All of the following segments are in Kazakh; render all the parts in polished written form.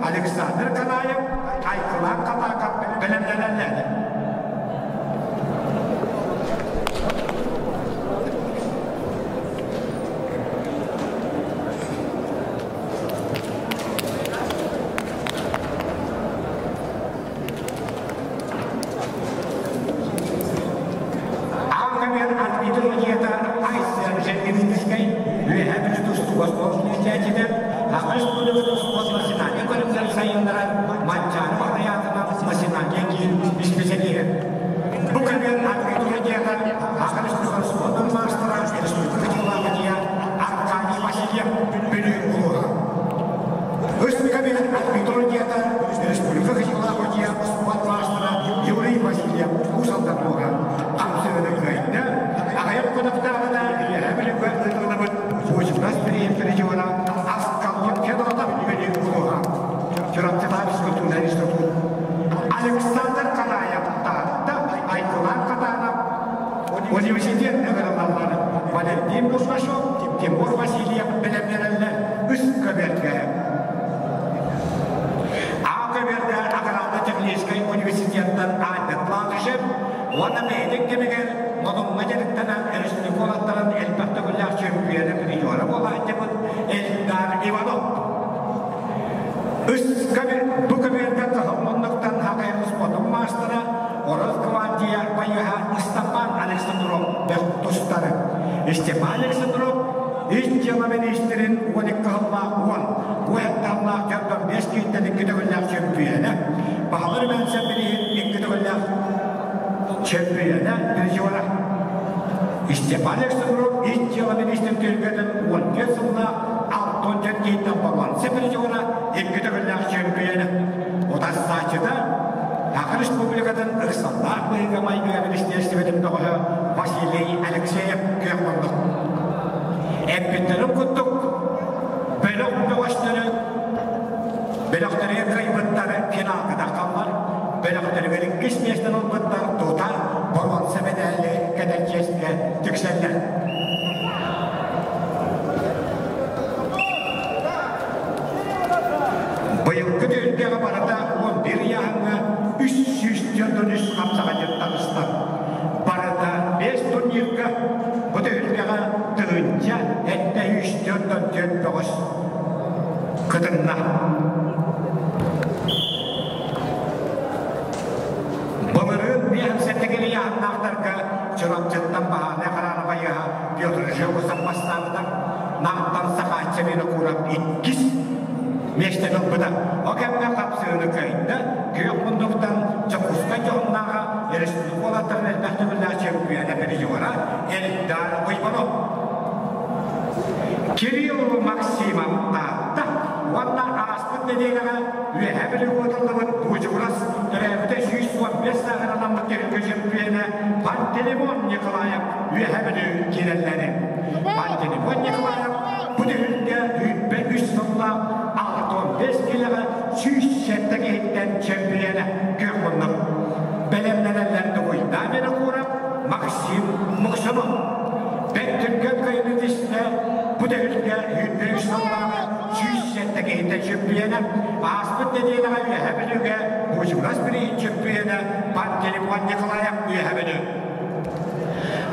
Alexander Kanayev, Aykılan Katakat, bilimlenenler. Alexander Kanayev Aykılan Katanak Университет наградалары Валентин Бушкашов, Тимур Васильев bilimlenenler üst köberge. A köberge Agrarlı Технический университеттен Ahmet Langışı Mahşer, ona meydek kemiger, modun macerikten erişlik olanların elbette güller çempiyonu biliyorum olaycımın Eldar Ivanov. Bu kabirden tahımlılıktan hakkıyız modun maçlara, Oruz Kıvantiya Bayıha İstapan Aleksandrov dostları. İstepan Aleksandrov, İlk yılı ministerin 12 hılla 10. Bu heptalla jörden 5 gittelik güdüğüller çempiyonu. Bahaları bense bilin güdüğüller çempiyonu birinci olarak. İstepan Aleksandrov ilk yılı ministerin Türkiye'den 12 yılla 6. gitten balan. Birinci olarak güdüğüller çempiyonu. O da saçıda Akı Respublika'dan Irsallah Bıyıgamay Güvenilişte istemedim de Vasiliy Alekseyev kıyaklandık. Epitlerim kuttuk. Belokları kaybıtları finalgıda kallar. Belokları verin kişmeyesten olbıtlar tutar. Borman sebedeli kadar tükseller. Bıyıkkı ülkeye barada 11 yağını 300 yıldan üst kapsağa yırttanışlar. Barada 5 turnirga bu da ülkeye tığınca ette 3 yıldan 4 kıtınlar. Bunların bir hemsettekili yağınlardarga çırapçıttan bahane kararı bayağı Piotr Jevus'un baslarından namdan sakaçça beni kurap itkis meşten olmadan o kemde kapsığını kayında köyük bunduktan çakuska yoğunlağa eriştilik olatların elbette billah çempiyonu birinci vara Eldar Ivanov. Kirill Maksimov da valla aspıt dediğine üyehebili oturduğun bucuğuras türevde 115 sağın adamlık gerekli çempiyonu Pantelimon Nikolayev üyehebili kirelleri. Pantelimon Nikolayev bu düğünde 3 yılla 6-15 kiloga 100 şetteki hitten çempiyonu kökbunduk. Belemlenenlerde uyda beni kurap Maksim Muksunov. Ben Türkiye kayınıdışta bu devirde 3 yılla 100 şetteki hitten çempiyonu Aspıt dediğine üyehebili bucuğuras biri çempiyonu Pantelimon Nikolayev üyehebili.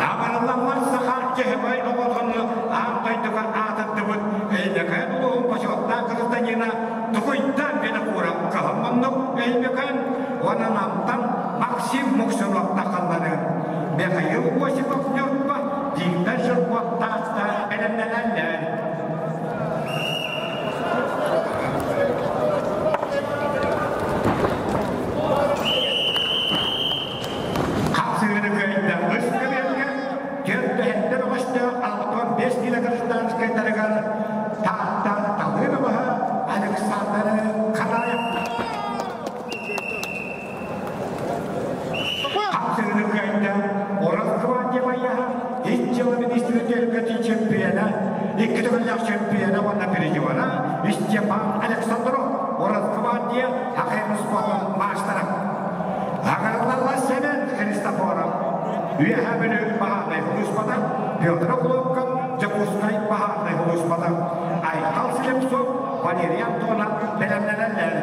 Ağırlanlar sakar cehbay oğulunu ağırtaydıgan ağırtıbın eyleken oğun paşotlar kızdan yine tukuydan beni kuram kahımınlık eyleken ona namdan Maksim Muksunov takalları. Mekayıl Osipov yurtba dikten şurkot taşta belemlenenler. Kapsığını köyünden ıskı Gerdehender başta Alton 5 kilogram skaytarıgar tahta tağır baha Aleksandr Karayev. Kapsığını köyünden Oruz Kıvantiya ilk yılı ministri devleti çempiyonu, iki dönemlik çempiyonu ona birinci vara Stepan Aleksandrov Oruz Kıvantiya hakkı sporun maçları. Ağırlarla seven Hristoforov. Üyehebili baharday huluspada, Piotr Kulopkan, Jakuskay baharday huluspada, Aykal Silepsov, Valeriy Antonov belemlenenler.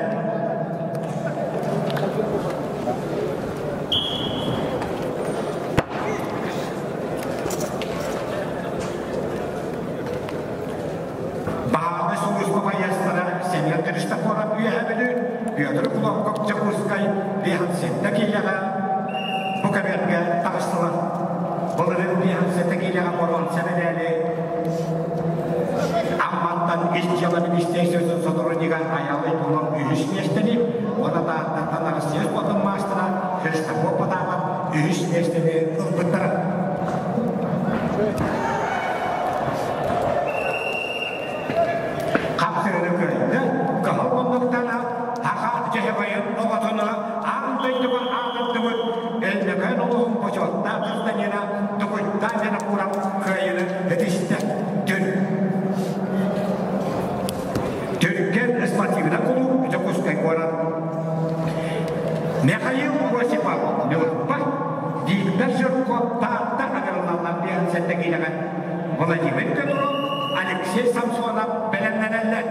Baharday huluspada yaslara, Senior Hristoforov üyehebili, Piotr Kulopkan, Jakuskay, Bihansettekiyle bu kabirge taştılar. Bunların bir hamsetekiyle amoron sebedeli Ammattan ilk yılın isteysizin sonuru diğer ayalı bunun ühüsmeşteni ona da tanrı söz bakın maçtıra Hristofopadağın ühüsmeşteni ırbıttırır. Kapsırını köyünde kahılmınlıktan haka cehebayın oğatını ağındaydıkın ağındaydıkın Elbeken oğlum poçotlar kızdan yana tukuydan yana kuram köyünü edişte Türkiye respativine kulu Jakuskay koran. Mekayıl Osipov Nurpa dikter sürkot tahta agarlanlar bir hansette gilemen. Vladimir Petrov, Alexey Samsonov belenlenenler.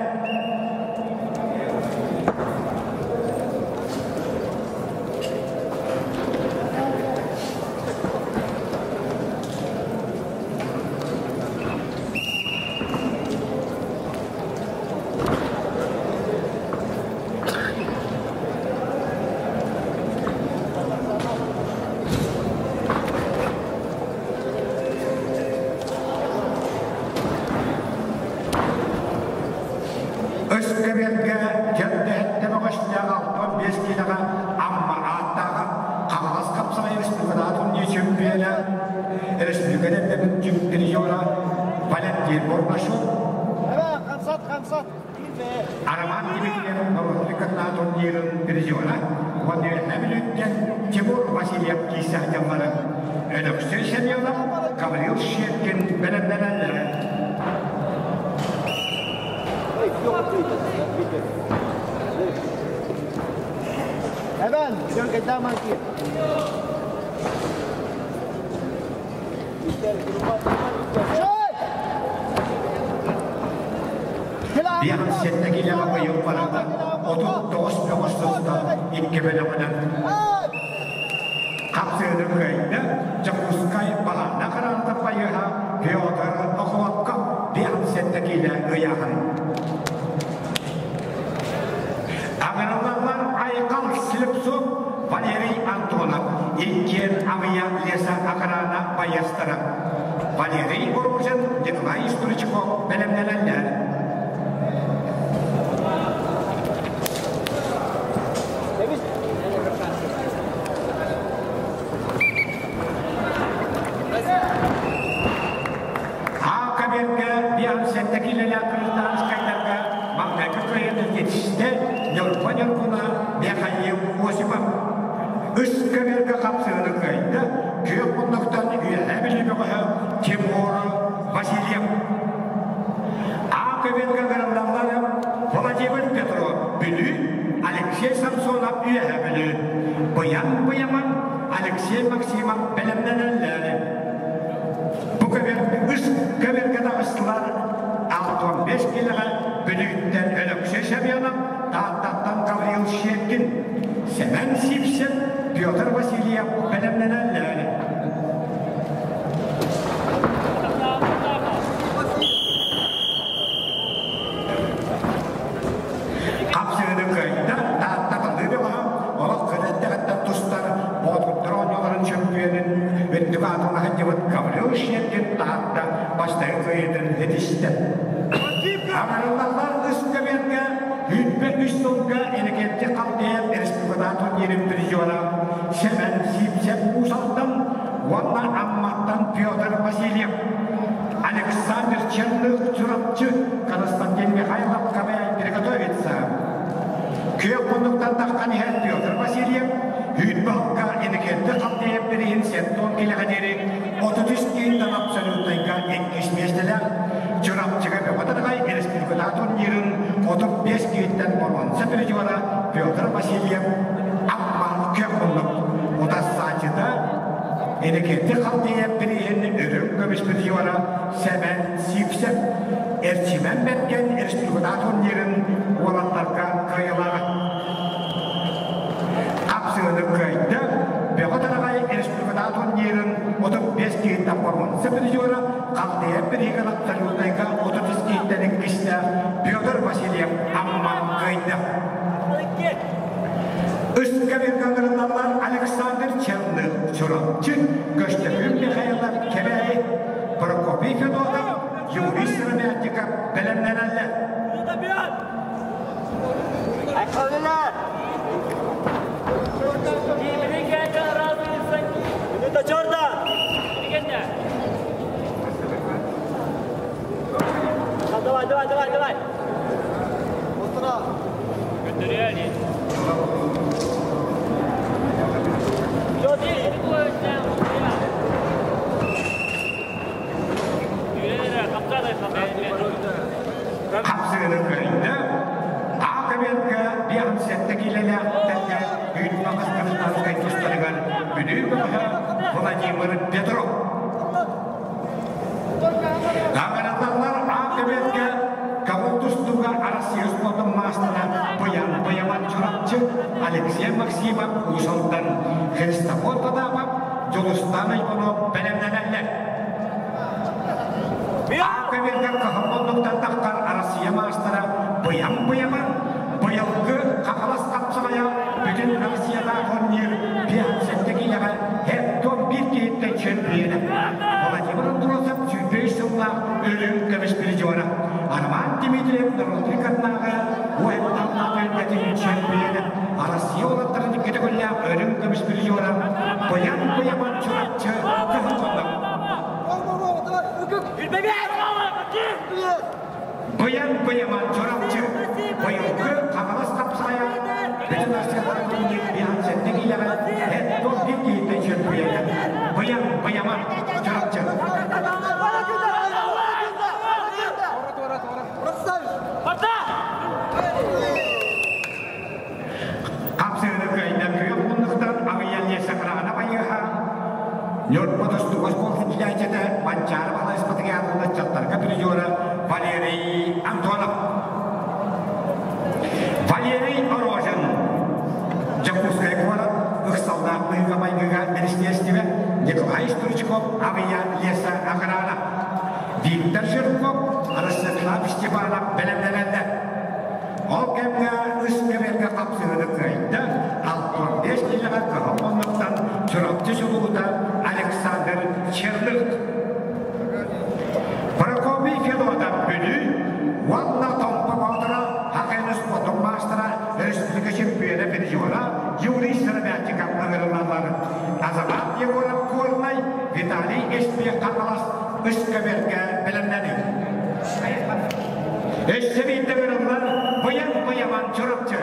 республикада турнир чемпиона, республикада чемпиона Валентин Борнашов. Арман Дмитриев республикада турнирин призера. Вот и Тимур Васильев кисатамары. Это встреча Гаврил Щеткин белемлененлер. Evan, jangan kita maki. Biar setteki lama yıl parada, 39 Ağustos'ta ilk belemadan kapsaydı köyde, Çakuskay bahana kararında payıha, Pyotr Okhovka, biar setteki lama yahan. Agarlar Aykal Silipsov, Valeri Antonov, İlker Avya Lesa Akarana Bayastara, Valeri Goruzin, Nikolay Sturchikov, belemlenenler. Settakiler kırılan skaylarga mangaka köyünün yetişte yorpan buna bekayı osipam üskaverga kapsığını köyde köy kunduktan üyelemeli bir Timur Vasilyev Akaverga kırılanlar Vladimir Petrov Bülü Alexey Samsonov üyelemeli Bayan Alexey Maksimov belemlenenler bu üskavergada ısılar 65 kiloga bölükten ölümsüz şampiyonum Dağdattan Gavril Щеткин Semen Sipsen Pyotr Vasilyev belemlenenler kapsığını köyde Dağdattan bir ola kırıkta tuşlar Bodrum'da oynayan şampiyonun ve Dağdattan hacıvat Gavril Щеткин Dağdatta başta köyden yetişti. Agarlar üskaverga hütbe üstünga enekette kaldiyen Respublikada turnirin prizora Semen Sipsen Usal'dan Vanna Ammat'tan Pyotr Vasilyev Alexander Черных Çurapçı Konstantin Mikhailov Kabay Prigotовится Köy konduktan takkan her Pyotr Vasilyev hütbe halka enekette kaldiyen birihin 10 kilometri 33 kilodan absolutlayga ekleşmeşteler Çorapçıga ve Vatanagay Respublikada turnirin 35 kilodan bolonsa prizora Pyotr Vasilyev Akmal Kökunduk Oda saçıda enekette kaldiyen birihin ürün gömüş prizora Semen Sipsen Erçimen Betken Respublikada turnirin olanlarga kıyıları Kapsığını köyde Vatanagay Respublikada turnirin 35 kilodan bolonsa prizora kaldiyen birihin absolutlayga 33 kilodan kişiler Pyotr Vasilyev Amman köyde Üskaverga kırılanlar Alexander Черных Çorapçı Köştepün Mikhailov Kabay Prokopy Fedotov Yuri Sırmyatikov belemlenenler Aykallar. Minuta Jordan. Давай. Утро. Gönderiyor. Kapsığını köyde Akaverga bir settekilerle hütmamız kırılan kayıtlıstırıgan büyük Vladimir Petrov Dağıranlarlar Akaverga Kavultustuga arasıyız podum mastına Bayaman Çorapçı Alexey Maksimov Usal'dan Hristofor Tadavov Jolustanay onu belemlenenler Akaverga kahramanlıktan takkar arasıya mastına Bayaman Bayılgı kakalas kapsamaya bütün Rusya'da turnir piyasettekiyle hep ton bir kiyetten çempiyonu Vladimir Androsov Sübeyş yıllar ölüm kömüş prizora Arman Dimitriyev Narodnik Karnaga Uem'dan Akınta'nın çempiyonu Arasya olanların kategoriya ölüm kömüş prizora Bayan Bayan bayaman çorapçı, bayılgı kamalas kapsaya, bütün askerler günlük bir hansetlik ile hep don bir giyinde çırpıyacak. Bayan bayaman çorapçı. Kapsayını köyden köy bulunduktan aviyelliye sakrağına bayıha. Nört patos tugas koltuk ilacete mancar bala ispatı yardımda çatlarga bir jora Valeri Antonov. Valeri Orozhin. Jakuskaya kola ıksalda mıyıga bayıga Ministерстве Николай Стручков авия леса охрана. Виктор Жирков Ростислав Степанов белемленді. Ол кемге үскеберге қапсығыды көйді 65 жылға қағылмандықтан чұрапты жылуыда Александр Черных. Прокопий Федодан бүді Ванна Томпа Баудыра Хақайныс Потом Мастера Республика чемпионы Бенжора Юрий Сырбятиков ағырылалары. Азамат Егоров Корнай Виталий Эспе Қаталас үскеберге білімдені. Эшсебейді бірінлер Баян-баяман çorapçı.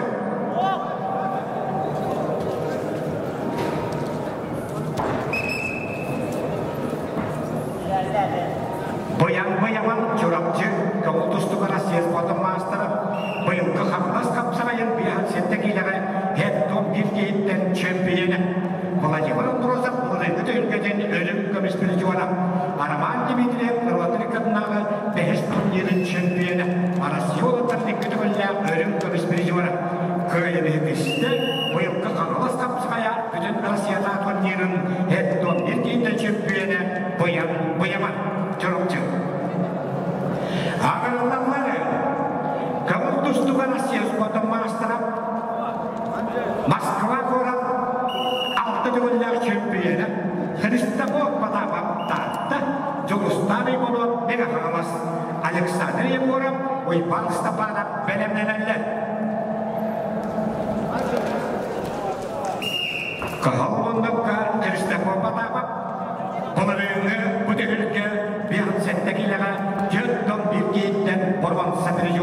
Баян-баяман çorapçı. Kavultustuk'a Россияс Потом Мастера. Bayılgı Хамлас kapsanayan bir hansettekileri hep don bir geyitten çempiyeni. Vladimir Androzov Vladimir ülkeden ölüm komisyonu juana. Araman Dimitriyev Kırvatırı kadınları 5 turnirin çempiyeni. Arasyola tarihketi öyle ölüm komisyonu juana. Köyleri hepsinde bu yılki Kanalas kapsaya bütün Rusya'da turnirin hep don bir geyitten çempiyeni Bayan çorapçı. Ağırlanları Kavultustuk'a Россияс Потом Мастера Moskva koran altı düğünler çempiyonu Hristofor Patapap'ta Yugoslavya bulup Mega Hamas Alexander Yegorov Uypan Stepanov belemlenenler. Kahvalmonduk'a Hristofor Patapap Bunlarını bu devletke bir hansettekilere jöddom bir geyitten borvansa bir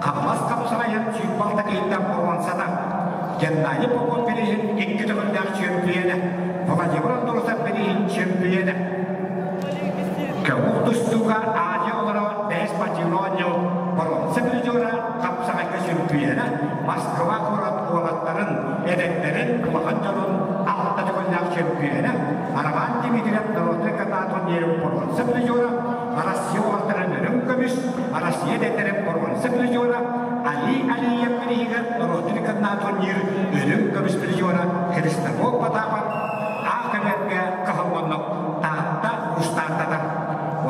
Kamas kapsanayan çiğbalta geyitten borvansa da Gennady Popov birihin iki düğünler çempiyonu Vladimir Androzov birihin çempiyonu Kavultustuk'a Aziya olarak 5 paçinoğlu borvansa bir kapsanayka çempiyonu Moskva koran oğlatların edeklerin Mahancan'ın altı düğünler çempiyonu Araman Dimitriyev Kırvatırı turnirin borvansa bir Rusya ortadan ölüm kömüş Rusya deterim borvansa bir Ali Aliyev birihigen Kırvatırı turnir ölüm kömüş bir Hristofor Patapap Akaberge kahvalmanlık tahta ustartada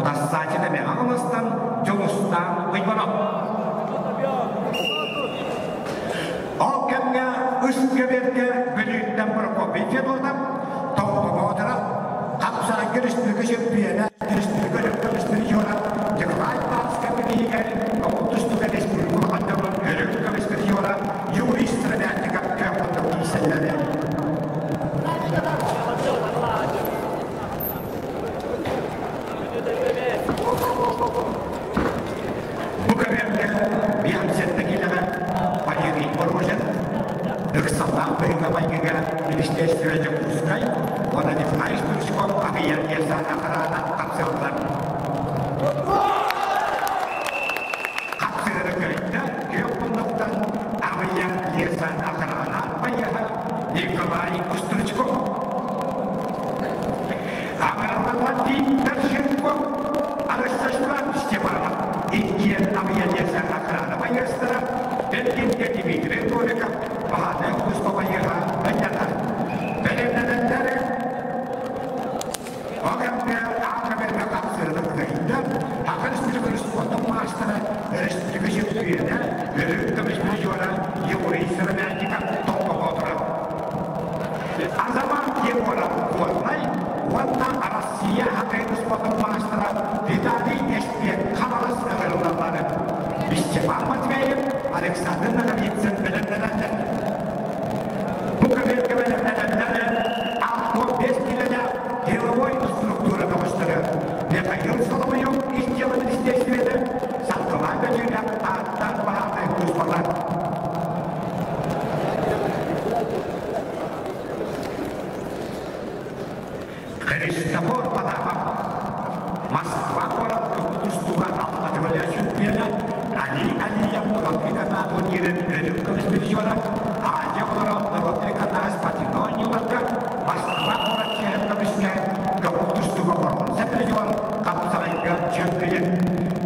O da saçıda meğanımızdan Jomustan Uymanov O kemge üskebirge bölükten Prokopy Fedor'dan Tompa Baudıra Kapsana Reспублика çempiyonu Reспублика ölüm kömüş bir Nikolay Sırbiyatikov Kavultustuk'a Reспублика ölüm kömüş bir Yuri Sırbiyatikov köyündeki isimleri. Bu kadar bir hansettekilere Valeri Orozhin Ыксалдан быйга байгыга Министерстве Jakuskay Ona Николай Стручков авия леса охрана капсылдар. Kapsırı köyde Köyündük'ten avia lesa охрана bayıha Николай Стручков. Ağırlıklar Виктор Жирков Ростислав Степанов. İki avia lesa охрана bayıstara Belginde Dimitriyev Torikov Bahane Kustobayıha bayıha belemlenenleri o kadar Akaberge kapsırı köyde Reспублика Потом Мастера Республика çempiyonu ölüm kömüş bir Yuri Sırbiyatikov Tompa Baudıra Azamat Yegorov Kornay Vanna Rusya Haqaynys Потом Mastera Vitaliy Эспе Қаталас ағырылалары Степан Матвеев Александр Наговицын білімділерді Христофор Потапов, Москва, город Капустуга, Алматовая чемпиона, Алиев, Новотрикана, турниры Прилюбка Веспечера, Адя, город Новотрикана, Спатино, Нюрка, Москва, город Черковичная, Капустуга, город Сепридион, Капсарайка, чемпион,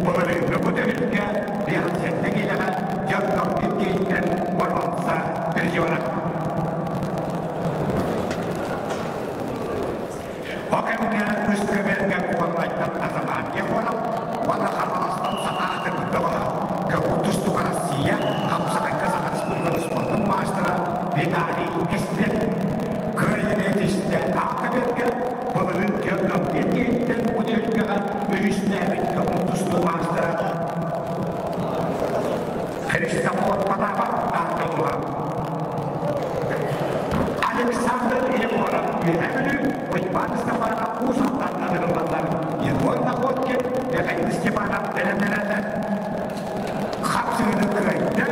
Половина Бутылька, Реакция Тегеляна, Дёртов Пилгейкен, город Сепридиона. Okeynya Muskeberga kuwaitan azamannya walau wala khalastan saat berdoa keputus tukar sia hamsakan kesangat sebuah sport master ditari kesden kreatif dan akaberga pemerintah dan dan punya juga ministeri keputus master Christopher Potapov atau Alexander Ivora Поймать Степана Кузов на Вербатар. Его находки, это не Степана Переменеда. Хапсины крайда.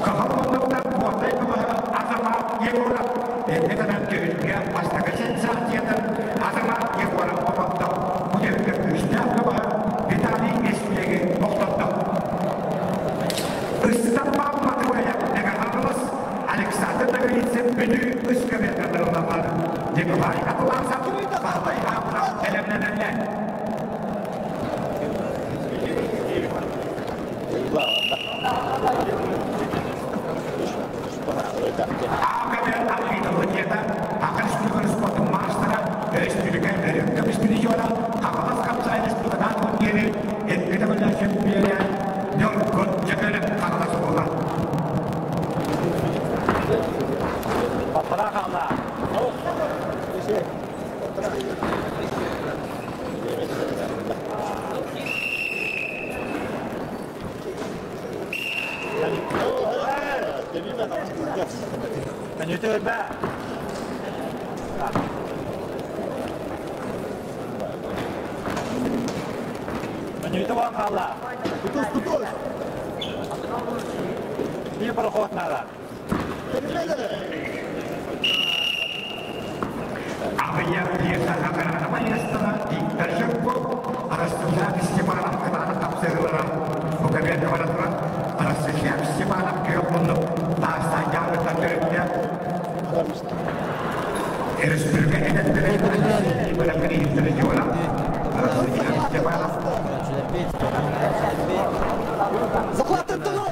Кахалоновна, вот этого Азама Егора. Это нам керівня, пастакаченца отец Азама Егора попадал. Будет как Штябова, Виталий Исмеги попадал. Степан Матвея, Неганалос, Александр Нагорицев, Беду, Искаверка Вербатар. Николай Атлан сatu bahai hamra elemennya. Akan ada itu ternyata akan sebuah sport master dari sebagian dari kami spiritual akan saya sebuah tahun ini kita belajar biaya nyokot jaga karena sekolah. Patara kamera. Menyusul Mbak. Menyusul orang kalah. Putus. Ini perkhot nara. Apa yang biasa akan namanya setelah terjemput harus sudah disiapkan kepada tafsir orang bukan yang kepada orang harus siapkan ke untuk tak saja bertanya harus berkaitan dengan barang ini terjual harus siapkan Захват оттуда!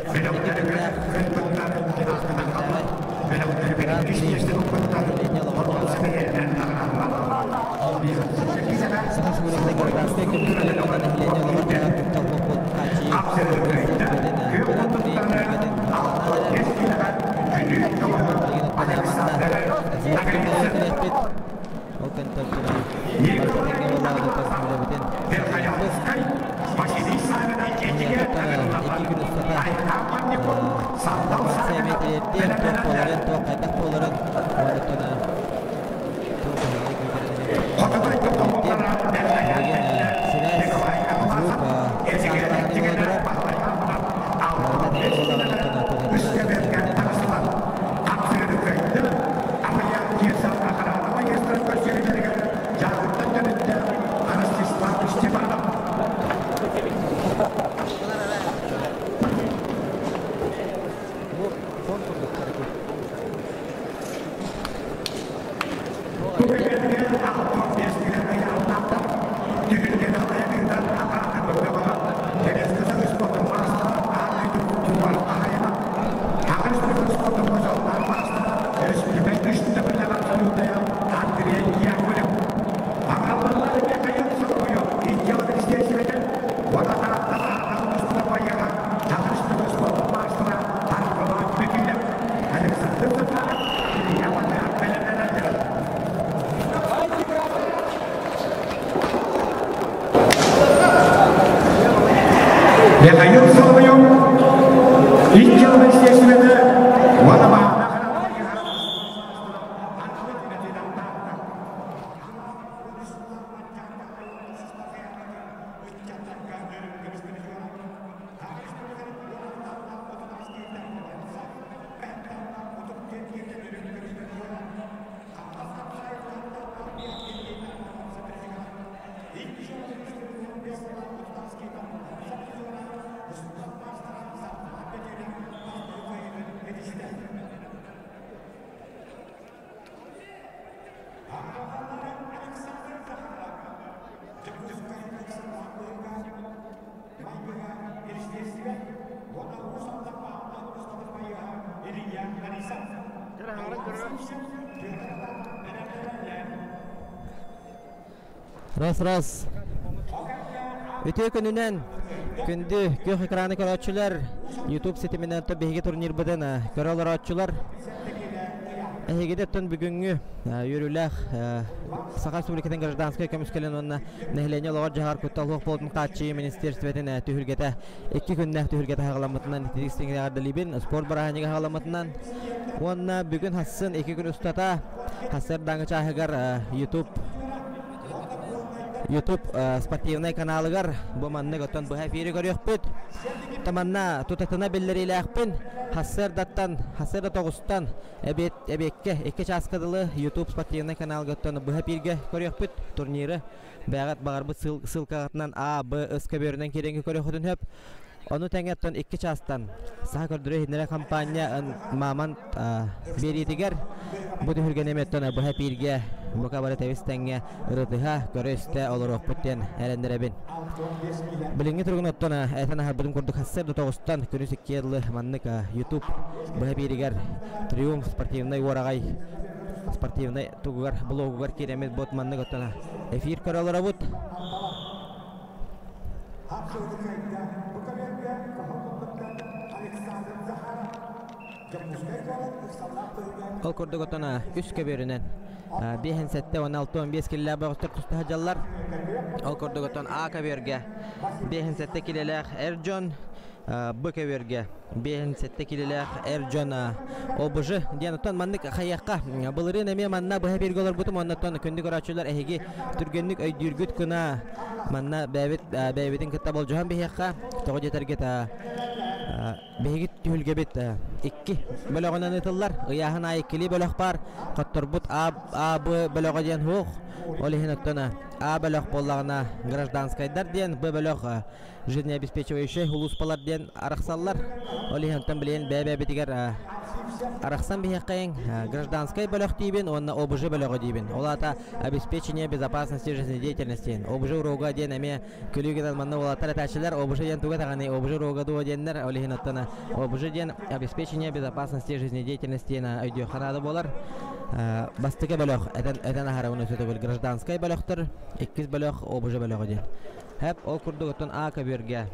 Jangan Раз. Өте күнінен күнді көк экраны көрәтшілер YouTube сетіменен бейге турнир бұдын көрәлер атшылар. Әйгедеттен бүгінгі үйріләқ Сақа Республикатын гражданскай көміскелен онына нәхілене лоғар жағар көтталуық болдың қатшы министерстветін түхілгеті 2 күннәқ түхілгеті хағаламытынан тегістіңгі ағардылыбын спорт бараханыға хағаламытынан онына бүгін хасын 2 күн ұстата хасыр даңғы чағығар YouTube спортивный каналыгар бу манны готон бу эфири көрөк бит. Таманна тутатына беллериле акпын. Хасырдаттан, хасырда тогустан эбекке 2 часкадылы YouTube спортивный канал готон бу эфирге көрөк бит. Турниры багат багарбы ссылкагатынан А, Б, С көбөрүнөн кереңге көрөк өтүн хөп. Onu təngətdən 2 çastdan sağ gördürü hindərə kampanya mamant beriyetiger bu dühürgən emettən bu hepirge bu kabarı tevistəngə ırıdıha görəstə olarak bütten ələndirəbin. Bilingi turgun ottana ətən harbıdın kurduk hassər 9-dan günüs 2 yıllı manlık YouTube bu hepiriger Triumf Sportivnay Oragay Sportivnay tuğugar blogugar keremet bot manlık ottana efir körələrə bud. Ol kurduk otana üst köbürünen bihen sette 16-15 kilo bağıştır kustu hacallar. Ol kurduk otan A köbürge bihen sette kilolar Erjon B köbürge bihen sette kilolar Erjon obıjı diyen otan manlık hayakka bılırın eme manna bu hepirge olur butum ondan kündük oraçılar ehegi türgünlük öydürgüt kına manna beybetin kıtta bolcuhan bihekka toğu jeterget Behigit tühülgebet 2 bölögünen ıtıllar ıyahın ayıkkili bölög bar qatturbut A B bölögü diyen hoğ olihin öttana A bölög bollağına gражданскайдар diyen B bölög жизнеобеспечивающий улуспалар diyen araqsallar olihin ötten bileyen bebetiger Арахсан бихеккайын гражданской бөлөг дейбин, онна ОБЖ бөлөгө дейбин. Олата обеспечение безопасности жизнедеятельности. ОБЖ урога ден эме күлүгүнөн манна олатар атачылар ОБЖ ден туга таганы ОБЖ урога дуо деннер олихин оттана ОБЖ ден обеспечение безопасности жизнедеятельности на аудиоханада болар. Бастыка бөлөг этен ахарауны сөтөбүл гражданской бөлөгтөр 2 бөлөг ОБЖ бөлөгө ден. Hep o kurdugutun A köbürge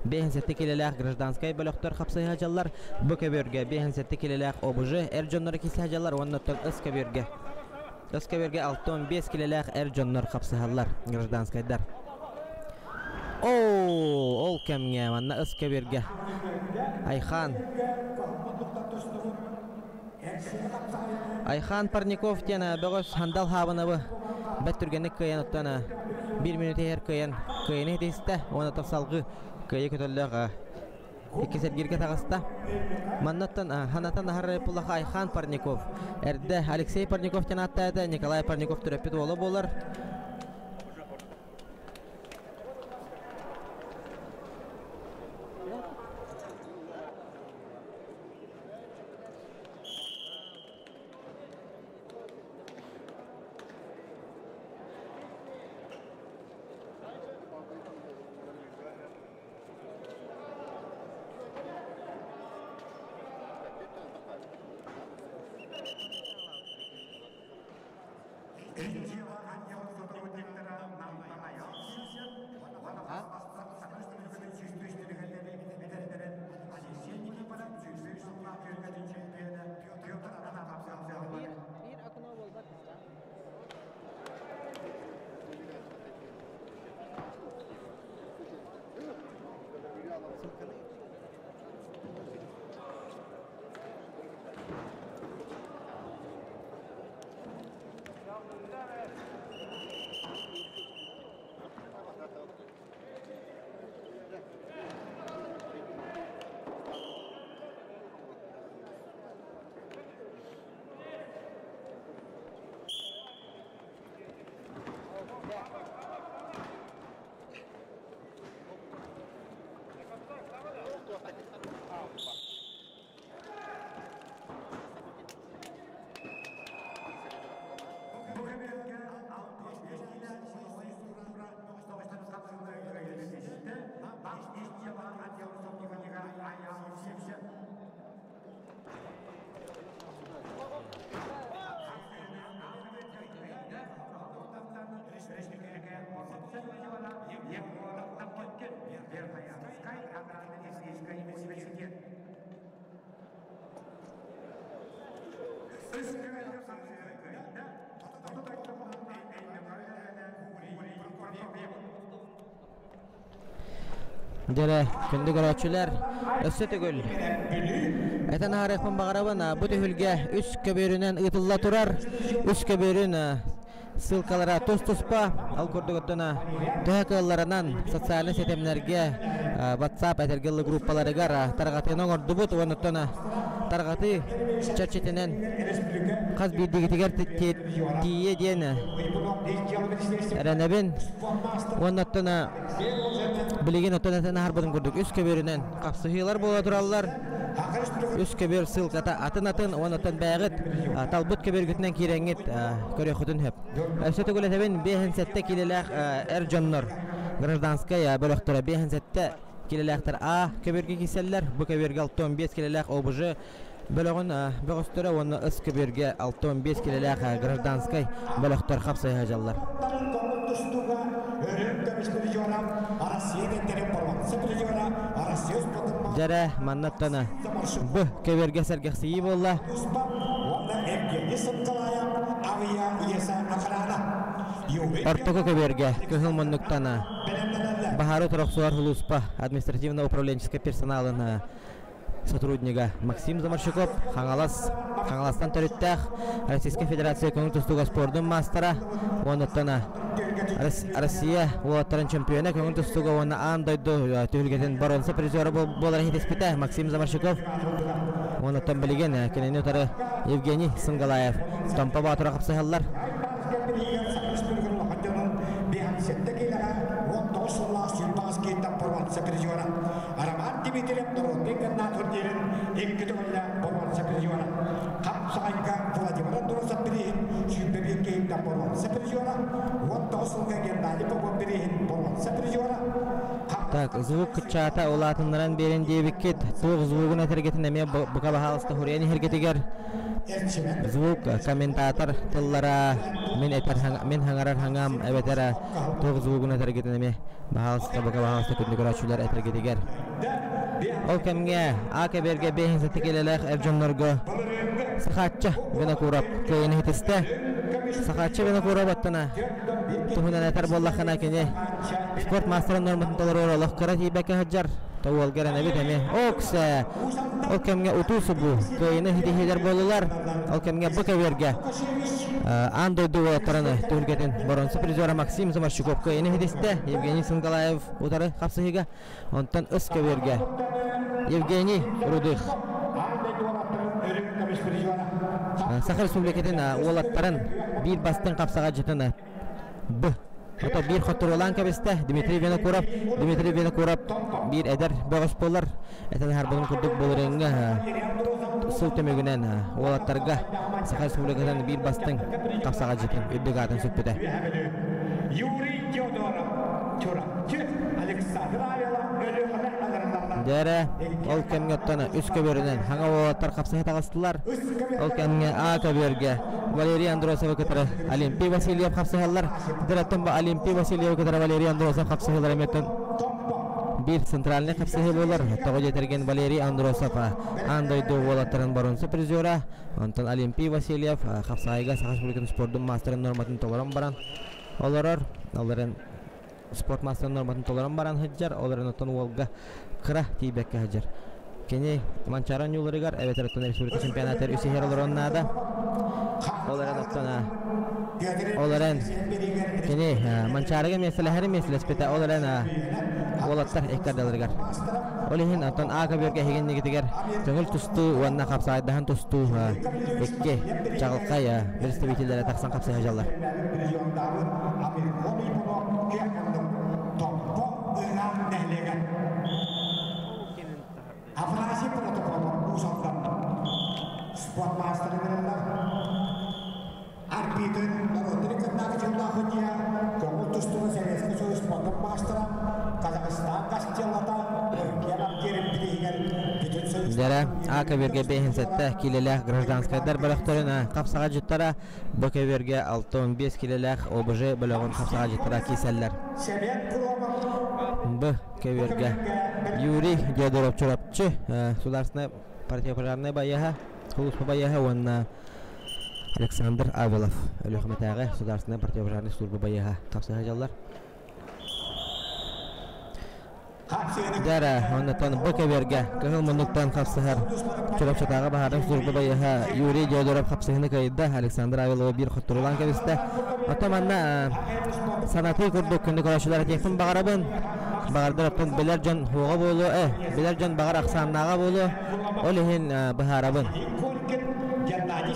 behen sette kilelek gражданской bölöktör kapsayı hacallar bu köbürge behen sette kilelek OBJ Erjonlar kisi hacallar ondan ıs köbürge 6-15 kilelek Erjonlar kapsayallar gражданскайдар ol kemge manna ıs köbürge Ayhan Parnikov tiyana bögös handal habınabı Bəttürgənlik kıyın ottana 1 minut her kıyın eteste ona tafsalgı kıyı kötülük 2 sergirge tağısta mannattan hanatan harrı pullağı Ayhan Parnikov erde Alexey Parnikov tiyanattaydı Nikolay Parnikov türepit oğlu bolar Верхоянский аграрно-технический университет. Dere kündü görücüler össe tügül. Eten harikman bağırabana bu tühülge üst köbürünen ıtılla turar. Üst köbürün sılkalara tuspa al kurdugutuna töhekıllarından sosyal setemlerge WhatsApp etergilli gruppaları gara targati nongor dubut onutuna targati çerçetinen kaz bildiği tiger tiye diyene erenebin onutuna bilgin otuna harbadın kurduk üst köbürünen kapsıhılar bola durallar. Üst köbür sılkata atın onutun bağıt talbut köbür gütünen kirengit körüyokutun hep. Ösete gületebin behensette kilelek Erjonlar Gражданская bölöktüre behensette kilelektir A köbürge kiseller bu köbürge 65 kilelek obujı bölögün bögüstüre onu ıs köbürge 65 kilelek Gражданская bölöktür kapsayı hajallar. Jere mannattana bu köbürge sergexsiyi bolla. Ortoku köbürge köhülmönlüktana Baharut Роксуар Хулуспа административно-управленческий персоналын сотрудника Максим Замарщиков Хаңаластан төрүттәк Российская Федерация көңүл спордун мастера онуттана Россия уаттарын чемпионы көңүл тустуга оны андойду түйүлгетен баронсы призеры болар хитеспите Максим Замарщиков онуттан билген кенени утары Евгений Сынгалаев Томпа Батура капсыгаллар Так, звук чата улатынларан берен дебиккет туг звугун этергетин эме букабахалыста хурени хергетигер звук комментатор тыллара мен хаңарар хаңам эбетера туг звугун этергетин эме бахалыста букабахалыста күндү көрөчүлөр этергетигер ол кемге акеберге бехинсети келелек Эржоннорго сахатча бена курап кейини хитисте сахатча бена курап аттана тухунан этер боллахана кене спорт мастерын норматын толор оролох кара тибеке хаджар тоуал герен эбит эме оксе ол кемге утусу бу кейини хитихилер болулар ол кемге быкеберге андойду олаттараны түүлгетин боронсу призера Максим Замарщиков кейини хитисте Евгений Сынгалаев утары капсыхига онтан ыскеберге Евгений Рудых Сахар Республикатын олаттарын бир бастын капсага жытыны Б. Ото бир хоттор olan кебесте Дмитрий Винокуров бир эдер бөгөс болар. Этен харбын курдук болоренге сыл төмөгүнөн олаттарга Сахар Республикатын бир бастын капсага жытын үддүгатын сөкпөтө. Юрий Теодоров, Александр Дере ол кемге оттана үс көбөрүнөн хаңа олаттар капсага тагыстылар. Ол кемге А көбөргө Валерий Андросов кетер Олимпий Васильев капсагалар. Директор Олимпий Васильев кетер Валерий Андросов капсагалар эметтен бир центральный капсага болар. Того жетерген Валерий Андросов андойду олаттарын боронсу призера. Антон Олимпий Васильев капсагага Сахар Республикатын спорттун мастерин норматын толорон баран. Оларын спорт мастерин норматын толорон баран хаджар. Оларын оттон Волга кыра тийбекке хаджар. Кене манчаран юларыгар эветереттен республика чемпионаттар үсехерлороннада. Оларын кене манчарыга меселе меселе спете оларын олаттар эккардалыргар. Олихин антон ага берге хеген негитигер көңүл тусту уанна капсайдахан тусту экке чагылкая представителдер таксан капсай жаллар. Avanasi protokol usahakan sport master adalah arbiter dari kena kejadiannya kemudian tuh saya sport master Kazakhstan kasih jelata kirim pilihan Дәрә Акаберге бейхенсетті келеләқ гражданскайдар бөліқтерін қапсаға жыттара, Бөкеберге 6-15 келеләқ ОБЖ бөліғын қапсаға жыттара кейсәлілер. Бөкеберге Юрий Дедоров чурапчы, Сударсына партия пожарная баяға, Хулуспа баяға, онына Александр Авелов, Өліқметәғі, Сударсына партия пожарная служба баяға қапсаға жалар. Дәрі, оннатан Бөкеберге, кығыл мұндықтан қапсығар. Чурапчатаға бағардың служба баяға Юрий Дедоров қапсығыны қайдда, Александр Авелова бір құттырулан кәбісті. Отаманна санаты күрдік күнді көрашылар тектің бағарабын. Бағардар оптан білер жан хуға болу, білер жан бағар ақсаннаға болу, ол ехін бағарабын.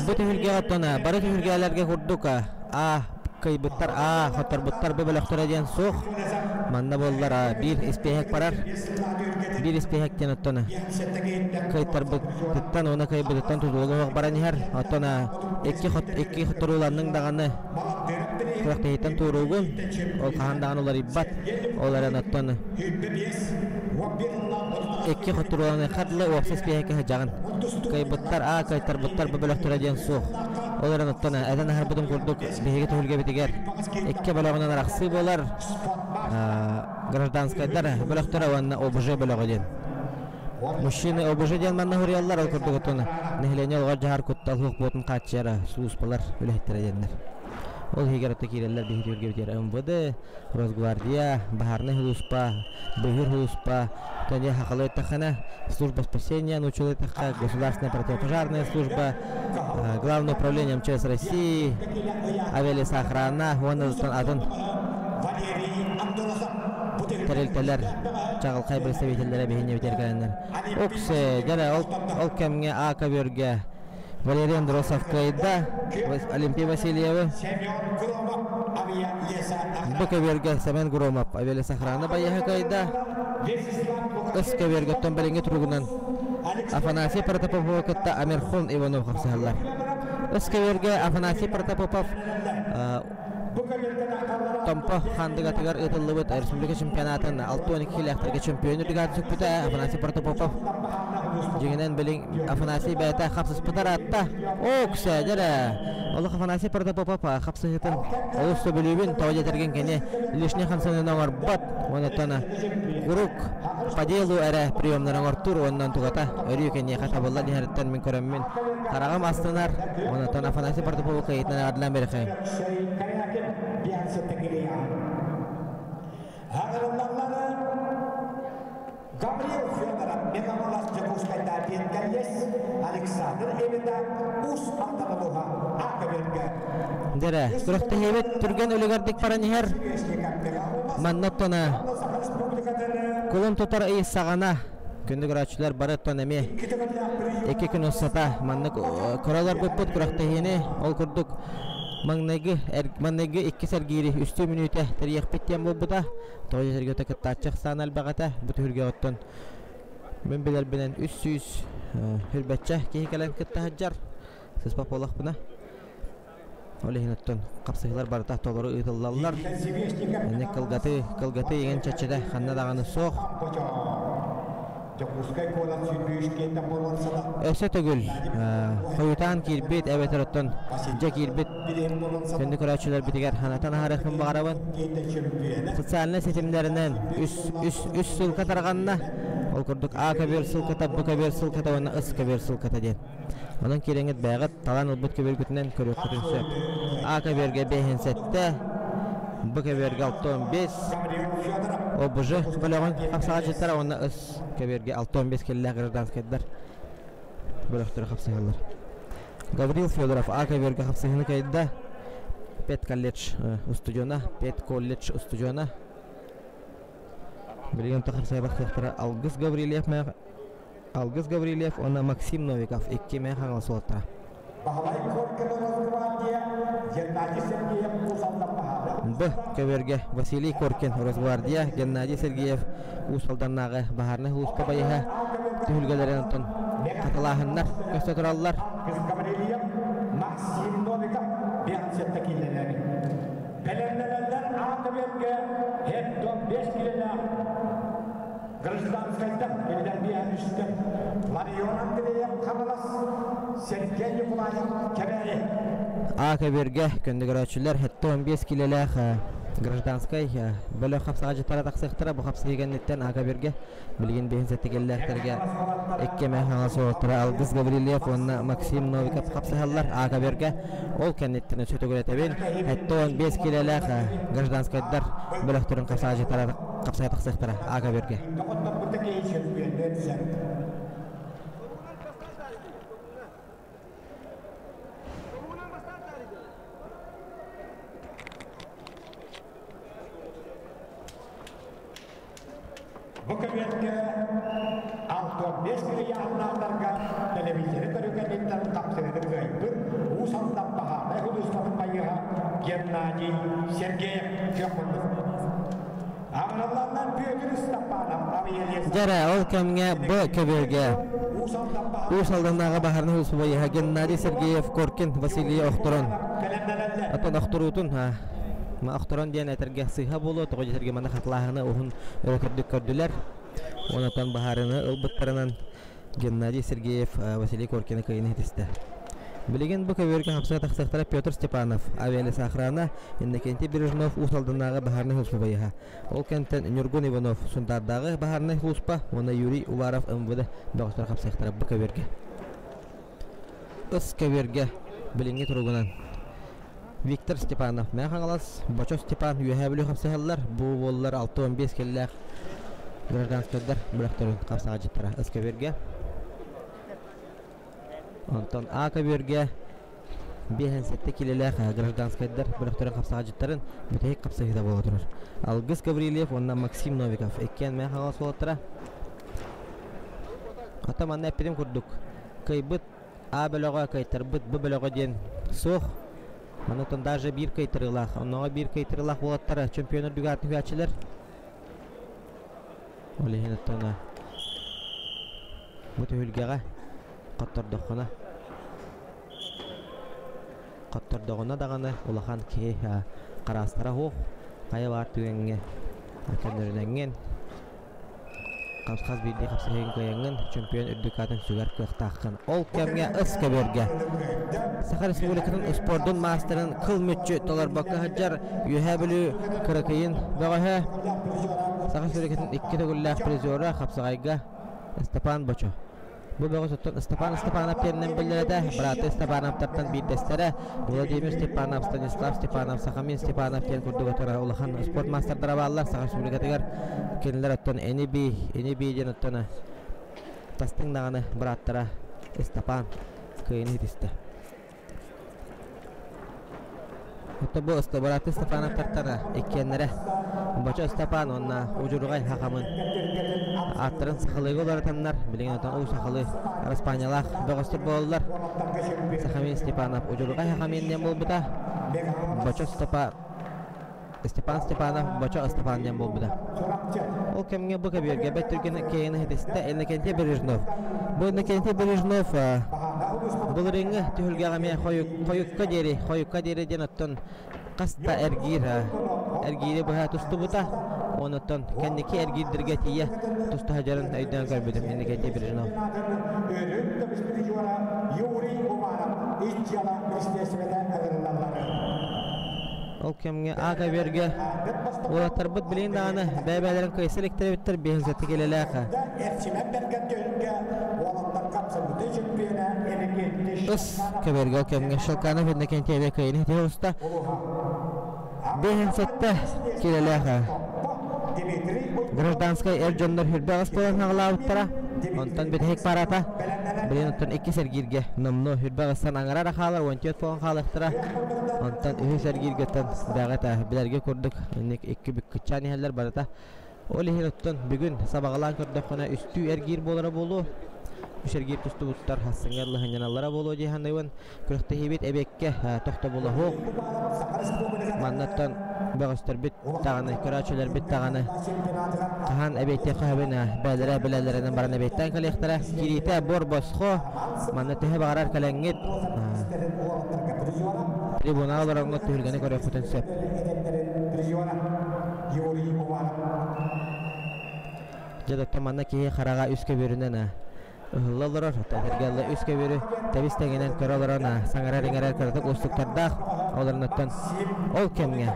Бұ түхілге ғаттана, бары түхілгелерге күрдік, кайбыттар, хоттар бұттар бөліқтір әден соқ. Манна болылар, бір іспейхек барар. Bir ispehekten ottona. Kayıtlar bıttan ona kayıbıttan tutuğuluğuk baran yer. Ottona iki xuturulanның dağını kırak tehitten tuğruğun. Ol kahan dağın olar ibbat. Olaren ottona. İki xuturulanı kadlı oqsa ispeheke hacağın. Kayıbıttar, kayıtlar bıttar bölüktür edin soğuk. Olaren ottona. Eden ahar budum kurduk. Bihege tuhulge bitiger. İki bölüğünden araqsı bolar. Гражданскайдар бөлөктөр аванна ОБЖ бөлөгө ден. Мужчины ОБЖ ден манна хурияллар ал курдук отуна. Нехлене алга жар котталык ботун качара службалар үлехтер дендер. Ол хигератта киреллер бихирге битер МВД, Росгвардия, Бахарный хулуспа, Быгыр хулуспа, тоне хакалой тахана, служба спасения, научилой таха, государственная противопожарная служба, главное управление МЧС России, авиалеса охрана, вон один Терелтелер, чағыл қай представителдері бейіне бітергенлер. Оксы, жара ол кәмге Акаберге, Валерий Андросов қайда, Олимпия Васильева, Бөкеберге Семен Громов, авиалес охрана баяғы қайда, Өскеберге Томбелеңе тұрғынан, Афанасий Протопопов кітті Амирхон Иванов қапсығалар. Өскеберге Афанасий Протопопов, Томпо хандыга тигар ытыллыбыт республика чемпионатын 6-12 киляқтырға чемпионы ригады сүкпіті Афанасий Протопопов. Жеңінен білің Афанасий бәйті қапсыз пытар атта. О, күсі, дәрі. Олық Афанасий Протопопов қапсыз етін олысты білуін тауа жетерген кәне лишне қамсының оңар бат. Онытаны ғұрук по делу әрі приемнарын ортур, онынан тұғата өрі кәне қата болла деңәріттен мен көреммен. Қарағам астынар, онытаны Афанасий Протопопов қайытынан адылан бері қайын. Gabriel Fedorov, Megamolas Jakuskayda Pietkaljes, Alexander Evita, Us Antanaluha, Akaberga. Dere, kurukta hevet turgen ölügardik paranihar. Mannattona. Kulun tutar iyi sağana. Kündük raçlar baratton eme. 2 gün usata. Mannak kuralar böpöt kurukta hene. Ol kurduk. Mannegi 2 sergiri üstü minüte teriyek bittiyen bu da. Toğu sergi öteki taçık sanal bağata. Bu tühürge otton. Ben bilir binen 300 hürbetçe kehikelen kıtta haccar. Siz pap olaq buna. Olehin otton. Kapsıqlar barata toğları ıtıllallar. Ene kılgatı egen çeçede xanna dağını soğuk. Öse tögül, koyutan kirbit, evet erotton, ja kirbit, kendi kuraçılar bitiger, hanatan harıqın bağırabın. Sotsialne seçimlerinden üst sılka tarğanına, ol kurduk A-kabir sılkata, B-kabir sılkata, ona ıs-kabir sılkata den. Onun kirenget bağıt, talan ılbıt kabir gütünden körüp kütünsöp. A-kabirge behinsette, B-kabirge 6-15, OBJ bölüğün kapsağa jеттara, ona ıs-kabirge 6-15 kelleğ gражданскайдар bölüktürü kapsağılar. Gabriel Fedorov A-kabirge kapsağını kayıdda, Pet College ustujona, Pet College ustujona. Bilgin kapsağa baktıqtıra Algis Gavrilyev, ona Maksim Novikov, 2 mey xanal soğuttıra. B-kabirge Vasiliy Korkin, Rosgvardiya, Gennadiy Sergeyev, Usaldannağı, Baharnay Hulusta bayıha, tühülgelerin otun katılahınlar, gösterallar. Maksim Novikov, Biyansetta killeleri. Belenlerden A-kabirge, hep 5 killeler. Гражданскайдан келген биянышты Ларион Андреев Камалас Сергей Николаев Кебери. Акаберге көндөгөрөчүлөр 15 килелек гражданскай бөлө хапсага жытара таксыктыра бу хапсы дегенден Акаберге билген бензеттегелерге эккеме хаңасыотура Алгыз Гаврилев онна Максим Новиков хапсыгаллар Акаберге ол кеннеттен сөтөгөрөтөбүн 15 килелек гражданскайдар бөлөктөрүн хапсага жытара капсага таксыктыра Акаберге. Bukavetke 15 milyarlarga televizyon körükenden kapsaydı kayıptır. Usandan bahane Hulustan'ın bayıha Gennady Sergeyev Fyokonov. Ağırlarından Pyotr Stepanov Avieliyesi. Jara ol kemge bu köberge. Usaldandağı baharını Hulusu bayıha Gennady Sergeyev Korkin Vasiliy Okhtoron. Atan Okhtorutun Ma Okhtoron diyen eterge sıyha bolu, toğu jeterge mana hatlahını ohun örekerdük kördüler. Onatan baharını ılbıtlarından Gennady Sergeyev Vasiliy Korkin'e kayını hitiste. Bilegen bu köberge hapsıga taksıqtara Pyotr Stepanov, Avialisi Akhrana, Innekenti Birjnov usaldandağı baharını Hulusu bayıha. Ol kentten Nurgun Ivanov sundardağı baharını Huluspa, ona Yuriy Uvarov ımvıda bağıştara hapsıqtara bu köberge. Is köberge bilingi turugunan. Виктор Степанов, Механгалас, Бочо Степан, Юхабилю хапсыгаллар, бу боллар 6-15 келлер гражданскайдар бөлөктөрүн капсага жыттыра Ыскаберге. Антон Акаберге 5-7 келлер гражданскайдар бөлөктөрүн капсага жыттырын бүтек капсагыда боло турар. Алгыз Гаврилев, онна Максим Новиков, эккен Механгалас болоттура. Атаманна эпидем курдук. Кайбыт А бөлөгө кайтарбыт Б бөлөгө ден сух. Манутон даже бир кайтырылах, оннога бир кайтырылах болаттара чемпионер дүгатын хүячилер. Олехин аттана. Бу төгүлгага каттордохона. Каттордогона даганы улахан ке карастара хох. Кая бар түгенге. Акенерденген. Капсаз бирди капсаген коянгын чемпион үрдүкатын сүгөр кыктаккан. Ол кемге Ыскаберге. Сахар Республиканын спордун мастерын кылмүчү Толорбакка Хаджар Юхабилю Кыракайын багаха. Сахар Республиканын 2 төгүллак призеры капсагайга Степан Бочо. Бу багы соттон Степан Степанов теринен билдирди. Браты Степановтардан бирдестери Владимир Степанов, Станислав Степанов, Сахамин Степанов тен курдуга тора улахан спорт мастердары баллар Сахар Республикатыгар келдер оттон эниби ден оттона тастың даганы браттара Степан кыйын хитисте. Отто бу браты Степановтартара эккеннере Бочо Степан онна ужургай хакамын аттырын сахалыгы оларатаннар билеген отон у сахалы Испаниялах бөгөстөр болдулар. Сахамин Степанов ужургай хакамын болбута. Бочо Степан Степанов Бочо Степан болбута. Ол кемге бу каберге беттүрген кейин хитисте Иннекенти Бережнов. Бу Иннекенти Бережнов бул ринге түһүлгәгә мен хоюкка дери денаттан каста эргире бу хатусту бута онаттан кеннеки эргидирге тие тусту хаҗарын айдан көрбөдүм Иннекенти Бережнов. Ол кемге Акаберге улаттар бут билен даны бәбәләрен кайсылыктыр биттер бензети келеләка. Ыс Каберге кемге Шалканов Иннекенти кайны теоста. Бензетте келеләка. Гражданская Эрджоннор Хүрбәгас болан аңлауттара. Онтан битек парата. Билен оттан 2 сергирге номно Хүрбәгастан аңарара халар онтет болан халыктыра. Онтан үһү сергиргеттен дагата билерге көрдүк. Инек 2 бик кычаны хәлләр барата. Олехин оттан бүгүн сабагалан көрдөккөнө үстү эргир болара болу.Üşergir tustu buttar hassıngarlı hanyanallara bolu cihannayvan kürükte hibit ebekке tohta bolu hoğ mannattan bağıştır bit tağını küraçöler bit tağını tahan ebekte qahabina bədərə bilələrinin baran ebekten kalektere kirite bor bosxo mannatıhe bağırar kalengit tribuna olarak tühülgeni körek potensiyel Jada tomanna ki xaraga üske büründen Lallar tergelle üske bürü tebistengenen körolorona sangara ringarer kırdık ustuktarda olarnattan ol kemge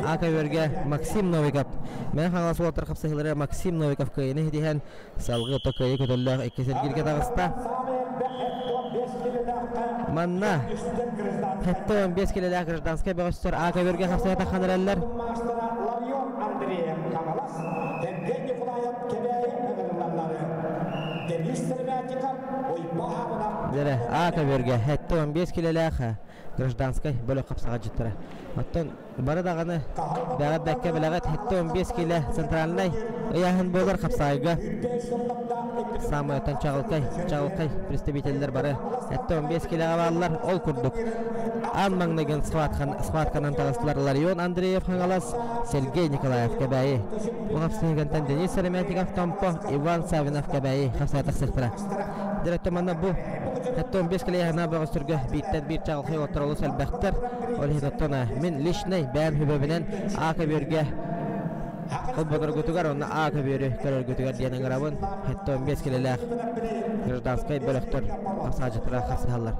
Akaverge Maksim Novikov men xalas otur kapsahilere Maksim Novikov kayını dihen salgı tokayı kötüllük ikisel girge dağısta manna hatta 15 kilolik gражданская бегостор Akaverge kapsahı taxanırlar Dere Akaverge hatta 15 kilolik гражданской бөлөк капсага жыттыра. Оттон бары даганы дагы бекке белегет хитте 15 кило центральный яһын болар капсагыга. Самый тан чагылкай представительдер бары хитте 15 килога баллар ол курдук. Анмаңнеген схватканан тагыстылар Ларион Андреев хангалас Сергей Николаев кебайи. Бу капсагыган Денис Салеметиков тампо Иван Савинов кебайи капсага тагыстыра. Директоманна бу Hatta 15 kiloya bağıştırgı bitten bir çağılğı oturulu selbektер. Olhidattona min lişney bән hübebinen Akaverge Kolbadır götügar onu Akaverge körör götügar diyen ağırabın. Hatta 15 kiloya gражданскай bölöktör kapsacıtıra kapsahallar.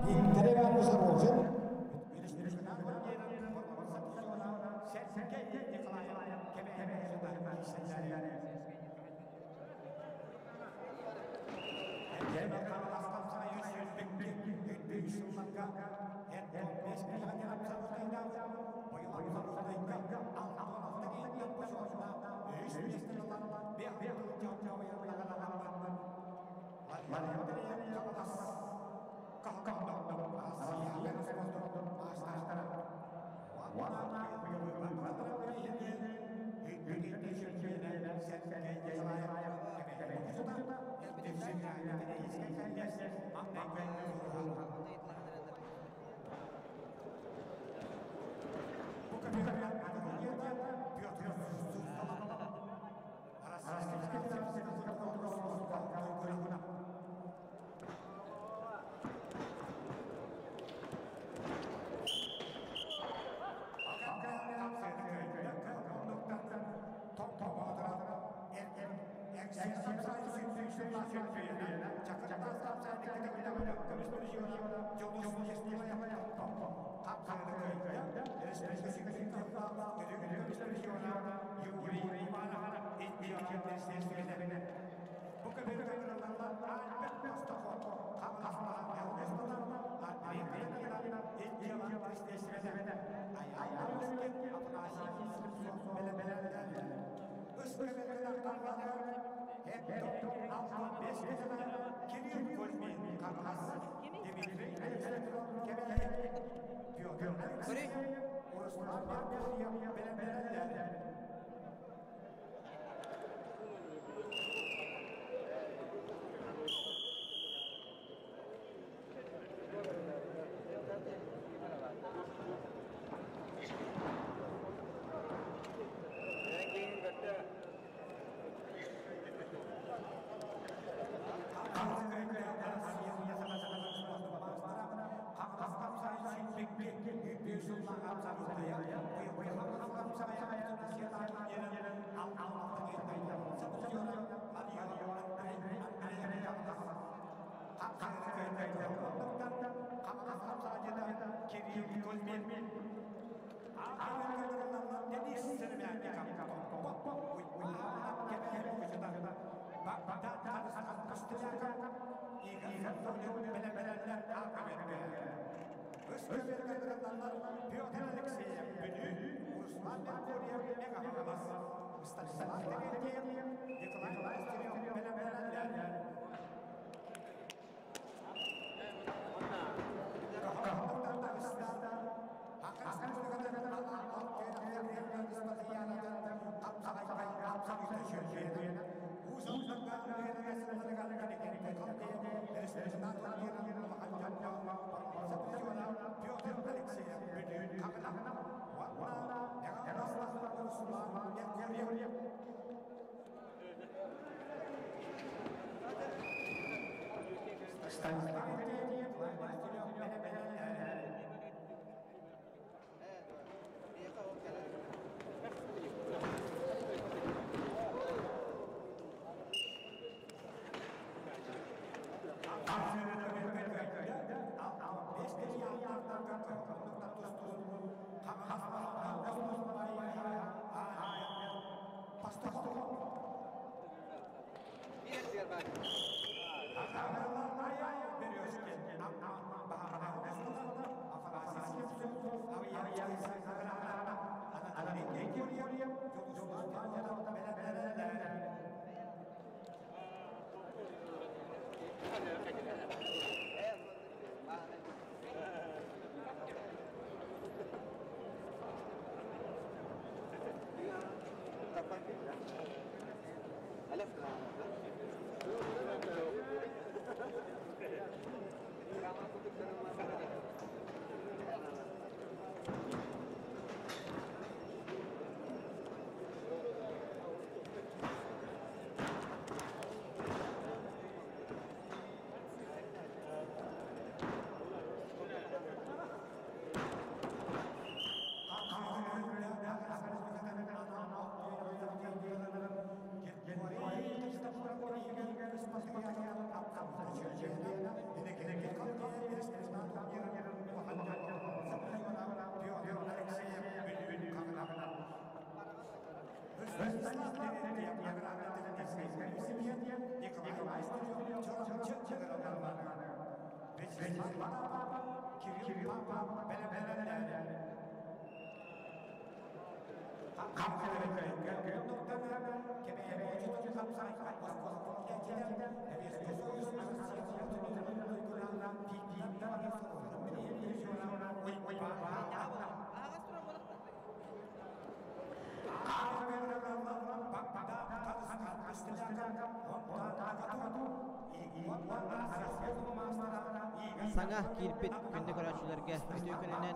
Sanga kirpit günde görüşçülerge ötüyor gününden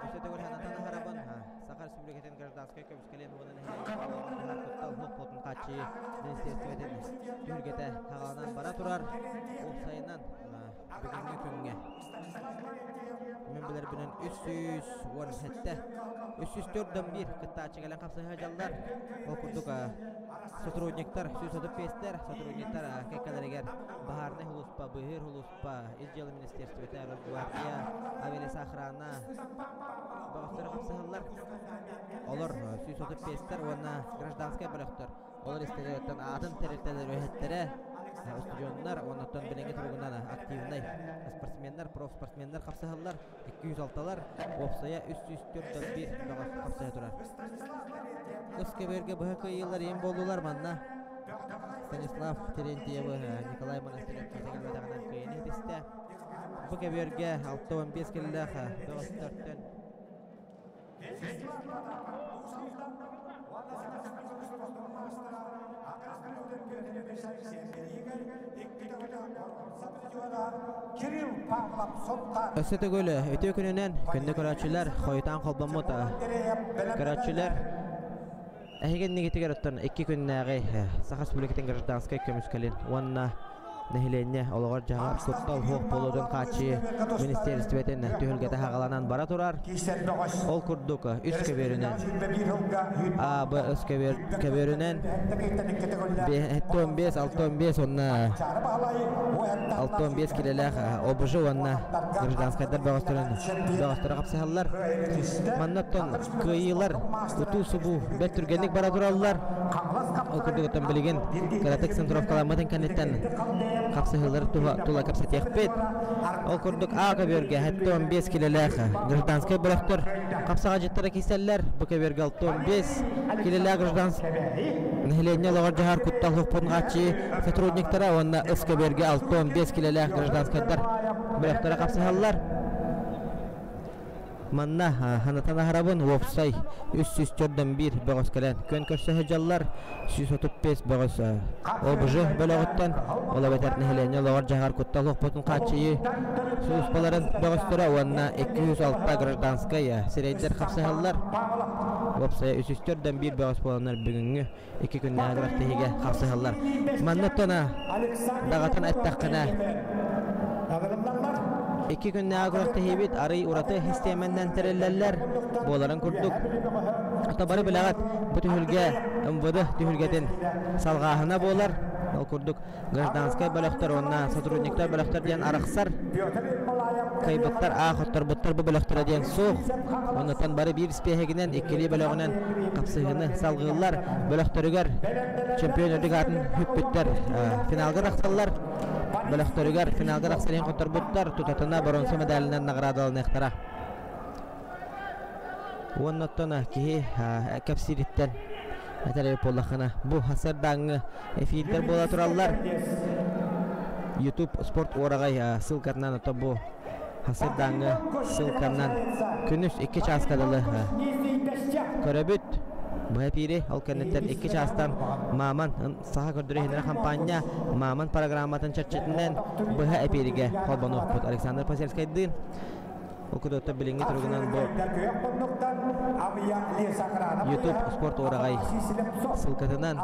Ösete gol hanatan haraban Sakar Respublikaten Gражданская kömüskelen onun Harkuttal Hopotun kaçı Deniz Türgete kağanan bara turar O sayından Bugünkü künge Mümbüler binen 317 304'den bir kıtta gelen kapsayı hajallar Okurduk Сотрудниктар, сюсадыпестер, сотрудниктар кеккалерегер Бахарны хулуспа, быгыр хулуспа, изжелы министерствете, Росгвардия, авиалес охрана Бағыстары қапсығылар Олар сюсадыпестер, оны гражданская бөліқтер Олар истелереттен атын теректелер өйеттері Студиондар, оннаттан біленге тұрғынан активнай спортсмендар, профспортсмендар қапсығылар 206-лар, опсая 304-1 қапсығы тұрар Өскеберге бұхықы еллар ем болдылар манна Станислав Терентьевы, Николай Монастырев кетеген бәдіғынан көйені етісті Бұкеберге 6-15 келілі Бағыстырттен Ösete gölü öte gününden günde körәтчеләр Xoytan Kolbamot körәтчеләр Әйген негетегер оттан 2 күннәге Сахар Республикатын гражданская көмүскәлен Уанна Нехиленне олығар жағар Күттал хоқ болудың қачы Министерстветін түйілгеті хағаланан бара тұрар Ол күрдік үс көберінен Абы үс көберінен 15-6-15 онна 6-15 келеләқ обыжы онна гражданскайдар бағыстыры қапсығалар Маннаттон көйілар Үту сұбу бәт түргенлік бара тұралылар Ол күрдік оттан білеген Каратек центровкаламатын кәнеттен Қапсығылар тула капсат яқпет Ол күрдік аға берге 15 келеләқ гражданскай бұрақтыр Қапсаға жеттері кеселлер Бұқа берге 15 келеләқ гражданскай Нехиленне лоғар жағар күттал хуқпын ғачы сотрудниктара Онна ұсқа берге 15 келеләқ гражданскайдар бұрақтары қапсығалар Манна ханатана харабын вопсай 304-1 бағыз кәлән көн көрсі хәжаллар 135 бағыз обыжы бөліғыттан ола бәтәр нәхілене лоғар жағар күттал ұқпытын қачыйы сұлыспаларын бағыз тұра онна 206 гражданскай сирейдер қапсығалар вопсай 304-1 бағыз боланар бүгінгі 2 күнне ағырақ тегеге қапсығалар манна тона дағатын әттаққына 2 günne agrak tehibit arı uratı histemenden terelliller boğaların kurduk. Otobarı bilagat bu tühülge ımvıdı tühülgeden salgahına boğalar kurduk. Gражданскай bölöktör onna sotrudnikler bölöktör diyen arıqsar kaybıttar ağıttır bıttır bu bölöktör diyen soğuk. Ondan bari bir speheginen ikili bölögünen kapsığını salgılar bölöktörüger çempiyon ödügatın hüppütter finalga raqsallar. Bölöktörüger finalga raqsalın kotar buttar tutatına bronze medalinden nagradalını ektara. Ondan ki kapsiritten Atari pollakana bu hasardanğı efirler bola turallar. YouTube sport oragay sılkarnan ata bu hasardanğı sılkarnan künüs 2 ças kadalı. Köröbüt Bu hepiri al kendiler iki çastan Maman saha gördüğü kampanya Maman programmatın çerçevesinden bu hepirige kolbanu okut Alexander Paselskay'dın okudotta bilingi turgunan bu YouTube sport oragay sılkatından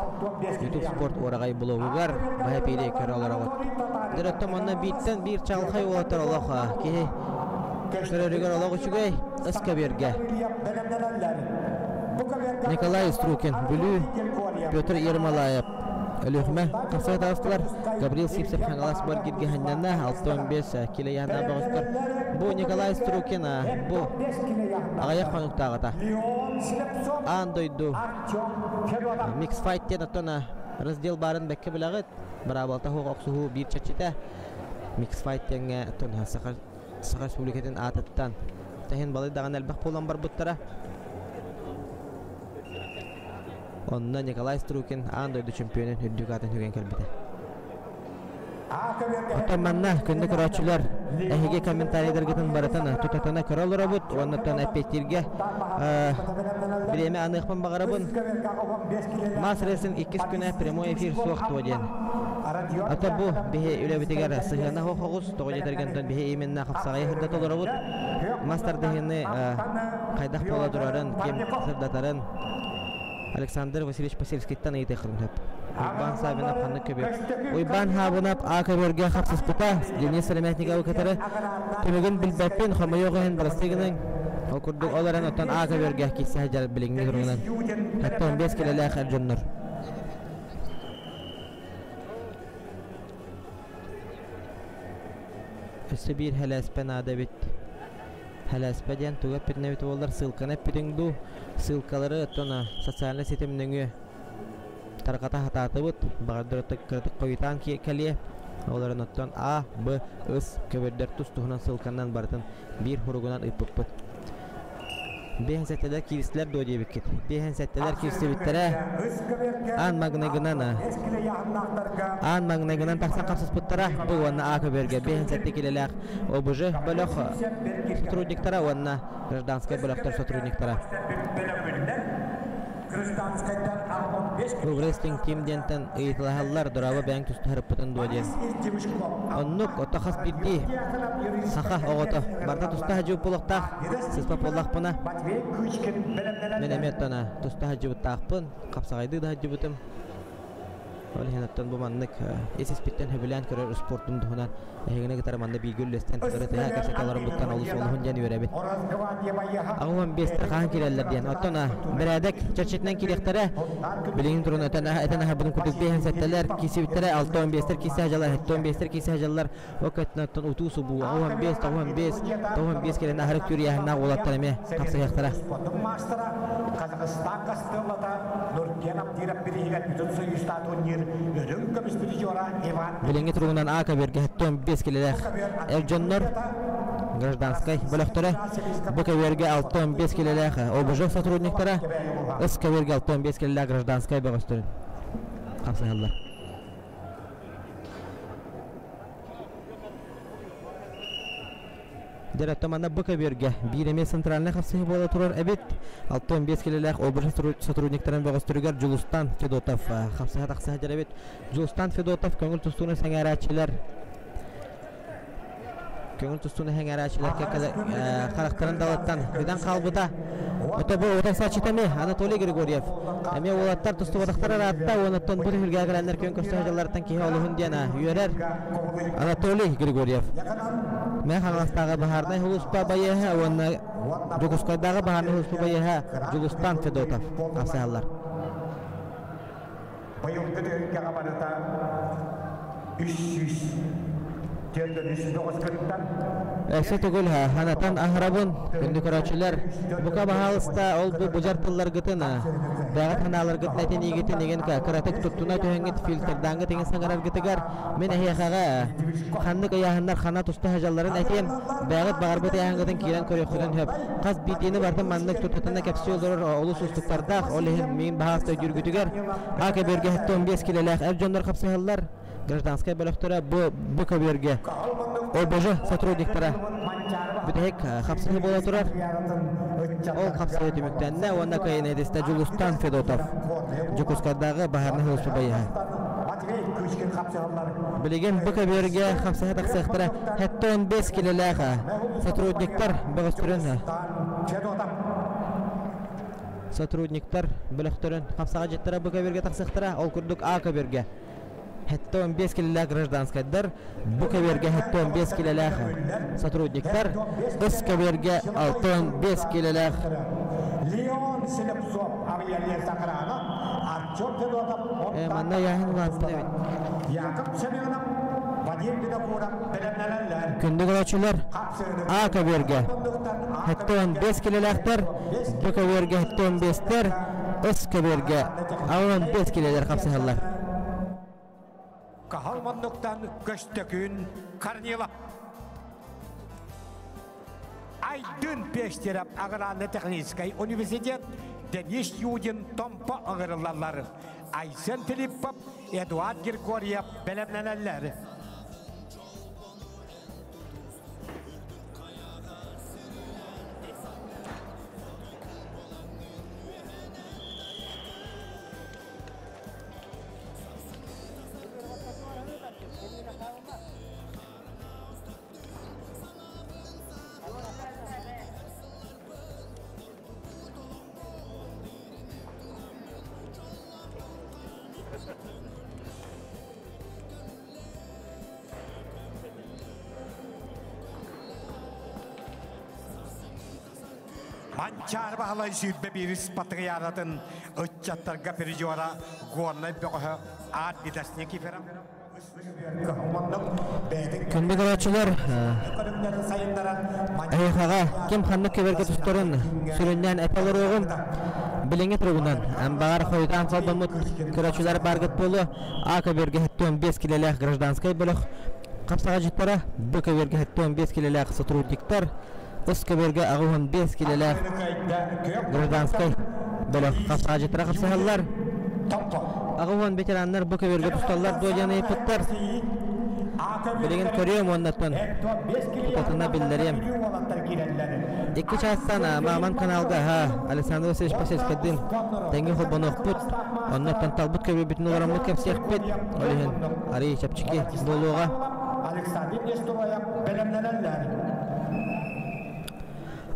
YouTube sport oragay blogugar bu hepiri kere olarak direktom ondan bitten bir çalkay olatar olaqa ki körörüger olağı üçügey ıskabirge Nikolay Strukin, Bülü, Pyotr Yermalayev, Ölühme, Kafsay taraftılar, Gabriel Sipsev Hangalas Borgirge Hanyanna, 6-15 kilo yanına bağıştır. Bu Nikolay Strukin, bu ağaya konuktağıda. Andoydu, Mix Fight diye natona, Razdel barın bekke bilağıt, Barabalta hoğ oqsuhu bir çeçite, Mix Fight diye natona, Sakar Respubliketin atıttan. Tehin balı dağın elbaq polan bar buttara. Onda Nikolay Strukin andoydu çempiyonun hüddükatın hügen kelbide. Otomanna künde kuraçular ehige komentariyalar gıtın baratana tutatana karalı robot ondan epetirge bileme anıqpan bağırabın Masresin 2 güne premo efir soğuktu ojen. Ata bu bihe öyle bitigar sıhhana hoğuz toğujetergenden bihe imenna kapsağaya hırdat olur robot Master dehini kaydak pola durarın kim sırdatarın Alexander Vasilyevich Paselskay'tan iyi tekrar hep. Uyban sabına panlık köbü. Uyban habınap akabörge hapsız puta. Deniz Selametnika ukatarı. Tümügün bilbepin homoyoğun barastiginin. Okurduk olaran otan akabörge kisi hacar bilingini durumundan. Hatta 15 kilole akar connur. Üstü bir helespen adabit. Helespejen tuga pirnevit olar sılkana piringdu sılkaları tona sosyal sitemnengü tarkata hatatыбыт багадырты кырдык койутан калие оларын оттон А, Б, С көбөрдөр тустугунан сылкандан бартын бир хуругунан ыппыппыт. Бehen setteler kirisler doje bikket. Behen setteler kirisibittere an magnegынан таксан капсыз пыттара bu wanna A көбөргө бehen сеттекилелер ОБЖ бөлөк сотрудниктара wanna гражданская бөлөктөр сотрудниктара. Bu wrestling team denten ыйытылаһаллар дорабы бәң тустарып пытын доje. Оннук отахас бидди. Саха огото барда туста хажу полоктах сыспа поллахпына. Менеметтана туста хажу тахпын капсагайды да хажу бутым. Ол хенаттан бу маннык эсис биттен хөбүлән көрөр спортун духунан эгене гитар манда билгүллестен көрөтө касеталарын буттан олус олуһун жан үйрөбүт. Агым бестер хан киреллер диен оттона берадек чечетнен килектере билин турун этена хабын кутуп бehen сеттелер кисибиттере 6-15тер кисе хажалар 7-15тер кисе хажалар окетнаттан утусу бу 15 келен ахырык түрияһына олаттар эме капсыяктара. Казахстан кастылата Нуркенов дирап биригат бүтүн союзтат оннер өрүн көмүстүрү жора Иван Bilingi turgunan akabirge 15 kilolek Erjonlar гражданской бөлөктөрө бу каберге 6-15 kilolek ОБЖ сотрудниктары С каберге 6-15 kilolek гражданской бөгөстөрүн капсаялар. Директоманда бу каберге биреме центральный капсыгы боло турар эбит 6-15 kilolek ОБЖ сотрудниктарын бөгөстөрүгөр Жулустан Федотов капсыга такса жарабит. Жулустан Федотов көңүл тустууну саңарачылар характарын далаттан бидан калбыта ото бу отаса читами Анатолий Григорьев эме олаттар тусту бодактар аратта онотон бир хүргө келендер көң көстөжалардан кие олуһун дияна үйөрөр Анатолий Григорьев мен халастагы бахардай хулуспа байеха онна Жугускайдагы бахардай хулуспа байеха Жулустан Федотов капсаалар Bayıldı dönük yakamanıta 300 Эсе түгел ханатан ахрабын күнді көрәчілер бұқа бағалыста ол бұл бұжартылар гытына бағат ханалар гыт нәтен егетін еген кіратық тұттуна төхенгет фильтрданғы теңіз саңарар гытыгар мен әхияқаға ханнык аяғындар хана тұсты хажаларын әтен бағат бағарбет аяғыңғытын кейрен көріққыдын хөп қаз битені бардың маннык тұттатына кәпсі олдырыр олыс ұстықтардақ олығын мен бағасты жүргітігер ақа берге 15 kilolek Erjonlar қапсығалар гражданская бөлөктөрө бу каберге ОБЖ сотрудниктары бүтек хапсыгы боло турар Ол қапсығы түміктенне, онна кайын едесті Жулустан Федотов. Жукускардағы Бахарны Хылыспы байыға. Білеген бұқа берге қапсығы тақсықтыра хәтті 15 келеліға. Сотрудниктар бұғыстырын. Сотрудниктар бұлықтырын қапсыға жеттіра бұқа берге тақсықтыра. Ол күрдік Ака берге. Хәтті 15 келеліға гражданскайдар. Бұқа берге хәтті 15 келеліға. Сотрудниктар Ыска берге 6-15 келеліға. Леон Селепсов авиалия Сакрана, Артем Федотов, Манна яхын лазым. Яков Семенов, Вадим Бедокуров, Беленелер. Күндік олачылар Ака берге. Хәтті 15 келеліқтар. Бұқа берге хәтті 15-тер. Ыска берге 15 келелер қапсығалар. Кахалмандықтан көштікін Корнилов. Айдын пештеріп Аграрный технический университет Денис Юдин Томпа ағырылалары. Айсен Филиппов, Эдуард Григорьев белемненелері. Манчар бағалай сүйбе біріс патриаратын ұтчаттарға пережуара ғорнай бөғі ад бидасыне кеферам. Күндік олачылар Айқаға кем қанны көберге тұстырын сүрінден әпалыр оғын біліңе тұрғынан. Әмбағар қойдан салбамыт көрачылар барғыт болу Ака берге 15 келеліғ гражданскай бұлық. Қапсаға жеттара Бұқа берге 15 келеліғ сотрудниктар. Ыска берге 15 келеліғ гражданскай бұлық. Қапсаға жеттара қапсағалар. Ағуан ветерандар Бұқа берге тұсталар дойяны епіттар. Білеген көрем оннаттан ұтатына білдерем. Екі частан Маман каналға Александр Васильевич Пасельскадын тәңгі қолбаны ұқпыт. Оннаттан талбыт көбір бүтін оларамыт кәпсі әқпет. Олеген Ари Чапчики болуға.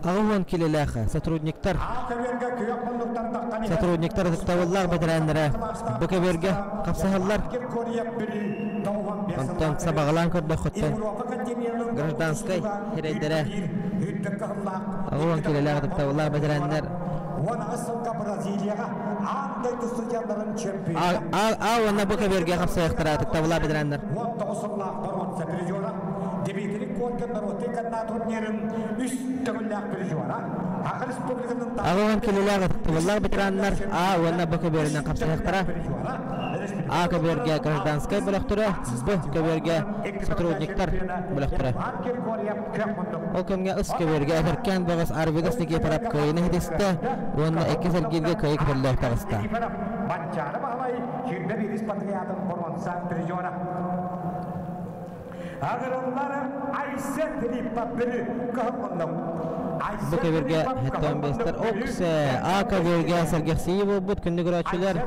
Ағуан келеліға сотрудниктар тұқтауыллар бәдірәндірі Бұқа берге қапсағалар. Онтан сабағылан көрді құттан гражданскай херейдері Ағуан келеліға тұқтауыллар бәдірәндір. Ауына Бұқа берге қапсағықтыра тұқтауыллар бәдірәндір. Ағуан келеліға тұқтауыллар бәдірәндір. Ауына Бұқа берінен қапсағықтыра. Ака берге гражданскай бұлақтыры, Бұқа берге сотрудниктар бұлақтыры. Ол көмге Ыска берге әкіркен бұғыз арвигас неге парап көйіні хедесті, онына 2 сәргелге көйі кітірлі өқтағысты. Бұқа берге 15-тер оқсы Ака берге сәргексейі бұд күндік ұрачылар.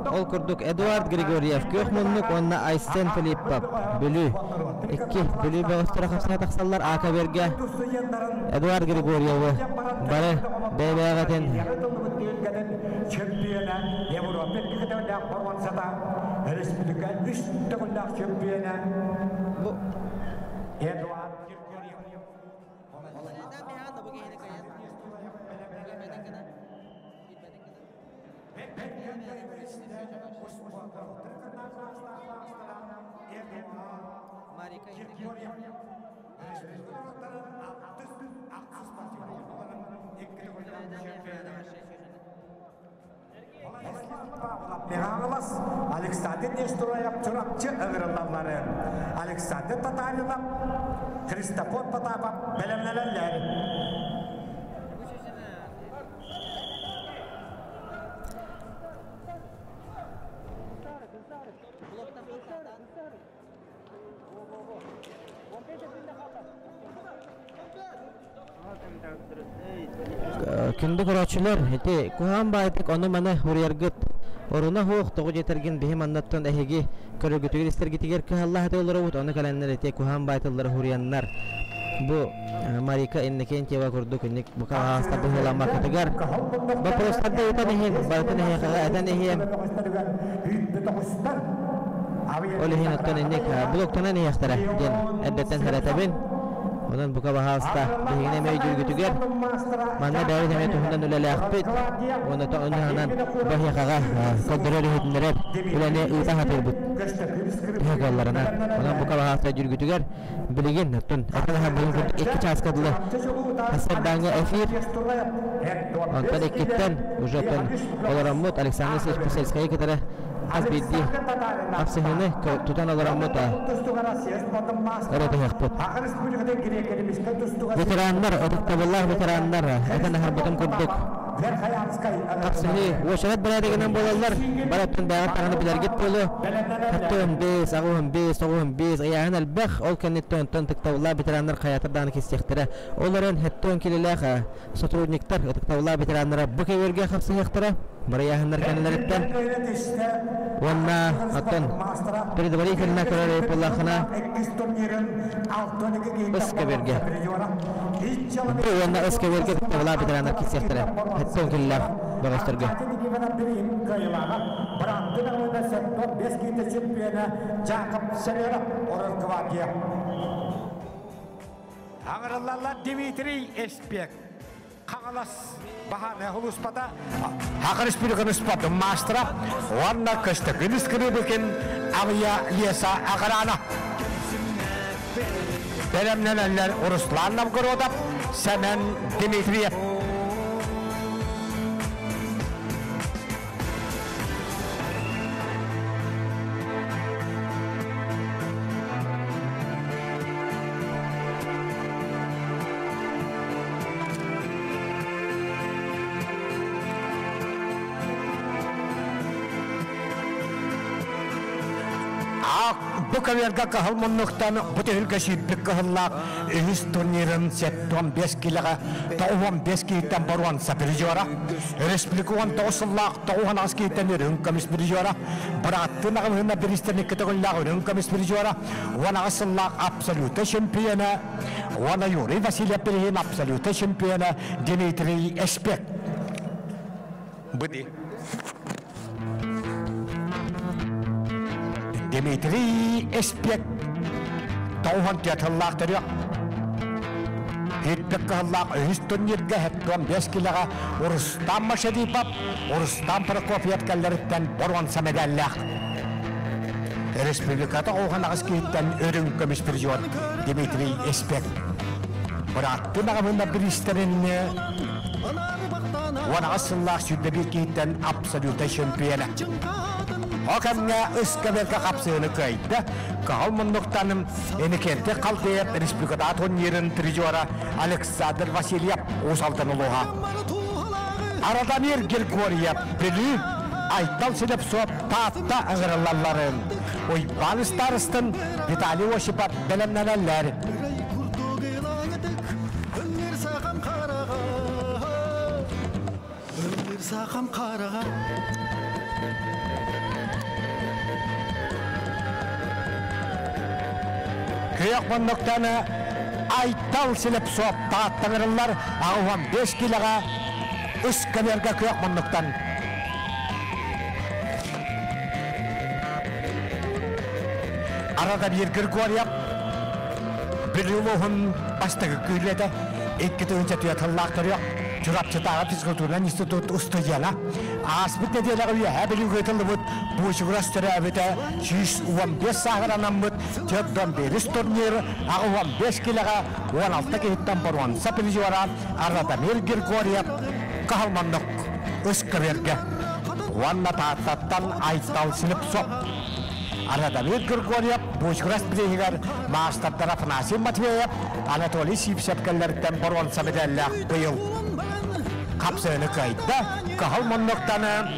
Ол күрдік Эдуард Григорьев көк мұнлық, онына Айсен Филиппов бүлі. 2 бүлі бағыстыра қапсыға тақсалар. Ака берге Эдуард Григорьевы бары бәйбәғатын. Республика үштіғылдақ чемпионы Эдуард Григорьев. Меғаңылас Александр Нестроев чұрапчы ұғырылалары. Александр Татаринов, Христофор Потапов бәлемнелерлер. Күндү көрөчүлөр эти кухан байтык ону маны хурьяргыт оруна хук тогу жетерген бихим аннаттан эхиги көрөгүтүгүр истергитигер кыаллах этелорубут ону каленнер эти кухан байтыллары хурьяннар бу Марика Иннокентьева курдук инник бука хаста быхылама кытыгар вопростарда этен эхин байтын эхига этен эхим олихин оттон инник блоктанан эхтара ден эддеттен саратабин ondan buka bahasta bihine mey jürgütüger manna bäri deme tuhundan ölele akpit onda ta ondan bahya kaga kodrori hitnere ulane ita hatirbut hegallarına ondan buka bahasta jürgütüger biligin tun atana bulun iki çaskadılı hasadanga efir ondan ikitten ujotan olaramut Alexander Spesselskaya kadar az bildi afsehine tutan olaramut orada yakput veteranlar, otaktaballar veteranlar, eten harbatan kurduk. Kapsıhi, oşarat belediyenen bolallar, baratın bayan tağını biler git bolu. Hattığın biz, ağuğun biz, soğuğun biz, ayağın elbək, ol kennetton tıktavlar veteranlar hayatırdan kestektere. Onların hattığın kililer, sotrudniktar, otaktavlar veteranlara bu keverge kapsıhi yaktara. Barayahınlar kendileritten. Onna atın, передавали kelime karar yapıllahına. Iskaverge. Bu onna iskaverge otaktavlar veteranlar kestektere. Hattığın kililer bağıştırge. Ağırlarla Dimitri Espek. Kağalas bahane huluspata Hakar Spirikan Uspata Mastra Warna Kasta Giliskribikin Avya Liesa Akarana Belemneler Uruslanam Gorodap Semen Dimitriyev Bu kaverga kahılmanlıktan bu tehilge şidlik kahıllak ühüs turnirin settuan 5 kilaga tauhan 5 kilitten baruan sapirjora resplikuan tausallak tauhan askitten ürünkamis pirjora bırattığına hına biristerlik kıtıgıllak ürünkamis pirjora wana asallak absolute şampiyona wana Yuri Vasilyev Perihin absolute şampiyona Dimitri Espek Budi Dimitri Espek tauhan tiyatallak tarıyor. Hitpek kahallak üstünlükte hettuan 5 kilaga Urustam Maşadipap, Urustam Prokofiev kallaritten borwan samedallak. Respublikata oğan askitten örün kömüş pirjor Dimitri Espek. Bıraktı nağımında bilisterin wana asıllak sürdebir kitten absolute şampiyona. Okamnya ıskaverga kapsığını kayıttı. Kahılmanlıktanım enikente kaltayıp Respublikada turnirin trijora Alexander Vasilyev usaltan oluğa. Aradamir Grigoryev Beli aytal silip soğuk tahtta ağırlarların. Oy Banistarıs'tın Vitali Osipov belemneneller. Kıyakmanlıktanı aytal silip soğuk tahttanırlar ağıvan 5 kilaga ıskaverga kıyakmanlıktan. Arada bir Grigoryev Belilov'un bastığı güylede iki dönünce tüyatallak duruyor. Çurapçıtağı Fizkulturan İnstitut Ustayana Asbit nedeleri üye Beliv gıtılımıt bu şugrastırı evite 115 sağıranamıt Tiyattan beriz turnir Ağıvan 5 kilaga 16 kehittan baruan sapiliciwara Aradamir Grigoryev Kahalmanlık Iskaverge Vanna tatattan aytal silip sok Aradamir Grigoryev bu şugrastırıgar Maastar tarafı Nasim Matveyev Anatoly Sivsev kallaritten baruan samedallak bıyıl kapsığını kayıttı. Kahılmanlıktanı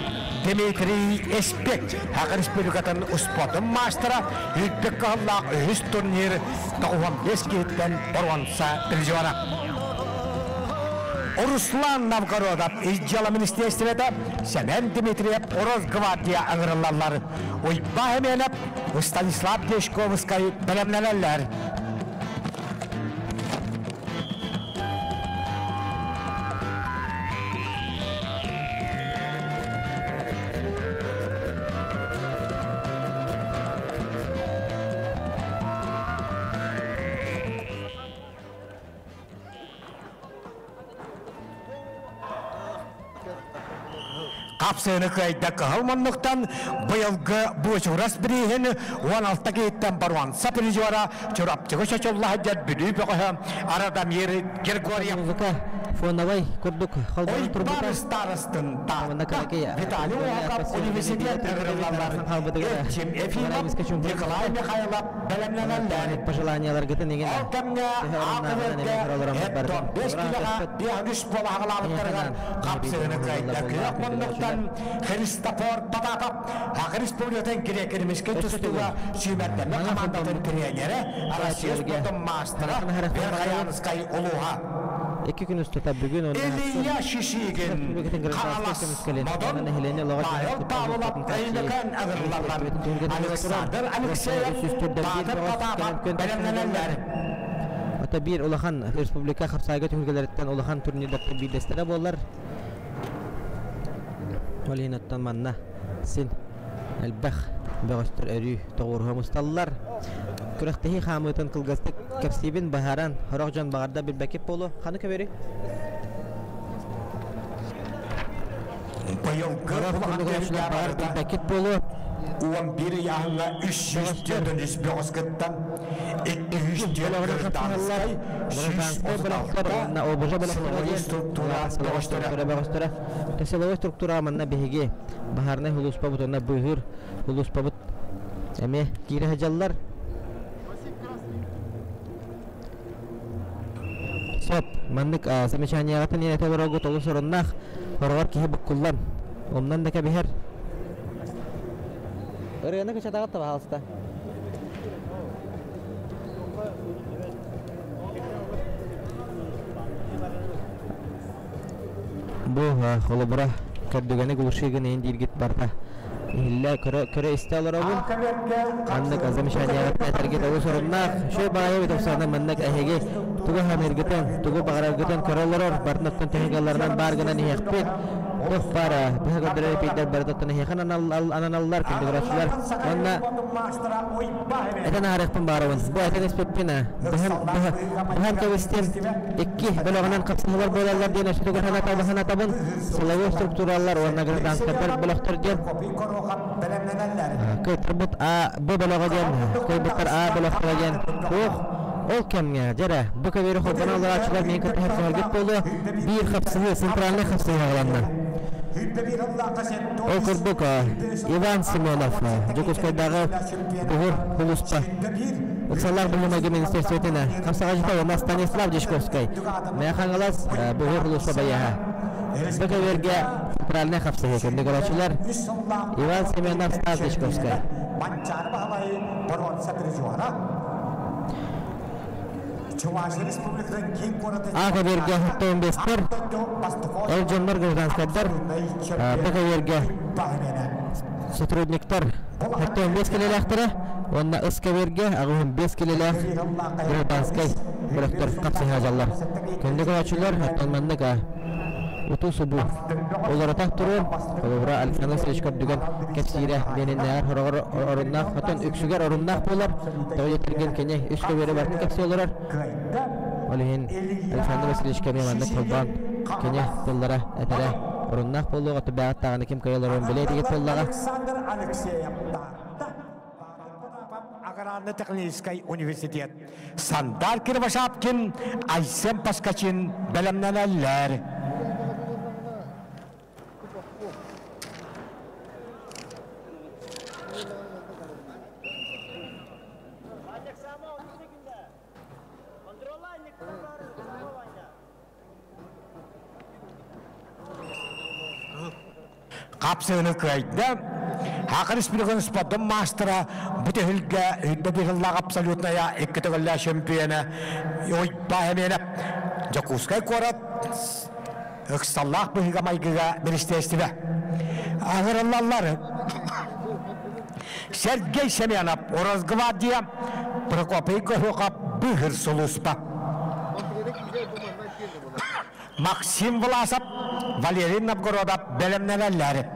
Dimitri Espek Hakar Respublikatın Uspatın Master'a Hütbek kahıllak üst turnir Tauhan 5 kehitten baruansa biljora Ruslan Novgorodov İcjala Ministerstvet'e Semen Dmitriyev Oroz Gvardiya ağırlarlar. Oyba hemenep Stanislav Deshkovskay bilemlenenler. Kapsayını kayda kağılmanlıktan bıyılgı bu çuğras birihin 16'da geyitten barvan sapırı civara çorapçığı şaçollaha cad büdüğü beğe aradan yeri Gergoryev Фоновой курдук халбан турбута. Ойбар старостын Мында каракея. Виталий Уакап университет әгірлалар. Этчим Ефимов, Николай Михайлов бәлемленәләр. Пожеланиялар гытын деген. Алтымға ақыветке әтті 5 килоға бияғыш бола ағылауыттырған қапсығыны қайда күйек мұндықтан Христофор Батапап Ақы Республикатын керекерімізге түстіға сүймәттені командатын тірелері Россия спортын мастыры Верхаянскай ұлуға. 2 gün üstü bugün onu Eliya Şişigin Karalas Modon Bayıl Tavulap Eylekan Ağırlarlar Alexander Alexeyev Batır Patapap Belemlenenler Ata bir Ulahan Respublika Kapsayga Tüngüleretten Ulahan turnirde bir destere bollar Valinattan manna Sin Elbaq Bağıştır Erü Doğurha Mustallar Kürektehi Hamıtın Kılgazdık Kapsibin Baharan Horokcan Bağırda bir bekip bolu Kanı köberi bir bekip bolu 11 yaşında 300 dönüş Bozkır'dan 200 Gırdanskay 136'da Силовой структура Силовой структура манна беге Бахарнай хулус пабут онна быгыр хулус пабут Эме кире хажаллар Соп маннык замечаниягатын ене табарогу толу соруннах Хорогор кихи буккуллан Омнан дека бихер Өргенде кычатагат таба халыста Бу холобура кырдыганы гулушиген эйин диргит барта Illa köre istiyorlar oğlum. Anlık azamişaniyagat neterge doğu sorunlar. Şöyle bağaya bitopsana manlık ahege. Tuğu hamergeten, tuğu bağırgeten körollar. Barnaktan tehigallardan bargınan ihekpet. Tuğ para. Bu kadar peyder bardattan ihekan anallar kendigraçlar. Onunla eten harikpun bağırın. Bu eten ispepina. Buhan kevistim. İki bölüğünden kapsamalar boylarlar diye neştuğu hana tabın. Sılavı strukturallar. Ona göre danskaplar bölüktür diye. Kıtrbut bu bölüğüden. Kıybutlar bölüktürgen. Ol kemge jara bu kabiri hobana Allah açılar men kötü hep hareket boldu bir kapsılı sentralne kapsılı ağlandı o kurduk Ivan Simonov Jokuskaydağı buhur huluspa Uksallar Bulunma Ministerstvetine kapsağacıda Stanislav Deshkovskay Meyahangalas buhur huluspa bayaha bu kabirge sentralne kapsılı kendi golaçılar Ivan Simonov Stanislav Deshkovskay Aka verge hatta 15'ler Elcanlar Gırdanskadlar Baka verge Sotrudniktar hatta 15 kilolakları Onda ıska verge Ağın 5 kilolak Gırdanskay Bıraktır kapsı hajallar Kendi kovaçılar hatta mandık Utu subu Olara taktırın Kolubra Alexander Srechkov dügen Kepsire Benenler Orunnak Hatta üksüger orunnak bolar Tağı yetergen kene Üskü veri barkın kepsi olarar Olihin Alexander Srechkov'e mandık kolban Kene bollara etere Orunnak bolu Atı bağıt tağını kim kayalarım Bile etikет bollağa Аграрно-технический университет Сандар Кирбашапкин Айсен Паскачин Белемненеллер Kapsığını kaydı. Hakkı Reспубликаның спортын мастера бұты хүлге үйді бір жыллағы абсолютная екі түгілі шемпионы ойба әменіп Жакускай қорат ыксаллах быһыга майгыга министерстве. Агыраллары Сергей Семенов, Орозгвардия, Прокопейко Хокап, Быгыр Сулуспа. Максим Власов, Валерий Новгородов, Белемнелелләре.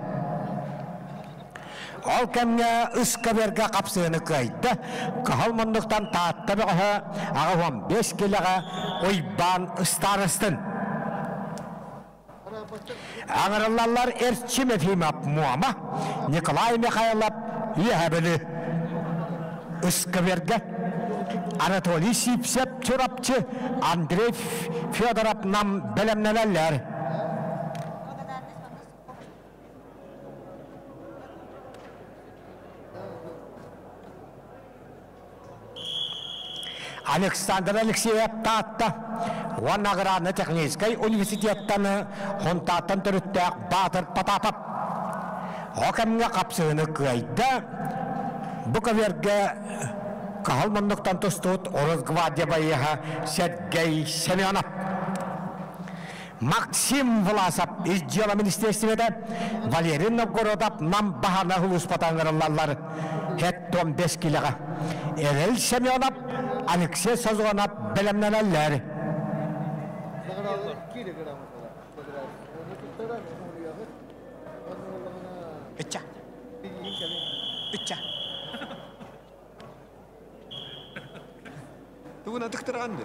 Ол кемге Искаберге капсыны кайтты. Кахалмандыктан таатты бага, ага 15 килога ойбан старыстын. Аңыраллар Эрчим Ефимов Муама, Николай Михайлов Ехабели, Искаберге, Анатолий Сипсеп Чурапчы, Андрей Федоров нам Белемнелелләре. Александр Алексеев Татта, Ванаграна технической университеттаны хонтаттан түріттәк Батыр Потапов. Окамға қапсыны күйді, Буковерге Кахалмандықтан тұстуыт Орозгвардия байыға Сергей Семенов. Максим Власов из дела министерстведа, Валерий Новгородов нам бағана хулуспатаңырылалар хеттон 5 килога. Эрел Семенов, Алексей Сазонов Белемнелелләре. Ича. Тугуна тыктыранды.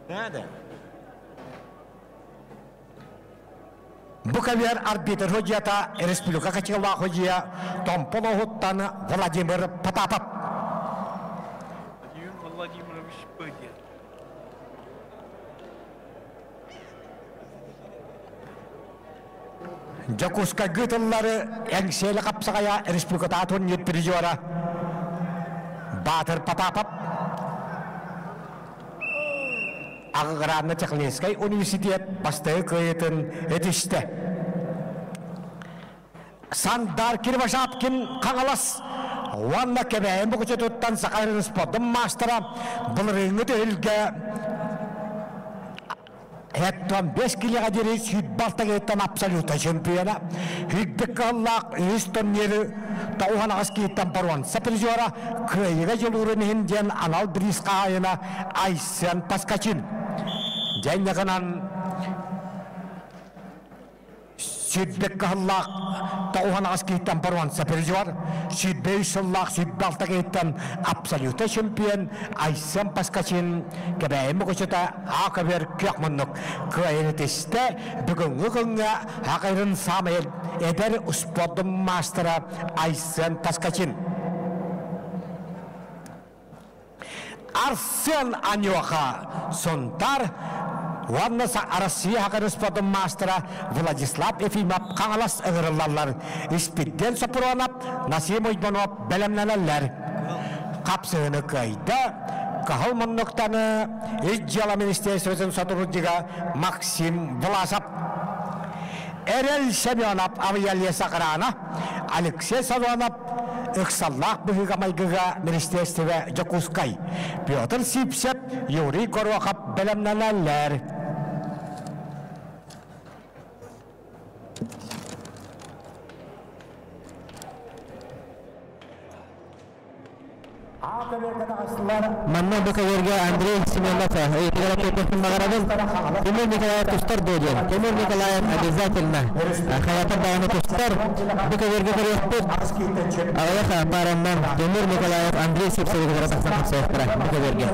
Нада. Буковер арбитр ходжията республика качыла ходжия Томполохуттан Владимир Потапов. Владимирович Пыгин. Жакуска гытыллары әңселі қапсағая республиката турнир призера Батыр Потапов. Аграрный технический университет бастығы көйетін етішті. Сандар Кирбашапкин қаңалас Ванна кебәйін бұқычы тұттан сақайрын спордың мастера бұл рыңы түйілге әттен 5 килоға дері сүйітбалтың еттен абсолюта чемпиона хүгдік қаллақ үз турнирі тауған ағыз кейттен баруан сапризора көйіға жылурын хинден анал біріс қайына Айсен Паскачин жәнеғынан Südbek kahallak tauhan askihtan paruan saperjuar Südbek sallak südbalta kehtan absolute champion Aysen Paskachin kebaim mukoseta akaber kıyakmanlık kıyayetiste bugünkü günge hakirın samayel eder uspodum mastera Aysen Paskachin Arsen Anyuaka sontar Ванна Россия хакарыспадым мастера Владислав Ефимов қаңалас ығырылалар. Испидден сапыруанап, Насим Ойбанов бәлемнәләләр. Қапсығыны кайда, Кахалманлықтаны Ижджала министерствосын сотруднига Максим Власов. Эрел Семенов авиалия сақырана, Алексей Сазонов Иксаллах бұғыға майгыға министерстве Жакускай. Петр Сипсеп, Юрий Корвахап бәлемнәләләр. Манна Буковерге Андрей Семенов, Тимур Николаев Тустар дойден. Тимур Николаев обязательно Хаята Бауны Тустар Буковерге переспит. Алайха парамнан Тимур Николаев Андрей Сипсовик Ратахсан Хапсовкара Буковерге.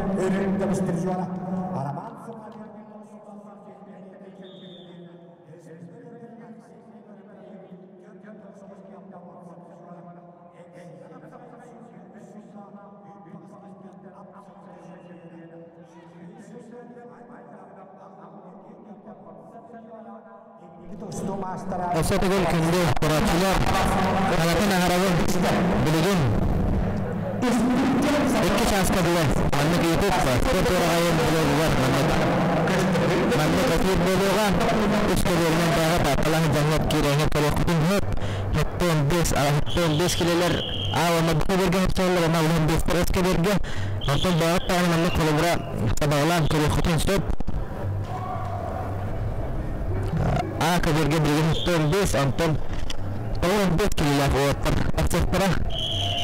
Осы түгел күнде құратшылар қалатын ағарабын білігін 2 шансқа білі маннық етіп спорт орағайын білігі бар маннық әтір болуға үшкі бермен дағы тапылан жаңет кереңе толықпын хеттен 5 келелер ауына бұқы берген хетчалығы мағылын 5 өске берге ортын бағыт тағын маннық қолыбыра сабағылан көрі құтын сөп A kabirge bilgin 5 Anton. Tahun 4 kilo water. Asetara.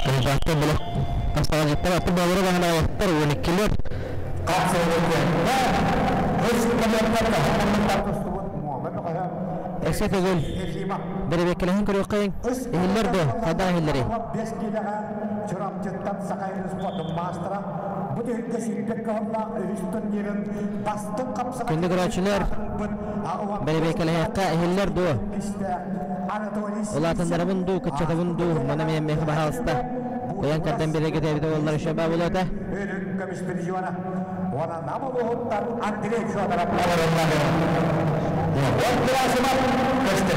Kandidatnya belum. Pasal kita atau baru bahana water 1 kilo. Except gol. Dari beklehin kuru kain. Hiller do. Kada hillere. Congratulations. Dari beklehin ka hiller do. Ulah tandara bundu, kecata bundu. Mana meyem bahalsta. Yang kadang beri kita itu Allah syabab ulah ta.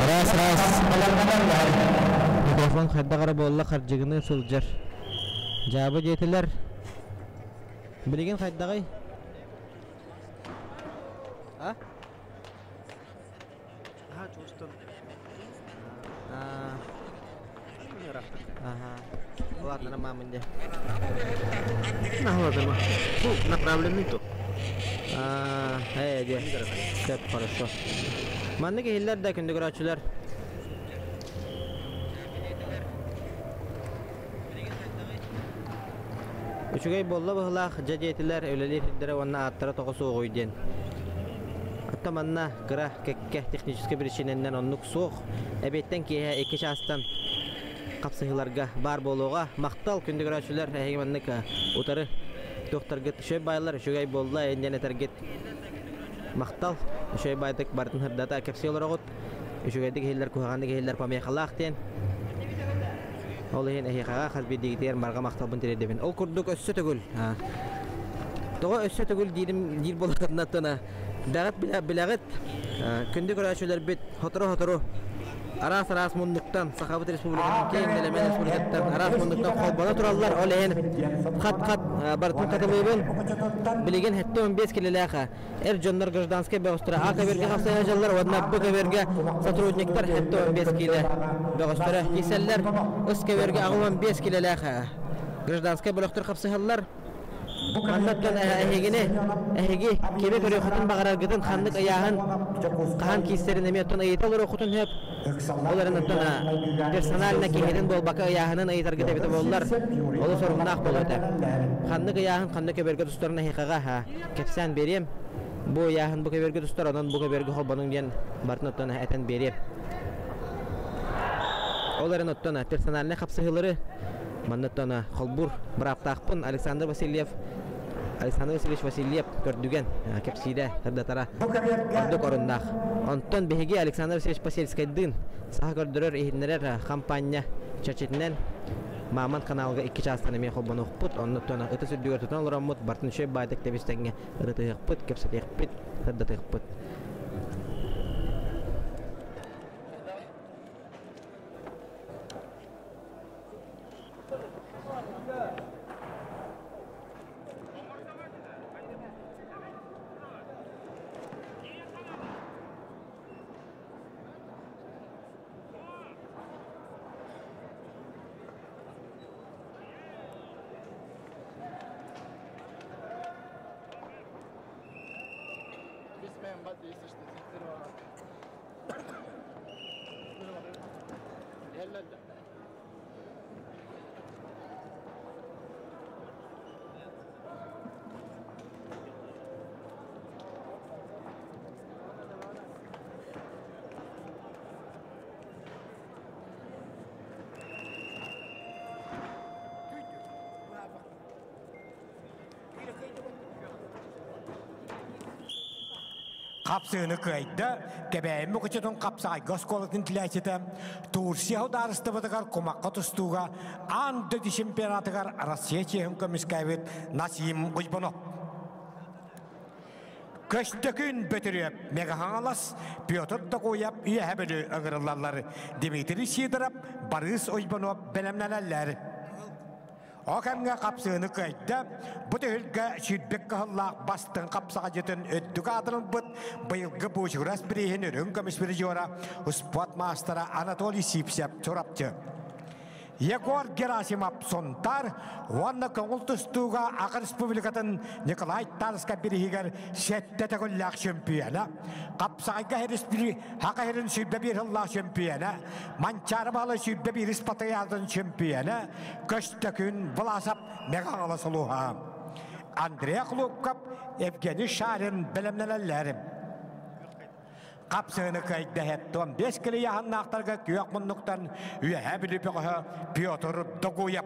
Ras. Mikrofon kadda qarab Allah qarjigini suljar. Jabı jetiler. Bilgin qaydagay. Ha? Ha, dostum. Aha. Ладно, нормально. Nah, ладно. На проблем нету. Hey, çok хорошо. Mandaki hiller de kündü görücüler. Üçügey bolla bıhlaq jajetiler öleler hiddere onna attara toğusu oğuyden. Hatta manna kıra kekke tekniski bir işinenden onnuk soğuk. Ebetten ki iki şahıstan kapsıhılarga bar boluğa maqtal kündü görücüler hegemenlik utarı doktor git şöy baylar şöy bolla endene target maqtal şöy baydık bartın hırdata kapsıhılar oğut şöy dik hiller kuğandık hiller pamaya xalaqten Olehin ehiqağa xaz bildiğiter marga maqtal bun tere deben ol kurduk össü tügül toğa össü tügül dirim dir bolaqatına tana dağıt bilağıt kündü görücüler bit hotoro Aras munduktan Sahabat Respublikası'nın Kengelemen Respublikası'ndan Aras munduktan kolbana turallar oleyen Kat barıtın katılıyın Bilgin hette 15 kilolaqa Erjonlar Gражданская Beğustura A kaberge hafsaya ajallar Vadna bu kaberge Satrudniktar hette 15 kilo Beğustura Yeseller Is kaberge ağı 15 kilolaqa Gражданская Beğustura hafsayalar Kandattan ehigi kebe körü xutun bağırar gıdın xandık ayağın Qahan kislerin emiyattan ayıta olur xutun hep Oların attana personalina kehedin bol baka ayağının ayıtar gıda bita bollar Olu sorumnaq boluydu Xandık ayağın xandık keberge dostlarına heqağa Kepsen beriyem Bu ayağın bu keberge dostlar Ondan bu keberge holbanın diyen Bartın attana eten beriyem Oların attana personalina kapsıhıları Mandatana Холбур Браптақпын Александр Васильев көрдүген кепсиде тардатара ордук орындақ онтон беги Александр Васильевич Посельскайдын саха көрдүрөр ихиннерер кампания чачетинен Маман каналга 2 частан эме холбон окпут онтон ыты сүрдүгөр тутан олороммут бартын шөй байдык тебистенге ырытыгыппыт кепсетекпит тардатыгыппыт Kapsığını kıydı, gebeyimi kıçıdın kapsağay göskolatın tilayçıda, Tursiyahu darıstıvıdıgar kumakka tustuğa, andı dişimperatigar Rasya çehim kömüskayvit Nasim Uybanov. Köştökün bötürüp megahangalas, Piotr Tokoyap üyehebeli ağırlarları, Dimitri Sidorov, Boris Uybanov belemlenerler. Okanга kapsığını kaydı, bu tühülge şüdbek kahıllak bastın kapsağa jetin öddük adının bıt, bayılgı bu şuras birihin ürün kömüs bir jora, Uspot Master'a Anatoly Sipsep çorapçı. Егор Герасимов сонтар, онна көңілтістуға Ақыр Республикатын Николай Тарска бірігер сәтті тәкілләқ чемпионы, Қапсағайға Хақа херін сүйбе бір ұллақ чемпионы, Манчарымалы сүйбе бір Испатаядың чемпионы, көшті күн бұласап меғағылы сұлуға. Андрей Клубкап, Евгений Шарин білімнелелерім. Қапсығыны қайда әттім. 5 кілі яғын ақтарға күйек мұндықтан үйе білі піғі Петр Догуев.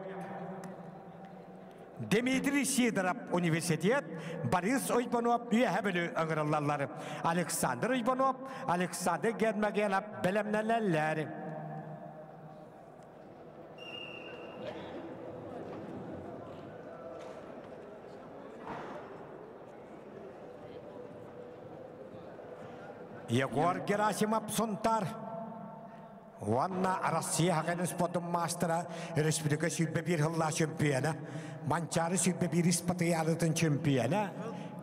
Дмитрий Сидоров университет, Борис Ойбанов үйе білі ұңырылалары. Александр Ойбанов, Александр Гермагенов білімнелелері. Егор Герасимов сонтар. Ванна Россия хаканы спортом мастера республика сүйбе бір ғылла чемпионы. Манчары сүйбе бір Испатаядың чемпионы.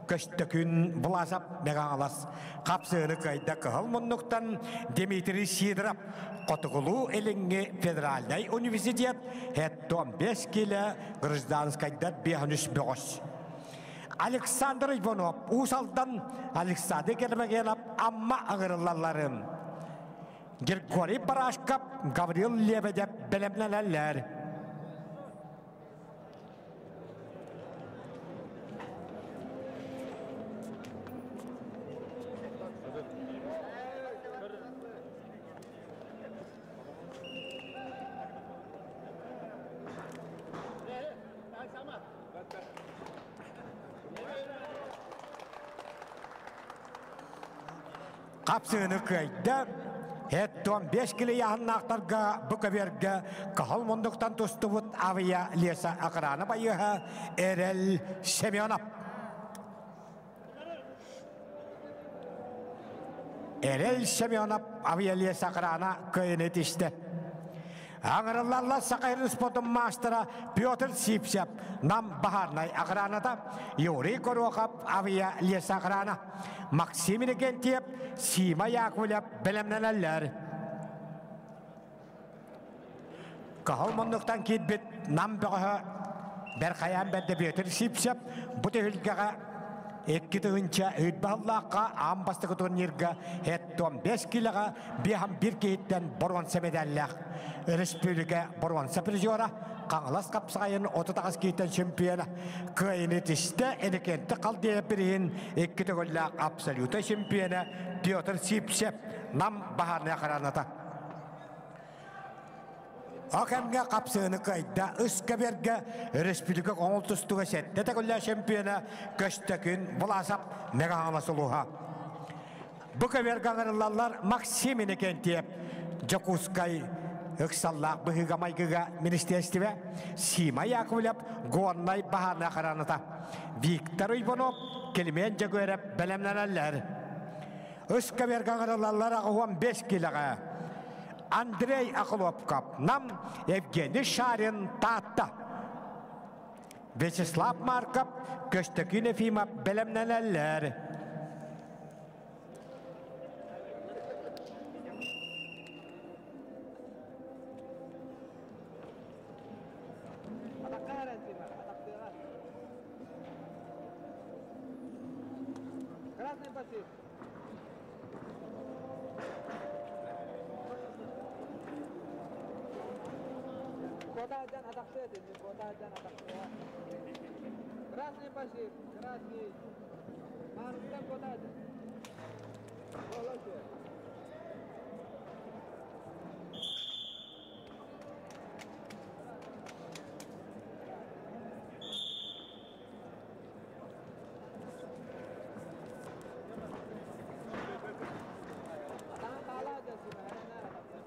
Көшті күн бұлазап меғаңалас. Қапсығыны қайда қығыл мұндықтан Дмитрий Сидоров Қотығылу әліңге федеральный университет 15 келі гражданскайда 5 Александр Иванов, Усалдан Александр Гермагенов, Амма Агырлаларым. Григорий Барашков, Гаврил Лебедев, білімнелелер. Қапсығыны көйді, 15 кілі яғын ақтарға бүківергі қағыл мұндықтан тұсты бұд авия леса ақыраны байыға Эрел Семенов. Эрел Семенов авия леса ақыраны көйіні тішті. Аңырылалла Сақайрын спортын мастера Петр Сипсеп нам Бахарнай ақыраныда Юрий Корохов авия леса ақыраны. Максим Иннокентьев, Сима Яковлев білімнелелер. Қағыл мұндықтан кетбет нам бұғы бір қаян бәді Петр Сипсеп бұты үлгіға Экки тыгынча үйтбаллаққа амбасты күтігінерге 15 киліға бір кейттен Борванса медаллақ. Республика Борванса призиора қаңылас қапсағайын 30 кейттен чемпионы. Көйіні тісті әнекенті қалдия бірін экки тыгыллақ абсолюта чемпионы Петр Сипсеп нам бағарны ақыраныда. Акемге қапсығыны қайда үскәберге республика қоңылтыстығы сәтті тәкілі чемпионы көшті күн бұласап меғаңыласы ұлыға. Бүкәберге аңырылалар Максим Иннокентьев Жокускай ұқсаллақ бұғығамайғыға министерстіве Сима Яковлев Горнай бағарны ақыраныда. Виктор Иванов келмен жөгөріп білімнелер. Үскәберге аңырылалар 15 киліға Андрей Охлопков, нам Евгений Шарин Тата. Вячеслав Марков, Көштекин Ефимов, білімнелер. Красный пассив. Kodajan atakta edin, kodajan atakta. Krasny pasif, krasny. Maruskan kodajan. Boloshe. Atak kalah aja sih, mana atakta.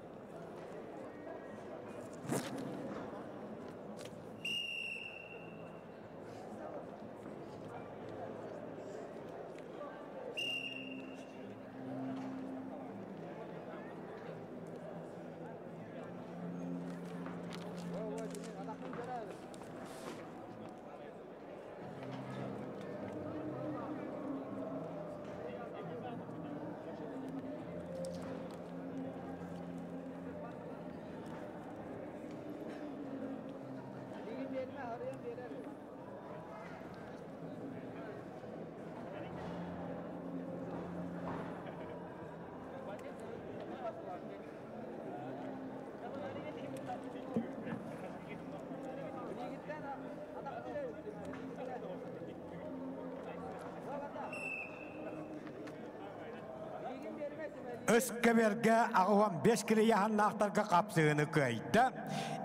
Öskeberge ağıvan 5 kilo yahanlaqtarga qapsığını köyді.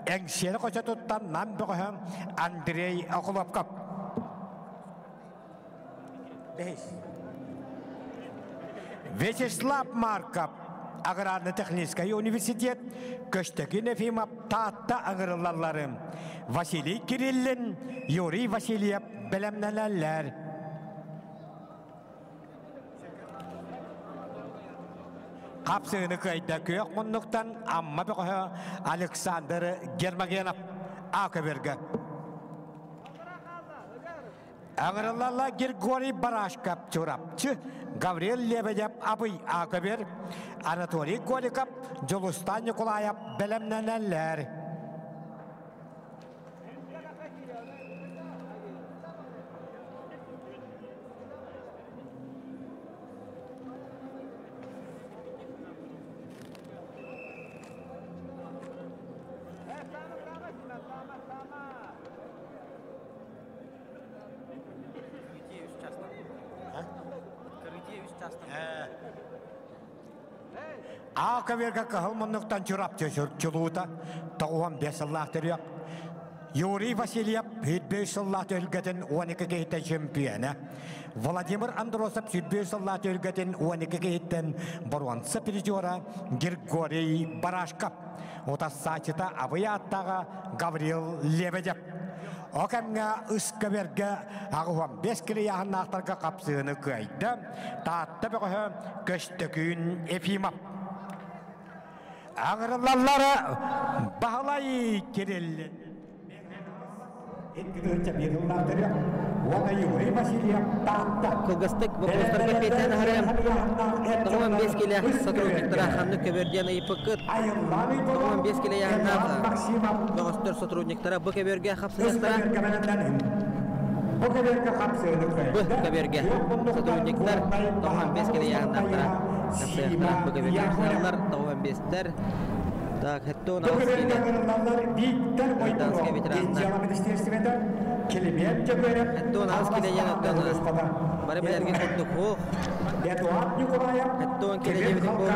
Engseli qoça tuttan nan büqühüm Andrei Okulovkap. 5. Вячеслав Марков, Аграрно-технический университет, Köştekin Efimov, Taatta ağırlarlarım. Vasiliy Kirillin, Yuri Vasilyev, bilemnelerler. Kapsığını kayda köyük munluktan amma büqühü Aleksandr Germagenov, Akaberge. Ağırlarla Grigoriy Barashkov, çorapçı, Gavril Lebedev, Abıy Akaber, Anatoly Golikov, Jolustan Nikolayev, bilemnelerler. Akaberge kahılmanlıktan çorapçı çuluğuta, tağuan 5 yıllahdır yok. Yuri Vasilyev 5 yıllahdır ülgetin 12 kehitten şempiyonu. Vladimir Androsov 5 yıllahdır ülgetin 12 kehitten baruansı prizora Grigoriy Barashkov. Ota saçıta abiyattağı Gavril Lebedev. Okamga Üskaberge ağıvan 5 kilo yahanlaqtarga qapsığını köyді. Taatta büqühü Köştekin Efimov. Ağırlarlara bağlay Kirillin. Kılgıstık voklustarga peyten harem. Tamam 5 kilo сотрудниктара ханны көберден ипыкыт. Tamam 5 kilo yahanlaq. Voklustar сотрудниктара bu көберге қапсынықтара. Bu көберге сотрудниктар tamam 5 kilo yahanlaqtara. Kapsıyықтара bu көберге қапсынықтар. Tamam 5'ter. Так, это у нас гражданские ветераны. Это у нас килоген бары билерге топтук хук. Это он килоген битин болу.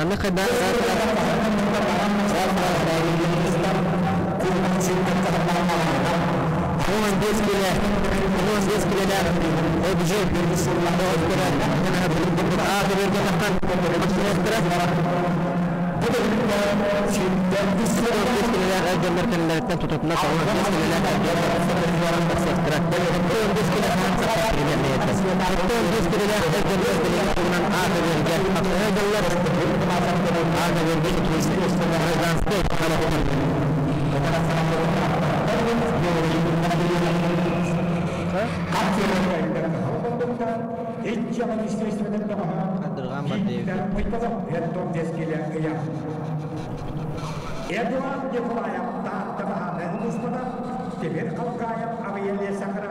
Аны кайда? Он 10 килодар обжег доктора Akaberge takan Ergenlerden tutukla kalan 5 Eduard Nikolayev Tahtavahan Ruspada, Timir Kalkayev, Aviyeliye Sakara,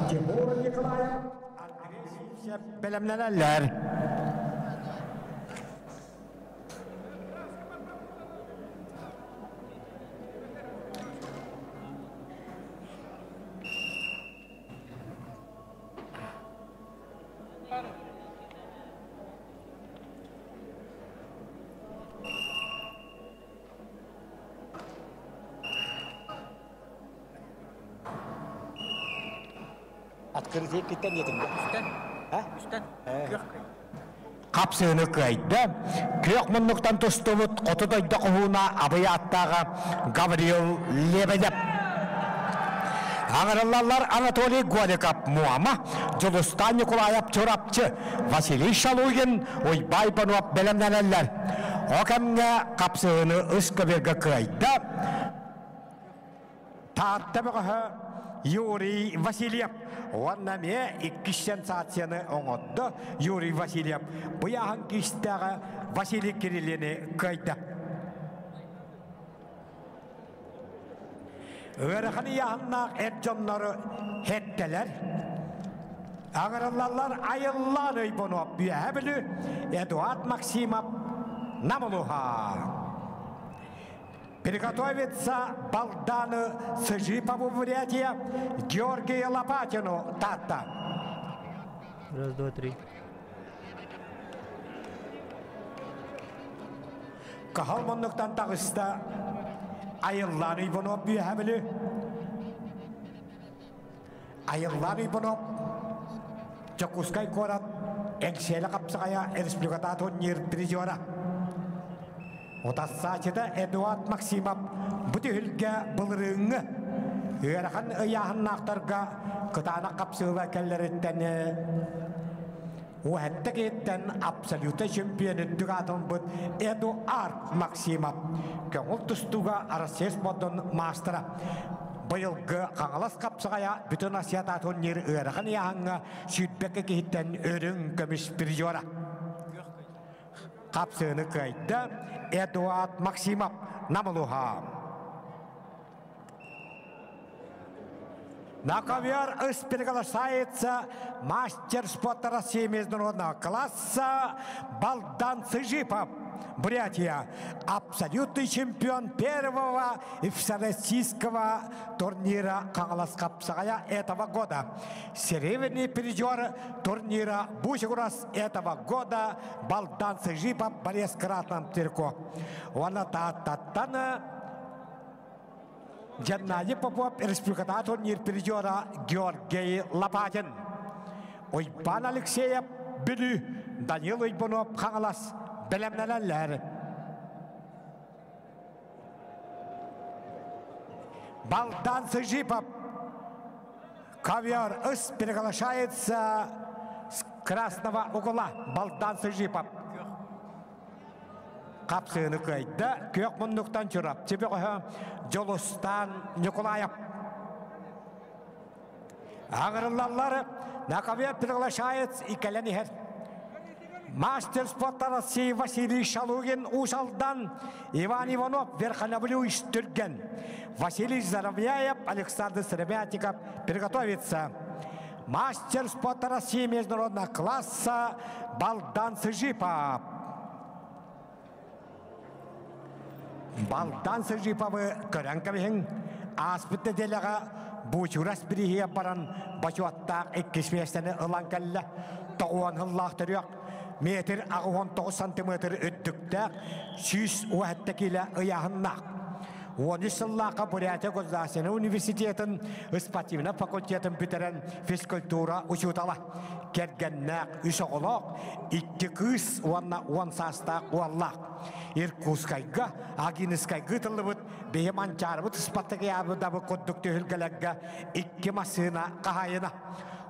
Timur Nikolayev, Andrei bilemnelerler. Atkırıcı kitten yedim de. Üstten. Ha? Üstten. Kapsığını kaydı. Köyük munluktan tustulut, Kotudoyda kuhuna abiyattağı Gavril Lebedev. Ağırlarlar Anatoly Golikov muama, Jolustan Nikolayev çorapçı, Vasiliy Şalugin, Oybay Panov bilemnelerler. Okamga kapsığını Üskaberge kaydı. Taatta büqühü Yuri Vasilyev. Ondan me 2 sensasiyonu oңотты Yuri Vasilyev. Bu yahan kiştəği Vasiliy Kirillini kaydı. Öğrəxini yahanlaq etcanları hetteler. Ağırlarlar ayıllar öybanıb büyəbili Eduard Maksimov namuluha. Приготовиться Балдану Сыжипову Бурятия, Георгию Лопатину Тата. Раз, два, три. Кахалманлыктан тагыста айыллан Иванов бүйәбілі. Айыллан Иванов Чакускай корат әңшелі қапсығая республиката турнир призера. Отассачыда Эдуард Максимов бұтығылға бұлырыңы үйерхан ұяғын нақтарға қытана қапсығыла кәллереттені Уәтті кеттен абсолюта чемпионы атын бұд Эдуард Максимов көңіл тұстуға арасес бодын мастера. Бұйылғы қаңылас қапсығая бүтін асията турнир үйерхан яғыңа сүйтбекі кеттен өрің көміс призера. Қапсығыны көйді Эдуард Максимов намылуға. На ковер приглашается мастер спорта России международного класса Балдан Сыжипов, Бурятия, абсолютный чемпион первого всероссийского турнира Каңлас Капсагая этого года. Серебряный призер турнира Бусигурас этого года Балдан Сыжипов, борец кратном тирко. Геннадий Попов, республиката турнир призера Георгий Лопатин. Ойбан Алексеев Білі, Данил Ойбанов Қаңылас білімнелер. Балдан Сыжипов, ковер приглашается с красного угла. Балдан Сыжипов. Қапсығыны көйді, көк мұндықтан жүріп, тебе қойы Жолустан Николаев. Ағырылалары нақабия приглашает и коленихер. Мастер спорта России Василий Шалугин Ушалдан, Иван Иванов Верхоновлю Штырген, Василий Заровяев, Александр Сребятиков приготовится. Мастер спорта России международного класса Балдан Сыжипов. Балдан Сыжиповы көрәңкәбіхін аспытты деліға бұчурас біріге баран бачуаттақ эккесместені ұлан кәлі тоғуан ғыллақтыр метр 19 сантиметр үттіктәк 100 уәтті келі ұяғыннақ. 13 сыллаққа Бурятия государственный университетін спортивный факультетін бітірін физкультура учутала. Кергеннәк үш оғылық, 2 күз он састақ уаллақ. Иркутскайга, Агинскайга тылыбыт, бейман чарбыт спаттығы абыдабы көддікті үлгіләггі 2 масына қағайына.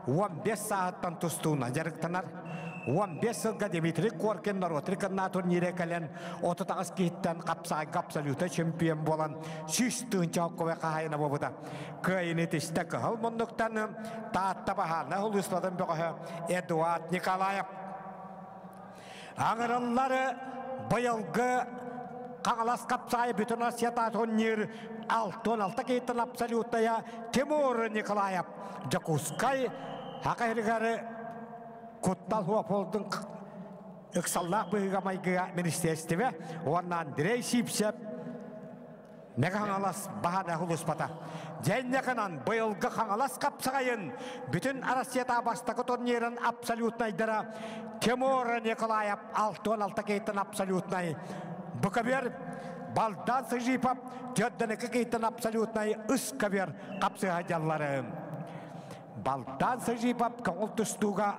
15 сағаттан тұстуына жарықтанар. 15 сылға Дмитрий Коркин Наротырканна турнире кәлен 39 кейттен қапсайға абсолюта чемпион болан 100 чауқове қағайына бобыда. Көйіні тесті қығыл мұндықтаны таатта бағарына ұлысладың бұғы Эдуард Николаев. Аңырылары бұйылғы Қаңылас қапсайы бүтін асията турнир 16 кейттен абсолютая Тимур Николаев. Жакускай Хақайрығары Kuttал Хуаполдың ұқсаллақ бұйыға майғыға министерстіве, оны Андрей Сипсеп, неға қаңалас бағана құлыспата. Жәннеқынан бұйылғы қаңалас қапсағайын, бүтін Арасията бастағы турнирін абсолютнайдыра Тимур Николаев 6-16 кейттін абсолютнай. Бұқабер Балдан Сыжипов 4-2 кейттін абсолютнай ұсқабер қапсыға жаллары. Балдан Сыжипов көңіл тұстуға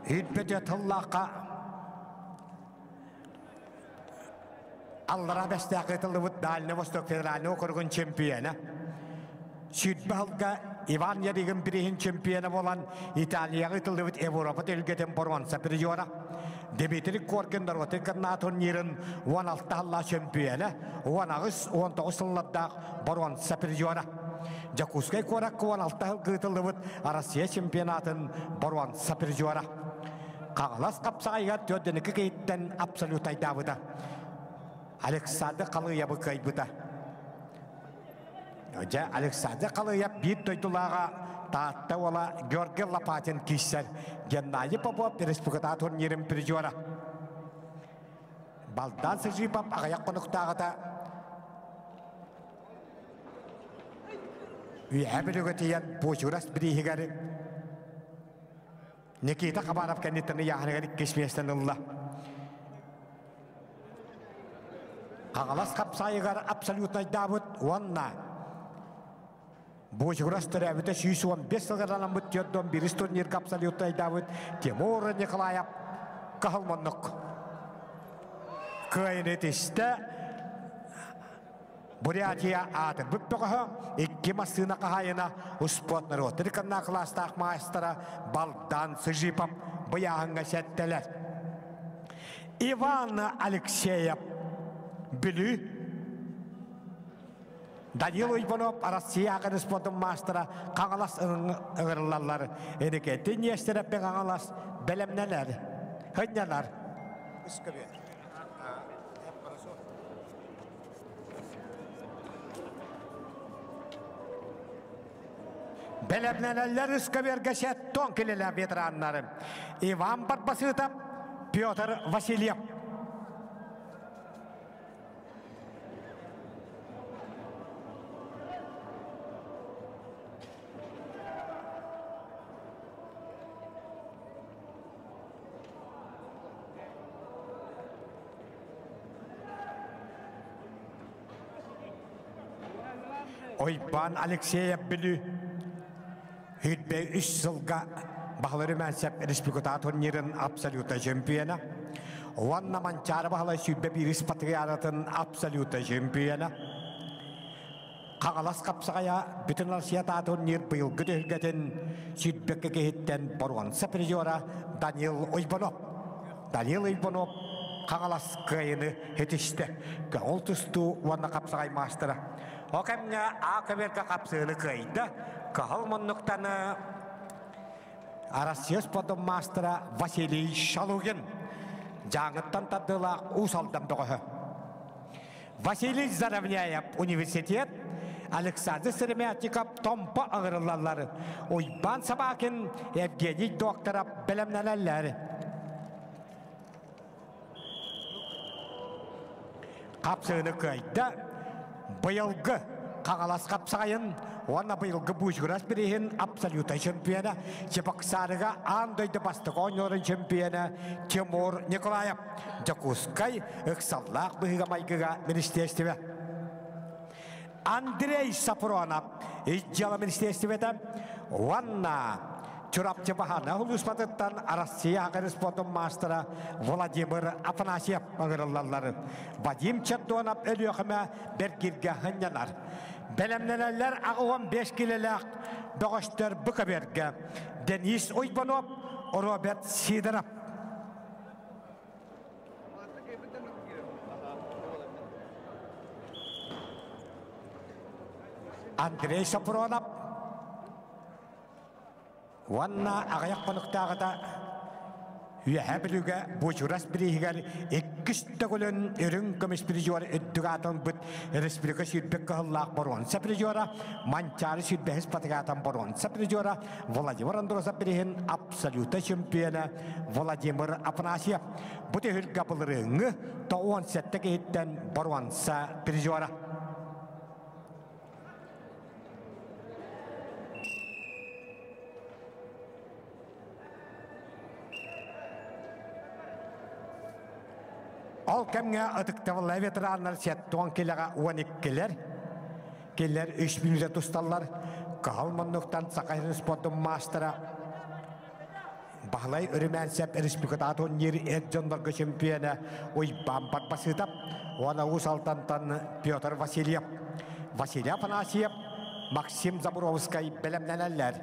Hüdbede tillaqqa Allara bestaqı tıllıbıt Dalini Vostok Federalini okurgun çempiyonu. Südbalga Ivan Yarigin birihin çempiyonu olan İtalya'yı tıllıbıt Avrupa tülgeten borvansa prizora. Dimitri Korkin Narotırkanna turnirin 16 halla çempiyonu. 19 yıllarda borvansa prizora. Jakuskay Korak 16 hıl tıllıbıt Arasya çempiyonatın borvansa prizora. Қағылас қапсағайға 4-2 кейттен абсолют айдабыда. Александр Қалыябы көйбіда. Александр Қалыяб бейт тойдылаға таатта ола Георгий Лопатин кейсер. Геннадий Попов республиката турнирин призера. Baldan sıcıpap ağayak konuktağıda üyebülügetiyen boşuras birihigari Nikita Kabarov kenditini yahanigari kesmeyesten Allah Ağalas kapsayıgar absolutna Davut Vanna boşuras terevite 115 yıllardan mütiyordum bir turnir kapsalutna Davut Timur Nikolayev Kahılmanlık Köyünetişte Buryatia atır. Bu pekah iki masına kahayına uspotlar o. Terikanna klastak maestara baldan sıcıpap bayağınga setteler. Ivan Alekseyev Bülü Daniel Ivanov Arasiya kadar maestara kangalas ığırlarlar. Enike dinyeştere kangalas belemneler. Hınyalar. Iskabir. Belemneler ıskabir geçet tonkililer veteranları. Ivan Barbasıtap Piotr Vasilyev. Oyban Alekseyev Bülü Hüdbe 3 yılga Bahları Mensep Respublikata turnirin absoluta şampiyona Vanna Mançara Bahları Hüdbe bir ispatriyaratın absoluta şampiyona Kağalas kapsaya bütün Asyata turnir bıyıl güdülgetin Hüdbe kekehitten Boruan Saprizora Daniel Ivanov Kağalas kayını yetişti Oltustu Vanna kapsaya mastera Okemnya akaberka kapsayını kaydı Kahılmanlıktan Arasiyos podum mastera Vasily Shalugin Janıttan tadıla usaldan doğu Vasily Zaravnyayev Üniversitet Alexander Seremyatikov Tompa ağırlarları Oyban Sabakin Evgeny Doktora bilimlenenleri Kapsayını kaydı Bayılgı Kağalas kapsayın Ona bayılgı bujguras birihin absoluta şampiyona Çepak sarıga andaydı bastık oynuyorun şampiyona Timur Nikolayev Jakuskay ıksallak bıhıga maygıga ministerstive Andrei Sapuronov İccalı ministerstivede Vanna Çorapçı bahana Hulusmatıttan Arasiya Hakaris Potom Mastera Vladimir Afanasyev ağırlarları Vadim Çatdonov ölüyöküme Bergirge hınyalar Belemneler ağıvan 5 kilolak Doğuştur Bukaberge Denis Uybanov Robert Sidorov Andrei Sapuronov Vanna ağayak konuktağıda Hüyebülüge boşuras birihiger ikkistegülün ürün kömüş birijiyor öddügatın büt Respublika Südbek kahıllak boruan sapirijiora Mançarı Südbek hispatagatan boruan sapirijiora Vladimir Androsov birihin absoluta şampiyona Vladimir Afanasyev Bu tehül kapılırını Doğuan setteki hitten boruan sapirijiora Al kemge atıktavala veteranlar settuan kilaga uanikkiler. Killer 3000 yüze tustallar. Kahılmanlıktan sakayın sportun mastera. Bahlay örümensep Respublikata turniri Ercanlarga şampiyona. Oy bambat basıtap. Ona usaltantan Piotr Vasilyev. Vasily Afanasyev. Maxim Zaburovskay belemlenenler.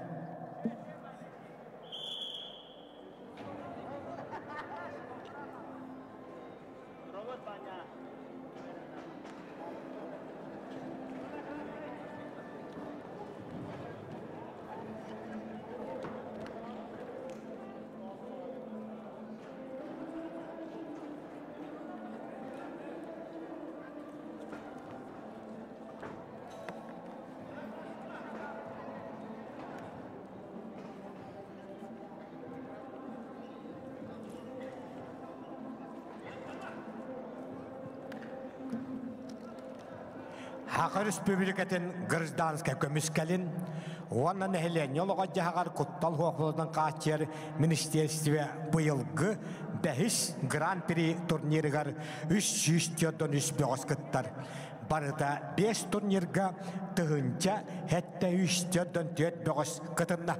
Хақы Республикатын гражданская көміскәлін, онна нәхілен елуға жағар құттал хоқлыдан қачер министерстве бұйылғы бәхіс гран-при турнирігар 303 кыттар. Барыда 5 турнирға тұғынча хәтті 304 кытынна.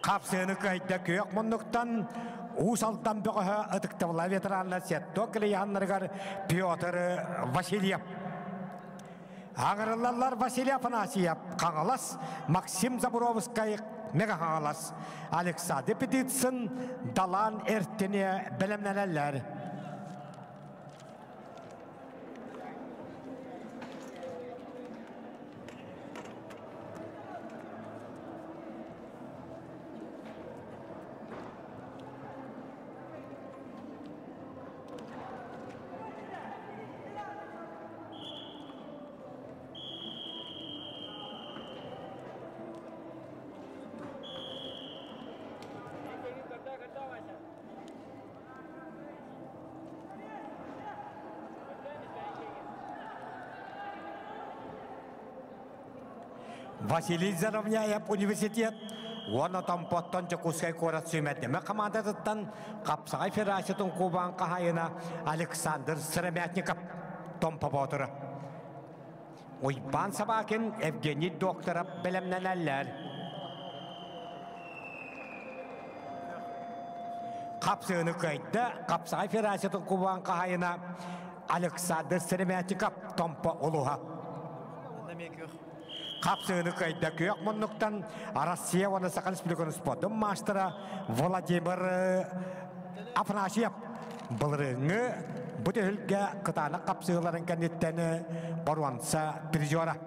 Қапсыны қайда көйек мұндықтан ұсалдан бұғы ұтықтывыла ветеранына сетто кілейханларғар Петр Васильев. Ағырылалар Василий Афанасьев қаңалас, Максим Забуровскай мега қаңалас. Александр Петицын далан әрттіне білімнелелер. Василий Заровняев университет, оны тампоттан Чекускай корат сүйметнеме командадыттан Қапсағай федерациятын Кубан қағайына Александр Сырамятников томпа ботыры. Ойбан Сабакин Евгений докторов білімнен әллер. Қапсығыны көйді Қапсағай федерациятын Кубан қағайына Александр Сырамятников томпа олуға. Қапсығыны көйді көйек мұнықтан Россия оны Сақан Республиканы спорттың мастера Владимир Афанасьев бұлырыңы бұты үлгі қытаны қапсығыларын кәнеттені баруанса призера.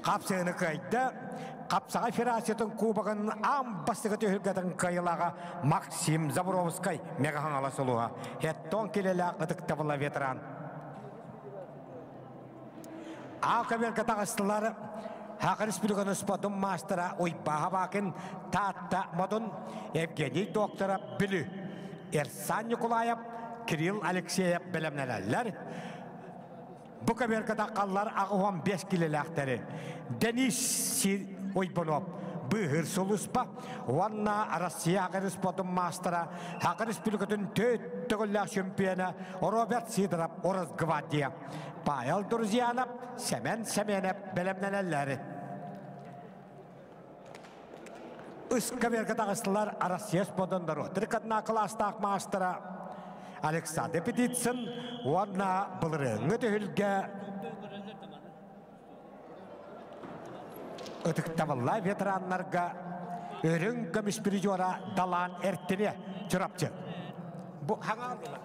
Қапсығыны көйді Қапсағай федерациятын Кубағын амбастығы түйілгетін қайылаға Максим Забуровскай мегахан аласылуға. Хеттон келелі қытықтабыла ветеран. Ау-көмергі тағыстылары Хақы Республиканы спортын мастера Ойбаға бақын татта модын Евгений доктора Білі. Ерсан Николаев, Кирилл Алексеев білімнелелер. Бұ көмергі таққалар ағуан 5 келелі ақтары. Денис Ойбанов, бұғыр солыспа, онна Россия Хақы спортын мастера, Хақы Республикатын төттігілі чемпионы Роберт Сидоров, Орыз Гвардия, Павел Друзьянов, Семен Семенов білімнелелері. Үскі бергі тағыстылар Россия спортындар отырқадына кластақ мастера Александр Петицын, онна бұлырыңы түйілге Өтіктавылла ветеранларға өрін көміс призера далан әрттіне жүрапчы. Бұл хаңа алдылар.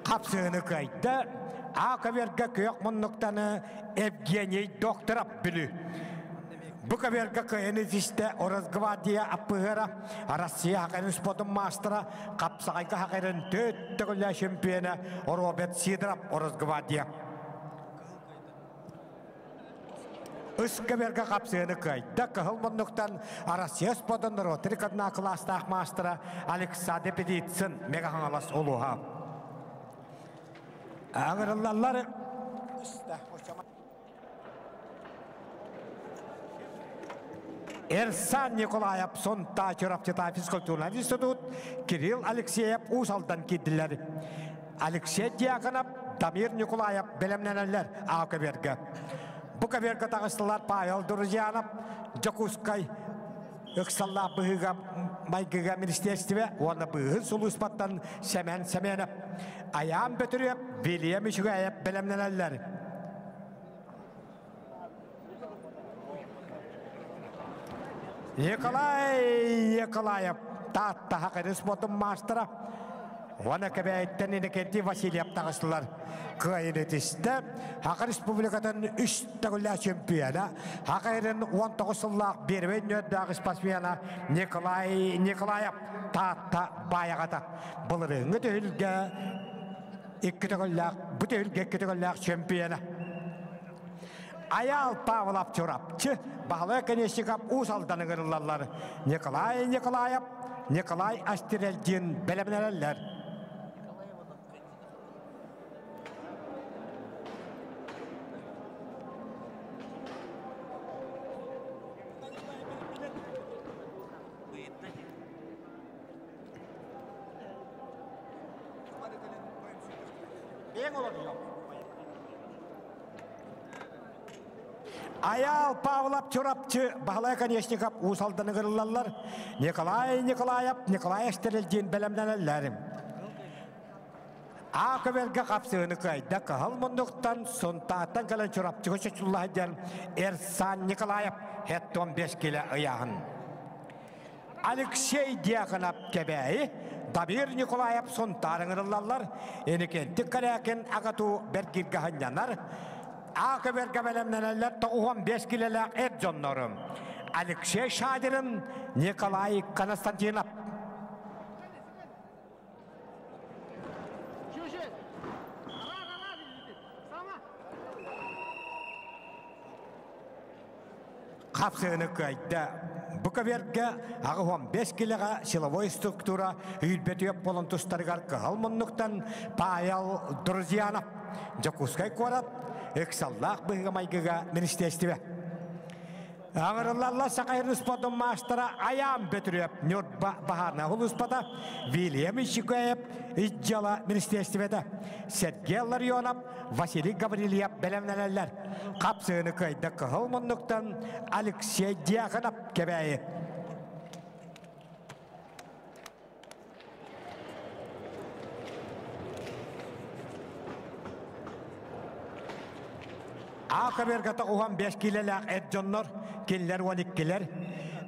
Қапсығыны көйді, Ақавергі көйек мұнықтаны Евгений докторап білі. Бұқавергі көйені зісті Орыз Гвардия аппығыра, Россия Хақырын спортын мастера, Қапсағайғы Хақырын төттігілі чемпионы Роберт Сидоров, Орыз Гвардия. Үскавергі қапсығыны көйді, қығыл мұнықтан Россия спортын Ротырикадына кластақ мастера Александр Петицын мегахан алас олуға. Ағырылалар Ерсан Николаев сонта чырапчыта физкультурный институт, Кирилл Алексеев усалдан кидділер. Алексей Дьяконов, Дамир Николаев білімненелер Ақабергі. Бұқабергі тағыстылар Павел Друзьянов, Джакускай, Үксалла бұғыға майгыга министерстве, оны бұғы сұлыспаттан Семенов. Аян бөтіріп, Вильям үшіғайып білімнелер. Николаев, татта хақыры спортын мастера. Оны көбәйттен енекенті Васильев тағысылар. Қайын етісті, Хақы Республикатын 3 тәгілі чемпионы, Хақырын 19 сыллақ бервен өддағы спортсмена Николаев татта баяғата. Бұл рыңы түйілге 2 тәгілі чемпионы. Аял Павлов Чурапчы, бағылы көнешігіп ұсалданын ғырылалар. Николай Астерелдин бәлемнелер. Аял Павлов Чурапчы, бағылай конечников ұсалданы ғырылалар. Николай Астерелдин бәлемнелер. Ақыберге қапсығыны қайда қағыл мұндықтан сонтақтан кәлін Чурапчыға шешіллайден Эрсан Николаев 15 келі ұяғын. Алексей Дьяконов кәбәйі Дабир Николаев сонтарын ғырылалар. Енекенті кәрәкен ағату бәргерге ғанянар. Ақыберге бәлемнелер 15 келілік Эджоннорым. Алексей Шадирын Николай Константинов. Қапсығыны көйді. Бұқаверге ағы 15 келіға силовой структура үйілбеті өп болын тұстарығар қығыл мұннықтан Павел Друзьянов. Жокускай қорат, эксаллақ бұғыға майгыға министерстве. Аңырылалла сақайыр ұспадың мастара аян бөтіріп, нөрт бағарна ғыл ұспада Вильям Ишикаев Иджала министерстведе. Сергей Ларионов, Василий Гаврилиев бәлемнелер. Қапсығыны көйді қығыл мұннықтан Алексей Дьяконов кәбәйі. Ақыбергата ұған 5 келелік Эджоннор, келлер 12 келер.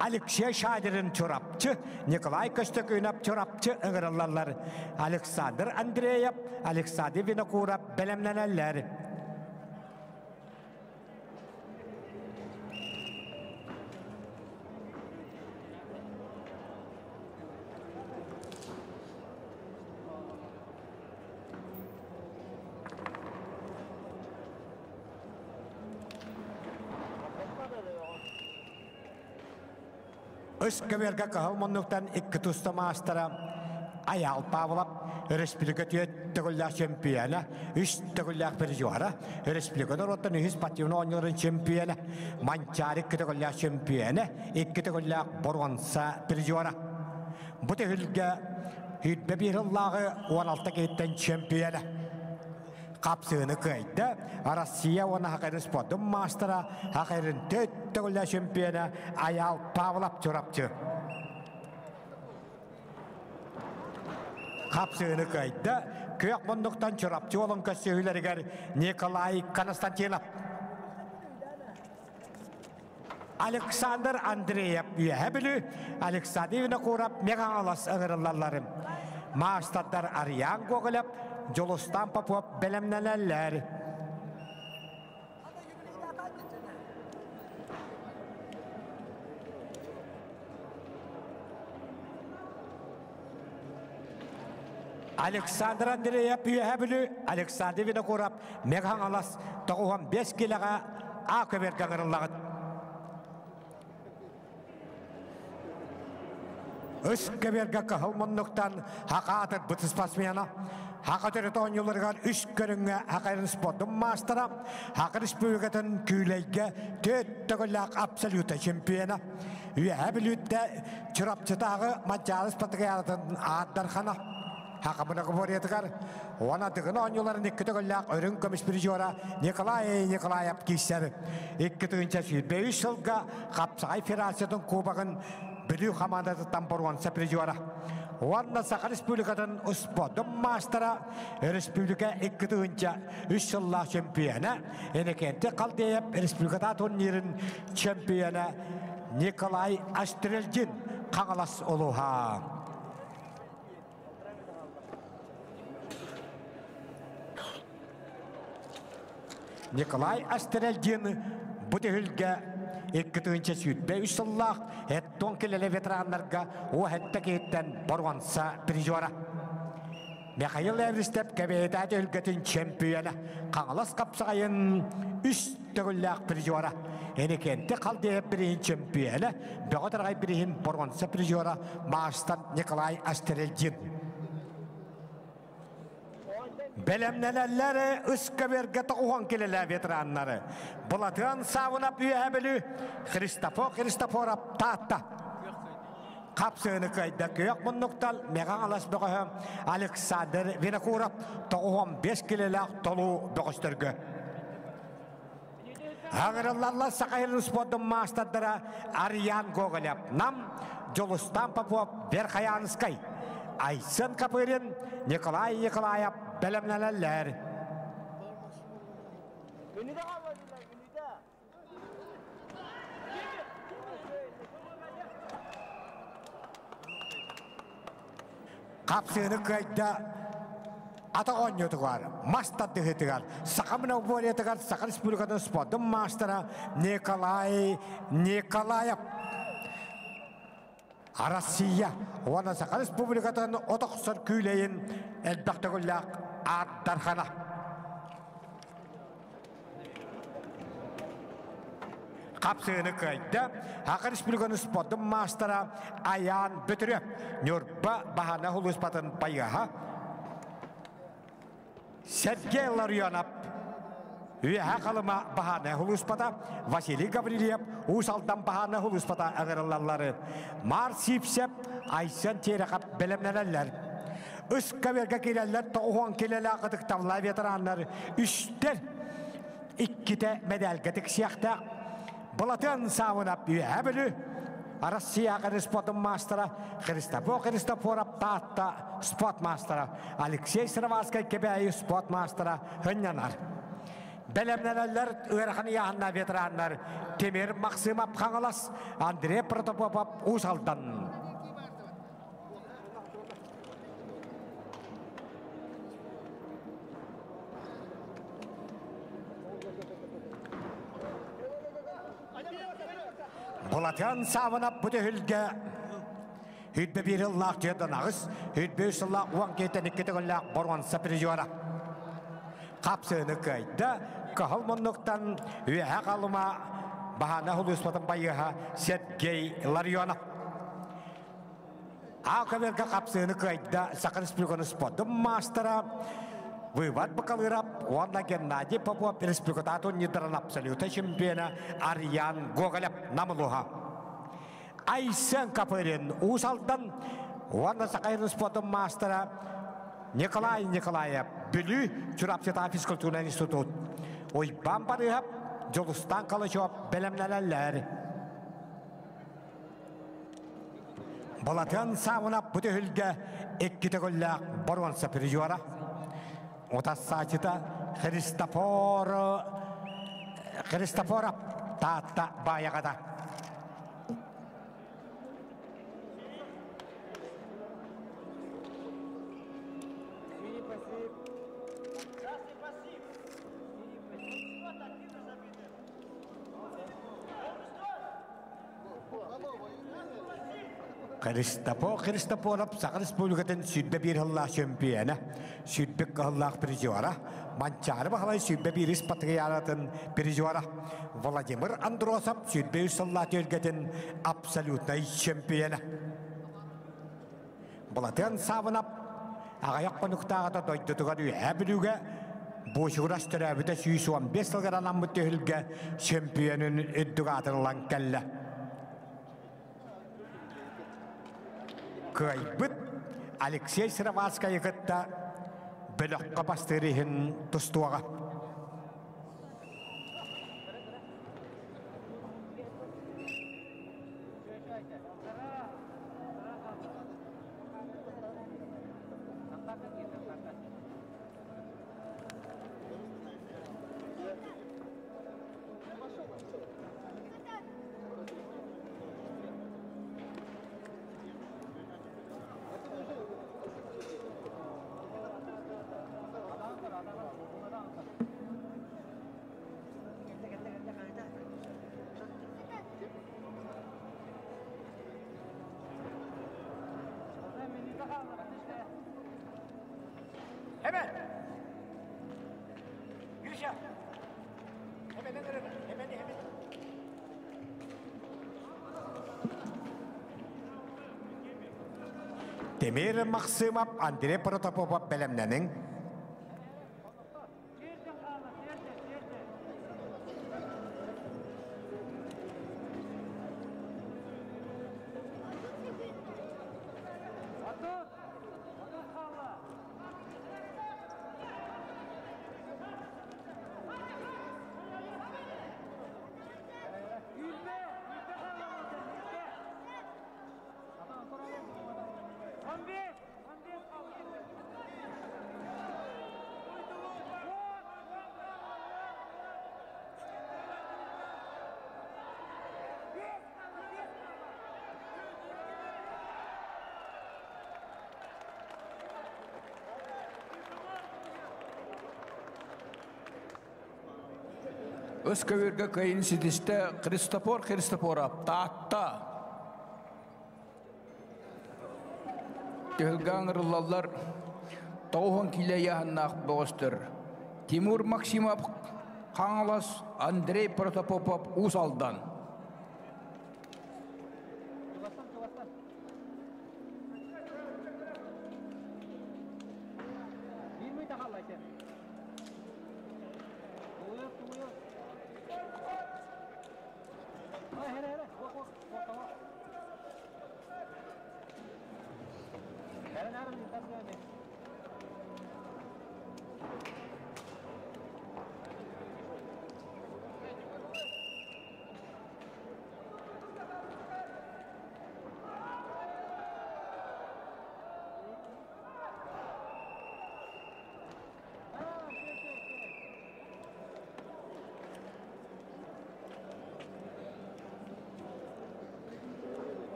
Алексей Шадирын Чурапчы, Николай Көстөкөнап Чурапчы ұңырылалар. Александр Андреев, Александр Винокуров бәлемнелер. Өскөберге қағыл мұнықтан 2 тұста мастара Аял Павлов, Республикатия төгілләк чемпионы, 3 төгілләк призуара, Республикатор оттан 3 спортивны ойныларын чемпионы, Манчарик төгілләк чемпионы, 2 төгілләк Борғанса призуара. Бұты үлгі үйтбе біріллағы 16 кейттен чемпионы. Қапсығыны көйді, Россия оны хақайрын спортын мастера, хақайрын 4 төгілі чемпионы Аял Павлов Чурапчы. Қапсығыны көйді, көйік мұндықтан Чурапчы олың көсігілерігер Николай Константинов. Александр Андреев үйәбілі, Александр Винокуров меған алас ұғырылаларым. Мастардар ариян көғіліп, Жолустан Попов бәлемнелер. Александр Андреев үйәбілі, Александр Винокуров меған алас 15 келіға ақыберге ғырылағыд. Өскөберге қығыл мұнықтан хақатыр бұтыс спортсмена. Хақатыр тоңылырған 3 көріңі хақайрын спортын мастера. Хақыр республикатын күйлейге 4 төгілік абсолюта чемпионы. Үйәбілітті Чурапчытағы Маджалы спортығалатын Аддархана. Хақымыны қыборетігар. Оны дығын оңыларын 2 төгілік өрін көміс призуара Николаев кейсері. 2 түйінші 5 жылға Қапсағай федерацияның кубағын Білу командасы Борванса призера. Уанна Саха Республикатын Усподым мастера Республика 2-3 жыллах чемпионы Энекенте қалдейіп Республиката турнирин чемпионы Николай Астрельдин қаңылас олуға. Николай Астрельдин бұтығылға 2-ші сүйтбе 3 жыллах әттон келелі ветеранларға о әтті кейттен Борванса призера. Михаил Эвристеп кәбейті үлгетін чемпионы қаңылас қапсағайын 3 түгілләқ призера. Энекенті қалдейіп бірейін чемпионы бұғытырғай бірейін Борванса призера Мағыстан Николай Астрельдин. Белемнелерлері үскі берге тұғуған келелі ветеранлары. Бұлатыған сауынап үйе білі Христофорап таатта. Қапсығыны көйді көйек мұннықтал меған алас бұғы Александр Винокуров тұғуған 5 келелі толу бұғыстырғы. Ағырылларла сақайырын спордың мастадыра Ариян Гоголев нам Жолустан Попов Верхаянскай. Айсын Капырин Николай Николаев Белемнелерлер. Қапсыны көйді атағын өтігар, мастады өтігар, сақамына бөр етігар, Саха Республиканың спордың мастера Николай Николаев. Россия, оны Саха Республиканың отықсыр күйлейін әлбәқтігілік аттархана. Қапсығыны көйді, Саха Республиканың спордың мастера Аян Бүтіріп, Нюрба бағана хұлыспатын байыға. Сергей Ларионов, үйе қалыма бағана хұлыспата, Василий Гаврилев, ұсалдан бағана хұлыспата ағырылалары. Мар Сипсеп, Айсын Терекап Белемнелерлер. Үскі берге келелер, тоғуан келелі ағыдықтавла ветеранлар. Үштер, 2 медалгетік сияқта. Бұлатын сауынап үйе білі. Россияға спортын мастера Христофоров таатта спорт мастера. Алексей Сыраваскай кебәйі спорт мастера Хынянар. Белемнелерлер ұйрақыны яғынна ветеранлар. Темир Максимов қаңылас, Андрей Протопопов ұсалдан. Бұлатыған савынап бұты үлге үйтбе бір ұллақ жерден ағыз, үйтбе үш ұллақ уан кейтен екеті ұллақ Борванса призера. Қапсыны көйді, қығыл мұндықтан үйе қалыма бағана ұлыспатын байыға Сергей Ларионов. Ақы-берге қапсыны көйді Саха Республиканың спордың мастера Вывод бакалырап, онда Геннадий Попов Республикатату Нидеран абсолютно чемпиона Ариян Гоголев намылуға. Айсын Капырин ұсалдан, онда Сақайрын спортын мастера Николай Николаев Бүлі Чурапсета физкультурный институт. Ойбан барығап, Жолустан қалышып белемнелерлер. Болатын сауынап бұты үлге 2 төгілі Борванса призера. Отассачыта Христофоров таатта баяғада. Христофоров Саха Республикатын сүйтбе бір ғыллақ чемпионы, сүйтбе ғыллақ призера, манчары бағалай сүйтбе бір іспатығы яратын призера. Владимир Андросов сүйтбе үсіллақ төлгетін абсолютный чемпионы. Бұлатын савынап, ағаяқ қонықтағыда дойдытығар үйе білуге, бұшығырас түрәбіде 115 жылғаран амыты үлге чемпионын үддіға атырылан кәлі. Көйбіт Алексей Сыраваскай ғытта біліққа бастырығын тұстуаға. Hemen. Gülşah. Hemen. Demir Maksimov Andrei Protopopov belemlenin Özköverge kayın sidiste Kristoforov tahta. Tölgangırlallar Tauhan kileyahannak boğustur. Timur Maksimov Kangalas Andrei Protopopov Usaldan.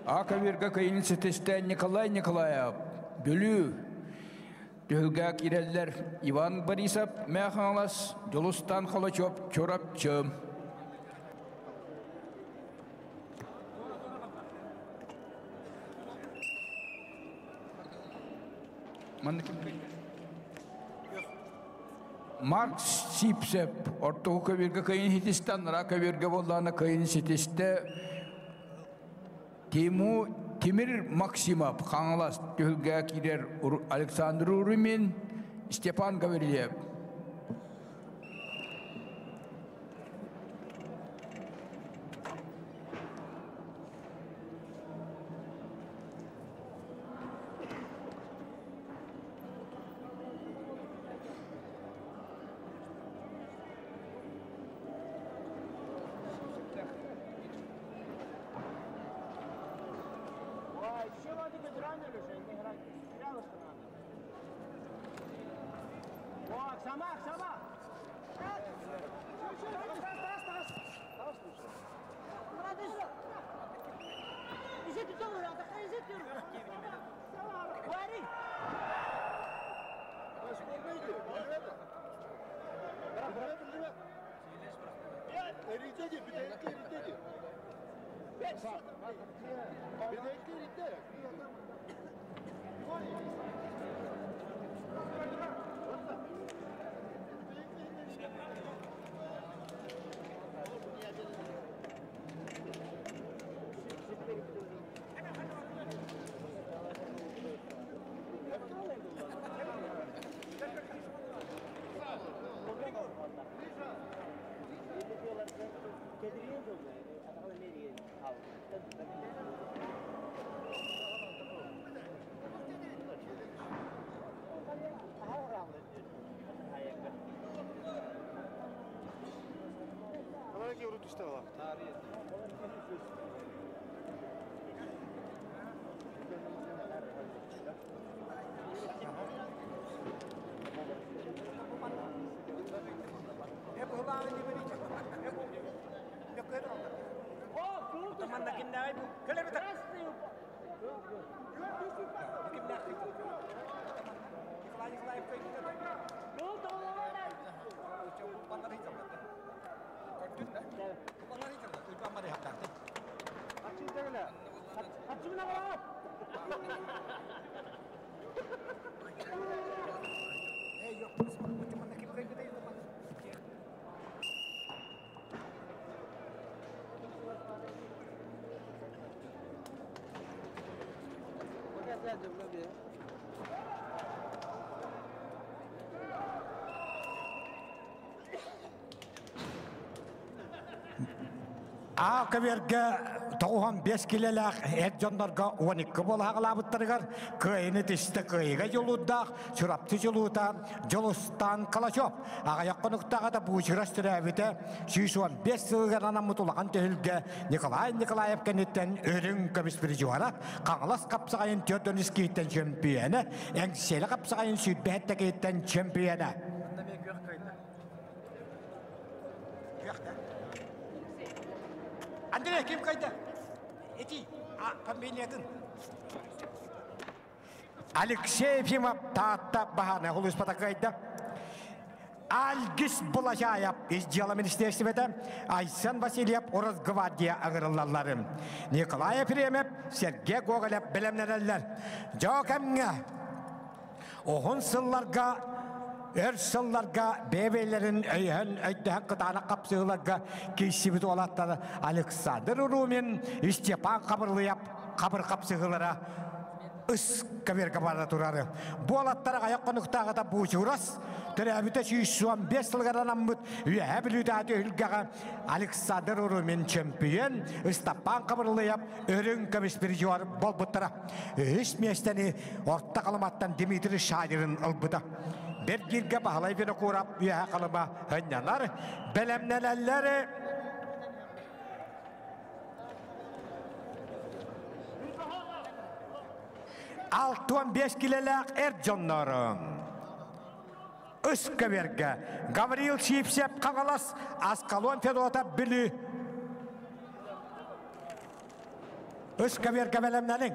Akavirga kayın siteste Nikolay Nikolayev, Gülü, Tölgak ireller Ivan Borisov, Mekhanlas, Jolustan Khalachov, Çorapçı. Mark Sipsev, Ortokavirga kayın hitistan, Rakavirga Volana kayın siteste Timur Maksimov, Kangalas, Tölgak irer Alexander Urumin, Stepan Gavrilyev. جمله بيه Kabirge toğuhan 5 kilelak Erjonlarga 12 bol haqlabıttırgar kıyını tişti kıyıga yoludaq çıraptı yoluda jolustan kalaşop ağayak konuktağa da bu çırastırabite şişuan 5 sığıgan anamutulağın tehilge Nikolayev kenitten örün kömüs bir juvara Kağlas kapsağayın Teodoniskiyitten çempiyene Engseli kapsağayın Südbehette çempiyene Andrea kim kayda? Eti, familiyatın. Alexey Efimov taatta bahane hulus pata kayda. Algis bulaşayap izciyala ministersivede Aysan Vasilyev Oruz Gvardiya ağırlarlarım. Nikolay Efimov, Sergey Gogolev bilemlereller. Jokamga, ohun sıllarga Ersıllarga, bebelerin öyhen öydüğün kıtağına kapsığılarga keşibit olatları Aleksandr Urumin, Stepan Kabırlıyap, kabır kapsığılara ıs kabir kabarda turarı. Bu olatlara ayak konuktağı da bu çuğras, türebüte şişuan 5 yılgaran ammut, üye bilüdadı ülgağa Aleksandr Urumin çempiyon, Stepan Kabırlıyap, örün kabis bir civarı bol buttara. Üç mesteni orta kalamattan Dimitri Şadir'in ılbıda. Bir girge bahalay bir kurap üye kalıma hınyalar, belemnelerleri Altuan 5 kilelak Erjonların Iskaverge Gavril Şipsep Kagalas Askalon Fedota Bili Iskaverge belemnenin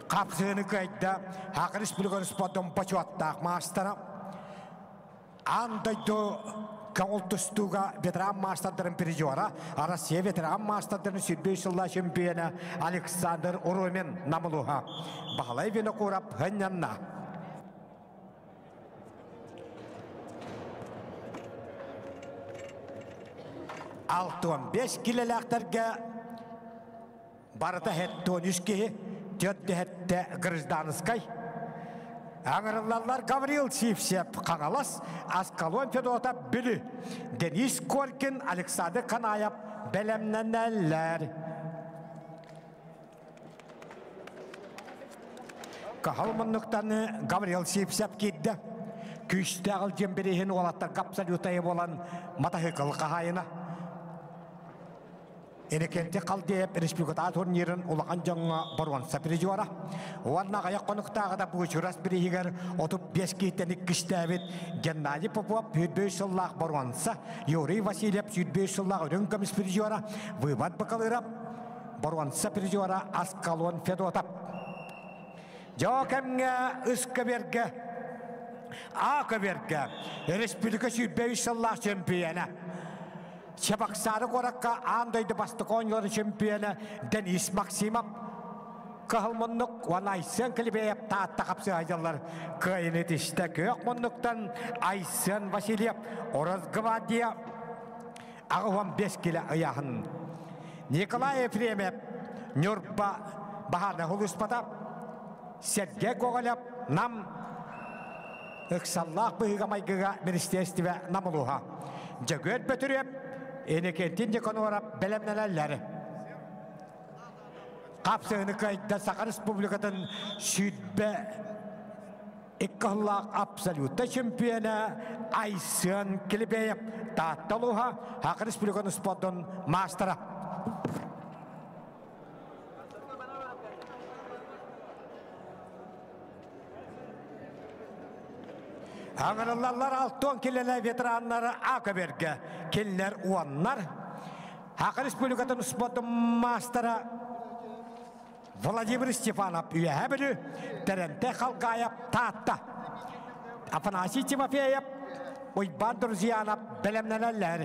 Kapsığını kayda Hakırış bilgön spotun paçuattaq mastara Andaydo Kaoltustuga veteran masterların pirijora Arasya veteran masterların Südbeş yılla şempiyonu Aleksandr Urumin namuluha Bahalay vini kurap hınyanna Altın 5 kilelaktarga Barda hetton üskehi Jötte hette Grizdanskay Ağırlarlar Gavril Şipsep Kagalas Askalon Fedota Bili Denis Korkin Aleksandr Kanayap belemneneller Kahalmanlıktanı Gavril Şipsep giddi Küçte alcım birihin olattar kapsal yutayı olan matahıkıl kahayına Enekente kaldep Respublika turnirin ulağan жаңа Barwansa pirijora. Wanna ayak konuktağı da bu çuras birihiger 35 kitenik kiştebit Gennady Popov 105 yıllık Barwansa Yuri Vasilyev 105 yıllık örün kamis pirijora Vyvat Bakalırap Barwansa pirijora Askalon Fedotap Jokamga Iskaverge Akaverge Respublika 105 yıllık şempiyonu Çabaksarı korakka andaydı bastık 10 yılın şempiyonu Denis Maksimov Kıhılmınlık Aysen Kilibeyep taatta kapsı aycalar Kıyını tişte Kıyakmınlıktan Aysen Vasilyev Oruz Gvardiya Ağıvan 5 kilo ayağın Nikolay Efimov Nurba Bahane Huluspata Sergey Gogolev Nam Iksallah Bıhıgamaygıga Ministerstive Namuluha Cagöt Bötürüp Enekentince konuara belemnelerleri Kapsığını kayıtta Sakar Respublika'nın Südbe İkkahlık Absoluta Şempiyonu Aysen Kilibeyev Tahtaluha Sakar Respublika'nın spotun mastera Ağırlarlar altın kileler veteranları Akaberge killer uanlar Sakar Respublika'nın spotun mastera Vladimir Stepanov üye bili Terente Halkayev tahta Afanasy Timofeyev Uyban Durziyanov belemnelerler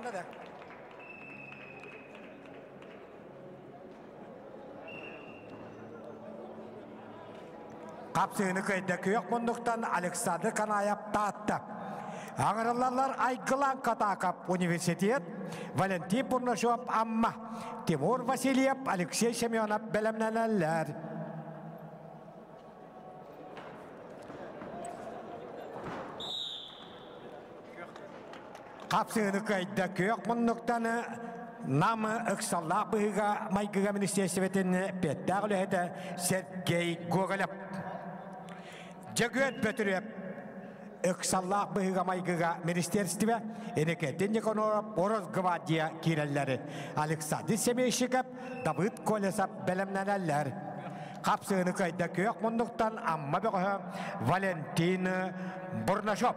da. Kapsığını kayda köyük bunduktan Alexander Kanayev dağıttı. Ağırlarlar Aygılan Katakap Üniversitet, Valentin Burnaşov amma, Timur Vasilyev, Alexey Semyonov belemlenenler. Kapsığını kayda köyük bunduktan namı ıksallah bıhıga Maygıga Ministersvetini Pettağlı hede Sergey Gogolev. Jagüet Petrev ıksallah bıhıga Maygıga Ministersvetini Eneketin Yekonor Oroz Gvadiya kirelleri Alexander Semeyshikov, David Kolesov belemlenenler. Kapsığını kayda köyük bunduktan amma bıhı Valentin Burnaşov.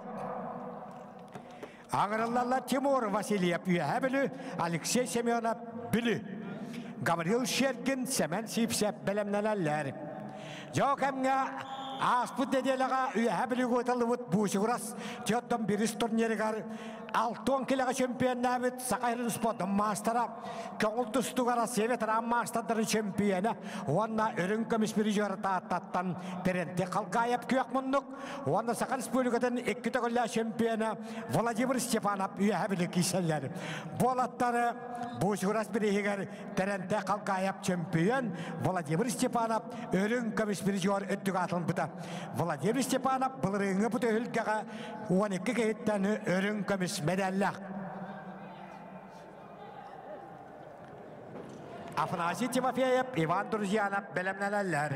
Ağırlarla Timur Vasilyev üyebilü, Alexey Semyonov bilü. Gavril Şergin, Semen Sipsev belemlenenler. Yok hemge Asput dedelaga üyebilü gotalıvut buğuşuğuras. Tiyottan biris turnerigar. 6 kiloga çempiyonabit Sakayırın Spot'un mastara. Köngül tustugara sevetara mastadarın çempiyonu. Onda örün kömüs bir jörata atattan perente kalgayap köyek munduk. Onda Sakar Respublika'dan 2 togolla çempiyonu Vladimir Stepanov üyebilü kişiler. Bolatları buğuşuğuras bir ehigar perente kalgayap çempiyon Vladimir Stepanov örün kömüs bir jör öttük atılın bıta. Vladimir Stepanov bılırığını bıta hülgaga 12 kehitten örün kömüs medallah. Afanasi Timofeyev, Ivan Druzyanov belemlenenler.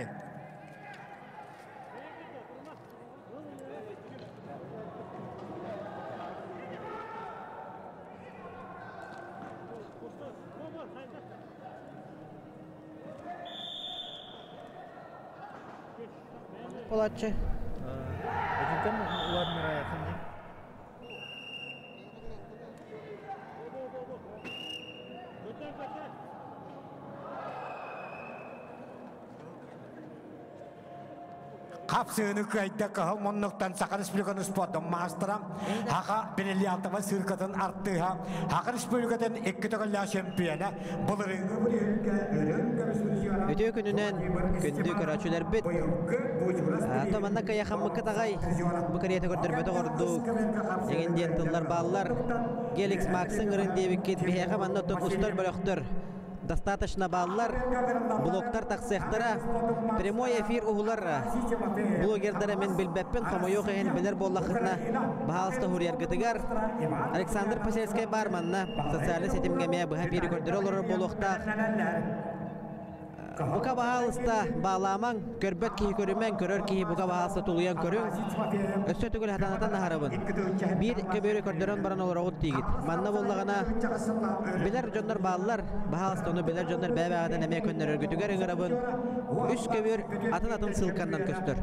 Polatçı. Ötünden mi ularına yakın? Kapsığını kayda kahıl monluktan Sakar Respublika'nın Spot'un mastara. Haka belirli altıma sırkatın arttığı. Haka Respublika'dan 2 togolla şempiyona. Bulurunu bu ülke örün görüşürüz. Ötüyor gününden gündü köraçüler bit. Tomanna kayakan mıkıt ağay. Bu kariyete gördürmede gorduk. Yegin diyen tıllar bağlılar. Gelix Max'ın ırın diye bikit. Biheyaka manna otun ustar bölüktür. Достаточно баллар, блоктар таксехтара, прямой эфир угулар. Блогердер мен билбеппен, хамойок ehen билер боллахытна. Бахалста хурьяргытыгар. Александр Посельский барманна. Социальный сетимге мия быха пири көрдір олар болуқтақ. Бука бахалыста bağlamang, körbet kihi körümen, körör kihi buka bahalыста tuluyan körün. Össö tügül hatanatan naharabın. Bir köbörü kördörön baran olur oğut digit. Manna bollağına biler jonlar bağlılar, bahalыста onu biler jonlar bäbägäden emeye könner örgütüger ıngırabın. Üç köbör atın sılkandan köstür.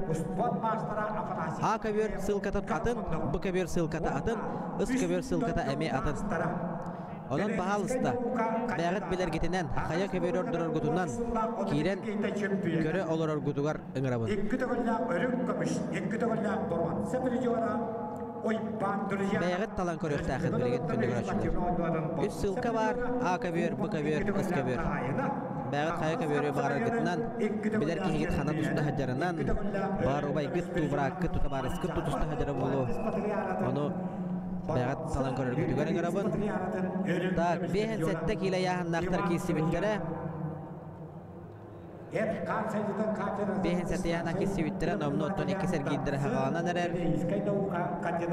A köbör sılkatat atın, bu köbör sılkata atın, ıs köbör sılkata emeye atın. Onun bahalыста bägät biler gitinen, kaya köbör ördürör gutundan, kiren köre olur örgütüger ıngırabın. 2 togolla örün kömüş, 2 togolla borman. Sepiri jora Bägät talan körök tähet bilget köndüger açılır. Üç sılka var, A köbör, bu köbör, ıs köbör. Bägät kaya köbörü bağırar gıtından, biler ki higit xana tusta hajarından, bağır obay gıt tubrak, gıt tutabarız, gıt tutusta hajarı bulu. Onu bägät talan körök gütüger ıngırabın. Tak, behen settek ile yahan naqtar kisi bittere. Behen sette yahan kisi bittere, nomnu otun 2 sergindire haqalana nerer.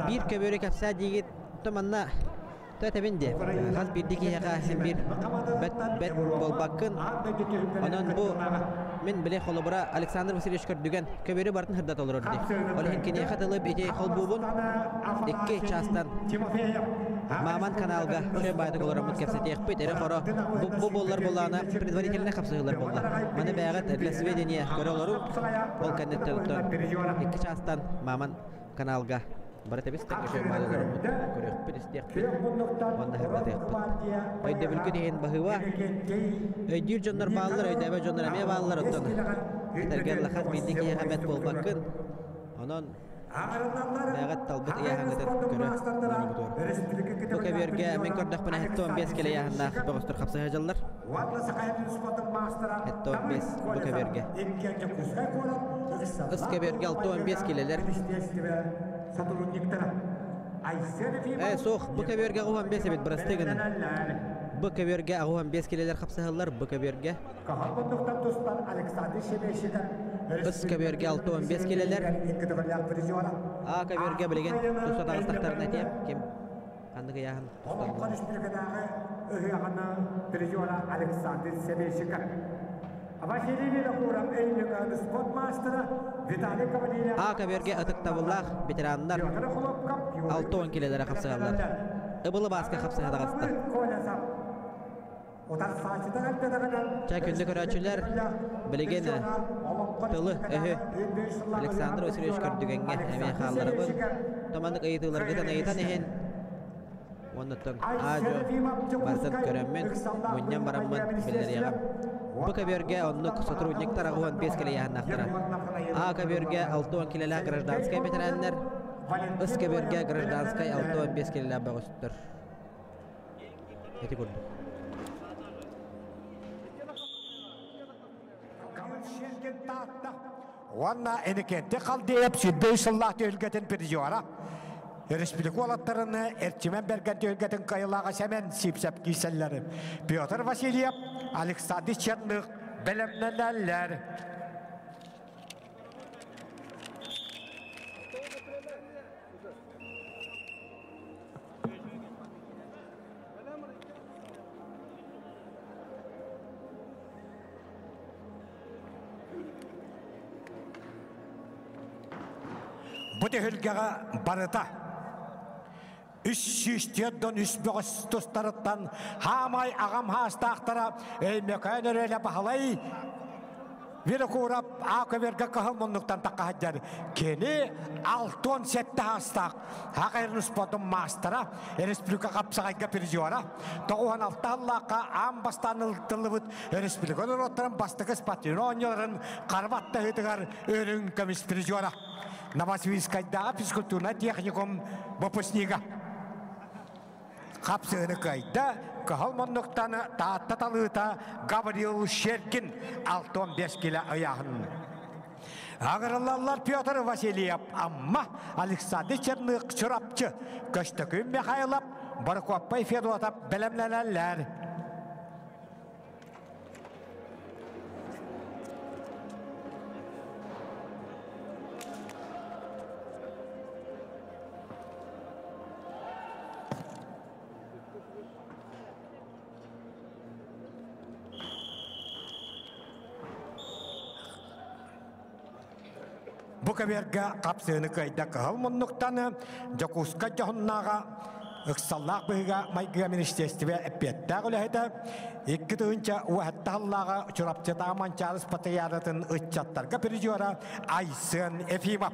Bir köbörü kapsa digit, tomanna tötebindi. Haz birdiki yaqa hem bir bet bol bakkın. Onun bu min bile xolubura Alexander Vasilyevich kördügen köbörü bartın hırdat olur ordi. Olihin kini xatılıp ete xolbubun 2 çastan Maman kanalga şöyle baydık olarak kepseti ekpet eri xoro. Bu bollar bollana предварительно kapsayılar bollar. Mana bägät для сведения көрө олору ол кандидаттар 2 çastan Maman kanalga Баратабис так еще мало работы. Корёк перестекпит. Онда хәрбәтекпит. Өйдә бүлке дигән баһыва. Өйдир җоннар баллар, өйдә бә җоннар әмә баллар оттан. Тәргәр лахат бидики хәбәт булбакын. Анан бәгат талбыт ия хәңгәтә көрә. bu kabirge men kordaq bana hetto 15 kile yahanna boğustur kapsa hajallar. Hetto 15 bu kabirge. Is kabirge 6-15 kileler. Soğuk bu kabirge 15 bit brasteginin. Bu kabirge 15 kileler kapsa hajallar bu kabirge. Is kabirge 6-15 kileler. A kabirge bilegen tusta dağıstaklarına diyem kim? Kandığı yahan A kabirge atık tabullar bitiranlar 6-10 kilelere kapsayarlar. Ibılı baskı kapsayarlar. Çakünlük öğretçiler bilegen tılı Alexander Vasilyevich kördügenge emeğe halları bu. Tamandık ayıtılar gıdan ayıtan ehen. Ondan ajo barsat göremmen munyam baramman billeri yağam. Bu kabirge onluk sotrudniktar ağuan 5 kile yahannaktara. A kabirge 6-10 kileler gражданская bitirenler. Is kabirge gражданская 6-15 kileler bağıştır. Eti kurdu. Wanna enikente kaldı hepsi 5 yıllık tölgeten prizora. Respublik olatlarını erçimen bergen tölgeten kayılağa semen sipsep giyselleri. Pyotr Vasilyev, Alexander Chernych, belemneler. Bu tehlikeye barıta. Üç şiştiyaddan üç dostlarından hamay ağam hastaqtara mekan öyle bahalay bir kurap akaverge kahılmanlıktan takahaccar keni 6-10 sette hastaq haqayırın spotun mastera Respublika kapsağayga prizora toğuhan altallaqa ambastanıltılıbıt Respublika oturan bastıkız patronyaların karvatta hıtıgar örün kamis prizora Новосибирскайдағы физкультурна техникум выпускнига. Қапсыны кайда қағалмандықтаны тааттаталыта Гаврил Шеркин 6-15 кило аяғын. Ағырылалар Петр Васильев, амма Александр Черных чырапчы көштікін мехайлап, Баркоппай Федотап білімләләләр. Bu kabirge kapsığını kayda kağılmanlıktаны Jakutska johunnağa ıksallaq bıhıga mayga ministerstve epettağ ulahida iki tığınca uhattallağa çorapçata mançarız patayaratın ıççatlarga prizora Aysen Efimov.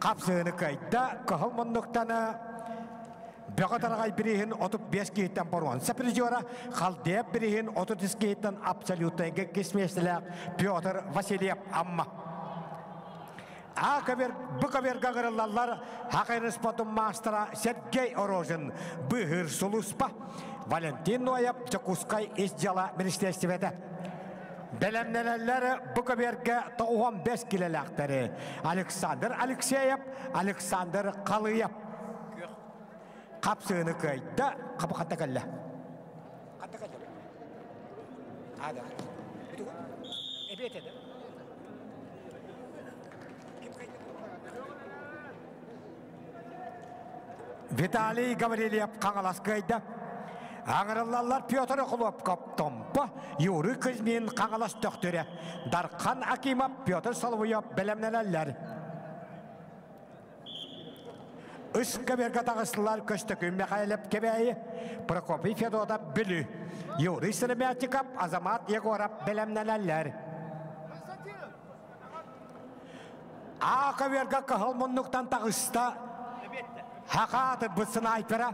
Kapsığını kayda kağılmanlıktаны Beqataragay birihin 35 kihitten boronsa prizora Khaldeyep birihin 30 kihitten absolutayga kesmesler Pyotr Vasilyev amma. Bu kabir gağırılallar haqayırın spotun mastera Sergey Orozhin bıhır suluspa Valentin Noyev Jakutskay izjala ministerstvede. Belemnelerleri bu kabirge 15 kilelakları Alexander Alexeyev, Alexander Kalıyev. Kapsığını kayda kapı katakalla. Katakalla. Ada. Itu. Ebet ede. Vitaliy Gavrilyev kangalas kayda. Ağırlılar Pyotr Okulov kaptompa yuri kızmin kangalas doktöre. Darkan Akimov Pyotr Solovyov belemnelerler. Üç kabirge tağısılar köştükün Mikhailep kebeyi Prokopy Fedotov bülü. Yuri Sremetnikov Azamat Yegorov belemnelerler. A kabirge kahılmanlıktan tağısta Hakat bu snaypera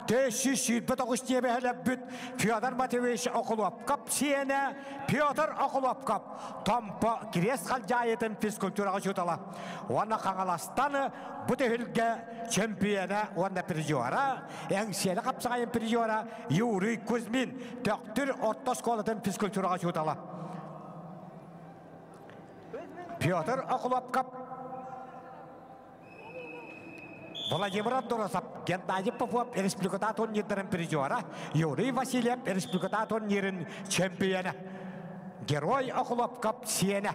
Teşhis şiddet okuştiye behelebüt Fyodor Matveevich Okulopkap siyene Pyotr Okulopkap Tompa Kires kalcayetin fizkulturaga şutala. Ona kanalastanı bu tehilge çempiyona ona prizora engsiyeli kapsayın prizora Yuri Kuzmin Töktür orta skolatın fizkulturaga şutala. Pyotr Okulopkap Vladimir Andorosov, Gennady Popov, Республиката турнирінің призера, Юрий Васильев, Республиката турнирінің чемпионы, Герой Okulopkap сиені.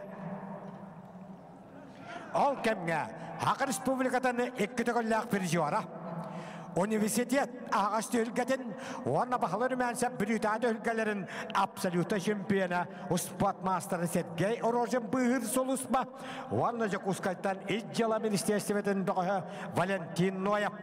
Ол кемге, Ақ Республикатаны екі түгілләқ призера, Университет ағаш түлгетін, оны бақылыр мәнсі Британия өлгелерін абсолютно чемпионы, спорт мастері Сергей Орожин бұғыр солысма, оны жақ ұскайттан Иджела министерстветін доғы Валентин Нояп.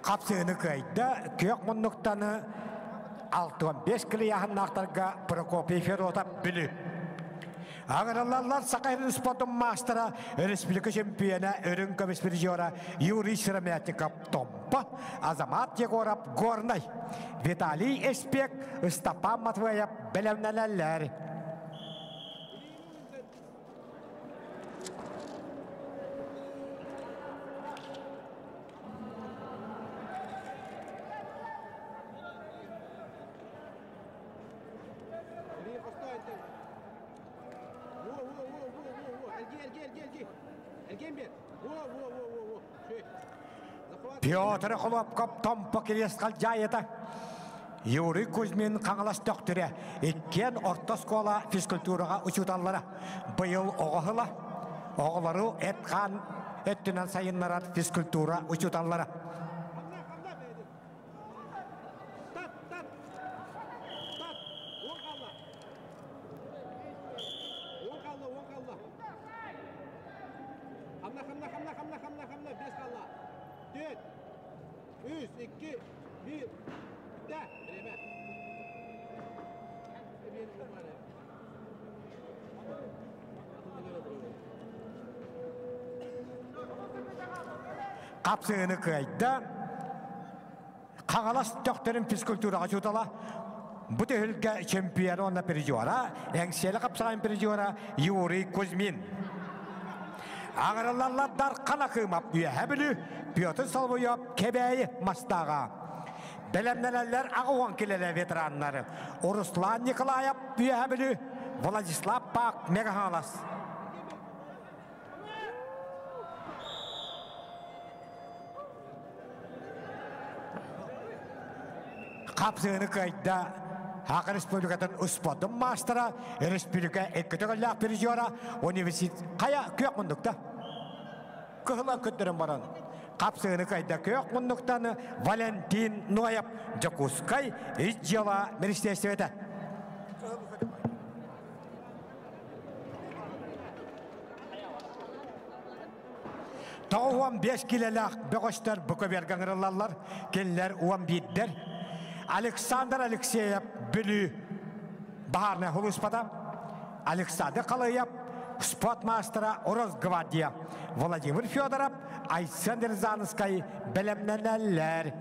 Kapsığını kayda kök munluktanı 6-15 kili yaxınlaqtarga Prokopy Ferotap bilü. Ağırlarlar Sakayın sportun mastera Respublika şempiyona örün kömüs prizora Yuri Shremetnikov Tompa Azamat Yegorov Gornay Vitaliy Espek Stepan Matveyev bilemneler. Pyotr Okulopkap Tompa Kires kalcayeta Yuri Kuzmin kangalas töktüre Ekken orta skola fizkulturaga uçutallara Bıyıl oğahıla Oğları etkan Ettinen sayınlara fizkultura uçutallara Kapsığını kayda Kangalas töktürün fizkulturaga uçutala Bu tehilge çempiyonu ona prizora Engsiyeli kapsağın prizora Yuri Kuzmin Ağırlarlar darkan akımap üyebilü Pyotr Salvoyev kebeyi mastağa Bilemneler ağıvan kilele veteranları Ruslan Nikolayev üyebilü Vladislav Pak Megahalas Kapsığını kayda Ақ Республикатын спортun mastera Республика ekkötөгөлләк пrizора Университет кая көк мундукта Кыһыла көттөрөн баран Kapsığını kayda kök mundуктаны Валентин Нояп Жакускай Иджела министерствете Тауан 5 килеләк бөгөстөр бүкөберген ырыллар келлер 11дер Александр Алексеев Білі Бахарны Хулуспада Александр Қалыев спорт мастера Росгвардия Владимир Федоров Айсен Рязанский білімненелер.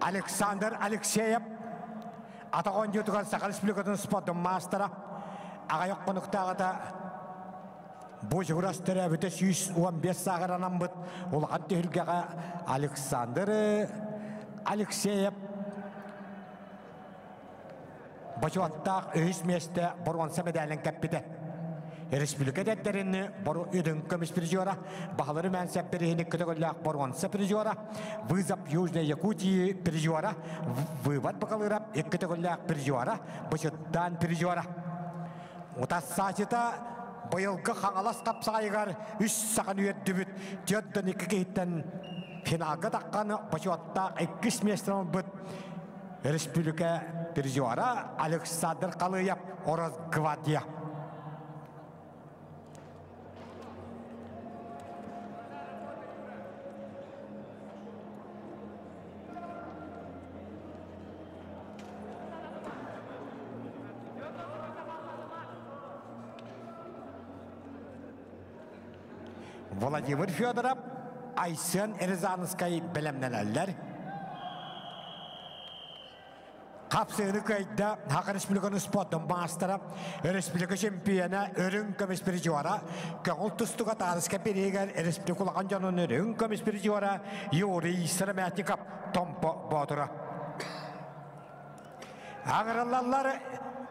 Александр Алексеев атаған жетіған Сақал Республикатын спортын мастера ағайық қонықтағыда бұл жүгірастыры өте 115 сағыранан бұд олған түйілгеға Александр Алексеев бачуаттақ өйіз месті бұрғанса медалін кәппеді Республика дәттерін бору үдің көміс призиора, бағалары мәнсәп бірігіні күтігілік боруанса призиора, вызап Южной Якутии призиора, вывод бағалырап күтігілік призиора, бұшыттан призиора. Утас сатыта бұйылғы қаңалас қапсайығар үш саған үйетті бүт, түйеттен екі кейттен финалға таққаны бұшыттақ 2 местрон бұт. Республика призиора Александр Қалыяп, Ораз Гвардия. Владимир Федоров, Айсен Эрзанскай белемнелерлер. Kapsayını kayıtta Hakan Respublikanın spotun mastera, Respublika şempiyona, örün kömüs bir civara, Kağıl tustuğa tarıska biriger, Respublika Lakancanın örün kömüs bir civara, Yuri Sırmeti Kap, Tompo Batura. Ağırlarlar,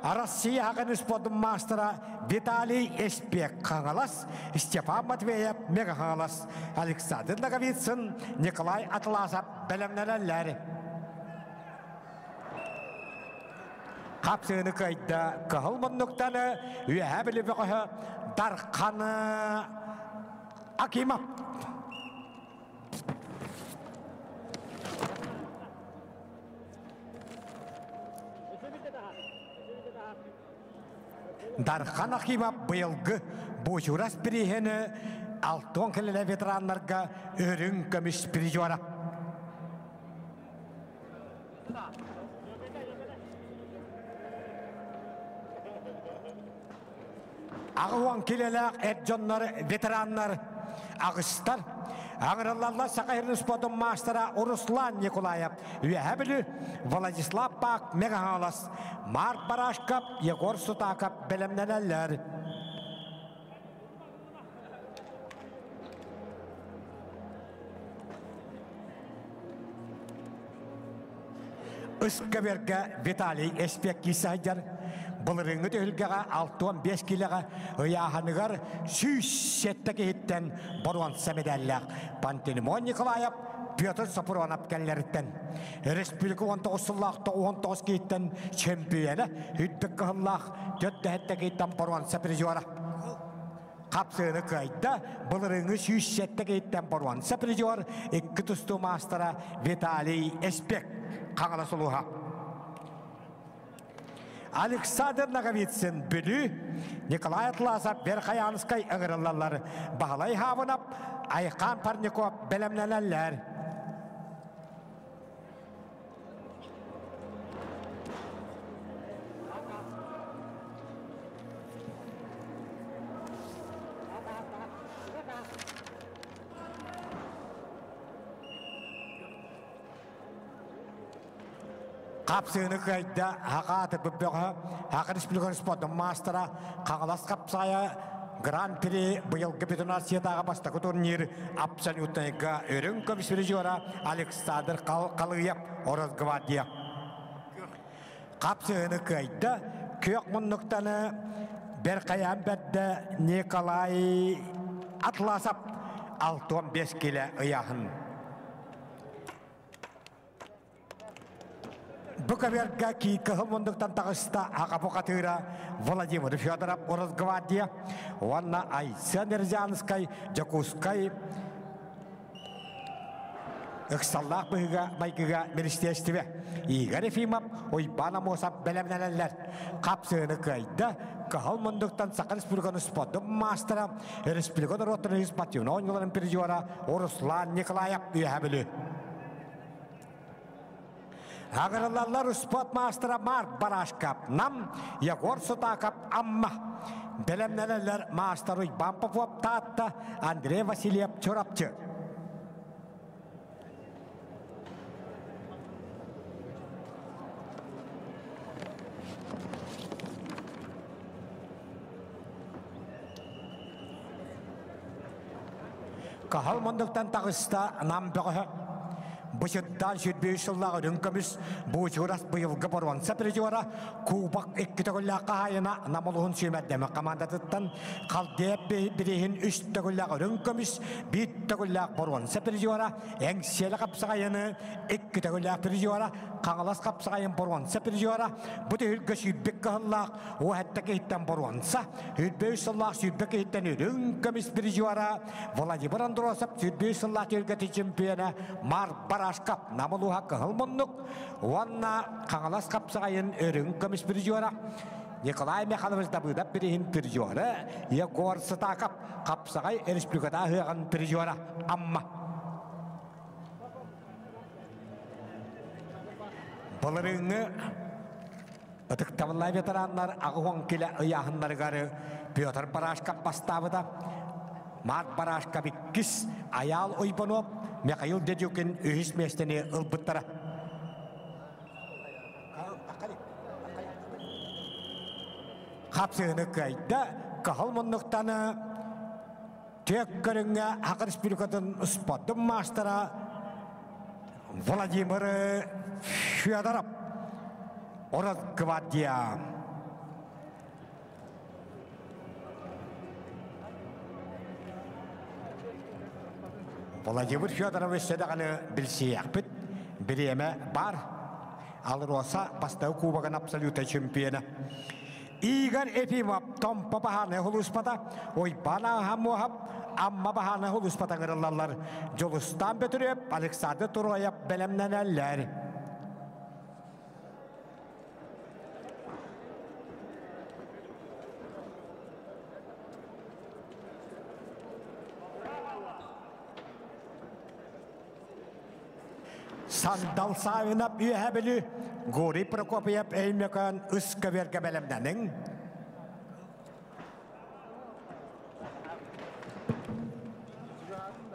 Россия Hakan spotun mastera, Vitaliy Espek Kangalas, Stepan Matveyev Mega Kangalas, Alexander Nagovitsin, Nikolay Atlasov belemnelerler. Kapsayını kayıtta kağılman noktanı üyebili vekahı Darkanı Akimov. Darkan Akimov bıyılgı bu juras birihini altın kelile veteranlarga örün kömüs prizora. Ağıvan kileler, etcanlar, veteranlar, ağıstar, ağırlarla Sakayırın spotun mastera Ruslan Nikolayev, üyebili Vladislav Pak, Megahalas, Mark Barashkap, Yegor Sutakap, belemneneller. Iskaverge Vitaliy Espek Kisaycar, Bulurunu tühülgeğe 6-15 kiloğa ıyağınıgar süysеттeki hitten boruan semedeller. Pantinimon Nikolayev, Pyotr Sapuronov kelleritten. Respublika 19 kitten çempiyonu hüddük kıhıllah 4 kitten boruan sepriziyora. Kapsayını kayıtta bulurunu süysеттeki hitten boruan sepriziyor. İki tustu mastera Vitaliy Espek Kangalasuluha. Alexander Nagovitsin bülü, Nikolay Atlasov, Verkhayanskay ağırlarlar, Bahalay Havınap, Aykan Parnikov belemnelerler. Kapsayını kayıtta Hakatı Bübbüğü, Hakan Respublikanın spotun mastera, Kangalas Kapsaya, Grand Prix, bıyılgı bütün Asiyadağı bastakı turnir, Absolutnayga, Örün kömüs prizora, Alexander Kalıyev, Oraz Gvardiya. Kapsayını kayıtta Kökmün noktanı Berkayan Bedde Nikolay Atlasov, 6-15 kilo ıyağın. Bu kabarga ki kehumunduktan takısta akapokatıra Vladimir Fedorov, Oraz Gvardiya, Vanna Aysen Erzanskay, Jakuskay, Iksallah bıhıga, Maykiga, Ministeristive, Igor Efimov, Oybana Mosap belemnelerler. Kapsayını kayda, kehumunduktan Sakar Respublikanın spotun mastera, Respublikanın rotanı ispatyonu oyuncuların prizora, Ruslan Nikolayev üyebili. Ağırlarlar spot mastera Mark Barashkap, Nam, Yegor Sutakap, Amma. Belemnelerler masteru Bampopov Tatta, Andrei Vasilyev Çorapçı. Kahal monduktan takısta Nam Böğü, Бышыттан сүрбей сыллағы рүнкіміз бұйчығырас бұйылғы борванса призиора кубак эккітігілі қағайына намылығын сүймәддемі командатыттан қалдеп бірейін үстігілі рүнкіміз биттігілі борванса призиора әңселі қапсағайыны эккітігілі призиора қаңылас қапсағайын борванса призиора бұты үлгі сүйбек қығыллақ о әтті кейттен борванса үлбей сыллақ сүйбек кейттен рүнкіміз призиора Владимир Андросов сүрбей сыллақ түргеті чемпионы Мар Барашкап намылуға қығылмыннық онна қаңылас қапсағайын рүнкіміз призиора Николай Михайлович Давыдов бірейін призиора Егор Сытақап қапсағай республикада ғыған призиора амма Бұлырыңы ұтықтавылай ветеранлар ағуан келі ұяғынларғары Петр Барашкап бастабыда Марк Барашкап иккіс аял ойбанып Михаил Дедюкин үйіс местені ұлбыттара. Қапсығыны қайда қағыл мұндықтаны тек көріңе Ақыр Республикатын ұспадым мастера Владимир Федоров Ораз Гвардия Владимир Федоров өсседіғаны білсейек біт біреме бар алыр оса бастау кубағын абсолюта чемпионы Игорь Ефимов томпа бағаны ғылыспада ой бана ғамуғап Amma bahane hulus patangırlarlar. Jolustan götürüp Alexander Turoyev belemlenenler. Sandal sayınap üyebili Gori Prokopyev eğmekan ıska verge belemlenin.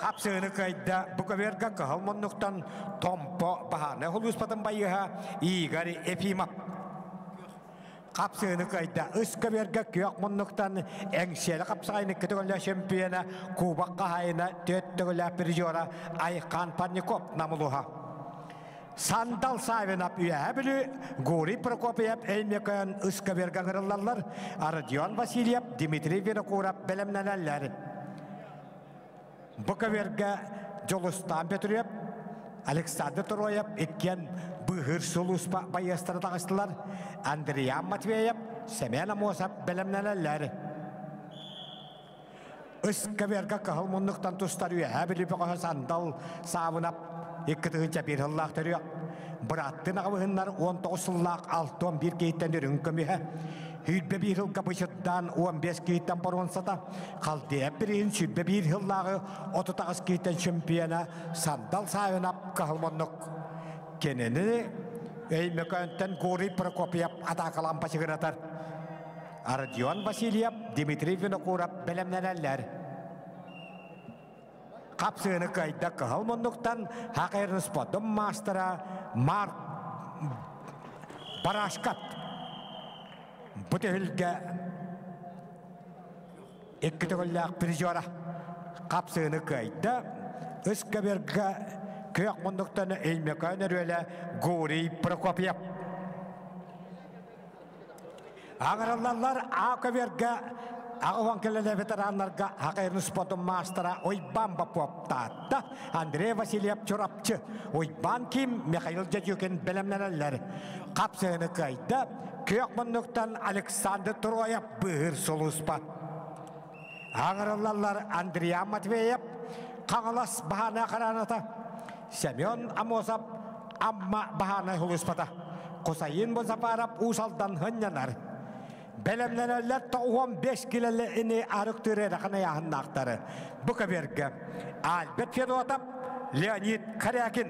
Kapsığını kayda bu kaverga kahalmanlıktan tompo bahane hulus patın bayıha Igor Efimov. Kapsığını kayda ıska verge kıyakmanlıktan engseli kapsayını kütüğüyle şempiyona Kubak kahayına töttüğüyle prizora Aykan Parnikov namuluha. Sandal sayınap üyebili Gori Prokopyev eğmekan ıska verge kırılarlar Aradion Vasilyev, Dmitri Vinokurov belemlenenler. Bu kaverga Jolustan Petrev, Alexander Turoyev, ikken bıhır sulus bayastara dağıstılar, Andriy Matveyev, Semen Amosov belemlenenler. Iskaverga kahılmonluktan tustarıyor, hebili bir sandal savunap, ikkıtığınca bir hıllak tarıyor. Bırattın ağabeyinler 19 yıllık 6-11 geyitten ürünkümühe. Hüdbe bir yıl kapışıdan 15 geyitten paruansada. Kaldı hep birin südbe bir yıllığı 39 geyitten şempiyona sandal sayınap kahılmonluk. Kenini eymekönten Gori Prokopyev atakalan paşıgıratar. Aradion Vasilyev, Dmitri Vinokurov belemlenenler. Kapsığını kayda kahılmonluktan Hakayırın Spodum Mastera Mark Barashkat. Bu tevhilge iki tevhillak prizora kapsığını kayda ıska verge kıyakmonluktan eğmekan eröyle Gori Prokopyev. Ağırlarlar ağka verge Ağıvan kelele veteranlarga Hakayırın Spodum Mastera oyban bapoptatta Andrey Vasilyev çorapçı oyban kim Mikhail Dedyukin belemlenenler. Kapsığını kayda Kıyakmanlıktan Alexander Turoyev bıhır soluspa. Ağırlarlar Andriy Matveyev Kağılas bahane karanata Semyon Amosov amma bahane huluspata Kusayın Bozaparov usaldan hınyanar. Belemlenenler ta 15 kilolu ini arık türede kanayahın aktarı. Bu kaberge Albert Fedotov, Leonid Karyakin.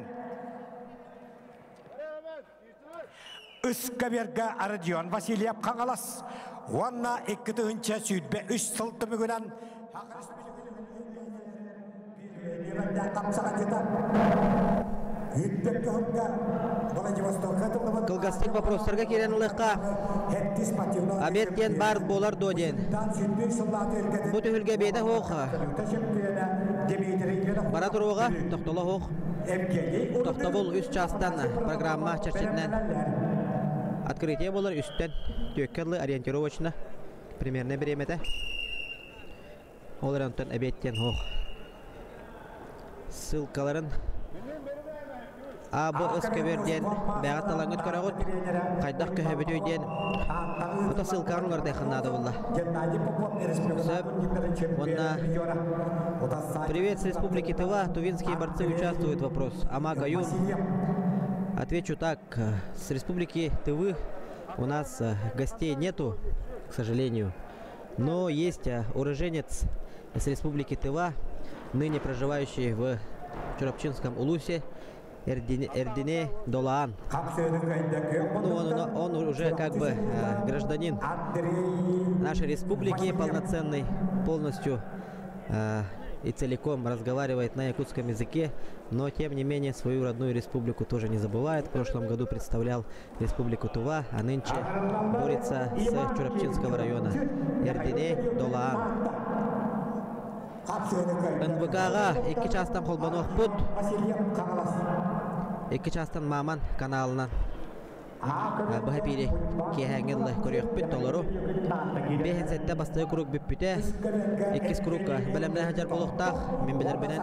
Üst kaberge Aradion Vasilyev Kangalas. Vanna ikkitığınca südbe üst sıltı mügünen. Kılgastık vaproslarga keren ılıqqa Ametken bar bolar dojen. Bu tühülge beyde hoğu. Бара туруга токтолох. Токтобул үс частан программа чарчетнен. Открытие болар үстен төккерлы ориентировочно примерно беремете. Оларантан обеттен хох. Ссылкаларын Абы өскөберден бәғатталаңыт көрағыт, қайдақ көһөбөтөйден бұта ссылкарын олардай қынады болла. Сөп, онна «Привет с Республики Тыва, тувинские борцы участвуют». Вопрос. Ама Гаюн. Отвечу так. С Республики Тывы у нас гостей нету, к сожалению. Но есть уроженец с Республики Тыва, ныне проживающий в Чурапчинском Улусе, Эрдине Долаан. Ну, он уже как бы гражданин нашей республики, полноценный, полностью и целиком разговаривает на якутском языке, но тем не менее свою родную республику тоже не забывает. В прошлом году представлял республику Тува, а нынче борется с Чурапчинского района. Эрдине Долаан. НВК-га 2 частан холбанох пут. 2 частан Маман каналынан. Бахапири кехәңгелле көрөкпүт толору. Бехенсетте басты круг бүппүтә. 2 круг белемле хаҗар булыктак, мен билер белән.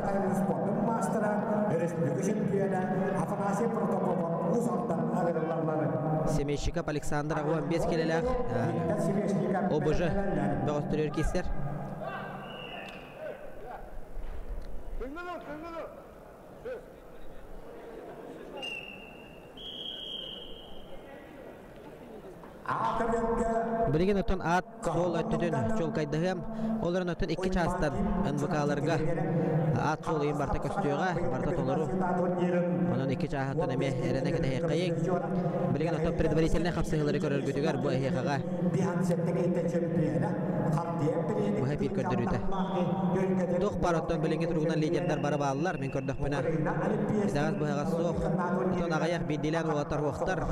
Семейщиков Александр Агуан 5 келеләк. ОБЖ бөгөстөрөр кистер. Билеген өтөн ат сол өттүдөн жол кайдыгым. Оларын өтөн 2 частан НВК-ларга ат сол ин барта көстөөгө барта толору. Анан 2 частан эме эрене кете кайык. Билеген өтөн предварительный хапсыгылары көрөргүтүгөр бу эхага. Бу хапир көндөрүтө. Тох бараттан билеген тургунан лидерлер бары баалар мен көрдөкпүнө. Дагы бу хага сок. Тон агаяк бидилен улатар вактар.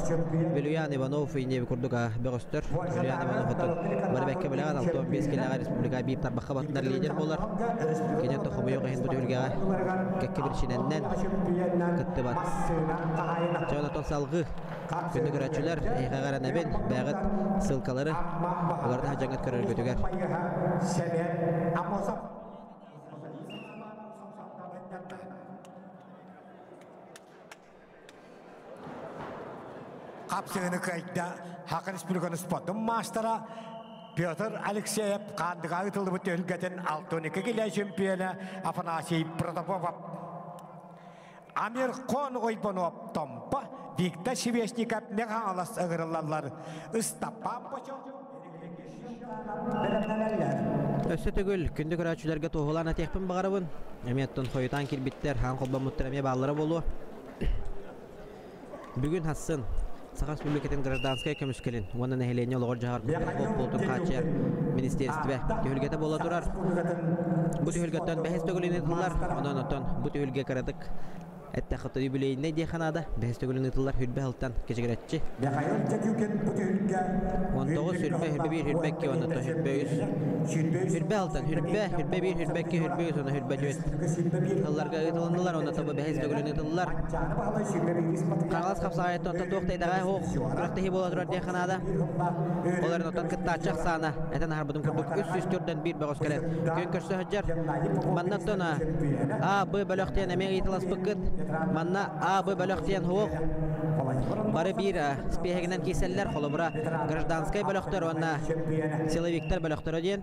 Билуян Иванов ине курдуга бөгөстөр. Билуян Иванов барбекке билеген алтон 5 келега республика бир тарбакка батнар лидер болар. Кенен тохобу yok hen bu dölgege kekke bir şinenden kıttı bat. Jonathan Salgı günü görəçülər eyğəqara nəbin bəğət sılkaları onlarda hacangat körər götügər. Kapsığını kayıtta Hakan Respublikanı spotun mastera Pyotr Alekseyev kandığa ıtıldı bu tölgeden 6-12 kile şempiyonu Afanasiy Protopopov. Amir Kon Oybanov Tompa Viktor Sheveshnikov meğan alas ığırılarlar ıstapan poço. Össö tögül kündü körәçülerge toğulana tekpin bağırabın. Emetten soyutan kirbitter han kolban muhteremeye bağlara bolu. Bugün hassın Саха Республикатын гражданская көмүскелин. Онун эхелене олгор жагар болтун качар министерстве төгүлгете бола турар. Бу төгүлгөттөн бехес төгүлүнү тылар. Онон отон бу төгүлгө карадык. Эттахты юбилейне деханада бехес төгүлүнү тылар хүрбе хылтан кечегеретчи. 19 хүрбе хүрбе 1 хүрбе 2 онон хүрбе 100. Хүрбе хылтан хүрбе 1 хүрбе 2 хүрбе 100 онон хүрбе 4. Тылларга ытылындылар онон табы бехес төгүлүнү тылар. Каңалас капсагайты онтон токтайдагай хок биракта бола турар деханада. Оларын отон кыттачак сана этен харбудун курдук үс-үстөрдөн бир бөгөс келет. Көн көрсө хаҗар. Маннан тона А Б бөлөктен эме итилас быкыт. Манна А Б бөлөктен хок. Бары бир спехегинен киселлер холобура гражданская бөлөктөр онна силовиктер бөлөктөр ден.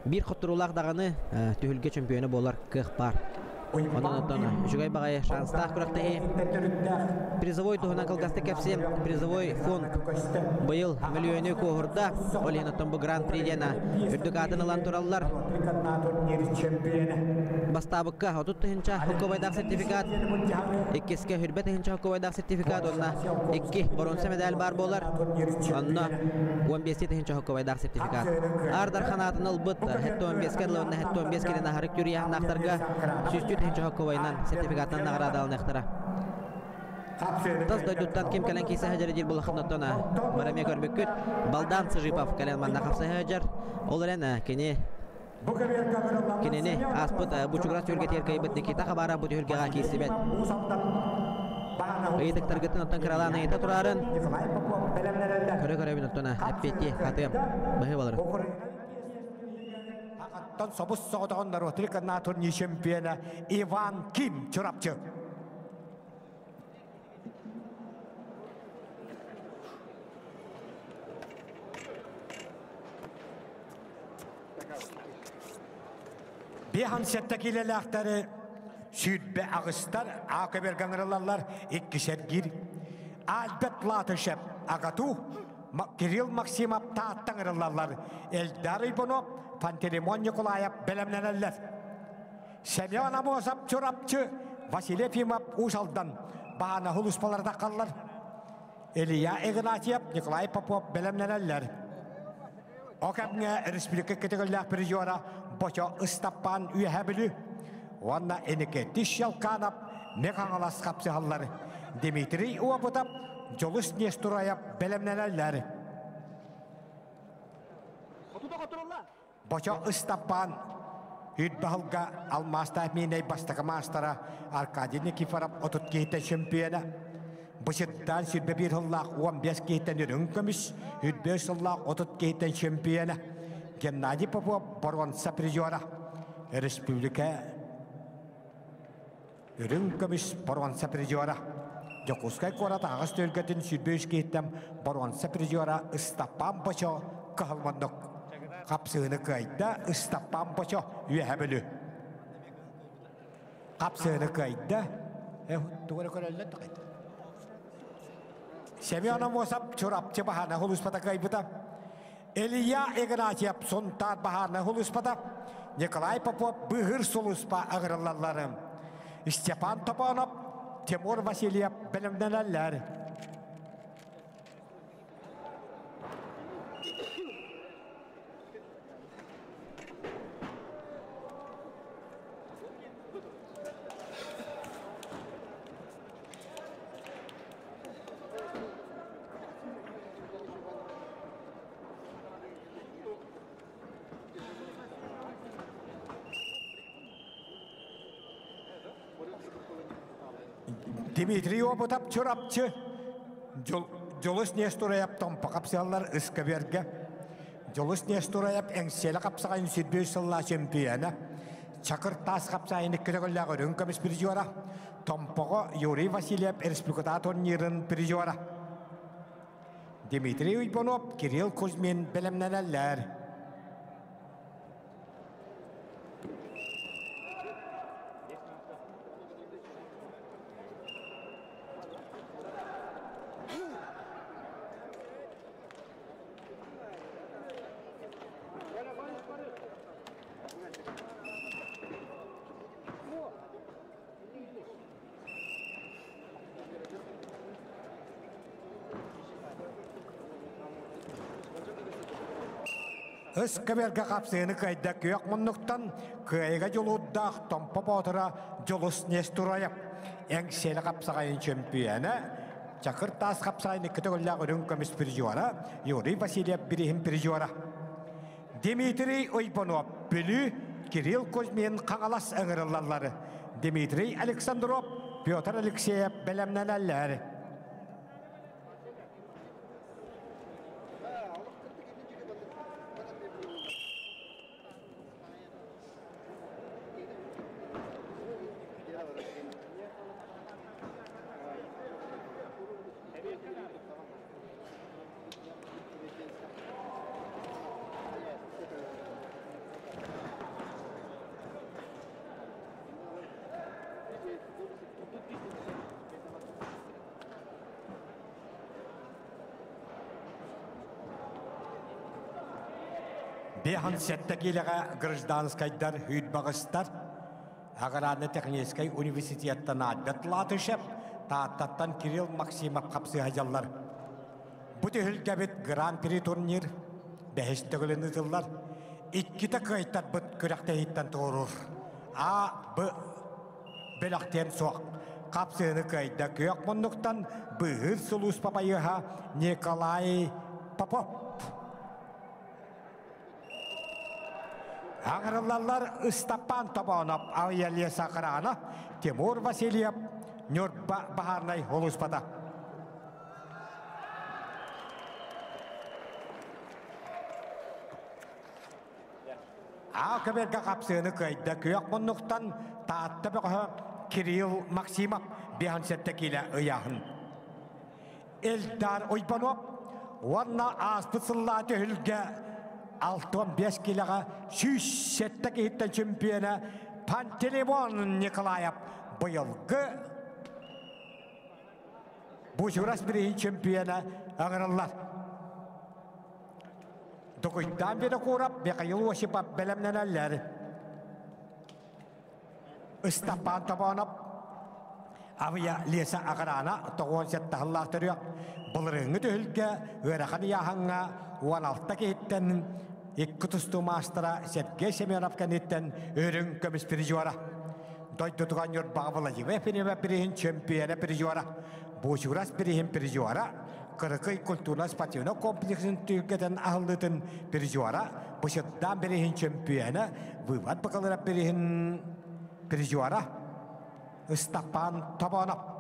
Бир хоттурулак даганы төгүлгө чемпиону болар кых бар. Онон жүгай багай шанстах күрәктәһи. Призовой туһунан калгасты кепсем, призовой фонд быйыл миллионы когырда. Олинаттан бу гран-при дена үрдүк атынылан тураллар. Бастабыкка отуттыһынча хукубайдак сертификат. 2-ке хүрбетыһынча хукубайдак сертификат. Онна 2 бронза медаль бар болар. Онна 15-тыһынча хукубайдак сертификат. Ардар ханатын албыт. Хетто 15-ке лонна хетто 15-ке нахарык юрия нахтарга Тенчо Хоковайнан сертификатынан награда алнахтара. Тас дойдуттан кем кален кисе хаҗар дир булахнатона. Бараме көрбөккөт балдан Сыжипов кален манна капса хаҗар. Оларена кене Kinene asput buçukras yürgetir kaybet Nikita Khabara bu yürge akisibet. Ayıdık targetini otan kralana ita turarın. Köre bin otana epeti hatayam. Bahi balar. Аттан собус соғдағындар өтірік турнир чемпионы Иван Ким чұрапчы. Бейхан сетті келелі ақтары сүйітбе ағыстар, ақы берген ұрылалар, еккішер гир. Альбет Латышев ағату, Кирилл Максимов тааттан ұрылалар, Эльдар Ибунов, Пантеремон Николаев белемненелер. Семен Амосов чурапчы, Василий Фимов Ушалдан, бағана хулуспаларда қалар. Илья Игнатьев, Николай Попов белемненелер. Окамне республика кетегілләк призера Бочо Истапан үйәбілі. Онна енеке Тишел Канап, Мекаңалас қапсығалар. Дмитрий Уапутап, Жолыс Нестураев белемненелер. Бочо Истапан Үдбағылға алмаста әмейней бастығы мастара Аркадий Никифоров отут кейті чемпионы. Бұшыттан сүрбе бір ғыллақ 15 кейтен үрін көміс, үдбе сұллақ отут кейтен чемпионы. Геннадий Попов Боронса призера. Республика үрін көміс Боронса призера. Жокускай қорат ағыз төлгетін сүрбе үш кейтен Боронса призера Истапан Бочо қағылмандық. Қапсығыны қайда Истапан Бочо үйәбілі. Қапсығыны қайда туғыры көрелілді қайда. Семен Амосов чурапчы бағана хулуспата қайбыта. Илья Игнатьев сонтар бағана хулуспата. Николай Попов бұғыр сұлуспа ағырылаларым. Степан Топанов, Тимур Васильев білімденелер. Дмитрий Опутап чурапчы. Жолыс Нестураев томпа қапсығалар ұсқа берге. Жолыс Нестураев әңселі қапсығайын сүрбе сылла чемпионы. Чакыр тас қапсағайын күрегілләғі рүнкөміс призера. Томпаға Юрий Васильев республиката турнирын призера. Дмитрий Уйбонов, Кирилл Кузьмин білімненелер. Ыскаберге қапсыны қайда күйек мұнықтан көйге жолуддақ томпа батыра Жолыс Нестураев. Әңселі қапсағайын чемпионы, Чакыр тас қапсағайын күтігілләғ үрін көміс призера, Юрий Васильев бірігін призера. Дмитрий Ойбонов бүлі Кирилл Кузьмин қаңалас әңірілалары. Дмитрий Александров, Петр Алексеев білімненелері. Бехан сеттекилеға гражданскайдар үйдбағыстар, Ағараны техническай университеттен Альбет Латышев, тааттаттан Кирилл Максимов қапсы ғажалар. Бұты үлгәбет гран-при турнир, бәхістігіліні зыллар, иккіті қайттар бұт күрәқті еттен тоғырыр. Бұ бөліқтен соқ, қапсыны қайда көйек мұндықтан бұғыр сұлыс папайыға Николай Попов. Ağırlarlar Istappan Tabanov Avyaliye Sakarana, Timur Vasilyev, Nurba Baharnay Holuspada. Akaberga kapsını kayda köyak monuktan taatta bakha Kirill Maksimov bihansettekiyle ıyahın. Eldar Oybanov, Varna Aspısıllatı Hülge 6-5 kiloga süssetteki hitten çempiyona Pantelefon Nikolayev bıyılgı bu şuras birihin çempiyona ağırlar. Dokuydan beri kurap bir yıl vaşıpa belemlenenler. Istappan Tabanov Avya Lesa Akarana toğun settahıllar törüyor. Bulurunu dövülge öğrekan yahanga 16'daki hitten İkkutustu maastra Sergey Semyonov'kan hitten öğren kömüs pirijuara. Doydu tuğan yor bağılalı ve finime birihin çempiyona pirijuara. Bu şuras birihin pirijuara. Kırıkıy Kulturna Spasyonu Kompleksin Türkiye'den ahıllıdın pirijuara. Bu şuttan birihin çempiyona. Vıvat bakalara birihin pirijuara. Istappan Tabanov.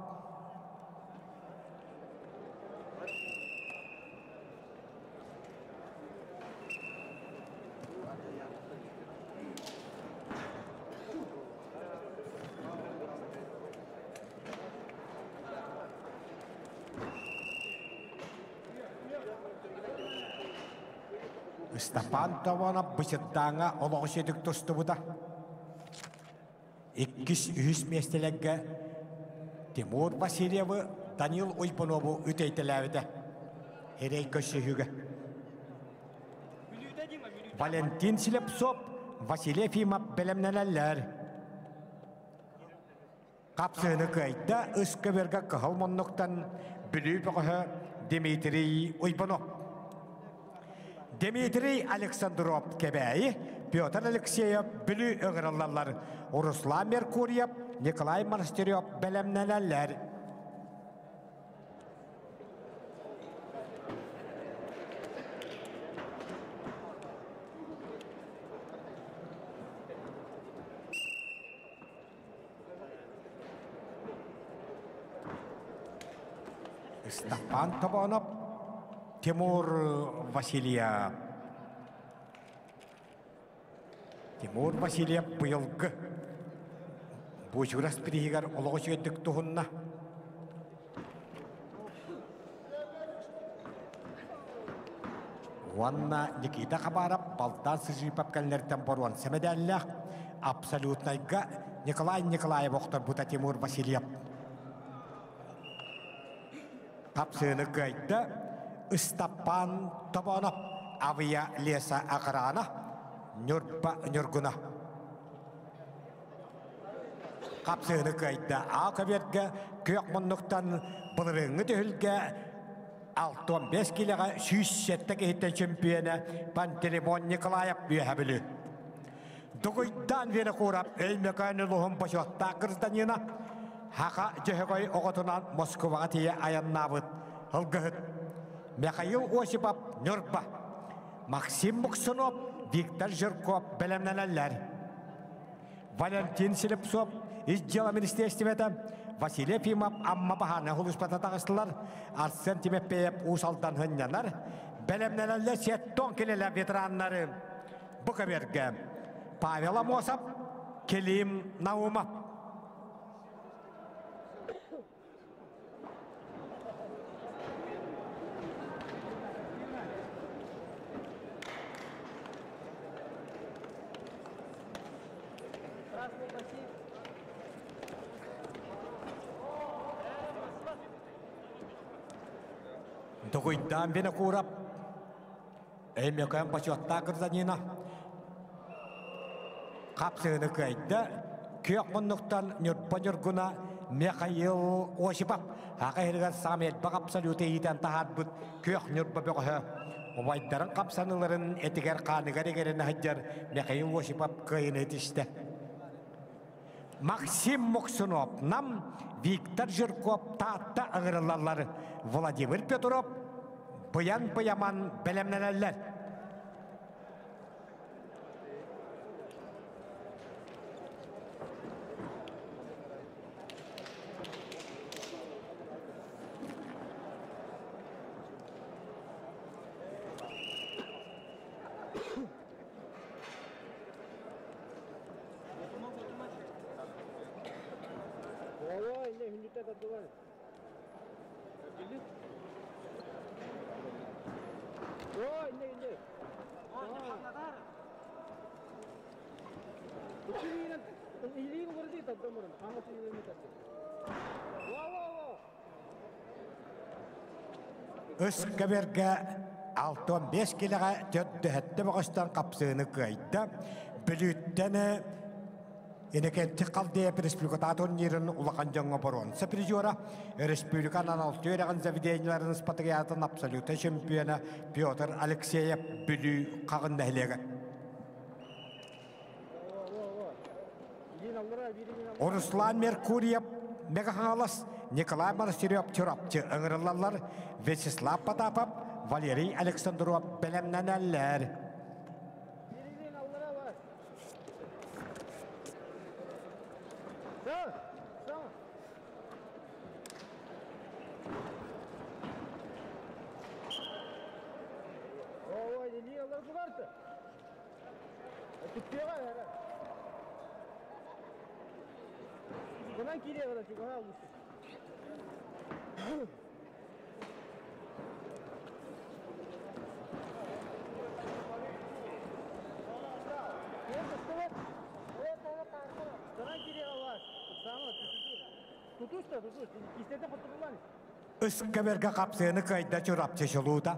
Istappan Tabanov bıçıttağına oloğuşedik tostu bu da. İkis ühüs meslelegge Timur Vasilyev'i Danil Oybanov'u üteytilerdi. Herey köşehüge. Valentin Silepsov, Vasilyev'ima belemnelerler. Kapsığını kayda ıskıverge kıhalmonluktan bülü bakıha Dmitri Oybanov. Dmitri Aleksandrov kebeyi, Pyotr Alekseyev bülü öğrenlerler. Ruslan Merkuryev, Nikolay Monasteryov belemnelerler. Istappan Tabanov, Timur Vasilyev. Timur Vasilyev bıyılgı. Bu şuras birihigar oloğuş ödük tuhunna. Vanna Nikita Kabarov baltan sıcıpap kenlerden boruan semedellak. Absolutnayga Nikolay Nikolayev oktar buta Timur Vasilyev. Kapsığını kayda Istappan Tabanov Avya Lesa Akarana Nurba Nurguna. Kapsığını kayda Akaberge kök monluktan bulurunu dövülge 6-15 kiloga süssetteki hitten çempiyona Pantelefon Nikolayev büyühebili. Dokuydan veri kurap eylmekanı luhum başotta kırızdan yına Haka cehegay oğutunan Moskova atiye ayannabıt hılgıhıt. Mikhail Osipov Nurba, Maksim Muksunov, Viktor Zhirkov belemlenenler. Valentin Silepsov, İzcala Ministerstivete, Vasilyev Fimov, Amma Bahane Huluspata tağıstılar, Arsen Timeppeyev Usaldan hınyanlar, belemlenenler setton kileler veteranları. Bu kaberge, Pavel Amosov, Kelim Naumov. Dokuydan beni kurap eylmekan başotta kırızdan yına kapsığını kayda kök monluktan Nurba Nurguna Mikhail Osipov haka hergan Samet bakap salute iten tahat but kök Nurba bakıha Ovaydaran kapsanıların etiger kanıgar egerine haccar Mikhail Osipov kayın etişte. Maksim Muksunov nam Viktor Zhirkov tahta ağırlarlar. Vladimir Petrov bayan bayaman belemlenenler. отдували. Ой, не. Илин горди таддамырын. Аңа түйеме тадды. Во. Өскөберге 6-15 килеға төттті бұғыстан қапсығыны көйді. Бүліттені Енекенті қалдия республиката турнирын улақан жаңа боронса призера республиканан алтыйраған заведенияларын спатриятын абсолютно чемпионы Петр Алексеев бүлі қағында әлегі. Руслан Меркурьев Мегаханалас, Николай Марсирев Чурапчы ыңырылалар, Вячеслав Потапов, Валерий Александров білімнен әллер. Bundan kiriye kadar çünkü ha olmuş. Üsküberge kapsığını kayda çorapçı şuluğda.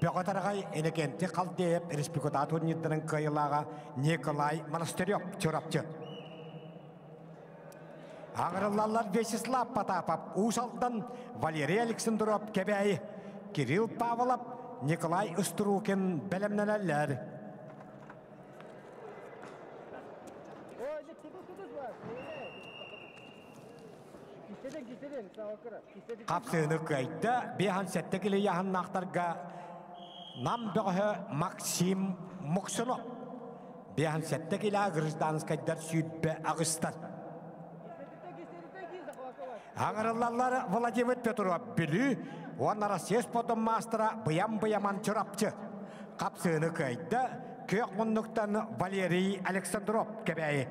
Böğatarağay enekenti kaldeyip Республиката турнирдерін kayılağa Nikolay Monasteryov çorapçı. Ağırlılar Vyacheslav Potapov, Usal'dan Valery Alexandrov kebeği, Kirill Pavlov, Nikolay Ustrukin belemneler. Kapsığını kayda bir hansettekili yahan naqtarga nam böğü Maksim Muksunov. Bir hansettekili Grizdanskaylar südbe ağıstar. Ağırlılar Vladimir Petrov Bülü, onlara ses podum mastera bıyam-bıyaman çorapçı. Kapsığını kayda Kökmunluk'tan Valery Alexandrov kebeği.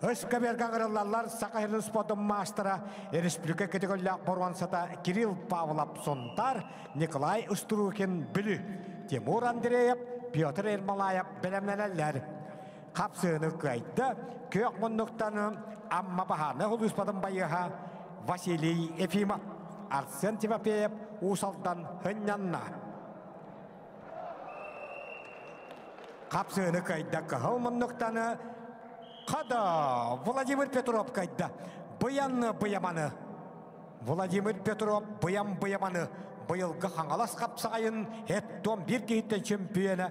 Özkeberge ağırlılar Sakayırın podum mastera Respublika kategoriya borvansata Kirill Pavlov Sontar, Nikolay Ustrukin Bülü, Timur Andreyev, Piotr Ermolayev belemneler. Kapsığını kayda Kökmunluk'tan Amma bahane huluspadan bayıha Vasiliy Efimov, Arsen Timofeyev Usal'dan hınyanna. Kapsığını kayda kıhılmınlıktanı Kada Vladimir Petrov kayda bıyamanı. Vladimir Petrov bıyamanı. Bıyılgı hangalas kapsayın ettom bir kehitten çempiyonu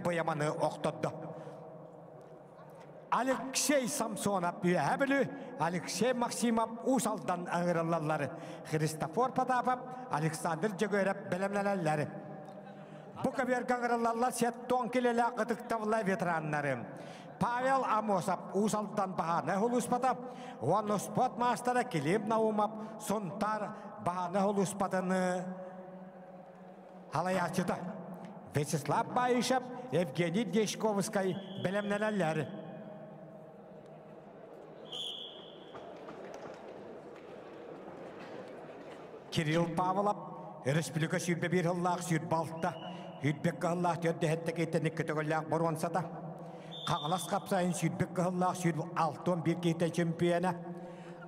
bıyamanı oktadı. Alexey Samsonov üyebili, Alexey Maksimov Usal'dan ağırlıları, Christopher Potapov, Alexander Jegorev belemlelerleri. Bu kaberge ağırlılar setton kilele gıdıktavlı veteranları. Pavel Amosov Usal'dan bahane huluspata, onu spot mastera Kilim Naumov Sontar bahane huluspatını halayatçıda. Vyacheslav Bayışev, Evgeniy Deshkovskay belemlelerleri. Kirill Pavlov, Respublika sürdü bir hıllağ sürdü balta, hüdbek hıllağ tördü hette keytenik kategoriyak borvansata. Kağılas kapsayın sürdbek hıllağ sürdü altın bir keyten çempiyona.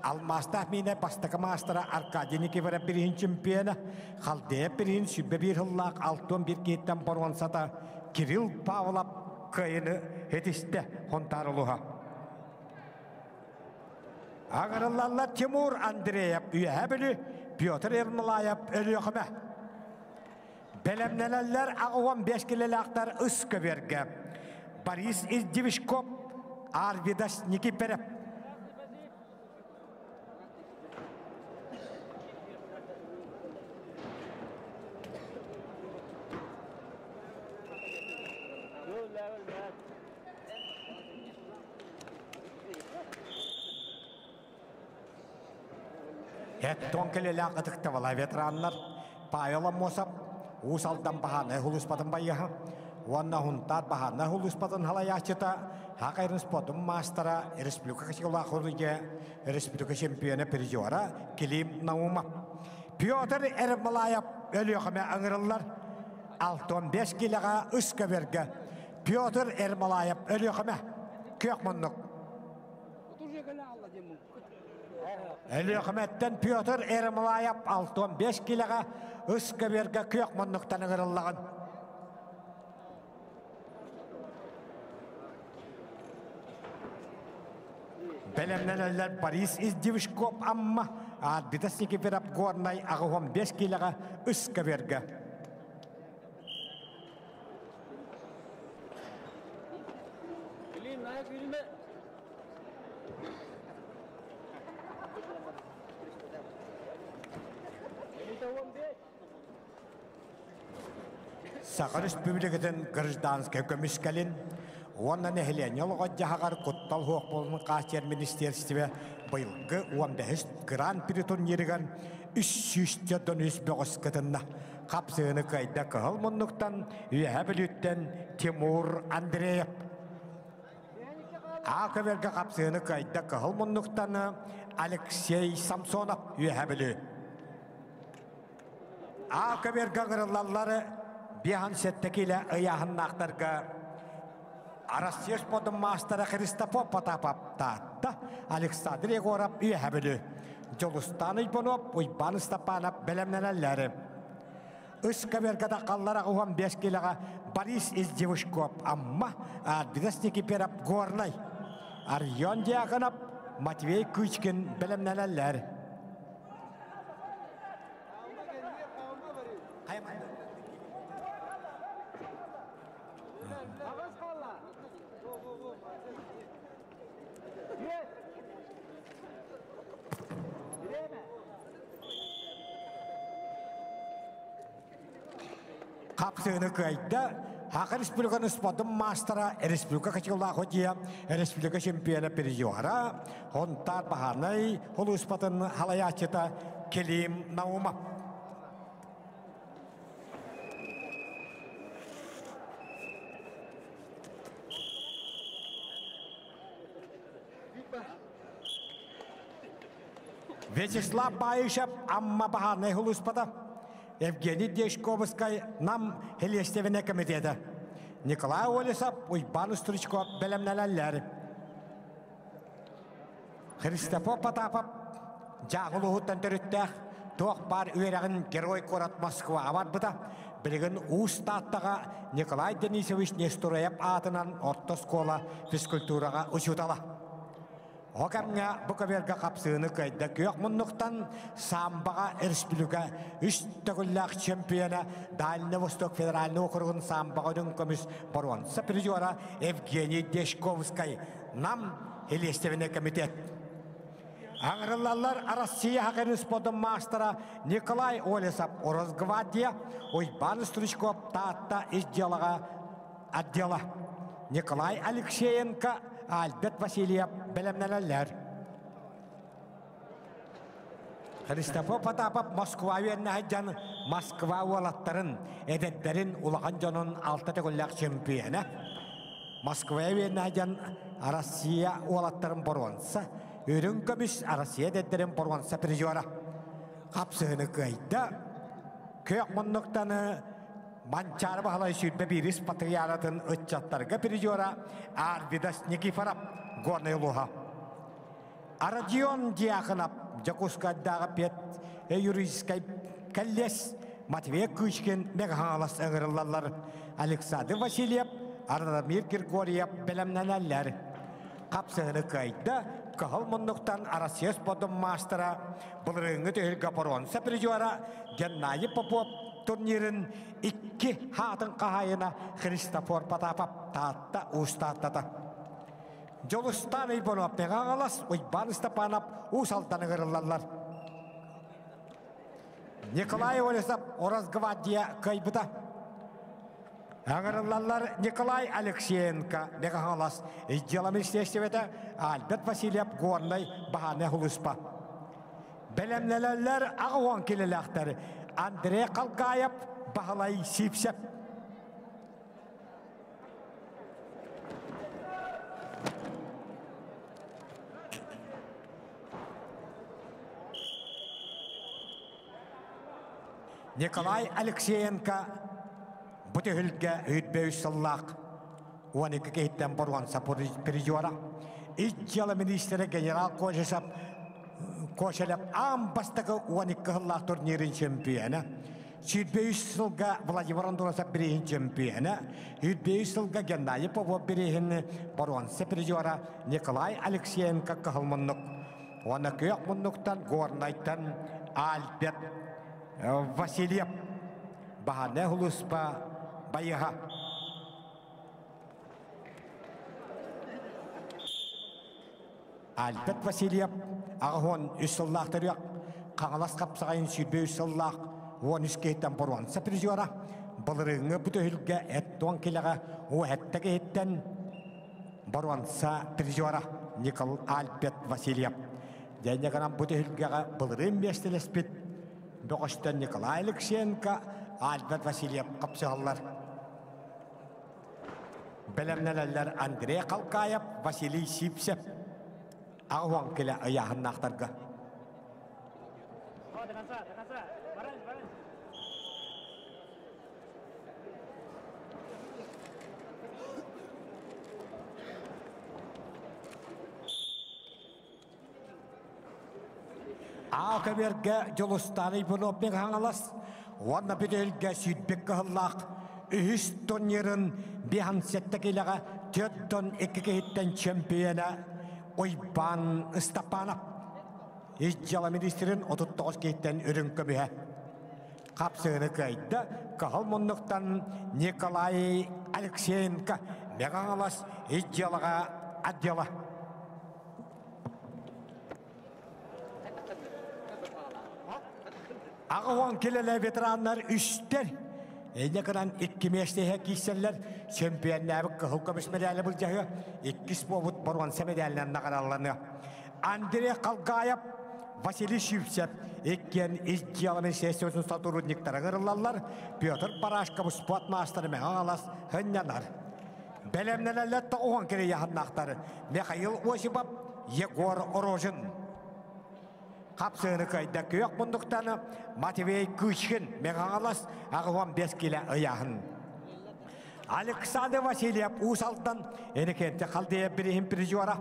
Almastah mine bastaka mastera Arkadiynik vere birin çempiyona. Khaldeye birin sürdü bir hıllağ altın bir keyten borvansata. Kirill Pavlov kayını hediste hontarılığa. Ağırlılar Timur Andreyev üyebili, Piotr Ermolayev ölüğüme. Belemneler ağıvan 5 kilelaktar Üsküberge. Boris Izdivishkov, Arvidas Nikiperev. Etton kilelak atıkta veteranlar. Pavel Amosov, Usal'dan bahane huluspatın bayıha. Wanna huntat bahana hulus patan halayachita hakairin spotum mastera Respublika Kachikola Khurige Respublika Championa Perjuara Kilim Nauma Piotr Ermalayap ölüyökeme angırırlar Alton 5 kilaga ıska verge Piotr Ermalayap ölüyökeme kök munduk ölüyökemetten Piotr Ermalayap Alton 5 kilaga ıska verge kök munduktan angırırlağın Belemneler Paris izdivişkop amma Adbidasniki verap gornay ağıvam 5 kilaga ıska verge. Sakar Respublikadan Gражданская комиссиялин Оннан эхлен ялгат жахар коттал хоқ болын қасер министерстве быйылгы 15 гран-при турнириган 300-дон 3 кытынна қапсыны кайда кыл мұннықтан үйәбіліттен Тимур Андреев. Ақыверге қапсыны кайда кыл мұннықтан Алексей Самсонов үйәбілі. Ақыверге ғырылалары бихан сеттекілі ұяғын нақтарға Арасьеш подым мастера Христофор Потапов татта Александр Егоров үйәбілі. Жолыстан ұйпынып, ұйбан ұстапанып бәлемнелері. Үскі бергада қаллара ұған 5 килаға Борис Издевушков, амма Адбидастики перап горнай. Арьон диағынып Матвей Кучкин бәлемнелері. Kapsını kayda Hak Respublikanın spotun mastera Respublika Kachikola Khurige Respublika Championa Perjuara Hontar bahanay hulu spotun halayachita Kilim Nauma Вячеслав Баишев amma bahanay hulu spota Evgeniy Deshkovskay nam Helestevene komiteti. Nikolay Olesov, Uyban Sturchkov belemnelerler. Христофор Потапов, Jağılıhuttan törüttək, toqbar üyereğin Geroy Korat Moskva var bıda. Bilgin Ustattağa Nikolay Denisovich Nestorev atınan orta skola fizkulturaga uçutala. Okamga bu kaberga kapsığını kayda kök munnuktan sambaga Respublika üstögüllak çempiyona Dальний Восток Federalny okurgun sambaga komis Boronsa Perjuara Evgeniy Deshkovskay nam Helestevene komitet. Ağrılallar Arasıya Hakerin Spodun Mastera Nikolay Olesov Orozgvadiya Uyban Sturchkov tatta izdiyalaga addiyala. Nikolay Alexeyenko Albert Vasilyev belemneler. Христофор Потапов Moskva üyenne Moskva olatların edetlerin ulağan canın altı tegüllak çempiyonu. Moskva üyenne Arasıya olatların boronsa ürün kömüş Arasıya edetlerin boronsa Perjuara. Kapsığını kayda kök munnuktanı Mançar bahalay sürbe biris patriyaratın ötçatlarga Perjuara Arvidas Nikiforov gornay luha. Aradion Diakhanov Jakuskadaga pet yuriskay kalles Matvey Kuchkin megahalas ağırlarlar Alexander Vasilyev Ardamir Grigoryev belemneler. Kapsığını kayda kahal munnuktan Arasiyas podum mastera bulurunu tühülge Boronsa Perjuara Gennady Popov turnirin 2 hatın kahayına Христофор Потапов tatta ustattata. Jolustan İlbonov Megağalas Uyban Stepanov usaltanı kırırlarlar. Nikolay Olesov Orozgvadiya kaybıda. Ağırlarlar Nikolay Alexeyenko Megağalas İzdiyalamış seçtivede Albert Vasilyev gornay bahane huluspa. Belemnelerler ağıvan kilelakları Andrei Kalgayev bahalay sipsep. Николай Алексеенко Бутыгылга үтбеүсаллақ 12 кейттен боруанса призера. Итчала министрі генерал Кошелеп амбастығы 12 ғыллақ турнирин чемпионы. Үтбеүсалға Владимир Андураса бірейін чемпионы. Үтбеүсалға Геннадий Попов бірейін боруанса призера Николай Алексеенко қығылмынық. Оны көйек мұнықтан горнайттан Альберт Васильев бағаны ғылыспа байыға. Альберт Васильев ағын үсіллақтыр яқ, қаңылас қапсағайын сүрбе үсіллақ, он үскейттен бұруанса призера, бұлырыңы бұты үлгі әттуан келіға, о әттігі әттен бұруанса призера Никол Альберт Васильев. Дәне ғанам бұты үлгіға бұлырың местелес біт, бұғыштан Николай Алексеенко, Альберт Васильев қапсығалар. Білімнелерлер Андрей Қалқаев, Василий Сипсев, ағуан келі аяғын нақтарға. Ағы берге жолыстаны бұлып мен ғаңалас, оны бүділге сүйтбек ғыллақ, үхіс турнирін бейхан сетті келіға 4-2 кейттен чемпионы Ойбан Стапанов. Итчала министрін 39 кейттен үрін көміе. Қапсығыны көйді, қағыл мұндықтан Николай Алексеенко мен ғаңалас итчалаға аддела. Ағуан келелі ветерандар үстер. Әйнекінен 2 мештеге кейселер чемпионнабы қығыл көміш медалі бұл жағы 2 спобыт боруан семедалынан нағараланы. Андрей Қалғаев, Василий Шивсев, еккен изджиялымен сессиясын сотрудниктары ғырылалар, Петр Парашков спорт мастырымен аңалас ғыннанар. Бәлемнелелетті оған кере яғыннақтары Михаил Осипов, Егор Орожин. Қапсығыны көйді көйек мұндықтаны Матвей Күшкін мен аңалас ағуан 5 келі ұяғын. Александр Васильев ұсалтан әнекенті қалдыя бірейін призера.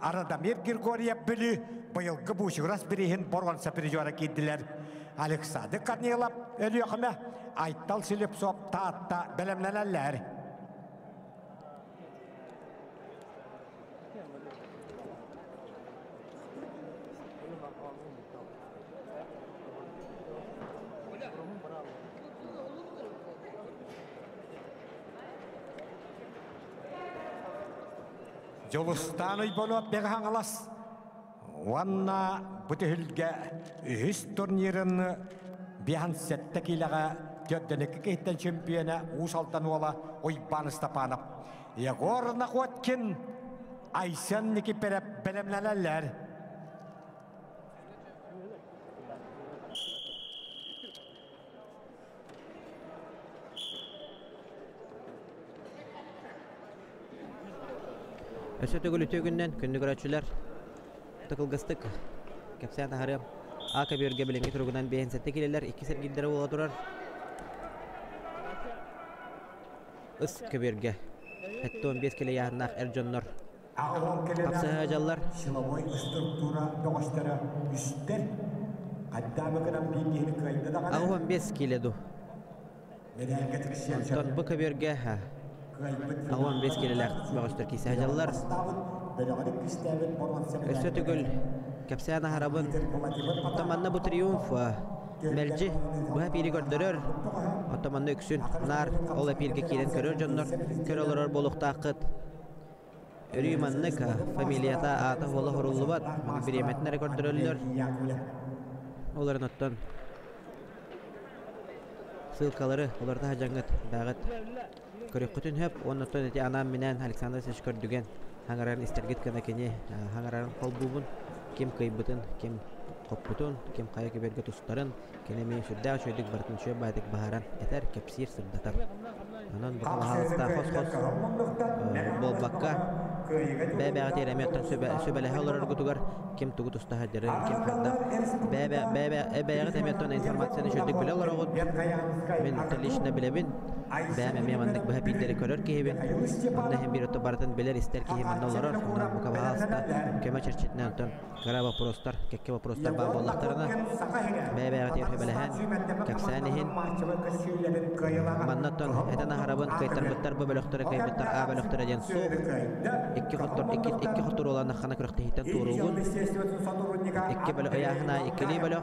Арадамир Григорьев білі бұйылғы бұшығырас бірейін борғанса призера кейділер. Александр Корнилов өлі өқіме айттал сіліп соп таатта бәлемнәләләр. Жолыстан ұйболу бәгі аңылас. Уанна бұтығылға үхіс турнирын бейхан сәтті кейліға 4-2 кейттен чемпионы ұсалтан ола Ойбан Стапанов. Егор Нақуаткин Айсан некі бәлемләләләр. Өсөтө гүлүтөгүннен күндү көрөчүлөр тыкылгыстык кепсен тахары ака берге биленги тургунан бейинсетте келелер 2 сергилдери боло турар ыс кеберге 15 келе яһыннах Эржоннор капсыга жаллар силовой структура догостары үстер каддамыгынан бийгени кайда да гана 15 келеду тон бу кеберге Ағуан 5 келелер бағыштыр кейсі ажалылар. Өсі түгіл кәпсияна харабын. Оттаманна бұ триумф мәлжі бұға пейрі көрдірір. Оттаманна үксін нар ол әпейрге кейлен көрір жоннор. Көр олырар болуқта ақыт. Үрейманнык фамилията ата олы хорулы бат. Мұны бір еметінері көрдірілер. Оларын оттан сылқалары оларда хажаңғыт дағыт. Көріққытын хөп, оннаттан әте анам менен Александр Сеш көрдіген хаңарарын істергет кәна кене хаңарарын қолбуғын, кем қайбытын, кем қоппытын, кем қайы кеберге тұстарын, кене мен сүрдәғ шөйдік бартын шөй бәдік бағаран әтер кепсир сырдатар. Онан бұқыл халыста қос-қос бол баққа Bebe teremiyotan sübele olur gutugar kim tugu tusta hajere kim fanda bebe teremiyotan informasyonu şöldük bile olur oğud men telişne bilebin bebe memandık bu hepinderi körür ki hebin onda hem bir oto baratan biler ister ki hem anda olur ondan bu kaba hasta kema çerçitne ondan kara vaprostar kekke vaprostar babolaklarına bebe terebelehan kaksanihin mannatan edana harabın kaytar bittar bu beloktor kaytar a beloktor jen su iki xotor olan xana kırıqtı hitan turugun iki belo ayahna ikili belo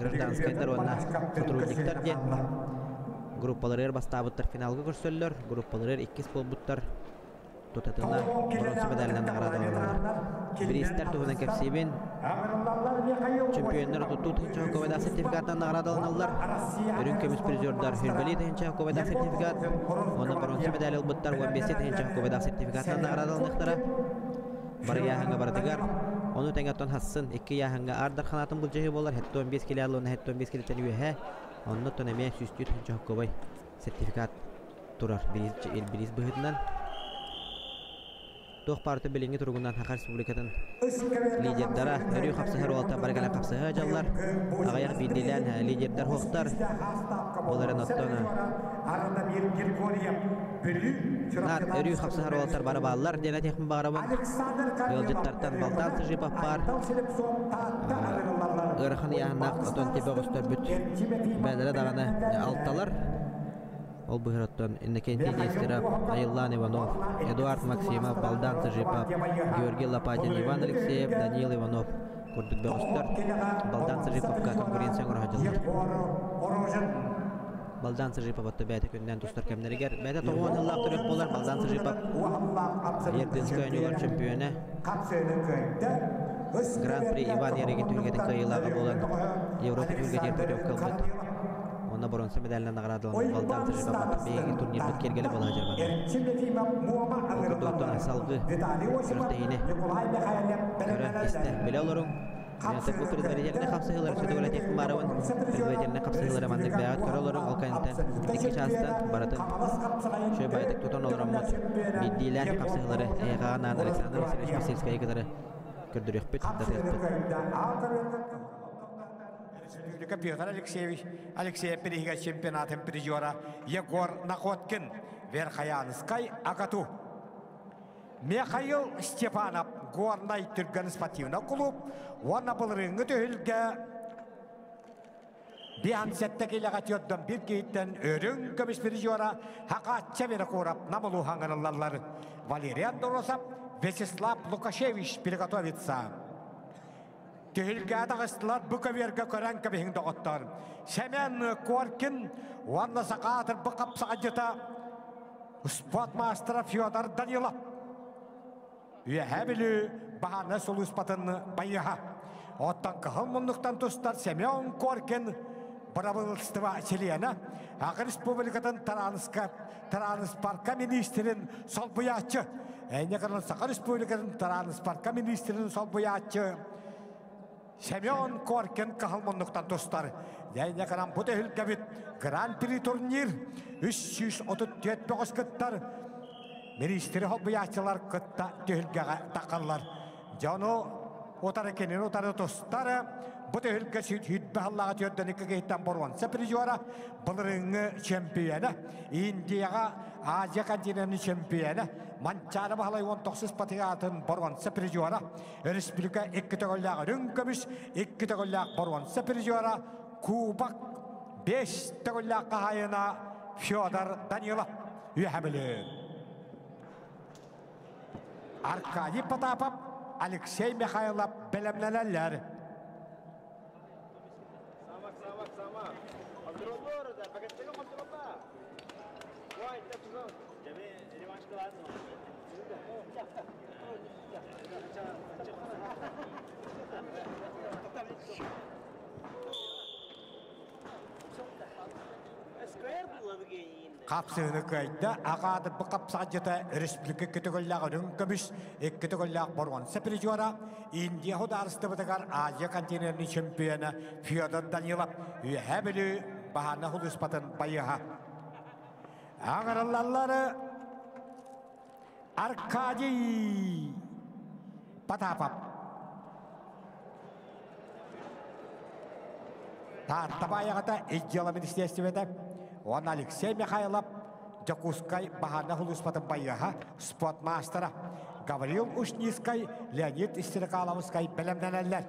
grandanskaylar ona xotorujiktar jen gruppalar bastabıttar finalga görsöller gruppalar ikis bolbuttar tutatına bronze medalyan nagradallar birister tuğunan kepsibin çempiyonlar tutut hinçe kovada sertifikattan nagradallar ürün kömüs prizörler hürbeli de hinçe kovada sertifikat ona bronze medalya albuttar 15 hinçe kovada sertifikattan nagradallar baraya hanga baradigar onu tengaton hassın iki yahanga ardar kanatın bulcağı bolar hetto 15 kilo alın hetto 15 kilo teniyor he onu toneme süstüt hinçe kovay sertifikat turar biriz bıhıdından Toh parti bilingi turgundan Haqar Respublikatan liderlere eriyor kapsa her olta bargala kapsa hajallar ağayak bildilen liderler hoqtar onların attana Nat eriyor kapsa her olta baraballar denet yakın baraban yolcutlardan baltan sıcı papar ırxın yağnak oton tepe göster büt bedere dağına alttalar Ол бұғыраттан Иннокентий Нестеров, Айлан Иванов, Эдуард Максимов, Балдан Сажипов, Георгий Лопатин, Иван Алексеев, Даниил Иванов. Күрдік бәғыстар Балдан Сажиповқа конкуренция ғырғадылар. Балдан Сажипов атты бәйті күнден тұстар кәмнерігер. Бәйті тоғуан ұллақ түрек болар Балдан Сажипов. Ердінскі өнелер чемпионы. Гран-при Иван Ерегин түргетін қайылағы болан Европа түргетін түрек қылбыд. Ona bronze medalyan nagradalany baldan tejribe bapy bir turnirde kelgele bolajak. Doktor salgı sürteyine. Göre iste bile olurun. Yasa bu prezidentine kapsayılar södölet yakın baravan. Prezidentine kapsayılar mandık bayat karolorun alkanten. İki şahstan baratın. Şöyle baydık tutan olurum mut. Biddiler kapsayıları Eğanan Alexander Vasilevski'ye kadar gördürüyor bit. Петр Алексеевич, Алексей Перега чемпионатом призера Егор Находкин, Верхоянский Агату. Михаил Степанов, горный Турган спортивный клуб, он был рынок Тюльга. Биансетте келегатьёддан бир кейттен өрүн көмүс призера Хакатча Верхорап намылу хаңырыллар. Валериан Доросов, Вячеслав Лукашевич приготовится. Тюльга дагыстылар Буковерга көрән кебеһин доготтар. Семен Коркин, Ванна Сакатыр быкап сагыта. Спортмастер Федор Данилов. Үһәбилү баһана сулу спатын байыха. Оттан кылмындыктан тустар Семен Коркин Бравылстыва Селена, Хақар Республикатын Транспортка министрин солбуячы. Әйнекарын Сақар Республикатын Транспортка министрин солбуячы. Семен Коркин кахалмонлуктан тустар. Әйнекарын бұты үлкәбіт гран-при турнир 334 кыттар. Министри солбуячылар кытта төхілгеға тақалар. Жону отары кенен отары тустары. Бұты үлгі сүйтбі Аллаға түйерден екі кейттен боруан. Сәпіржуара бұлырыңы чемпионы. Индияға Азия континенті чемпионы. Манчары бағалай 19 патиғатын боруан. Сәпіржуара Республика 2 төгілләғ үрінкөміш 2 төгілләғ боруан. Сәпіржуара Кубак 5 төгілләғ қағайына Федор Данилов. Үйәбілі. Аркадий Потапов, Алексей Михайлов білімләләләр. Kapsığını kaydı, ağadı bu kapsacıda Республика kütügüllağının kömüş, kütügüllağ borwan. Sepirjora, Indiya hudarıstı bıdıgar Azya kontinentin çempiyonu Fyodor Danilov. Ühebili bahane huduspatın bayıha. Ağırlarları Arkadiy Потапов. Табаяғата ежжаламын істестіведі. Он Алексей Михайлов Джакускай бағана хулуспатын байыға спортмастера. Гаврил Ушнискай, Леонид Истерикаловскай білімненелер.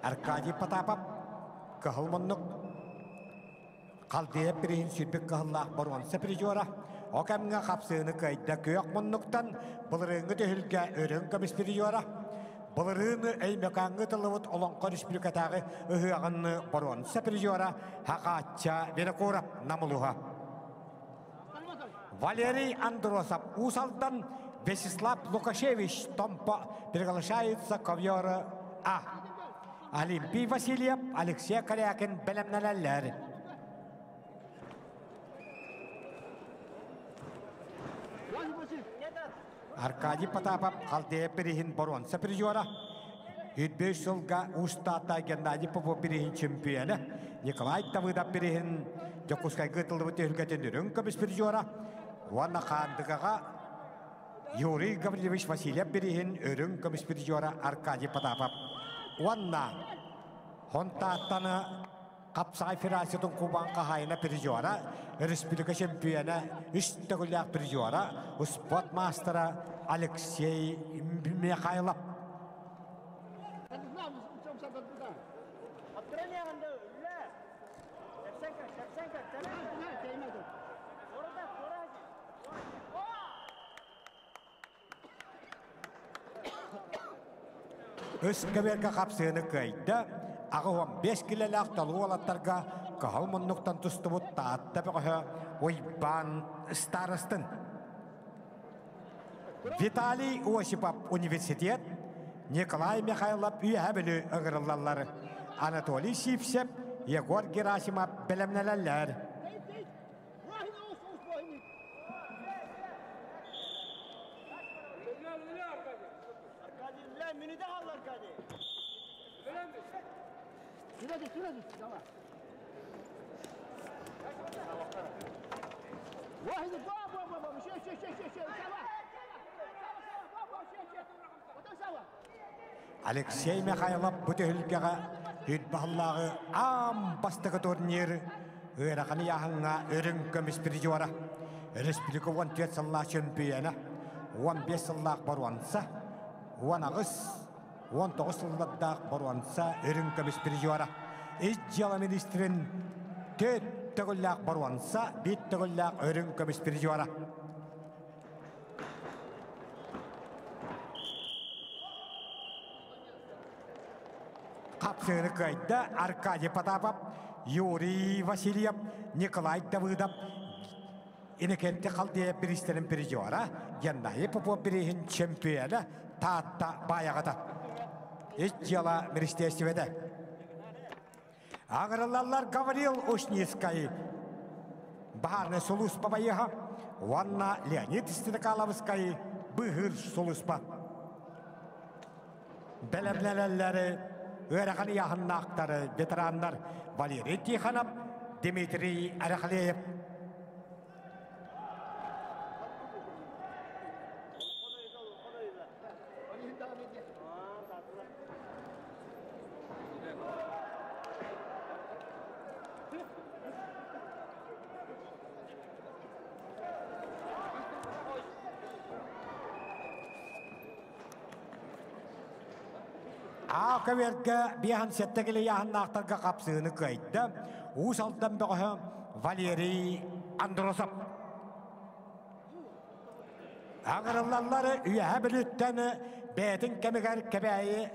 Arkadiy Потапов кахылмыннық қалдия бірейін сүрбек кахыллақ баруанса призора. Окамға қапсыны кайда көйек мұннықтан бұлырыңы төхілге өрін көміс призора. Бұлырыңы әймекаңы тылывыт олонқы республикатағы ұхыағынны баруанса призора хақатча бері қорап намылуға. Валерий Андросов усалдан Вячеслав Лукашевич Томпа приглашается ковьора А. Олимпий Васильев, Алексей Корякин, білімнелелер. Arkadiy Потапов қалдия бірейін баруанса призора. 25 жылға ұстата Геннадий Попов бірейін чемпионы. Николай Давыдов бірейін Джакускай ғытылды өтелгетін үрін көміс призора. Ванна қандығаға Юрий Гаврилович Васильев бірейін үрін көміс призора Arkadiy Потапов. Ванна Хонтаттаны Қапсай Федерацияның Кубан қағайына призора, республика чемпионы, үстігілік призора, спортмастера Алексей Михайлов. Өскөберге қапсыны көйді, ағы 15 келелік талу алаттарға қағыл мұннықтан тұсты бұт таатты бұғы ойбан старыстын. Виталий Осипов университет, Николай Михайлов үй әбілі ұғырылалары, Анатолий Сипсеп, Егор Герасимов білімнелелер. Алексей Михайлов бұтығылгеға үйтбағылағы ам бастығы турнирі ұйрақаны яғыңа өрін көміс призора. Республика 14 сыллақ чемпионы 15 сыллақ баруанса, 19 сыллақ баруанса өрін көміс призора. Ижжала министрін төт түгіллақ баруанса, бет түгіллақ өрін көміс призора. Қапсыны көйді Arkadiy Потапов, Юрий Васильев, Николай Давыдов, Инекетті қалдия бірістерін призора, Геннадий Попов бірейін чемпионы таатта баяғыда. Ижжала министерстведі. Ағырылалар Гаврил Ушнискай, Бағарны Солуспа байыға, Ванна Леонид Истерикаловскай, Бұғыр Солуспа. Бәлемлелелері, Өрәғаны яғыннақтары, ветерандар Валерий Тихонов, Дмитрий Арахлеев. Көверге бейхан сеттегілі яғыннақтарға қапсыны көйді. Уыз алтын бұғы Валерий Андросов. Ағырылалары үйе біліттені бәдің кәмігер кәбәйі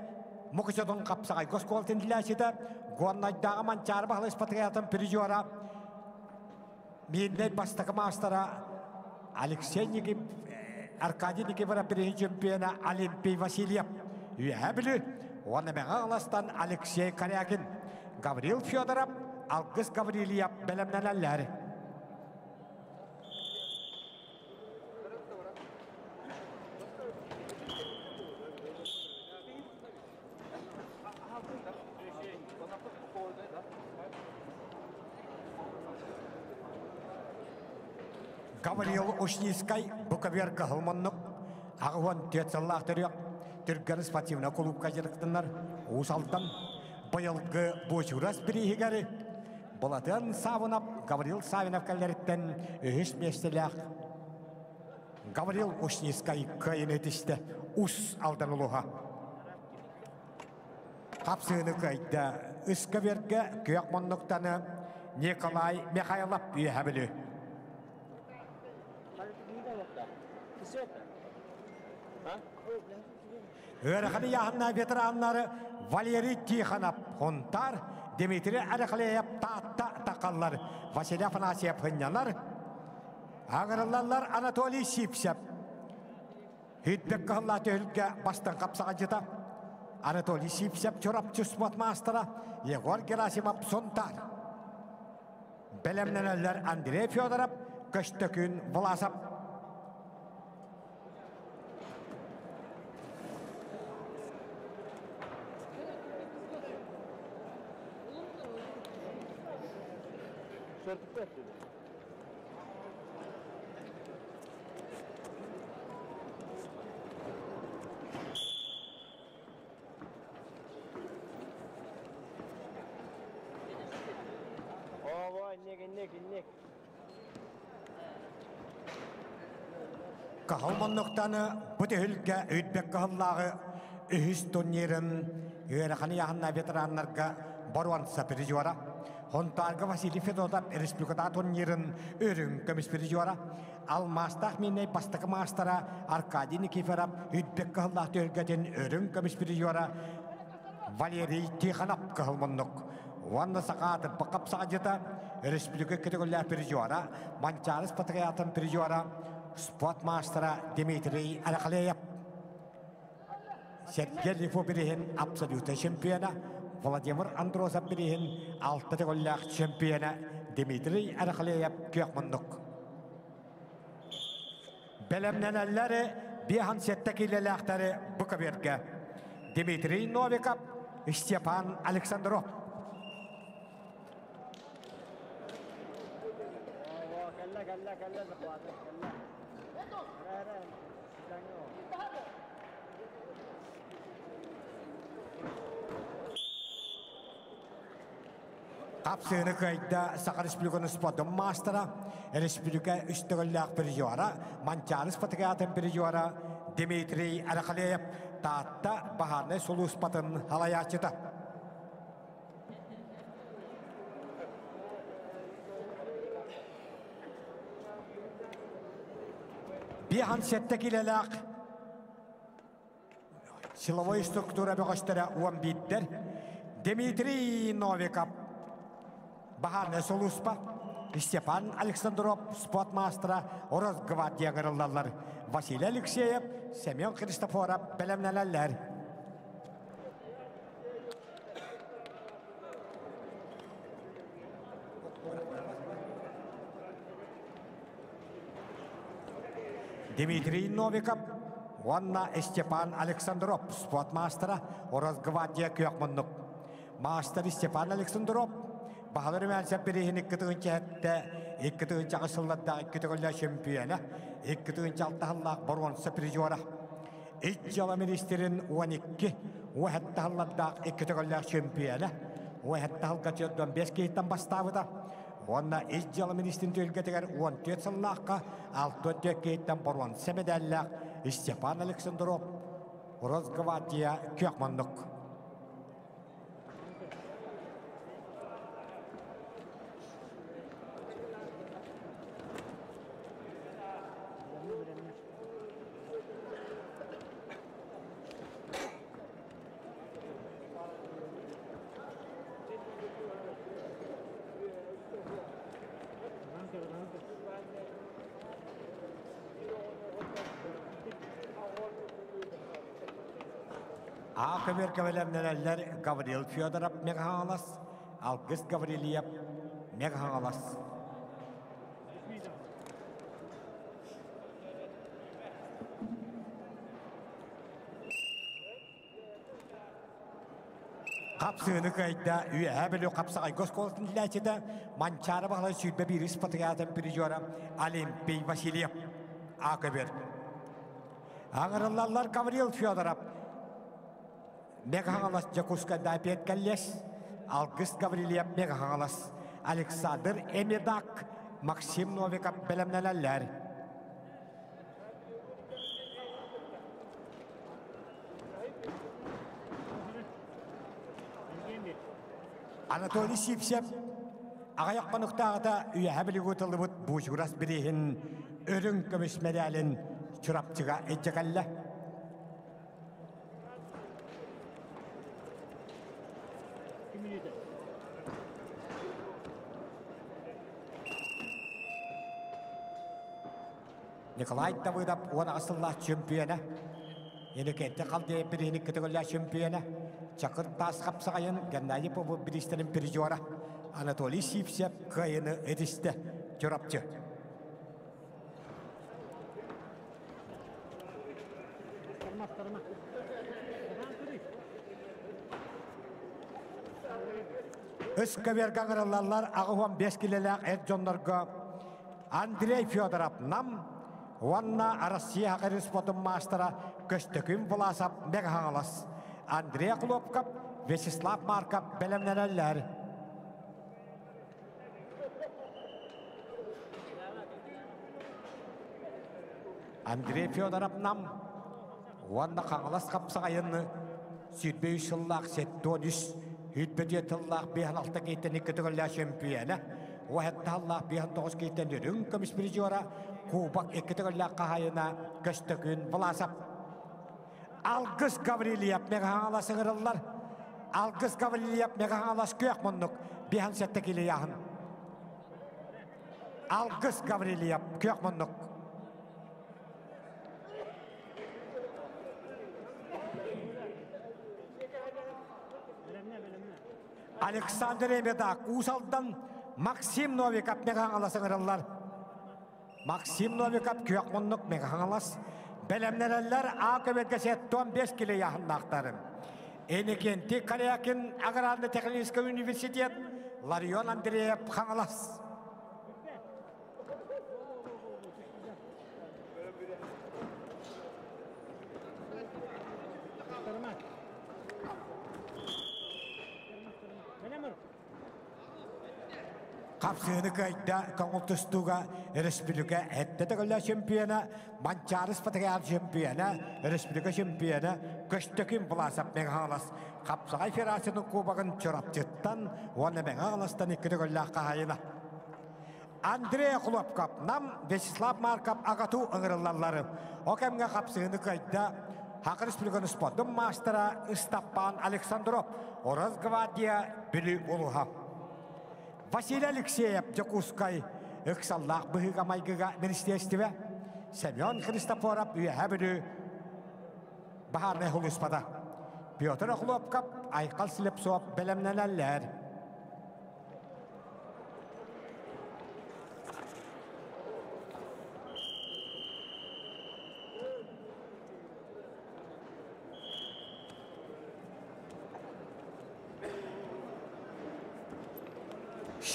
мұқысыдың қапсағай көсколтын діләсіді ғуаннайдағы манчары бағылы спатриятын призора мейіндей бастықы мастера Алексей Никип, Arkadiy Никипора бірінші чемпионы Олимпий Васильев. Үйе білі оны мәға ғаластан Алексей Корякин, Гаврил Федоров, Алгыс Гаврилиев бәлімнәләләр. Гаврил Ушнискай, Буковерка Халманнук, Агван Тецаллахтарек, Түрган спортивна клубка жырықтынар, Усалдан, Байылғы Бочурас Бірігері, Болатын Савынап, Гаврил Савинов кәлеріттен үхіс местелях. Гаврил Ушнискай кайын етісті, Ус алдан ұлыға. Қапсыны кайда, Үскаверге Күйақманнуктаны Николай Михайлов үйәбілі. Өріқіні яғынна ветеранлары Валерий Тихонов, Хонтар, Дмитрий Арықлеев, Татта Тақаллар, Василий Афанасьев Хынялар, Ағырылалар Анатолий Сипсеп, Хүйтбек қылла төхілге бастан қапсаға жыта, Анатолий Сипсеп, Чорапчы спорт мастера, Егор Герасимов Сонтар, Белемненелер Андрей Федоров, Көштөкін Власов, Кахалманнуктаны бұтығылға өйтбек кахаллағы үхіс турнирын үйеріқаны яғынна ветеранларға баруанса пережуара. Хонтарга Василий Федотов республикада турнирын өрін көміс пережуара. Алмастақ меней бастықы мастара Аркадий Никифоров өйтбек кахаллағы өргетін өрін көміс пережуара. Валерий Тихонов кахалманнук. Ванна сақаты бақап сағажыта республика категория пережуара. Манчарыс патриятын пережуара. Спортмастера Дмитрий Арықлеев. Сергей Лифо береген абсолютный чемпиона. Владимир Андросов береген алты категориялық чемпиона Дмитрий Арықлеев күйақмындық. Белемненелері бихан сеттекилелектері Буковерге. Дмитрий Новиков, Степан Александров. Қапсыны қайда Сақар Республиканы спортын мастера, Республика үстігілләқ пережуара, Манчарыс патриятын пережуара, Дмитрий Арықлеев, Татта Бахарны Сулу спортын халаячыда. Бихан сеттекилеләқ силовой структура бөғістері уан биттер, Дмитрий Новиков, Бахарны Солуспа, Степан Александров, спортмастера, Орозгвардия ғырылдалар, Василий Алексеев, Семен Христофоров, білімнелелер. Дмитрий Новиков, Ванна Степан Александров, спортмастера, Орозгвардия күйақмыннық. Мастер Степан Александров, Бағалары мәлсеп берейін 2-2 ғысылладағы 2-2 чемпионы, 2-2 алтағыллақ баруанса пережуара. 3 жала министерін 12, 10-тағылладағы 2-2 чемпионы, 10-тағылға 5 кейттен бастауыда. Онна 3 жала министерін төлгетігер 14 сыллаққа 6-4 кейттен баруанса медаллақ Степан Александров, Орозгвардия күйақмандық. Ақыбер кәвелемнелер Гаврил Федоров меғаңалас, Алгыз Гаврилиев меғаңалас. Kapsığını kayda üye böyle kapsağay goskolsun dileçede mançara bağlı sütbe bir ispatıyatın prijora Olimpiyy Vasilyev akabir. Ağırlarlar Gavril Fyodorov Megahalas Jakuska Dapet Kalles Algis Gavrilyev Megahalas Alexander Emedak Maxim Novikov belemneler. Anatoly Sipsev Ağayak konuktağı üye bile götürülüp bu juras birihin örün kömüş medalin çırapçıga edecekalle. Nikolay Davidov ona asıllah şampiyona. Yeni kette kaldı birinin kategoriya şampiyona. Çakır tas kapsayın Gennadiy bu biristenin prijora. Anatoly Sipsev kayını ediste çorapçı. Iskaver gangaralar ağıvan 5 kilolar Erjonlarga Andrey Fyodorov nam Vanna Rusya hakeri spotun mastera köstökün Vlasov Megahalas Andrey Klopkov Vyacheslav Markov belemneler. Andrey Fyodorov nam Vanna Kangalas kapsayını sütbe ışıllak settonüs hütbetiye tıllah bihan altta geyten ikkatıgalla şampiyona o hatta Allah bihan toğuz geyten dürün kamis prijora kubak ikkatıgalla kahayına köstökün Vlasov Algis Gavrilyev Megahala sığırırlar Algis Gavrilyev Megahala kök monnuk bihan settekili yahın Algis Gavrilyev kök monnuk Alexander Emedak usaldan Maxim Novikov Megahala sığırırlar Maxim Novikov kök monnuk Megahalas belemneler akıbetke setton 5 kilo yahındaktarım. Enikenti Kalayakin Agrarlı Tekniska Üniversitet Larion Andreyev Kangalas. Kapsığını kayda Kongultustuga Respublika Ettetegalla şampiyona Mançarız Patakal şampiyona Respublika şampiyona Köstökün Vlasov Megahalas Kapsağay Federasyonun kubakın çorapçıttan Vanna Megahalas'tan ikkategalla kahayına Andrey Klopkov nam Vyacheslav Markov agatu ıngırıllarları o kemge kapsığını kayda Hak Respublikanın spotun mastera Istapan Aleksandrov Oraz Gvardiya Bili Uluha Vasily Alexeyev Jakuskay Iksallah Bıhıga Maygıga Ministerstve Semyon Kristoforov üyehabülü Bahar Nehuluspada Pyotr Klopkov Aykal Slepsov belemneler.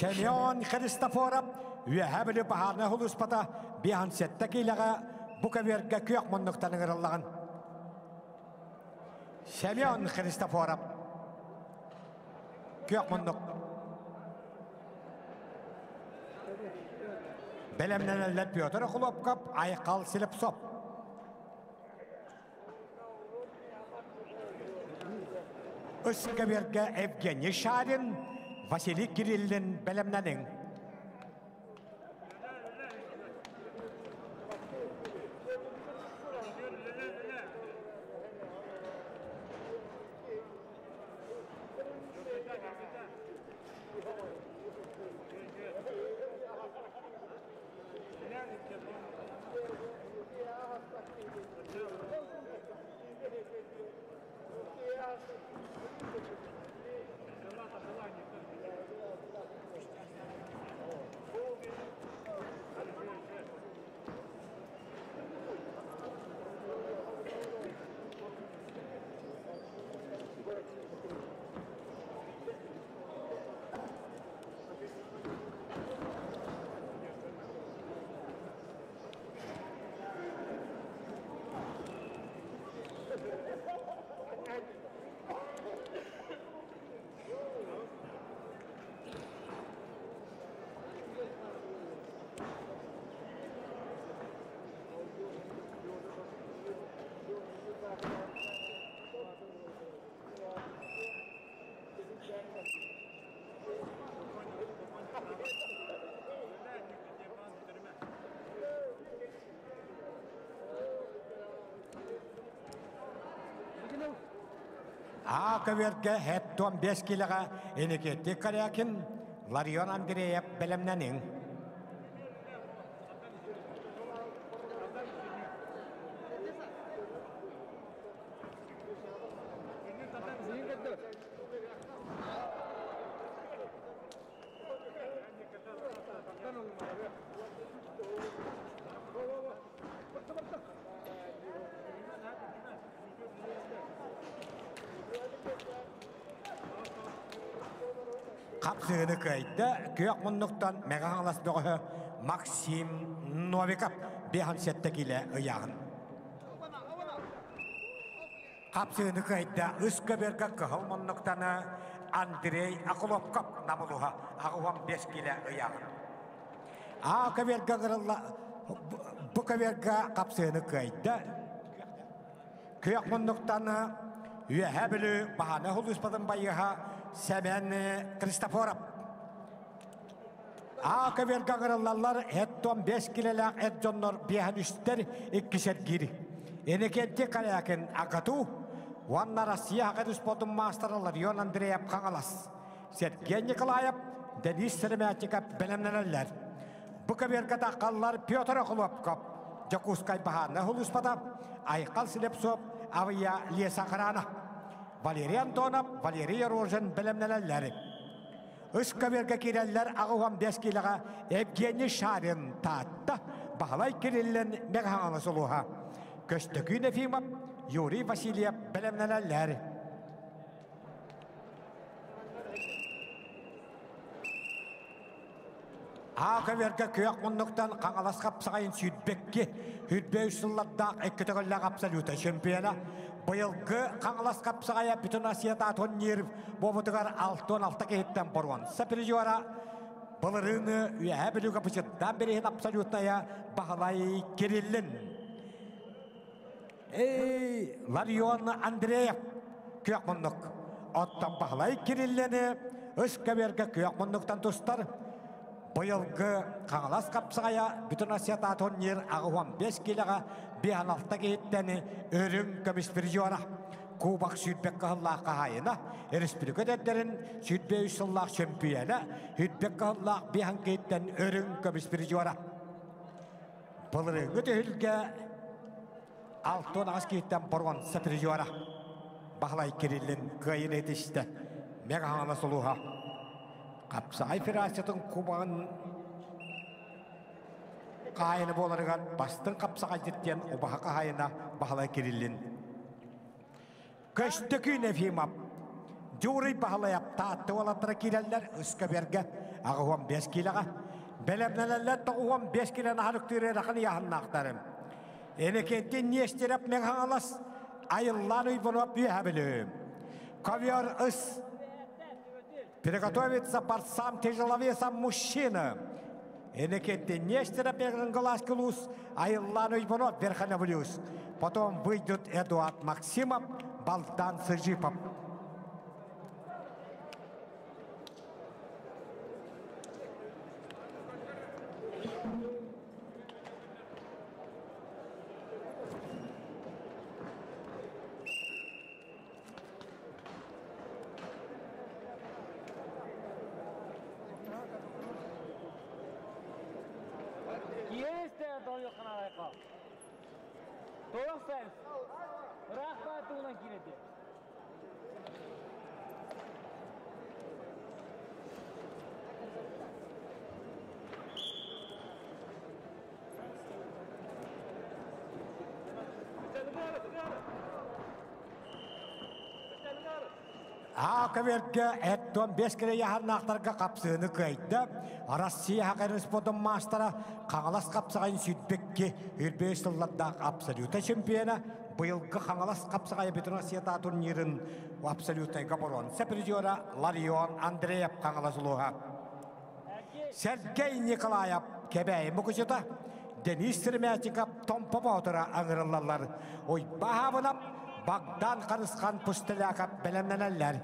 Semyon Kristoforov üyehabülü Bahar Nehuluspada bihan settekiyle bu kaverge kök monnuktan ıngırıllağın. Semyon Kristoforov kök monnuk. Belemneler Pyotr Klopkov Aykal Slepsov. Iskaverge Evgeny Sharin Vasily Kirillin belemnenin. Акаверге хеттон 5 килога энекетти карякин Ларион Андреев белемненин. Kapsığını kaydı, kök munluktan megahalas doğu Maksim Novikov bir hansettekiyle ıyağın. Kapsığını kaydı, ıskı bir kakıhıl munluktan Andrei Akulovkov namuluha ağuhan 5 kile ıyağın. Akaverga kırılla, bu kaverga kapsığını kaydı, kök munluktan üyebilü bahane huluspadın bayıha Semen Kristoforov. Akaverga kırıllarlar etton 5 kilelik etjonlar bihan üstler 2 giri. Enekenti kalayakin agatu. Vanna Rusya hakadus podun masterlar Yon Andreyev kangalas. Sergey Nikolayev, Denis Sermetikov belemneler. Bu kavergada kallar Pyotr Okulovkov. Jakuskay bahane huluspada Aykal Silepsov, Avya Liesakharana. Valeriy Antonov, Valeriy Rozhen belemneler. Iskaverga kireller ağuhan 5 kilaga Evgeny Sharin taatta bahalay kirillen megahanas oluha. Köstökü Nefimov, Yuri Vasilyev belemneler. Akaverga kök munluktan kangalas kapsayın südbekki hüdbe üstülladda ekketegölle kapsaluta şempiyona. Быйылгы қаңылас қапсағая бүтін асията атон еріп, бобытығар 6-16 кейттен борған. Сапиржуара бұлырыны үйә білуға бұшыттан берейін абсолютная бағалай керелін. Ларион Андреев күйек мұндық. Оттан бағалай кереліні өскі бергі күйек мұндықтан тұстар. Быйылгы қаңылас қапсағая бүтін асията атон ер ағуан 5 келеға биhan altta kehittäni örün kömispirjoana Kuubak Sydbekka hallaa kahayana Respublikatetterin Sydbe yssallaa sömpiyana Hydbekka hallaa bihan kehittäni örün kömispirjoana Pılırıngı tühülge altın ağız kehittäni porvan sapirjoana Bahlay kirillin kıyın etişte Megahana soluha Kapsay firasatın Kuubak'ın Kayını bolarıgan bastın kapsağa ciddiyen o baha kahayına bahalay kirillin. Köstökü Nefimov, Juri bahalayap taatı olatıra kireller ıska berge ağuhan 5 kilaga. Belemnelerler toğuhan 5 kilana halıktırı rakını yahanna aktarım. Enekentin niyesterep meghangalas ayıllan uybanop üyebilüm. Ковер ыс. Приготовиться борцам тяжеловесам мужчинам. Энекетте нечто беган глазкулус, Айлану Иванов верховнявлюс. Потом выйдет Эдуард Максимов, Балдан Сыжипов. Doğru sen. Rahmetine girdi. Akaverge etton 5 kere yaharna aktarga kapsığını kaydı. Rusya hakarınız podun maastara Kangalas kapsağayın Sydbekki Hürbeş yıllarda absoluta şempiyona bıyılgı Kangalas kapsağayı bütün Asyata turnirin absoluta gaboron. Sepirjora Larion Andreyev Kangalas uluha. Sergey Nikolayev kebeyi mukuşuta Denis Sermetikov Tom Popov'tura ağırlarlar. Oy bahavınap Bagdan karıskan pustelaka belemlenenler.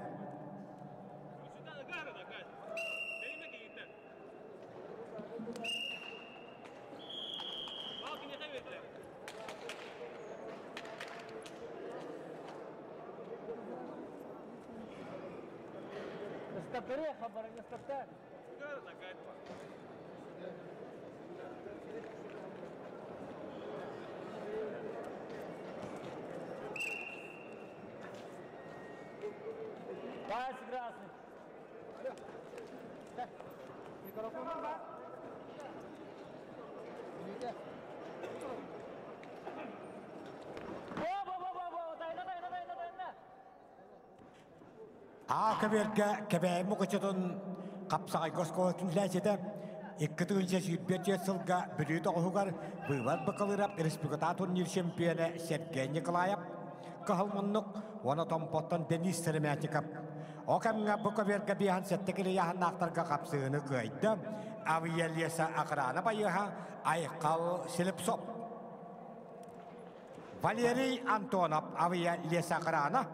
Стопери, хабар, не стоптар. Пас красный. Микрофон бар. Акаверге кебе мукачытын капсагай госкоотун ләседе 2025 жылга бүрүт огугар быват бакалырап республика турнир чемпионы Сергей Николаев кахалмоннук оны томпоттон Денис Серемятиков окамга букаверге бихан сеттекиле яханнактарга капсыгыны кыйды авиалеса акрана байыха айкал Селепсоп Валерий Антонов авиалеса акрана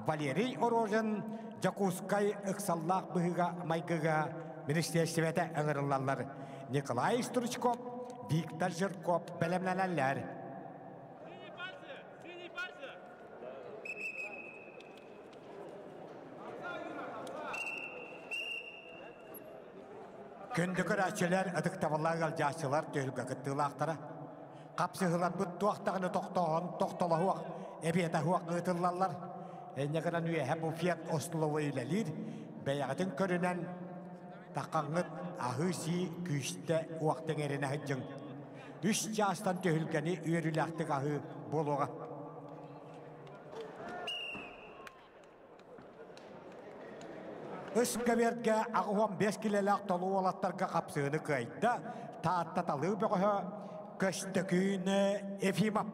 Валерий Орожин Jakускay ыксаллах быһыга майгыга министерствете аңырылалар. Николай Стручков, Виктор Жирков белемленелер. Күндүкөр ачылар ыдыктабаллагал жашылар төлгө кыттылактара. Капсыгылар буттуактагыны токтолуак, эбетахуак ытыллалар. Enneğden üye hem bu fiyat oslovu ilelir, beyazın körünen takağıt ahısi güçte uakten erine hıcın. Üç yaştan tühülgeni üyerülaktık ahı boluğa. Iskaverge ağuan 5 kilolak dolu olatlarga kapsığını kaydı, tahtatalı beğe köşteküne efimap.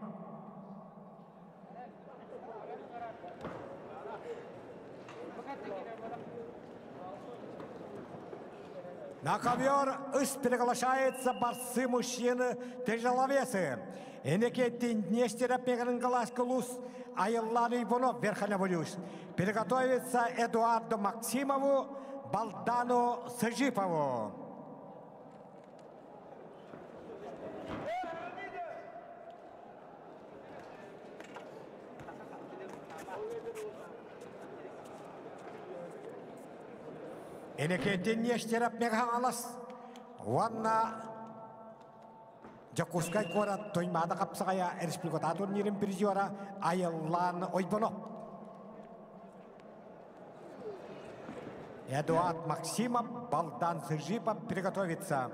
На ковер приглашается борцы мужчины тяжеловесы. Энекеттин Нестеропегрин Галаскулус, Айеллан Иванов Верхоноволюс. Приготовится Эдуарду Максимову, Балдану Сажипову. Энекеттин Нестеропегрин Галас. Ванна Jakускay Korat toymada kapsagaya Республика турнирин призера Айеллан Ойбонов. Эдуард Максимов, Балдан Сажипов приготовится.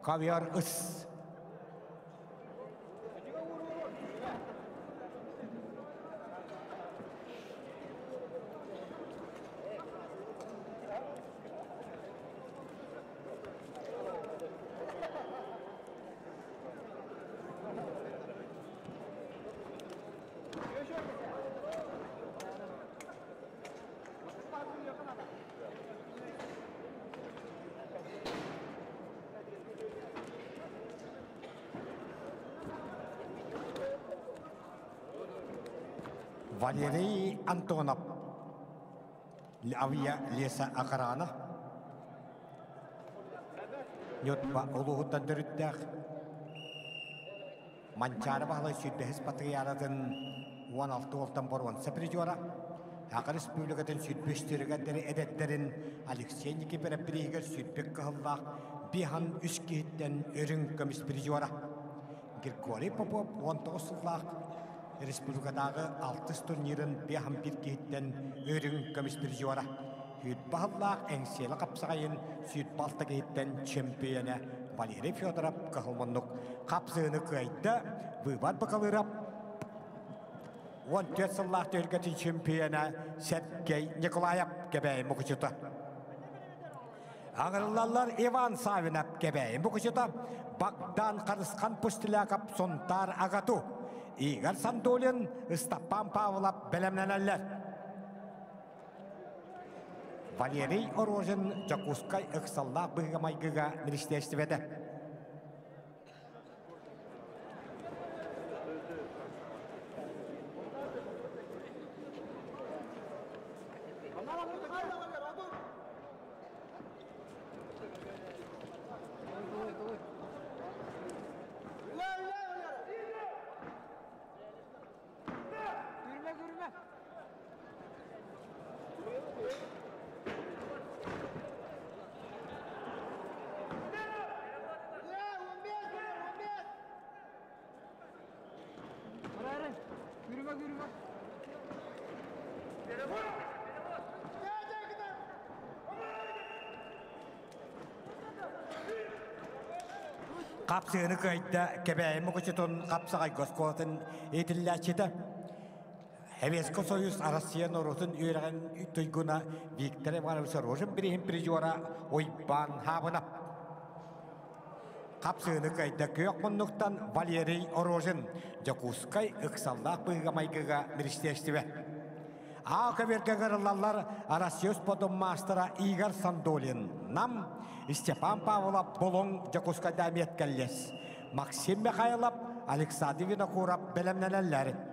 Ковер ыс. Валерий Антонов, авиалеса акрана. Нютба улугуттан дөрүттәк. Манчары бағлай сүйтбәхіс патриялатын 16 олтан борван саприжора. Ақыр республикатын сүйтбөштірігендері әдеттерін Алексей Никипера бірегер сүйтбек қығыллақ бихан үскейттен өрін көміс прижора. Григорий Попов 19 жыллақ Республикадағы 6 турнирын бихан бір кейттен өрін көміс прижора. Хүйтбағыллақ әңселі қапсағайын сүйтбалты кейттен чемпионы Валерий Федоров қығылмынлық қапсығыны қайды выбар бақалырап 14 жыллақ төлгетін чемпионы Сергей Николаев кебәйін мұқычыты. Аңырлалар Иван Савинов кебәйін мұқычыты Бақдан қарысқан пүстіләкап сонтар ағату. Игорь Сандулин, Стапан Павлов бәлемнәнәлер. Валерий Орожин Jakускay ықсаллақ бұғымайғыға министерстведі. Kapsığını kayıtta kebeğimi koçutun kapsağay goskotun etilläçide. Hevesko Soyuz Arasya Norutun üyeren tuyguna Viktor Ivanovich Rojin birihim prijora oyban habına. Kapsığını kayıtta köyokmunluktan Valeri Orojin Jakuskay ıksallak bıgamaygıga mirişteştibe. Aka vergegarılallar Arasyos Podom Mastera Igor Sandolin Nam Stepan Pavlov Bolon Jakuska Damiet Kalles Maksim Mikhailov Alexander Vinokurov belemneneller.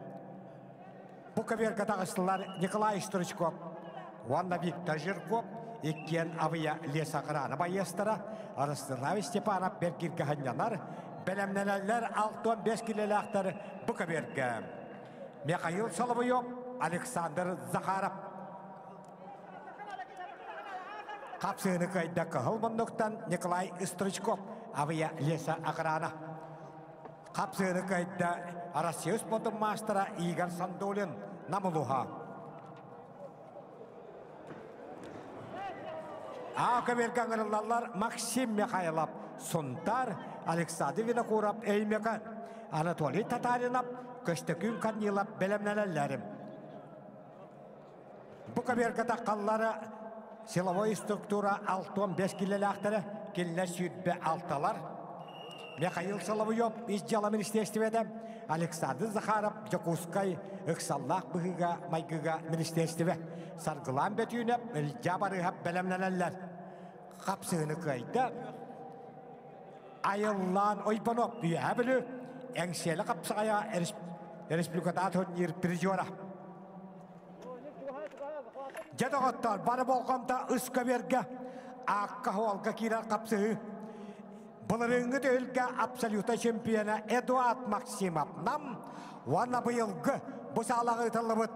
Bu kavergadağısılar Nikolay Sturchkov Wanda Viktor Zhirkov Ekken Avya Lesakrana Bayestara Arastyrav Stepanov Bergirgahanyanar belemneneller 6-15 kilolaktar bu kaverga Mikhail Solovyov Alexander Zakharov Kapsığını kayda kahılmanlıktan Nikolay Sturchkov Avya Lesa Akrana Kapsığını kayda Arasyos Podom Mastera Igor Sandolin Namuluha Aka verganlarlar Maksim Mikhailov Suntar Alexander Vinokurov Eymekan Anatoly Tatarinov Köstökün Kanilov belemnelerlerim Bu kabergada kalları silovoy struktura 6-15 kilolakları kille sütbe altalar Mikhail Solovyov izjalamin istestivede Alexander Zakharov Jakuskay ıksallak bıhıga maygıga ministerstive sargılan betüne jabarıhap belemneneller kapsığını kayda ayıllan oybanop üyebilü engseli kapsaya Respublikada tönür prizora Jadağattar bana bolgamda ıska verge akka holga kirar kapsığı Bulurungu dölge absoluta şempiyona Eduard Maksimov nam wana bıyılgı bu sağlağı ıtılıbıt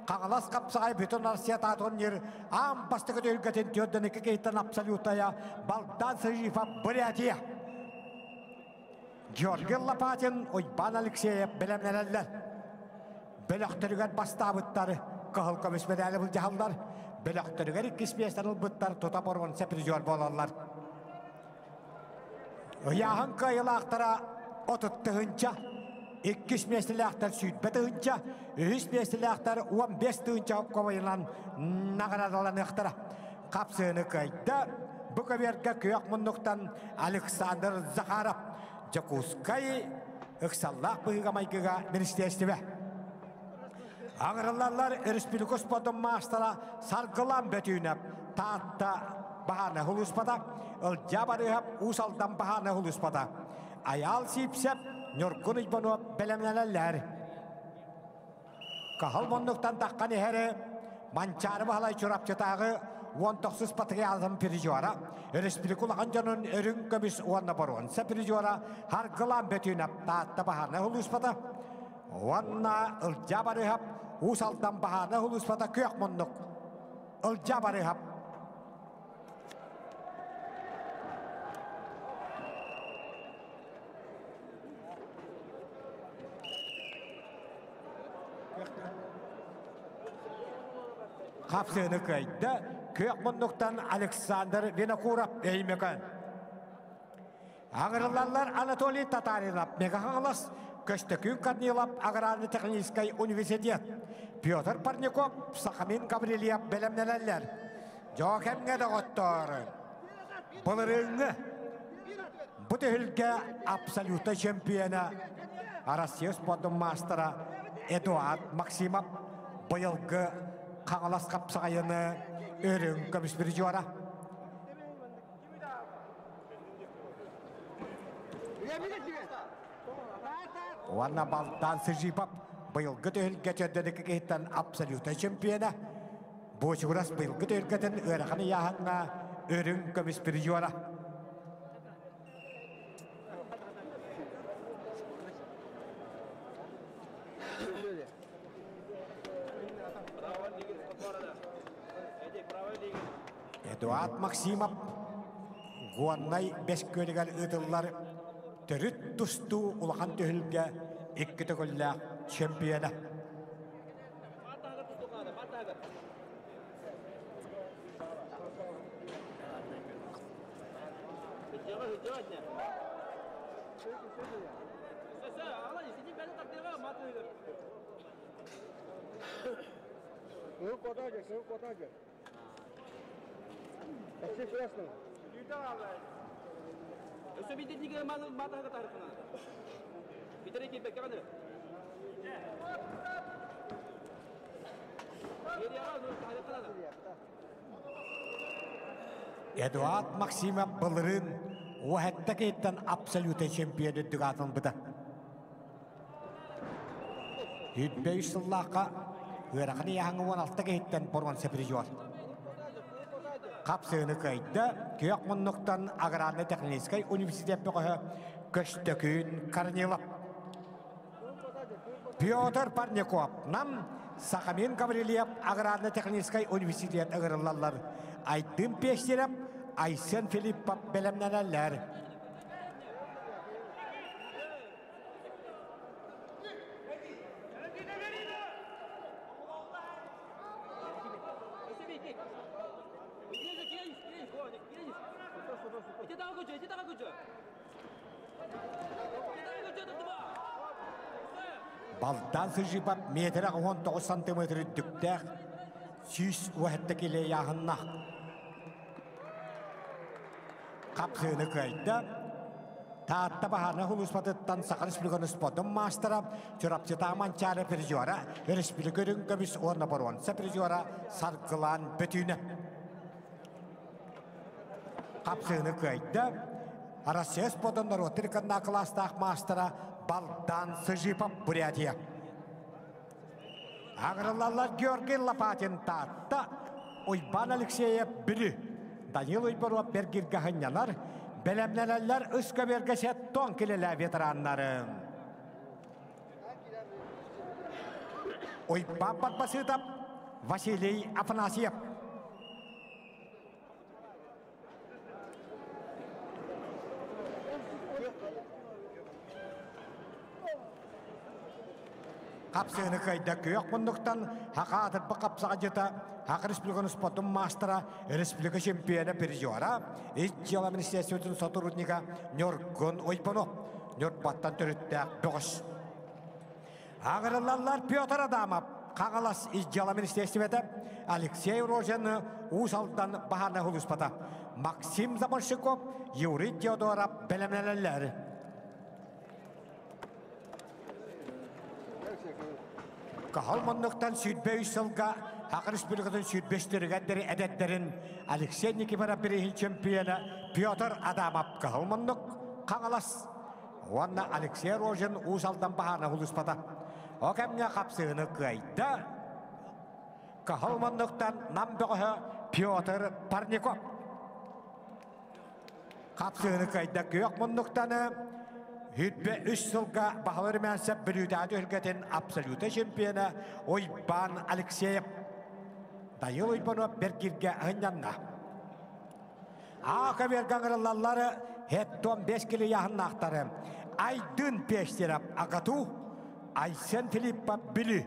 Kağalas kapsağay bütün arsiyata tönür am bastığı dölgetin tiyoddan iki keyitten absolutaya baldan sırjifap bıryatiya Georgi Lapatin oyban Alexeyev belemneneller Bölöktürügen bastabıtları Kahıl komismedeli bu cahallar Bölöktürügen ikkismiyestarıl bıttar tuta borgon seprizyor bolarlar Yağın kayılaktara otuttuğunca, 2 meslekler sütbetığunca, 3 meslekler 15 tığınca koyulan nagaradalanıktara. Kapsığını kayda bu kaverge köyokmunluktan Alexander Zakharov Jakuskay ıksallak bıhıgamaygıga ministerstive. Ağrılarlar Respublikos Podom Mastera sargılan betüne taatta bahane huluspada, jabarıhap usaldan bahane huluspada. Ayal sipsep, nörgün icbonu belemneneller. Kahal monduktan takkan ehere, mançarı bahalay çorap çatağı, 19 patıgı aldım pirijora. Respublikul hancanın örün kömüs uanna boruan. Sepirijora hargılan betüne taatta bahane huluspada. Uanna jabarıhap usaldan bahane huluspada kök monduk. Jabarıhap Kapsığını kayda Köyokmunluktan Alexander Vinokurov Eymekan Ağırlarlar Anatoly Tatarinov Megahanglas Köstökün Kanilov Agrarny Tekniskay Universitet Pyotr Parnikov Sakhamin Gavrilyev belemneneller Jokhemge de gottor Bulurungu Bu tühülge absoluta şempiyona Arasyos Podom Mastera Eduard Maksimov Bıyılgı Kağalas kapsayını örün kömüs bir juara. Wana baldan sejipap bıyılgı tühülge çöndedeki kehitten absoluta şempiyona Bu şuras bıyılgı tühülgeden örükanı yahanga örün kömüs bir juara. Eduard Maksimov Guannay beskölügen ıtıllar Törüt tustu ulakan tühülge İkki töküllä şempiyona Эдуард Максимов Былырын уәхетті кейттен абсолюты чемпионы дүгатын бұда. Үтбей сыллаққа өрақыны яғыңы 16 кейттен бұрған сәпірежуар. Қапсығыны көйді көйек мұннықтан Аграрны техническай университет бұғы көштөкін Корнилов. Петр Парников нам Сахамин Гаврилиев Аграрны техническай университет ығырылалар. Айтын пештеріп, Айсен Филиппов бәлемнәләләр. Балдан сыжипап метр 19 сантиметр дүктәк, сүйіс уәхетті келе яғынна. Қапсығыны көйді. Таатта бағаны хулуспатыттан Сақар Республиканы спотын мастера, чұрапчыта манчары пережуара, Республикарын көміс орны боруанса пережуара сарқылан бүтіні. Қапсығыны көйді. Россия спотын Ротырканна кластақ мастера Балдан сыжипап Бурятия. Агралалар Георгий Лопатин таатта, Ойбан Алексеев білі. Данил Ойборова бергирге хынялар, бәлемнәләләр үскі бергесе тон келелі ветеранлары. Ойбан Барбасытап Василий Афанасьев. Қапсығыны қайда көйек мұндықтан хақа атырпы қапсыға жета Хақы Республиканы спотын мастера Республика чемпионы пережуара Итчела министерстветін сотрудника Нёргон Ойпано Нёрбаттан түріттәк бұғыш. Ағырылалар Петр Адамов қағалас Итчела министерстветі Алексей Рожен Усалдан бағаны хулуспата Максим Заманшиков Юрий Теодоров бәлемнәләләр. Кахалманлықтан сүйтбе үйсілға Хақы Республикатын сүйтбештіргендері әдеттерін Алексей Никифоров бірейін чемпионы Петр Адамов кахалманлық қаңалас. Онна Алексей Рожен Усалдан бағаны хулуспата. Оғамға қапсығыны көйді. Кахалманлықтан намбығы Петр Парников. Қапсығыны көйді көйек мұнлықтаны Hütbe 3 yılga bağları mənsəb bürüdədi ülkətin absoluta çempiyonu Oyban Alekseyev. Dayı Oybanı bergirge hınyanna. Ağa verganırlarları hetton 5 kili yaxınlaqları. Aydın peşterap Agatu, Aysen Filippa Bili,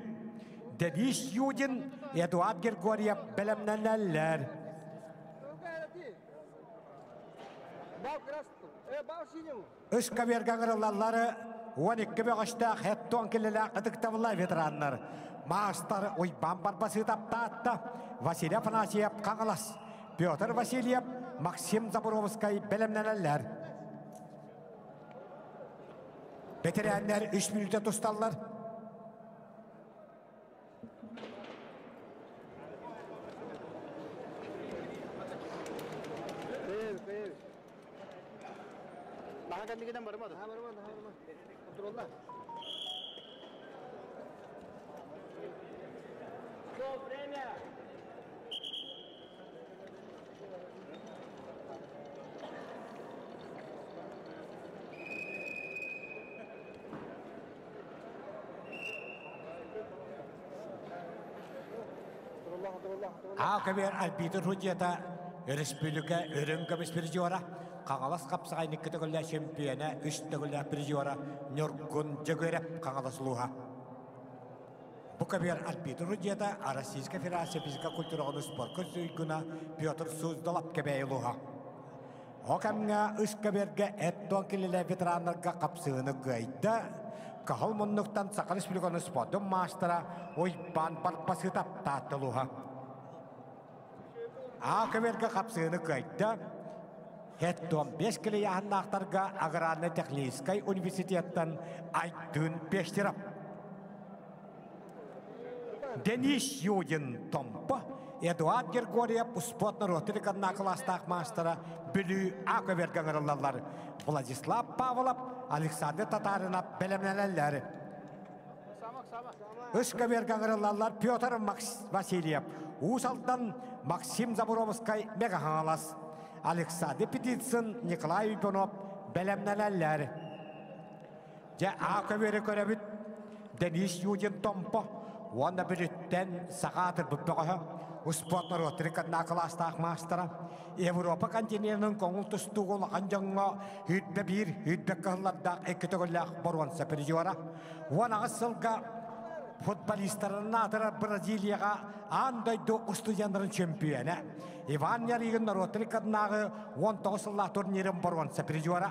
Denis Yudin, Eduard Grigoriev belemnenler. Üskə verganırlarları 12 bağışta hetton kilili qıdıqtavıla veteranlar. Maastar Oyban Barbasıtap taatта Vasilya Afanasyev Qağalas, Pyotr Vasilyev, Maksim Zaborovskay belemnenler. Veteranlar 3 minüte tutallar. Daha kendi giden varmadı. Ha varmadı. Kontroller. Go Premier. Ağabey Alpiter Hücreta Respublika Örünkabis Pirjora Qağalas qapsağay nikketegüllä çempiyona 3 tegüllä Pirjora Nurgun Jagörep Qağalas luha. Bu kaber Alpiter Hücreta Российская Федерация физика культурного спорта Кыргызстана Петр Суздалап кебей luha. Okamga Üskaberge etton kilile veteranlarga kapsığını gıydı. Kahal munnuktan Sakal Respublikanı spotun maastara oyban parpası taptatılıha. Akaberge kapsığını gıydı. Etton 5 kili yahanlaqtarga Agrarne Tekniskay Üniversitetten aydın peştirap. Denis Yudin Tompa, Eduard Gergoriev, Spotner Rotirikadna Klastak Mastera, Bülü Akaberganırlar, Vladislav Pavlov, Alexander Tatarina, Belemneler. Üskaberganırlar, Pyotr Vasilyev, Usaldan Maxim Zaborovskay, Megahalas, Alexander Petitsin, Nikolay Ivanov, Belemneler. Ja Akaberganırlar, Denis Yudin Tompa, Wanda biritten sakatır bıppağa, Uspotlar Rotirikadna Klastak Mastera, Avrupa kontinentinin konultus tuğul anjanga hüdbe bir hüdbe kahladda ekitogolak borwan saperiora, wana asılga futbolistların natıra Brazilya'ga anday do ustuyanların şampiyonu. Ivan Yarigin Rotirikadna 19 turnirin borwan saperiora,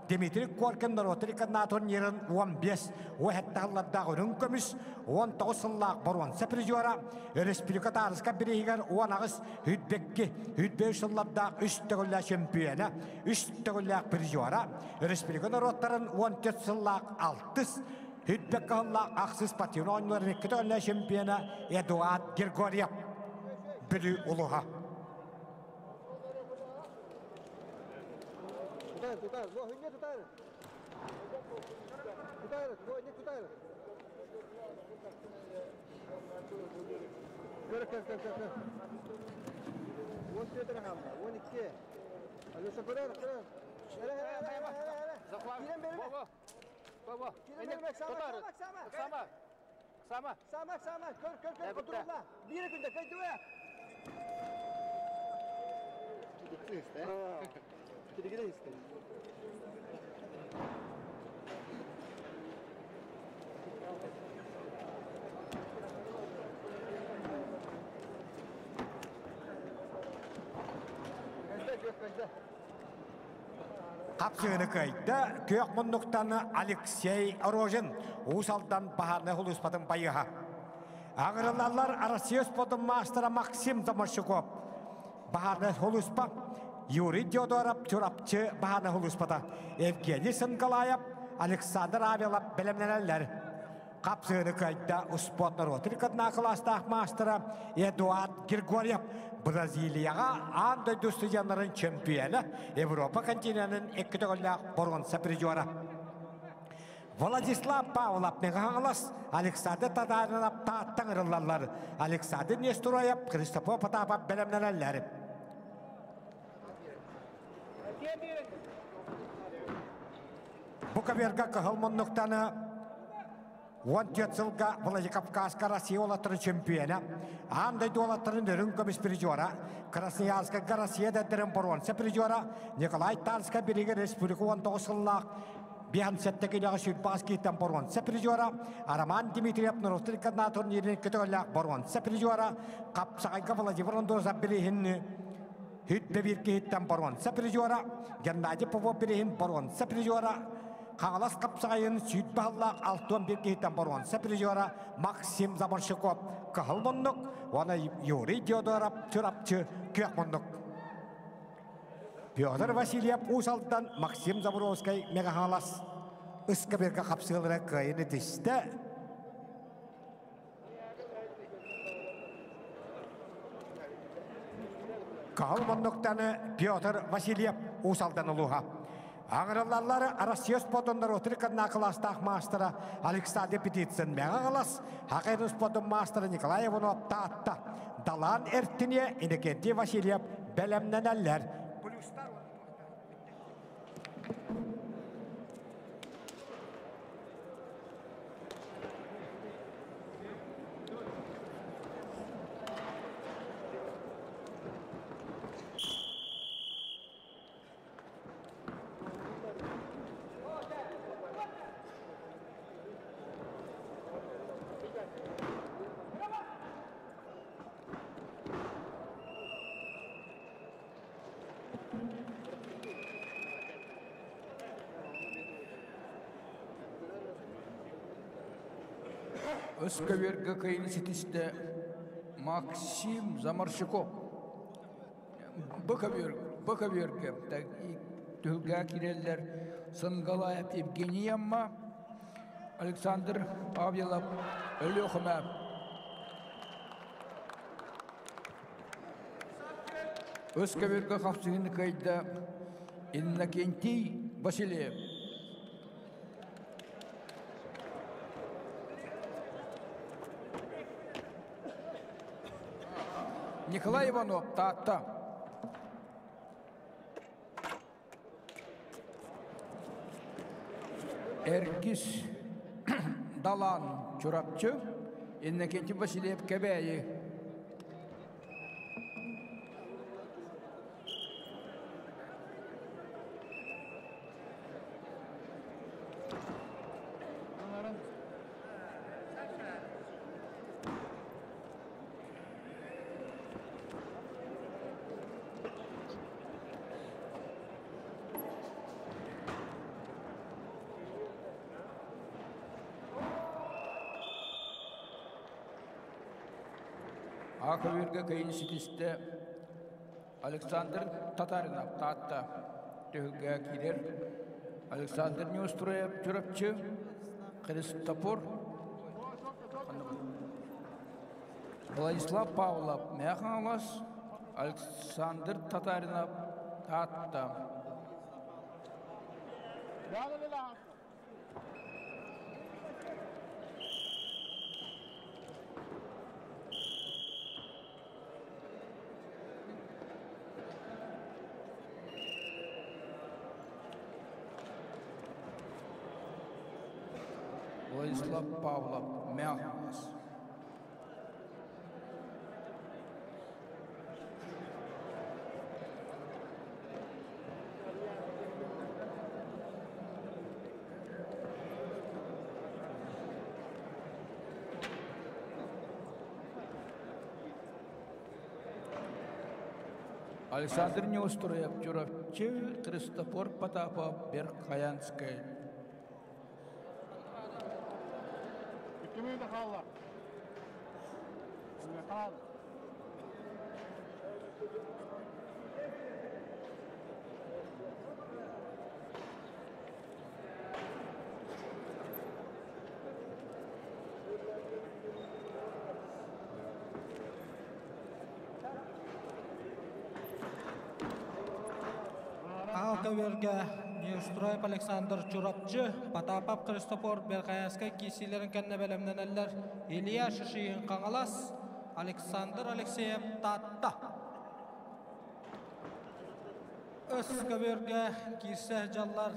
Dimitri Korkin Rotirikadna turnirin 15 ve hatta halladda rünkömüs 19 borwan saperiora, Respublika Tarıska birihigar wanağız hüdbekki hüdbe şalladda üstegolak şampiyonu, üstegolak periora, Respublika Rotarın 14 altız Hüdbek Allah aksız patiyon oyunların ekitogolak şampiyonu Eduard Gergoriev biri uluha. Tutar, vos hünge tutar. Tutar, vos hünge tutar. Kır. Vos tutar hamla, vos iki. Alıyorsa kırar. Hele. Giren benim. Baba. Giren benim. Sama. Kır. Otururla. Bir günde kaydı ve. Gitti işte. Gide işte. Kapsığını kaydı, kök munduktanı Alexey Orojin, Usaldan Baharne Huluspatın bayıha. Ağrılarlar Arasiyos Podun Maastara Maxim Zamarşukov, Baharne Huluspa, Yuri Teodorov, Turapçı Baharne Huluspata, Evgeny Sinkalayev, Alexander Avelov, Belemneler. Kapsığını kaydı, Uspotner Rotirikadna Klastak Maastara, Eduard Gergoriev, Brazilya'ga anday dostuyanların şampiyonu, Avrupa kontinentinin ekitogolak borwan saperiora. Vladislav Pavlov Megahalas, Alexander Tatarina Tatanırlar, Alexander Nestoroyev, Kristofor Potapov Belemneler. Bu kaberga kahılmanlıktanı 14 yılga Vladikavkazka Rossiya olatırı şampiyonu, anday dolatırın rünkömüs periora, Krasnoyarsk'a Rossiya'da derin borwan saperiora, Nikolay Tarska birigi Respublika 19 yıllık Bihan settekiyle Şülpaski'den borwan saperiora, Araman Dimitriyev Rotirikadna turnirin kütüğüyle borwan saperiora, Kapsakayka Vladivostok birihin hüdbe birki hitten borwan saperiora, Gennady Popov birihin borwan saperiora, Kalas kapsayın Südbahallak altın bir kihitten borwan saperiora, Maxim Zamarşukov kahalmonduk, wana Yuri Teodorov Turapçı köyakmonduk. Pyotr Vasilyev Usaldan Maxim Zaborovskay Megahalas Üskaberge kapsığılara kayını dişte. Kahalmonduktanı Pyotr Vasilyev Usaldan uluha. Ağrılarları Arasiyos Podunlar Rotirikadna Klastak Mastera Alexander Petitsin Megahalas, Hakaynos Podun Mastera Nikolay Ivanov Tatta, Dalan Ertiniye Inekenti Vasilyev Belemneler. Өскөберге кыйын ситисте Максим Замарщиков. Быкаберге түлгә киреллер Сынгалаев Евгений Амма, Александр Павелов, Өлөхмәп. Өскөберге хавсыгын кайда Иннокентий Васильев. Николай Иванов, Тата. Эркис Далан Чурапчы, Иннокентий Васильев Кебеи. Акаверге кайын ситисте Александр Татаринов Татта түлгә кирер. Александр Неустроев Чурапчы, Христофор Владислав Павлов Мяхалас, Александр Татаринов Татта. Владислав Павлов Мяхалас. Александр Неустроев Чурапчы, Христофор Потапов Верхоянский. Kimin de kallar? Ne kaldı? Акаверге Неустроев Александр Чурапчы, Потапов Христофор Верхоянский кисилерин кенне белемненелер Илья Шишиин Каңалас, Александр Алексеев Татта. Өскөберге кисе жаллар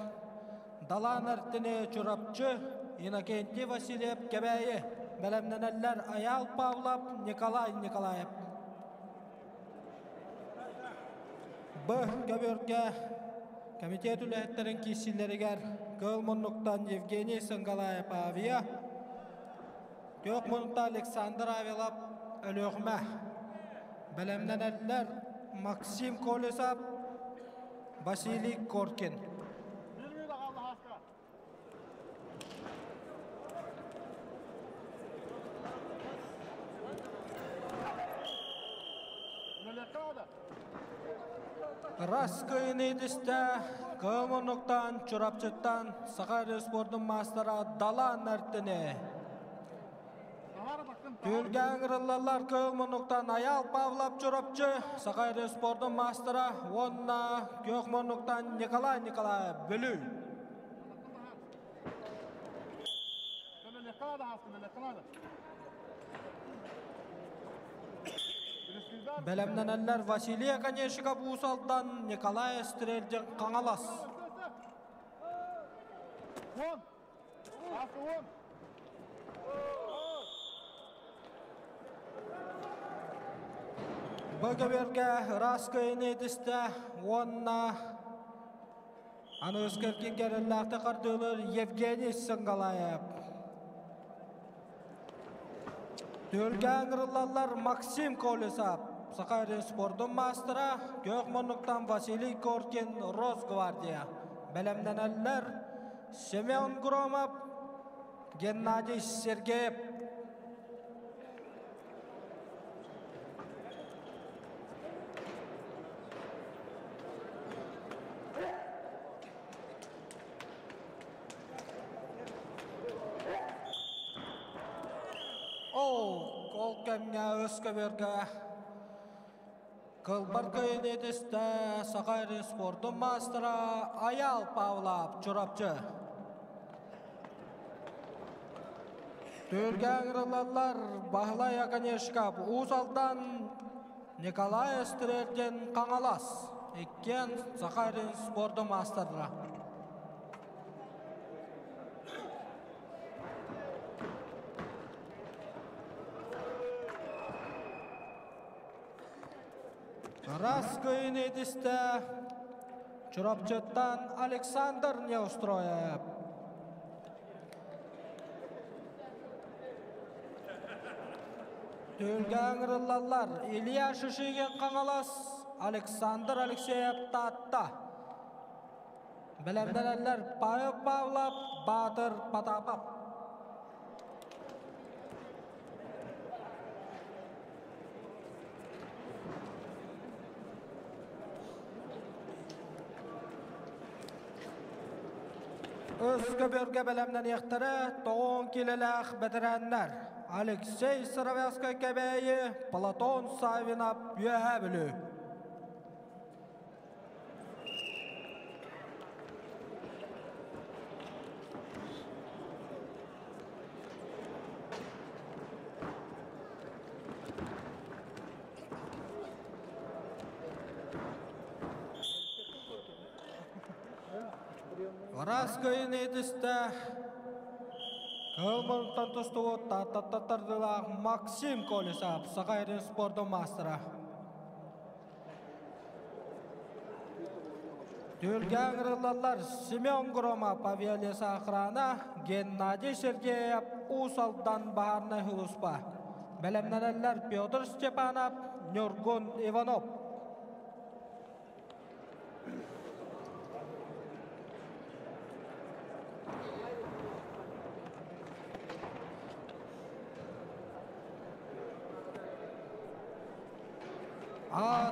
Далан Артине Чурапчы, Иннокентий Васильев Кебеи, белемненелер Аял Павлов, Николай Николаев. Көберге Комитет үләттерін кесілерігер Кылмонлуктан Евгений Сынгалаев Авия, Көкмонлукта Александр Авелов Өлөхмә, Белемнен әлілер Максим Колесов, Василий Коркин. Раскайын едісті Кылмонлуктан Чурапчыттан Сақары спордың мастера Далан Артине. Түрген ғырылалар Кылмонлуктан Аял Павлов Чурапчы, Сақары спордың мастера Онна Көкмонлуктан Николай Николаев Бөлü. Белемненелер Василий Конешиков Усалдан Николай Стрельден Каңалас. Бөгөберге Раскайын едісті онна аны өзгерген керелләқті қардылыр Евгений Сынгалаев. Түрген ғырылалар Максим Колесов, Сақайры спордың мастера, Көкмонлуктан Василий Коркин, Росгвардия. Белемненелер Семен Громов, Геннадий Сергеев, kemge Özkeberge Kılbar köyün ediste Sakayri Sportun Mastera Ayal Pavlap Çorapçı. Türgen Rılallar Bahlay Akanyeşkap Uzaldan Nikolay Österergen Kangalas Ekken Sakayri Sportun Mastera. Ras köyün ediste Çorapçı'dan Aleksandr Neustroyev. Tülgen Rılallar İlya Şişigen Kangalas Aleksandr Alekseyev Tatta. Bilemdelenler Payo Pavlap Batır Patapap. Özkeberge belemden yektire toğun kilelek betirenler. Alexey Saraveska kebeyi Platon Savinap yühebilü. Varas köyün ediste Kılmırtan tustuğu tatatardılak Maksim Kolisap Sakayri Sportun Mastera. Tülgen Rılallar Simeon Groma Pavyalesa Akhrana Gennady Sergeyev Usaldan Baharna Huluspa. Belemneneller Pyotr Stepanov Nurgun Ivanov.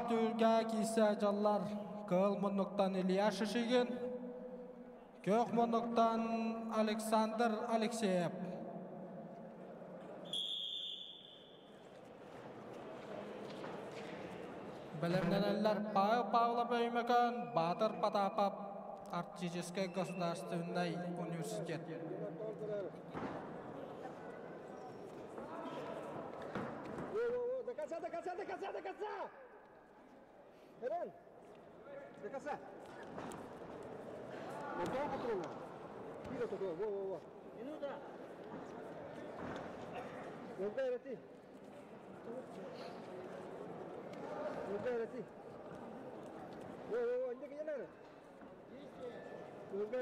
Tülge kise jallar Kılmınlıktan İlya Şişigin Kökmınlıktan Aleksandr Alekseyev. Bilemlenenler Павла Бөймекön Батыр Потапов Артический государственный университет. До конца! Ирен, до конца. Вот долго трудно. Вперед такой, во. Минута. Рати. Во, не надо.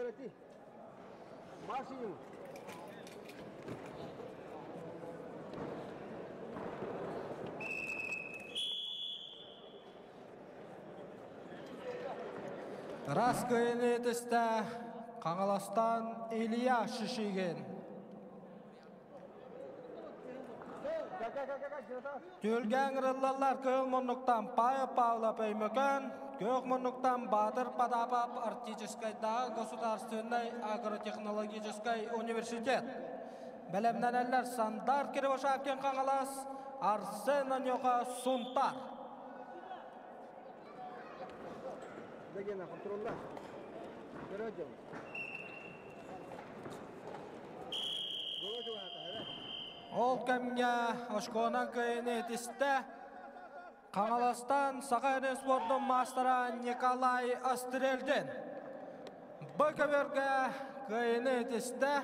Рати. Максимум. Ras köyün ediste Kangalastan İlya Şişigin. Tülgen Rılallar Kılmınlıktan Payo Pavla Pöymöken Kökmünlüktan Батыр Потапов Артический государственный агротехнологический университет. Bilemlenenler Sandar Kirivashapken Kangalas Arsen Anyoka Suntar. Дагена, контролла. Вперед. Ol kemge Oşkonan köyün etiste Kangalastan Sakayri Sportun Mastera Nikolay Österergen. Bökeberge köyün etiste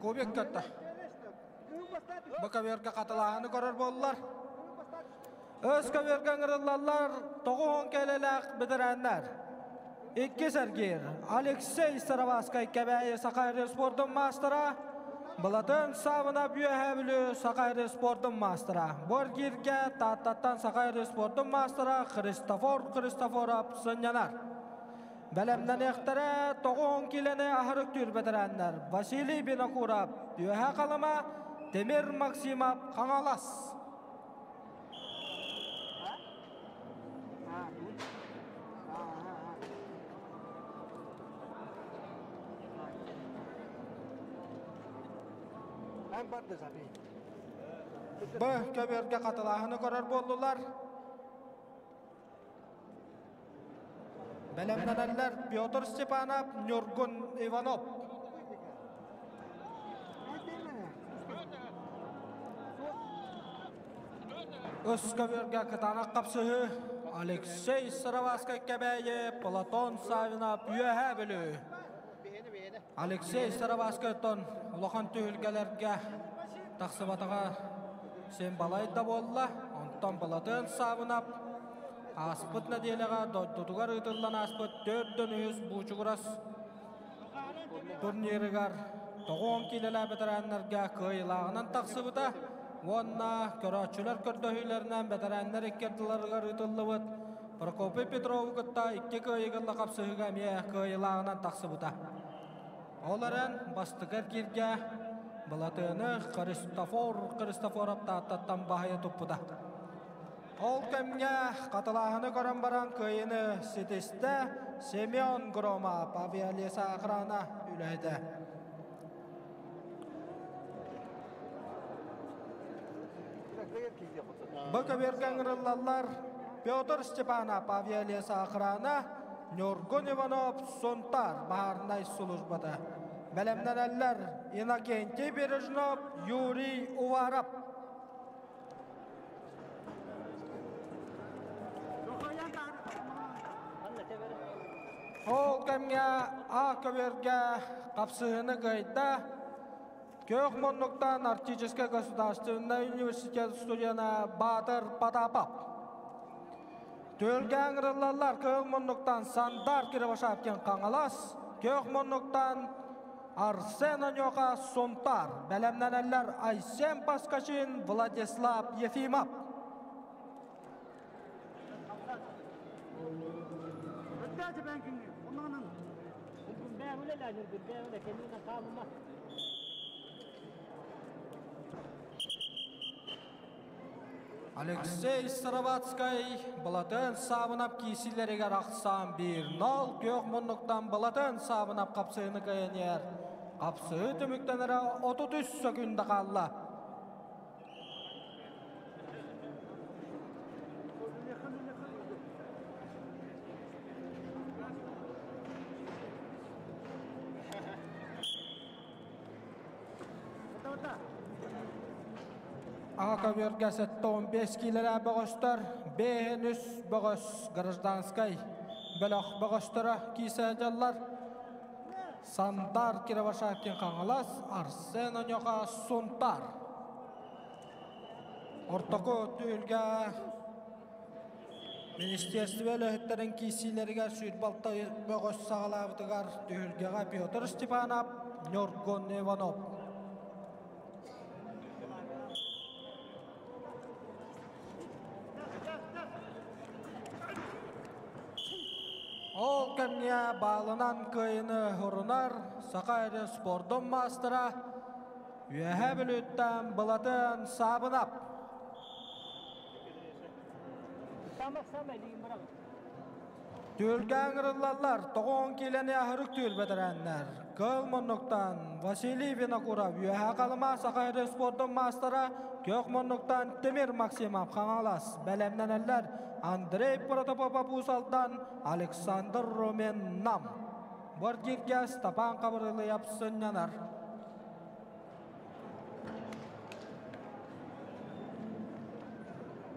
Kubik kötü. Bökeberge katılağını görür bollar. Özkebergen Rılallar toğun kelelek bitirenler. İki sergir Alexey Saravaskay kebeyi Sakayri Sportun Mastera Bulatın savına büyühebilü Sakayri Sportun Mastera. Borgirge tattattan Sakayri Sportun Mastera Kristoforov sınyanar. Belemden ektere toğun kilene ahırık tür bitirenler. Vasily Binokurov büyühe kalıma Demir Maksimov Kangalas. Empat de sapi. Bu köberge katılahını korar boldular. Belemlenenler Pyotr Stepanov, Nurgun Ivanov. Öz köberge kıtanak kapsığı Alexey Saravaskay kebeyi Platon Savinov üyehe bölü. Alexey Saravaskay'tan ulaqan tühülgelerge taqsıbatağa sen balayda bolla. Ondan Platon Savinov Aspıt nediyelega tutugar ıtırlan aspıt 400 buçuğuras turnirigar 9 kilola veteranlarga kıyılağının taqsıbıta Vonna köröçüler kördöhüylerinden veteranlar ekkerdilargar ıtırlıbıt Prokopi Petrov gıtta 2 kıyıgılla kapsıhıga miye kıyılağının taqsıbıta Olaren bastıgar kirge Balatını Kristoforov tattattan bahaya tuppuda Ol kemge katılahını koran baran kıyını sitiste Semyon Groma Pavyalesa akrana üleyde. Bu köbergen rıllallar Pyotr Stepanov Pavyalesa akrana Nurgun Ivanov Sontar baharnay suluzbada. Belemneneller Inakenti Berezhnov Yuri Uvarab. Ol kemge A köberge kapsığını gayda Kökmonluktan Артическая государственная университет студияна Батыр Потапов. Tölgen rıllallar Kökmonluktan Sandar Kiribashapken Kangalas, Kökmonluktan Arsen Anyoka Sontar, belemleneller Aysen Paskaşin Vladislav Yefimov. Alexey Saravatskay Balatın Savinov kisilerige raqsam 1-0 Kökmonluktan Balatın Savinov kapsığını kayanyer. Kapsığı tümüktenere 33 sekunda kalla. Aka bölgesi 15 kilometre bağıştır. Behenüs bağış Grajdanskay. Bölük bağıştıra kiseceller. Sandar Kiribashapken Kangalas. Arsen Anyoka Sontar. Ortaku tüylge Ministerstvel öhütlerin kisilerige sütbalta bağış sağlavdıgar. Tüylgege Pyotr Stepanov, Nurgun Ivanov. Ol kemge bağlanan kıyını hurunar, Sakayri Spordun mastıra, üyehe bülütten Balatın Savinov. Tülgen rıllallar, 9 kilene ahırık tül bedirenler. Kılmonluktan Vasiliy Vinokurov, üyehe kalıma Sakayri Spordun mastıra, Kökmonluktan Temir Maksimov Kangalas, belemleneller Andrei Protopopov Usal'dan Alexander Romen Nam. Borgirge Stapan Kabarılı yapsın yanar.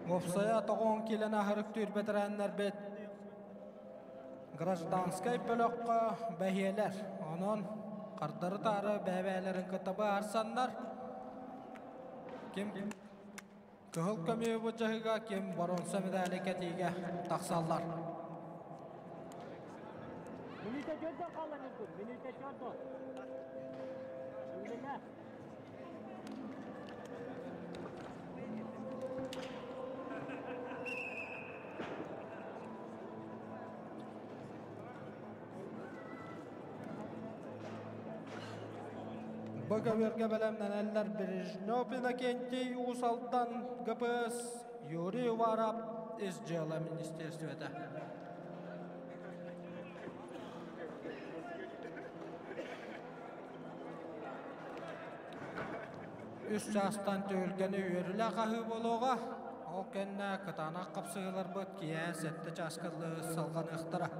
Mufsaya 9 kilene ahırık tül bedirenler bet. Grajdanskay bölükü behiyeler. Onun kardarı tarı bebelerin kitabı arsanlar. Kim Kıhıl kömüğü bu cahıga kim baronsa müdahaleketiyle taksallar. Minite çözdü kallanızdır. Minite çözdü. Minite. Bu köberge belemleneller Brezhnopina kenti Usal'dan Gıpız Yuri Uvarab İzcala Ministerstve'de. 3 жастан төлгені өрілі қағы болуға, ол кәнне кытана қапсығылар бұд кия сәтті жасқылы салған ұқтыра.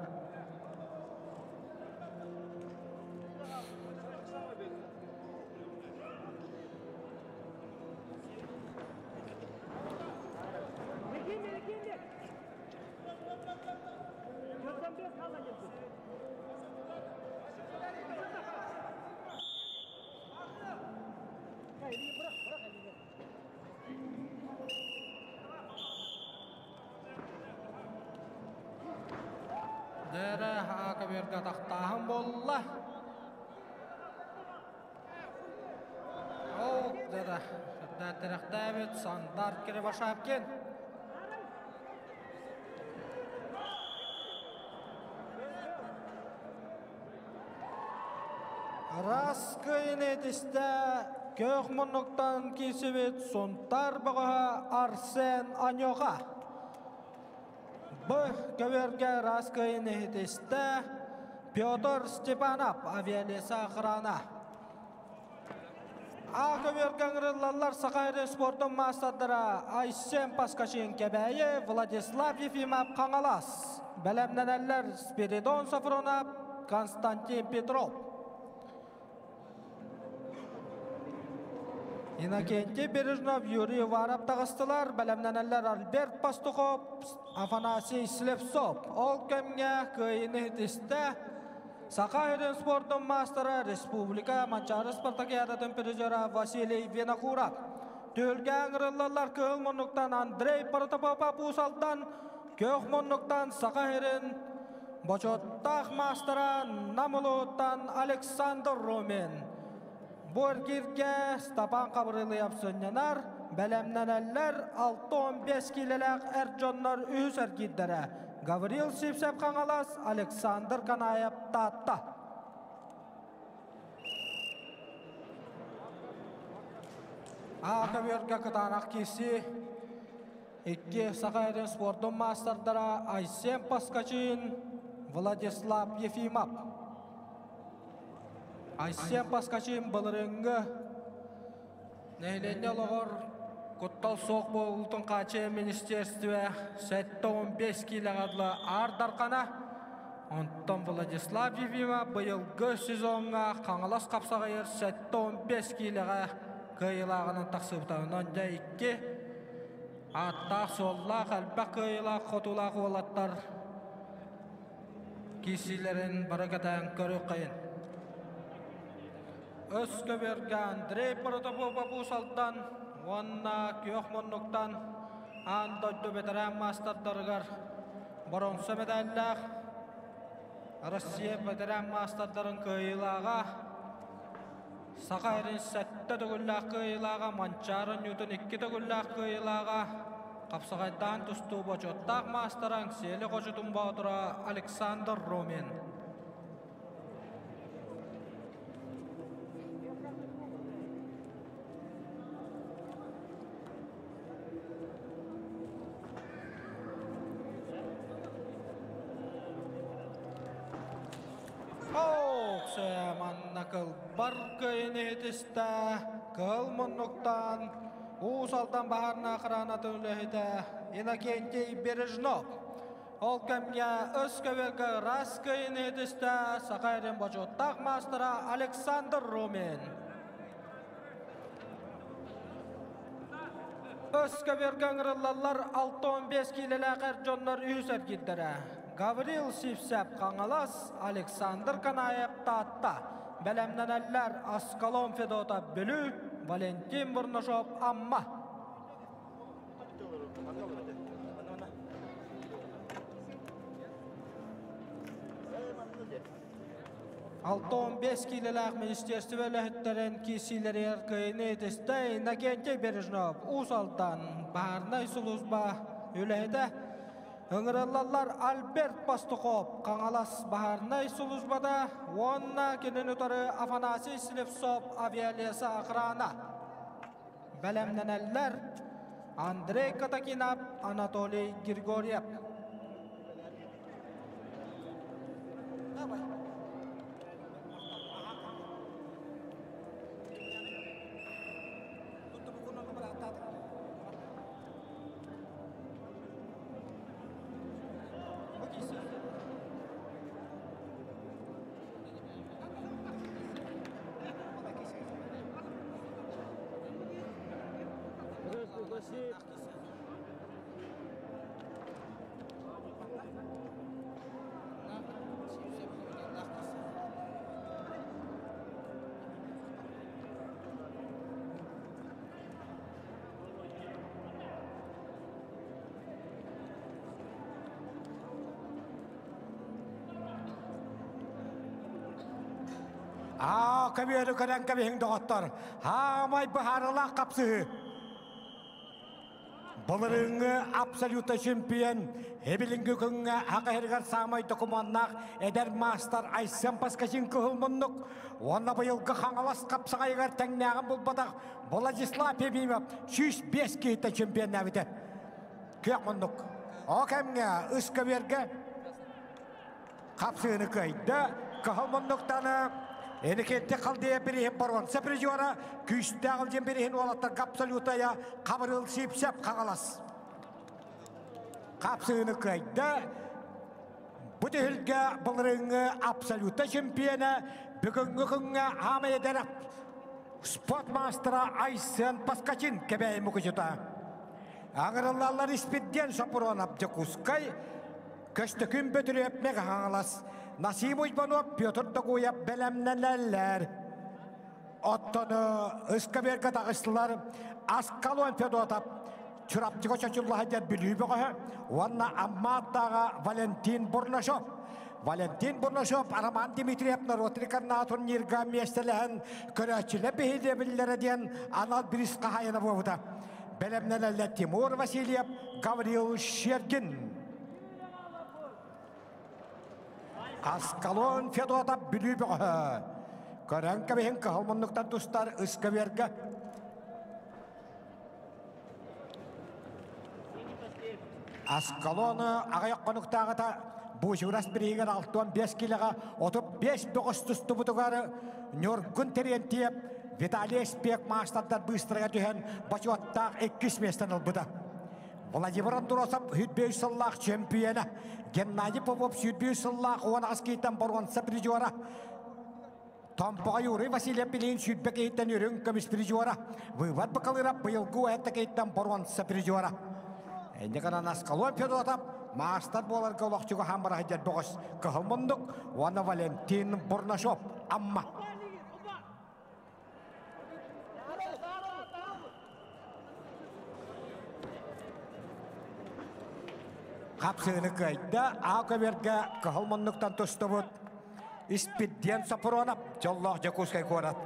Дәрі ақы берді тақтағын болла. Оқ дәрі. Дәртіріқті әбет сандар кері башап кен. Рас күйін етісті көк мұнықтан кесібет сонтар бұға Арсен Аньоға. Бұл көверге рас күйін етісті Петр Степанов авиалеса қырана. Көверген ғырылалар Сақайры спортын мастадыра Айсен Паскашин кәбәйі Владислав Ефимов қаңалас. Бәлемнен әллер Спиридон Сафронов, Константин Петров. Иннокентий Бережнов, Юрий Варап тағыстылар, бәлемнен әллер Альберт Пастухов, Афанасий Слепцов. Ол кәмге көйіні етісті Сақайрын спортын мастары Республика Манчары Спартакиадатын призері Василий Винокуров. Төлген ғырылалар көл мұнықтан Андрей Протопопа Пусалдан, көк мұнықтан Сақайрын Бочоттақ мастары Намылуыттан Александр Ромен. Боргирге Стапан Қабырылы япсынянар, бәлемнен әллер 6-15 келелек әрджонлар үйісер кеддері. Гаврил Сипсеп қаңалас, Александр Канаев татта. Ақы кытанақ кесі, 2 Сақайрын спортын мастардара Айсен Паскачин, Владислав Ефимов. Айсен Паскачин бұлырыңғы нәйлене олығыр Құттал соқ болуылтын қачы министерстве 7-15 килағадлы ардарқана. Онтан Владислав Ефимов бұйылғы сезонға қаңылас қапсағайыр 7-15 килаға қиылағының тақсыбытағынан да 2 аттақ соллақ әлбәк қиылақ қотулақ олаттар кесілерін барықатан көрі қайын. Өскі берге Андрей Протопопа Пусалдан, онна күйек мұннықтан андойды бетерен мастардарығар бұрынсы медаллақ Россия бетерен мастардарын көйілаға Сақайрын 7 түгілләқ көйілаға Манчарын Ньютон 2 түгілләқ көйілаға Қапсағайдан тұсту бочоттақ мастаран селі қочытын баудыра Александр Ромен. Маннақыл бар көйіні етісті, көл мұннықтан, ұсалдан бағарына қырана төлейді, Иннокентий Бережнов. Ол кәмге өз көвергі рас көйіні етісті, Сақайрын бочоттақ мастыра Александр Ромен. Өз көверген ғырылалар 6-15 келелек әрджонлар үйсер кеддірі. Гаврил Сипсеп қаңалас, Александр Канаев татта. Бәлемнен әллер Аскалон Федота Бүлі, Валентин Бурнашов Амма. Алтон 5 келелек министерстве ләхеттерін кесилері әркейіне етісті Иннокентий Бережнов ұсалдан бағарнай сұлызба өлейді. Үңіралалар Альберт Пастухов қаңалас бағарнай сұлызбада, онна кенен ұтары Афанасий Слепцов авиалеса ақырана. Бәлемнен әллер Андрей Катакинов, Анатолий Григорьев. Kabiyarı kadar kabihin doğatlar. Hamay baharala kapsı. Balırıngı absoluta şampiyon. Hebilingü künge haka hergar samay dokumannak. Eder master aysen paskasın kıhılmınlık. Ona bayılgı hangalas kapsıga yegar tengnağın bulbadak. Bolajisla pebimap. 105 kihite şampiyon nabite. Kıyak mınlık. O kemge ıska berge. Kapsığını kaydı. Kıhılmınlıktanı. Enikette kaldıya birihin barvan. Sepri juara. Küste alcın birihin olatar kapsalutaya. Kabarıl sip kangalas. Kapsığını kaydı. Bu tehilge balırıngı absoluta şampiyona. Bugünkü künge hama ederek. Sportmaster'a Aysen Paskaçin kebeği mukuşuta. Ağırlarlar ispidyen sapıron apcakuskay. Köstükün bötürü öpmek hangalas. Nasip uçmanıp Piotr Tokuya belemnelerler. Ottonu ıskaberge dağıstılar. Askalon pedotap. Çırapçıga çaçırlı hacer bilübü qoha. Vanna ammattağa Valentin Burnashov. Valentin Burnashov Araman Dimitriyev Narotrikan turnirga mestelehen körəçile behilebillere diyen anal biris qahayana bovuda. Belemnelerle Timur Vasilyev, Gavril Shergin. Askalon Fedotap bilübü qoha. Körənka behin kıhılmınlıktan dostlar ıskaberge. Askalonu ağayak konuktağı da bu juras biriğin 6-5 kiloga otup 5-9 tustu budugarı Nürgün teriyentiyep Vitali Espek maçlardan bыстырыға tühen başı ottağ 2 mestan albuda. Vladimir Androsov hütbey sallaq çempiyona. Gennady Popov hütbey sallaq ona askeyten borgonsa prijora. Tompa Yuri Vasilyev Pilin hütbek eyten yürün komis prijora. Vıvat bakalırap bıyılgı ohetek eyten borgonsa prijora. Ende kanan Askalon Fedotap master bolar koloqçuga hamara hajar bogos kıhılmındık ona Valentin Burnashov amma. Kapsığını kaydı Akaberge kıhılmındıktan tustubut ispidyen sapıronap Jolloh Jakuskay korat.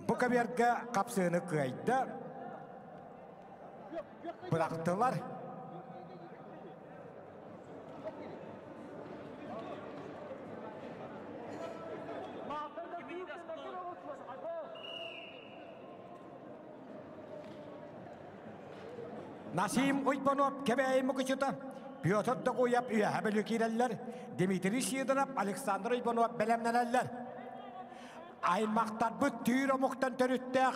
Bu kaberge kapsığını kaydı bıraktılar. Nasim Uypanov kebeği mukuşuta. Piotr Tokuyev üyehabelü kireller. Dimitri Sidorov, Alexander Uypanov belemneneller. Aymaktar bu tüyür omuktan törüttək.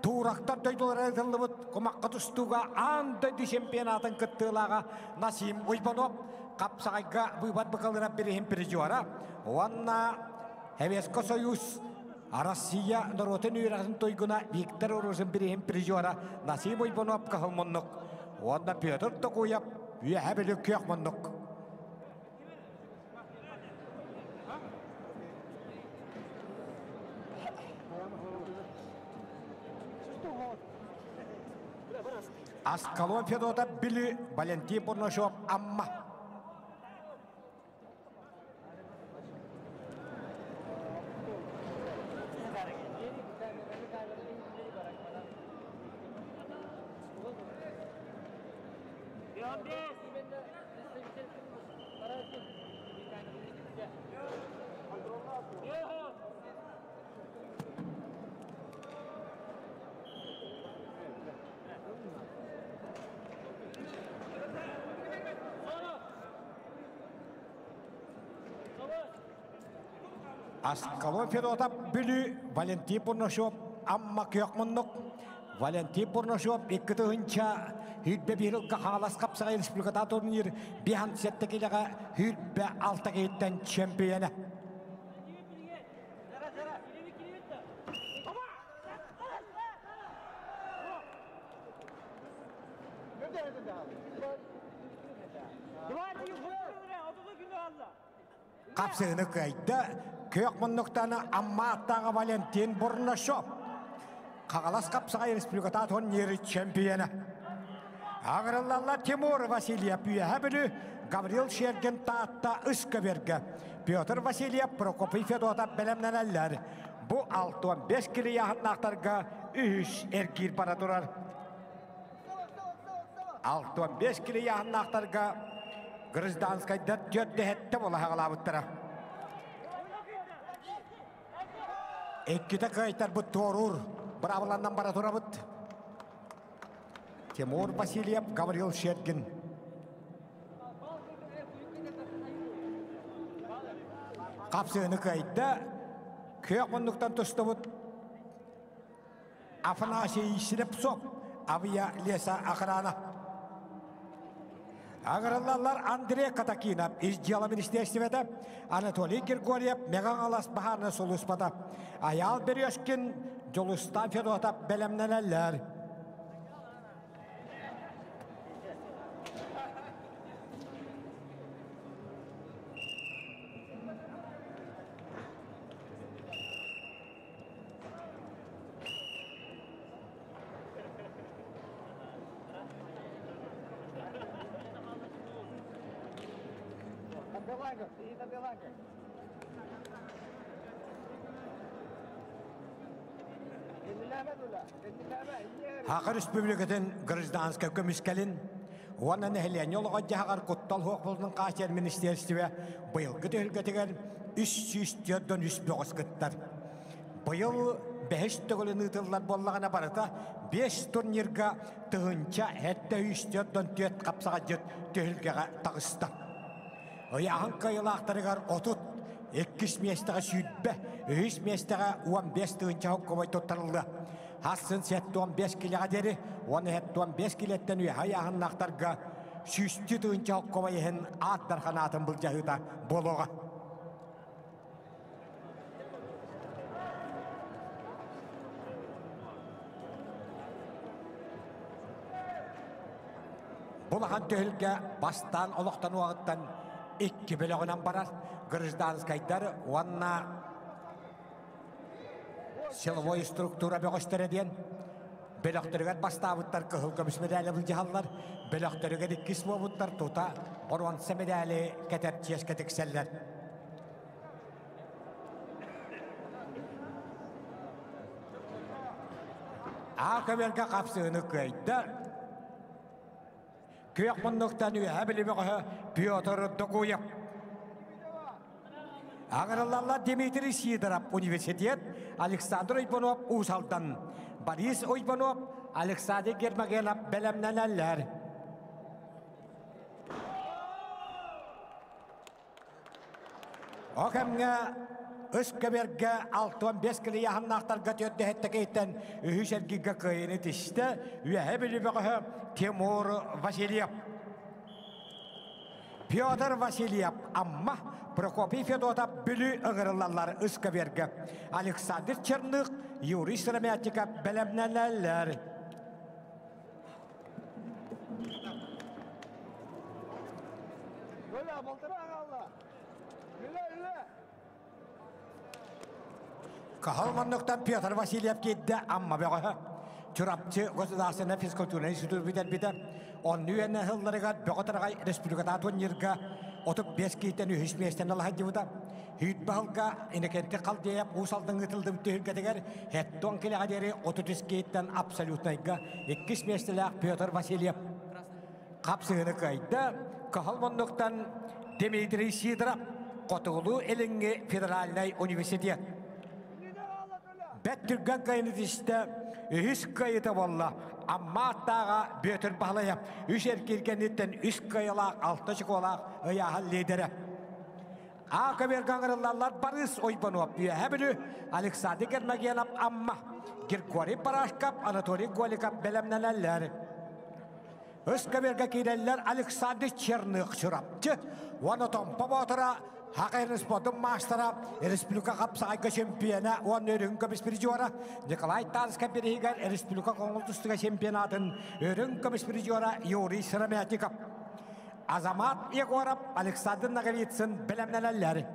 Tuğraktan döydolar edilibit. Kumakka tustuga anda şempiyonatın kıttığılağa Nasim Uypanov. Kapsağayga bıbat bıkalına birihim prijora. Vanna Hevesko Soyuz. Россия народын үйрәсін тойгuna Виктор Орозын бірейін пrijora Nasim Uypanov kıhılmınlık. Onda Piotr Tokuyev üyehabelü kıyakmınlık. Askalon Fedotap bili Valentin Burnashov amma. Askalon Fedotap bili Valentin Burnashov amma kıyakmınlık. Valentin Burnashov iki tığınca hüdbe bir yılga halas kapsağa Respublikata turnir bir hansettekilega hüdbe alta geyitten çempiyona. Kapsığını kaydı. Kıyakmınlıktanı amma attağı Valentin Burnashov. Kağalas kapsağa Respublikata turnir çempiyona. Ağırlarla Timur Vasilyev üyehabili Gavril Şergen taatta Iskaberge. Piotr Vasilyev Prokopi Fedota belemleneller. Bu 6-5 kili yaxınlaqtarga 3 erkir para durar. 6-5 kili yaxınlaqtarga Grizdanskayda 4 dehette bola haqalabıttıra. Ekkite kaytar bu torur. Bravolandan para durabıt. Timur Vasilyev, Gavril Şergen. Kapsığını kayda kök onluktan tustubut. Afanasiy Shrepsov, Avia Lesa Akhrana. Ağırlarlar Andrei Katakinov, İzciyala Ministerstvede, Anatoliy Grigoryev, Megan Alas Baharna Soluspada. Ayal Beryoshkin, Jolustan Fedota belemleneller. Haqar Respublikaten Grizdanska kömiskelin Ona nehliyen yolu jahar kuttal hoqbolunun qaşer ministerstve bıyılgı tölgetigen 300-309 kıttar. Bıyıl 5 tөгілін ытыллар боллағына барыта 5 турнирга тығынча хетте 304 қапсаға жет төгілгеға тағыста. Ояғын қайылақтарығар 30 2 местіға сүйдбе 3 местіға 15 тығынча хоққымай тұттарылды. Хасын сәтті 15 килеға дері, оны хетті 15 килеттен үй аяғын нақтарға сүйсті тығынча хоққымай ехін аттархан атын бұл жағыда болуға. Бұлаған төхілге бастан олықтан уағыттан 2 бөлігінен барар. Гражданскайдар онна силовой структура бөғістірі бөліктірігер бастауыттар күхіл көміс медалі бұл жағалар. Бөліктірігер 2 смовыттар тұта орвансы медалі кәтер ческе тікселер. Ақыберге қапсығыны көйді. Күйек мұндықтан үйе әбіліміғі Петр Докуев. Ағырылалар Дмитрий Сидоров университет, Александр Ойбанов Усалдан, Борис Ойбанов, Александр Гермогенов бәлемнен әлләр. Оқамға Үскеберге 6-15 кілі яғыннақтарға төтті әтті кейттен үйшергігі қиыны тішті үйе әбіліміғі Тимур Васильев. Петр Васильев, амма Прокопий Федота бүлі ұғырылалар Үскеберге. Александр Черных, Юрий Сырамятика бәлемнен әлләр. Kahалманлықтан Петр Васильев кетті, амма бәғі. Чурапчы государственный физкультурный институт бітер. Он үйені ғылларыға бөғытырғай республикада турнирға 35 кейттен үйіс местен алға жевуда. Үйт бағылға инекенті қалдейіп ұсалдың ұтылды бүттігергедегер хеттон келеға дері 33 кейттен абсолютнайға 2 местеләқ Петр Васильев. Қапсығыны қайды, Kahалманлықтан Дмитрий Сидоров Қотығылу еліңге федеральный университет. Бәттірген қайыны десті, үш қайыты болла, амма аттаға бөтір бағлайып, үш әркелгенеттен үш қайылақ, 6 шықолақ ұяғын лидері. Ақы берген ғырылалар Борис Ойбанов, әбілі Александр Гермогенов, амма Григорий Парашков, Анатолий Голиков бәлемнен әлләрі. Үскі берге кейдәлілер Александр Черных шырапты, оны томпа батыра, Хақайрын спортын мастера, республика қапсағайға чемпионы, оны өріңгі беспіржуара, Николай Тарска берегер республика қоңылтыстығы чемпионатын өріңгі беспіржуара Юрий Сырамятиков. Азамат Егоров, Александр Наговицын білімнен әлләрі.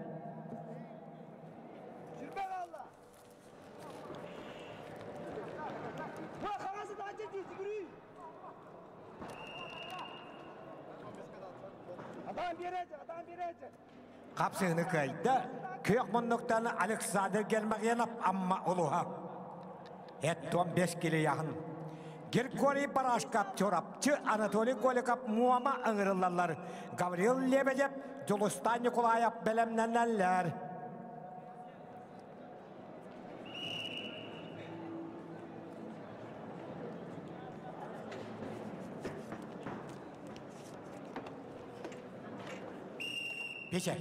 Kapsığını kaydı. Kök monluktan Alexander Gelmagyanov amma uluha. Et 15 kilo yakın. Grigoriy Barashkap çorapçı Anatoly Golikov muama ağırlarlar. Gavril Lebedev, Jolustan Nikolayev belemlenenler. Peki.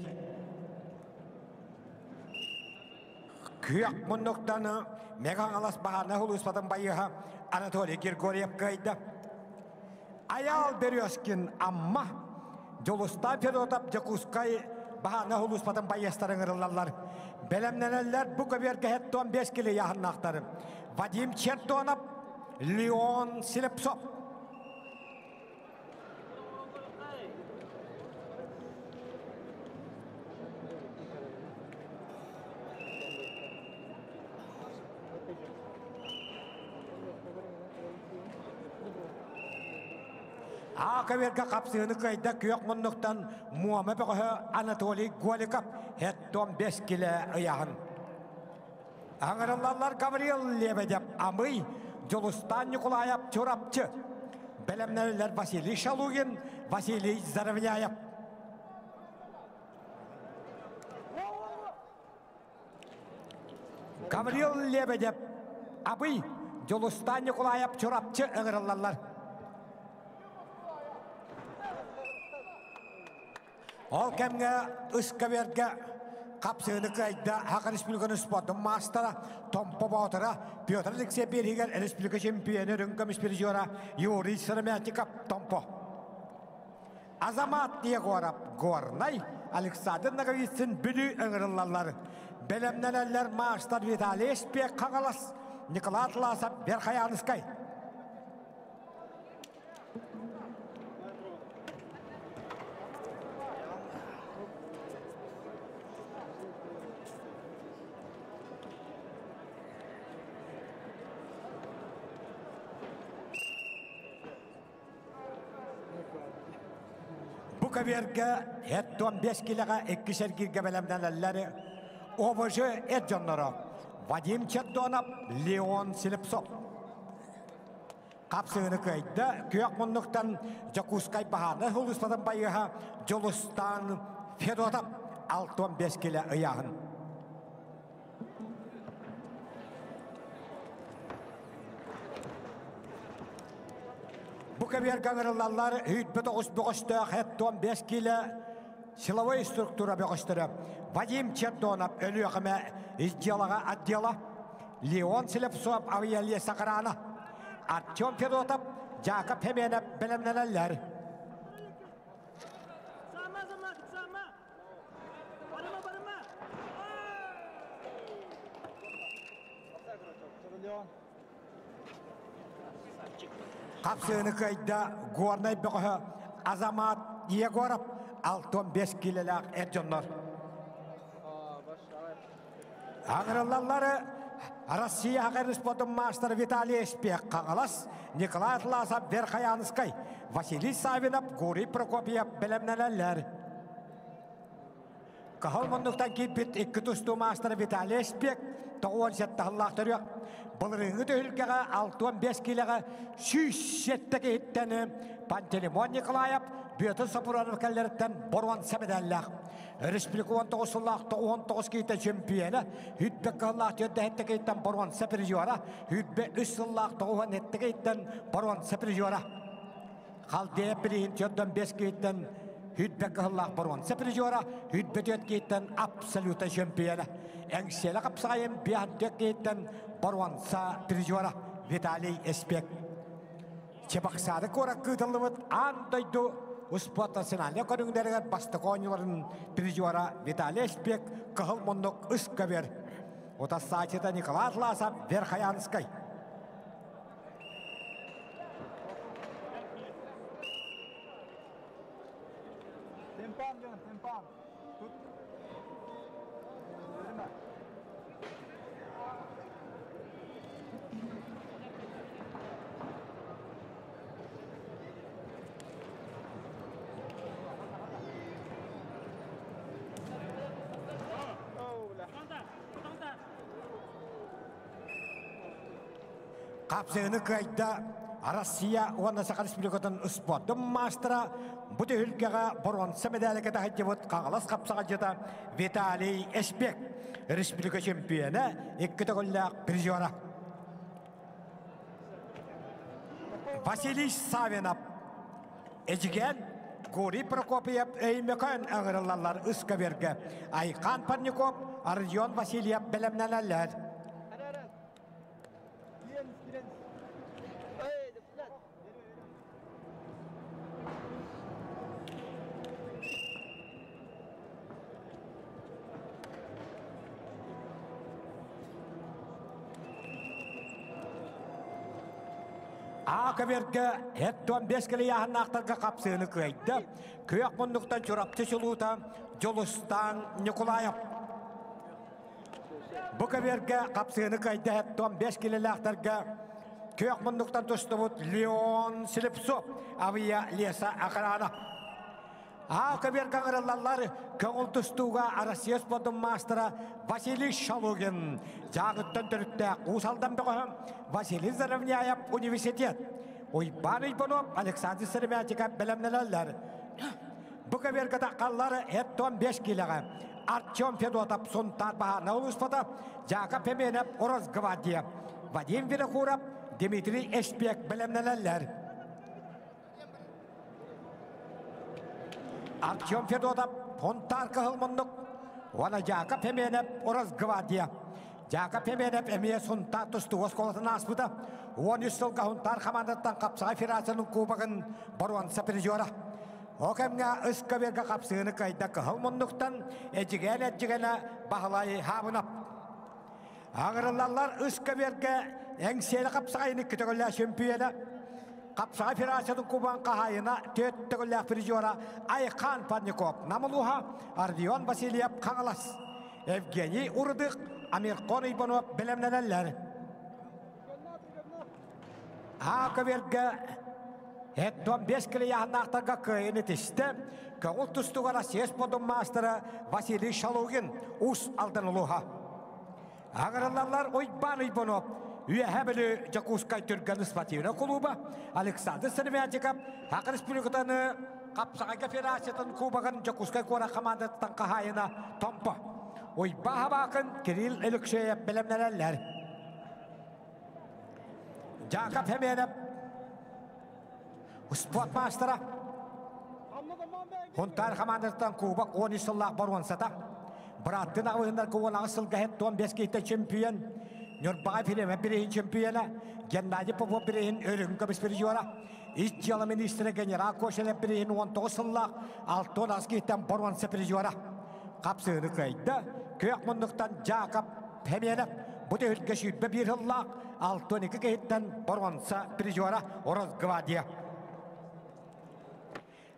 Kıyak monluktanı Megan alas bahane huluspadan bayıha Anatoly Grigoriev kaydı. Ayal Beryoskin amma Jolustan Fedotap Jakuskay bahane huluspadan bayıstarın ırılarlar. Belemlenenler bu kaberge het 15 kilo yakın aktarı. Vadim Chertonov, Leon Silepsov. Akaverga kapsığını kayda kök monluktan muame bekoha Anatoly Golikov het 15 kilo ayağın. Ağırlarlar Gavril Lebedev amıy Jolustan Nikolayev çorapçı. Belemlerler Vasily Shalugin, Vasily Zaravnyayev. Gavril Lebedev amıy Jolustan Nikolayev çorapçı ağırlarlar. Ol kemge ıskaverge kapsığını kayda Hakan Respublikanın sportun mastera Tompo Bautara Piotr Alexey Berhiger Respublika şempiyonu rüngam ispirijora Yuri Sırmyatikap Tompo Azamat diye Gornay Alexander Nagavitsin bülü öngırırlarlar belemneneller maçlar Vitaliy Espek Kagalas Nikolay Atlasov Verkhayanskay Bu kaberge het 15 kiloga 2'şer girge belemlenenleri Ovojy Edjonlara Vadim Chertonov, Leon Silepsov. Kapsığını kayda kök monluktan Jakuskay bahane huluspadan bayıha Jolustan Fedotov 15 kilo ayağın. Bu kaber gağırlarlar hütbü 9'da het 15 kilo силовой структура бөгөстөрө. Вадим Чердонов өлүөкме изжалага отдела. Леон Селепсов авиалия сакарана. Артем Федотов Жаков Хеменов белемнелер. Kapsığını kayda Gornay Bökö Azamat Yegorov 15 kilolar Edjonlar. Ağırlarları Россия Hakan Sportun maçları Vitaliy Espek Kagalas, Nikolay Atlasov Verkhayanskay, Vasily Savinov, Guri Prokopyev belemneler. Kahılmanlıktan ki bit iki tustu maçları Vitaliy Espek Toğun sette Allah'tırıyor. Bılırını da ülkeye 15 kiloya süssetteki hitteni Pantelimon Nikolayev Büyütün Sapuranov kellerden Borvan Sebedeller. Respublika 19 kıyıta şempiyonu Hütbek Allah yönde hetteki hitten Borvan Seperijora Hütbek Üssallak Doğuhan hetteki hitten Borvan Seperijora Halde Birihin yönden 5 kıyıtan Hütbek Allah Borvan Seperijora Hütbek yönden kıyıtan Absoluta şempiyonu Engsele kapsayım bir hantek kıyıtan Borvan Seperijora Vitaliy Espek Çepaksadık olarak kıytılımız andaydı Uspatasinalya konungderigen bastık oyuncuların prizora Vitaliy Espek Kahılmonluk ıskaber. Otas saçıda Nikolay Atlasov Verkhayanskay. Темпан canım, tempan. Tut. Yürüme. Kapsığını kayda Россия Уанна Саха Республикатын спорттың мастера бұты үлкеға бұрынсы медалігі тағайты бұд қағылас қапсаға жета Виталий Эшбек республика чемпионы 2 тағылақ призера. Василий Савинов Эжіген Гурий Прокопьев Эймекан ағырылалар ұсқа бергі. Айқан Парников Ардион Васильев білімнәләлер. Ақыберге әттуан 5 кілі яғын ақтарға қапсығыны көйді. Көйек мұндықтан жұрапты жылуыта Жолыстан Николаев. Бұқыберге қапсығыны көйді әттуан 5 кілі ақтарға көйек мұндықтан тұсты бұд Леон Силипсо авия Леса Ақыраны. Ақыберге ғырылалар көңіл тұстуға Россия спорттың мастера Василий Шалугин. Жағыттан түрітті ұсалдан бұғым Василий Заровняев университет. Ойбаны бұнып Александр Сермятика білімнелелер. Бұқыберге таққалары әттуан 5 келіға. Артем Федотов сұнтар бағана ұлыспата Жақып Еменев Ораз Гвардия. Вадим Винокуров Дмитрий Эшбек білімнелелер. Артем Федотов Понтар Кахылмындық. Вана Жақып Еменев Ораз Гвардия. Жақып Еменев әмие сұнта тұсты осколатын аспыда. 13 жылға ұнтар қамандаттан қапсыға федерацияның кубағын баруанса призера. Окемға ұсқа берге қапсығыны қайда қылмындықтан әжігені бағылай хабынап. Ағырылалар ұсқа берге әңселі қапсығайыны күтігілі чемпионы. Қапсыға федерацияның кубағын қағайына төттігілі призера Айқан Парников Намылуға Ардион Васильев Қаңылас. Евгений Урдық Амиркон Ибанов білімнелелер. Ақыберге әттуан 5 кілі яғынақтарға көйіні тесті. Көңіл тұстуға Россия спорттың мастері Василий Шалугин ұс алдын ұлыға. Ағырылалар Ойбан Ибанов үйәхә білі Жакускай түрген спортивна клуба Александр Сермятиков Хақы республикатаны Қапсаға федерациятын кубағын Жакускай қора командаттан қағайына томпа. Ойбаға бақын Кирилл Элікшеев білімнелелер. Жақып Еменев спорт мастера Хунтар командаттан кубақ 13 жыллақ баруансата. Браттын ағылындар куғылағы сылға әтті 15 кейті чемпион. Нұрбаға Филеме бірейін чемпионы. Геннадий Попов бірейін өрігін көбіс призера. Иш жылы министрі генерал Кошелев бірейін 19 жыллақ 6-10 кейттен баруанса призера. Қапсығыны көйді. Көйек мұндықтан Жақып Еменев бұты үлгі шүйітбі 1 жыллақ 6-12 кейттен баруанса призера Ораз Гвардия.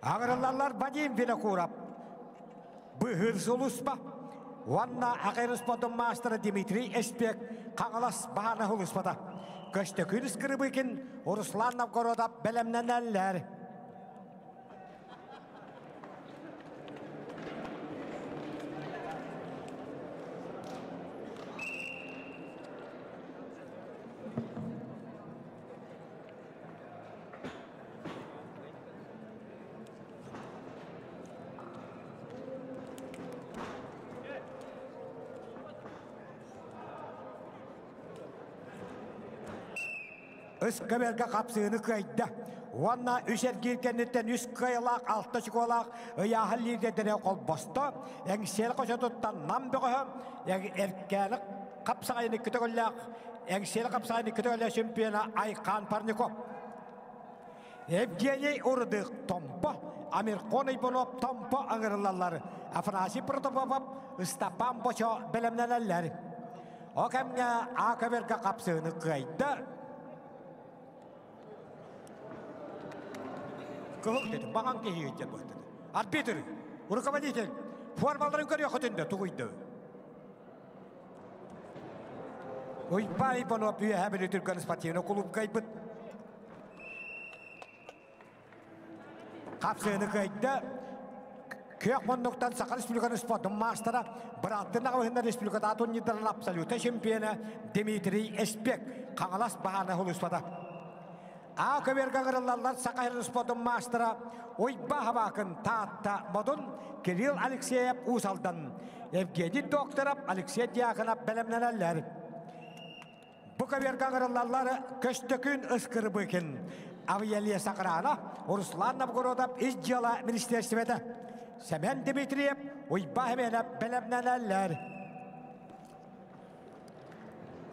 Ағырылалар Вадим Винокуров бұғыр сұлыспа. Уанна Ақайры спорттың мастері Дмитрий Эшбек қаңылас бағана ұлыспада. Көшті күніс кірібікен Руслан Новгородов білімнен әлілер. Үскі берге қапсығыны көйді. Уанна үшер келгеннеттен үс қайлақ, алты шықолақ, ұяғыл лидердене қол босты. Әңсел қошатыттан нам бұғым, әркәлік қапсығайны күтігілік, әңсел қапсығайны күтігілік чемпионы Айқан Парников. Евгений Урдық Томпо, Амиркон Ибанов Томпо аңырылалары. Афанасий Протопопов, Стапан Бочо білімнелелер. Окемге ақы берге қапсығыны көйді. Кылық деді, маған кейгеттен бұқтыды. Арбитр, руководитель, формаларын көрі құтынды тұғыйды. Ойбай бұны өпүйе әбілі түрген спортивны клуб қайбыт. Қапсығыны қайды. Kök monuktan Saka Respublikanın sportun mastera bıraktığına kavahında Respublikada atın yıdırın absoluta şampiyonu Dimitri Espek kangalas bahane huluspada. Ağa köbergen kırılarlar Saka Respublikanın mastera oyba havakın taatta modun Kirill Alekseyev Usaldan Evgeni Doktorov Alexey Diakonov belemlenerler. Bu köbergen kırılarlar köstökün ıskırıbıkın Aviyeliye Sakrana Ruslan Novgorodov İzcala Ministersivede Semen Dimitriyev oyba hemene belemlenerler.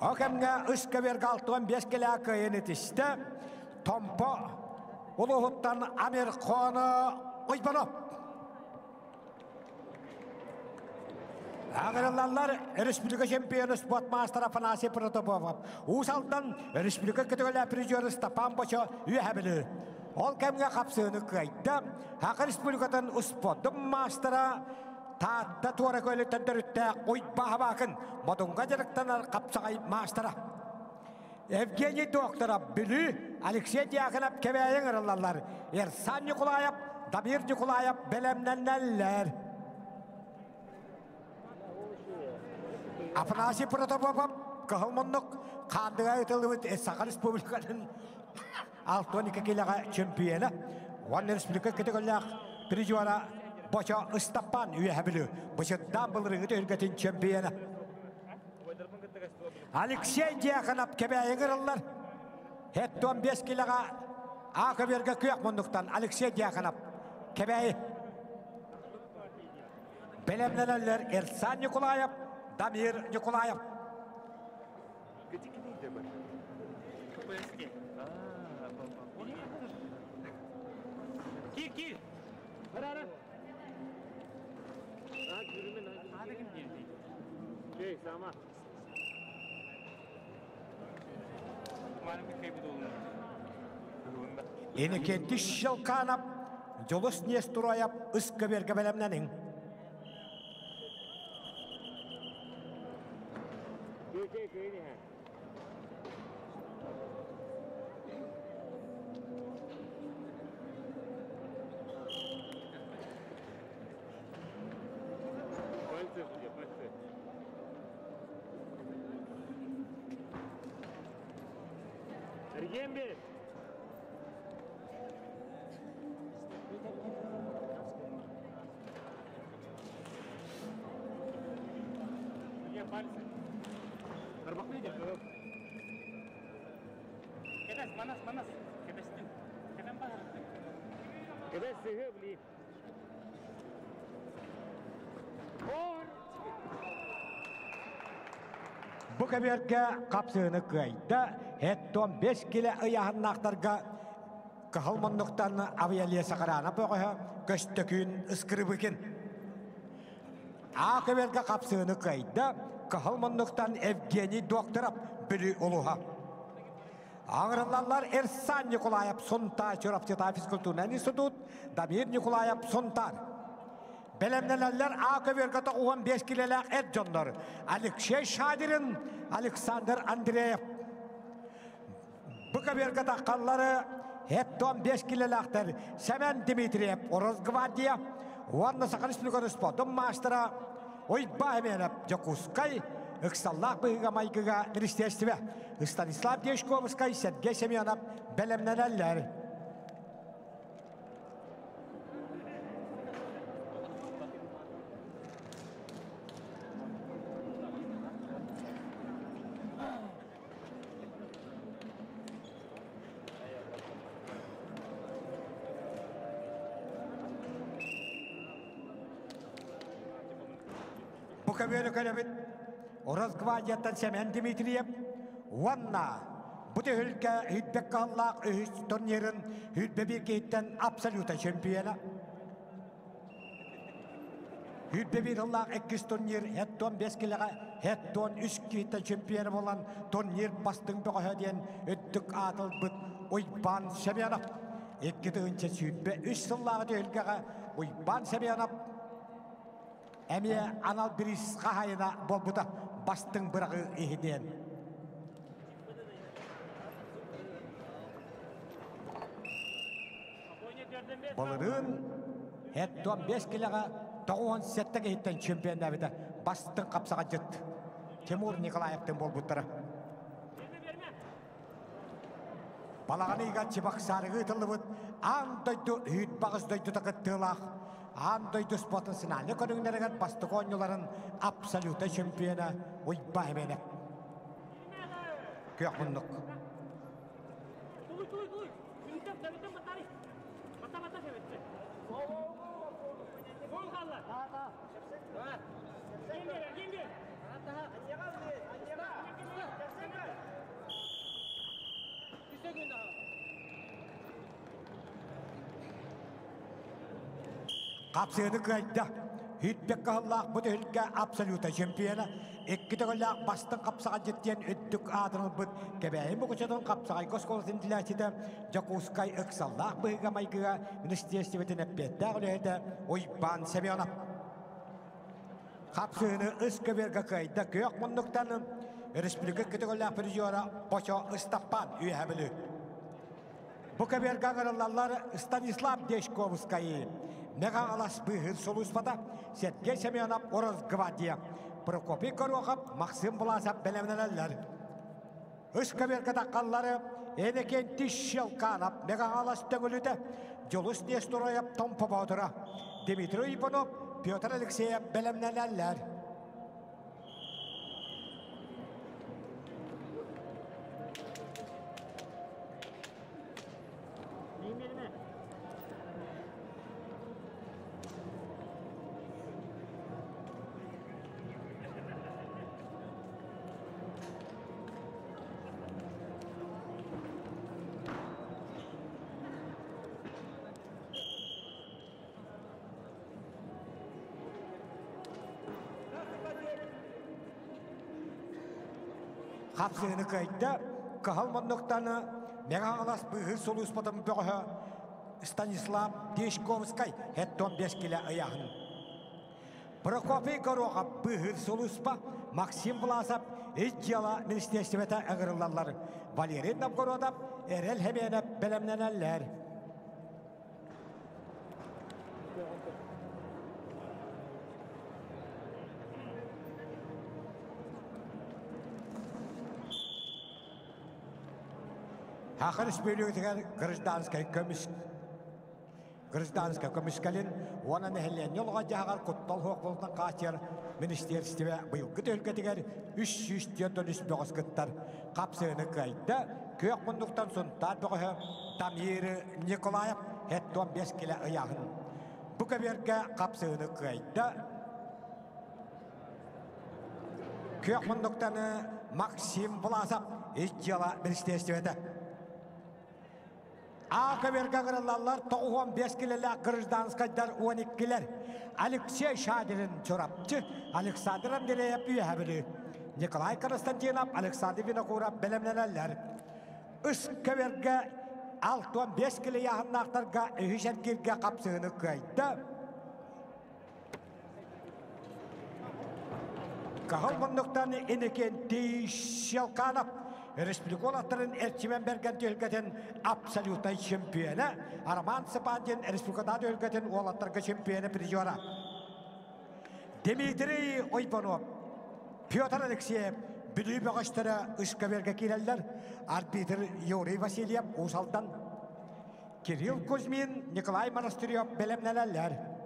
O kemge ıskı bir galtuğun beskele kıyını tiste Tompo Uluhuttan Amerikanı oybanıp Ağırlarlar Respublika Şampiyonu Sport Master Afanasi Protopov Usaldan Respublika Kategoriya Prizörü Stapan Boço üyebili Ol kemge kapsığını kaydı Hakkı Respublika'dan Sport Master'a Taatta tuara köylü tendürütte oyba havakın Modunga jarıktanar kapsağay Master'a Evgeni Doktorov Bülü Alexey Diakonov kebeyen ırılarlar Ersan Nikolayev Damir Nikolayev belemlenlerler Afanasi Protopov kahılmanlık kandığa yıtılığı Saka Respublika'nın 6-12 kilaga şampiyonu Van Respublika kategoriya Prizora Boça Istapan üyebili Boça'dan bılırıngı örgütün şampiyonu Alexey Diakonov kebeyen ırılar Het 15 kilaga Ağa verge kıyak munduktan Alexey Diakonov kebeyi belemlenerler Ersan Nikolayev Damir Nikolayev Ki. Ara. Ada kim geldi? Şey, sama. Umarım bir kaybı olur. Yeni kenti Şılkanov Jolus Nesturoyev ıskı verge belemlenin Şey, Ergen bir. Ergen palis. Terbak ne diyor? Kedes manas. Kedestin. Kedem bahar. Kedes sehe beli. Bu keberge kapsığını kıydı. Het 15 kilo ayağın aktarga kahılmanlıktan aviyeliye sakarana boğuha köstökün ıskırıbıkın. Ağa keberge kapsığını kıydı. Kahılmanlıktan Evgeni Doktorov bülü oluha. Ağırlarlar Ersan Nikolayev Suntar Çorapçıta Fiskulturan İnstitut Damir Nikolayev Suntar. Belemlenerler ağa kebergata 15 kilolar Ercanlar. Alexey Şadirin Alexander Andreev. Bu kebergata kalları hep 15 kilolardır. Semen Dimitriyev Orozgvadiya. Vanna Saka Respublikanın sportun mastera. Oyba hemenep Jakuskay. Iksallah bıhıga maykıga Ministerstive. Stanislav Deshkovskay Sergey Semyonov belemlenerler. Bu kabiyonu kalabit Orozgvadiyattan Semen Dimitriyev Vanna bu da ülke hütbek kallak turnirin hütbe bir kehitten absoluta şampiyona hütbe bir hıllak 2 turnir het 15 kilaga het 13 kehitten şampiyona olan turnir bastın boğuha diyen öttük atıl bıt oyban Semyonov 2 tığınca hütbe 3 yıllağı da ülkega oyban Semyonov Emiye anal biris kahayına bolbuda bastın bırakı ihdiyen. Balırın Еттон 5 килоға 97 кейттен чемпионда біді бастың қапсаға жытты. Тимур Николаевтың бол бұттыры. Балаған иға чебақ сарығы ұтылы бұд, андойды үйт бағыздойды тақыттылақ, андойды спотын сыналы көріңдерігін басты қойныларын абсолюта чемпионы ойба әмені. Көк мұндық. Қапсыны көйді. Хүйтпек қағылақ бұд үлгі абсолюта чемпионы. Екі түгілі бастың қапсаға жеттен үттік адының бұд. Кәбәйін бұқычадың қапсағай көсколысын тіләсіді. Жакускай ұқсаллақ бұғыға майқыға министерстиветін әппетті ғылыйды ойбан Семенов. Қапсыны ұсқы бергі көйді көк мұндықтаны республика күтігілі призиора Бочо Истапан үйәбілі. Бұқа бергі ғырылалар Станислав Дешковскайы. Мега алас быгыр солуспада Сергей Семенов Орос Гвардия. Прокопий Корохов Максим Власов белемнелер. Үскө берге таққалары Энекен Тишел Канов мега алас төгіліді Жолус Нестороев Том Побаудыра. Дмитрий Ипанов Петр Алексеев белемнелер. Қапсыны көйді, қағал мұндықтаны мега алас бұғыр солуспадың бұғы Станислав Дешковскай әттон 5 кило аяғын. Прокопий Горохов бұғыр солуспа Максим Власов үтжала министерстветі әғырылалар. Валерий Новгородов әрел хемені білімненелер. Хақыр іспейлігітігер гражданскай көміскалин, оның әхілен елға жағар құттал хоқпылдың қасер министерстиве бұйылғы төлгетігер 300 үспеғыз күттар. Қапсыны көйді, көк мұндықтан сұнтар бұғы Тамиры Николаев әттон 5 кило ұяғын. Бұға берге қапсыны көйді, көк мұндықтаны Максим Власов үтжала министерстиветі. Aka verga qırılallar 95 kilolar gражданскайдар 12 kilolar. Алексей Шадирин çorapçı, Alexander Andreyev üyehabili. Nikolay Konstantinov, Alexander Vinokurov bilimlenenler. Üskü verga 65 kilo yaxınlaqtarga ühüşen kirge kapsığını kaydı. Kahal bunduktan ineken Tişelkanov Respublikaların erçimen bergen tölgeten absoluta şampiyonu. Arman Sapantin Respublikada tölgeten oğlatlarga şampiyonu prizora. Dmitri Oybanov, Pyotr Alekseyev, Bülü Bağıştara ışka verge kireller. Arbitr Yuri Vasilyev Usal'dan. Kirill Kuzmin, Nikolay Monastyryov bilimlenenler.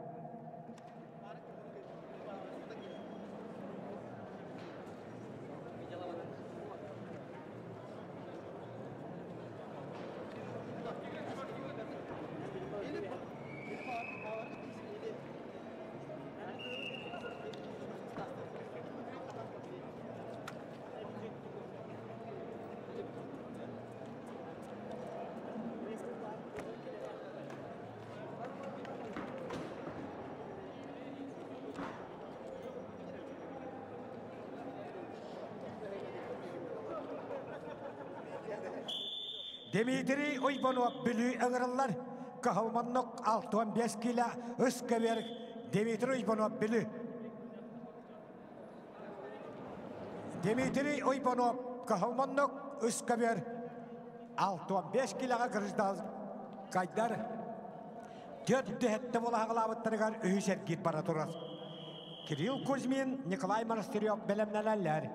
Dmitri Oybanov Bülü ağırlar. Kahılmanlık 65 kilo ıska verik. Dmitri Oybanov Bülü. Dmitri Oybanov kahılmanlık ıska ver. 65 kiloga gражданскайдар Төрді әтті бола ғылабыттарығар үйі сәргет бара тұрар. Кирилл Кузьмин, Николай Монастырев бәлемнәләләр.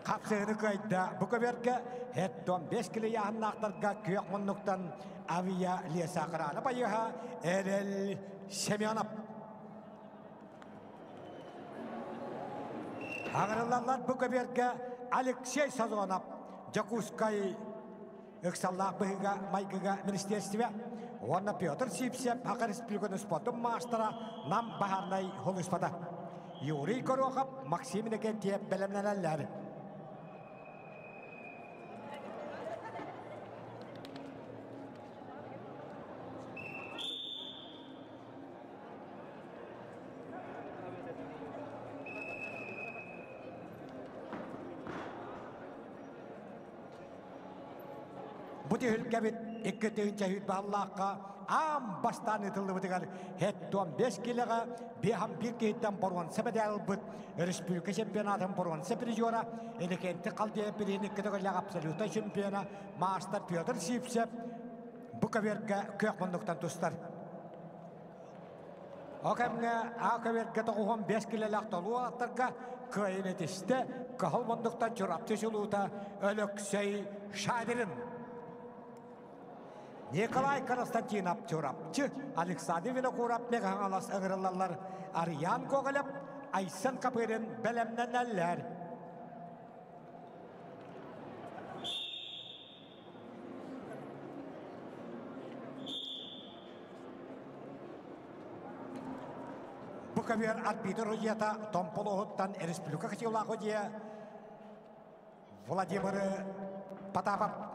Қапсығыны көйді бұқы бергі әттон 5 кілі яғын ақтарға күйек мұннықтан авия леса қыраны байыға әрел Семенов. Ағырылалар бұқы бергі Алексей Сазонов, Жакускай Ықсаллақ бұғыға майгыға министерстве, оны Петр Сипсеп, Ақыр Республиканы спортын мастыра нам бағарнай ғол ұспада. Юрий Корохов, Максим Некентьев бәлемнәләләр. Бұты үлкәбет 2-тігінші үйт бағылаққа ам бастан етілді бұтығар әттуан 5 келіға бейхам 1 кейттен бұрған сәбәді әлбіт республика чемпионатын бұрған сәбірі жора әлекенті қалды әпірені кітігілі абсолюта чемпиона мастер Петр Сипсеп бұқавергі көк мұндықтан тұстар. Оқамға ақавергі тұғуған 5 келілі ақталу ақтарға көйін етісті қағыл мұндықтан жүрапты жылуыта өліксей шадырын. Николай Константинов чурапчы, Александр Винокурап меғаңалас ығырылалар, Ариян Коголеп, Айсын Капырын бәлемнен әлләр. Бұқавер арбитр ұйета Томполоғыттан Республика Қытиулағы де Владимир Потапов.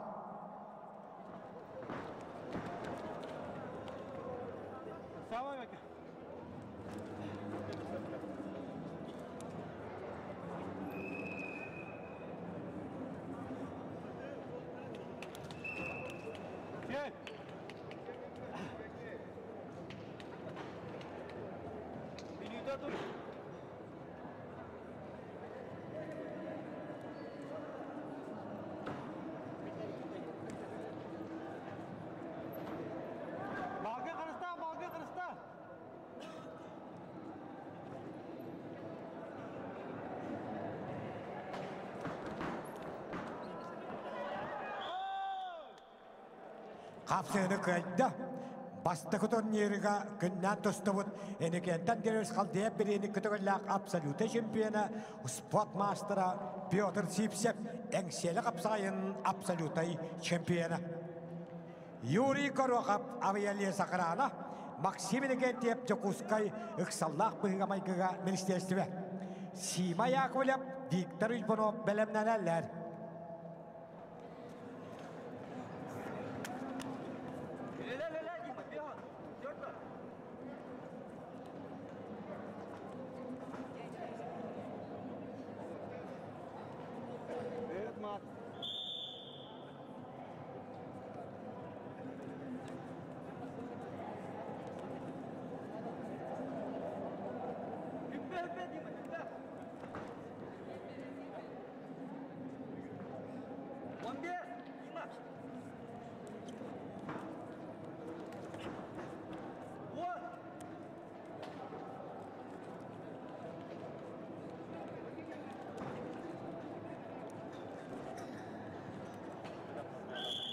Қапсығыны көйді, бастықы турниріға күннен тұсты бұд, әнекеттен дерес қалды бірені күтігілік абсолюты чемпионы, спорт мастера Петр Сипсеп, әңселі қапсағайын абсолютай чемпионы. Юрий Корохов авиалия сақыраны, Максим Некентьев Жакускай Ықсаллақ бұғыға майгыға министерстве. Сима Яковлев, Виктор Ильбонов бәлемнен әлләр.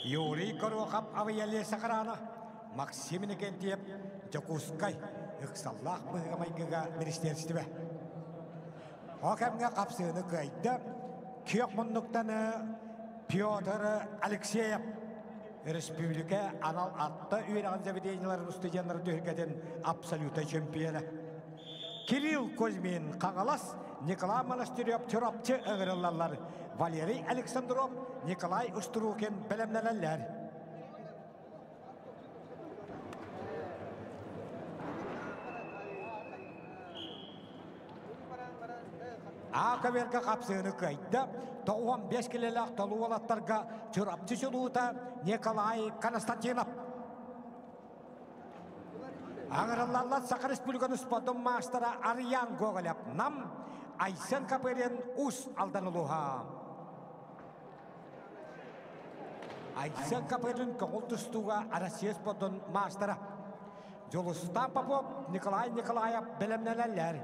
Юрий Корохов авиалия сақыраны, Максим Некентьев Жакускай Ықсаллақ бұғыға майгыға министерстве. Оқамға қапсығыны көйді, күйек мұндықтаны Петр Алексеев Республика анал атты үйраған заведенияларын студентлары дүргеден абсолюта чемпионы. Кирилл Кузьмин қағалас, Николай Монастырев чурапчы ығырылалар, Валерий Александров, Николай Уструкин бәлемнәләләр. Ақавергі қапсығыны көйді, 95 келелі ақталу олаттарға чурапчы жылуыта Николай Константинов. Аңыраллар Сақа Республиканы спортын мастера Ариян Гоголяп нам Айсен Каперен ус алданылуға. Айсен Каперен көңіл тұстуға Россия спортын мастера. Жолыстан Попов Николай Николаев білімнелелер.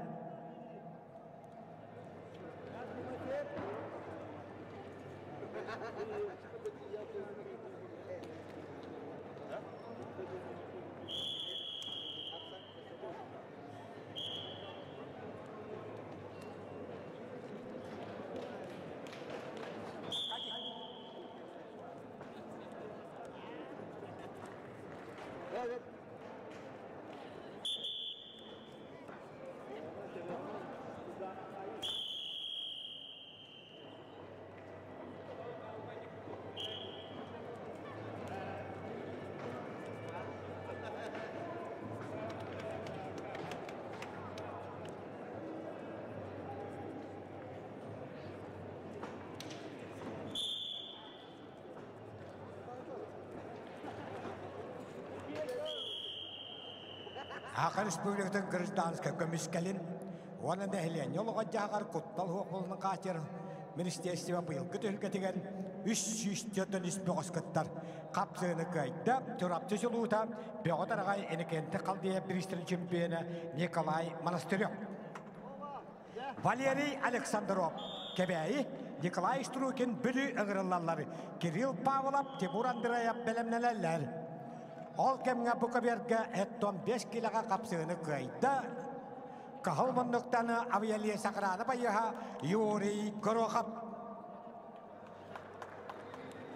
Ақыр Республикатын гражданска көміскелін, оның дәхілен елуға жағар құттал хоқылының қатер Министерство бұйылғы төлгетеген 300 іспеғыз күттар. Қапсығыны көйді, түрапты жылуыта, беғыдарағай әнекенті қалдия бірістірін чемпионы Николай Монастырев. Валерий Александров, кәбәйі Николай Струкин бүлі ұңырылалары, Кирилл Павлов, Тимур Андреев бәлемнелелер. Ол кемге бұқыберге әттон 5 килоға қапсығыны көйді. Қағылмындықтаны авиалия сақыраны байыға Юрий Горохов.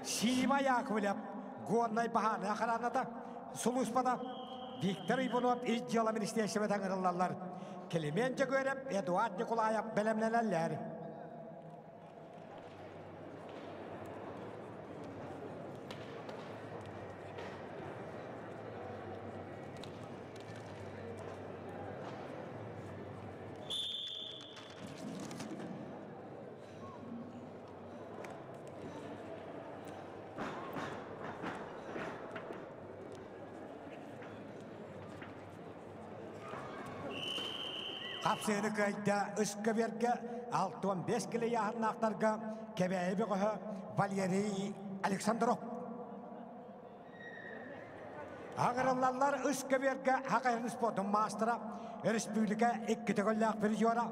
Сима Яковлев, Гоннай Баханы ақыраныда, Сулуспада, Виктор Иванов, Изджала Министерство таңырылалар. Келемен жөгөріп, Эдуард Николаев бәлемнелелер. Қапсығыны көйді үскі берге 6-5 кілі яғырнақтарға кәбәйі бұғы Валерий Александров. Ағырылалар үскі берге Хақайрын спортын мастера Республика 2 төгілләқ бір жора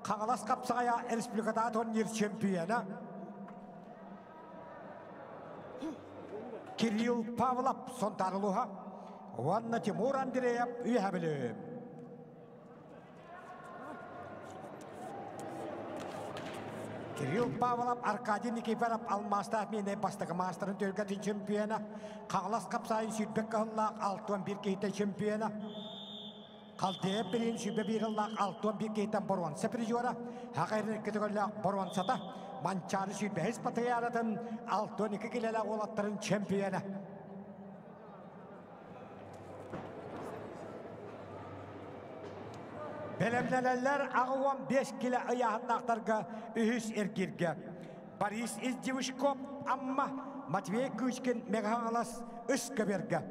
Қағалас қапсығая Республикада турнир чемпионы Кирилл Павлов сонтарылуға Ванна Тимур Андреев үйәбілі. Кирилл Павлов, Аркадий Никифоров, Алмастав мене бастығы мастерын төлгәтін чемпионы. Қағылас қапсайын сүйтбек қағыллақ 6-1 кейті чемпионы. Қалдеп бірін сүйтбе біріллақ 6-1 кейтен Борван сәпіржуара. Хақайрын кетігіллақ Борван сата. Манчары сүйтбе әспаты яратын 6-2 келелі олаттырын чемпионы. Белемнелелер ағуан 5 кило аяғынақтарға үхіс әркерге. Борис Издевушков, амма Матвей Кучкин мегағалас үскі берге.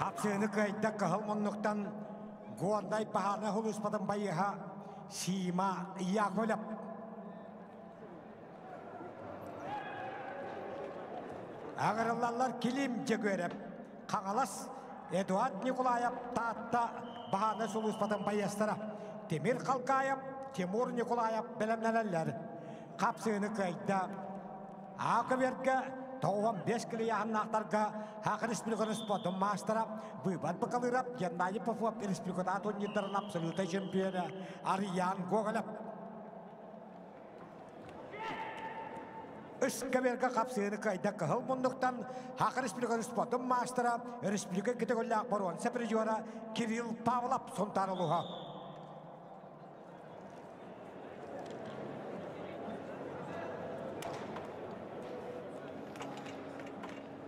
Қапсығыны көйді қығылмынлықтан Гуандай пағаны ғылыспадың байыға Сима Яковлев. Ағырылалар келім жегөріп, қағалас Эдуард Николаев таатта бағаны ғылыспадың байыстыра. Темир Қалқаев, Тимур Николаев білімнелелер. Қапсығыны көйді Ақыберге 5 кілі яғыннақтарға Хақы Республиканы спортын мастера Выбат Бакалырап, Геннадий Попов, Республикада турнирдарын абсолютный чемпионы Ариян Гоголев. Iskaberga kapsığını kayda kıhıl munduqtan Haqı Respublika Sportun maastara Respublika kategoriya Baron Seprijora Kirill Pavlov sontarılığa.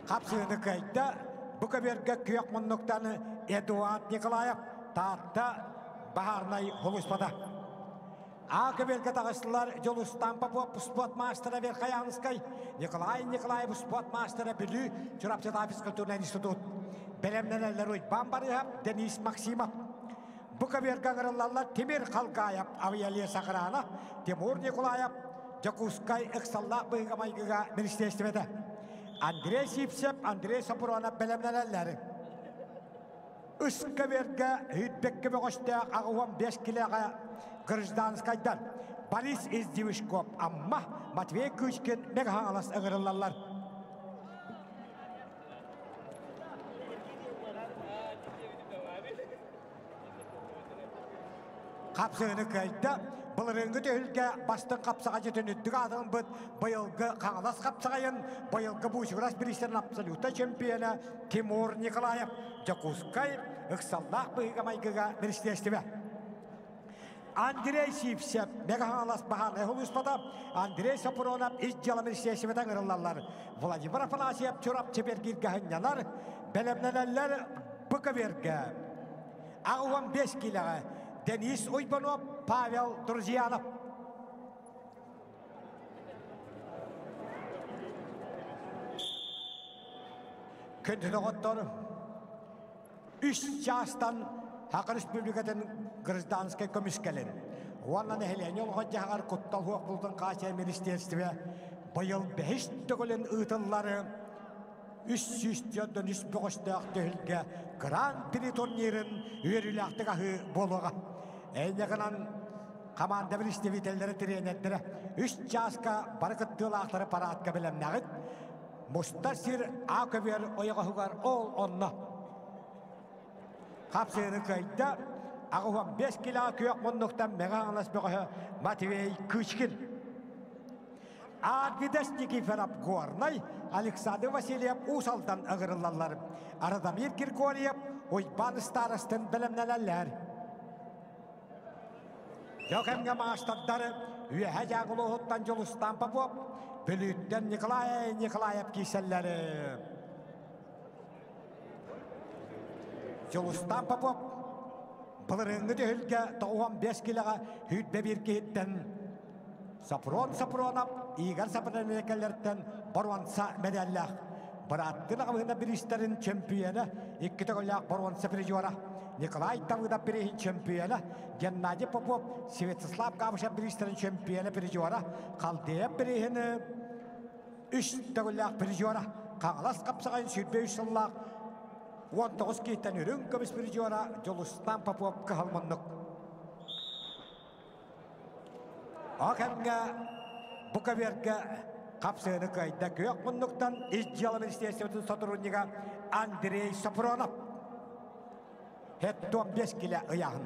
Kapsığını kayda bu kaberga kıyaq munduqtan Eduard Nikolayev taatta Baharnay Holuspada. Akaberga tağısılar Jolustan Popov sport maastara Verkayanskay Nikolay Nikolayev sport maastara Bülü Çorapçıda Fiskulturna Institut Belemneler Uy Bambarıhap Denis Maksimov Bu kaberga gırılallar Timir Kalkayev Aviyaliye Sakarana Timur Nikolayev Jakuskay Iksallah Bıygamaygiga Ministerstivede Andrei Sipsev Andrei Sapurona Belemneler Iskaberga Hütbekke Begoşta Ağuvan 5 kiloga Gırızdanskaydan Boris Izdivishkov amma Matvey Kuchkin Meghalas ağırlarlar. Kapsığını kayda Bılırıngı tühülge bastın kapsağa jeten üddüge adığın büt bayılgı Kağlas kapsağayın bayılgı Buşuras Birişlerin absoluta çempiyonu Timur Nikolayev Jakuskay Iksallah Bıygamaygiga Ministerstive Andrei Sipsev Megahalas Baharnay Holuspada Andrei Sapuronov İzcala Ministerstiveden ırıllarlar Vladimir Afanasyev Çorap Çepergirgahanyalar Belemneler Bıkaverge Ağuvan 5 kiloga Denis Uybanov Pavel Druzyanov Küntüne ottor 3 yaştan Haqı Respublika'nın Gırızdanskay komiskelin. Ondan ehlen yol hoca haqar kuttal huaq buldun Qaşer Ministerstive bayıl 5 tügülün ıtılları 300'den 3-5'te tühülge Grand Prix turnirin üyerülüaqtı qahı boluğa. Eyneğinan Kamanda Biristevitelleri trenettire 3 yaşka barıkıttığılaqları paraatqa bilemnağıt Mustasir Akaber oyağa hugar ol onna. Kapsığını kayda Ağuvan 5 kilo köyek munduqtan Megahalas Begoha Matvey Kuchkin Advides Nikiforov Gornay Alexander Vasilyev Usaldan ağırlarlar. Aradamir Kirkoryev Uyban Starostın bilimnelerler. Yokhemge maastadları Üyehe Jaguluhuttan Jolustan Popov Bülütten Nikolayev kiselleri. Jolustan Popov Bılırıngı tühülge 15 kiloga hütbe bir kehitten Sapronov Igor Sapronov Borvansa medallah. Bırattın ağabeyinde bir işlerin çempiyonu 2 tağıllak Borvansa Prijora. Nikolay Tavıda Birihin çempiyonu Gennady Popov Svetoslav Gavşa bir işlerin çempiyonu Prijora. Kaldıya Birihin 3 tağıllak Prijora. Kağlas kapsağın sütbe 3 yıllak 19 kehitten ürün kömüs Prijora Jolustan Popov kıhalmanlık. Akemge bu kaberge kapsığını kayda köyek munduqtan İzcala Ministerstivinin soturunniga Andrei Sapuronov het 15 kilo ıyağın.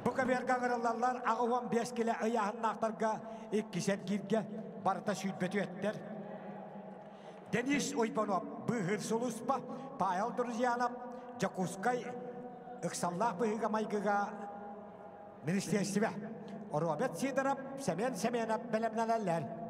Bu kaberge ağırlarlar ağıvan 5 kilo ıyağın naqtarga 2 set girge barıta sütbeti ettir. Denis Uybanov Bıhır Soluspa Pavel Druzyanov Jakuskay Iksallah Bıygamaygiga Ministerstive Robert Sidorov Semenov bilimnelerler.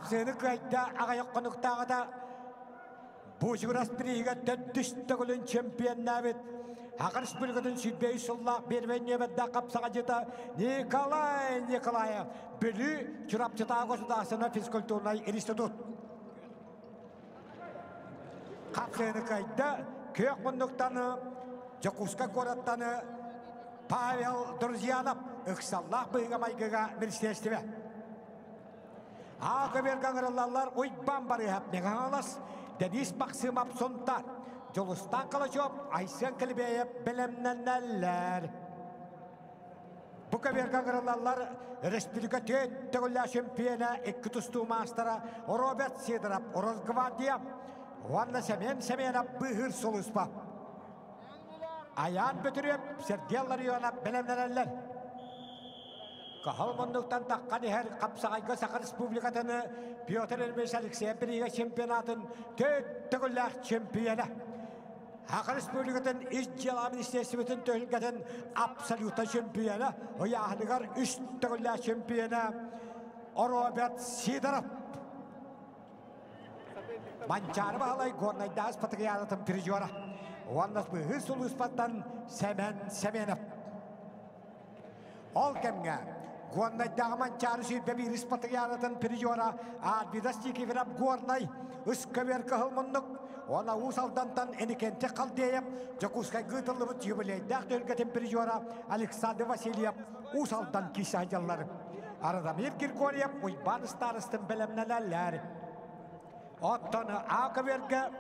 Kapsığını kayda ağayak konuktağı da Buşuras Birihiga Töttüstügülün çempiyonabit Haqı Respublika'nın sütbeyi sullaq berbeniyebedda kapsağa jeta Nikolay Nikolayev Bülü Çorapçıda Gosudasına Fiskulturna Institut Kapsığını kayda köyek munduqtanı Jakuska korattanı Pavel Druzyanov Iksallah Bıygamaygiga Ministerstive Ağa bir kanırılarlar oyban barı hep ne kanılas. Deniz Maksimap sontar. Jolustan kalacak Aysen Kılıbey'e bilemlenenler. Bu kadar kanırılarlar Respublika Tüyüttüğüllä şempiyona iki tustu mastara Robert Sidrap Oroz Gvardiya. Vanna semena bıhır soluspa. Ayağın götürüp serdiyaları yona bilemlenenler. Kahalmanlıktan takkan her kapsağayga Sakar Respublikatı'nı Piotr Elmeş Alexey Biriga şempiyonatın Tüyüttüğüllä şempiyona. Sakar Respublikatı'nın İzcila Ministersivit'in tüyülgatın absoluta şempiyona. O yahlıgar üstüğüllä şempiyona Robert Sidrap. Mançarı bağlay Gornaydas Patriyalatın Pirijuara. Vannas bıhı suluspattan Semenep. Ol kemge. Gornaydağı mançarı süybe bir ispatriyalatın Pirijuara. Advidas çiki verap Gornay. Iskaver kahılmınlık. Ona usaldantan enikente kaldeyip. Jakuskay gıtırlıbıt jubileydak dölgetin Pirijuara. Alexander Vasilyev. Usaldan kisahcalları. Arada Mirgir Koryap. Uyban starıstın belemnelerler. Ottonu Ağaverge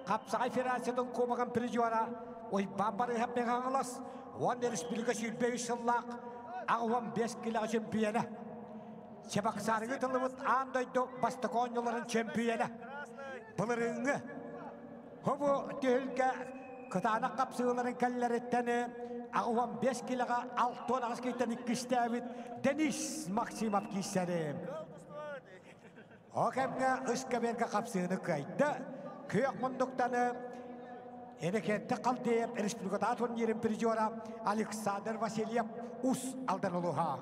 Kapsay Federasyonun komagan Pirijuara oy bambarı hep ne kanılas Vanner Respublika Sülbe Üsallak Ağvan 5 kilo şempiyona Sebak sarıgı tılıbıt andaydı bastakonyolların şempiyona Pılırıngı Hobu tühülge Kıtana kapsığıların kelleretteni Ağvan 5 kiloga altın ağızkıytan ikkistavit Deniz Maksimap kisserim O kemge ıskaverge kapsığını kaydı. Köyek munduktanı enekette kaldeyip Respublika'da atın yerin Pirijuara Alexander Vasilyev us aldan oluha.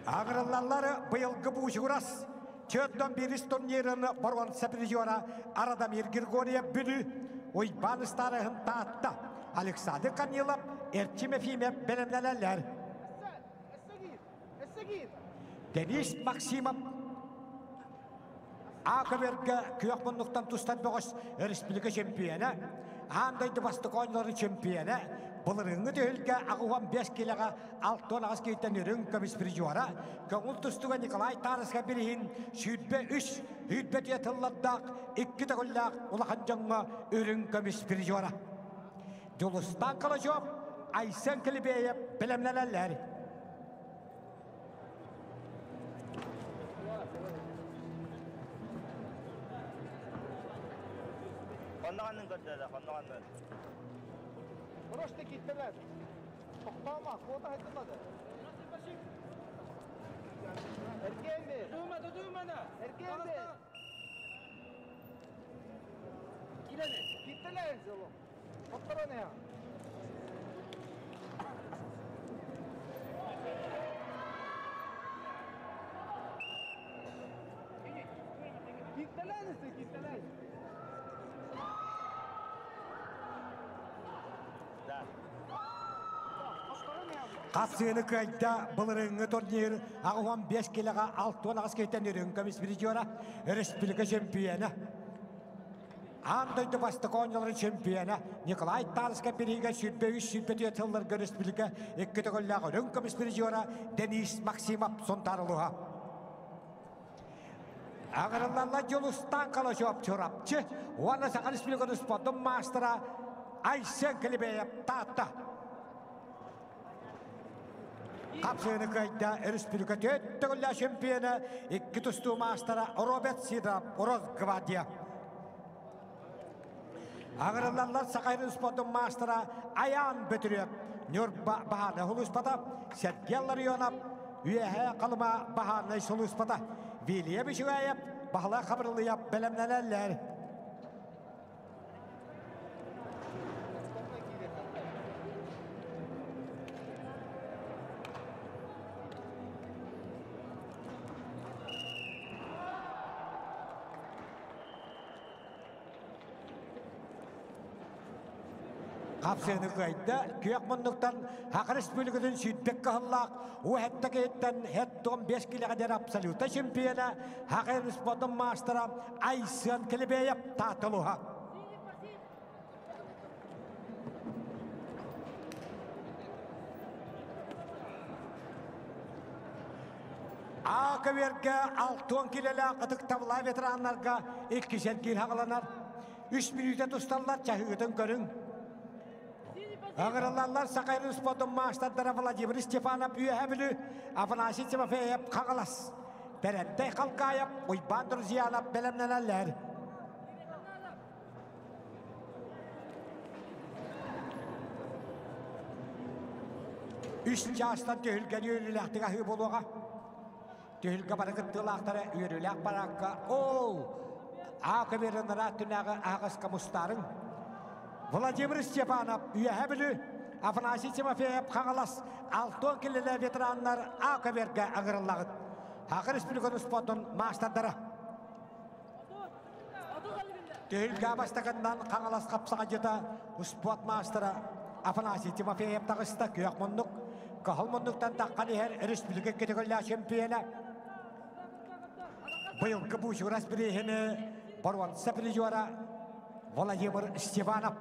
Ağırlarları bıyılgı bu şuras. Çöğütten bir iston yerini Baronsa Pirijuara arada bir Grigoryev bülü. Uyban ıstarıhın taatta. Alexander Kanyılap erçime fime belemlelerler. Deniz Maksimap Ağaverge köyakmanlıktan tuştan boğaz Respublika şempiyona Andaydı bastıkonyların şempiyona Bılırıngı tühülge Ağuvan 5 kiloga altın ağız köyten ürün kömüs Pirijuara Köngül tustuğa Nikolay Taras'a birihin Südbe 3 Hüdbe tiyatılladdak 2 tağıllak ulağancağına ürün kömüs Pirijuara Jolustan kalacak Aysen Kılıbey'e bilemlenerler 건너가는 건데다 건너가는. Burası gittiler. Toktama, koda etmedi. Erkeğin bir. Duymadı. Erkeğin bir. Gittiler oğlum. Ottara ne ya? Gittiler. Kapsığını kayda bılırıngı turnir Ağuvan 5 kiloga altın ağız köyten ürün kömüs Pirijuara Respublika şempiyona Andaydı bastıkonyların şempiyona Nikolay Taras'a biriga Sülbe 3 Sülbe tiyatıllar Respublika 2 tağıllak ürün kömüs Pirijuara Deniz Maksimap sontarılığa Ağırlarla Jolustan kalacak çorapçı Vanna Sakar Respublika'nın spotun mastera Aysen Kılıbey'e tahta Kapsığını kayda Respublika Tüyüttüğüllä şempiyona 2 tustu mastera Robert Sidrap Oroz Gvardiya Ağırlarla Sakar spotun mastera Ayağın Bötürüp Nür Bahane Huluspata Sergiyaları yonap Üyehe kalıma Bahane Suluspata Viliye bir şüve yap Bahla kabırlı yap belemlenerler Kapsığını kayda köyakmanlıktan Sakar Respublika'nın Südbek kahıllak o hatta etten hatta 15 kilo kadar absoluta şempiyona Sakar Respublika'nın mastera Aysen Kılıbey'e tahtalığa Akaberge 6 kilele qıtık tabla veteranlarga 2 kil haqlanar. 3 minüte tutarlar çahıgıdın görün. Ağırlarlar Sakaylı Sport'un maaşlarlara Vladimir Stepanov üyebilü Afanasi Timofeyev qağılas. Berette qalqayıp uybandır ziyalap belemlenenler. Üç yaştan tühülgen yürülüleğtiga hü buluğa. Tühülge barıqıttığılaqtara yürülüleğ barakka. Akaber'in rahatünağı ağızka mustarın. Vladimir Stepanov üyebilü Afanasi Timofeyev qağılas. 6 kilele veteranlar Akaber'ge ağırlağıd. Haqı Respublikanın Sport'un maaşlarlara. Tühülge baştaqından qağılas qapsağa jeta sport maaşlara Afanasi Timofeyev tağısta köyek munduk. Kahal munduktan taqqani her Respublika kategoriya şempiyona. Bıyılgı bu juras birihini Barwan Sapri juara Vladimir Stepanov.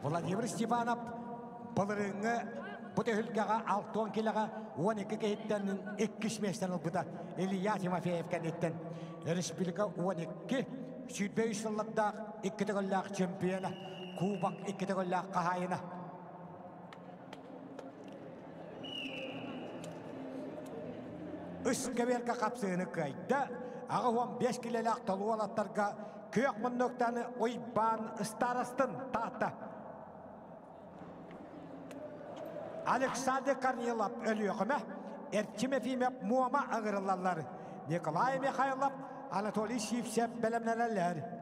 Vladimir Stepanov balırını bu tühülgağa 6 kilaga 12 kehittenin 2 meşten olbuda. Eliya Timofeyev kennetten. Respublika 12 Südbeyiş yıllarda 2 tegolak şempiyona. Kubak 2 tegolak kahayına. Üskaberga kapsığını kayda. Ağıvan 5 kilolak talı alatlarga köyek munduktanı oyban starastın tahta. Alexander Karnilov ölüyöküme, Erkim Efimov muama ağırlarlar. Nikolay Mikhailov, Anatoly Shevchev belemlenenler.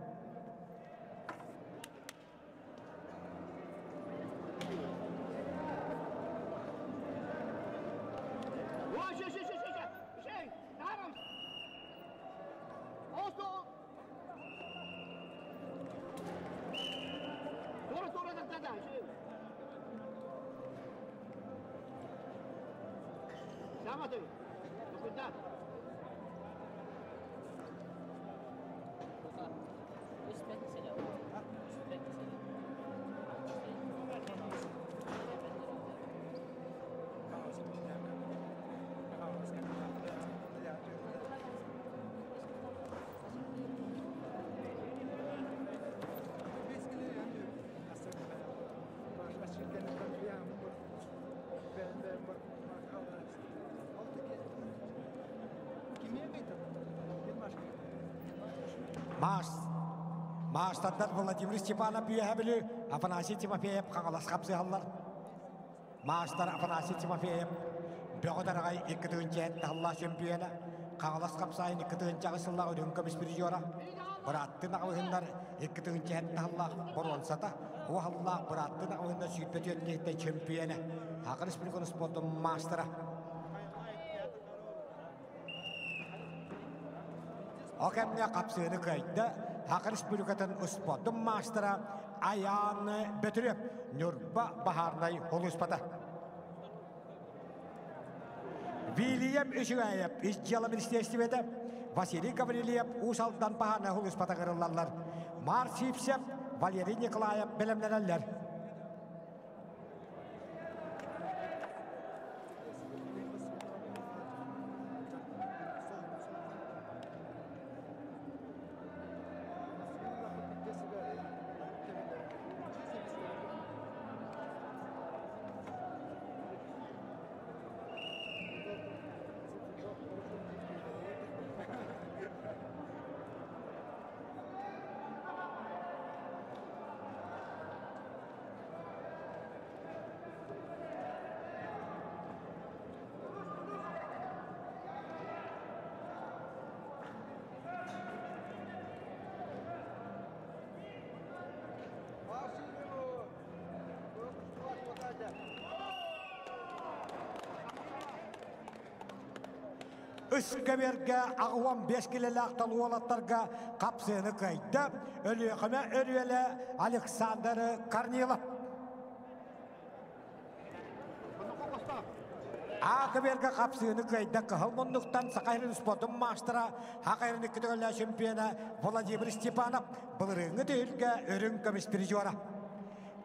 Maaşlardan Vladimir Stepanov üyebilü Afanasi Timofeyev qağılas qapsıhallar. Maaşlar Afanasi Timofeyev Böğdarağay 2 tığınca etti Allah şempiyona. Qağılas qapsayın 2 tığınca qısıllağı ödünke bispiri jora. Bırattın ağıhınlar 2 tığınca etti Allah boruansata. O Allah bırattın ağıhınlar sütbeti ötkehitten şempiyona. Haqı Respublikanın Sport'un maaşlara. Okemne qapsığını kaydı. Haqı Respublika'nın Sport'un maaşlara ayağını götürüp Nurba Baharnay Holuspata. William Işıgayev İşçiyalı Ministerstvi edip Vasily Gavrilyev Usal'dan Baharnay Holuspata kırılarlar. Marsipsev Valeri Nikolayev belemlenenler. Üskaberge ağıvan 5 kilolak talı olatlarga kapsığını kaydı. Ölüyekime örüyele Alexander Karnilov. Akıberge kapsığını kayda kıhılmınlıktan Sakayırın Sport'un maçtıra Hakayırın ikidöğüllä şempiyona Vladimir Stepanov bılırığını değilge örün kömispirijora.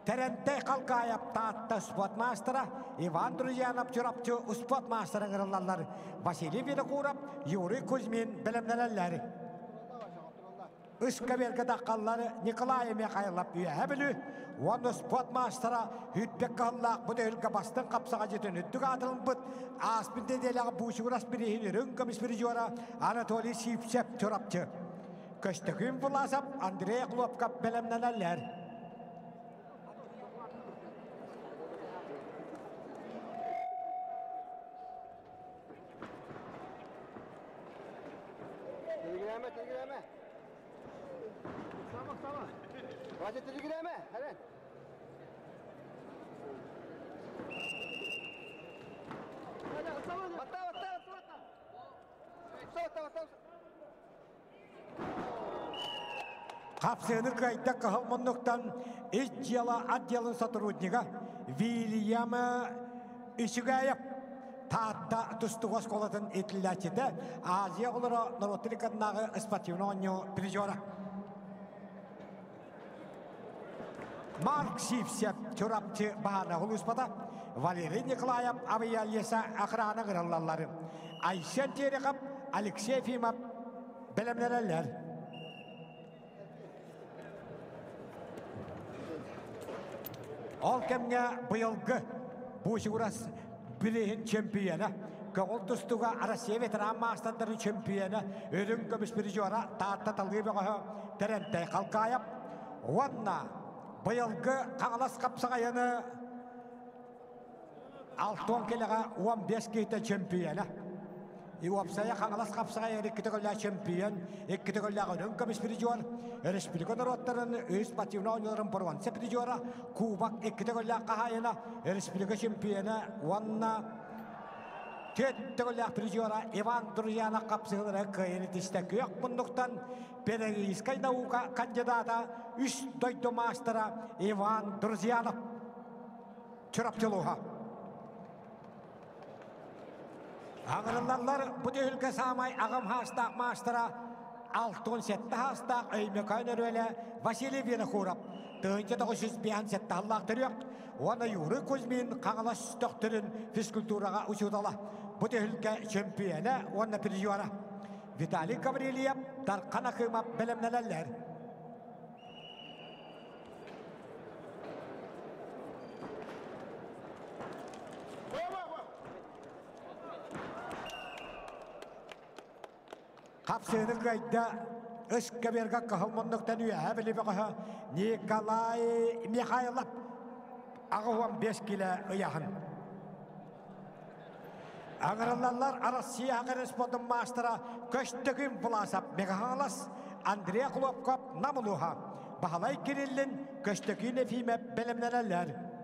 Terente kalka yaptı attı sport maçtıra Ivan Druzyanov çorapçı sport maçtıra kırılanlar Vasily Vinokurov, Yuri Kuzmin bilimlenenleri. Iskaberge dakalları Nikolay Mikhailov üye bilü onu sport maçtıra hütbek kallak bu değilge bastın kapsağa jetin hüttük atılın bıt aspinde delağı bu şuras birihin örün kömispirijora Anatoly Sivsev çorapçı. Köştükün bulasap Andrei Klopkov bilimlenenler. Telegram'e. Tamam. Vaziyette telegram'e. Hadi. Batta. Kapsığını kayda kıhılmınlıktan iç yala adyalın сотрудника Вильяма Ишигаев Tatta tustuğuz kolatın etillatçıda Азия олары Народрикаднағы спортивного призера. Mark Sivsev çorapçı bahana huluspata Valeri Nikolayev aviyaliyesa akranı kırılalları. Ayşen Terikov, Alexey Fimov bilimleneler. Ol kemge bıyılgı bu şuras bilihin çempiyona. Kağıl tustuğa Arasya veteran maçlarının çempiyona. Örün kömispirijora tatta talgı beğe terente kalkayıp. Vanna bıyılgı kağılas kapsağayını altın kelega 15 kete çempiyona. Iwapsaya kağılas kapsağayını ikide çempiyon. İkide örün kömispirijor. Respublika Narodların Sportivna oyunların porvansa pirijora. Kubak ikide kahayına. Respublika çempiyona Vanna Tüttüğüller pirijora Ivan Druzyanov kapsığılara kayını tistekü yok bunduktan Peregiskay nauka kandidata üst doydu maçtıra Ivan Druzyanov çorapçılığa. Ağırlarlar bu değilge samay ağım hasta maçtıra altın sette hasta öyme kaynar öyle Vasily Vinokurov. Tığınca 957 Allah'tır yok. Ona Yuri Kuzmin kağılaş doktorun fiskülturağa uçudala. Bu değilge şempiyona ona pirijora. Vitali Gavrilyev darkan akıma bilimleneler. Kapsığını kayda Iskaberge kıhılmınlıktan üye bilip Nikolay Mikhailov ağıvan 5 kilo ıyahın. Ağırlarlar Arasya Hakayırın Sport'un maçtıra köştükün bulasap Megahalas Andrei Klopkov namuluha Bahalay Kirillin köştükün efime bilimleneler.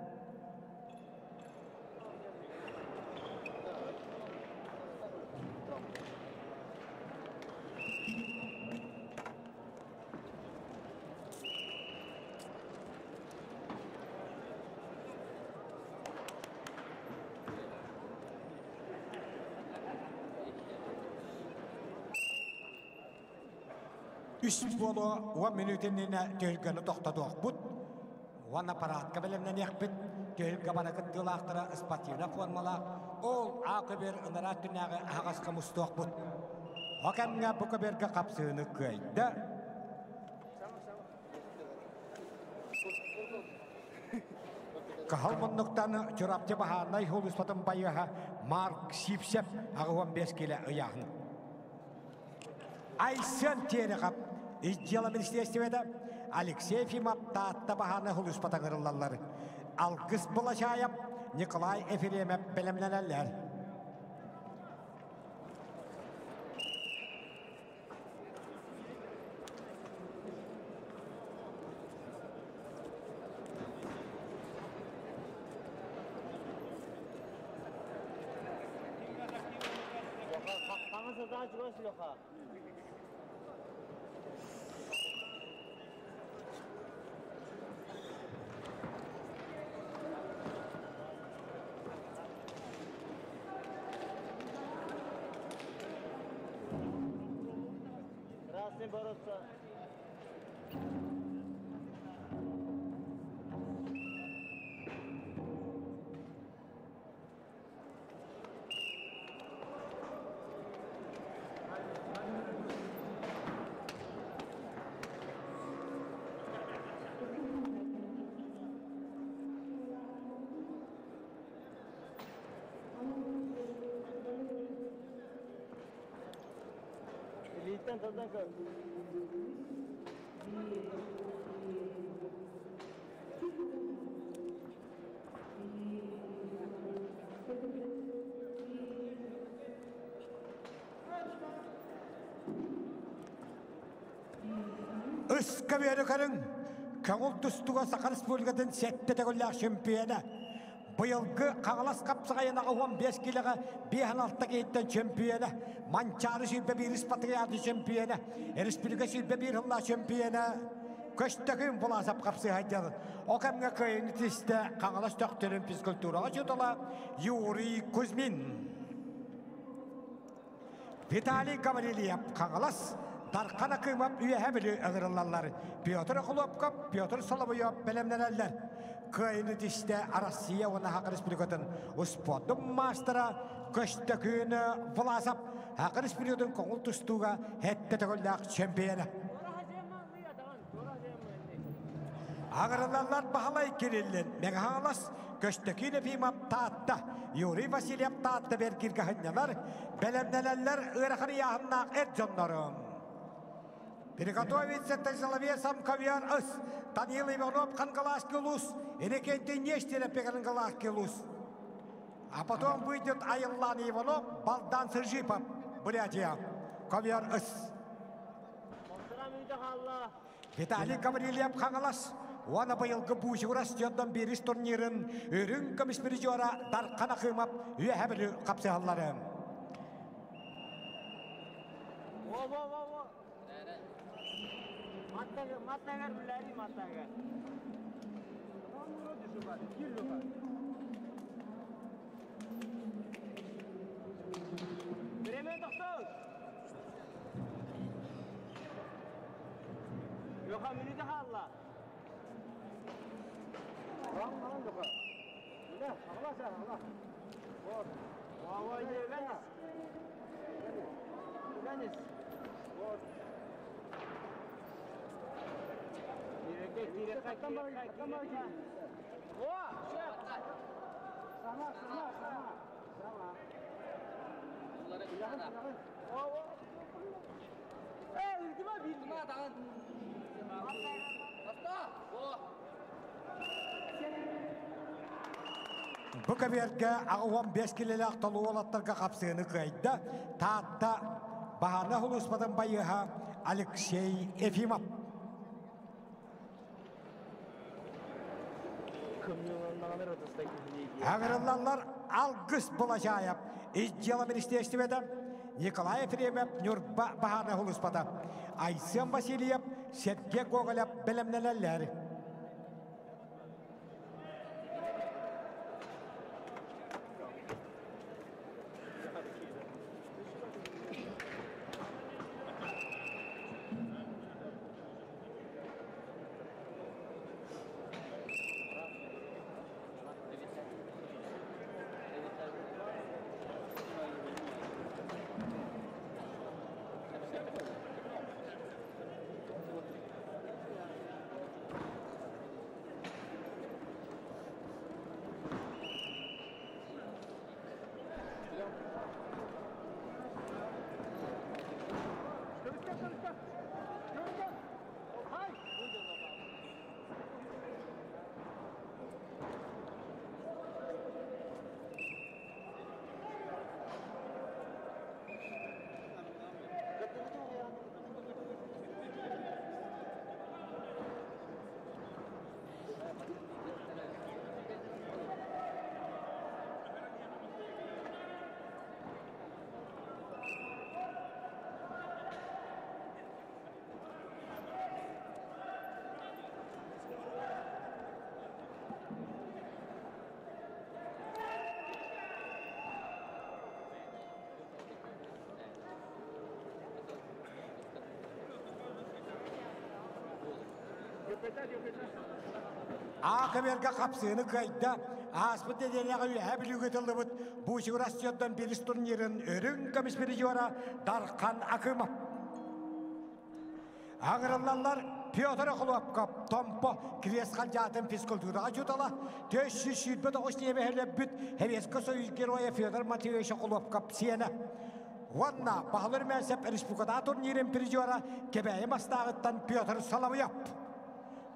Üç bolu 10 minutinine tölgeni toxtadık bud. Van aparatka bilimden yakbit. Tölge bana kıttığılaqtıra sportivna formala. Ol akıber ınarat dünyağı ağasqa mustuq bud. Vakemge bu kaberge kapsığını kayda. Kıhılmınlıktan çorapçı bahanay huluspatın bayıha Mark Sivsev ağıvan 5 kilo ıyahın. Ayşen Terikov İcyalı Ministerstvede Alexey Fimov tatta bahane huluspata kırılalları. Alkız bulaşayıp Nikolay Efiremov bilimleneler. Kanka daha çıkıyorsun loka. borossa. Elitten tadan kal. Iska beri karın, kağıl tustuğa Sakar Respublika'dan sette tegollar şempiyona. Bıyılgı Kağılas kapsıga yanağı 15 kiloga 5-6 geyitten şempiyona. Mançarı şilbe bir ispatıyatı şempiyona. Respublika şilbe bir hılla şempiyona. Köştekün bulasap kapsıga haydadı. O kamga köyünü tiste Kağılas töktörün fizkultura açıdıla Yuri Kuzmin. Vitali Gavriliyev Kağılas Darkana kıymap üye bili ağırlarlar. Piotr Kulopkop, Piotr Solovyov belemlenerler. Köyünü dişte Arasiya ona Hak Respublika'dan uspodum mastera köştekünü Vlasap Hak Respublika'dan konul tustuğa hette tegollak şempiyona. Ağırlarlar bahalay kirillin. Megahağlas köştekünü pimap taatta. Yuri Vasilyev taatta berkirge hanyalar. Belemlenerler ırakını yahınnak Erjonlarım. Приготовиться к заловесам ковяр ыс. Данил Иванов кангаласки лус. Инекентин нештере пекан галаски лус. А потом выйдет Айлан Иванов, Балдан Сержипов, Бурятия. Ковяр ыс. Виталий Гаврилев Хангалас. Уана байылгы бужура стёддан бериш турнирын өрүн комиссаржора Даркана кыймап үйәбілі капсыгаллары. Matagar bilari matagar. Время doktor. Yok amini de halla. Lan yok. Ne? Allah sen Allah. Var. Vay vay Ganis. Var. Bu kabirge ağıvan 5 kiloluk tolu olatlarga kapsığını kayda taatta bahana hulusmadan bayıha Alexey Efimov. Ağırlarlar algıs bulacağım. İzciyalım isteştim edem. Nikolay Efimov Nurba bahana hulusmadan. Aysen Vasilyev Sergey Gogolev belemlenerler. Акаверга капсыны кайда аспыт деделяга үһә билүгө тылыбыт бу Евросияддан бирис турнирын өрүн комиссары жора Дархан Акымов. Аграллар Петр Охлопков Томпо Кресхан жатын физкультурага жутала 479 небелеп бүт Хевеско союз героя Федор Матвеевич Охлопков сена. Ванна бахлар мәсәп республикада турнирын призера кебәе мастагыттан Петр Соловьев.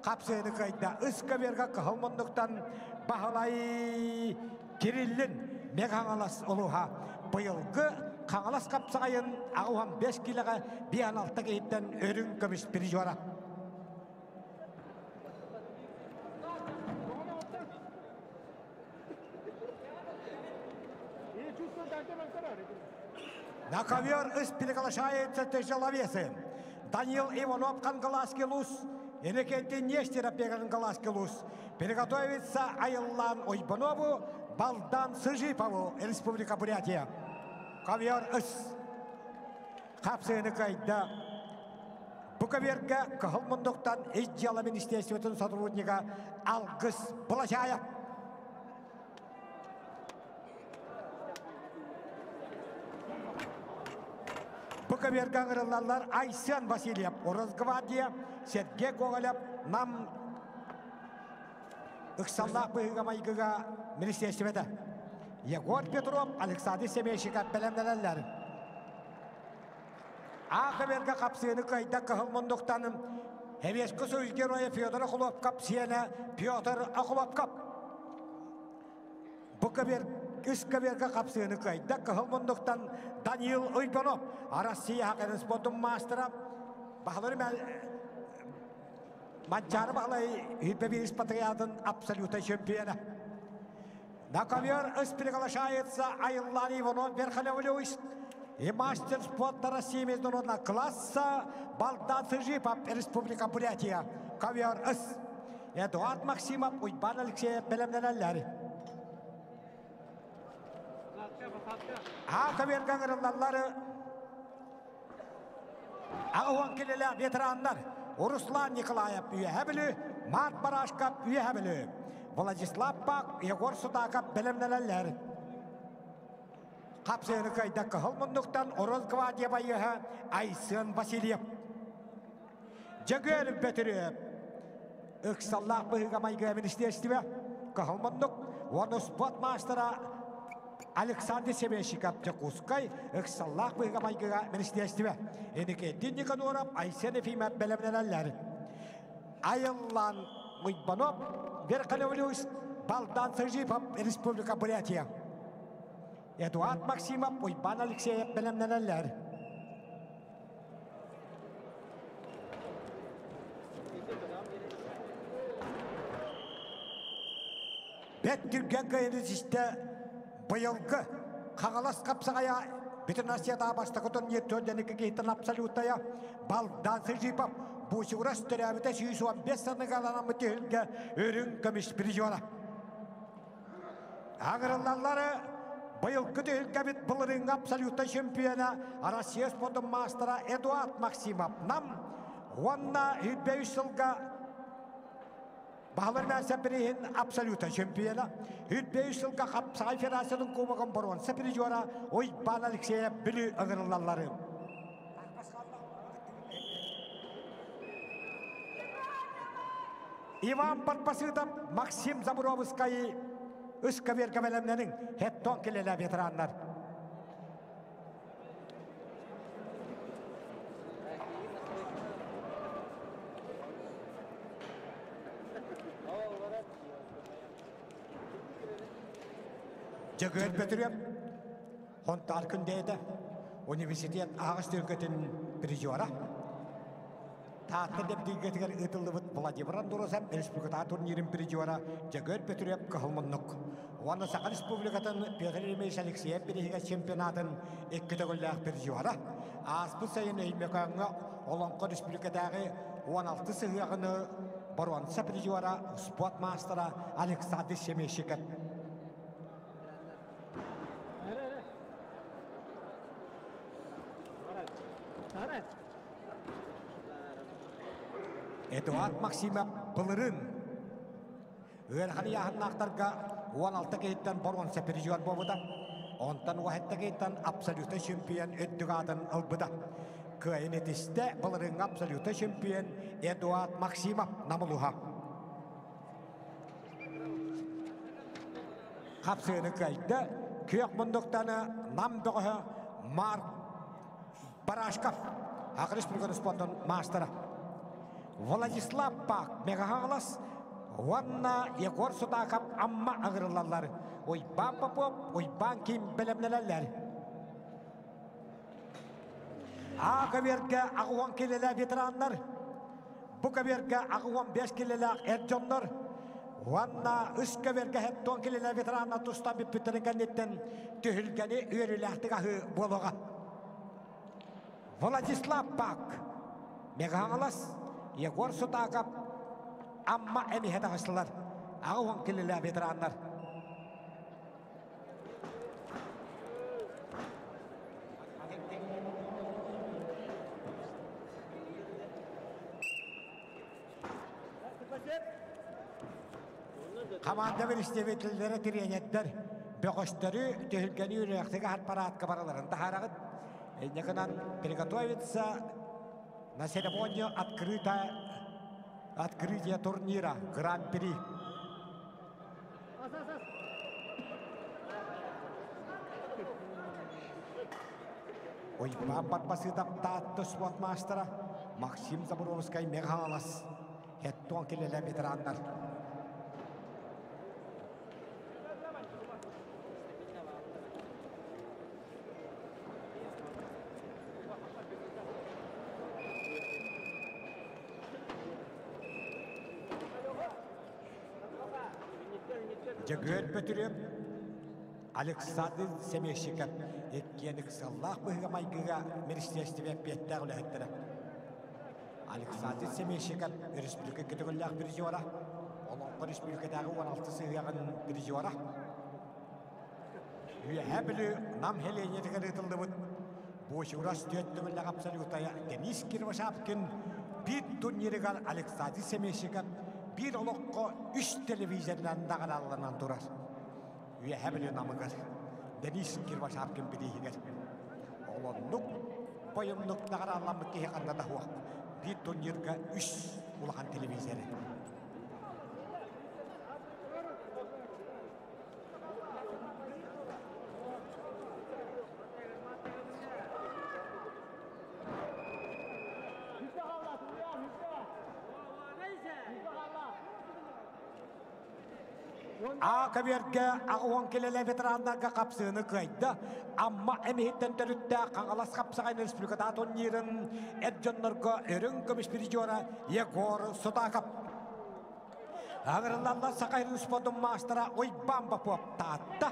Капсыны кайда Искаверга кылмындыктан бахалай Кириллин мегаңалас олуха быйылгы каңалас капсагайын агуам 5 килога 1.6 кейттен өрүн көмүс призера. На ковер из приглашается тяжеловесы. Даниил Иванов Кангалаский луз. Энекенти Нестера Пегангалаский луз. Приготовится Айлан Ойбанову, Балдан Сыжипову, Республика Бурятия. Ковер из. Капсыны кайда. Бу коверга Кахалмандоктан из дела министерства сотрудника Алгыс Балашаев. Буковерга гырлалар Айсен Васильев, Орозгвардия, Сергей Гоголев, нам Иксаллах Быгамайгыга министерстведе. Егор Петров, Александр Семейщиков белемделерлер. Акаверга капсыны кайда Кахалмандоктаным Хевеско союз героя Федор Охлопков сена Петр Охлопков. Буковерга Искаверга капсыны кайда Кахалмандоктан Даниил Ойбанов, Россия хакерин спортун мастера, бахалары Маджар бахалай хитбебирис патриятын абсолютно чемпиона. На ковер приглашается Айлан Иванов Верхолевлюис и мастер спорта России международного класса Балдан Сыжипов, Республика Бурятия. Ковер Эдуард Максимов, Уйбан Алексеев, белемделерлер. Акаверга гырлалары Агуан келелі ветерандар Руслан Николаев үйәбілі, Март Барашков үйәбілі, Владислав Пак, Егор Судаков білімнелелер. Қапсыны кайда Кахалмандоктан Орозгвардия байыға Айсын Васильев. Жагөліп бәтіріп, Иксаллах бұйыға майға министерстве Кахалмандок, оны спорт мастера Александр Семейщиков Jakutskay, Иксаллах Быйга Майгыга министерстве. Энекетин Никаноров, Айсен Ефимов белемнелерлер. Айлан Ойбанов, Верхолевлюис, Балдан Сыжипов, Республика Бурятия. Эдуард Максимов, Уйбан Алексеев белемнелерлер. Беттүрген кайрызисте Быйылгы қағалас қапсағая бүтін Асияда бастықытын еттөндені кейтін абсолютая Балдан Сыжипов бұшығырас түрәбіті 115 саны қаланамы түйілге өрін көміш призера. Ағырылалары быйылгы түйілге біт бұлырың абсолютта чемпиона Россия спортын мастера Эдуард Максимов. Нам онна 25 жылға Бағалар мәсі бірейін абсолютно чемпиона. 25 жылға қапсағай федерацияның кубогын бұрын призера Ойбан Алексеев білі ығырылалары. Иван Подпасытов, Максим Забуровскай, Искаверга белемненің хеттон келелі ветерандар. Жагөр Петров, Хонтар күндейді, университет ағыз түргетін призера. Таатты деп дейгетігер ұтылды бұд Владимир Андурасам, республиката турнирин призера Жагөр Петров қығылмыннық. Оны Сақа республикатын Петр Ильич Алексеев береге чемпионатын еккітігілләқ призера. Аспы сайын өймекаңы Олонқы республикадағы 16 сығығыны Баруанса призера спорт мастера Александр Семейщиков. Эдуард Максимов Bılırın. Örhani yahınlaqtarga 16 keyitten boron sepirijiyor bobuda. Ondan vahette keyitten absolute şampiyon öddügadın ılbıda. Köyünetiste bılırın absolute şampiyon Eduard Maksimov namuluha. Kapsığını kaydı. Köyük munduktanı namdığı Mark Barashkov. Akırış bir konuspondan mastera. Vladislav Pak Megahaglas. Vanna Yegor Sudakov amma ağırlarlar. Oyban Popov, oyban kim belemnelerler. Akaverge ağıvan kileler veteranlar. Bu kaverge ağıvan 5 kileler ercanlar. Vanna üskaverge hetton kileler veteranlar tustan bir püteringenitten tühülgeni üyerülahtıgahı boluğa. Vladislav Pak Megahaglas Yegor Sudakov amma emihete haşlılar. Ağıvan kileler veteranlar. Kamanda bir istevetlileri tirenetler. Bekoşları tühülgeni yüreğteki harparat kabaralarında haragıt. Ne kadar приготовиться на церемонию открытия турнира Гран-при. Ойбан батпасыдап таатты спортмастера Максим Забуровский Мегахагlas. Хеттон келелер ветерандар. Жагөр пөтүрөп Александр Семещиков эккенік саллах бұйға майгыға мерістестіве петтәғ үләйттірі. Александр Семещиков республика кетігілләқ бір жуара. Олонғы республикадағы 16 сығағын бір жуара. Үйә білі нам хеленетігі рытылды бұд. Бұл журас төттігілләқ абсолютая Денис Кирвашапкин bir turnierigar Alexander Semeshikov bir olukko 3 televizyonlarında kanallarından durar. Üye hebeli namıgar. Denis Kirvashapkin bilihiger. Olonluk, boyumluk da kanallarını ki hekanada huak. Bir turnierga 3 ulakan televizyonu. Akaverge ağıvan kelele veteranlarga kapsığını kaydı. Amma emihitten törütte Kangalas kapsağın Respublikada turnirin edjonlarga örün kömüş bir jora Yegor Sudakov. Ağırlarla sakayın spodun mastera oyban bapop tatta.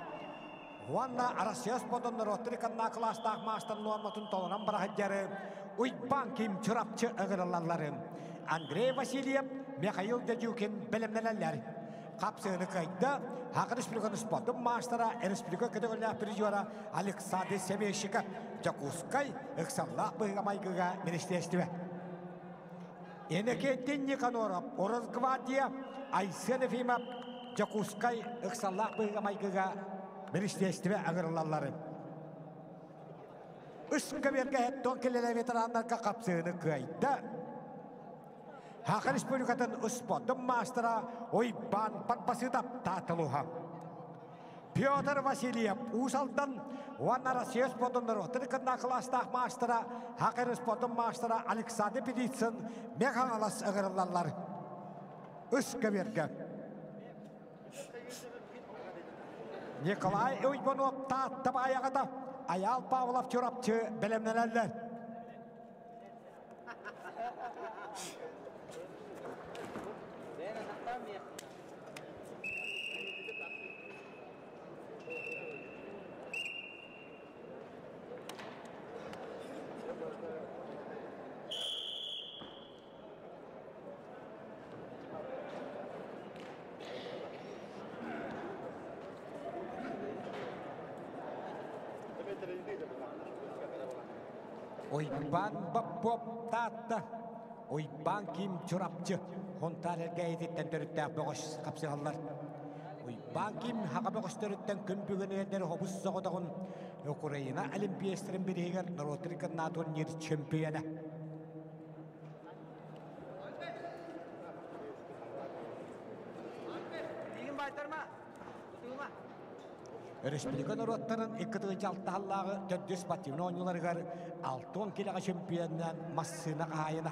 Vanna Arasya spodun rotrikanna klastak master normatın tolanan bırakıcıları oyban kim çırapçı ağırlarları. Andrei Vasilyev, Mikhail Dedyukin bilimliler. Kapsığını kaydı. Hakı Respublikanın spodun mastera Respublika kategoriya bir jora Alexander Semeshikov. Jakuskay, ıksallah bıgamaygıga ministerstve. Eneketin Nikanorov, Oruz Gvardiya, Aysen Efimov, Jakuskay, ıksallah bıgamaygıga ministerstve ağırlarları. Üskü verge hetton kelele veteranlarga kapsığını kaydı. Hakı Respublika'nın spodun mastera oyban patpasıdap tataluha. Pyotr Vasilyev Usal'dan Vanna Rasya spodun rotrikanna klastak mastera Hakı spodun mastera Alexander Peditsin Megahaglas ağırlarlar. Üskü verge. Nikolay Uybanov tattı bayağıda Ayal Pavlov çorapçı bilimlilerler. Oyban bapop tatta. Oyban kim çorapçı. Hontarelge etitten törüttää boğaz kapsıhallar. Bankim haqa boğaz törütten kümpügüneyleri hobus soğudağın Ukrayna olimpiyestlerin biriger Rotrikan NATO nir çempiyona. Digin baytarma. Tutuma. Respublika Norotların ikkıtıgıcı alttahallağı töddüs batımın oyunlarıgar 6-10 kilaga çempiyondan massına qayına.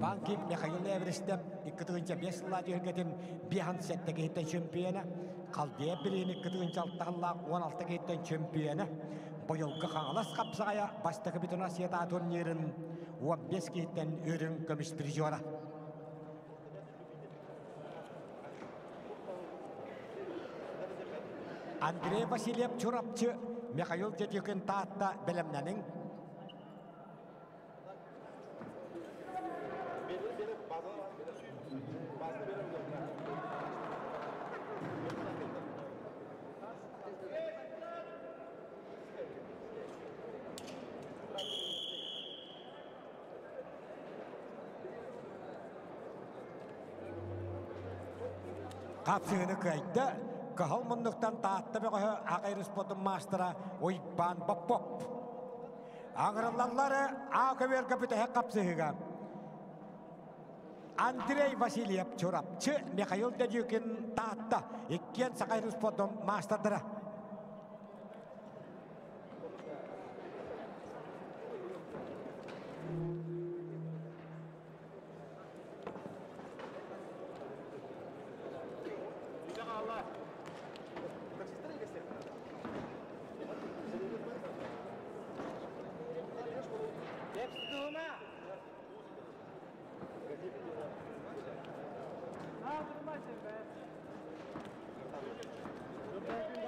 Bankim Mikhail Everest'te ikkıtıgıcı 5 yılla jörgetin bihan setteki hitten çempiyona. Kaldiye bilin ikkıtıgıcı alttahallağı 16 hitten çempiyona. Boyulga qangalas kapsaya bastaki bütün Asiyata turnirin 15 hitten ürün kömüş prizora. Andrei Vasilyev çorapçı Mikhail Tetyukin tahta bilimlenin kapsığını kaydı. Kahalmanlıktan tahtta bir ağır spotun mastera Oyban Bapop. Ağırlarları ağır kapıda kapsığıga. Andrei Vasilyev çorapçı Mikhail Tetyukin tahta ikiyen ağır spotun mastera.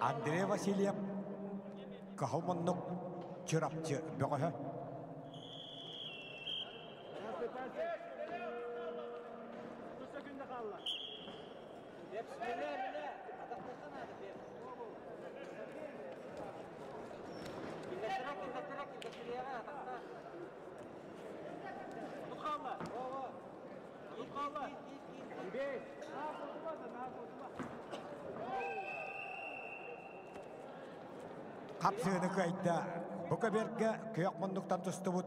Andrei Vasilyev kahalmanlık çorapçı böğü. Kapsığını kaydı. Bu kaberge köyakmanlıktan tustubut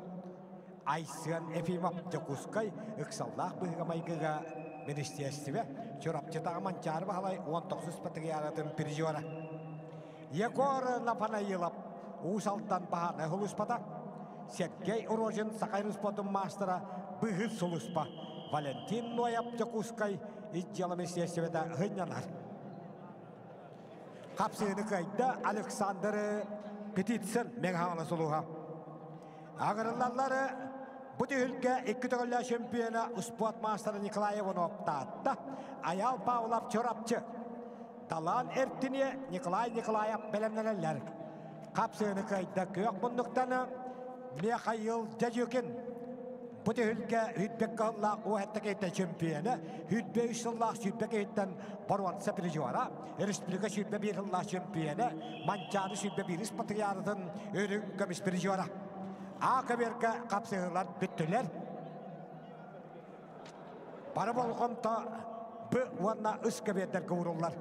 Aysiyan Efimov Jakuskay ıksallah bıhıgamayıgıga ministiyasive çorapçı tağman çağrı bahalay 19 patıgı yaratın prizora. Yekor lafana yılap usaltan bahana huluspada Sergey Urozhin Sakayruspotun mastera bıhı suluspa Valentin Noyap Jakuskay İcyalı ministiyasivede hınyanar. Kapsığını kaydı Alexander Petitsen Menghana soluha. Ağırlarları bu ülke iki tığılla şampiyona Uspot Master Nikolay Ivanov tahta Ayal Pavlov çorapçı Talan Ertiniye Nikolayev bilimlerler. Kapsığını kaydı köyakmanlıktan Mikhail Tetyukin bu ülke hütbek kağılla o hattaki etten şampiyona hütbe 3 yıllar hütbek etten Barvansa prizora Respublika hütbe 1 yıllar şampiyona Mançarı hütbe 1 ispatı yaratın ürün kömüş prizora. Akaberge kapsığılar bittüler. Para bolğamta bu vanna ıskaberder kıvırırlar.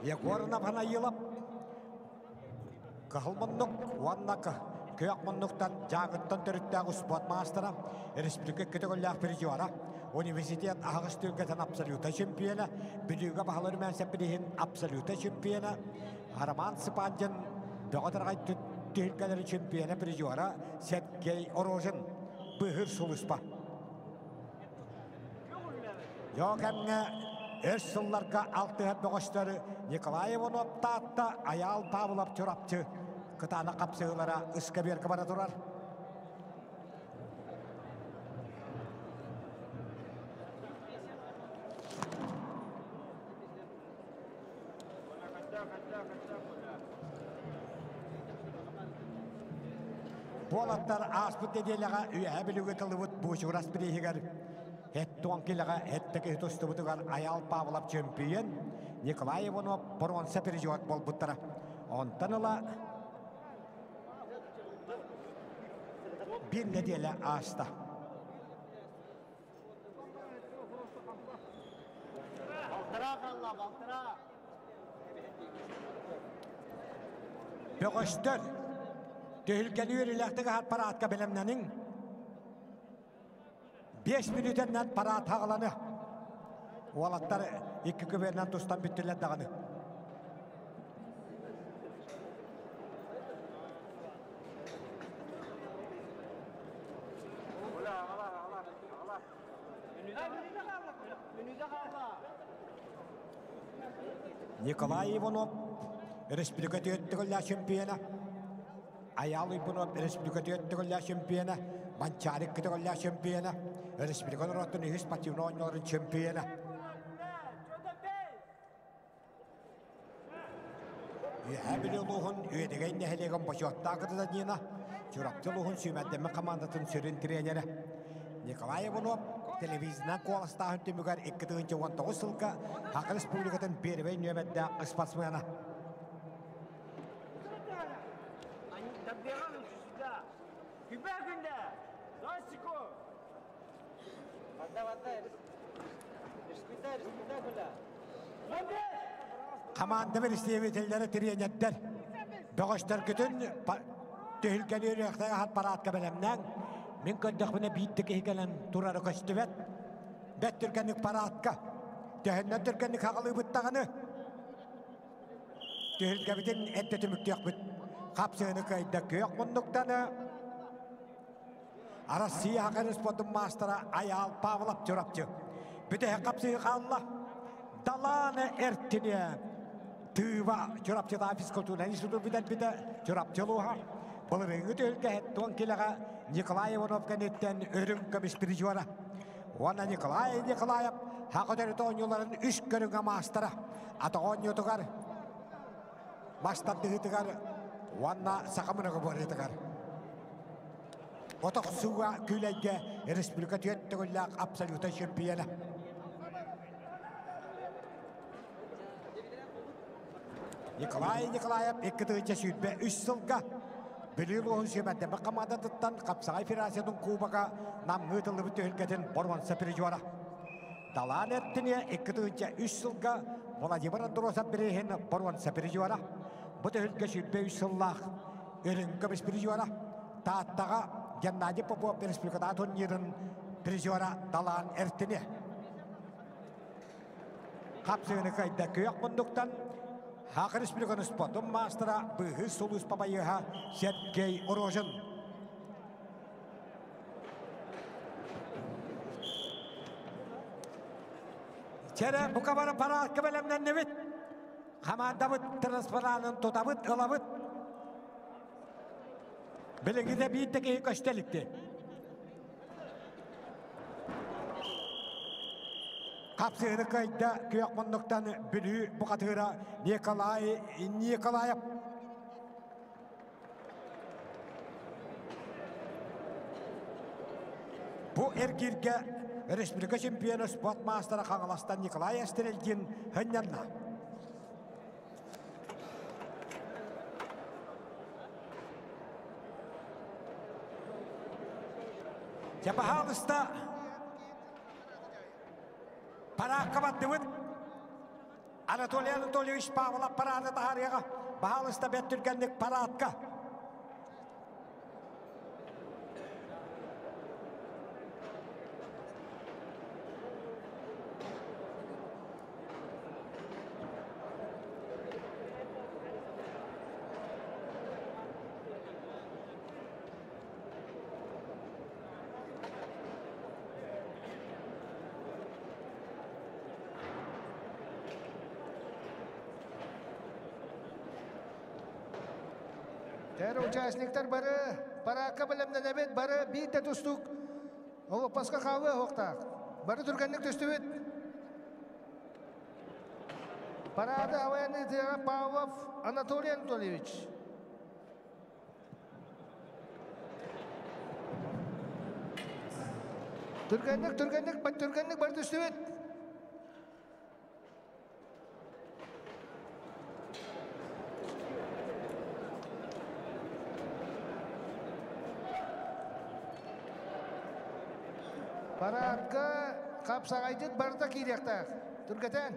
Yegorna bana yılap Kahalmanlık vannaka köyakmanlıktan jağıttan törüttəği spot mastera Respublika kategoriyalar prizora Universitet ağız tülgeten absoluta şampiyona büdüğe bahaları mensepilihin absoluta şampiyona Haraman Sıpancan Beğatargay tülgeleri şampiyona prizora Sergey Urozhin bıhır suluspa Yok emne öz yıllarga altı hep boğuşları Nikolay Ivanov tahta Ayal Pavlov çorapçı kıtana kapsığılara ıska bir kabara durar. Bu alatlar aspıt dediğine üye bilüge tılıbıt bu şuras birihiger Хеттуан килага хеттеки тустубутугар Аял Павлов чемпион Николай Иванов бронза призер болбуттара. Онтаныла bir nedeyle ağızda. Baltıra kalla, baltıra. Böğüstür. Tehlikeli yürüylekteki hat para atka bilemnenin 5 minütenden para atağılanı. Oğlatlar 2 güverinden tuştan bütürler dağını. Николай Иванов, республика түйеттігілі чемпионы. Аял Иванов, республика түйеттігілі чемпионы. Манчарик тігілі чемпионы. Республика нұраттың үйі спортивны ойныларын чемпионы. Үйәбілі ұлығын үйедеген нәхелеген башуатта қырда дейіна. Жұрапты ұлығын сүймәддемі командатын сүрін тренері. Николай Иванов, телевизионнан қоластағын түмігер 2019 сылға Хақы Республикатын первей нөмәдді спортсмена. Команда бір істеветелдері тренеттер. Бөғіштер күтін түйілкені үректегі хат паратқа бәлемнен мен көндіқ бұны бейттік егелен тұрары көстібет. Бәт түркенік паратқа. Төхіннен түркенік хағылы бұттағыны. Түйілге бітін әтті түміктек бұт. Қапсығыны көйді көйік мұндықтаны. Россия Хақы Республикатын мастера Аял Павлов жұрапчы. Бүті қапсығы қалла. Даланы әрттіне тыва жұрапчыда физкультурный институт біді жұрапчылуға. Бұл реңі түйілге әттуан келіға Николай Иванов кәнеттен өрін көміс призуара. Оны Николаев Хақы дәріті ойныларын үш көріңі мастера. Аты ойнытығар, мастардығытығар, оны сақамынығы борытығар. Отық суға күйләйге республика түйеттігілі абсолюта чемпионы. Николаев 2-ті сүйітбе 3 сылға біліл оғын сүймәддемі қамададыттан Қапсағай Федерацияның кубаға намғытылы бұты өлгетін Борванса призуара. Далан әрттіне 2-ті 3 сылға Владимир Андроса бірейін Борванса призуара. Бұты өлге сүйітбе 3 сыллақ өрінгі біз призуара. Тааттаға Геннадий Попов республикада турнирын призуара Далан әрттіне. Қапсығыны қайда көйек мұндықтан Хақы Республиканы спортын мастера бұғы солыс папайыға Сергей Орожын. Чәрі бұқабары пара атқы бәлемнен невет. Қамандабыт, транспаранын тұтабыт, ылабыт. Біліңізде бейттікі көштелікті. Қапсығыны қайда көйек мұндықтан бүлі бұқатығыра Николаев. Бұл әркерге республика чемпионы спорт мастера қаңыластан Николай әстірелген хыннанна. Жапахалыста Параққа баттымын. Анатолий Анатольевич Павлов парады тағарыға. Бағалыста бәт түргенлік парадқа. Тәрі участниктар бары, параққа білімден әбет, бары бейті тұстық. Ол пасқа қауы оқтақ. Бары түргенлік түсті бет. Парады аваяны тері Павлов Анатолий Анатольевич. Түргенник, бат түргенник бар түстүбет. Парадка капсагайдык барда киректак. Түргетен.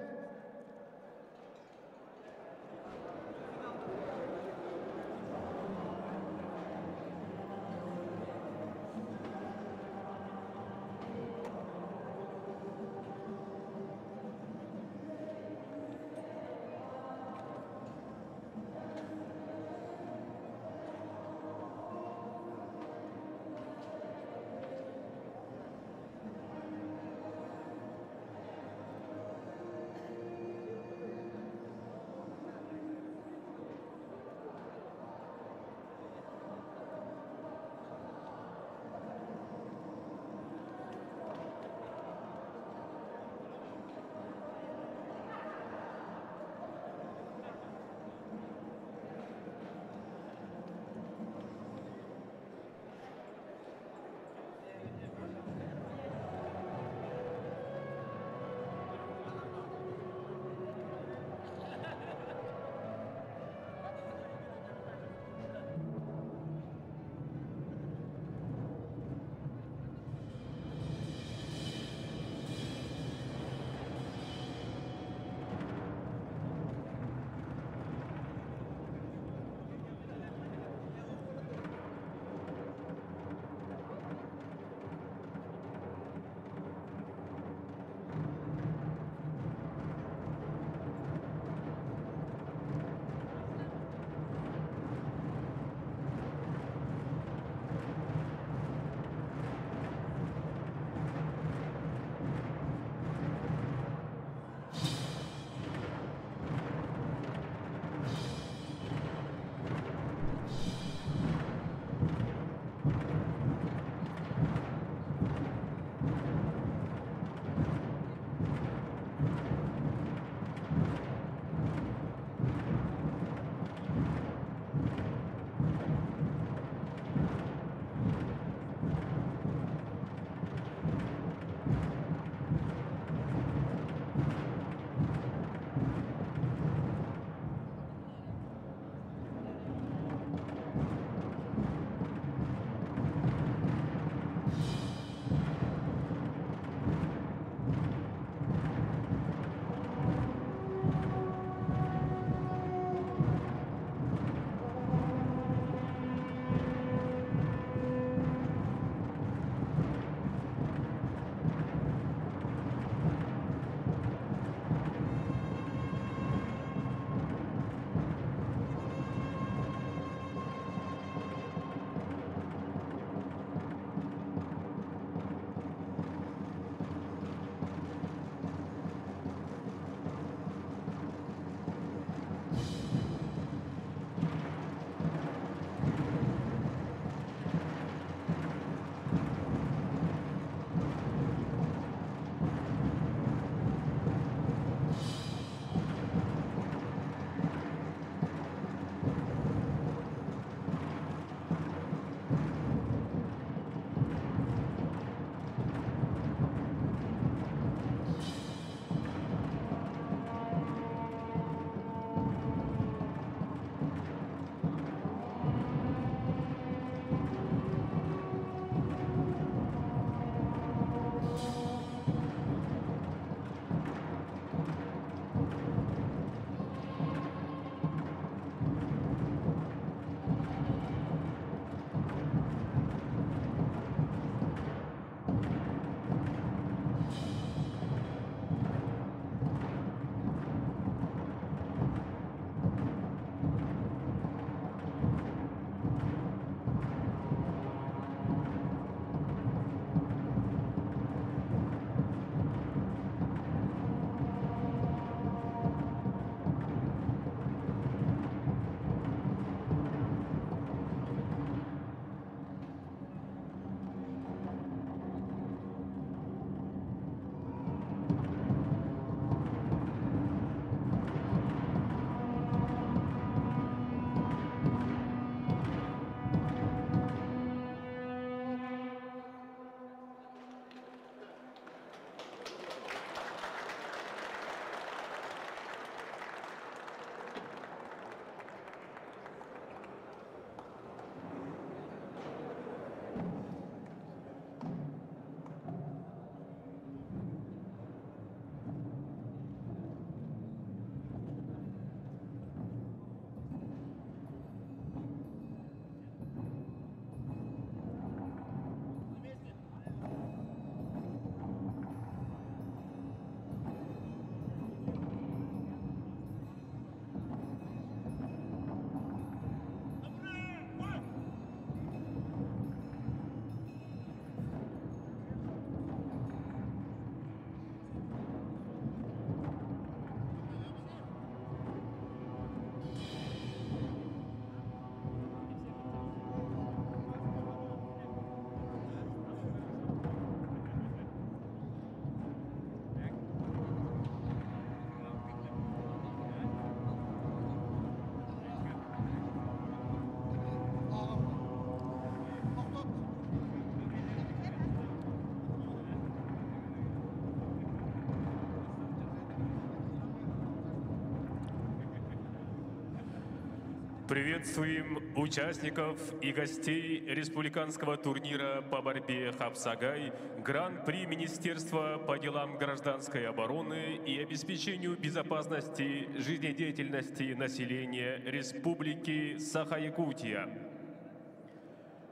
Приветствуем участников и гостей республиканского турнира по борьбе «Хапсагай», Гран-при Министерства по делам гражданской обороны и обеспечению безопасности жизнедеятельности населения Республики Саха-Якутия.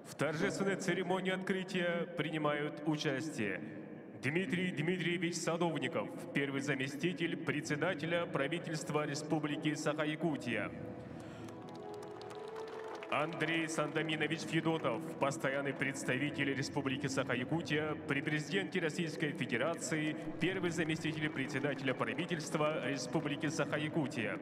В торжественной церемонии открытия принимают участие Дмитрий Дмитриевич Садовников, первый заместитель председателя правительства Республики Саха-Якутия. Андрей Сандаминович Федотов, постоянный представитель Республики Саха-Якутия при президенте Российской Федерации, первый заместитель председателя правительства Республики Саха-Якутия.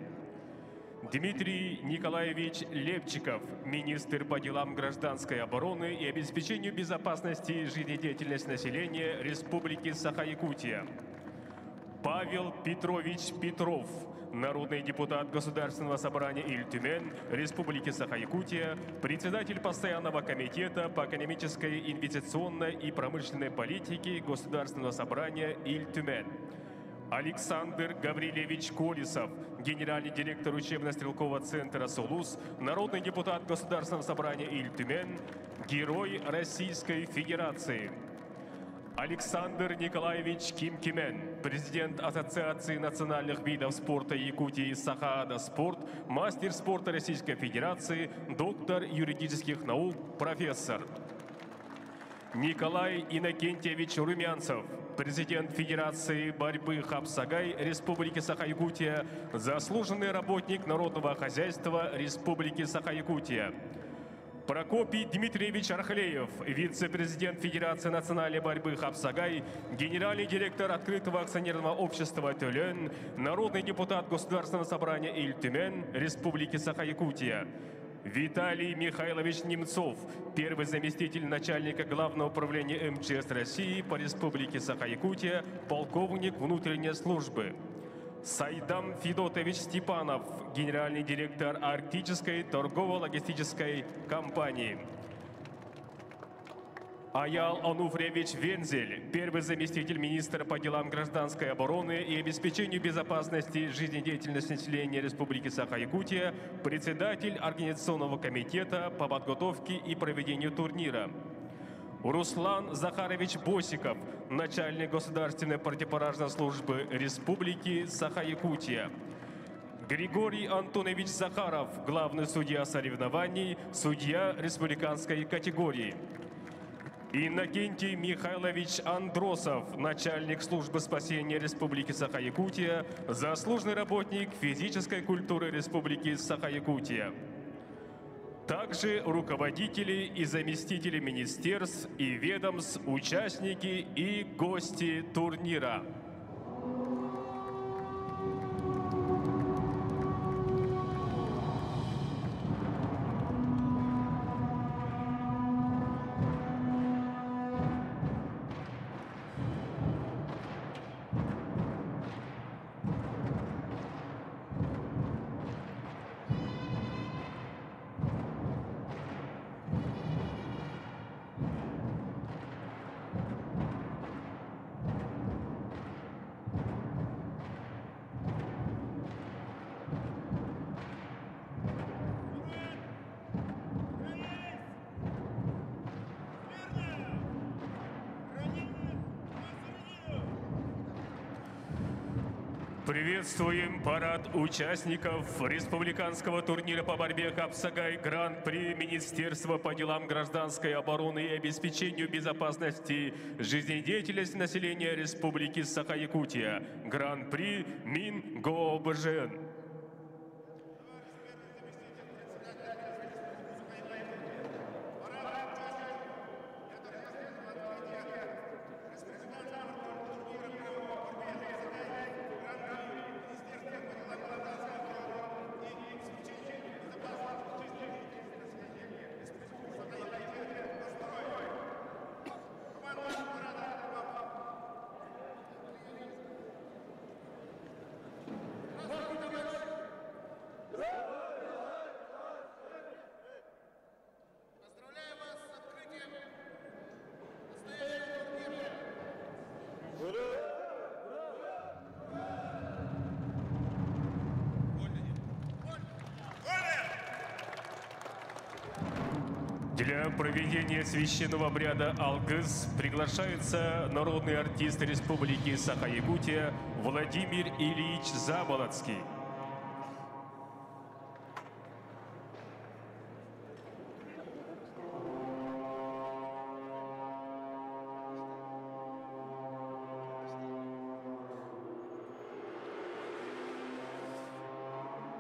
Дмитрий Николаевич Лепчиков, министр по делам гражданской обороны и обеспечению безопасности жизнедеятельности населения Республики Саха-Якутия. Павел Петрович Петров, народный депутат Государственного собрания Иль-Тюмень Республики Саха-Якутия, председатель постоянного комитета по экономической, инвестиционной и промышленной политике Государственного собрания Иль-Тюмень. Александр Гаврилевич Колесов, генеральный директор учебно-стрелкового центра «Сулус», народный депутат Государственного собрания Иль-Тюмень, герой Российской Федерации. Александр Николаевич Кимкимен, президент Ассоциации национальных видов спорта Якутии «Сахаада Спорт», мастер спорта Российской Федерации, доктор юридических наук, профессор. Николай Иннокентьевич Румянцев, президент Федерации борьбы Хапсагай Республики Саха-Якутия, заслуженный работник народного хозяйства Республики Саха-Якутия. Прокопий Дмитриевич Архлеев, вице-президент Федерации национальной борьбы Хапсагай, генеральный директор открытого акционерного общества «Тюлен», народный депутат Государственного собрания Иль-Тюмень Республики Саха-Якутия. Виталий Михайлович Немцов, первый заместитель начальника Главного управления МЧС России по Республике Саха-Якутия, полковник внутренней службы. Сайдам Федотович Степанов, генеральный директор Арктической торгово-логистической компании. Аял Ануфриевич Вензель, первый заместитель министра по делам гражданской обороны и обеспечению безопасности жизнедеятельности населения Республики Саха-Якутия, председатель Организационного комитета по подготовке и проведению турнира. Руслан Захарович Босиков, начальник государственной противопожарной службы Республики Саха-Якутия. Григорий Антонович Захаров, главный судья соревнований, судья республиканской категории. Иннокентий Михайлович Андросов, начальник службы спасения Республики Саха-Якутия, заслуженный работник физической культуры Республики Саха-Якутия. Также руководители и заместители министерств и ведомств, участники и гости турнира. Приветствуем парад участников республиканского турнира по борьбе Хапсагай Гран-при Министерства по делам гражданской обороны и обеспечению безопасности жизнедеятельности населения Республики Саха-Якутия. Гран-при Мингообжен. Для проведения священного обряда Алгыз приглашается народный артист Республики Саха-Якутия Владимир Ильич Заболоцкий.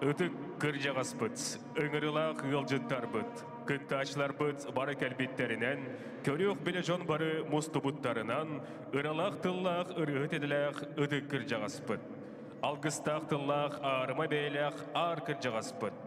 Үтік кіржағас бұд, өңірілақ ғылжыттар бұд, күнтачлар бұд бары кәлбеттерінен, көрек білі жон бары мұсты бұттарынан, ұралақ тыллақ ұрғыт еділәқ үтік кіржағас бұд. Алғыстақ тыллақ арыма бәйләқ ар кіржағас бұд.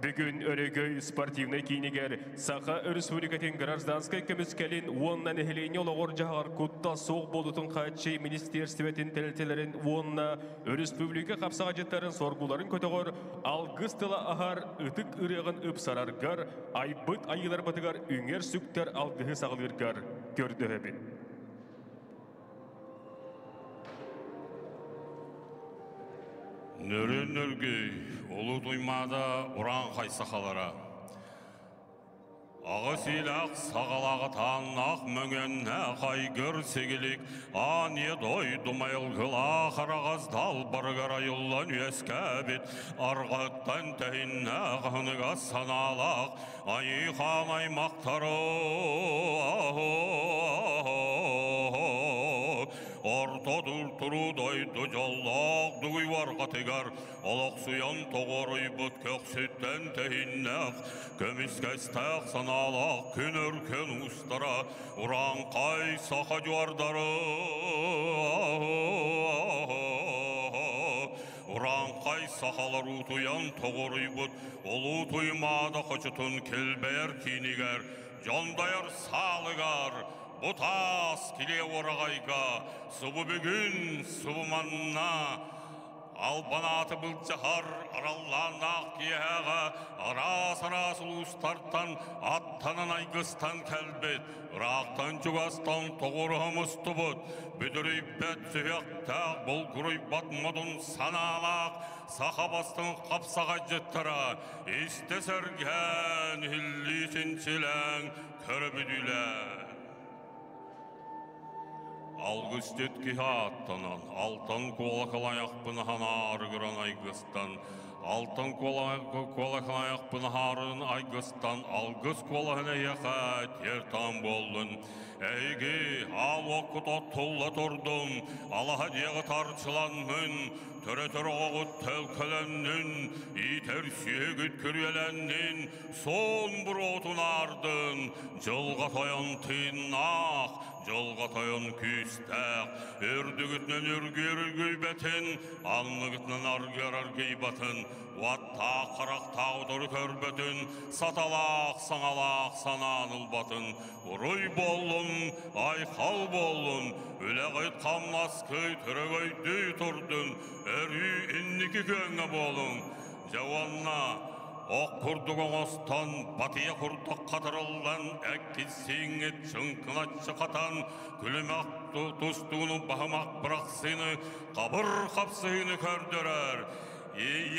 Бүгін өрігөй спортивный кейнігер Саха Республикатын гражданскай көміскелін оннан әхілене олығыр жағар күтта соқ болутын қатшай министерстветін тәлтелерін онна республика қапсаға жеттарын соргуларын көтіғыр алғыз тыла ағар үтік үрегін үпсарарғар айбыт айылар батығар үңер сүктер алғығы сағылырғар көрді өбін. Нөрен-нөргей, олу туймада уран қайсақалара. Ағы силақ сағалағы таннақ мөңенне қайгыр сегілік, ане дой думайыл ғыла қарағаздал барғар айылан өскәбет, арғаттан тәйінне ғыныға саналақ, айқан аймақтары Ортодыр тұру дойды жаллақ дүгій варға тегар, олақ суян тоғырый бұд көксеттен тәйіннәқ, көміскәстәқ саналақ күн өркен ұстара, ұран қай сақа жуардары. Уран қай сақалар ұтуян тоғырый бұд, олу туймада қочытын келбәр кейнігер, жондайыр салығар, Бұтас келе орағайға, сұбы бүгін сұбы манна, албанаты бұл жағар аралланақ кияға, арас-арас ұлыстартан, аттанын айғыстан кәлбет, рақтан жүгастан тоғырғымыз тұбыт, бүдірей бәт сөйектәқ бұл күрей батмадын саналақ, сақабастың қапсаға жеттіра, істесерген хиллисенчіләң көрбүділәң. Алғыстет кихаттанан, алтын колақалаяқ бұнаған арғыран айғыстан, алтын колақалаяқ бұнағарын айғыстан, алғыз колағын аяқа тертан болдың. Әйге, ал оқыт оттулла тұрдың, Аллаға деғі тарчыланмын, түрі-түрі оғыт тәукәләннің, итер сүйегіт күреләннің, сон бір отын ардың, жылға тоян тыйнақ, Жолға тойын күстәқ, өрдігітнен өргер бәтін, анлығытнан аргер гейбатын, уатта қырақ тағдыр көрбәтін, саталақ, саңалақ, сананыл батын, ұрой болын, айқал болын, өләғайт қамнас көй, түрігөй дөй тұрдын, әрі іннікі көңі болын, жауанна, Оқ күрдік оңыстан, батия күрдік қатырылдан, әккесеңет шыңқынатшы қатан, күлімақ тұстуыны бағымақ бірақ сені, қабыр қапсыйны көрдірер.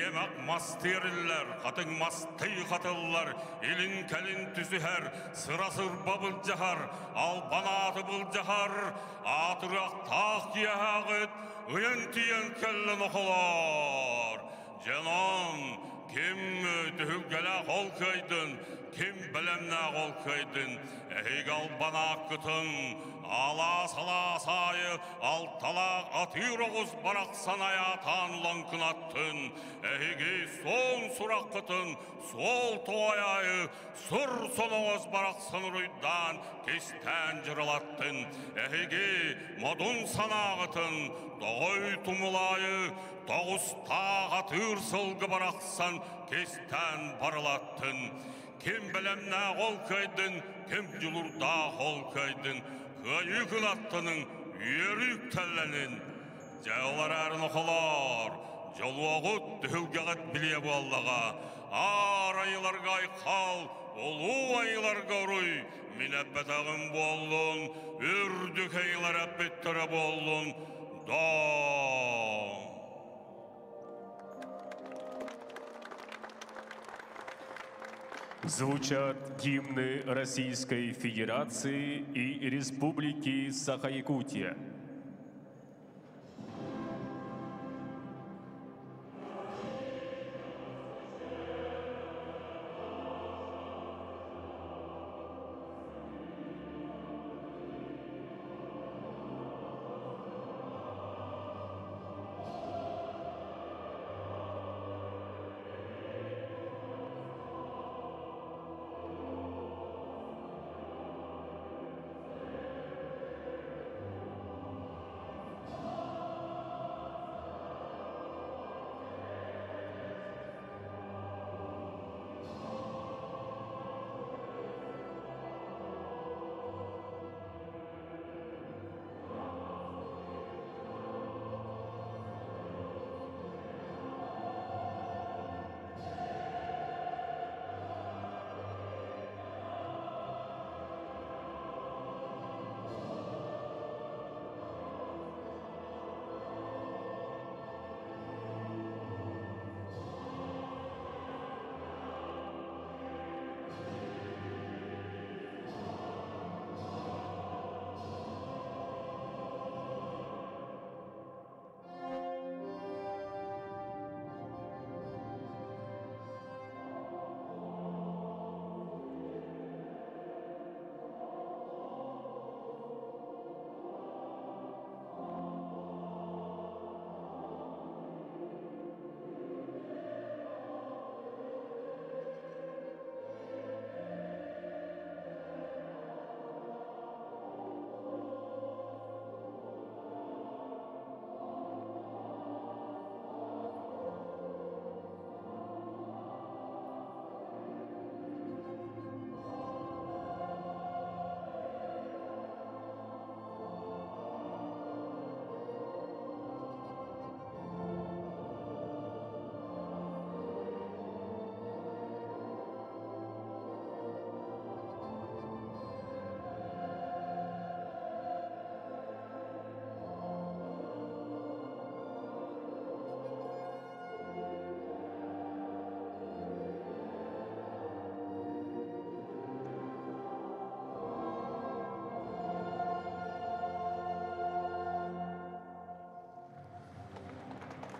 Емақ мастерілер, қатың мастай қатылар, елін кәлін түзіхер, сырасыр бабыл жағар, албанаты бұл жағар, атырақ тақ кияғыт, ұйын тиен кәлін оқылар. Жанан, Kim tühülgele kol kıydın, kim bilemne kol kıydın, eygal bana kıtın, ala sala sayı, altalak atır oğuz barak sanaya tanılan kınattın, eygi son surak kıtın, sol toğayayı, sur son oğuz barak sanırıydan kesten cırılattın, eygi modun sana kıtın, doğuy tumulayı, Doğusta atır sılgı baraksan kesten barılattın. Kim bilemne kol kıydın, kim julurda kol kıydın. Kıyı kılattının, yürük tellenin. Cağlar erin oğular, jolu oğut dühülgeğet bilye bu Allah'a. Arayılarga aykal, olu ayılarga uruy. Minebbet ağın bollun, ürdük ayılar ebbettere bollun. Dağ. Звучат гимны Российской Федерации и Республики Саха-Якутия.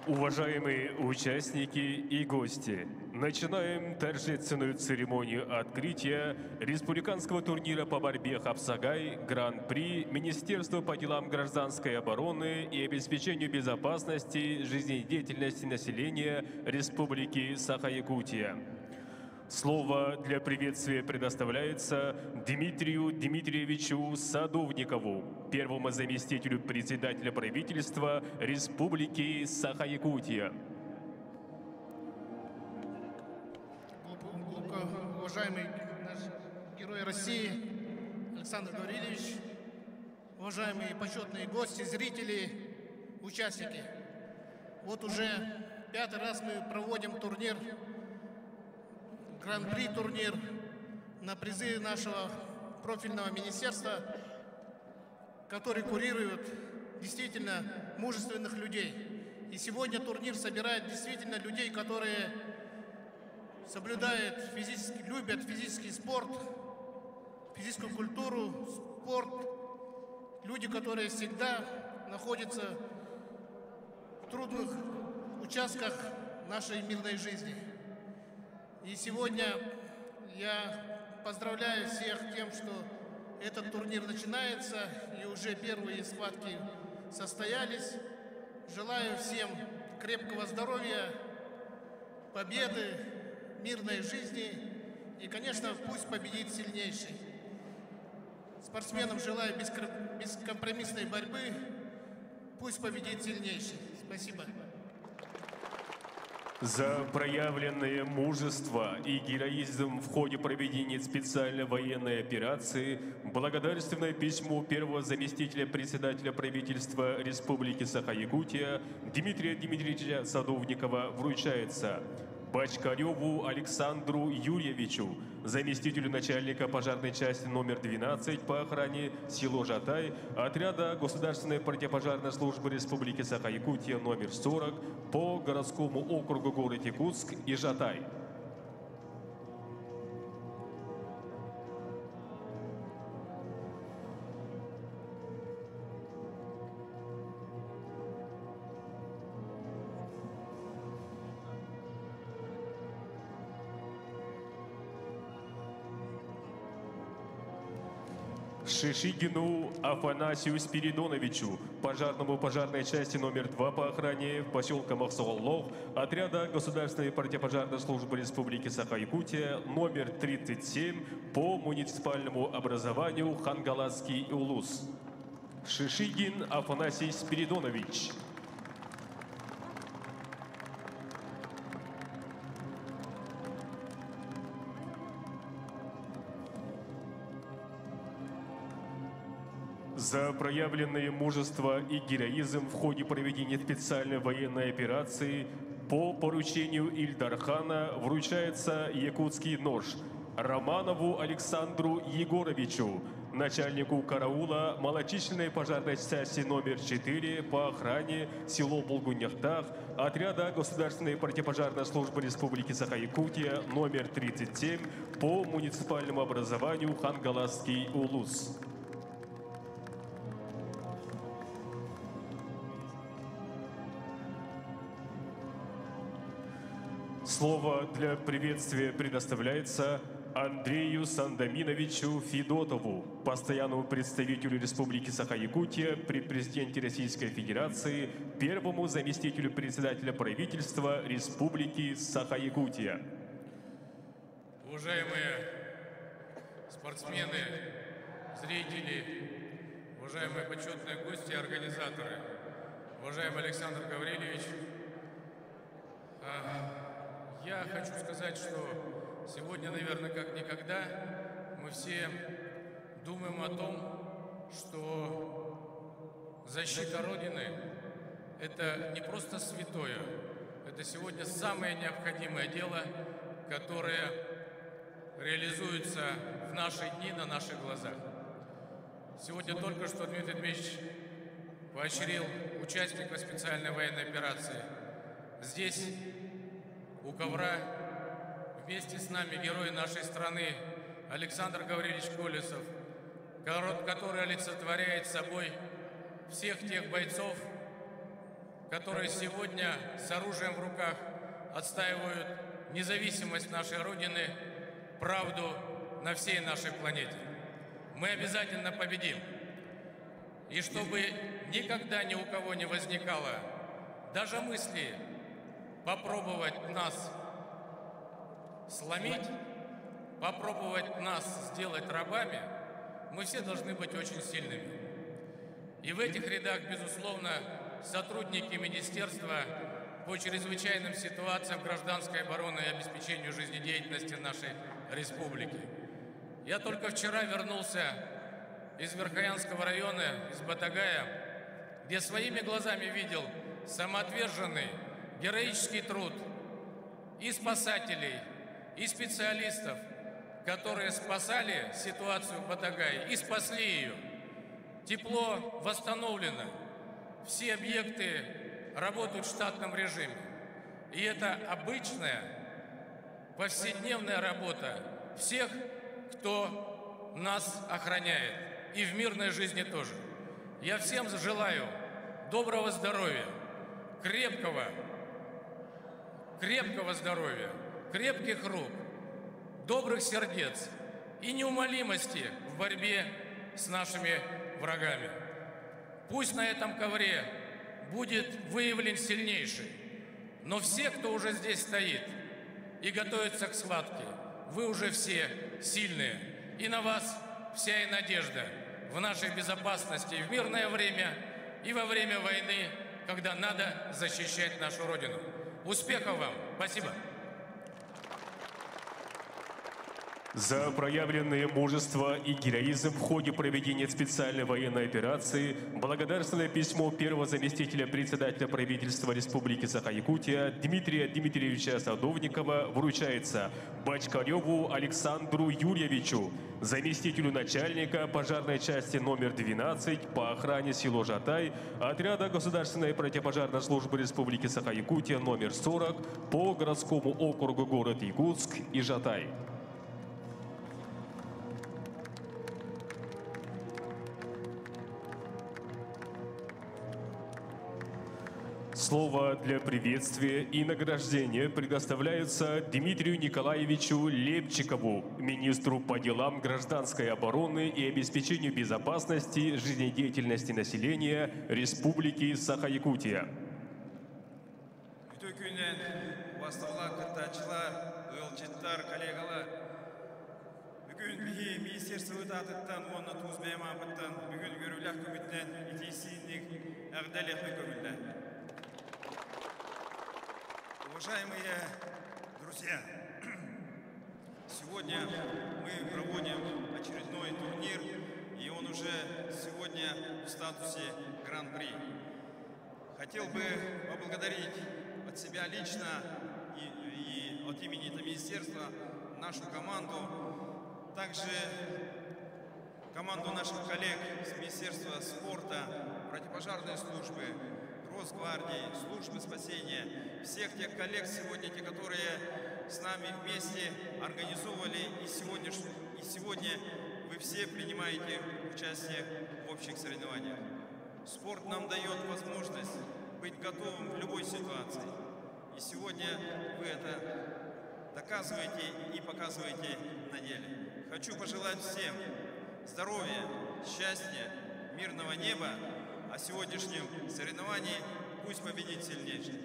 Уважаемые участники и гости, начинаем торжественную церемонию открытия республиканского турнира по борьбе «Хапсагай» Гран-при Министерства по делам гражданской обороны и обеспечению безопасности жизнедеятельности населения Республики Саха-Якутия. Слово для приветствия предоставляется Дмитрию Дмитриевичу Садовникову, первому заместителю председателя правительства Республики Саха-Якутия. Глубоко уважаемый наш герой России Александр Гаврилович, уважаемые почетные гости, зрители, участники. Вот уже 5-й раз мы проводим турнир, Гран-при турнир на призы нашего профильного министерства, который курирует действительно мужественных людей. И сегодня турнир собирает действительно людей, которые соблюдают любят физический спорт, физическую культуру, спорт. Люди, которые всегда находятся в трудных участках нашей мирной жизни. И сегодня я поздравляю всех тем, что этот турнир начинается, и уже первые схватки состоялись. Желаю всем крепкого здоровья, победы, мирной жизни и, конечно, пусть победит сильнейший. Спортсменам желаю бескомпромиссной борьбы, пусть победит сильнейший. Спасибо. За проявленное мужество и героизм в ходе проведения специальной военной операции благодарственное письмо первого заместителя председателя правительства Республики Саха-Якутия Дмитрия Дмитриевича Садовникова вручается Бочкареву Александру Юрьевичу, заместителю начальника пожарной части номер 12 по охране село Жатай, отряда Государственной противопожарной службы Республики Саха-Якутия номер 40 по городскому округу город Якутск и Жатай. Шишигину Афанасию Спиридоновичу, пожарному пожарной части номер 2 по охране поселка Махсоллох, отряда Государственной противопожарной службы Республики Саха-Якутия номер 37 по муниципальному образованию Хангаласский улус. Шишигин Афанасий Спиридонович. За проявленное мужество и героизм в ходе проведения специальной военной операции по поручению Ильдархана вручается якутский нож Романову Александру Егоровичу, начальнику караула малочисленной пожарной части номер 4 по охране село Булгуняхтах, отряда Государственной противопожарной службы Республики Саха-Якутия номер 37 по муниципальному образованию Хангаласский улус. Слово для приветствия предоставляется Андрею Сандаминовичу Федотову, постоянному представителю Республики Саха-Якутия при президенте Российской Федерации, первому заместителю председателя правительства Республики Саха-Якутия. Уважаемые спортсмены, зрители, уважаемые почетные гости и организаторы, уважаемый Александр Гаврилович, я хочу сказать, что сегодня, наверное, как никогда, мы все думаем о том, что защита Родины – это не просто святое, это сегодня самое необходимое дело, которое реализуется в наши дни на наших глазах. Сегодня только что Дмитрий Дмитриевич поощрил участников специальной военной операции. Здесь, у ковра, вместе с нами герой нашей страны Александр Гаврилович Колесов, который олицетворяет собой всех тех бойцов, которые сегодня с оружием в руках отстаивают независимость нашей Родины, правду на всей нашей планете. Мы обязательно победим. И чтобы никогда ни у кого не возникало даже мысли попробовать нас сломить, попробовать нас сделать рабами, мы все должны быть очень сильными. И в этих рядах, безусловно, сотрудники Министерства по чрезвычайным ситуациям гражданской обороны и обеспечению жизнедеятельности нашей республики. Я только вчера вернулся из Верхоянского района, из Батагая, где своими глазами видел самоотверженный героический труд и спасателей, и специалистов, которые спасали ситуацию в Батагае и спасли ее. Тепло восстановлено, все объекты работают в штатном режиме. И это обычная, повседневная работа всех, кто нас охраняет, и в мирной жизни тоже. Я всем желаю доброго здоровья, крепкого здоровья, крепких рук, добрых сердец и неумолимости в борьбе с нашими врагами. Пусть на этом ковре будет выявлен сильнейший, но все, кто уже здесь стоит и готовится к схватке, вы уже все сильные, и на вас вся и надежда в нашей безопасности в мирное время и во время войны, когда надо защищать нашу Родину. Успехов вам! Спасибо! За проявленное мужество и героизм в ходе проведения специальной военной операции благодарственное письмо первого заместителя председателя правительства Республики Саха-Якутия Дмитрия Дмитриевича Садовникова вручается Бочкареву Александру Юрьевичу, заместителю начальника пожарной части номер 12 по охране село Жатай, отряда Государственной противопожарной службы Республики Саха-Якутия номер 40 по городскому округу город Якутск и Жатай. Слово для приветствия и награждения предоставляется Дмитрию Николаевичу Лепчикову, министру по делам гражданской обороны и обеспечению безопасности жизнедеятельности населения Республики Саха-Якутия. Уважаемые друзья, сегодня мы проводим очередной турнир, и он уже сегодня в статусе Гран-при. Хотел бы поблагодарить от себя лично и от имени этого министерства нашу команду, также команду наших коллег с Министерства спорта, противопожарной службы, Росгвардии, службы спасения, всех тех коллег сегодня, те, которые с нами вместе организовывали, и сегодня вы все принимаете участие в общих соревнованиях. Спорт нам дает возможность быть готовым в любой ситуации. И сегодня вы это доказываете и показываете на деле. Хочу пожелать всем здоровья, счастья, мирного неба, а сегодняшнем соревновании пусть победит сильнейший.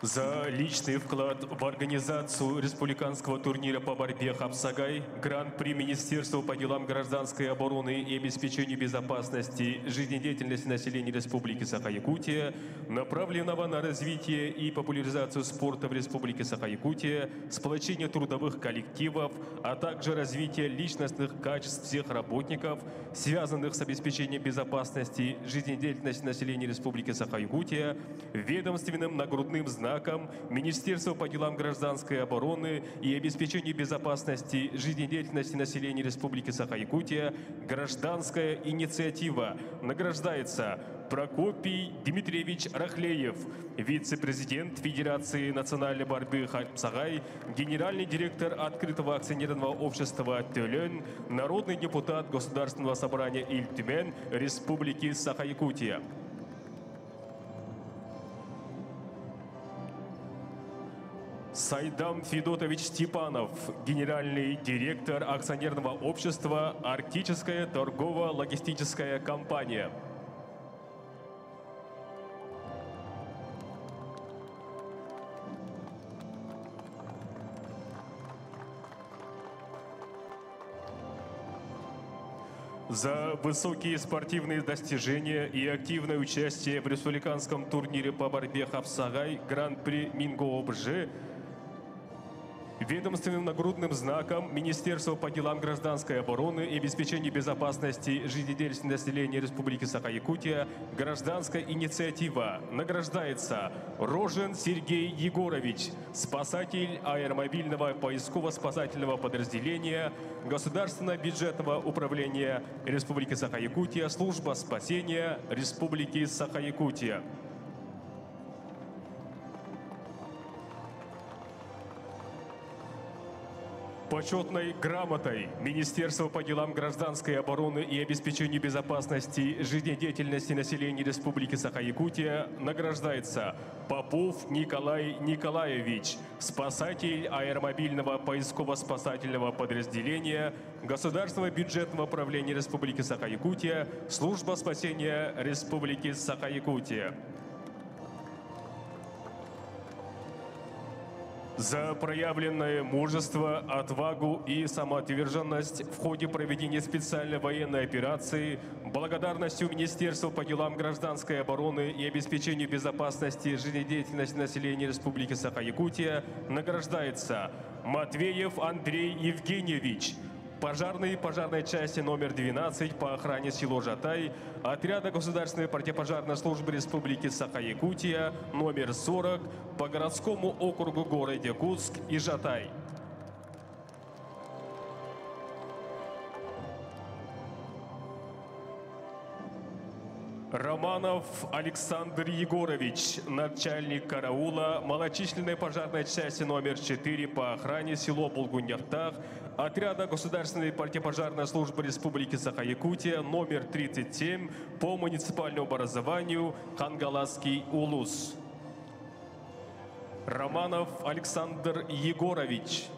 За личный вклад в организацию республиканского турнира по борьбе «Хапсагай» Гран-при Министерства по делам гражданской обороны и обеспечению безопасности жизнедеятельности населения Республики Саха-Якутия, направленного на развитие и популяризацию спорта в Республике Саха-Якутия, сплочение трудовых коллективов, а также развитие личностных качеств всех работников, связанных с обеспечением безопасности жизнедеятельности населения Республики Саха-Якутия, ведомственным нагрудным знаком Министерства по делам гражданской обороны и обеспечению безопасности жизнедеятельности населения Республики Саха-Якутия «Гражданская инициатива» награждается Прокопий Дмитриевич Рахлеев, вице-президент Федерации национальной борьбы «Хапсагай», генеральный директор открытого акционерного общества «Тюлен», народный депутат Государственного собрания Иль-Тюмен Республики Саха-Якутия. Сайдам Федотович Степанов, генеральный директор акционерного общества «Арктическая торгово-логистическая компания». За высокие спортивные достижения и активное участие в республиканском турнире по борьбе «Хапсагай» Гран-при Минго-Обж ведомственным нагрудным знаком Министерства по делам гражданской обороны и обеспечению безопасности жизнедеятельности населения Республики Саха-Якутия «Гражданская инициатива» награждается Рожен Сергей Егорович, спасатель аэромобильного поисково-спасательного подразделения Государственного бюджетного управления Республики Саха-Якутия, служба спасения Республики Саха-Якутия. Почетной грамотой Министерства по делам гражданской обороны и обеспечению безопасности жизнедеятельности населения Республики Саха-Якутия награждается Попов Николай Николаевич, спасатель аэромобильного поисково-спасательного подразделения Государственного бюджетного управления Республики Саха-Якутия, служба спасения Республики Саха-Якутия. За проявленное мужество, отвагу и самоотверженность в ходе проведения специальной военной операции, благодарностью Министерства по делам гражданской обороны и обеспечению безопасности жизнедеятельности населения Республики Саха-Якутия награждается Матвеев Андрей Евгеньевич, пожарной части номер 12 по охране село Жатай, отряда Государственной противопожарной службы Республики Саха-Якутия номер 40 по городскому округу города Якутск и Жатай. Романов Александр Егорович, начальник караула малочисленной пожарной части номер 4 по охране село Булгуньяхтах, отряда Государственной противопожарной службы Республики Саха-Якутия номер 37 по муниципальному образованию Хангаласский улус. Романов Александр Егорович.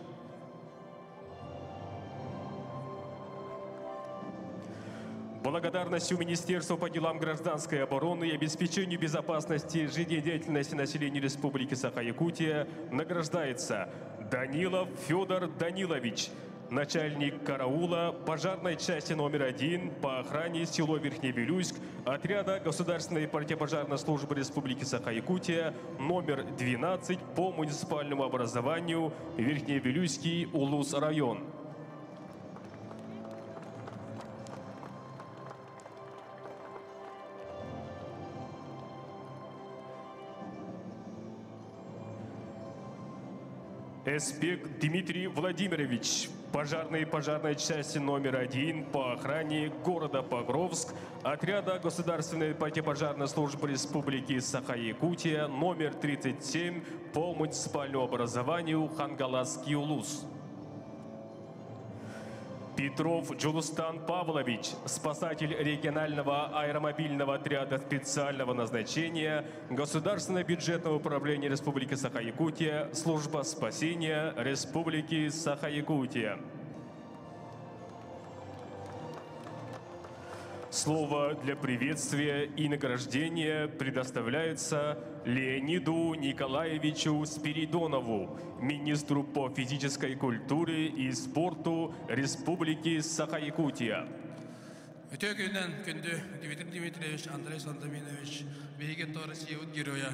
Благодарностью Министерству по делам гражданской обороны и обеспечению безопасности жизнедеятельности населения Республики Саха-Якутия награждается Данилов Федор Данилович, начальник караула пожарной части номер 1 по охране село Верхневилюйск, отряда Государственной противопожарной службы Республики Саха-Якутия номер 12 по муниципальному образованию Верхневилюйский улус район. Эспек Дмитрий Владимирович, пожарной части номер 1 по охране города Покровск, отряда Государственной противопожарной службы Республики Саха-Якутия номер 37 по муниципальному образованию Хангаласский улус. Петров Джулустан Павлович, спасатель регионального аэромобильного отряда специального назначения Государственного бюджетного управления Республики Саха-Якутия, служба спасения Республики Саха-Якутия. Слово для приветствия и награждения предоставляется Леониду Николаевичу Спиридонову, министру по физической культуре и спорту Республики Саха-Якутия. Дмитрий Дмитриевич, Андрей Сантаминович, героя.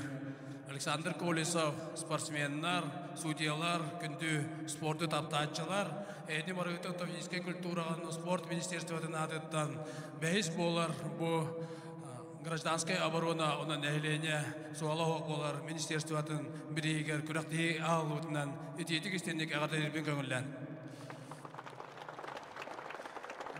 Александр Колесов, спортсменнар, судьялар, күнді спорты таптатчылар, әйді барығытын физической культурағаны спорт министерстводан адыттан бәйіз болар, бұл гражданская оборона, оның әйлене суала олар министерстводан бірегер күрәқті алуытынан ететік істендік ағатайырбен көңілден.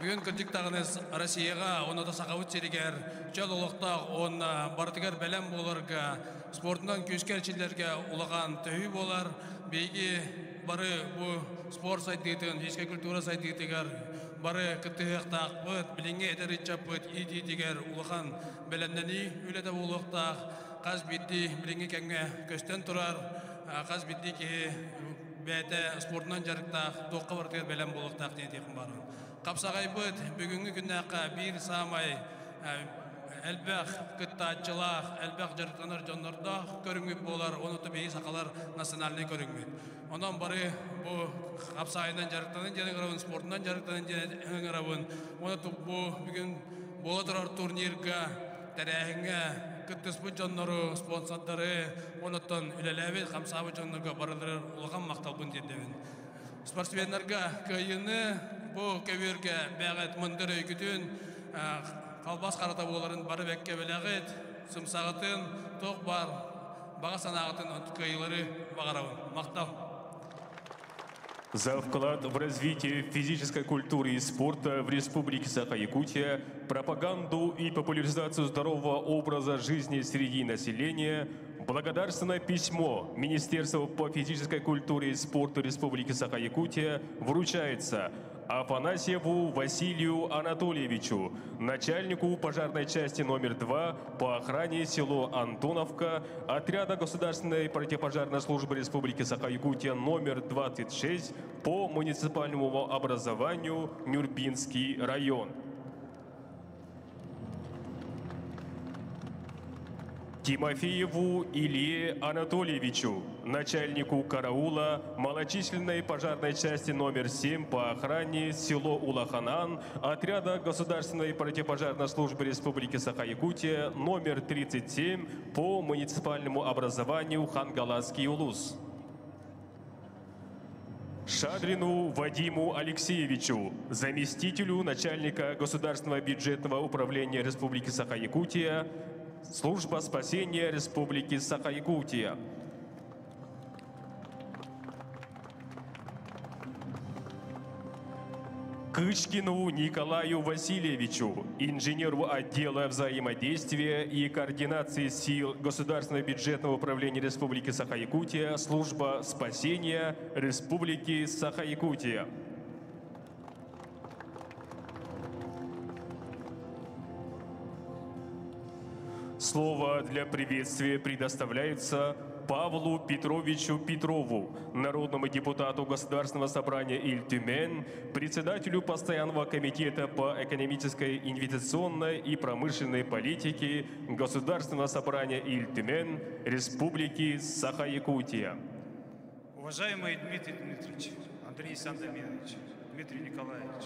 Бүгін күндіктағыныз Россияға, оны да сақауыт серігер, жол олықтақ, оны бардығар бәлем боларға, спортынан көскерчілерге ұлаған түйі болар, бейге бары бұл спорт сайдығытын, физическая культура сайдығытығар, бары күттіғықтақ бұд, біліңе әдәрітчап бұд, едетігер ұлған бәлемнені өлеті болықтақ, қаз бетті біліңе кәңге көстен тұрар, қаз бетті ке бәті спортынан жарықтақ, доққа бардығар бәлем болықтақ дейдеқім барын. Қапсағай бұд, бүгінгі күннәққа бір самай әлбәқ күттатчылақ, әлбәқ жарықтанар жонларда көріңмет болар, оны түбейі сақалар национальный көріңмет. Онан бары бұл қапсағайынан жарықтанын жәніңірауын, спортынан жарықтанын жәніңірауын, оны бұл бүгін бола тұрар турнирға, тәрәхіңе, күттіспін жонлары, спонсордары, оныттан үлеләбет қамсабы жонларға барылырыр, ұлған мақталбын дедевін. Спортсменларға көйіні бұл көверге бәғет мұндыр өйкітін қалбас қарата боларын бары бәкке бәләғет, сұмсағытын, тоқ бар, баға санағытын көйілері бағарауын. Мақтал. За вклад в развитие физической культуры и спорта в Республике Саха-Якутия, пропаганду и популяризацию здорового образа жизни среди населения, благодарственное письмо Министерства по физической культуре и спорту Республики Саха-Якутия вручается Афанасьеву Василию Анатольевичу, начальнику пожарной части номер 2 по охране село Антоновка, отряда Государственной противопожарной службы Республики Саха-Якутия номер 26 по муниципальному образованию Нюрбинский район. Тимофееву Илье Анатольевичу, начальнику караула малочисленной пожарной части номер 7 по охране село Улаханан, отряда Государственной противопожарной службы Республики Саха-Якутия номер 37 по муниципальному образованию Хангаласский улус. Шадрину Вадиму Алексеевичу, заместителю начальника Государственного бюджетного управления Республики Саха-Якутия, служба спасения Республики Саха-Якутия. Кычкину Николаю Васильевичу, инженеру отдела взаимодействия и координации сил Государственного бюджетного управления Республики Саха-Якутия, служба спасения Республики Саха-Якутия. Слово для приветствия предоставляется Павлу Петровичу Петрову, народному депутату Государственного собрания Иль-Тюмень, председателю Постоянного комитета по экономической, инвестиционной и промышленной политике Государственного собрания Иль-Тюмень Республики Саха-Якутия. Уважаемый Дмитрий Дмитриевич, Андрей Сандомирович, Дмитрий Николаевич,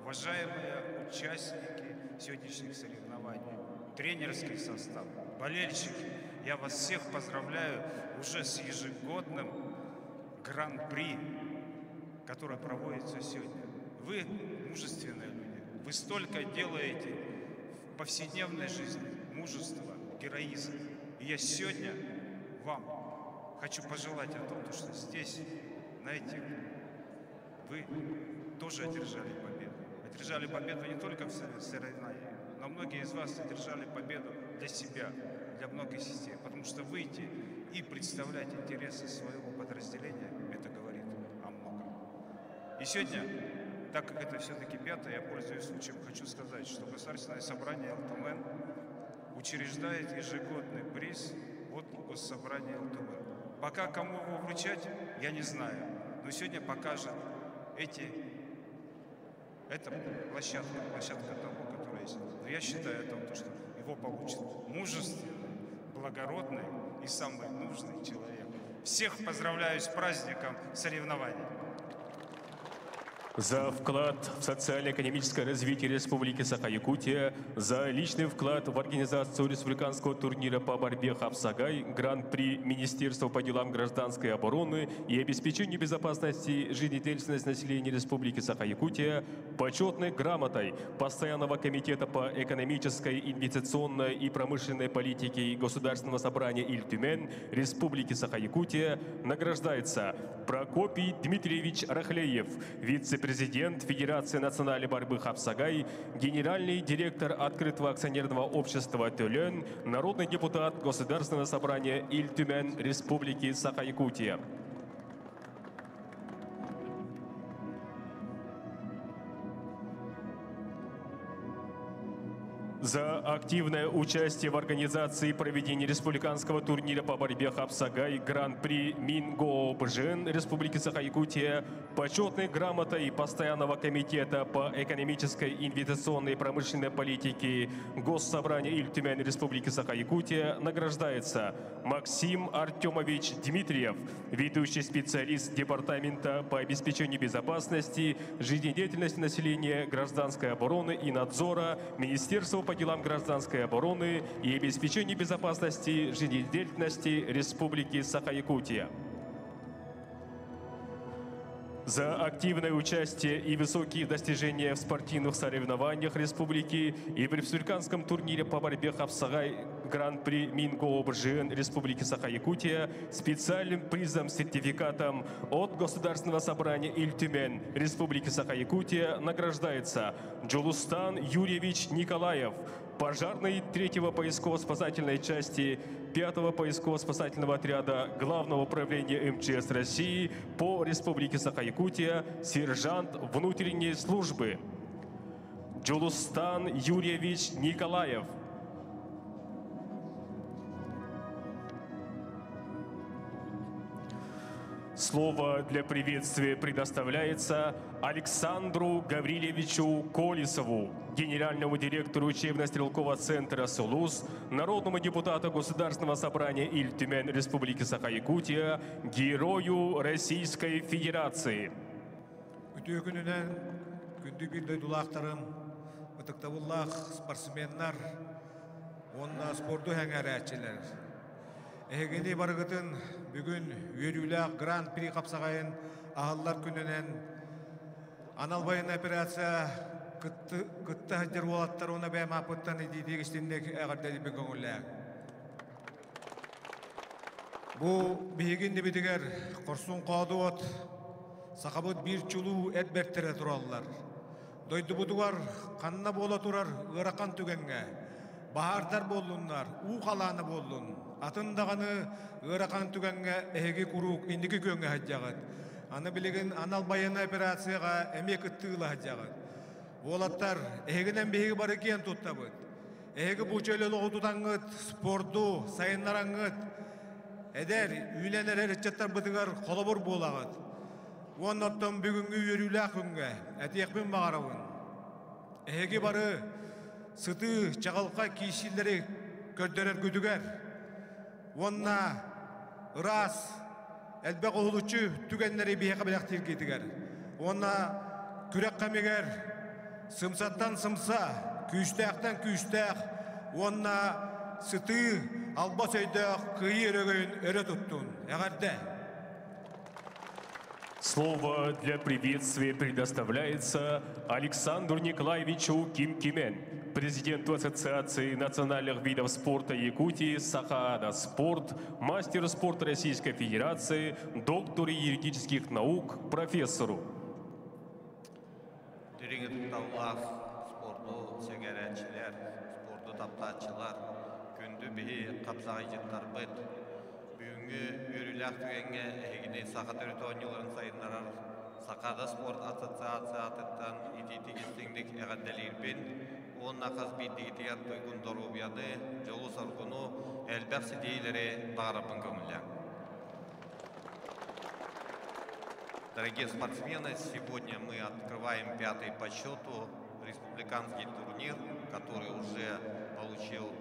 уважаемые участники сегодняшних соревнований, тренерский состав, болельщики, я вас всех поздравляю уже с ежегодным гран-при, которое проводится сегодня. Вы мужественные люди, вы столько делаете в повседневной жизни, мужество, героизм. И я сегодня вам хочу пожелать о том, что здесь, знаете, вы тоже одержали победу. Одержали победу не только в соревнованиях, но многие из вас одержали победу для себя, для многих систем, потому что выйти и представлять интересы своего подразделения, это говорит о многом. И сегодня, так как это все-таки пятое, я пользуюсь случаем, хочу сказать, что Государственное собрание Алтумен учреждает ежегодный приз от Госсобрания Алтумен. Пока кому его вручать, я не знаю, но сегодня покажет это площадка того, которая есть. Но я считаю о том, что его получит мужественный, благородный и самый нужный человек. Всех поздравляю с праздником соревнований. За вклад в социально-экономическое развитие Республики Саха-Якутия, за личный вклад в организацию республиканского турнира по борьбе Хапсагай, гран-при Министерства по делам гражданской обороны и обеспечению безопасности жизнедеятельности населения Республики Саха-Якутия почетной грамотой Постоянного комитета по экономической, инвестиционной и промышленной политике Государственного собрания Иль-Тюмень Республики Саха-Якутия награждается Прокопий Дмитриевич Рахлеев, вице-президент Федерации национальной борьбы Хапсагай, генеральный директор открытого акционерного общества «Тюлен», народный депутат Государственного собрания Иль-Тюмень Республики Саха-Якутия. За активное участие в организации и проведении республиканского турнира по борьбе Хапсагай Гран-при Мингообжен Республики Саха-Якутия почетной грамотой Постоянного комитета по экономической, инвестиционной и промышленной политике Госсобрания Иль-Тюмень Республики Саха-Якутия награждается Максим Артемович Дмитриев, ведущий специалист Департамента по обеспечению безопасности, жизнедеятельности населения, гражданской обороны и надзора Министерства по делам гражданской обороны и обеспечению безопасности жизнедеятельности Республики Саха-Якутия. За активное участие и высокие достижения в спортивных соревнованиях Республики и в республиканском турнире по борьбе Хапсагай Гран-при Мингообжен Республики Саха-Якутия специальным призом-сертификатом от Государственного собрания Иль-Тюмень Республики Саха-Якутия награждается Джулустан Юрьевич Николаев, пожарный 3-го поисково-спасательной части 5-го поисково-спасательного отряда Главного управления МЧС России по Республике Саха-Якутия, сержант внутренней службы Джулустан Юрьевич Николаев. Слово для приветствия предоставляется Александру Гаврилевичу Колесову, генеральному директору учебно-стрелкового центра «Сулус», народному депутату Государственного собрания Иль-Тюмень Республики Саха-Якутия, герою Российской Федерации. Эгени баргытын бүгүн үйрүлөк гран-при капсагайын агаллар күнүнөн аналбайын операция кытты хаджар болаттар уна бэм апыттан идидегистиннек эгардели бегөңүллэк. Бу бигинди битигер корсун кодуот сакабыт бир чулуу эдбертере тураллар. дойдубутугар канна бола турар ыракан түгенге баһардар боллуннар уу калааны боллун атындаганы ыракан түгенге эһиги курук индики көңө хаджагат аны билеген аналбайына операцияга эме кыттыыла хаджагат олаттар эһигинен биһиги бар экен туттабыт эһиги бучөлөлөгү тутаңыт спорту сайыннараңыт эдер үйленер эрчеттер бытыгар колобур булагат онноттон бүгүнгү үйөрүлөк күнгө этиекпин багарабын эһиги бары сыты чагалка кийишилери көрдөрөр күдүгер онна ырас элбек олучу түгеннери биһига билек тиргитигер онна күрек камегер сымсаттан сымса күүстээктен күүстээх онна сыты албас өйдөөх кыйы өрөгөйүн өрө туттун эгерде. Слово для приветствия предоставляется Александру Николаевичу Кимкимен, президенту Ассоциации национальных видов спорта Якутии «Сахаада Спорт», мастеру спорта Российской Федерации, доктору юридических наук, профессору. Спорту сегерәчиләр, спорту таптаачылар, күндү бихи капсагай жыттар быт. Бүгүнгү үрүләк түгенге эгине сакат өрөтөн жылдарын сайындарар Сахаада Спорт ассоциациятынан ититигистиңдик эгәдделирбин. Онна каз биддигитигер тойгун дорубияды, жолу саргуну элбек сидейлери багарапын көңүлләр. Дорогие спортсмены, сегодня мы открываем 5-й по счету республиканский турнир, который уже получил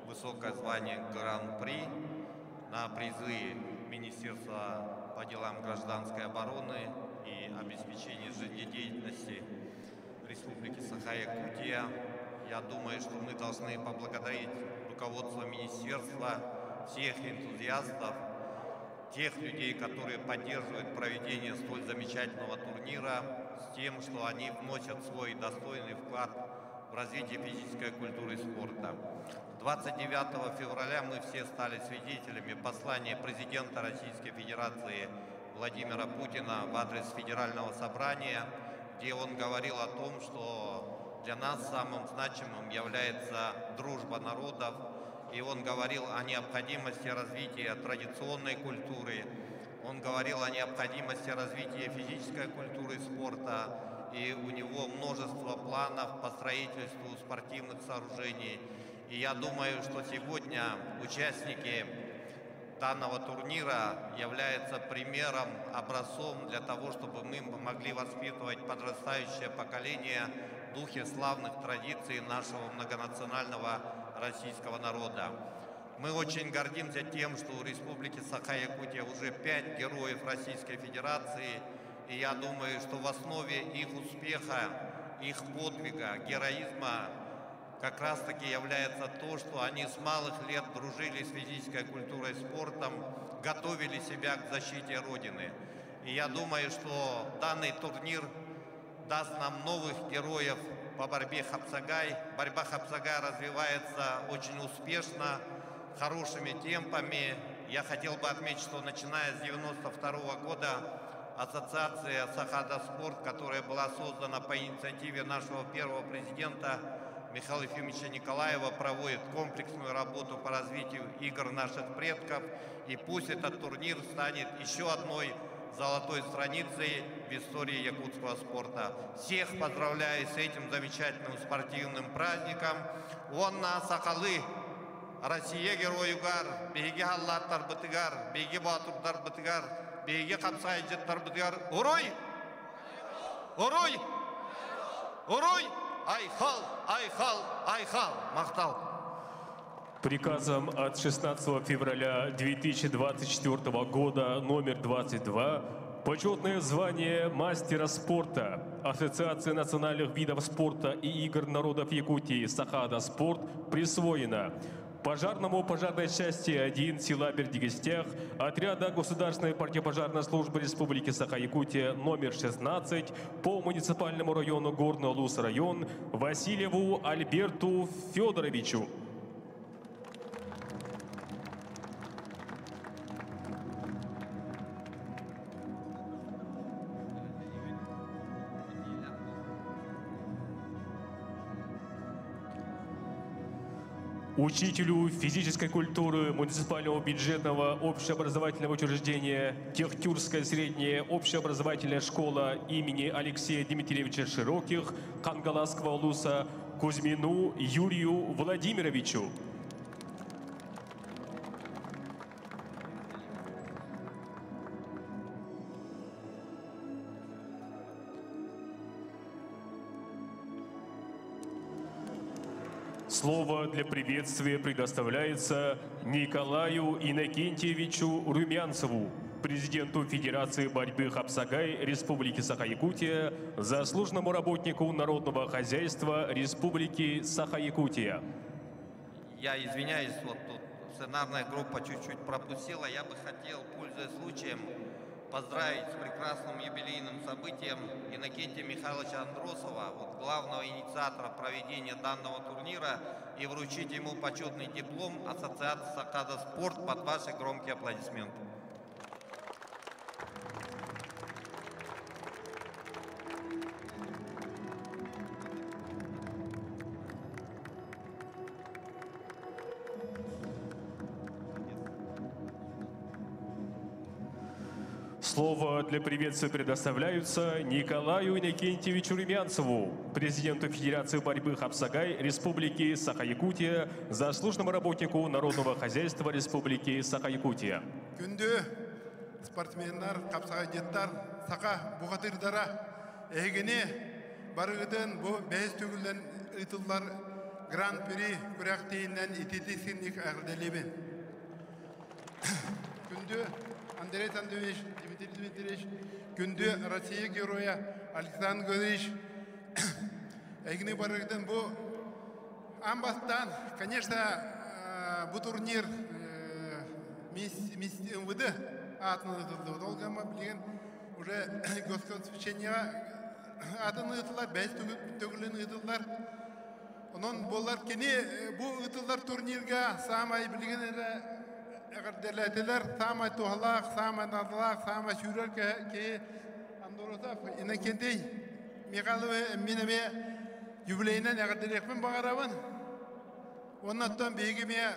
высокое звание Гран-при на призы Министерства по делам гражданской обороны и обеспечения жизнедеятельности Республики Саха-Якутия. Я думаю, что мы должны поблагодарить руководство министерства, всех энтузиастов, тех людей, которые поддерживают проведение столь замечательного турнира, с тем, что они вносят свой достойный вклад в развитие физической культуры и спорта. 29 февраля мы все стали свидетелями послания президента Российской Федерации Владимира Путина в адрес Федерального собрания, где он говорил о том, что для нас самым значимым является дружба народов. И он говорил о необходимости развития традиционной культуры, он говорил о необходимости развития физической культуры и спорта, и у него множество планов по строительству спортивных сооружений. И я думаю, что сегодня участники данного турнира являются примером, образцом для того, чтобы мы могли воспитывать подрастающее поколение в духе славных традиций нашего многонационального российского народа. Мы очень гордимся тем, что у Республики Саха-Якутия уже 5 героев Российской Федерации, и я думаю, что в основе их успеха, их подвига, героизма как раз-таки является то, что они с малых лет дружили с физической культурой и спортом, готовили себя к защите Родины. И я думаю, что данный турнир даст нам новых героев по борьбе Хапсагай. Борьба Хапсагай развивается очень успешно, хорошими темпами. Я хотел бы отметить, что начиная с 1992 года ассоциация Сахаада Спорт, которая была создана по инициативе нашего первого президента Михаила Ефимовича Николаева, проводит комплексную работу по развитию игр наших предков. И пусть этот турнир станет еще одной золотой страницей в истории якутского спорта. Всех поздравляю с этим замечательным спортивным праздником. Онна сакалы, Россия героюгар, беги халлаттар бытыгар, беги батурдар бытыгар, беги капсайжеттар бытыгар. Урой! Урой! Урой! Айхал! Айхал! Айхал! Махтал! Приказом от 16 февраля 2024 года номер 22 почетное звание мастера спорта Ассоциации национальных видов спорта и игр народов Якутии «Сахаада Спорт» присвоено пожарному пожарной части 1 села Бердигистях отряда Государственной противопожарной службы Республики Саха-Якутия номер 16 по муниципальному району Горно-Лус район Васильеву Альберту Федоровичу. учителю физической культуры муниципального бюджетного общеобразовательного учреждения Техтюрская средняя общеобразовательная школа имени Алексея Дмитриевича Широких Кангаласского улуса Кузьмину Юрию Владимировичу. Слово для приветствия предоставляется Николаю Иннокентьевичу Румянцеву, президенту Федерации борьбы Хапсагай Республики Саха-Якутия, заслуженному работнику Народного хозяйства Республики Саха-Якутия. Я извиняюсь, вот тут сценарная группа чуть-чуть пропустила. Я бы хотел, пользуясь случаем, поздравить с прекрасным юбилейным событием Иннокентия Михайловича Андросова, вот, главного инициатора проведения данного турнира, и вручить ему почетный диплом Ассоциации Сакада Спорт под ваши громкие аплодисменты. Слово для приветствия предоставляются Николаю Иннокентьевичу Румянцеву, президенту Федерации борьбы Хапсагай Республики Саха-Якутия, заслуженному работнику Народного хозяйства Республики Саха-Якутия. Күнді спортсмендар, Хапсагайдеттар, Саха бұғатырдара әйгіне барығыдың бұл бәйіз төгілден ұтылар гран-при күрәқтейінен итетесінік әғірделебен. Күнді Андрей Андреевич, Дмитрий Дмитриевич, күнді Россия героя Александр Григорьевич, әйгіне барығыдың бұл амбастан, конечно, бұл турнир МВД атынан ұтылды. Долгама білген уже госкосвещенияға атын ұтылар, бәйіз төгілін ұтылар. Онын болар кене бұл ұтылар турнирға самай білген әғірделәтелер, самай туғалақ, самай назылақ, самай шүрер ке Андоросов, Иннокентий Михайловы менеме юбилейінен әғірделекпен бағарабын. Оннаттан бейгіме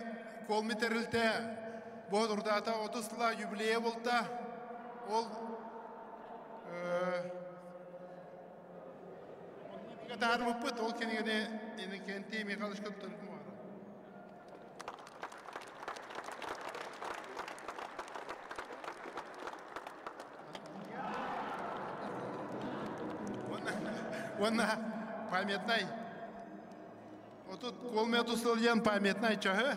колметерілті Бодурдата 30-ла юбилея болта, ол тағар мұппыт, ол кенегіне Иннокентий Михайлович көптіргім бар. Онна памятнай, отут колмет ұстылген памятнай чағы,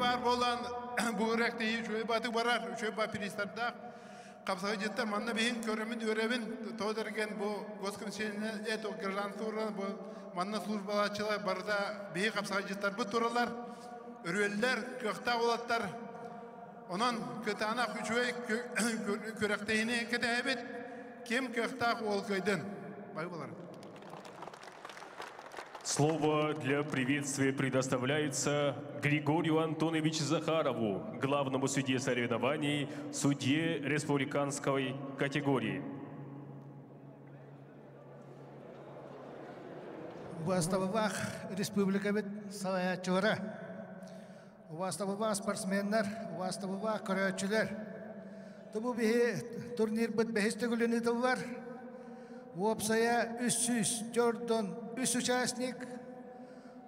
бар болан бұғырақты үшөй баты барар, үшөй ба перестардақ, қапсаға жеттар манна бейін көрімін өребін тоғдырген бұл госкомсеніне әті гражданствуры бұл манна службалачылар барда бейі қапсаға жеттар бұл туралар, өрелілер, көқта олаттар, онан көтанақ үшөй көріқтейіне кәді әбет, кем көқтақ ол көйдін. Бай болар. Слово для приветствия предоставляется Григорию Антоновичу Захарову, главному судье соревнований, судье республиканской категории. Уважаемых республикабит саятчылары, уважаемых спортсмендар, уважаемых көрәтчілер, бұл турнир бит бәйістігіліні тұлар. Опсая 3 участник,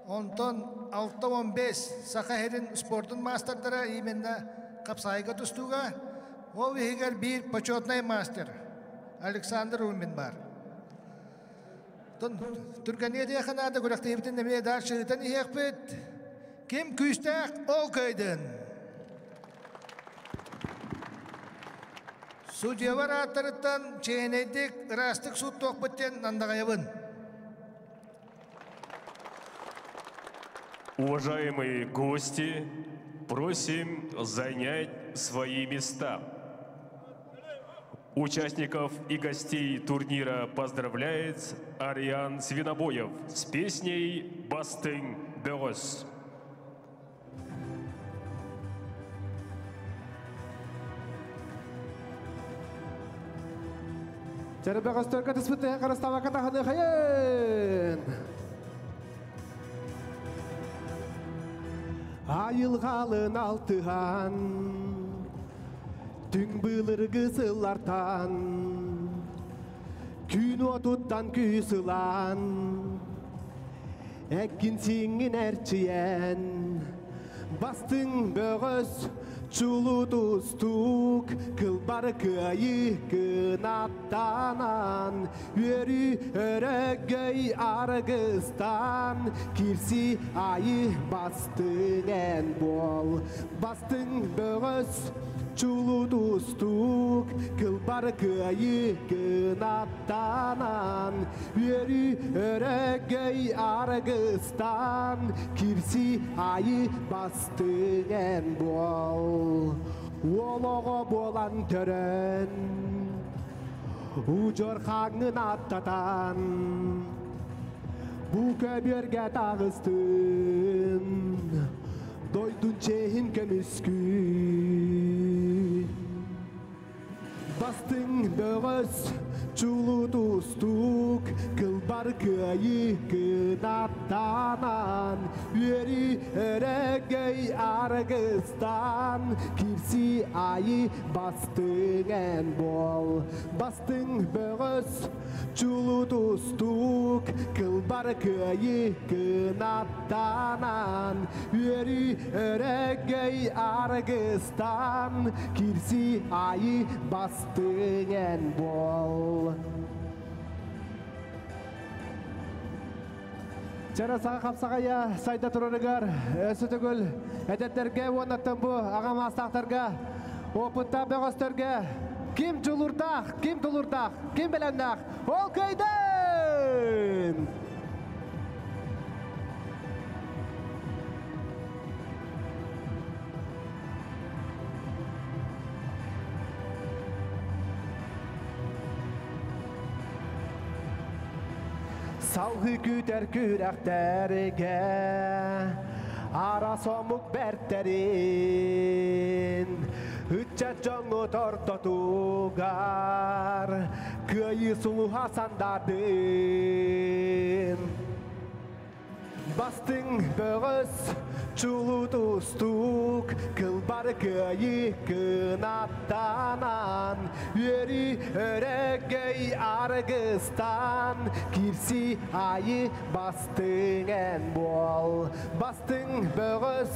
онтон 6-15 Саха-Херин спортын мастerdara именно Капсайга тұстуға, ол вегер бір почетный мастер Александр Румин бар. Түргенеде қанады көріқті ебітін неме дар шығытын еқ бет, кем күстәқ ол көйдін. Судьявар аттарыттан чейнейдік растық суд тоқпыттен нандағайыбын. Уважаемые гости, просим занять свои места. Участников и гостей турнира поздравляет Ариан Свинобоев с песней «Бастың Бөгөс». Çarabı gösterge tıspıtı karıstava katahını hayın. Ayılgalın altıhan, tün bılır kızılardan, gün otuttan küsülan, ekin singin erçiyen, bastın böğüz, çulu tuztuk, kılbar kıyı kınattanan, yürü örgöy argıstan, kirsi ayı bastın en bol, bastın böğüz, çulu tuztuk, kılbar kıyı kınattanan, yürü örgöy argıstan, kirsi ayı bastın en bol. Oloğu bolan tören, ucor xağın attatan, bu köbürge dağıstın, doydun çehin kömüskü. Bastın böğüz, çulu tuztuk, kılbar kıyı kınattanan, yürü örgöy argıstan, kirsi ayı bastın en bol. Bastın böğüz, çulu tuztuk, kılbar kıyı kınattanan, yürü örgöy argıstan, kirsi ayı bastın en bol. Cara sağa kapsağa ya sayda turarıgar, ösütügül, edetlerge onаттın bu, ağa mastaqtarga, oputta böğüstörge, kim çulurtaq, kim tulurtaq, kim bilendaq, ol köydün! Salgı küter kürekterge, ara somuk berterin, hüccet jongu tortotugar, kıyı sulu hasandadın. Bastın böğüz, çulu tuztuk, kılbar kıyı kınattanan, yürü örgöy argıstan, kirsi ayı bastın en bol. Bastın böğüz,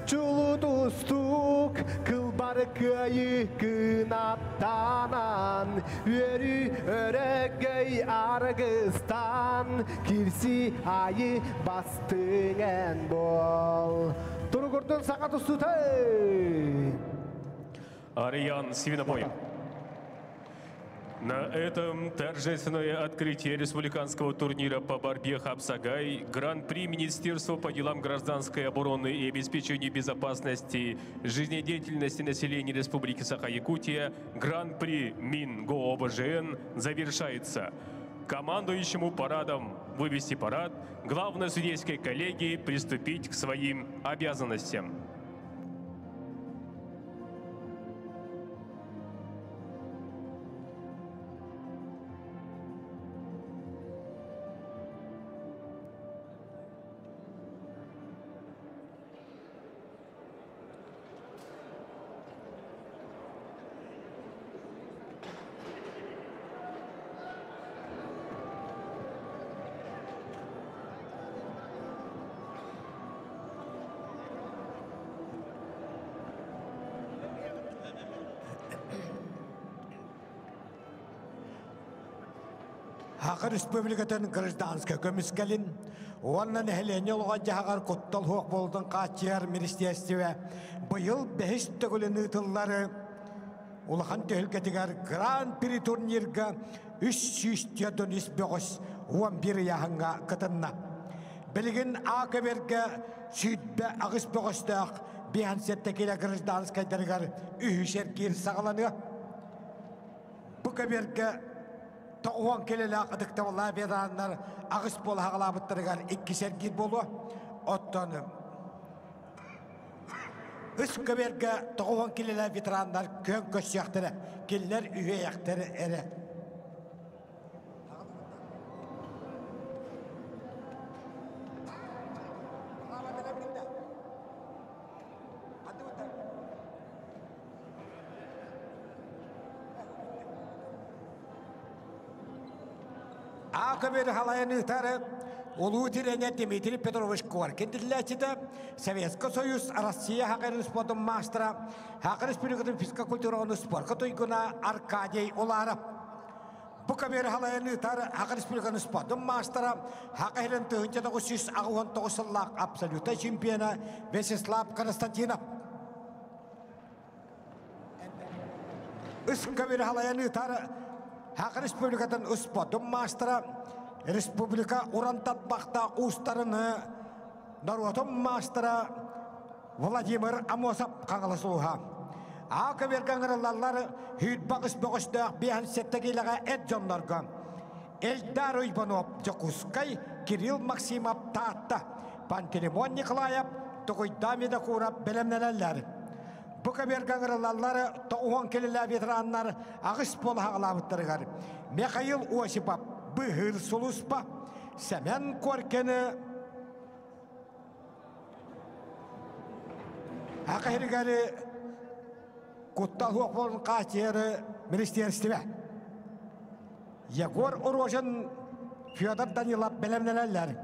çulu tuztuk, kılbar kıyı kınattanan, yürü örgöy argıstan, kirsi ayı bastın en bol. Turu kurtun sakat устутay. Ариан Свинобой. На этом торжественное открытие республиканского турнира по борьбе «Хапсагай» Гран-при Министерства по делам гражданской обороны и обеспечению безопасности жизнедеятельности населения Республики Саха-Якутия Гран-при МинГО-ОБЖН завершается. Командующему парадом вывести парад, главной судейской коллегии приступить к своим обязанностям. Хақы республикатын гражданска көміскалин, оннан әхлене олға жағар құттал хоқ болдың қатчияр министерстве бұйыл 5 түгіліні тыллары улахан төхілкетігер гран-при турнирға 300 11 яғынға қытынна. Білген ақыберге сүйітбе ағыс бұғыстақ бейансетті келе гражданскайдырғар үйшер кер сағаланы. Бұл көберге Тоғуан келелі ақыдықта олай беданлар ағыс бол ағылабыттырған 2 сәргер болу. Оттаны үс көберге тоғуан келелі ветерандар көн көс яқтыры, келілер үйе яқтыры әрі. Акабер халаяны тары Улуу тирене Дмитрий Петрович Коркин дилячида Советский Союз Россия хакыр спортын мастера хакыр республикатын физкультураны спортка тойгуна Аркадий Уларов. Букабер халаяны тары хакыр республикатын спортын мастера хакырын 1999 жыллак абсолютный чемпиона Вячеслав Константинов. Үскабер халаяны тары хакыр республикатын спортын мастера Республика Урантатбақта ұстарыны Наротым мастера Владимир Амосов қаңылысуға. Ақы берген ғырылалары хүйтбағыс бұғыстық бейін сеттегейліға әд жонларға. Эльдар Уйбанов Жокускай, Кирилл Максимов Таатта, Пантелеймон Николаев Тұғыйдамеді қурап білімнелелер. Бұқа берген ғырылалары тоғын келілі ветеранлар ағыс бол ағылабыттырғар. Михаил Осипов Быгыр Сулуспа, Семен Коркені, Ақырғары Құттал Хуақпон Қатері Министерстве. Егор Урожин Федор Данилов білімнелелер.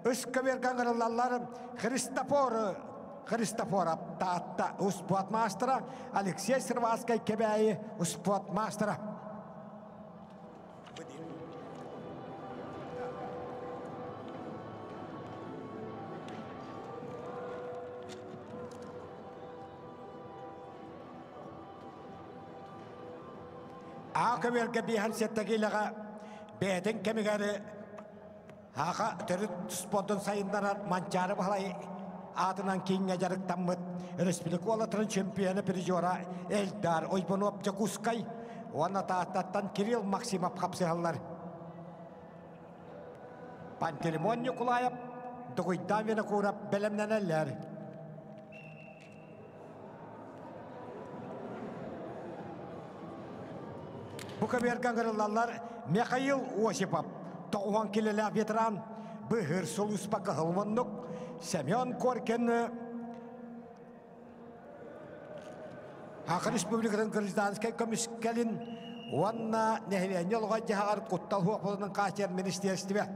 Үскі берген ғырылалар Христофоров Таатта Успот мастера, Алексей Сервацкай Кебәйі Успот мастера. Ақы берге бейхан сеттегейліға бәйтін кемігәрі аға түрі спорттың сайындарар манчары бағалай атынан кейінге жарықтамыд республика олатырын чемпионы призера Эльдар Уйбанов Жокускай оны тааттаттан Кирилл Максимов қапсығалар. Пантелеймон Николаев Тұғыйдамені қурап білімненелер. Бұқа берген ғырылалар Михаил Осипов, тоғын келелі ветеран, Быгыр Сулуспа қығылмындық, Семен Коркені, Ақыр республикадан гражданскай комиссиялин, онна нәхвені олға жағар Құттал Хуақпылының Қатер министерстве.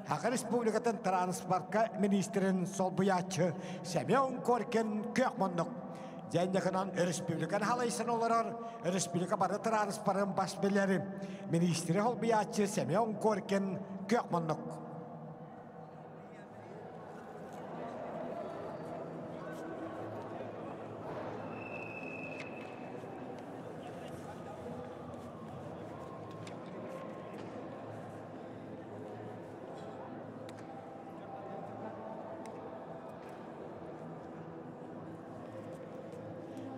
Ақыр республикадан транспортка министрін сол бұятчы Семен Коркен көқмындық. Жәндекінен республикан халайсын оларар, республика бары транспорын бас белері. Министері ол бұятчы Семен Коркен көқмындық.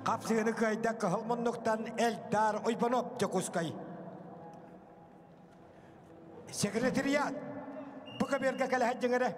Қапсығыны көйді қығылмындықтан Эльдар Уйбанов Жокускай. Секретариат, бұқа берге кәлі әджіңірі.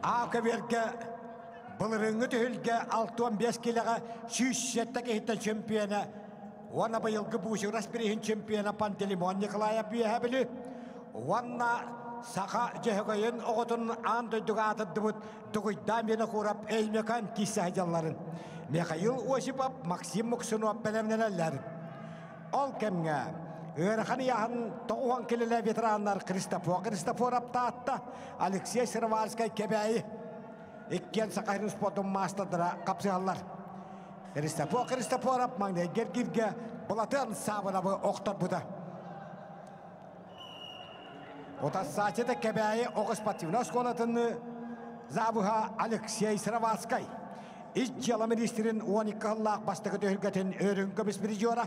Ақы берге Былырыңы төхілге 6-15 келеға сүйіссеттік ехіттен чемпионы. Оны бұйылғы бұшығырас бірейін чемпионы Пантелеймон Николаев бүйе білі. Оны сақа жөғайын оғытын андойдыға атыды бұд. Дүгүйда мені құрап әлмекан кесі ажаларын. Михаил Осипов, Максим Муксунов бәлемнелерлер. Ол кәмге Өріқаны яғын 9 келелі ветерандар Кристофор аптатта Алексей Сырвальскай кебәйі. Ikkiyen sakayın sportun master'dara kapsayallar. Кристофор апмаңда гергирге бұлатын сабына бұ оқтар бұда. Ота сачеті кебәйі оғы спортивна сколатыны забыға Алексей Сыравацкай. İcjala ministerin 12 yıllık bastığı tühülgetin örünkü bispiriciyora.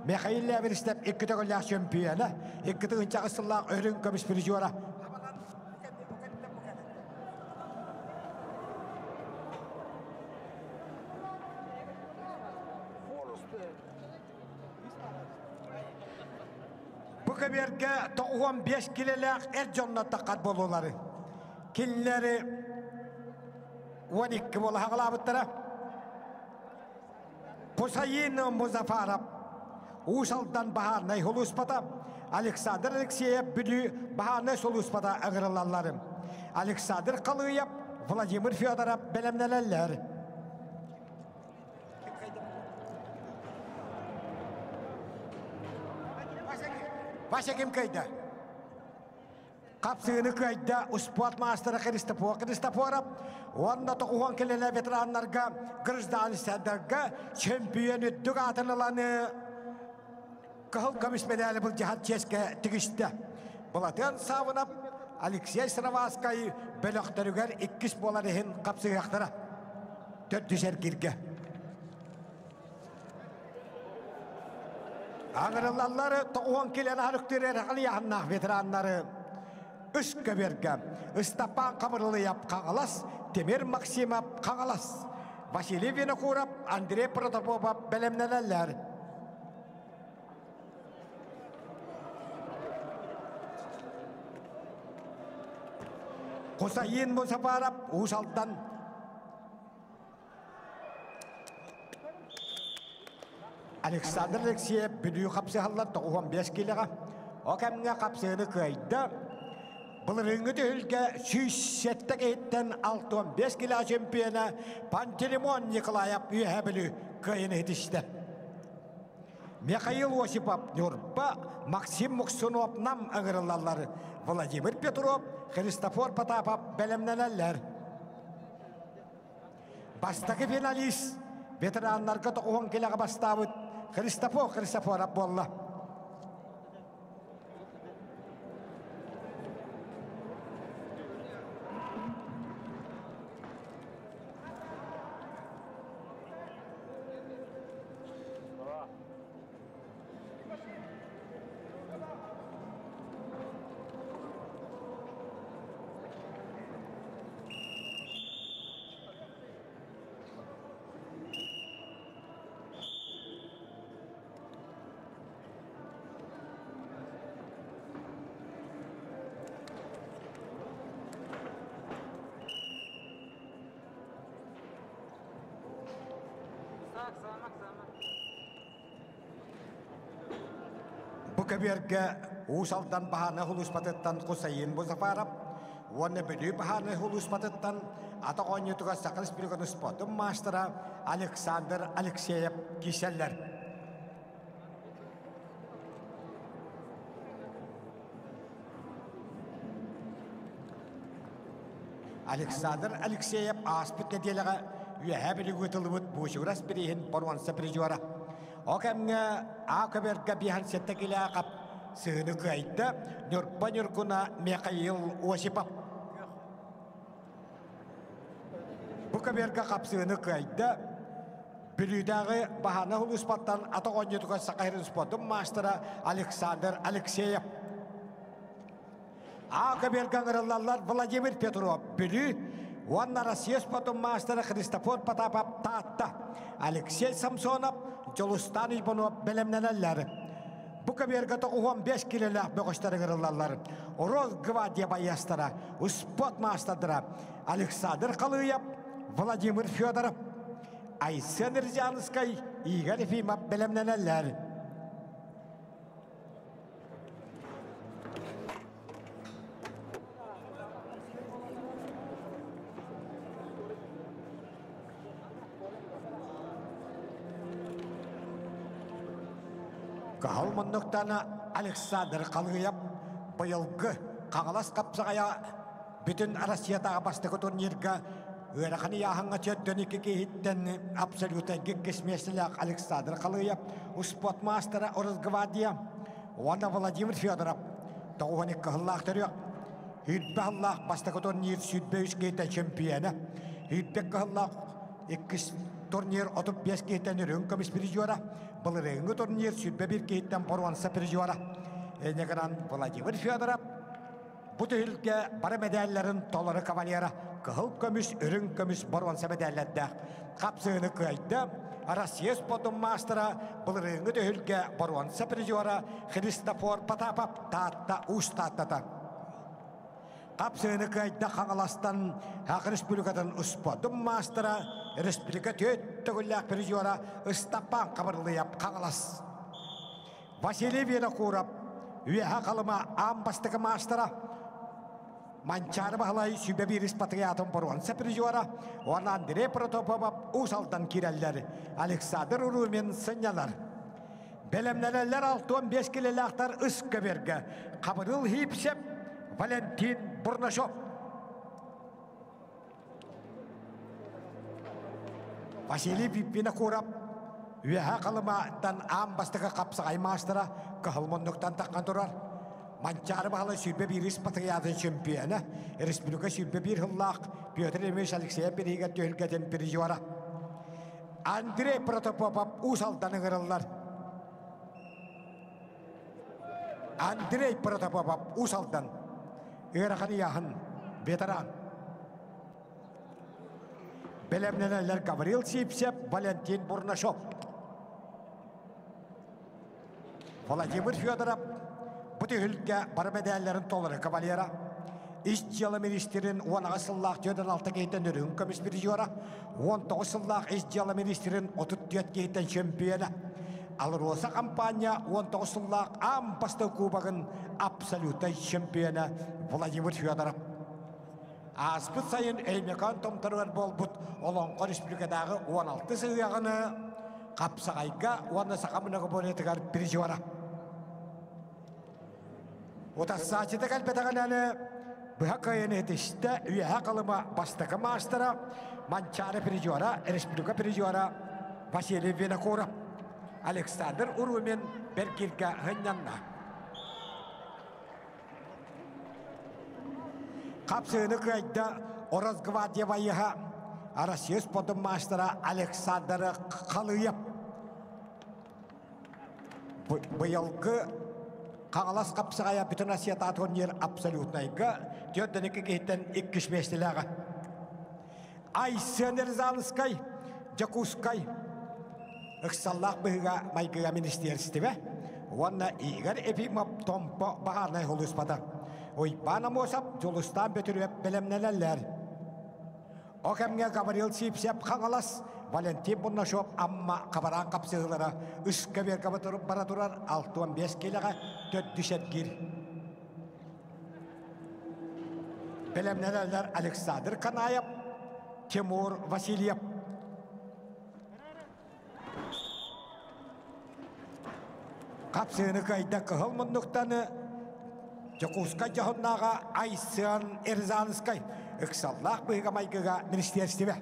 Mikhail Leveristep 2 tügüllük şampiyonu. 2 tügüllük ısıllık örünkü bispiriciyora. Bu keberge 15 kiloluk Ercan'la takat boluları. Killeri 12 bola haqalabıttıra. Kusayin Muzaffarov Usaldan Baharnay Huluspata Alexander Alexeyev Bülü Baharnay Huluspata ağırlarlarım. Alexander Kalıyev Vladimir Fyodorov belemnelerler. Başa kim kayda? Kapsığını kayda sport masterı Kristoforov onda toğuan kelele veteranlarga Gırzdanistan'da şampiyon ettik atılanı kahıl kamış medali bu cihat çeske tigişti. Bulatın savunap Alexey Sıravaskay'ı belöktörüger 2 bolarıhın kapsığı yaktıra. 400'er kirge. Ağırlarları toğuan kelele harıktırır halıyanlar veteranları. Üç keberge, Istapan Kamarlıyev Kağalas, Temir Maksimov Kağalas, Vasily Vinokurov, Andrei Protopopov belemnelerler. Kusayin Muzaffarov Usal'dan Alexander Alexeyev Bülü kapsıhallar 15 kiloga. O kemge kapsığını kaydı. Былырыңы төхілге сүйсеттік еттен 6-15 кило чемпионы Пантелеймон Николаев үйе білі көйіні етішті. Михаил Осипов Нюрба, Максим Муксунов нам ағырылалары, Владимир Петров, Христофор Потапов бәлемнелелер. Бастағы финалист, ветеранларға 10 килоға бастауыд Христофоров болла. Bu keberge Usaldan Baharnay Huluspat'tan Kusayin Muzaffarov, Onu Bülü Baharnay Huluspat'tan Atakonya Tugas Sakals Bilgonu Sportun Master'a Alexander Alexeyev kişiler. Alexander Alexeyev aspit nediyeliğe üye bilgi ötülübüt bu şuras birihin borvansa biriciyora. O kemge akaberge bihan settekile akap sığını kaydı Nurpa Nurkuna Mikhail Osipov. Bu keberge kap sığını kaydı Bülüdağı Baharnay Huluspat'tan Atakonya Tugas Sakayırın Sportun Master'a Alexander Alexeyev. Akaberge ağırlarlar Vladimir Petrov Bülü Onlar Rusya Sportun Master'a Kristofor Potapov Tatta Alexey Samsonov Jolustan İlbanov belemnelerler. Bu keberge 15 kiloluk böğüşleri kırılarlar. Roz Gvadiya bayastara, Sport Master'dara Alexander Kalıyev, Vladimir Fyodorov. Aysen Rzyanskay, Igor Efimov bilemlenenler. Kahалманнықтаны Александр Қалғияп бұйылғы қағалас қапсағая бүтін Россиятаға бастығы турнирға Өрақаны яғанға төттен екі кейттен абсолюта кеккесмесілік Александр Қалғияп, ұспот мастера Орызгвадия, оны Владимир Федоров, 92 ғыллақ түрек, Хүйтбе ғыллақ бастығы турнир сүйтбе үш кейттен чемпионы, Хүйтбе ғыллақ 2 турнир 35 кейттен үрін көміс призиора, бұл реңі турнир сүйтбе бір кейттен поруанса призиора. Энегран Владимир Федоров, бұты үлге бары медалларын толыры кавалера, кығыл көміс, үрін көміс поруанса медаллады. Қапсығыны көйді, Россия спортын мастера, бұл реңі үлге поруанса призиора, Христофор Потапов татта ұстаттады. Қапсығыны көйді қаңыластан Ақы Республикадан ұспадым мастера, Республика төттігілік призиораЫстапан қабырлыяп қаңылас. Василий Винокуров, Үйәға қалыма амбастығы мастера, Манчары бағылай Сүйбебирис патриятын бұруанса призиора, оны Андрей Протопопов ұсалдан киреллер, Александр Урумен сынялар. Белемнелелер 6-15 келелақтар ұсқы бергі, Қабырыл Хипсеп, Валентин Бурнашов. Василий Винокуров, Үйәға қалымадан амбастығы қапсығай мастера, Кахалмоннуктан таққан тұрар. Манчары бағылы Сүйбебирис патриятын чемпионы, Республика Сүйбебир ғыллақ, Петр Ильич Алексеев береге төлгеден призиора. Андрей Протопопов ұсалдан ғырылар. Андрей Протопопов ұсалдан ғырақын яғын ветеран. Белемнелер Гаврил Сипсеп, Валентин Бурнашов. Владимир Федоров, бұты үлге бары медалларын толыры кавалера, Іш жылы министерін 10 сыллақ 4-6 кейтен үрін көміс призиора, 19 сыллақ іш жылы министерін 34 кейтен чемпионы. Ал Роса компания 19 сыллақ амбасты кубағын абсолютный чемпионы Владимир Федоров. Аспыт сайын әлмекан томтарығыр бол бұд Олонқы Республикадағы 16 сығағыны қапсағайға 10 сақамынығы болетігар призиора. Отасачыда кәлпетағананы бұға қайын етішті үйәға қалыма бастығы мастера Манчары призиора, Республика призиора Василий Винокуров, Александр Урумен Беркирка ғынянна. Қапсығыны көйді Орозгвадия вайыға Россия спортын мастера Александр Қалыев. Бұйылғы Қағалас қапсығая бүтін Россията турнир абсолютнайға, төттінікі кейттен 2-5-ліға. Айсен Рзанскай, Жакускай, ұқсаллақ бұғыға майгыға министерстіве, онна Игор Ефимов томпо бағарнай ғылыспада. Ойпана мосап, жолыстан бөтіріп білімнелелер. Окемге Гаврил Сипсеп қаңалас, Валентин Бурнашов амма қабаран қапсығылары үскі бергі бұтырып бара тұрар 6-15 келіға 4 кер. Білімнелер Александр Канаев, Тимур Васильев. Қапсығыны қайда қығыл мұндықтаны Жакускай жағыннаға Айсен Рзанскай ұқсаллақ бұйға майгыға министерстіве.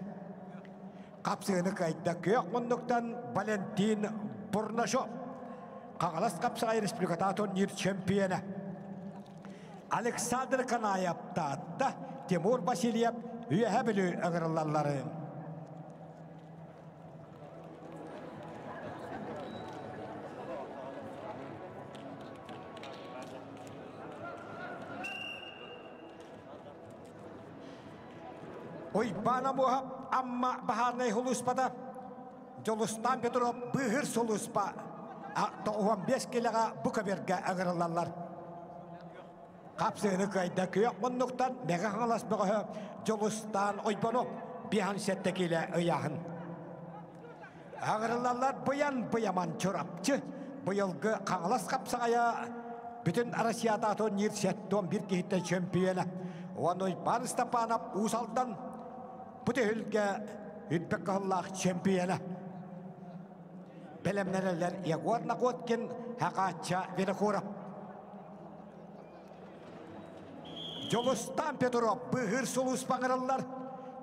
Қапсығыны қайда көк мұндықтан Валентин Бурнашов. Қағалас қапсығай Республиката турнир чемпионы. Александр Канаев татта Тимур Васильев үйәе білі өңірілалары. Ойпана мұхап, амма бағарнай ғылыспада, жолыстан бетіріп бұғыр сұлыспа, 15 келіға бұқа берге әғырылалар. Қапсығыны қайда көйек мұндықтан, неға қаңалас бұғы жолыстан ойпанып, bihan settekiyle ıyahın. Ağırlarlar bıyaman çorapçı. Bu yılgı Kangalas kapsaya bütün Arasiyada turnir setton bir kihitten şampiyona. Onu Barıstapanap Usal'dan bu tehülge Hüdbekkallah şampiyona. Belemneler Yagor Nakotkin Hakaça Venekurap. Jolustan Petrov bıhır sulus banırlar.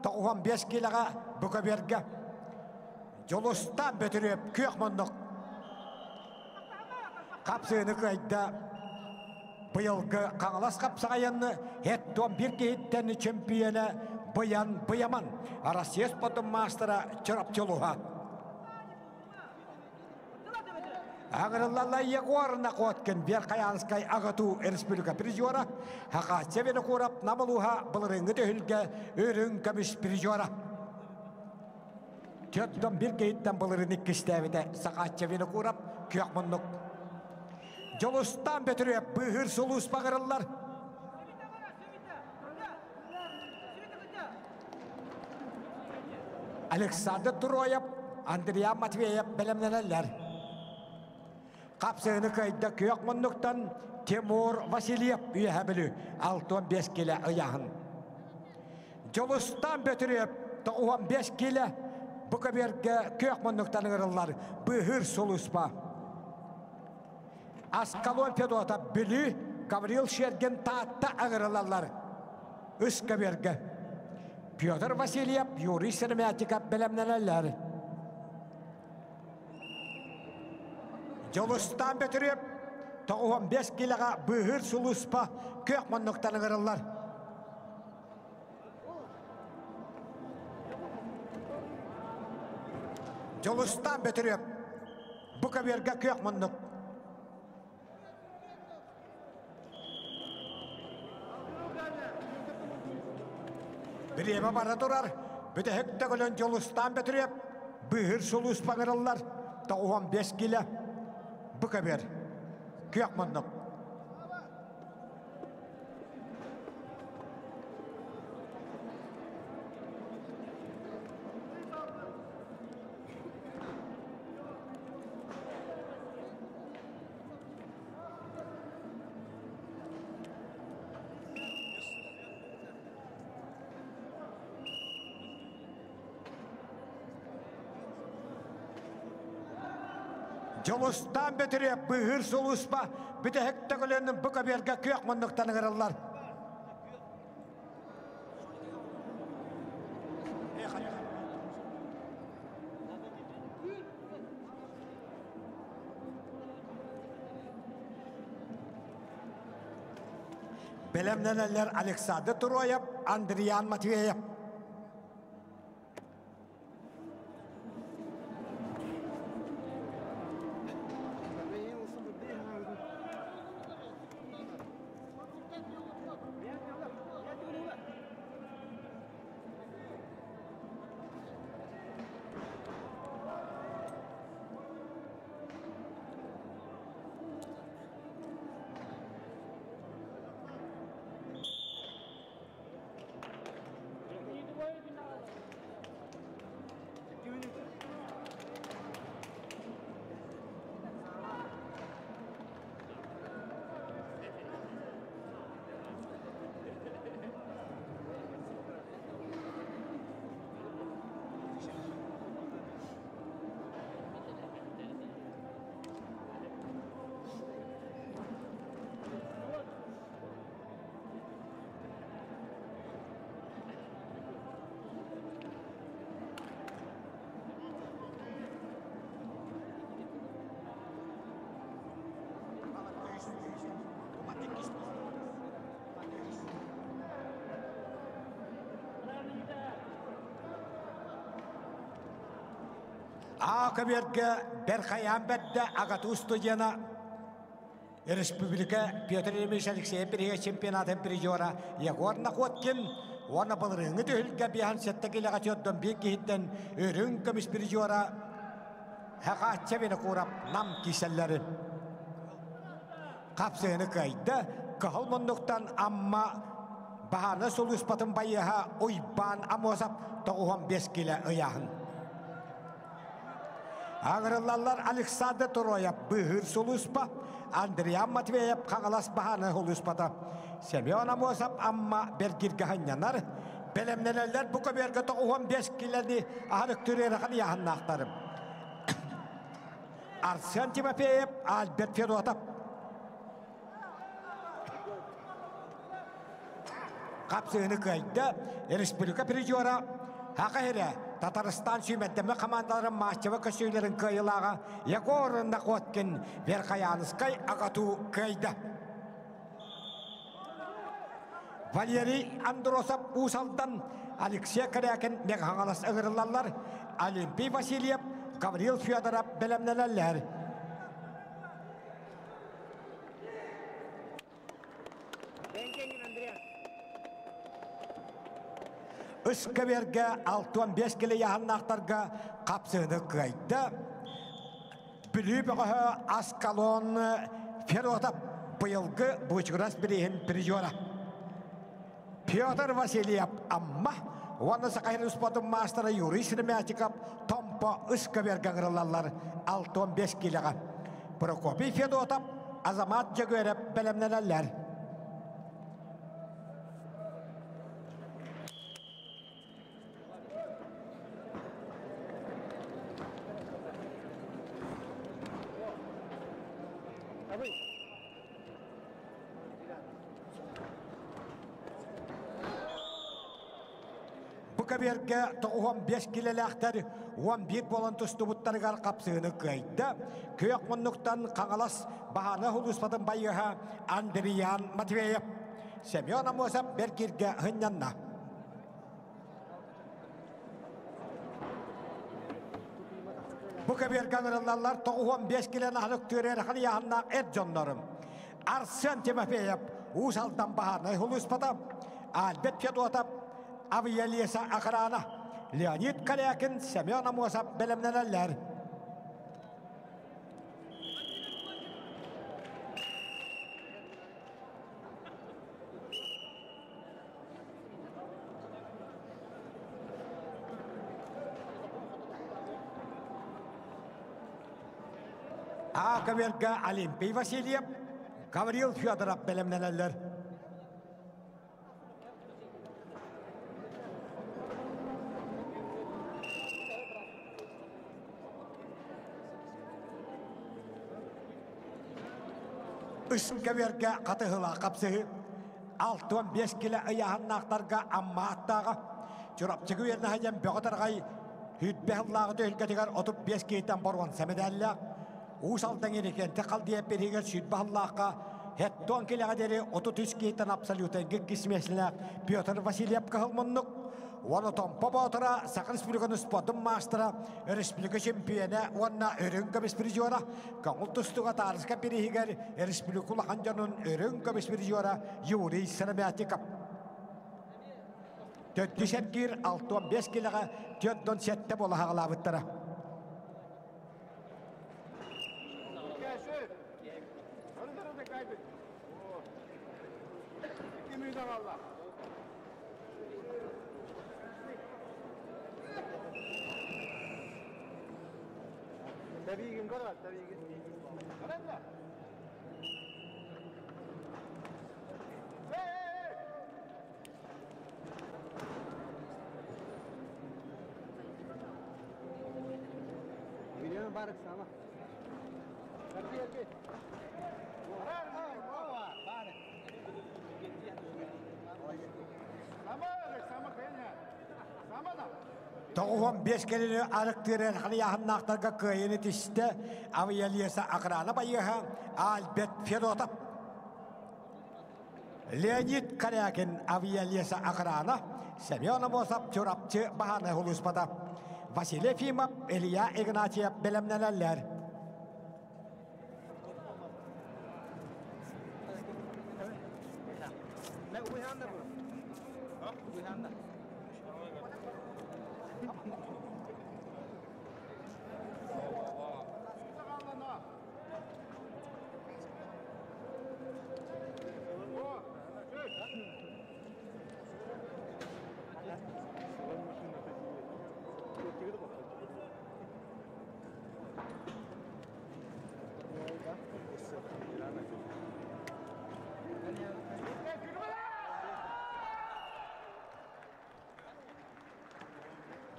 95 kilaga Bukaberge. Jolustan Petrov köyakmanlık. Kapsığını kayda bu yılgı Kangalas kapsağayanı hetton bir kehitten şampiyona bıyaman Arasiyas Podun Mastera çorapçılığa. Ağırlarla Yegor Nakotkin bir kayanskay ağıtu Respublika Prizora Hakaça Venekurap namaluha bılırıngı tühülge ürün kamış Prizora. Tiyattan bir kehitten bılırını kistevide Hakaça Venekurap köyakmanlık. Jolustan Petrov bıhır sulus bağırırlar. Alexander Turoyev, Andriy Matveyev belemlenenler. Kapsığını kayda köyakmanlıktan Timur Vasilyev üyehabili 65 kilo ıyahın. Jolustan Petrov 95 kilo Bukaberge köyakmanlıktan ırırlar. Bıhır suluspa. Askalon Pedota Bili, Gavril Şergen Tahta ağırlarlar. Iskaberge. Pyotr Vasilyev, Yuri Sermetikap belemlenenler. Jolustan Petrov 95 kiloga bıhır suluspa köyakmanlıktan ağırlar. Jolustan Petrov Bukaberge köyakmanlık. Bir yeme barra durar. Bir de hekte gölün Jolustan Petrov bıhır sulus bağırırlar. 95 kilo Bukaber köyakmanlık. Jolustan Petrov bıhır suluspa bir de hekte gölünün Bukaberge köyakmanlıktan ağırlar. Belemlenenler Alexander Turoyev, Andriy Matveyev. Akaberge Berkayam bedde agatu stujana Respublika Pyotr Ilyich Alexeyev bir çempionatın Prizora Yegor Nakotkin ona balırını tühülge bihan settekiyle kaçıyordum bir kihitten ürün kamış Prizora Hakaça Venekurap nam kiselleri kapsığını kaydı kahalmanlıktan amma bahana solus patın bayıha oyban amosap 95 kilo ıyahın. Ağırlarlar Alexander Toroyev bıhır soluspa, Andriy Matveyev kağalas bahana soluspata. Semyon amosap amma bergirgahan yanar. Belemneler bu kaberge 95 kiloni ahırık türerek yahan aktarım. Arsen Timofeyev, Albert Fedotov. Kapsığını kaydı, Respublika Prijora, Hakahire, Tataristan sümetteme komandaların mahçeva köşeylerin kayılağı, Yakorunda Kotkin, Verkayanıskay, Agatu kaydı. Valeri Androsov Usal'dan, Alexey Karyakin, Meghangalas Ağırlarlar, Olimpiy Vasilyev, Gavril Fyodorov belemnelerler. Iskaberge 65 kilo yahanaktarga kapsığını kaydı. Bülübüğü Askalon Ferotov bıyılgı buçuğras birihin prijora. Pyotr Vasilyev amma onu sakayır spotun mastera Yuri Sirmeatikov tompo Iskaberge ağırlarlar 65 kiloga. Prokopiy Fedotov Azamat Jaguerev belemnelerler. Bu kaberge 15 kilolaktar 11 bolontus tubutlargar kapsığını kaydı. Köyek monluktan kağalas bahana huluspatın bayıha Andriy Matveyev. Semyon Amosov bergirge hınyanna. Bu kaberge ağırlarlar 15 kilona halık türer yahanna Erjonlarım. Arsen Timofeyev Usal'dan bahana huluspatın Albert Fedotov Aviyaliyasa Akarana, Leonid Karyakin, Semyon Amosov belemnelerler. Akaberge Olimpiy Vasilyev, Gavril Fyodorov belemnelerler. Iskaberge katıhıla kapsığı 65 kilo ayahanaktarga amma attağı çorapçıgı yerine hacem beğatargay hütbehallahı dölgetigar 35 keyten borwan semedalla usaldan yeniken tekal diye beriger sütbehallahı hetton kilo deri 33 keyten absoluten gikismesine Pyotr Vasilyev kahılmonnuk Onu tompa botura Sakın Respublikanın spotun mastera Respublika şempiyona Ona örüngü besprijora Kanul tustuğa tarızka birihiger Respublikul hancanın örüngü besprijora Yuri Sirmeatikov 4 kir 6-15 kilaga 4-7 bola hağlavıttara. Tabii gün kadar, tabii gün. Önemli. Biliyorum barık sana. Erkeği erkeği. Barık. Sama kayanya. Sama da. Toğum 5 kelini arıktırır haliyahan naqtarga kıyını tişte aviyaliyasa akrana bayıha Albert Fedotov. Leonid Karyakin aviyaliyasa akrana Semyon Amosov çorapçı bahane huluspada. Vasily Fimov, Ilya Ignatiev belemnelerler.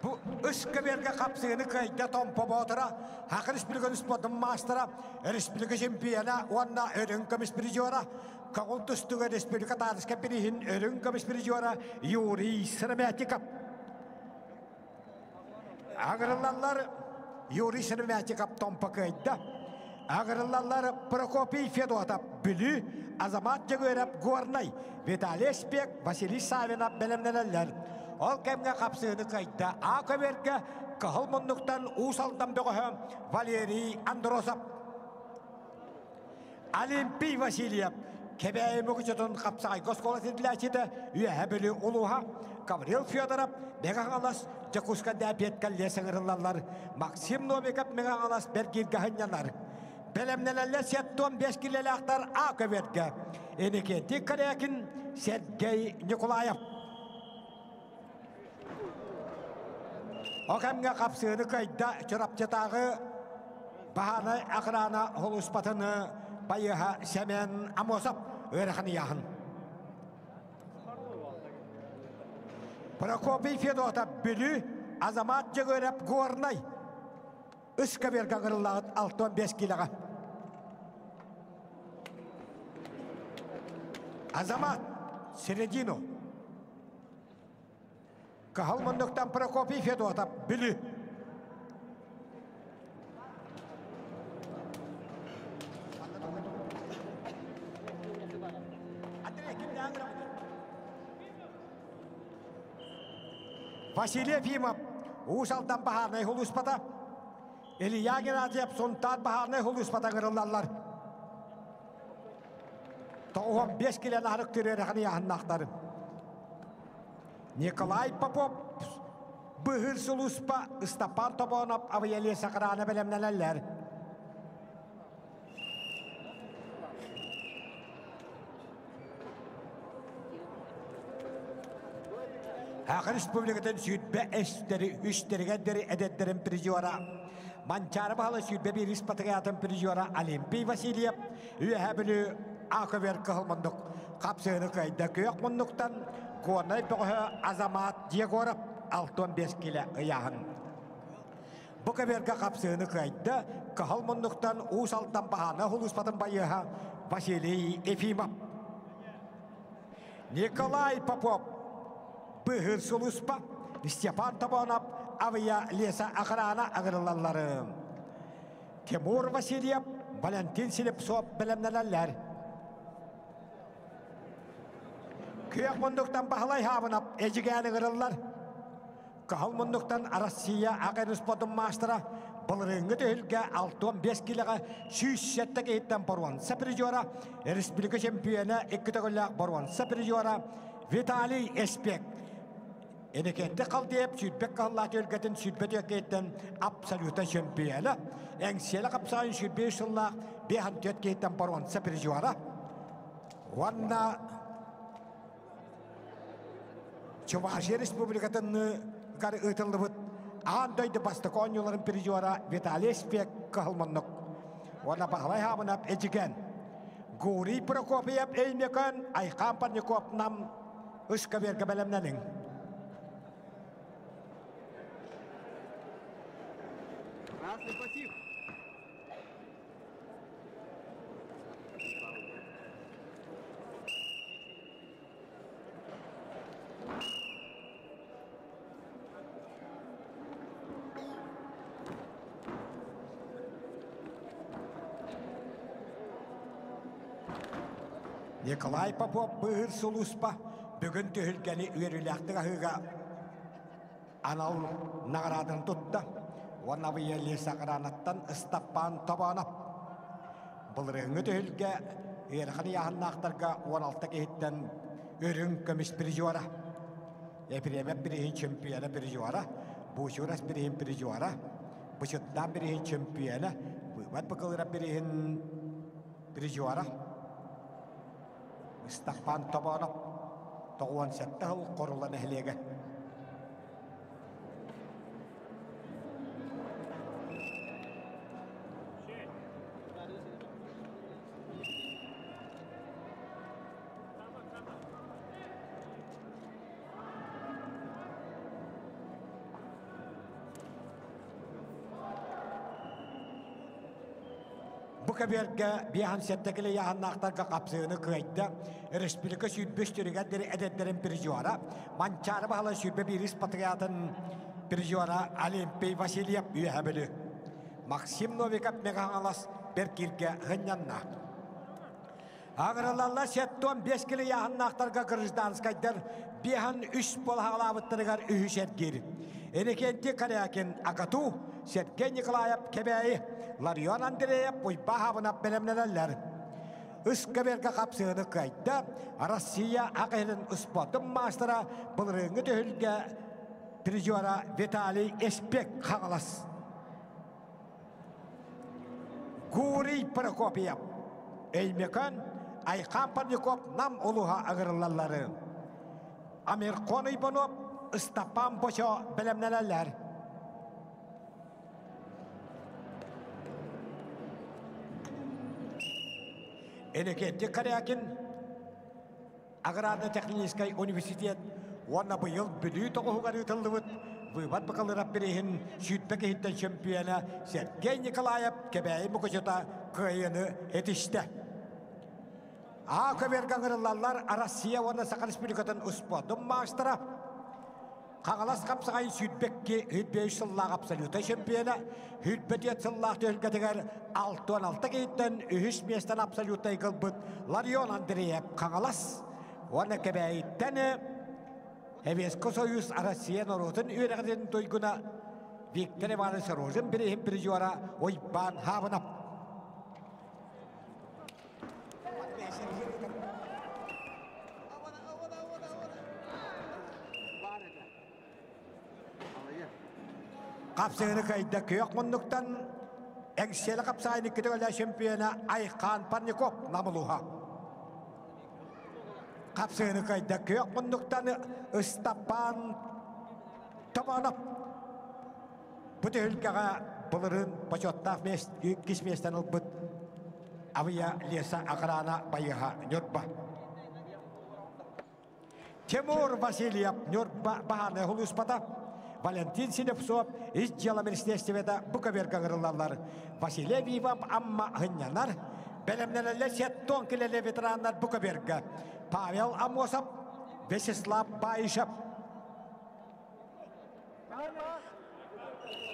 Bu Üsküberge kapsığını kayda tompa boğdura, Haqı Respublika Sportun Mastera, Respublika Şempiyona, Onna Örün Kamis Birijora, Kağıl Tustuğa Respublika Tarıska Birihin Örün Kamis Birijora, Yuri Sırmatikap. Ağırlarlar Yuri Sırmatikap tompa kayda. Ağırlarlar Prokopi Fedota Bülü, Azamat Jagörep Gornay, Vitali Spek, Vasily Savinap belemneler. Ol kemge kapsığını kayda, Akaberge, Kahılmunduk'tan Usal'dan Begohem, Valeri Androsap. Alimpi Vasilyev, Kebeği Mugicatun kapsağay Goskola Tidlaçide, Üyehebeli Uluha, Kavril Fyodorov, Megahalas, Jakuska Dapet Kalye Sangırlarlar, Maksim Novikap Megahalas Bergir Gahanyalar. Belemnelerle Setton Beskileli aktar Akaberge, Enikenti Karekin, Sergey Nikolayev. Okamga kapsığını kayda çorapçatağı bahana akrana holuspatını bayıha semen amosap öğretini yahın. Prokopi Fedota bülü azamat jagörep gornay. Üsküberge kırıllağıt 6-15 kilaga. Azamat Seredino. Kahılmunduk'tan Prokopi Fedota bülü. Vasily Efimov, Usal'dan baharnay huluspata. Eliya Genadiev, Sontan baharnay huluspata kırılarlar. Toğum 5 kilen arık türerek yahın aktarım. Nikolay Popov, Bıhır Suluspa, Istapan Tobonov, Aviyeli Sakarana belemneler. Haqı Respublika'dan sütbe eşleri, üçleri edetlerin prizora. Mançarı bağlı sütbe bir ispatıyatın prizora. Alimpi Vasilyev, üyehebülü Akaber Kahılmunduk. Kapsığını kayda köyek munduktan, Konay Boğha Azamat Yegorov 6-15 kilo ıyahın. Bu kaberge kapsığını kayda Kahılmunduktan Usal'dan bahana huluspatın bayıha Vasily Efimov. Nikolay Popov, Bıhır Suluspa, Stepan Tobonov, Aviya Lesa Akrana ağırlarlarım. Timur Vasilyev, Valentin Silipsov belemneler. Köyek munduktan bahalay havınap ecigani kırıllar. Kahılmunduktan Arasiya Akın Sportun Mastera, Bılırıngı tühülge 6-15 kiloga süysette geyitten Borvan Saprizora, Respublika Şempiyona 2 tağılla Borvan Saprizora, Vitali Spek. Enikente kaldıyıp sütbek kallat ülketin sütbet geyitten absoluta şempiyona. Engsiyeli kapsayın sütbek sıllah bir hantiyat geyitten Borvan Saprizora. Vanna Çuvaşya Respublika'nın karı ıtıldı bud. Andaydı bastı konyoların prizora Vitali Spek Kahılmunduk. Vanna bahalay hamınap ecigen. Guri Prokopyev eynekan ay kampanyakop nam Üsküberge belemnenin. Красный пассив. Nikolay Popov, Bıhır Suluspa, bugün tühülgeni üyerülektire hıga anal nağradın tuttu. Ona viyeli sakaranattan Istapan Tobonov. Bılırıngı tühülge erkani yahın aktarga 16 gehitten ürün kömüş prizora. Epreme birihin çempiyona prizora. Bu şuras birihin prizora. Bu şuttan birihin çempiyona. Bu vat bakılır birihin prizora. Istapan Tobonov. Toğuan settahıl korulan ehliyege. köberge bihan settekile yahannaaqtarga qapsığını kıyda. Respublika südbüş türüge edetlerin pirjuara. Mançarı bahala südbe biris patriyatın pirjuara Alimpey Vasilyev üyehabili. Maksim Novikov megahangalas berkirge hınyanna. Ağırlarla setton 5 kilo yahannaaqtarga Kırgızdanskayдар bihan 3 bol hağlavıttırıgar ühüset geri. Enekenti Karyakin Akatu, Sergey Nikolayev Kebeyi, Larion Andreyev Uybahavına belemneler. Iskaberga kapsığını kayda, Rusya Akılın Ispotun Master'a bılırını tühülge Prizora Vitali Espek Kağalas. Guri Prokopyev, Eymekan, Aykan Parnikov nam oluha ağırlarları. Amerikan İbanov, Istapan Boşo belemneler. Enekenti Karyakin Agrarna Tekniskay Üniversitet Wana bu yıl büyük toğuğarı tıldıvıt Vıvat bakalıra birihin Sütbeki hitten şampiyona Sergey Nikolayev Kebeyi Mukuşuta kıyını etişti. Köbergangırlarlar Arasya Wana Sakal Respublikatın Uspodun Master'a Kağalas kapsağın Sütbeki Hütbeyi Sıllah Absoluta şampiyona Hütbeti Sıllah tölgeteler 6-16 geyitten ühüs miyesten Absoluta yıkılbıt Larion Andreyev Kağalas Wana Kebeyi tane Hevesko Soyuz Arasya Norotun üyelerinin duyguna Viktor Ivanovich Rozin birihim pirjuara Oyban Havanap Kapsağını kayda köyok munduktan Ekseli kapsağını kütüğüyle şampiyona Aykan Parnikov namuluha. Kapsağını kayda köyok munduktan Istapan Tabanov. Bu tühülkege bulurun paçottaf kismesten ılbıt Avya Lesa Akrana Bayıha Nürba. Timur Vasilyev Nürba Bahane Huluspata. Valentin Sinepsov İzcala Ministerstiveda bu köbergangırlarlar. Vasilyev Ivan amma hınyanar. Belemnelerle setton kilele veteranlar bu köberga. Pavel Amosov, Vyacheslav Bayshev.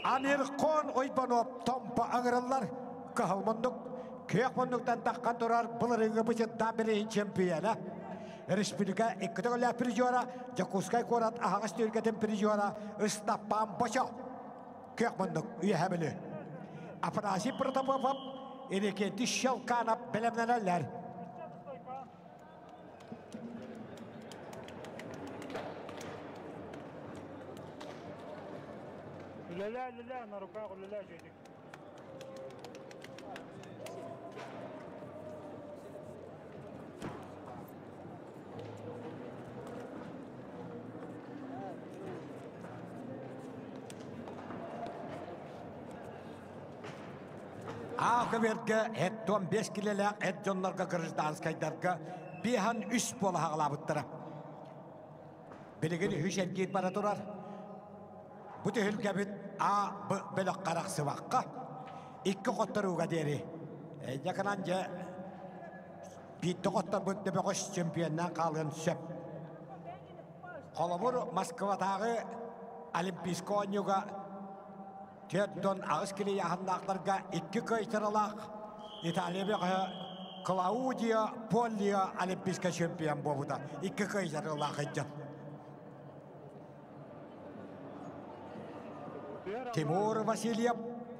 Amerikan Oybanov tompa ağırlar. Kahılmunduk. Köyakmunduktan takkan durar bılırıngı bıçıdan birihin şampiyona. Respublika ikkitogla pirjuara Jakuskay Korat ahas türketin pirjuara Istapan Boşo Kökmunduk üyehabili Afanasi Protopopov Enekenti Şalkanap belemneler Lüle na rukah lüle şeydik. Köberge etton 5 kilelek etjonlarga Kırgızdanskaydarga bihan 3 bola hağlabıttıra. Biligini hüşergir bara durar. Bu tühülge bit bölük qarak sıvaqqa. 2 qottoruga deri. Yakınanca bitti qottor bütte beqoş çempiyondan qalgın söp. Kolomur Moskvadağı Olimpisko oynuga Teddon ağızkili yahandaqlarga 2 kaytıralaq. İtalya Claudio Polio Olimpiska şampiyon bobuda. 2 kaytıralaq edecek. Timur Vasilyev,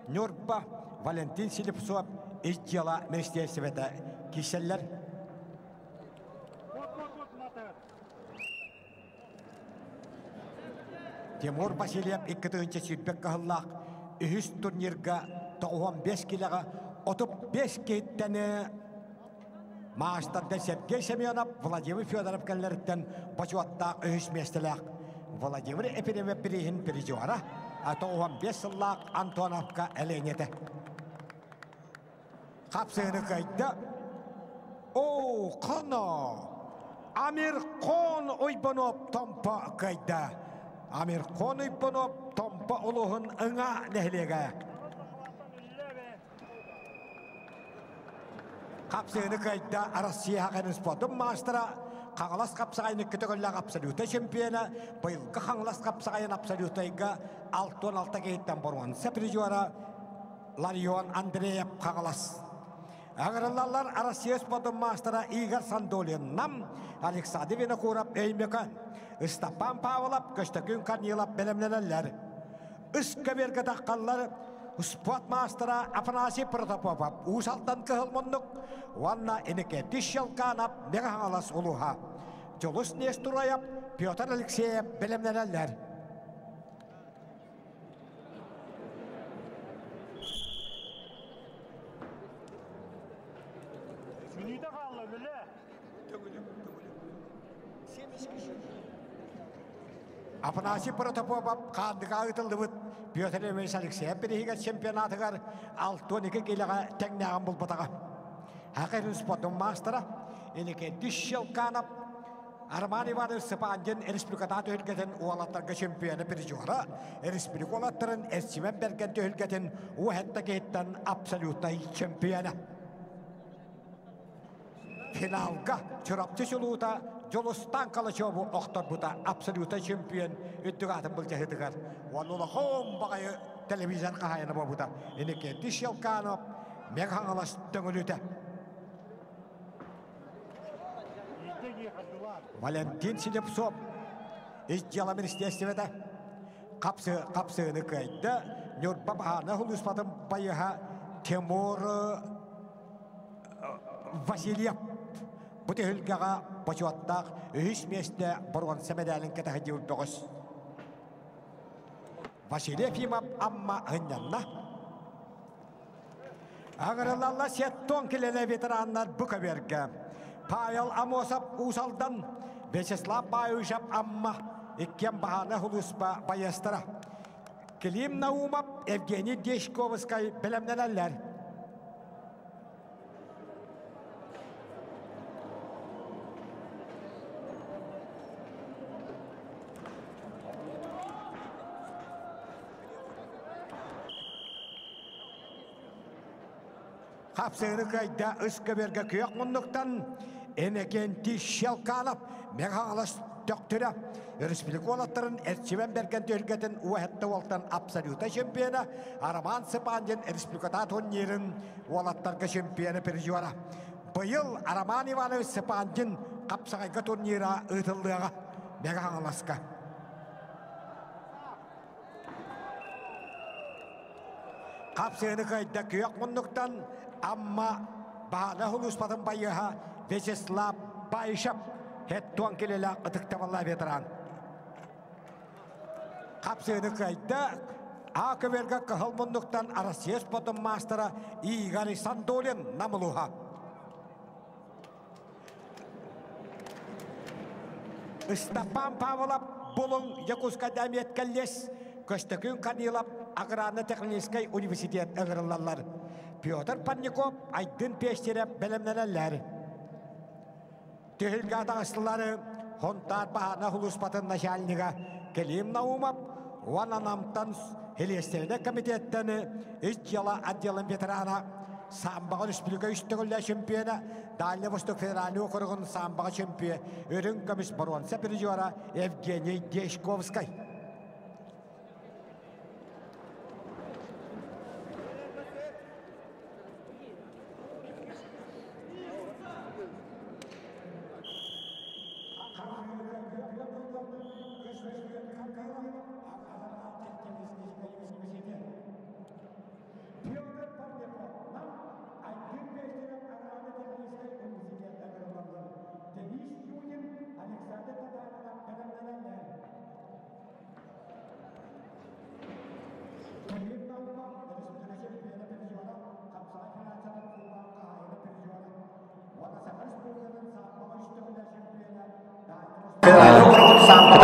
Nurba, Valentin Silipsov, İzcala Ministerstiveda kişiler. Timur Vasilyev 2. sütbek kahıllaq. Ühüs turnirga 15 kilaga 35 kettene maaşlarda Sergey Semyonov, Vladimir Fyodorov kenlerden başvatta ühüs mestelaq. Vladimir Epinev birihin pirjuara 15 yıllaq Antonovka elenete. Kapsığını kayda kana Amerikan Oybanov tompa kayda. Amerikan Oybanov tompa uluhun ınga nehlege. Kapsığını kayda Arasya Hakan'ın sportun master'a Kangalas kapsağını kütüğüyle absolute şampiyona bayılgı Kangalas kapsağını absolutayga 6-16 geyitten boruan sepirijuara Larion Andreev Kangalas Ağırlarlar Arasya sportun master'a Igor Sandolin nam Alexander Vinokurov Eymekan Istapan Pavlov Köstökün Karnilov belemleneler Iskaverge takkallar Sport master'a Afanasi Protopopov Usaltan kehılmonduk Wanna enike Tishalkanov Megahangalas uluha Jolus Nesturayov Pyotr Alexeyev belemleneler Afanasi Protopopov kandıga ıtıldıbıt Pyotr Alexeyev birihiga çempionatıgar 6-12 kilaga teknağın bulbataga Hakkın sportun master'a enike Tishalkanov Arman Ivanov Sapanjin Respublikata tühülgeten ualatlarga çempiyonu pirjuara Respublikalatların erçimen bergen tühülgeten uhatta gehitten absolutay çempiyonu Finalga çorapçı çuluğuta Jolustan kalıçobu oktar buta absoluta çempiyon üttügatın bulcahıdıgar Vallula hom bakayı televizyon kahayana babuta enike Tishalkanov Meghangalas döngülüte Valentin Silepsov İzcala Ministerstvede kapsığını kaydı Nurba Bahana Huluspadım bayıha Timur Vasilyev Bu tehülgağa başuattak ühüs mesle boruan semedalin ketahıcı ultoğuz Vasilyev imam amma hınyanna Ağırlarla setton kilene veteranlar bu kaberge Pavel Amosov Usaldan Vyacheslav Bayushev amma Ikkem Bahana Huluspa Bayastra Kilim Naumov Evgeniy Deshkovskay belemleneler Kapsığını kayda ıskaberge kıyak munduktan eneken Tishalkanov Meghangalas döktüre Respublikalatların erçimen bergen tühülgeten uhatta oltan absoluta şampiyona Arman Sapanjin Respublikata turnirin ualatlarga şampiyona pirjuara Bayıl Arman Ivanov Sapanjin kapsağayga turnira ıtıldığa Meghangalaska Kapsığını kayda kıyak munduktan amma Bahana Huluspadım bayıha Vyacheslav Bayushev Hettuan kelele ıtıktavallah veteran Kapsığını kayda Akaverga kahılmunduktan Arasya sportun master'a Igor Sandolin namuluha Istapan Pavlov Bulun Yakuska Damiyet Kalles Köstökün Karnilov Agrarna Tekniskay Universitet ağırlarlar Pyotr Parnikov Aydın Peşterep belemleneler Tühülgada ıslıları Hontar Bahana Huluspatın Naşalniga Kelim Naumov Vananamtan Helesterne Komitetten İzcala Adyalan Veterana Sambağa Respublika Üstügülle Şampiyona Dalya Vostok Federali Okurgun Sambağa Şampiyon Ürün Komis Boruan Sepirijuara Evgeniy Deshkovskay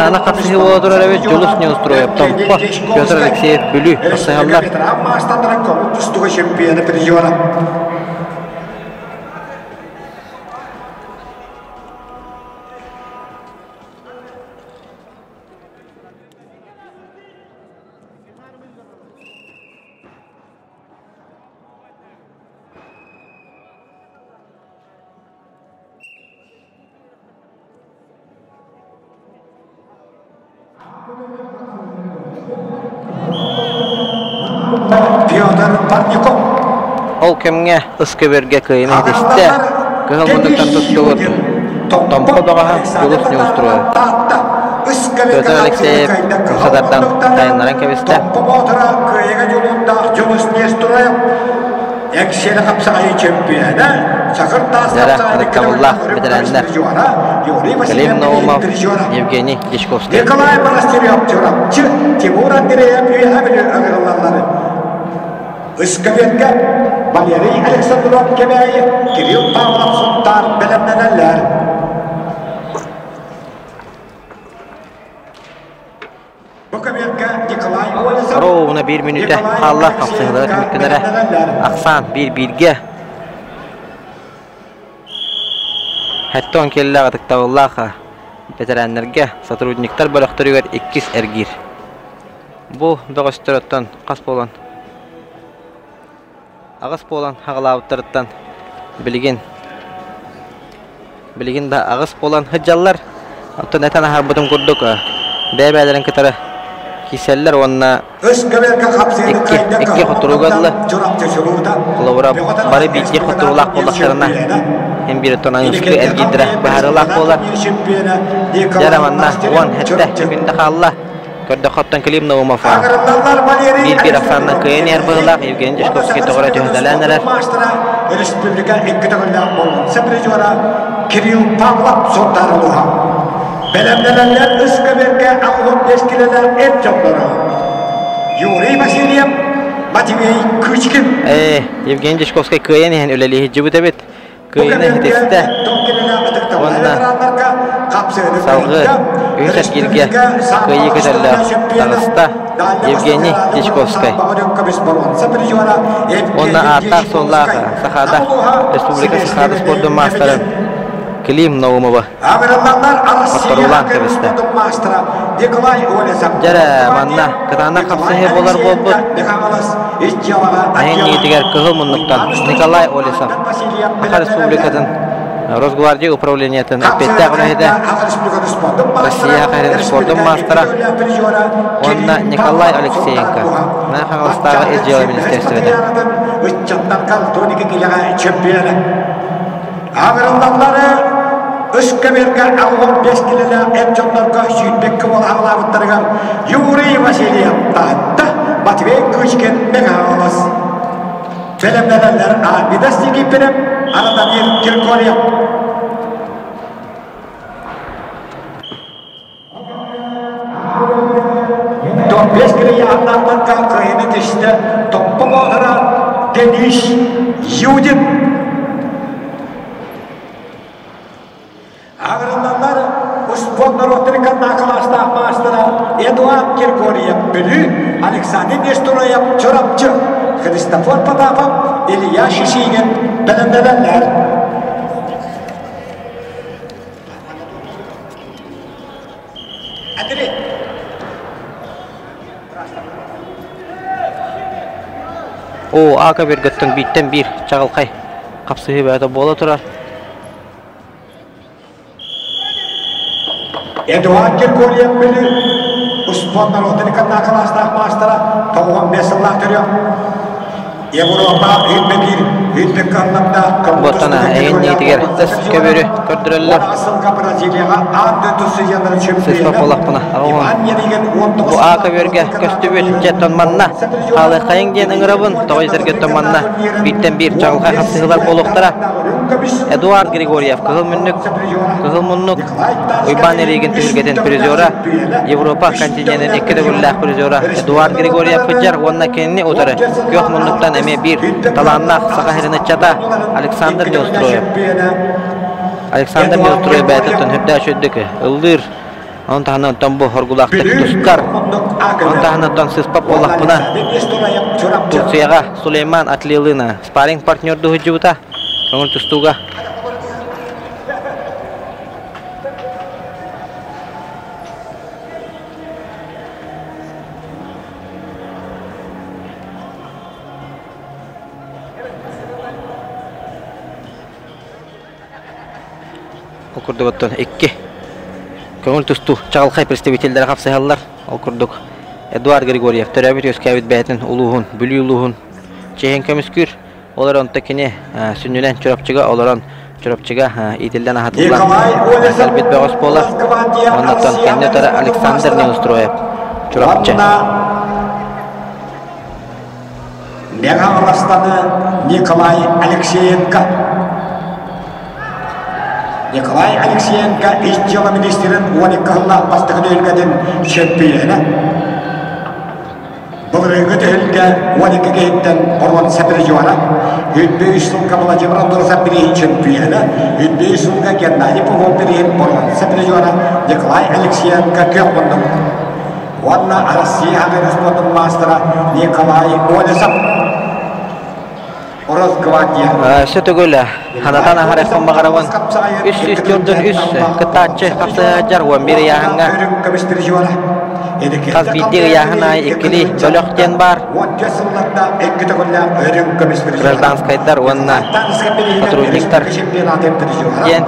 Ana kapsıcı Volodor evet Jolus ne устроил там Pyotr Alexeyev bülü sayallar Fyodor Parnikov. Ol kemge ıskıberge kıyını edişte. Kıhılmındıktan tuttuğut. Tompa doğa yolus ne ustruyor. Pyotr Alekseyev Sadardan tayınlaran kebiste. Tompa motora kıyıga yolunda yolus ne ustruyor. Ekşeli kapsayı çempiyona. Zara Adakavullah bitirenler. Kalim Naumov, Evgeniy Dishkovskiy. Nikolay Monasteryov çorapçı. Timur Andreyev üyehabili ağırlarları. Iskavetga Valeriy Aleksandrov kemeyi Kirill Pavlov suntar bilimlenenler. Bu kavetga Nikolay Olasov. Rovuna 1 minüte Allah kapsayıları tümükkenere. Aksan 1-1'ge. Hatta 10 kelle Adakavullah veteranlarga сотрудниктар bölöktörüger 2 ergir. Bu dağıştırıttan qas bolan. Ağız bolan hağılabıttırıttan bilgin da ağız bolan hıcallar. Hatta netan harbudum kurduk. Bebelerin kıtarı kiseller onna iki xuturugadlı. Kılavura bari bilgi xuturulaq bollaklarına hem bir tonan üskü ergidire baharılaq bolar. Jaramanna uan hette günde xalla. Körde xottan Kalim Naumov. Bir afsandan kıyın yer bağılaq. Evgeniy Dishkovskiy toğra tühdelenler. Respublika ikki tağılaq bolun. Sabrijora Kirill Pavlov sotarılığa. Belemlenenler Iskaverga ağılıp eskileler et çokları. Yuriy Vasilyev Matvey Kuchkin. Evgeniy Dishkovskiy kıyın ehen öleliği cübü debit. Kıyını hiteste. Onna salgı ünsat girge kıyı köderler dağısta Evgeniy Dishkovskiy. Onna artaq sollağı sahada Respublika Sahada Sportun Masteri Kalim Naumov. Oturulan kebiste. Jara manna katana kapsayı bolar bolbut. Ahin niyetiger kıhılmınlıktan Nikolay Olasov. Akar Respublika'dan Rosgvardiya Upravleniyatın Epette Ağrı'da Rossiya Akar Sportun Masteri Onna Nikolay Alekseyenko. Nahanglıstağı Ejiyala Ministerstvede. Ağırlıkları Iskaverga ağılıp beskileler et çoklarga süйтбекке бол ağılabıttırgan Yuriy Vasilyev tahtта Matvey Kuchkin megalos. Belemlenenler Abidastik ipirip arada bir Kirkoryev. Top beskile yağlarlarga kıyını dişte Tompa motora Denis Yudin. Ağırlanlar Uspon Rotrikan nakılasta mastera Eduard Kirkoryev bülü Alexander Nestorayev çorapçı Hristofor Potapov Ilya Shishigin bilimlenenler. O aka bir gıttın bitten bir çağılkay kapsayı böyle bola turar. Eduard Kirkoryev bülü Uspon Rotrikan nakılasta mastera 95 yıllar türüyor. Evropa hütbek karnında Botana en niyetiger köbürü kördürürler. Sespa polakpına ağımın. Bu ağa köbürge köstübüt jetton manna. Halı kayın diyen ıngırabın toğizler götton manna. Bitten bir çağılkay kapsıgılar poluktara. Eduard Grigoryev kıhıl münnük. Uyban erigin tühürgeden prizora. Evropa kontinentinin ikkide güllak prizora. Eduard Grigoryev hıccar onna kenini otarı. Gök münnükten eme bir talannak sakahirini çata Alexander Neostroyev. Alexander Neostroyev bätetden hüpdä şöddük. Ildır. On tahanattan bu horgulaktık tuskar. On tahanattan sıspap olakpına. Tursiyaga Süleyman Atliyılına sparring partnördu hüccubuta. Onun tustuga. Okurdugottan 2. Köngül tustu çağılkay представительдер kapsayallar. Okurduk. Eduard Grigoriev töröbüt öskäbit bätin uluhun, bülü uluhun. Çehen kömüskür. Olar ontakini sünnülen çorapçıga olaran çorapçıga itilden ahatıllar. Selbit Begos bolar. Ondan kendi tara Alexander Neustroyev çorapçı. Бега Аластаны Николай Алексеенко. Николай Алексеенко ишчала министрин 12 жылда бастығы өлгеден чемпионы. Бұл регіт өлге 12 кейттен орын сәпірі жуана. 3 жылға Владимир Андорсап бірейін чемпионы. 3 жылға Геннадий Попов бірейін орын сәпірі жуана. Николай Алексеенко көк бұндың. Онна Россия Республикасының мастера Николай Олесов. Sötөгөлө ханатан ахарекон багарабын 304 кытачы капсажар 11 яханга казбиддир яхана икили бөлөктен бар гражданскайдар онна сотрудниктар ген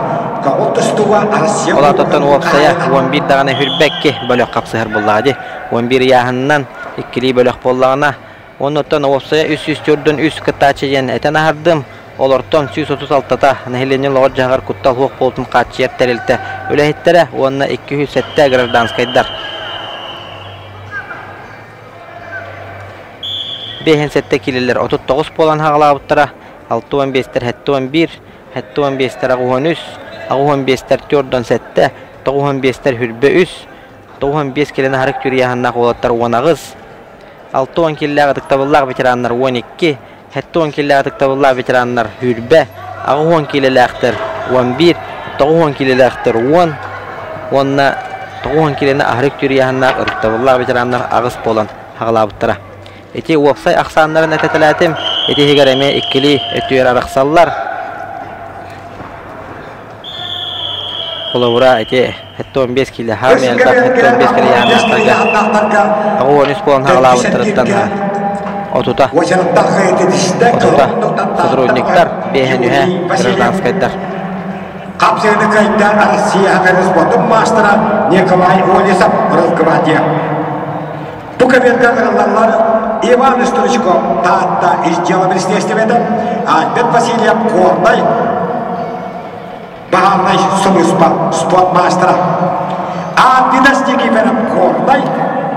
олатоттон опсая 11 дагана хүрбекке бөлөк капсыгар буллады 11 яханнан икили бөлөк боллагына Ondan olsa 304'den 3 kıtaçıyen eten ahardım. Olorton 136'da nehilenin loğur jağar kuttal hoq boltun qaçı yetterildi. Öyle hittere onna 207'de gражданскайдар. Behen sette kililer 39 bolan hağlabıttıra 6-15'ter 7-11 7-15'ter 13 15'ter 4'den sette 9-15'ter hürbe 3 9-15 kilini harik yürüyahanna qolattar 10 6-10 killere tıktabıllar veteranlar 12, 10 killere tıktabıllar veteranlar hürbe, 10 killelerdir 11, 10 killelerdir 10, onna 10 killene ahrik yürüyahanlar tıktabıllar veteranlar ağız bolan hağlabıttıra. Eti uapsay aksanların etetelatim, eti higareme ikkili ötüyer araqsallar. Kolabura eti 15 kilo harmeyalda 15 kilo yanlarga ağuan üst bolan hağlabıttırıttan otuta сотрудниктар бехенühe гражданскайдар. Kapsayını kayıtta Россия Республикасының мастера Николай Олесов Росгвардия. Bu kaberga kırılanlar Иван Стручко Татта изделом естественно Альберт Васильев Кордай Бағарнай Сумыспа спорт мастера. Династики verip Korday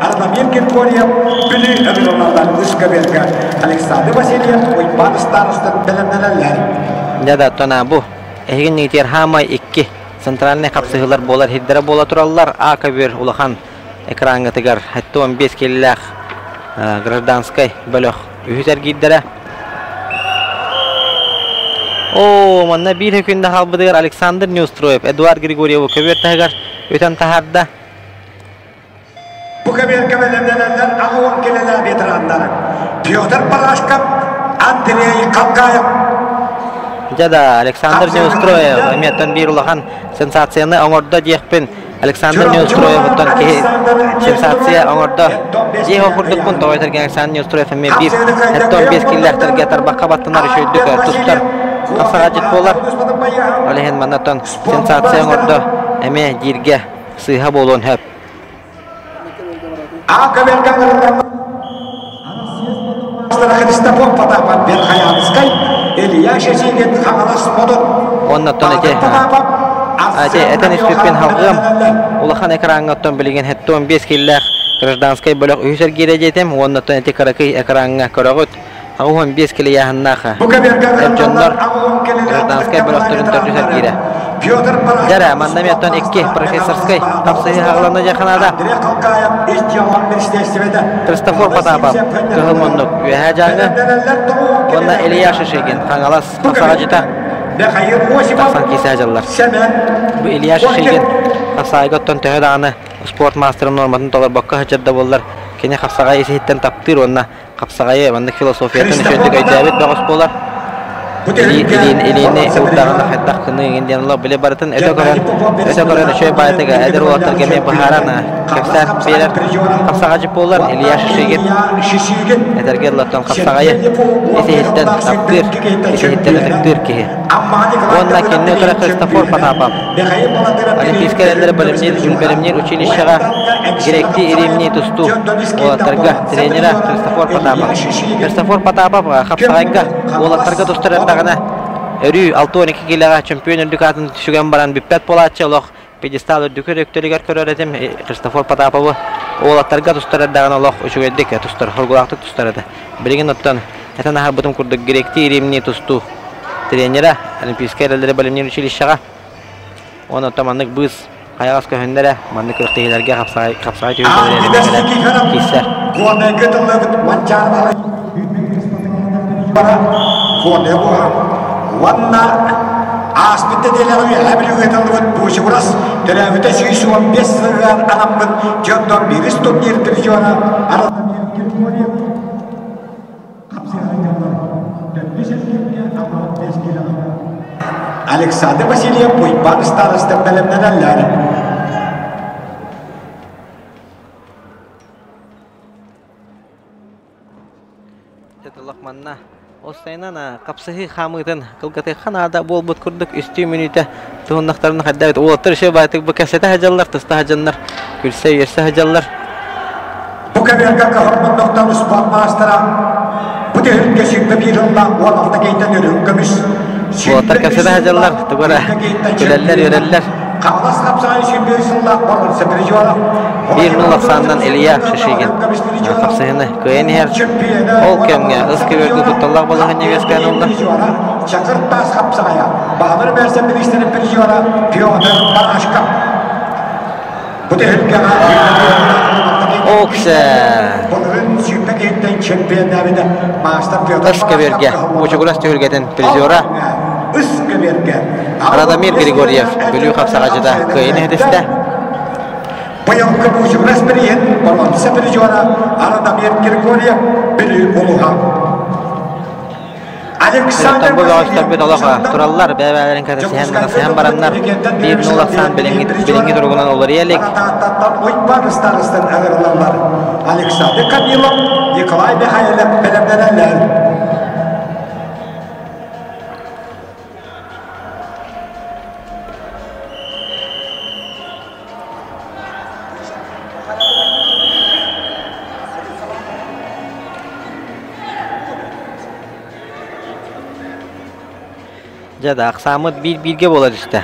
Ардамир Григорьев Білі ömürlerden Üsküber'e Alexander Vasilyev Uypan Starost'un bilimliler. Dada tona bu Egin niyetiyer hamay 2 Sentralne kapsıgılar bolar hiddere bola turallar A1 ulahan ekran gıtıgar hatta 15 keliler Gражданскай bölük ühüzer giddere. O manna bir hükünde halbıdır Alexander Neustroyev Eduard Grigoriev köver tagar öten taharda. Bu kaberga bilimliler ağuan keliler veteranlar. Pyotr Palashkov Andrei Kalkayev. Jada Alexander Neustroyev emiyetten bir ulahan sensasyonu oңордо diyekpin Alexander Neustroyev'dan ki sensasiya oңордо diye okurdukpun toğaytargen Alexander Neustroyev eme bir hatta 15 killerterge tarbaqqa battınarüşöydük tuttar kapsagacıt bolar olehen manatan sensasiya oңордо eme dirge sıyha bolon höp Христофор Потапов Верхоянский Илья Шесигин Хағалас Модон. Ondan ete eten ispitpen halgım ulahan ekrangattan bilgen hatta 15 killer Gражданскай bölük üser girejetem ondan ete karakay ekranga koragut 15 killer yahannaha Erjonlar Gражданскай bölüklerin törüser gire Jara mandamiyattan 2 professorskay kapsayı hağlanda jahanada Христофор Потапов Kıhılmonluk üyehajangı Onda Илья Шишигин Хаңалас kapsagajita Taqsan kisajallar Bu Илья Шишигин kapsagaygattan töhedağını sport master'ın normatını tolar bakka hıçarda bollar Kene kapsagayı isi hitten taptır onna kapsagayı bandık filosofiyatın üçöndük aycabet bağız bolar Elini uğdağında hatta kını indiyanlar bile baratın öte koran şöyle bayataga eder olatlar gemi baharana kapsa birer kapsagacı bolar Илья Шишигин Ederge Allah'tan kapsagayı isi hitten taptır isi hitten ötüktür ki Онна кенне кыра Христофор Потапов. Олимпийская рендер бөлімнер училищеға гректи иримни тусту. Олаттарға тренера Христофор Потапов. Христофор Потапов қапсағайға олаттарға тустырындағына өрі 6-12 келеға чемпион үрдік атын түшіген баран бүппет болатшы олық педестал үрдікі рөктөлігер көрер едім Христофор Потаповы олаттарға тустырындағына олық үшігедік тустыр, хоргулақты тустырады. Бірген оттан әтін ағар бұтым күрдік гректи иримни тусту тренера Олимпийская рендер бөлімнер училищеға. Оны таманлык біз қайғас көһендері манны көртейлерге қапсағай түйілдерелерін кейсер. Ванна аспитте делегуя әбілугеталуыт бұшы бұрас түрәвіті 15 сылған анамын жөндон біріс турнир дивизиона Александр Васильев Пуйпан старостым бәлемнәнәләр. Лахманна Остайнана капсахи хамытын кылгаты ханада болбут курдук үстү минута тугуннактарын хаддабыт улаттыр ше байтык бу касета хажаллар тыста хажаннар күлсе ерсе хажаллар бу каберга кахмандыктан успан мастера бу дегенге шикте бирилла 16 кейтен өрүн көмүш улаттар касета хажаллар тугара күлеллер Қалас қапсағай шүмбейсіллақ бұрын сәбірі жоғалам. 1-0 Илья Шишигин. Қапсағыны көйенер. Ол көмге ұсқы өргі бұтталлақ болағын невескән олды. Чақырттас қапсағая. Бағыр бәрсен білістері бір жоғала. Пионер Барашқа. Бұды үлгіға. Оксы. Бұлырын сүйпек еттен чемпион әбеді. Ұсқы өрге. Учығылас түйілгетін призиора. Радомир Григорьев бөлүү капсагачыда кыйын эдисте. Быйылкы бужу расприен болон сеприжора Радомир Григорьев бөлүү улуга. Александр тураллар бәбәләрен катасыһан бараннар 1-0 белеңги тургунан олар елек. Александр Камилов, Николай Михайлов белемнәнәләр. Жада ақсамыт bir-birге болады işte.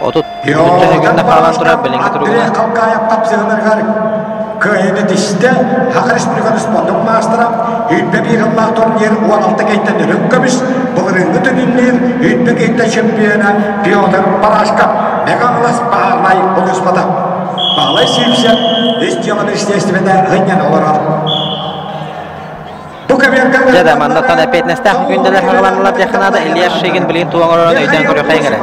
Отут күнде қалған тұрар біліңгі тұрғына. Кöyünü dişte, Hak Respublikanı spordun mastera, Hütbe bir Allah turnier 16 geytten ürünkömüş, Bulurungu tününler, Hütbe geytten şempiyona, Piotr Barashka, Megalas Bağırlay Ulusbada. Bağlay sevse, İstiyaman İstiyestimede hınyan olur al. Жада мандаттан әпетнесті ақы күнделер хағыланылар жақынады Илья Шишигин білген туған орын өйден көрі қайғыры.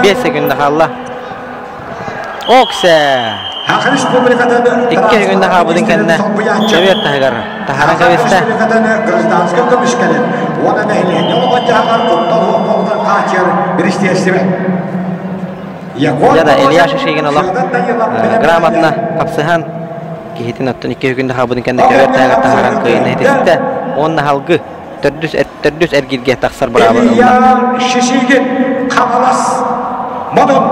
5 секунды қалла. Оксы! 2 секунды қабыдың кәніне жөбер тағығар. Тағаран көбесті. Жада Илья Шишигин олақ грамотна қапсыған Кихитин оттон 2 күндө хабыдын кенде көбөр тагар тахаран кыйын этисте. Онна халгы төрдүс эргирге таксар барабы. Илья Шишигин Камалас Модон.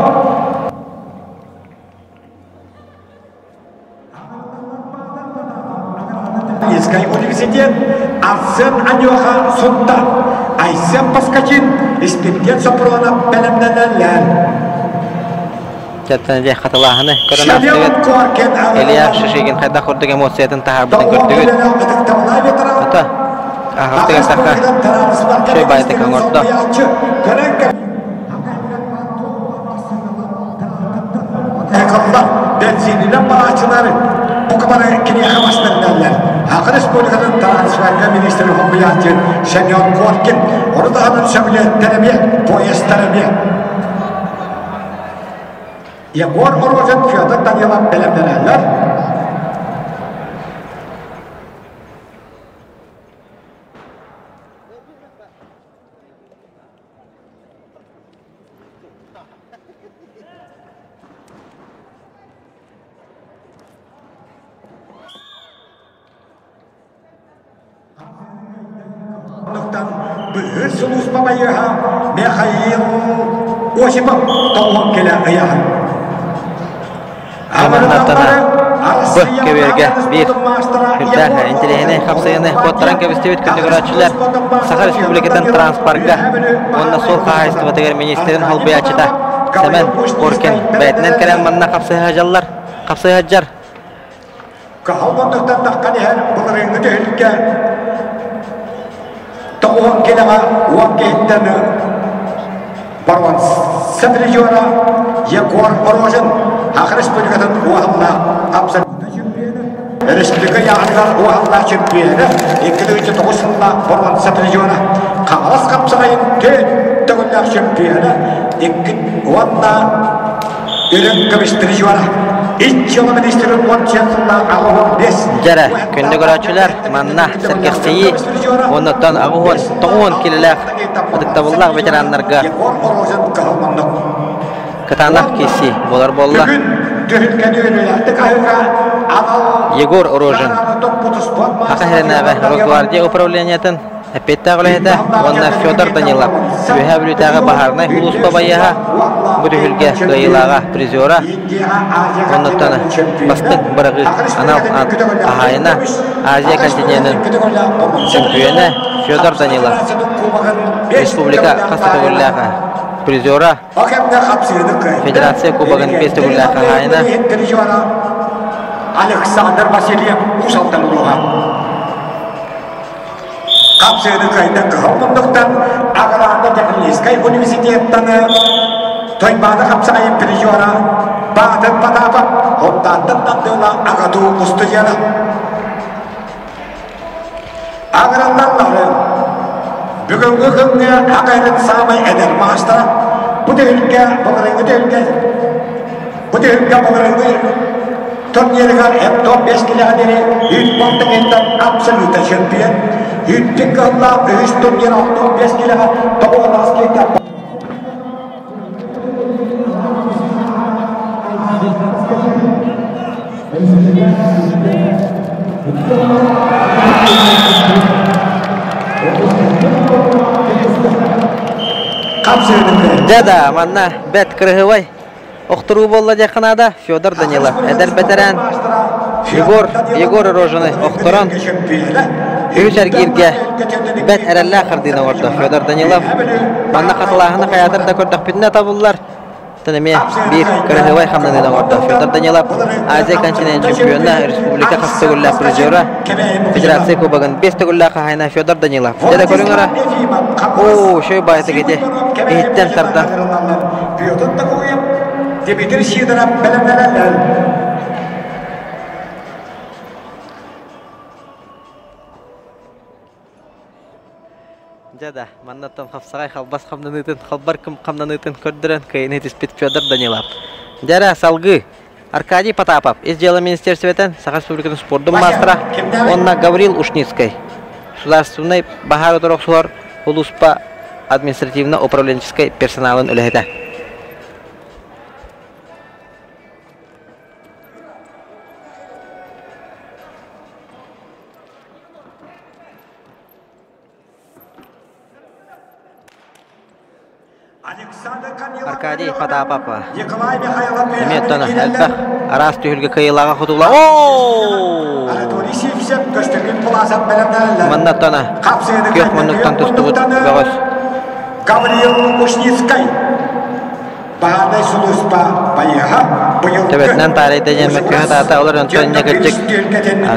Искай университет Арсен Анёха Сунта Айсен Паскачин Испирген Сопрона Белемненелер. Жаттан қатылағыны көрін астығыт Илья Шишигин қайда құрдық эмоциятын тағарбыдың көрдігіт. Ата, ағыртыға саққа шөй байты қаңырды. Әқылдар, бензинілі барачылары bu kadar kini xabaslarlar. Haqq Respublikasının transfer ministri Hümayatçı Semyon Korkin, onu da anın sömürletlerimi, poyestlerimi. Yegor Oroz'un fiyatı tanıyalan belemlenenler. Hırsulus babayıha Mikhail Osipov toğun kele ayağı. Bu keberge bir hüddaha intilehine kapsayını kotlaran kebistebit kündü görücüler Sakar Respublika'dan Transpark'a onunla sol kahayıstı batıgar ministerin halbaya açıda Semen Korken bayetinden kelen manna kapsayı hacallar kapsayı haccar Kahalbandıktan takkan her bunların ödülge toğun kele vakitten Barvan Satricora Yegor Orozin Hak Respublika'dan Uğallah Kapsayı Respublika yağınlar Uğallah çempiyonu 2009'unda Barvan Satricora Kağlas kapsayın tüğüller çempiyonu 2010'da Ürün kaviştiricora İç yolu ministerin monçiyatında ağıhın 5 Jara, kündü görücüler manna serkestiyi ondan ağıhın toğun kililer Adıktabullah veteranlarga Katanak kesi bolar bolla Yegor Orozin Haka Herenave Rosgvardiya upravleniyatın Epetta qolayda ondan Fyodor Danilov Yuhablutaga baharnay Hulus babayaha Burihulga qayılaga prizora ondan bastık bırığı anal ahayına Aziya kontinentinin çempiyonu Fyodor Danilov Respublika Qastaqollaga prizora Federatsiya Kubog'in Pestaqollaga ahayına Alexander Vasilyev Usaltanuluğa Kapsayını kayda kıhılmındıktan Ağıranda Tekniskay Üniversitetini Toymanı kapsayın prizora Bağdın Patapa Hoptandan Dandığına Ağadu Ustuyana Ağıranlarları Bugünkü gününe Ağırın sağmay eder maaşlara Bu değilge Turniergar hep top 5 kiladeri Hütmantıkından absoluta şampiyon Hüttıkalla üst turnier 5 kilaga Toğun askekta Jada manna bet kırıhıvay Oxturu bolla жақынада Fyodor Danilov, Эдер Бетерен, Yegor Orozin Oxturan, Hüsərgirge bet әрәлі ақырдина orada Fyodor Danilov. Manna qatılağını hayatırda kördük bitine tabullar. Tanıme bir kırıhıvay xamdanida orada Fyodor Danilov, Aziya kontinent çempiyonu, Respublika Qastaqolla prizora, Federatsiya Kubog'in Pestaqolla ahayına Fyodor Danilov. Jada көріңара. Oo, şöy bayatı gede. Ehitten tarda. Dimitri Sidorov bilimlenenler. Jada, mannatam hafsagay halbas qamdanıtın, halbar qamdanıtın kördüren kayını tespit Fyodor Danilov. Jara salgı Arkadiy Potapov, из дела министерствотен Саха Республикатын спорттун мастера, онна Гаврил Ушницкий. Государственный бахар отороксуар Улуспа административно-управленческой персоналын үлехете. Arkadiy Potapov. Неметтона әлбәқ арас түйілге кайылаға құтула. Ооо! Маннаттана көк мұнықтан тұсты бұд бағыз. Гаврил Ушницкий. Бағардай сұлыспа байыға. Төбетінен тарайда жәмі көңіт ата олар өнтөніне кірчік.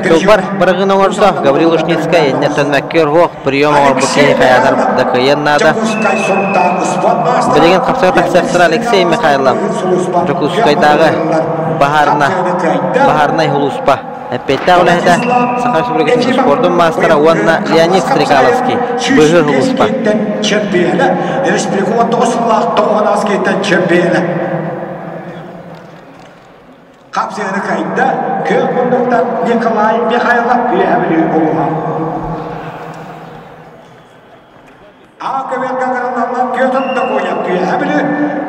Көлбар бірігін оңырса Гаврил Ушницкий енне төнмәккер оқ прием оңыр бұкені қаятар да күйеннады. Білеген қапсығы тақсақтыр Алексей Михайлов. Жокускайдағы Бахарнай Хулуспа. Әппетті олайда Саха Республикасының спорттың мастера Уанна Леонид Стрекаловский. Бұғы Хулуспа. Республика 19 тоғын аскеттен чемпионы. Қапсығыны қайында көк мұндықтан Николай Михайлов үйәмілі болуға. Ақыбет қағыранларынан көтімді қойып үйәмілі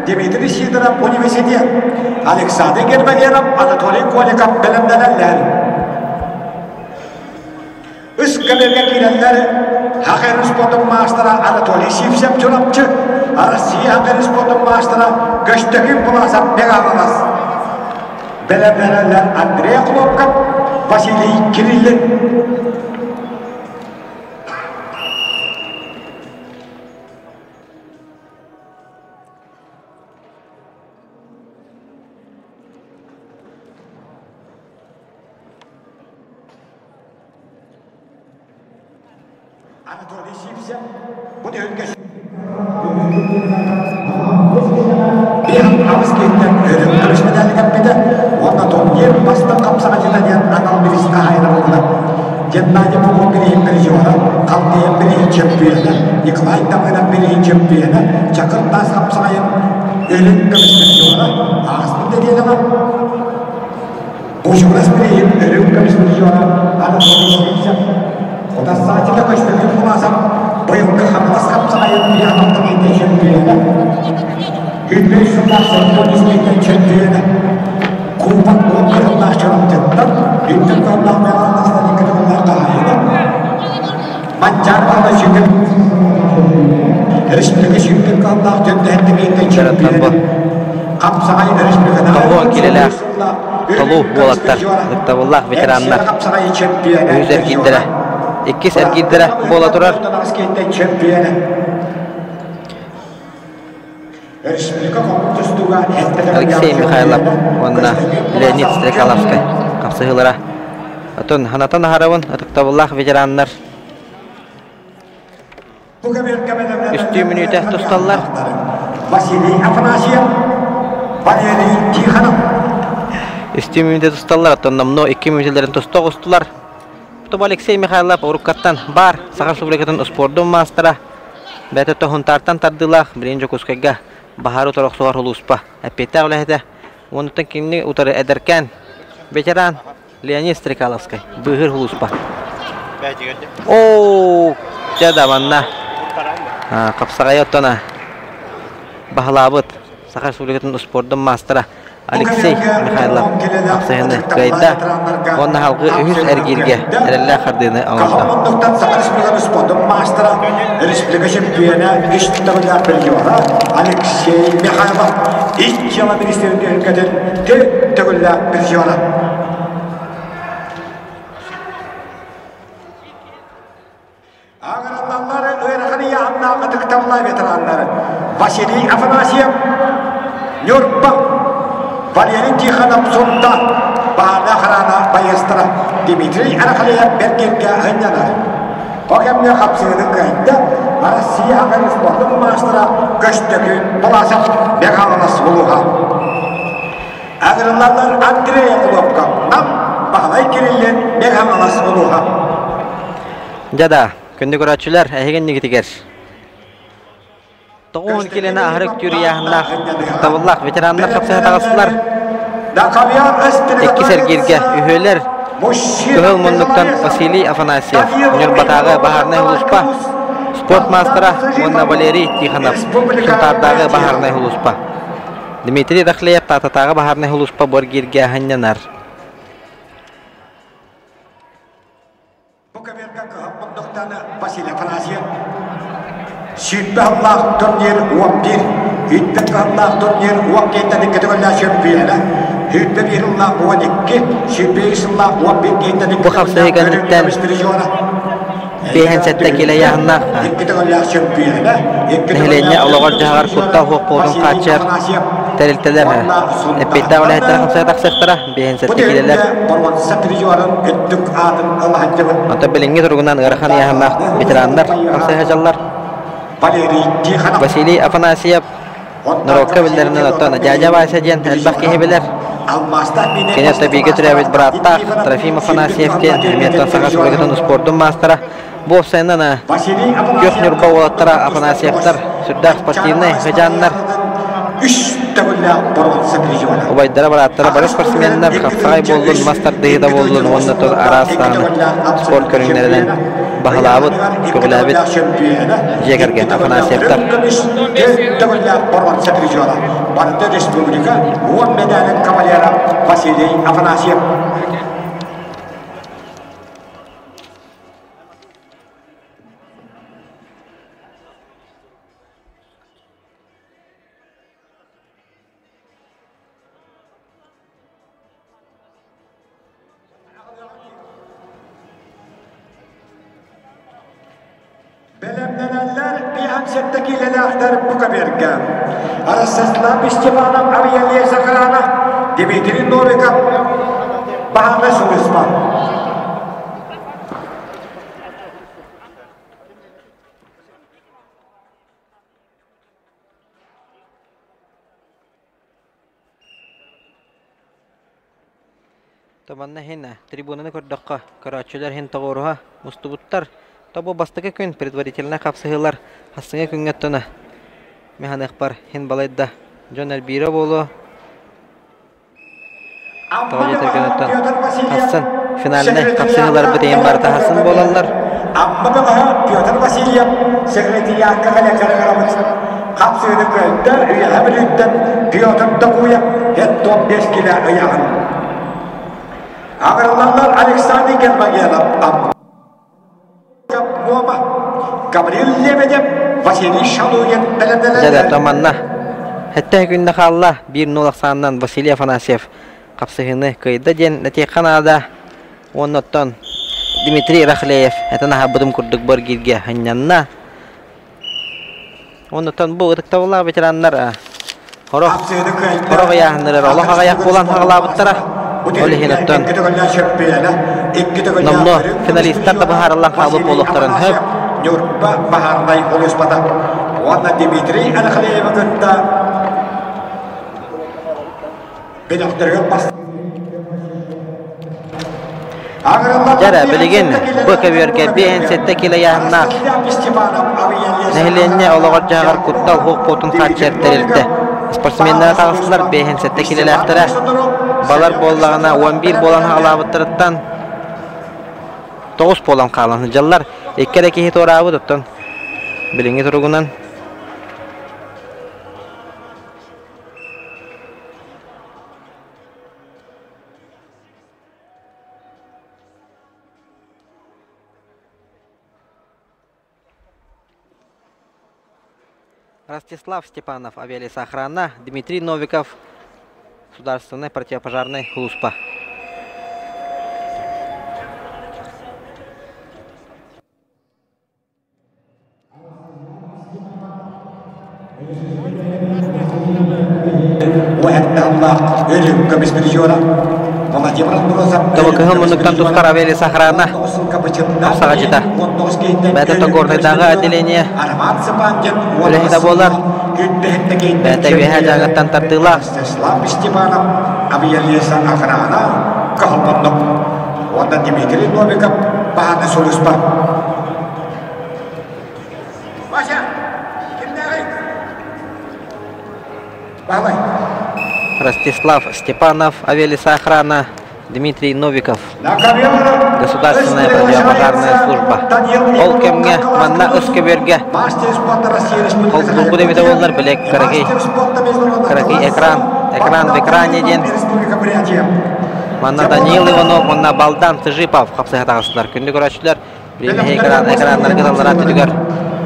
Дмитрий Сидоров университет, Александр Германеров, Анатолий Коликов білімденелер. Үш көмерге келелер хакер спортын мастера Анатолий Сивсеп жолапчы. Россия хакер спортын мастера Көштөгүн Буласап Бегалас. Белебелелер Андрей Хлопков, Василий Кириллин. Anatoliy Sivsep bunu öngesi. Bir an avızketten ödüm görüşmelerden bir de ondan turnier bastan kapsağa gelen anal birisine ayrıldı. Gennady Popov'un bir jora, Kaldiyev bir çempiyonu, Nikolay Davydan bir çempiyonu, Çakır Tas kapsağın ölüm görüşmesi jora. Aslında diyelim ama Boşuğras bir ölüm görüşmesi jora. Anatoliy Sivsep. O da saatinde Köstөгүн Буласап быйылгы Хамлас капсагайын bir адамдын эте чемпиону. Hütbey Şunlar Serpolis Meydan çempiyonu. Kubat 10 yıllar çoraptıktan, Hütbey Şunlar Meydanas'tan iki yıllar kahaydı. Mancar Kanda Şükür. Respublika Şükür Kanda Döndüğünde Meydan çempiyonu. Kapsagayın Respublika'da. Tavuğun kileler. Tavuğ bolatlar. Tavuğlar veteranlar. Yüzer gidere. İki sergidere bola durar. Alexey Mikhailov, onunla Leonid Strekalovski kapsayılara. Atın Hanatan Harav'ın atıktavullah veteranlar. Üstü minüte tutallar. Üstü minüte tutallar. Atın namno 2 minütelerin tustular. Tutup Alexey Mikhailov urukattan bar Sakar Respublikatın sportun mastera. Bete tohun tartan tardılar. Birinci kuskayga Baharu torok suar huluspa. Epeta olehde. Ondan kini utar ederken veteran Leonid Strekalovski bıhır huluspa. Oo, jada manna. Kapsagaya tona. Bahlabıt Sakar Respublikatın sportun mastera. Alexey Mikhailov kapsayını kayda onun halkı ühüs ergirge erelle kardığını anlattı. Kamunluktan Sakar Respublika'nın sportun mastera Respublika şampiyonu işittiğiler bir yora Alexey Mikhailov ilk yıla ministerinde ülkeden tügüller bir yora. Ağırlananları Irak'ın yanına atıktavlar veteranları Vasily Afanasyev, Nurpa Valeriy Tikhanov sonda Bahana Kharana Bayastra Dmitry Arakleyev Bergerge Hanyana. O kemne kapsayının kayında Россия Hakkari sportun mastera Köstөгүн Буласап Бегалас Buluğa. Ağırlananlar Andrey Khlovkov, Nam Bahlay Kirillin Begalas Buluğa. Jada, kündü göratçılar ehegen nigitiger. Toğun kilene ahırık türüyahında tavullah veteranlar kapsaya tağısılar. İki sergirge ühöler Kıhıl Munduk'tan Vasily Afanasyev, Nürbatağı Baharnay Huluspa, Sport Mastera Onna Valeriy Tikhanov, Şuntardağı Baharnay Huluspa. Dmitry Dakhleyev Tatatağı Baharnay Huluspa Borgirge Hanyanar. Vasily Afanasyev Sütbahlar turnir 11, Hütbahlar turnir 17'de kategoriler şampiyonu, Hütbahlar 12, Sütbahlar 11 17'de bu kapsayıganlıktan Behenset'te kile yağınlar Nehleyne Allah'ar Cahar Kutta Hukukun Kaçar Terilteler Epeyta olahitler kapsaya taksaklara Behenset'te kileler Anta bilingi turgunan Irakhan yağınlar Bitiranlar kapsaya hacallar Vasily Afanasyev Nurokka billerinden ottana Jaja Vaysajan elbaq kehebiler Kenya tabiiga türäbit birattaq Trofim Afanasyev-ten Hemiyattan Sakar Respublikatın sportun mastera Bu ofsaynana Gök Nurba olattara Afanasyev-tar Sürdaq sportivnay hıjanlar Ubaydara birattara barış sportsmenler Kapsagay bollun, master dıyıda bollun Onda toz arasını sport körünlerinden Bahlabıt, Kugulabit Jegergen Afanasyev-tar Barda Respublika Uon medalin kavalyera Vasily Afanasyev. bihensetteki lelahtar bu kabirga. Arasaslav Stepanav Avialiya Sakharana, Dmitri Novikov, Bahana Sulisman. Tabanna hena трибунаны көрдөккө көрөчүлөр хен тогоруга мустубуттар табу бастыгы күн предварительно капсыгылар хасыңа күнгөттөна механик бар хен балайда жонер биро болу Тоғай тергенеттен Хасан финальный капсыгылар бітейін барда Хасан болалар. Аммаға Петр Васильев секретарияға қалекарағарамыз. Капсыгыны көндер үйәға білуттен Петрді қойып, ет 15 келі ұяғын. Ağırlarlar Alexander Germagenov, Moba, Gabriel Lebedev, Vasiliy Shaluyin, Jada tomanna. Hatta günde kalla 1-0 sandan Vasiliy Afanasyev kapsıhını kıydı den netiye kanada. Ondan Dmitri Rakhleyev etana habudum kurduk borgirge hanyanna. Ondan bu ıtıktavlar veteranlar Horoq yahanlar Allah'a ayak olan hağlabuttara. Öyle hinattan namlu finalistler de baharlan kalıp olukların hep Nurba baharday oluspada. Ona Dmitri Rakhleyev gıtta bedaktırga bas. Jara bilgin bu kabirge bir sette kile yahnak nehlenye oloğur jağır kuttal hoq potun kaçerterildi. Sportsmenler tağısılar behen sette kilelerdere balar bollağına 11 bolan hağlabıttırıttan 9 bolan qalanı jallar ekkereki hit orabı tuttan bilingi turugunan Ростислав Степанов, авиалиса охрана, Дмитрий Новиков, государственная противопожарная служба. Табакыгын мунуктан тускар авиалиса охрана, Апсагачита. Бәті Тогорныдағы отделение Үлехида болар. Бәті веха жағыттан тартыла. Авиалиса охрана, Кахалманнық. Онда Дмитрий Новиков, Bahana Sulispa. Баша, кімдегі? Бағлай. Ростислав Степанов, авиалиса охрана, Дмитрий Новиков, государственная противопожарная служба. Ол кемге, манна өскеберге. Ол клубу демеде болар, білек каракей экран в экране ден. Манна Даниил Иванов, манна Балдан Тыжипов, қапсыға тағысылар. Күнді көрәшілер, біреме экрандар гыдалар атыдығар.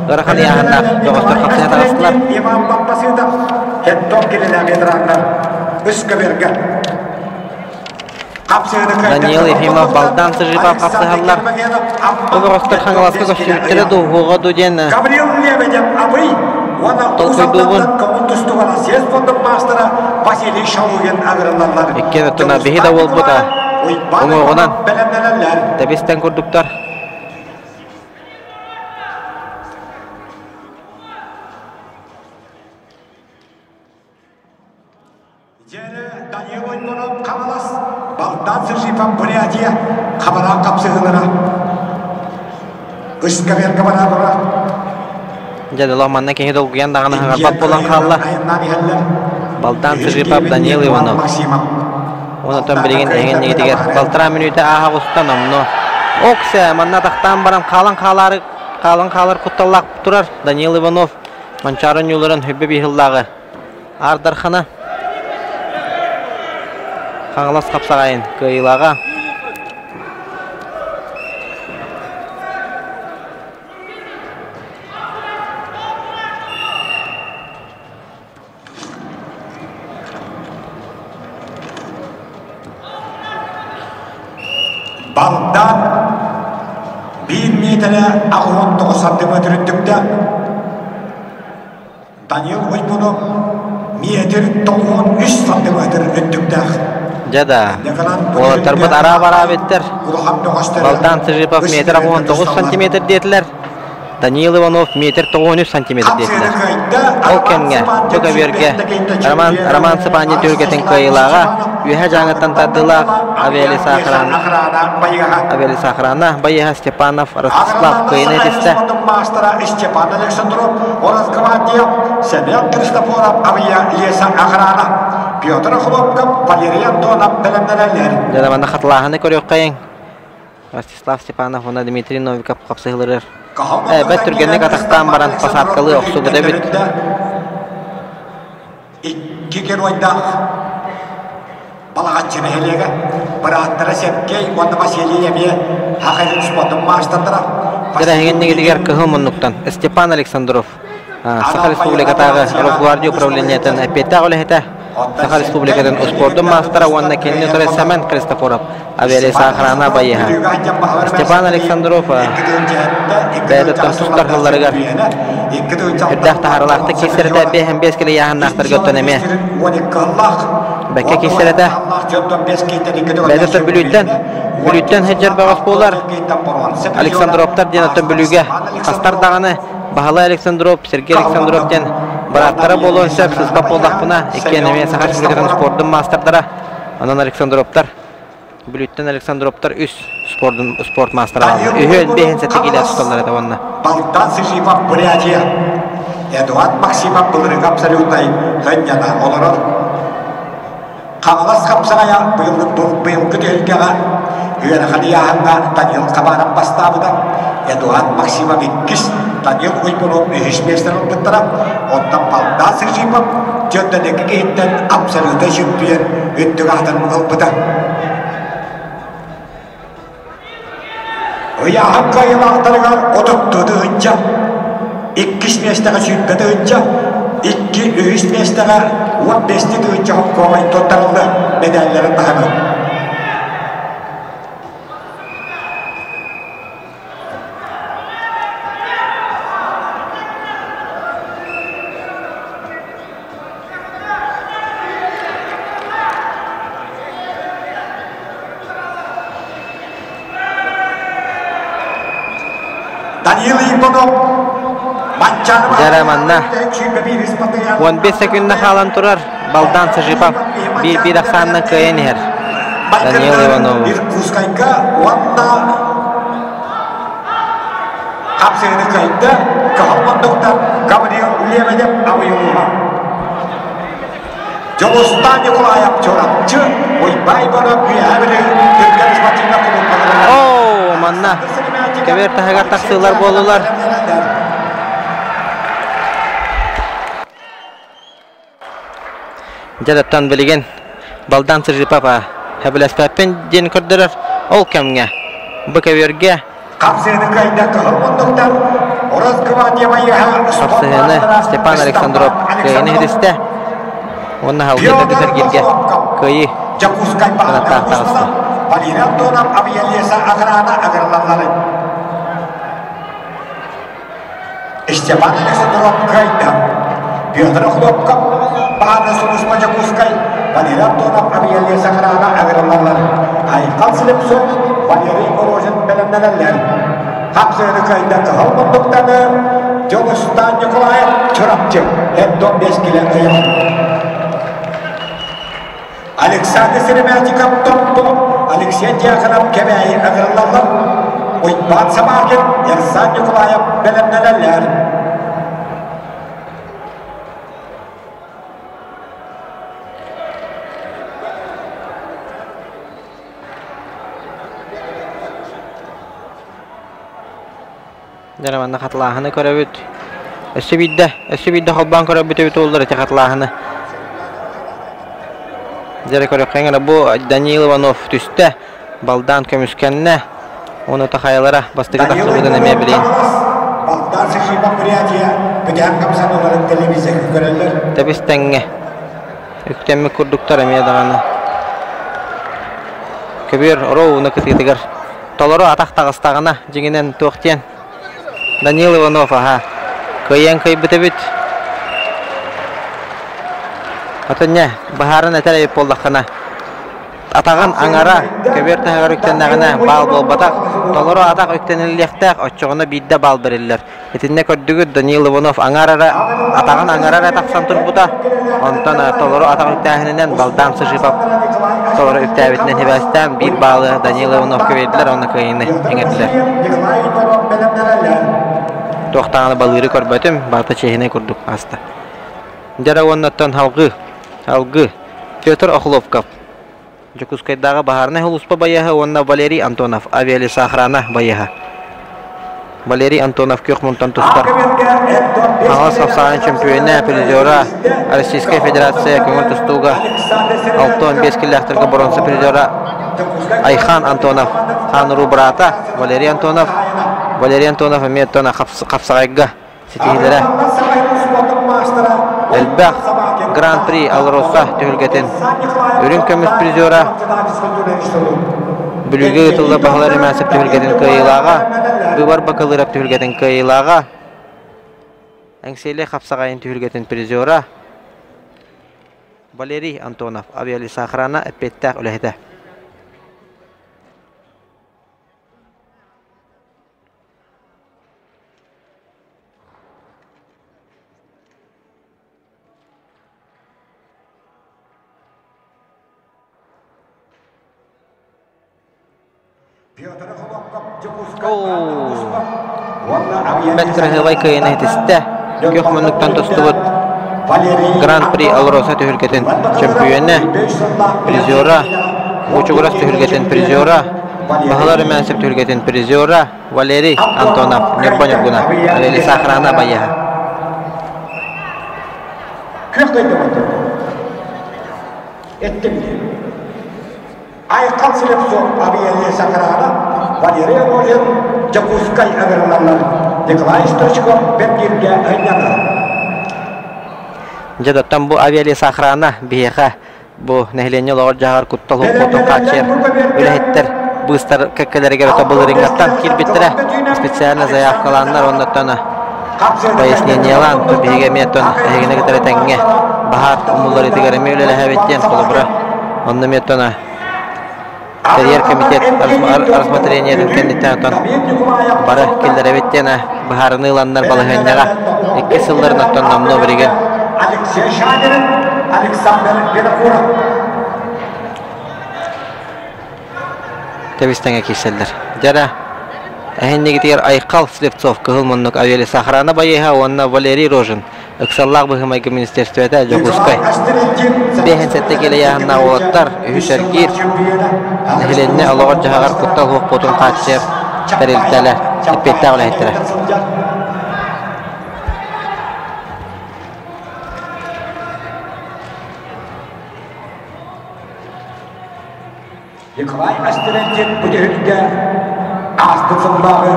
Дораханы яғындар, жоғыстыр қапсыға тағысылар. Имам Баппасыда, хеттон келіне ветерандар, өскеберге. Даниил Ефимов, Балдан Тыжипов, қапсығалар. Оғыростыр қаңыласқы көштеріттері дұғыға дұден толқойдуғын. Еккені тұна бейді ол бұда. Оңығынан тәбестен көрдіктар. Балдан Тыжипов Бурятия қабара қапсығынына Үскаберге бара бұра. Жадылау манна кені долгиян дағаны ғарбат болан қалла. Балдан Тыжипов Даниил Иванов. Оны төн білеген әген негедегер. Балтыра минуты аға құстан омны. Оксе, манна тақтан барам қалан қалар құтталақ тұрар. Даниил Иванов. Манчарын юлырын хүббе бейхіллағы. Ардархана. Қаңылас қапсағайын көйлаға. Балдан 1 метрі 69 сантиметр үттікті Daniel Uypunov метр 93 сантиметр өттүктәк. Жада. Олар бут ара-бара беттер. Балдан Сыжипов метр 19 сантиметр детилер. Даниил Иванов метр 93 сантиметр детилер. Ол кемге, Көкөберге, Роман Сыпани түргетин кайылага, үйе жаңыттан тадылак, Авели Сахрана, Байыха Степанов, Ростислав Кайнетисте. Степан Александров, Оразгвардия, Семен Кристофоров, Авия Леса Охрана, Петр Хлопков, Валерий Антонов, Белемнелер. Жадаманда хатлаханы көрөк кайын. Ростислав Степанов, она Дмитрий Новиков капсыгылыр. Бәт түргенлек атақтан баран пасаткалы оқсу бұды бүт. Кекер ойда балаға чемелеге бір аттыры сепкей, онды Василиеве хақайын спотын маштандыра. Дәрәхеген негедігер кығыл мұнлықтан Степан Александров, Саха Республикатағы Росгвардия управлениятын әпетті ғылығыта, Саха Республикатын ұспордың мастара онына кеніне тұры Семен Кристофоров, Авели Сахрана Байыха. Степан Александров бәйдеттен тұстар ғылларығар. Үрдәқ тағарылақты кесірді бәйхен бескілі яғыннақтар көттін әме. Бәкке кесірді бәйдеттен бүлүйттен хеджер бағас болар. Александровтар денеттен бүлүйге қастар дағаны Бағалы Александров, Сергей Александровтен бараттары болуын сөп сызбап болдақпына екенеме Саха Республикатын спордың мастардара. Анан Александровтар Бүліттен Александровтар үс спорт мастары алды. Үйен бейін сәтті келе тұталар еді онына. Балдан Сыжипов Бурятия. Эдуард Максимов бұлырың абсолютной ғынняна олырыр. Қамалас қапсағая бұйылғы түйілгеға үйен қадияғанға Данил Қабарам бастабыда. Эдуард Максимов 2, Данил Уйпунов үйішместерін бұттыра. Ондан Балдан Сыжипов жөнденекі кейттен абсолютный чемпион үттіг ақтырын ұлбыда. Uyağın kayılaktırıgar oturttuğu önce 2 meştege sürdüğü önce 2-3 meştege 15'lik önce Hokkova'yı tutarıldı medallerin dağını. Jaramanna 15 sekundna kalan turar. Baldan Sıjipov bir aksanna kayın her. Daniil Ivanov. Kapsayını kayıtta kahramanlıktan Gabriel Lebedev avıyoluğa. Jolostan Nikolayev çorapçı Oybay bana güyevli Türkler maçında kullanılır. Oo manna. Keber tahagar taksılar bolular. Jadaptan bilgen Baldan Sıjipov Habilaspapen den kurdurar. Ol kemge. Bu keberge Kapsayını kayıtta kahramanlıktan Orazgvardия Bayıha Kapsayını Stepan Alexandrov kayını hediste. Onun halkıyla düzergirge kayı kanatlar tağısı. Valery Antonov Avialesa Agrana Agrlanları. Stepan Alexandrov kayıtta. Pyotr Khlopkov Bahana Sunusma Jakuskay. Valery Antonov Avialesa Agrana Agrlanları. Aykan Slepsov Valery Orozhin Belemneler. Kapsayını kayıtta kahramanlıktanı Jolostan Nikolayev çorapçı. Hep 15 kilo kıyım. Alexander Seremetikov toppu. Alexey Diakhanov kemeyi agırlarlar. Oyban Samagin Ersan Nikolayev Belemneler. Jaramanna katlahını köröbüt. Ösübidde holban köröbüt öbüt oldur eti katlahını. Jere körökkeňe bu Daniil Ivanov tüste baldan kömüskenne onu tahayalara bastığı taksıbıdan eme bileyin. Baldan Sıjipov Burятия Böden kapsan olarak televizyon görürler. Tebistenge üktemme kurduktar eme dağını. Köbür oroğunu kıtıgıtıgır. Toloro atak tağıstağına jiginen tuğtiyen. Daniil Ivanov aha. Kıyın kıybıtı büt. Atanya baharan etele pollakana. Atağın aŋara köbер taһар üktennägine bal bolbatak. Toloro ataqüktenilliktäk oççoğuna bidde bal beriller. Etinne kördügü Danil Ivanov aŋarara atağın aŋarara taqsam turbuta. Ondan toloro ataq üktäähininden baldan sıjıpap. Toloro üktääbitinden hebästem bir balı Danil Ivanov köberdiler, onu kıyını eňetdiler. Toqtağını balırı körbötüm, barta çehine kurduk hasta. Jara ondan halgı Pyotr Okhlovkov. Jakutskaydaga baharna huluspa bayaha onna Valeri Antonov Aviali Sakhrana bayaha. Valeri Antonov kökmuntan tustar. Halas Safsani çempiyonu prizora Rossiyskiy Federatsiya köngül tustuga 6-15 killerga bronza prizora Ayxan Antonov Xanuru brata Valeri Antonov mettona qapsagayga sitihilere Elbaq Grand Prix Alrosa tühülgeten Ürün kömüs prizora Bülüge yıtılda bahaları mensip tühülgeten kıyılağa Büvar bakalırak tühülgeten kıyılağa Engseli qapsagayın tühülgeten prizora Valeri Antonov Aviali Sakhrana eppettaq ülehde Betkirahevay kıyını hitiste Kökmünlükten tostubut Grand Prix Alrosa tühülgeten çempiyonu prizora Uçuguras tühülgeten prizora Bahaları mensip tühülgeten prizora Valeri Antonov Nirbanirguna Aviali Sakhrana bayaha Ayqal Selepsov Aviali Sakhrana Valeri Rojen Jakutskay agarlarlar Nikolay Stochkov Bergirge aynalar. Jadatan bu Aviali Sakhrana biha bu nehlenye lor jagar kuttal hukutun kaçer ülehittir bıstar kekkelerge tabılırıngatan kilbittire spesialne zayafkalanlar ondan Пояснениялан bihe meton egine getiretenge bahar umulları tigaremi öyle hevetten kolubra onunla metona Kariyer komitet рассмотрениеден кандидаттан бары келдер эбеттена баһарын ыйланнар балаһыннага 2 сылларын аттан намно берген Алексей Шанин, Александр Винокуров. Тебистеңе киселдер. Жара әһеннегитер Айқал Слепцов кылмыннык Авиали Сахрана байыха онна Валерий Рожин. Ыксаллах быхымайгы министерствода Жогускай. Бехенсетте келе яһанна олаттар үһүшәргир. Нехленне алогар жагар куттал хук потун катчер. Терилтеле. Эппеттә улайтыра. Николай Астерентин бүдерілге астысындағы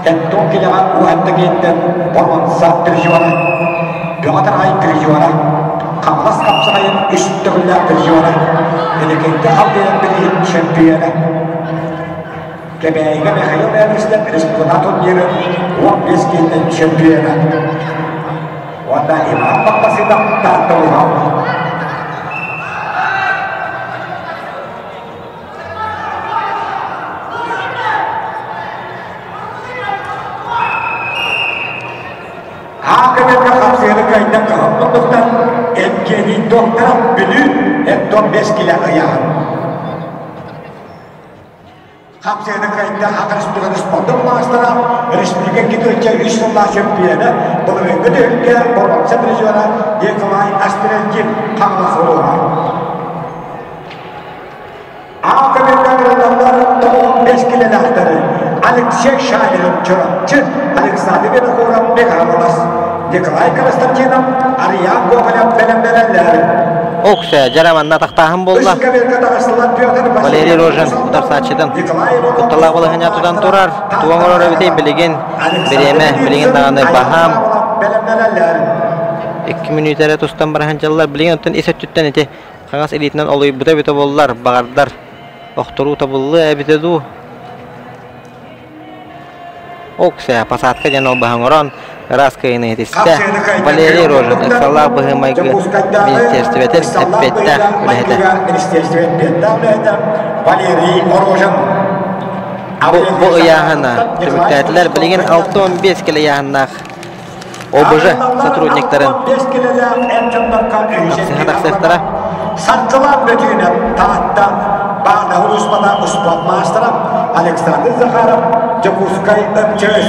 әттон келеға уәттігеттен борманса тіржуара, бөғатыр ай тіржуара, қамлас қапсағайын үстігілі тіржуара, әлекетті алдайын білейін чемпионы. Кебәйгі Михаил Эверстен республика турниры 15 келден чемпионы. Онда иман бақпасында тартылған. Hakikaten kapsayını kayda kalınlıktan etkeni doktora bülü etton 5 kilo ayağın. Kapsayını kayda Hakar Respublika Sportun Master'a Respublika Gidiyorca 3 yılda şempiyonu bunu öngü de ülke Borbansa Trejora Nikolay Asterenkin kanlısı olur. Hakikaten kalınlıklar 5 kilo daktarı Alexey Şahin'in çorapçı Alexander Vinokurov Bekharolas Nikolay Konstantinov Aryan Gogolev belenler. Okşa jaramanna taqtahım bolda. Valeri Rojin utarsaçıdan. Kuttala bolahanya tudan turar. Tuangora bitey bilegen bereme bilegen dağını baham. 2 minütere tustan barahanjallar bilegen ötten esettütten ete. Kangas elitinden oluy buta bita bollar bagardar. Oqtoru tabullu ebitedu. Окса посадка ден обахангорон раскайны етісті Валерий Рожин эксаллах бұғымайғы министерстветін әппетті үләді. Бұл ұяғына түміктәтілер білген 6-15 келі яғынақ ОБЖ сотрудниктарын қапсыға Сарқылан бөтүйінен тағатта бағына ұлыспада ұспат мастырам Александр Захаров Жакускай өпчөз.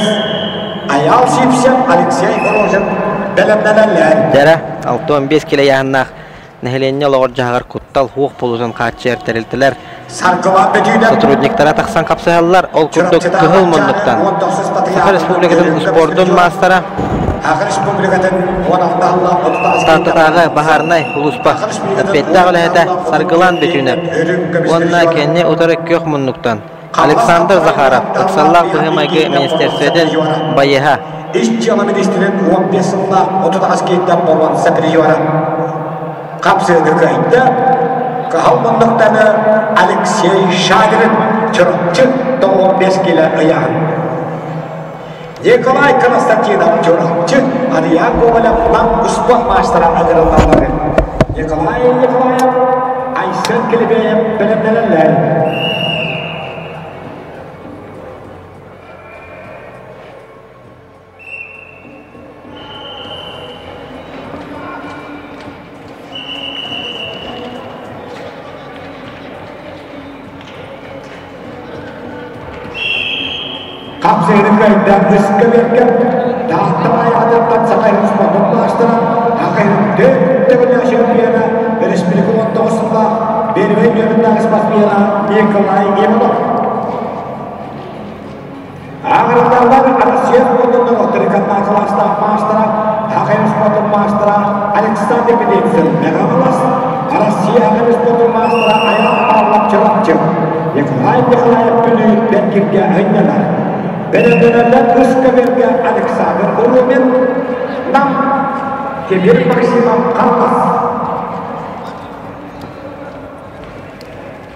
Аял сипсем Алексей Рожин бәлемнәләләр. Дәрі 6-15 келі яғынақ нәхеленне лоғыр жағар құттал хуқ полузын қатшы әртәрелтілер. Сотрудниктара тақсан қапсығалар ол күрдік күхіл мұндықтан. Сақыр Республикатын ұспордың мастара Тартытағы бағарнай ұлыспа әппетті ғылайда сарғылан бетінеп. Онна кенне ұтары көк мұндықтан. Александр Захаров, Аксаллах бұғымайғы министерстведен байыға. İşçi Ministrinin 15 yılında 30 askerden bolğan sekreteri Kapsı'nı kayıtты. Kahvalmanlıktanı Alexey Şadirin çırıkçı 15 kilo ayağın. Nikolay Konstantinov çırıkçı Ariya Kovalyev'dan uspot maçlara ayrılanları. Nikolayev, Aysel Kilibeyev bilimlenenler. Kapsayının kayıttan üskü verken dağıttımayı adamdan sakayımız modun baştıra Akayının döktüğüne şöpiyana Respublika 19'unda Bervey yönünden ispatmayana Nikolay Ivanov. Ağrılarlar Arasiyet modundan otururken akılaşta baştıra Akayımız modun baştıra Alexander Pedetsin Megamolas Arasiye Akayımız modun baştıra ayağın ağırlap çırapçı Nikolay Nikolayev bülüğü Bekirge önneler. Belediyelerde ıskı vergen Alexander Urumen nam kebir maksimum kalmaz.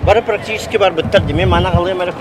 Бары практически бар биттер деме мана кылган менен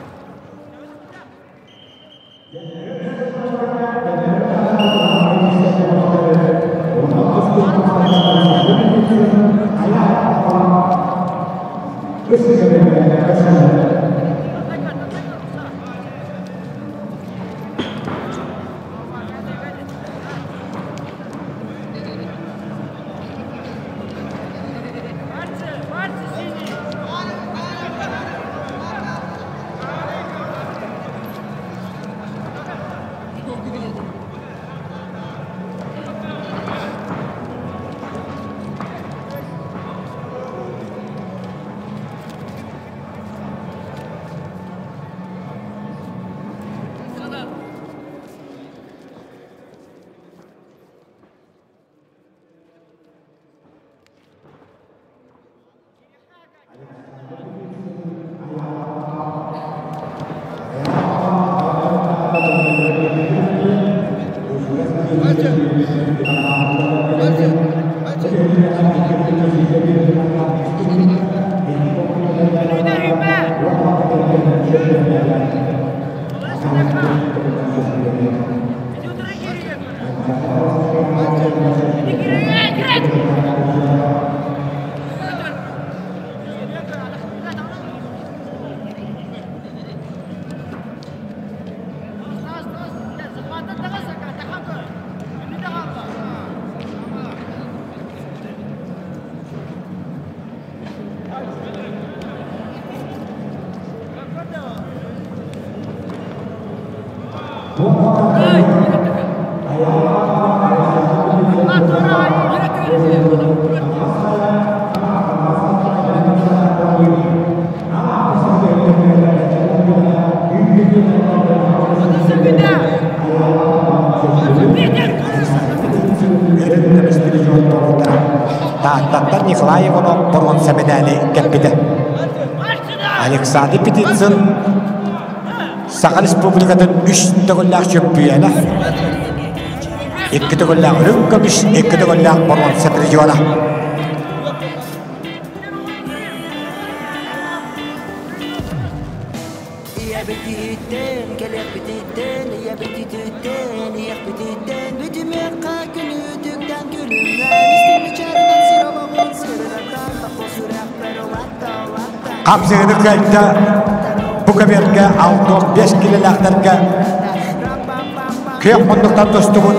Dağıttan Nikolay Ivanov Borgonsa medali kepidi. Alexander Pedetsin Sakal Respublika'nın 3 togollar şöpüyene 2 togollar Rünkamış, 2 togollar Borgonsa Triyona. يا بديتين كلك بديتين يا بديتين Kapsığını kayıtta bu kabirge 6-5 kilolarlarga kök munduktan dostumun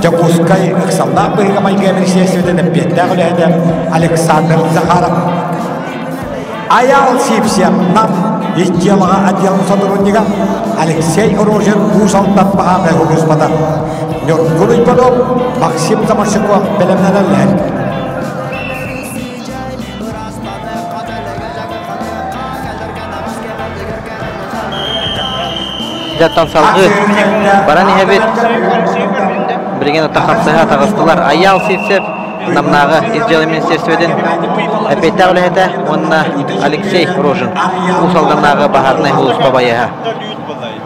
Jakuskay ıksallar bıyıga mayga bir siyaseten eppiyette gülühede Aleksandr Zakharov ayal sipsiyam nam İhtiyalağa adiyalın sadurunniga Alexey Orozhin usaldan bahaga hugusmadan Nurguluy Podol Maksim Zamashikov bilimlenenler Jattan salgı Baran ihebet Bilgen ota kapsaha tağıstılar Ayal sipsep Namnağı İzceli Ministersveden Epeyta olehete Onna Alexey Orozhin Usaldannağı baharnay hulus babayaha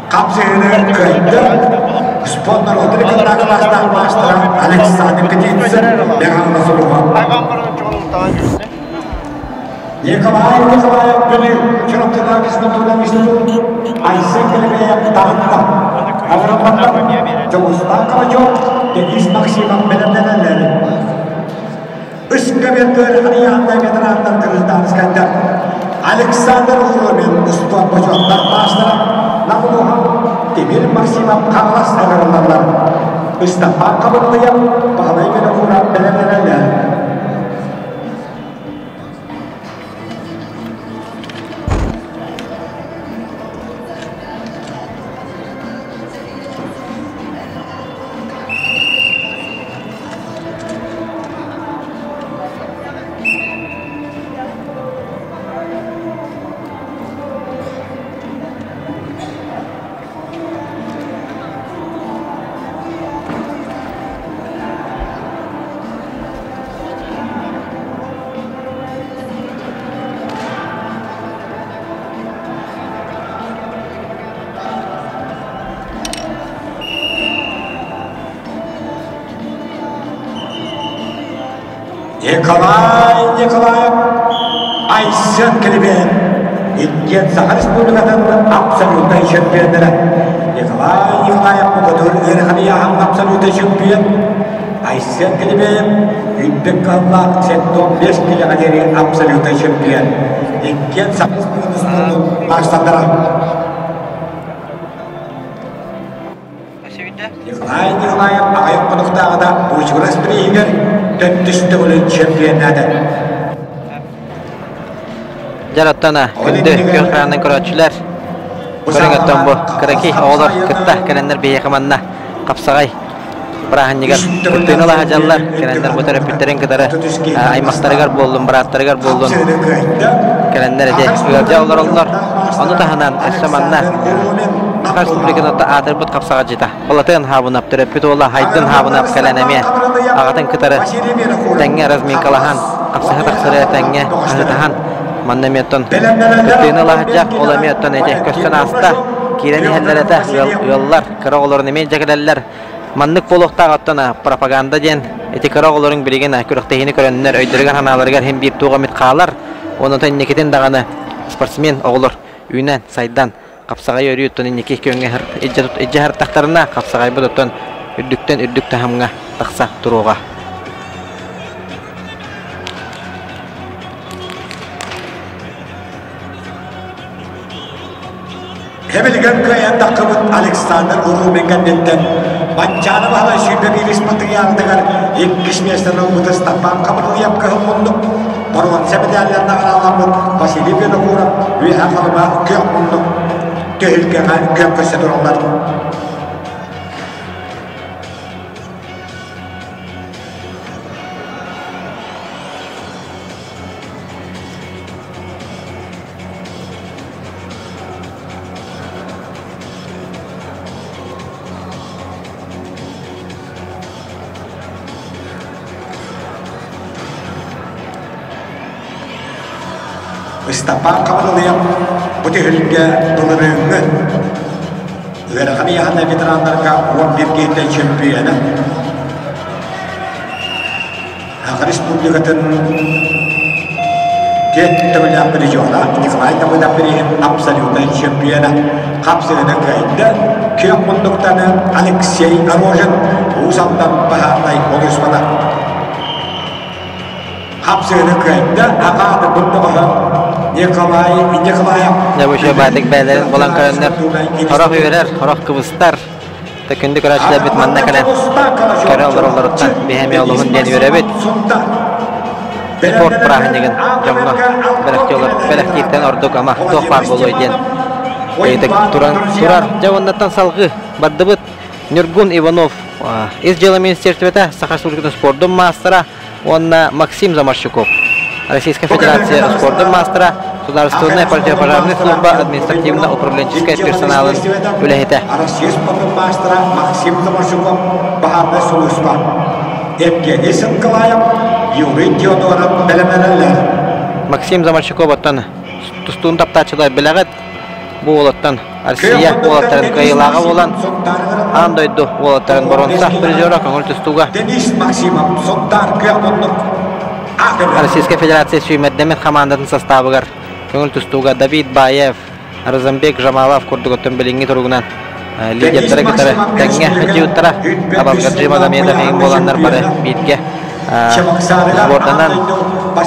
Kapsığını kayıtta Spondan otururken naklastan başlayan Aleksandr Petitsin Beğanlı Zuluğa Nikolay Gülü Çoraptılar kısmı turlamıştı Aysen Kelebeğe dağıtta Avramanlar Cavustan Kalacok Deniz Maksimum bilimlenenleri Iska bir törgünü yanında veteranlar kırıldan İskender Aleksandr Orozhin Usta Bocotlar başlayan Namluha Demir Maksimum Karlas Ağırlarlar Istafa kabıntıyıp Bağlay ve Kuran bilimlenenler Николаев Aysen Kelebeğen İlken Sakar Respublika'nın absoluta şampiyonları Nikolayev bu kadar Erhaniyahan absoluta şampiyon Aysen Kelebeğen Yündük Kavlak Setton 5 kilo kaderi absoluta şampiyon İlken Sakar Respublika'nın başlandıra Nikolayev Ağayok Konuktağı da bu resmi Döndüştü olun şampiyonlarda Jarattana gündü Gölkran'ın körötçüler Körüngötten bu kıraki oğulur kıtta kelenler beye kamanna Kapsagay Bırahan yigar kıttığını lahacalılar Kelenler bu terapitlerin kadarı Aymaktarıgar boldun, bırattırıgar boldun Kelenler ede ıgırca olurlar Onu tahanan esamanna Respublika'da Adırbıt Kapsagacıda Olatığın habınap terapit oğla haydın habınap keleneme Ağatın kıtarı Tenge razmin kalahan Kapsaga taksırıya tenge ahıtahan Mannemiyattan kıttığını lahacak olamiyattan ece kösten asta Kireni hellerete yollar kıra olurun emeği cekelerler Manlık boluqta ağattana propaganda den Eti kıra olurun bilgene kürüktehini körenler Öydürgen hanalargar hem bir tuğa mit qağlar Onun tenneketin dağını sportsmen oğulur Üynen saydan Kapsagay yürüyüttün inneki köyüne ece her taktarına Kapsagay bu tutun ürdükten ürdük tahamına taksa turuğa Hemelgen kayan takımın Aleksandr Orozhin'den netten Bançanı bağla şüphe bir ispatı yardıgar İlk kişmeyesterine uğutu Stapan kabını yapkahın munduk Boruğun sebederlerine ağırlanmın Vasiliy Vinokurov Üye kalıma kök munduk Tühülgene kök köse durumlar Istapan kabalıyam bu tühülge dolarını Erhaniyahan veteranlarga 11 geyten şampiyonu Ağır Respublika'nın Tettemelen bir yola Nikolay Tabu'dan birinin absoluta şampiyonu Kapsığını kaydı Kök munduktanı Alexey Orozhin Usaldan baharnay oluşmada Kapsığını kaydı Ağadı bundağı Николаев. Ya bu şey batık beylerin bulan kalanlar horok verer, horok kıvıstar. Tekündü kıraçlar bit manna kalan. Kere olur oluruktan bihemi oluğun deni verebit. Sport bırakın degen jamla belek yollar belek kitten orduk ama toh var bolu eden. Eytek turar javonnatan salgı baddıbıt Nurgun Ivanov из дела министерства Саха-Республиканского спорта мастера он Максим Замарщиков. Российская Федерация спорта мастера Государственная противопожарная служба административно-управленческая персонала Юлехите. Россия спорта мастера Максим Замарщиков Бахарна Сулуспа. Евгений Николаев Юрий Теодоров Белемерелер. Максим Замарщиков оттан тустун таптачылар белегет bu olattan Россия олаттарын кайылага болан андойду олаттарын боронса призера көңүл түстуга Российская Федерация сүймәддемет командатын составыгар көңүл түстуга Давид Баев, Разамбек Жамалов курдуготтон билинги туругунан лидерлери кытары теңге хажыуттара Абалгаджи Магомедов эң боландар бары битке сборданан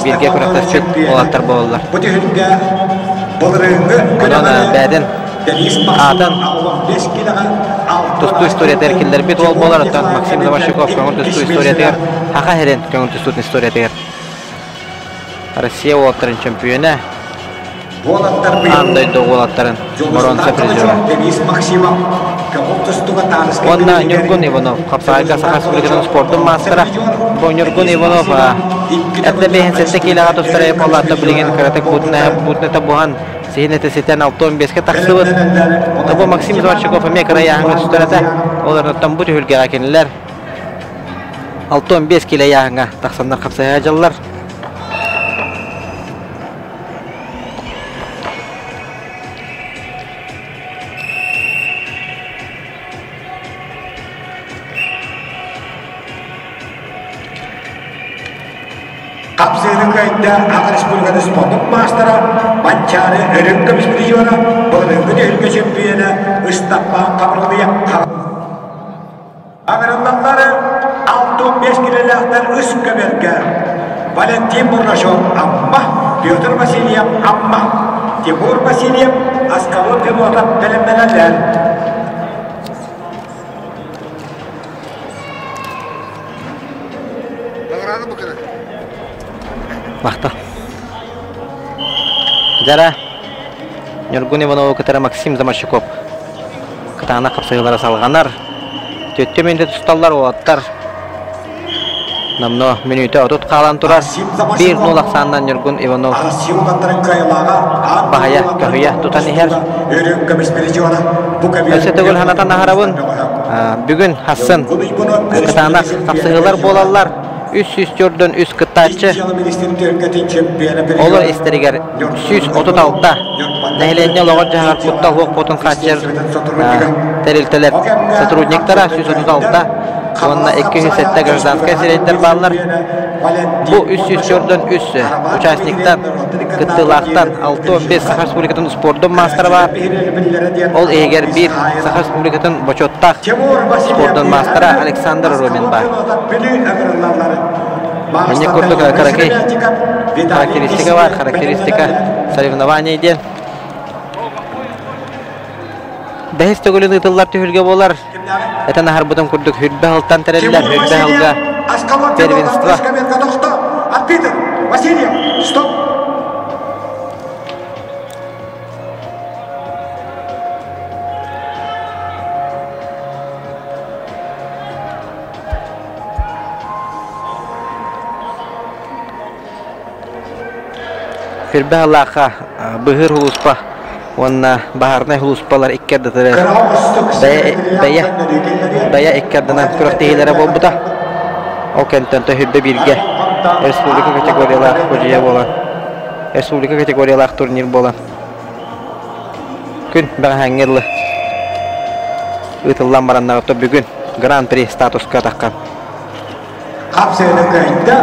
бирге күрөктөшүп олаттар болдулар. Онан бәден атын тусту историятер киллер бит ол болар оттан Максим Замарщиков көңүл тусту историятер хака херен көңүл тусту историятер Россия олаттарын чемпионы андай доголаттарын моронса призера онна Нургун Иванов Капсайга Саха-Республиканского спорта мастера Нургун Иванов это бехенсетте килага тустары полатта билген каратек бутне табухан сихинете сетен 15-ке таксыбыт табу Максим Замарщиков эме караяңы тустарата оларны тамбут хүлгега кенелер 15 кило яңа таксандар капсайга жаллар Kapsayını kayıtta Akar Respublika'da sportun mastera Bançarı Örünkü Bispiriyona Bölüngü de ülke şempiyonu Istappa Kabrılı'ya Amerikanları 6-15 kilolardan üst köberge Valentin Burnaşov amma Pyotr Vasilyev amma Timur Vasilyev Askalot Pilota bilinmelerler Махта. Жара. Нургун Иванов кытара Максим Замарщиков. Кытана капсайылары салганар. Төттө менде тусталлар олаттар. Намно минута отут калан турар. 1-0 аксандан Нургун Иванов. Бахая кахия тутан ихер. Өсөтөгүл ханатан нахарабын. Бүгүн Хасан. Кытана капсайылар болалар. Üst jordan üst kıtaçı olur isteriger süs 36'da nehlenye loğar jahar kutta hoq potun kaçır teriltelep сотрудниктара süs 36'da onunla 207'de гражданская сиреттер баллар bu üst jordan üst участниктар кыттылактан 6-15 Саха Республикатын спорттун мастері бар ол егер bir Саха Республикатын бочоттак спорттун мастері Александр Ромин бар Мне курдук каракей характеристика бар, характеристика соревнования иден. Бәхис төгілін ұтылар түйілге болар. Это нахар бұдым курдук хүрбе ғылттан тәрелілер, хүрбе ғылға первенство. Арбитр, Васильев, стоп! Хүрбе ғылаға бұғыр ғылыспа. Онна бахарнай хулуспалар иккерді тірі. Бәя иккердінен күріқтейілері болбыда. Ол кәнттенті хүрбе бірге. Республика категориялар көжия болан. Республика категориялар турнир болан. Күн бәң әңгерлі. Үтіллан бараннағыты бүгін гран-при статусқа таққан. Қапсайны көйді.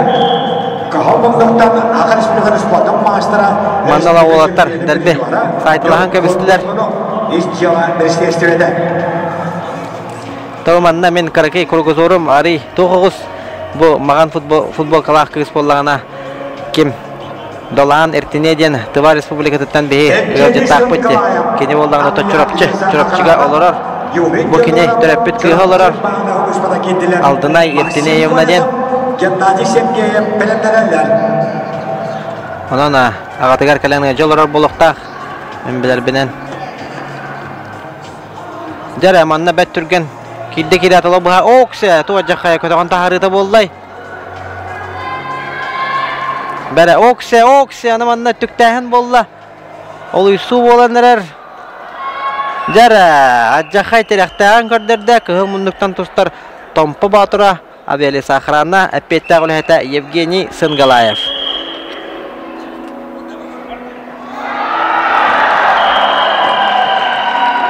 Мандала олаттар дәрбе сайтылаған көбістілер. Тауыманна мен каракей кургузорым ари тоғығыз бұл маған футбол қалақ күйіс болағына кем Dolan Ertinedian Tıva Respublikası'ndan behi Röjetağı pıttı. Kini bolağına da çorapçıga olurur. Bu kini törepüt kıyı olurur. Aldınay Ertineyevna den. Onana ağatıgar kalanıga jolurur buluqtaq. Biler binen. Jara manna bet türgen. Kilde kiri atalı buha oksa. Tuvaca kaya kötüğün taharıda bolday. Bere oksa anamanna tüktähen bolla. Oluy su bolanlar. Jara ajjakay teraktan körderde kıhımunduktan tustar Tompa Batura Abeli Sakhrana epetta olheta Yevgeniy Singalayev.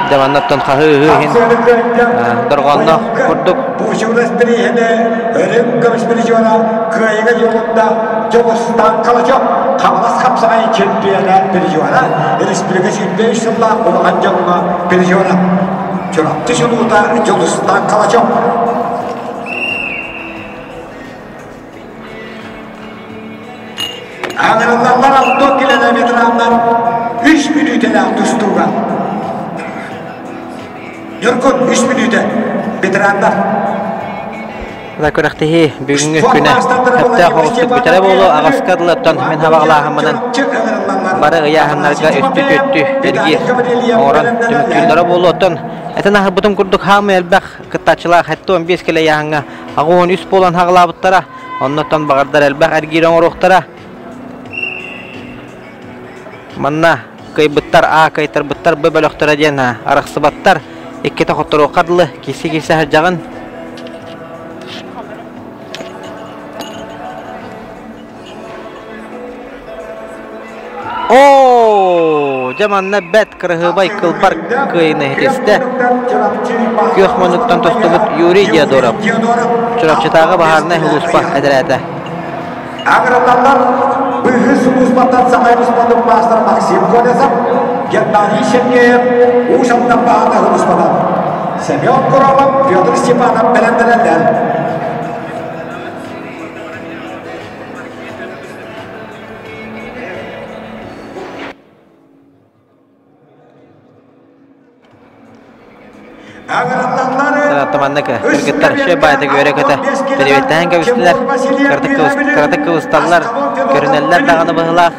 Devannattan hin Dorgonna kurduk. Bu şurası biri hene ölüm kılıç biri jona kıyıga yolunda Jobostan kalacak. Kamalas kapsayı çempiyeler biri jona. Respublikası 5 yıllar olan canına biri jona. Çoraptı şurada Jobostan kalacak. Ağırlarlar altı kilene veteranlar 3 minüteler tustuğa. Yorkun 3 minüte veteranlar. Da körəktehi бүгүнгү күнө хәтта холостук битере болу агаскарлыктан мен хабаглагамынан бары ыяханнарга үстү төттү эргир оран түмүккүллөрө болуттан этен ахырбытым курдук хамы элбак кыттачылар хәтта 15 келе яңга агуун үс болан хаглабыттара оннотон багардар элбак эргир оңоруктара манна кайбыттар кайтарбыттар бөлөктөр дена араксыбаттар иккете хоттор окадылы киси харжаган. Jamanna bet kırıhıbay kılbar kıyını hidiste Köhmanlıktan tostubut Yuri Diadorov Çorapçıtağı baharına huluspa edirədi. Ağırlarlar bu hız hulusbattan sakayımız badın başlar Maksim Kolesap Gennadiy Şengeyev Uşan'dan baharına huluspadan Semyon Kuralov Fyodor Stepanov belendirenler. Temanna ki ırgıtlar şey bayda göre kötü perivetten kavuştular kırtık kavuştallar görüneller dağını bıhılaq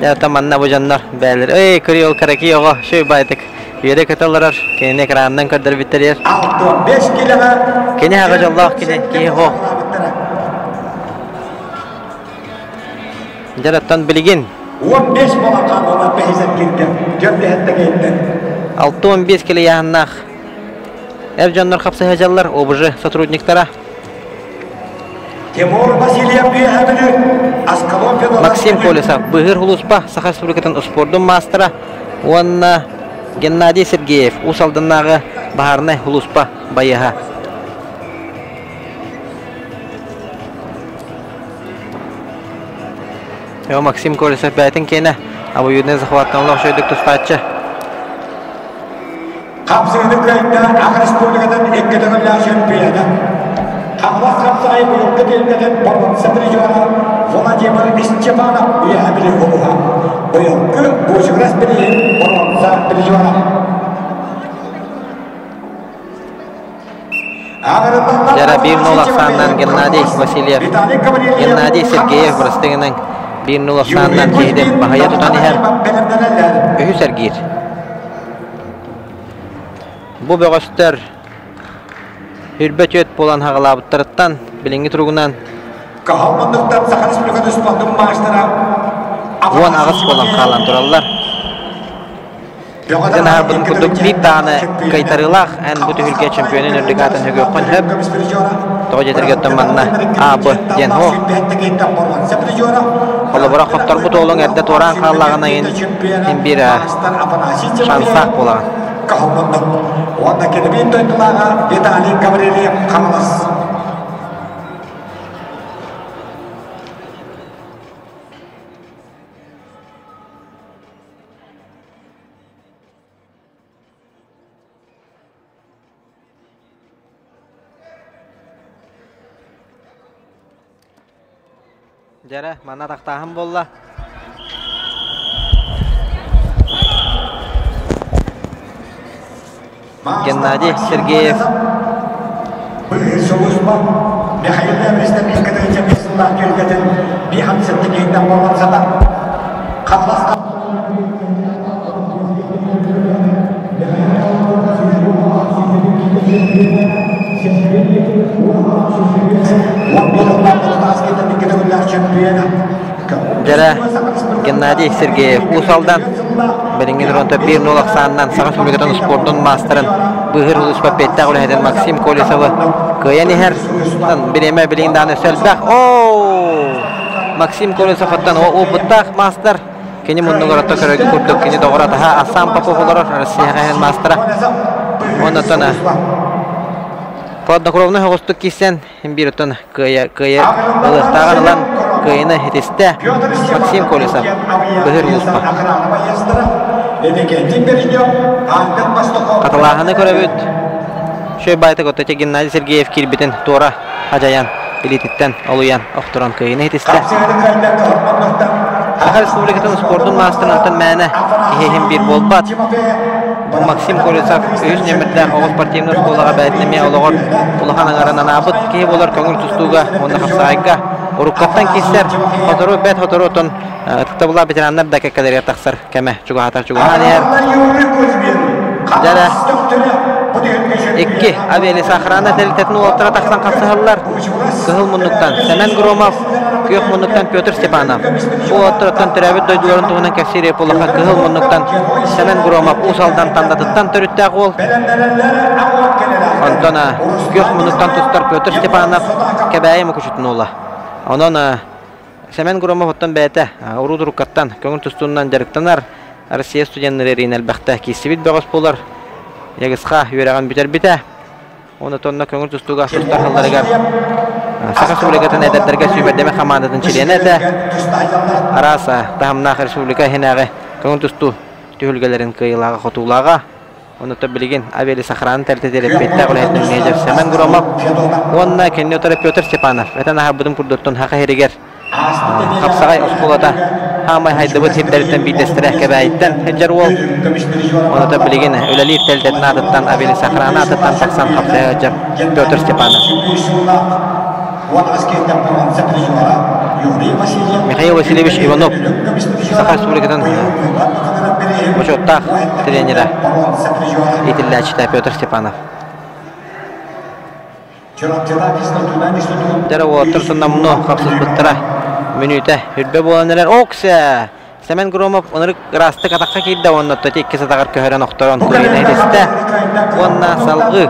ya temanna bu canlar beyler ey kırıyol karaki yoğu şey baydık göre kötüler kene ekranından kadar biteriyor kene haqacallah kene ki ho jarattan biligin 15 balakan ona behizet gitti. Gömle hette gitti. 6-15 kilo yahannak. Ercanlar kapsa hajallar obıcı сотрудниктара. Timur Vasilyev büyüğümünü Askalon Fedorov. Maksim Kolesov bıhır huluspa Sakha Respublikasının spordun mastera. Onna Gennadiy Sergeyev usaldınağı baharına huluspa bayaha. Ya Maksim Kolesov baytın kene Abu Yudne Zakhvattanlar şöydük tuspatçı. Kapsaydı kayıtta Ağ Respublika'dan ekkedemler şempiyada. Kamalas kapsayı bu yokta gelmeden Borban Sadrıcıvara Vladimir Stepanov üyehabili oluha. Bu yokta bu şuras bileyim Borban Sadrıcıvara. Jara 1-0 aksandan Gennadiy Vasilyev Gennadiy Sergeyev Brosteng'in 1-0 aksandan kehide bahaya tutan her Öhü Sergir. Bu böğüstör hürbet öt bolan hağılabıttırıttan bilingi turgunan Kahalmanlıktan Sakha Respublika'da spandın maaşlara Uan ağız bolan kalan turallar. Sen harbın kurduk bir tane kaytarılaq en bu tühülge çempiyonun ürlükatın hügüqün hüb Toğu jetirgetten manna abı den ho Ola bırak xottar bu toğulun erdet oran kallağına en bir şansaq bolan Kahalmanlık Onda kedibin toytulağa Vitaliy Gavriliyev Kamalas Jara mana taqtahım bolla. Геннадий Сергеев. Jara Геннадий Сергеев Усалдан Беринген ронта 1-0 аксаннан Саха Сулигатан спорттун мастерын быгыр улуспа петта улайдан Максим Колесовы кыянихер биреме билинданы сөлбак. Максим Колесов аттан опыттак мастер кени муннугарата көрөгү көрдүк кени догората Асан Попов олар Россияга мастера. Онотон Поднокровный хостук кисен биротон кыя ылыктаганлан кыйны хитисте Максим Колесов быгыр улуспа. Каталаханы көрөбүт. Шөй байты көтөчө Геннадий Сергеев кирбитин тора хажаян элититтен олуян октуран кыйны хитисте. Саха Республикатын спорттун мастерынан мәне кихем бир болбат. Максим Колесов өз нөмірді оғыз спортивный школаға бәйтлеме олығыр ұлығаның аранан абыт кейі болар көңіл тұстуға, онда қапсағайға ұрыққаттан кейсер, хотору бәт хотору тұн тұқтабыла ветеранлар да кәккәдер тақсыр кәмі чуғатар чуғатар ер. Жара 2 авиали сахраны тәлітетін олаттыра тақсан қапсағалар кығыл мұндықтан Семен Громов, көк мұндықтан Петр Степанов. Бұл оттыраттан түрәбіт дойдыларын тұғынан кәпсері полыға кығыл мұндықтан Семен Громов ұсалдан тандатыттан түріттәғі ол. Онтона көк мұндықтан тұстар Петр Степанов кәбәйі мүкішітін ола. Онын Семен Громов оттан бәйті ұру дұрыққаттан көңіл тұстуынан жарықтанар Россия студенттері әлбәқті кесібет бәғыс болар. Ягысқа үйераған бүтер біті. Оны тонна көңіл тұстуға тұстар қалдарығар. Саха Республикатын әдәттерге сүймердеме қамандатын чилен әті. Араса тағымнақ Республика хенағы көңіл тұсту түйілгелерін кыйылаға қотулаға. Оны то білген авиали сахраны тәлтетелеп бетті құлайтын мейжер Семен Громов. Онына кенне отары Петр Степанов. Әтін аға бұдым күрдіттін хақы херігер. Қапсағай ұсқолата хамай хайдыбыт хиттәріттен бейдестірі кәбәйттен хеджер ол. Оны то білген өлелер тәлтетін атыттан авиали сахраны атыттан тақсан қапсағай хеджер Петр Степанов. Михаил Васильевич Иванов, Саха Республикатын учеттақ тренері етілләчті Петр Степанов. Дәрі отырсында мұны қапсыз бұттыра мүніті үрбе боланылар. Оқсы! Семен Громов онырық расты қатаққа кейді оннатты текке сатағар көхерен оқтаран көрген әйдесті. Онна салғы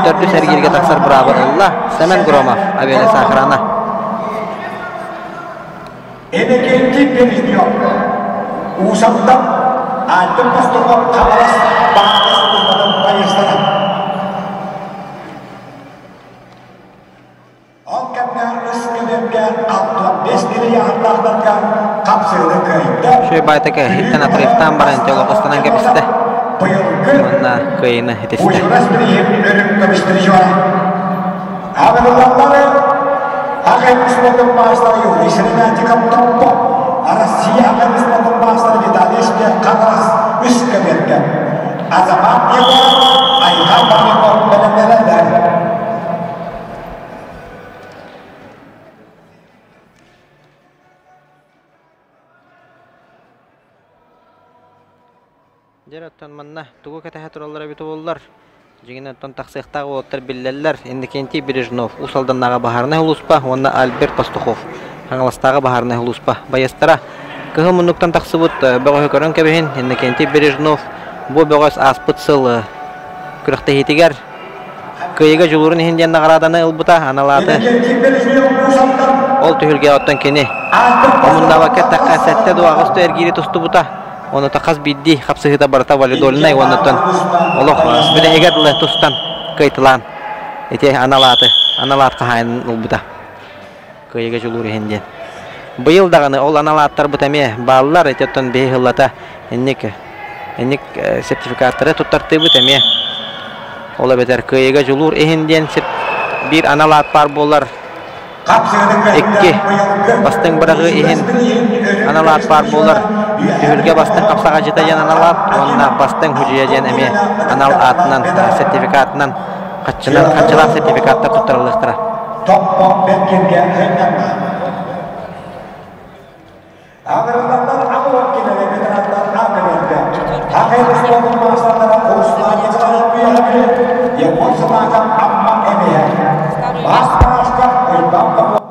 төрді сәргерге тақсар бұрабы ұлла Семен Громов авиали сахрана. Энекенти переждет. Усалдан альтын постуға қабалас бағасын байыстана. Ол кәмді үскілерге 65 миллион ағырдағдарға қапсырды көйді. Шөй байтықы хиттен атрифтан барын теологостанан кәбісті. Онна көйіні хитесті. Ужырас бір ем өрім көмістірі жоғара. Ағырыланлары Ағайын спортын bağışları yok. İşine çıkıp topu. Россия ағайын спортын bağışları Виталийшке қағырас үскі берген. Азамат Егоров, Айхан Бамиков білімдерілер. Жараттан манна тугу кәтәхә тураллары бит боллар. Жигинен тон тақсыктагы оттар биллеллер. Индикенти Бережнов, Усалданнага бахарны хулуспа, онна Альберт Пастухов. Хаңластагы бахарны хулуспа. Баястара кыгы мунуктан тақсыбыт бөгө көрөн кебен Индикенти Бережнов бу бөгөс аспытсыл күрәхтә хитигәр. Кыйга жулурын хинден награданы ылбыта аналаты. Ол түһүлгә оттан кене. Омунда вакытта касәттә дуагыз тергири тустубута. Оны тақас бидди қапсығыда барата валидолынай онытын олық білегерлі тұстан көйтілан ете аналат қағайын ұлбыда көйеге жүлур ехенден. Бұйыл дағаны ол аналаттар бұтаме балылар ететтен бей ғылата еннік сертификаттары тұттарты бұтаме ола бетер көйеге жүлур ехенден бір аналат бар болар Ekki bastın bırığı ihin analat var bolar. Ühürge bastın kapsağa jetayan analat. Onna bastın hujuya jen emi anal atынан sertifikatынан kaççılar sertifikatta tutturuluktura. Top bekirge heynanma. Ağırlardan ağır kinele veteranlar ağırlarında. Hakir sporun maçlarına konuşulan yetilayıp üyeleri yapon sınavdan amma emeğe. Başka uyumakta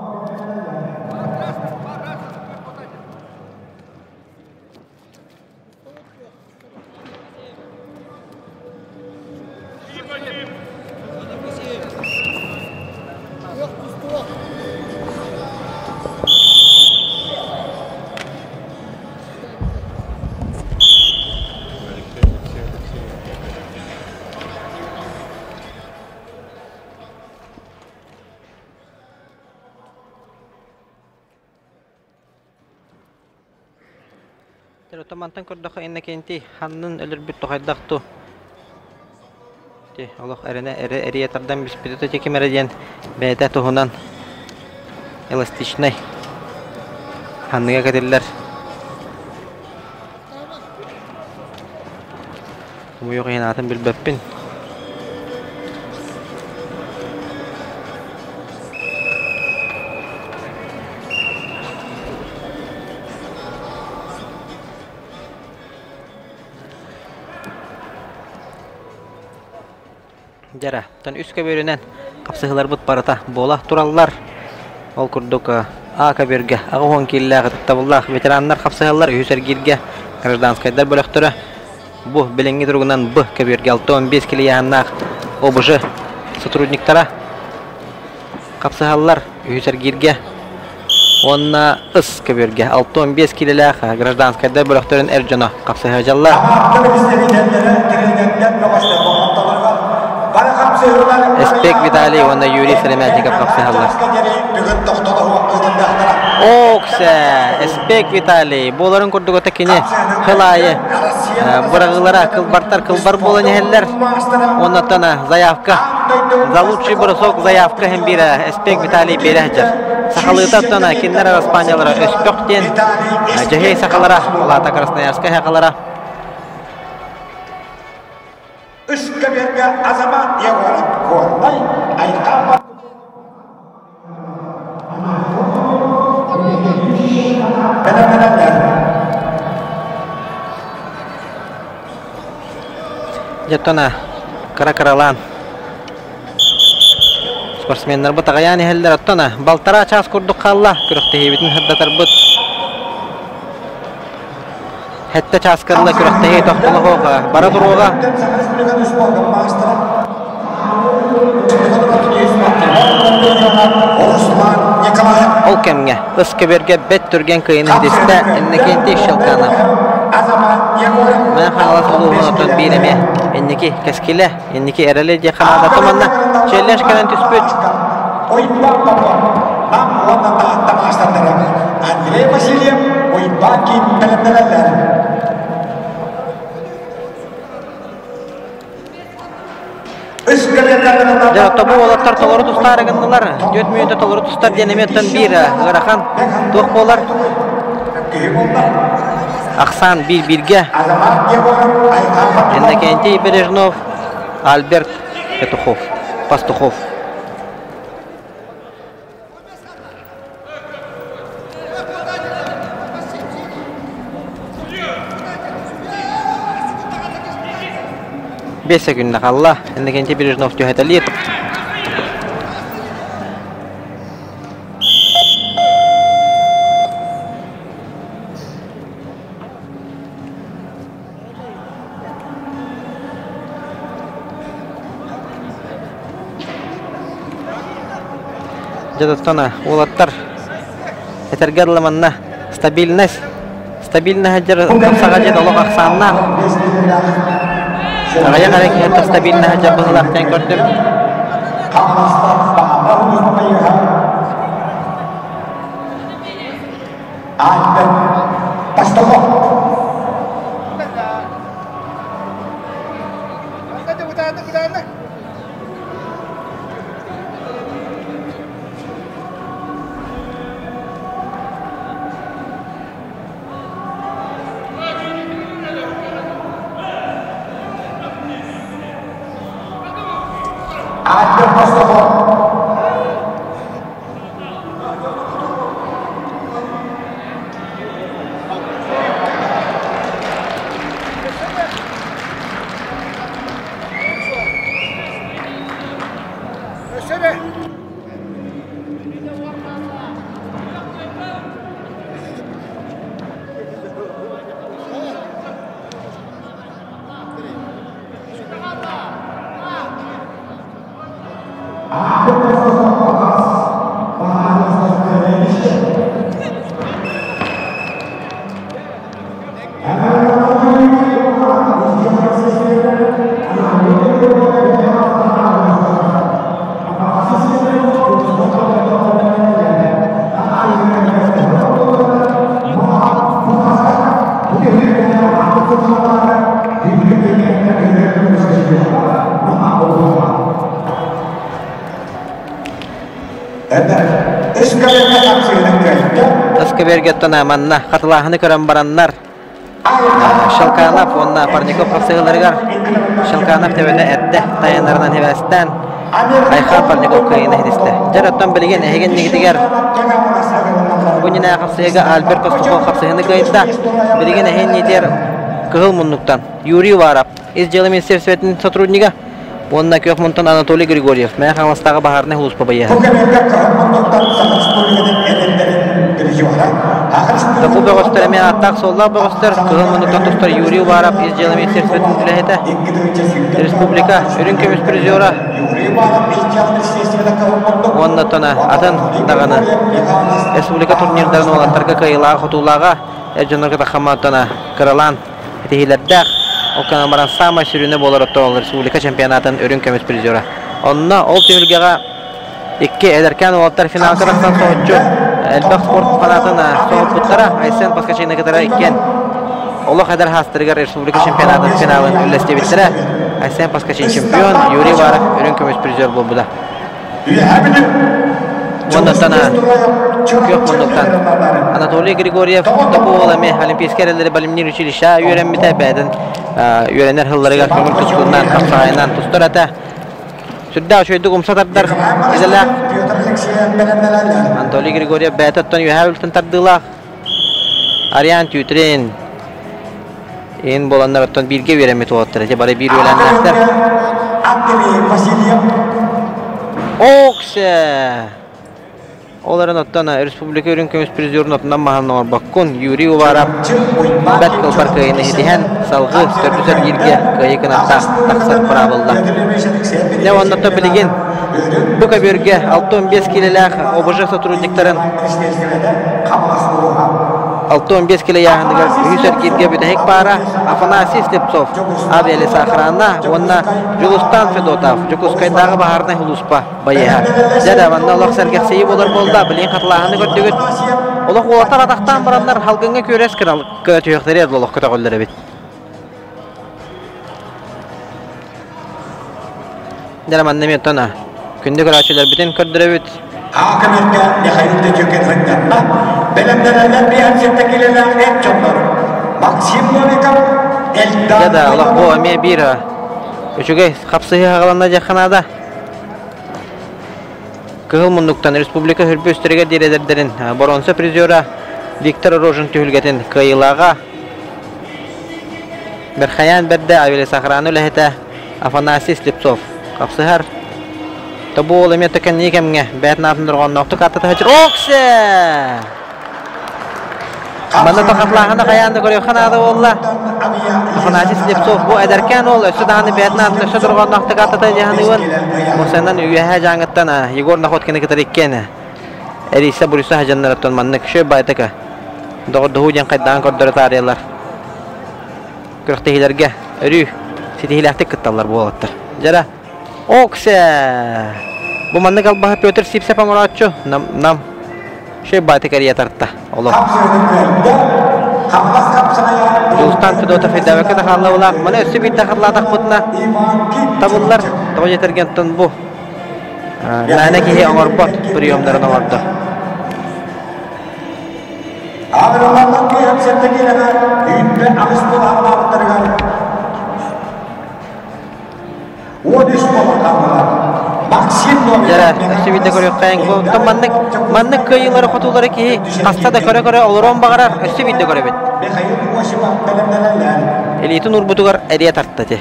Temantan kurdaka inne kenti hannın ölür bir tokaydaktu. Allah erene eriyetardan biz pidota çekimere diyen beyde tohunan elastişnay hannıga kadirler. Bu yok yanatın bir beppin. Jara, tan üskö bölünen kapsıhılar but barata bola turallar. Ol kurduk A kabirge, ağon killa tabullah veteranlar kapsıhılar üser girge gражданскайдар bölöktörü. Bu bilingi durgunan bu kabirge 6-15 kilo yannak obıjı сотрудниктара kapsıhılar üser girge. Onna ıs kabirge 6-15 kilolar gражданскайдар bölöktörün erjana kapsıhıjallar. Espek Vitali onda Yuri Selemetnikov kapsıhallar. Oksa Espek Vitali boların kurduk tekini hılayı bırağılara kılbar bolan heller. Ondan zayavka залучший бросок заявка hem bir Espek Vitali berehcer. Sakalıta tona kinler İspanyalara Espek'ten Cahey sakalara Lata Krasnoyarska hakalara. Üskü birge azamat yeğoğlup kornay ayqabat. Jatona kara-karalan sportsmenler bu tagayani heller attona baltara ças kurduk kalla kürükte hebitin hıddatar but hette çaskırla kürükte hey tohtulu hoğa bara duruğa ol kemge ıskı berge bet türgen kıyını hidiste ennekenti şılkanı ben halas oluğunu tön bileme enneki keskile enneki erele diye kanada tomanna çelleş kelen tüspüt Andrei Vasilyev Oyunbaki pelendelerler. Ja tabu olatlar toluru tustar gındılar. 4 minutda toluru tustar denemetten bir garakan toq bolar. Aksan birge. Ennekenti Berejnov, Albert Petukhov, Pastukhov. Besa günde kalla. Ennekenti Berejnov johetaliyet. Jadattana olatlar etergadlamanna stabilna hajar kapsagaje dolok aksanna agaya karek hatta stabilna hajar bahlak yang gördüm Bergetana manna katılahını kören baranlar Şalkanap onna Parnikov kapsayılarıgar Şalkanap tebene ette dayanlarından hevesten Ayhan Parnikov kayına hediste Jarattan bilgen ehegen negitiger Bunina kapsayıga Albert Kostokov kapsayını kayıtta Bilgen ehegen netiyer kıhıl munluktan Yuri Varap İzceli Minister Svetinin сотрудника Онна Кёхмонтон Анатолий Григорьев Мәя Хамастағы бағарны хулус пабайя Таку бөгөстөр эме аттак солла бөгөстөр кылмындан тустар Юрий Варап изжеле Министер Светин Түлехете Республика Үрүн көмүс призера Онна тона атын даганы Республика турнирдарын олаттарга кайылага хотулага Эжонорга тахаматана Кыралан Этихилердак Окана баран сама сүрүнө болор отто Республика чемпионатын Үрүн көмүс призера Онна ол тимилгага 2 эдеркен олаттар финал кырастан соочу Элбак спорт фанатына соғып бұттара, Айсен паскачайны кітара еккен. Олы қадар хастырығар Республика чемпионатын финалын үллесте біттірі. Айсен паскачайны чемпион, Юрий Варов үрін көмес призер бол бұда. Ондықтана, көп мұндықтан. Анатолий Григорьев, табу оламе Олимпийский әрелері бәлімнер училища үйренметі бәдін. Үйренер хылларыға көмір тұсқылынан, қапсағайынан тұстыр әті. Сүрді өшөйді құмсатардар, езілі. Анатолий Григорьев бәтіттен үйәбілтін тардылақ. Ариан түйтрен. Ең боландар оттан бірге өремет олаттыр. Бары бір өләнләқтір. Оқшы! Оларын оттан Республика Үрүн көмес призерін оттан мағанын орбаққын Юрий Уварап бәт қылпар кайыны хедіген салғы түрдісер елге кайықын тақсар правылда. Не оннатта білеген Бүка бөрге 6-15 келеләқ обыжық сотрудниктарын 6-15 келе яғындығыр үйсер келге бүтәйік бара Афанасий Слепцов, Авиали Сахрана, онна Жулустан Федотов, Жукускайдағы бағарны хулуспа байыға. Жәрі аванна олақ сәргексейі болар болда, білейін қатылағаны көрдігіт. Олақ олатар атақтан барандар халқыңға көрес түйіқтері әді олақ көті қолдары бет. Жәрі манна мен тона, күнді көрәшілер бітін көрдірі бет. Hakimiyet'te Mikhail'de Cöket'den belenderenler bir harekettekilerden en çokları. Maksim Novikov Eldan. Ya da Allah bu amiye bir ha. Üçüge kapsayı ağalanına yakınada. Kıhılmunduktan Respublika Hürpü Üstürege Direderlerin Boronsa Prizora Viktor Rojin tühülgetin kıyılağa Berhayan Berde Avile Sakranı lehete Afanasий Slipsov kapsayar. Tabu olamaya tekan nikemge bәтін атын тұрған ноқты қатты тәжір. Оқшы! Банда тоқатлағында қаянды көрек қанады олла. Афанасий Слепцов бұл әдеркен ол өсі дағаны бәтін атын өсі тұрған ноқты қатты тәжіғаны өн. Мұсайынан үйәе жаңыттан Егор Находкені кетер еккені. Әрейсі бұрысы әжанлар өттен манны күші байтықы. Доғырды худен қайдаған көрдері тариялар. Күріктігілерге үрі сетігіләқтік күтталар болаттыр. Жара. Оқшы! Бұл манны қалбаға Петр Сипсепа мұратшы. Нам. Шөй баты кәрия тартта. Олы. Жулстан Федотов едәуәкі тақалла олақ. Мұны өсі бейт тақырладақ бұтына. Табылдар. Тоғы жетергентін бұл. Мәне кейе оңырбат приемдарын оңырды. Ağırlardan bir hemşerdekilerine ünlü alıştığı anlamlarına o düşmanı kalmalar. Jara, ösübide görüyor kayın bu. Manlık kıyıları kutuları ki hasta da köre olurum bağırar. Ösübide görebet. Elitin urbutugar eriye tarttı.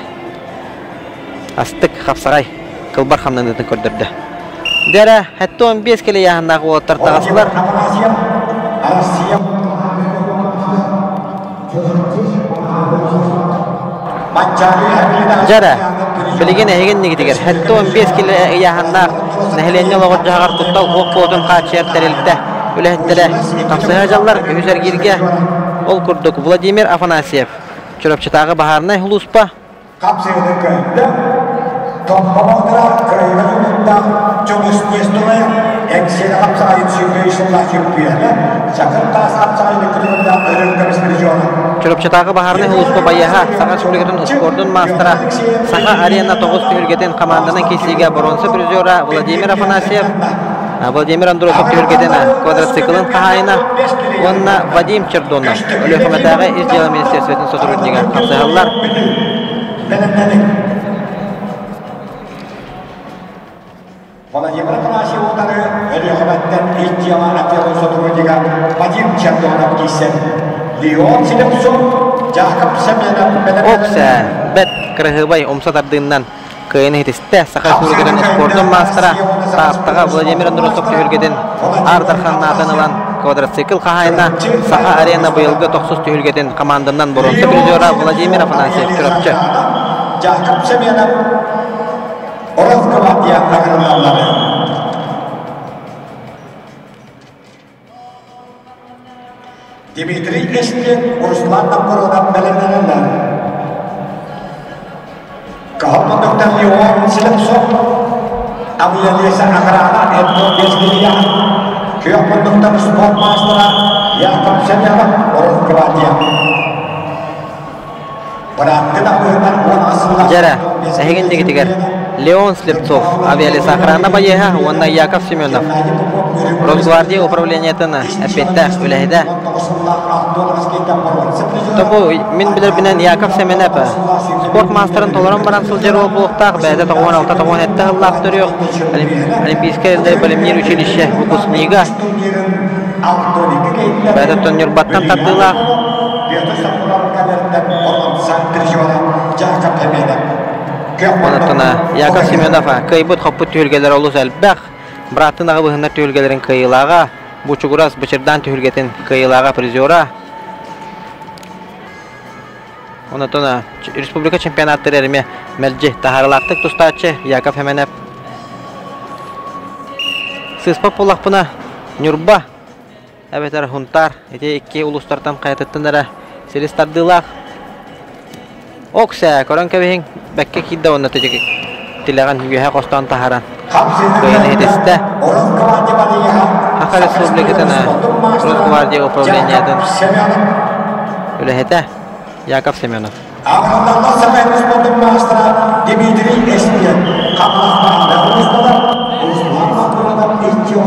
Astık kapsagay. Kılbar hamdanını kördürdü. Dere, hatta 15 kere yahanдағы олаттар тағасылар. Jara, bilген әйген негедегер. Hatta 15 kere yahanдағы нәхілене лоғыр жағар құттал оқ болдың қачер тәрелді. Өләттілі қапсыға жаллар өйзер керге ол күрдік Владимир Афанасьев. Чүріпчітағы бағарына ұлыспа. Toplamadılar köyün önünde çoğusu yestulayı ekseri hapsayı sürdüğüsünler çöpüyorlar. Sakın tas hapsayı kırımında örüntümüz bir yolu. Çırpçıtағы бағарына ұлыспа байяға Саға Республикатын спордың мастера Саға арена 9 түйіргетін команданың кесіге бронза призера Владимир Афанасьев Владимир Андросов түйіргетін квадроциклын қағайына онына Вадим Чердонов Өліқыматағы Издела Министерстветін сотруднигі қапсығалар. Владимир Афанасьев отары Өліқыматтан Издела отделы сотруднигі Вадим Чердонов кейсен. Леон Селепсов, Jakub Semyonov Oksa, bet kırıhıbay omsatardığından kıyını hitiste Saqa Reспубликатын спордың мастера Тааптаға Владимир Андросов түйілгеден Ардарханна атаныlan квадроцикл қағайына Saqa арена бұйылғы 9 түйілгеден командынан бұрынсы призера Владимир Афанасьев чүріпчі. Jakub Semyonov Orozkova diye akırılanları. Dimitri Eskin, Ruslan Naporov'dan belirlenenler. Kahramanlıktan Leon Селепсов, Aviyaliyesi Akrana Edno Bezgiliya, Kahramanlıktan Sport Master'a Jakub Semyonov, Orozkova diye. Bıraktı da oyunlar onu asıllar. Jara, sahigin digitiger. Leon Селепсов, Авиалiyesi Akrana bayıha, onunla Jakub Semyonov. Росгвардия управлениетіні әпетті үләйді. Тобу, мен білір бінен Яков Семенеп, спорт мастерын толырын баран сылжыр ол бұлықтақ, бәді 96-97 ғыллақ түрі Олимпийская бөлімнер училище выпускнига. Бәді турнир баттан тардылақ. Онытына Яков Семенов көйбіт қоппы түйілгелер олыс әлбәқ. Братынағы бұғындар түйілгелерін күйілаға, Бучугурас Бычырдан түйілгетін күйілаға призера. Онытына республика чемпионаттыр әріме мәлжі тағарылақтық тұстачы Яков Семенеп. Сыспап болақпына Нюрба, әбетер хунтар, әте 2 ұлыстартан қайтыттындары селестардылақ. Окса, көрін көбейін бәкке кейді онды тілеген үйе қостан тағаран. Кöyün hedeste Saqa Республикатын Росгвардия управлениятын үләхеті Jakub Semyonov. Ağırlarla Saqa Reспубликатын мастера Дмитрий Eskin, Қапылақта Республикадан Ruslan Naporov'dan İzdela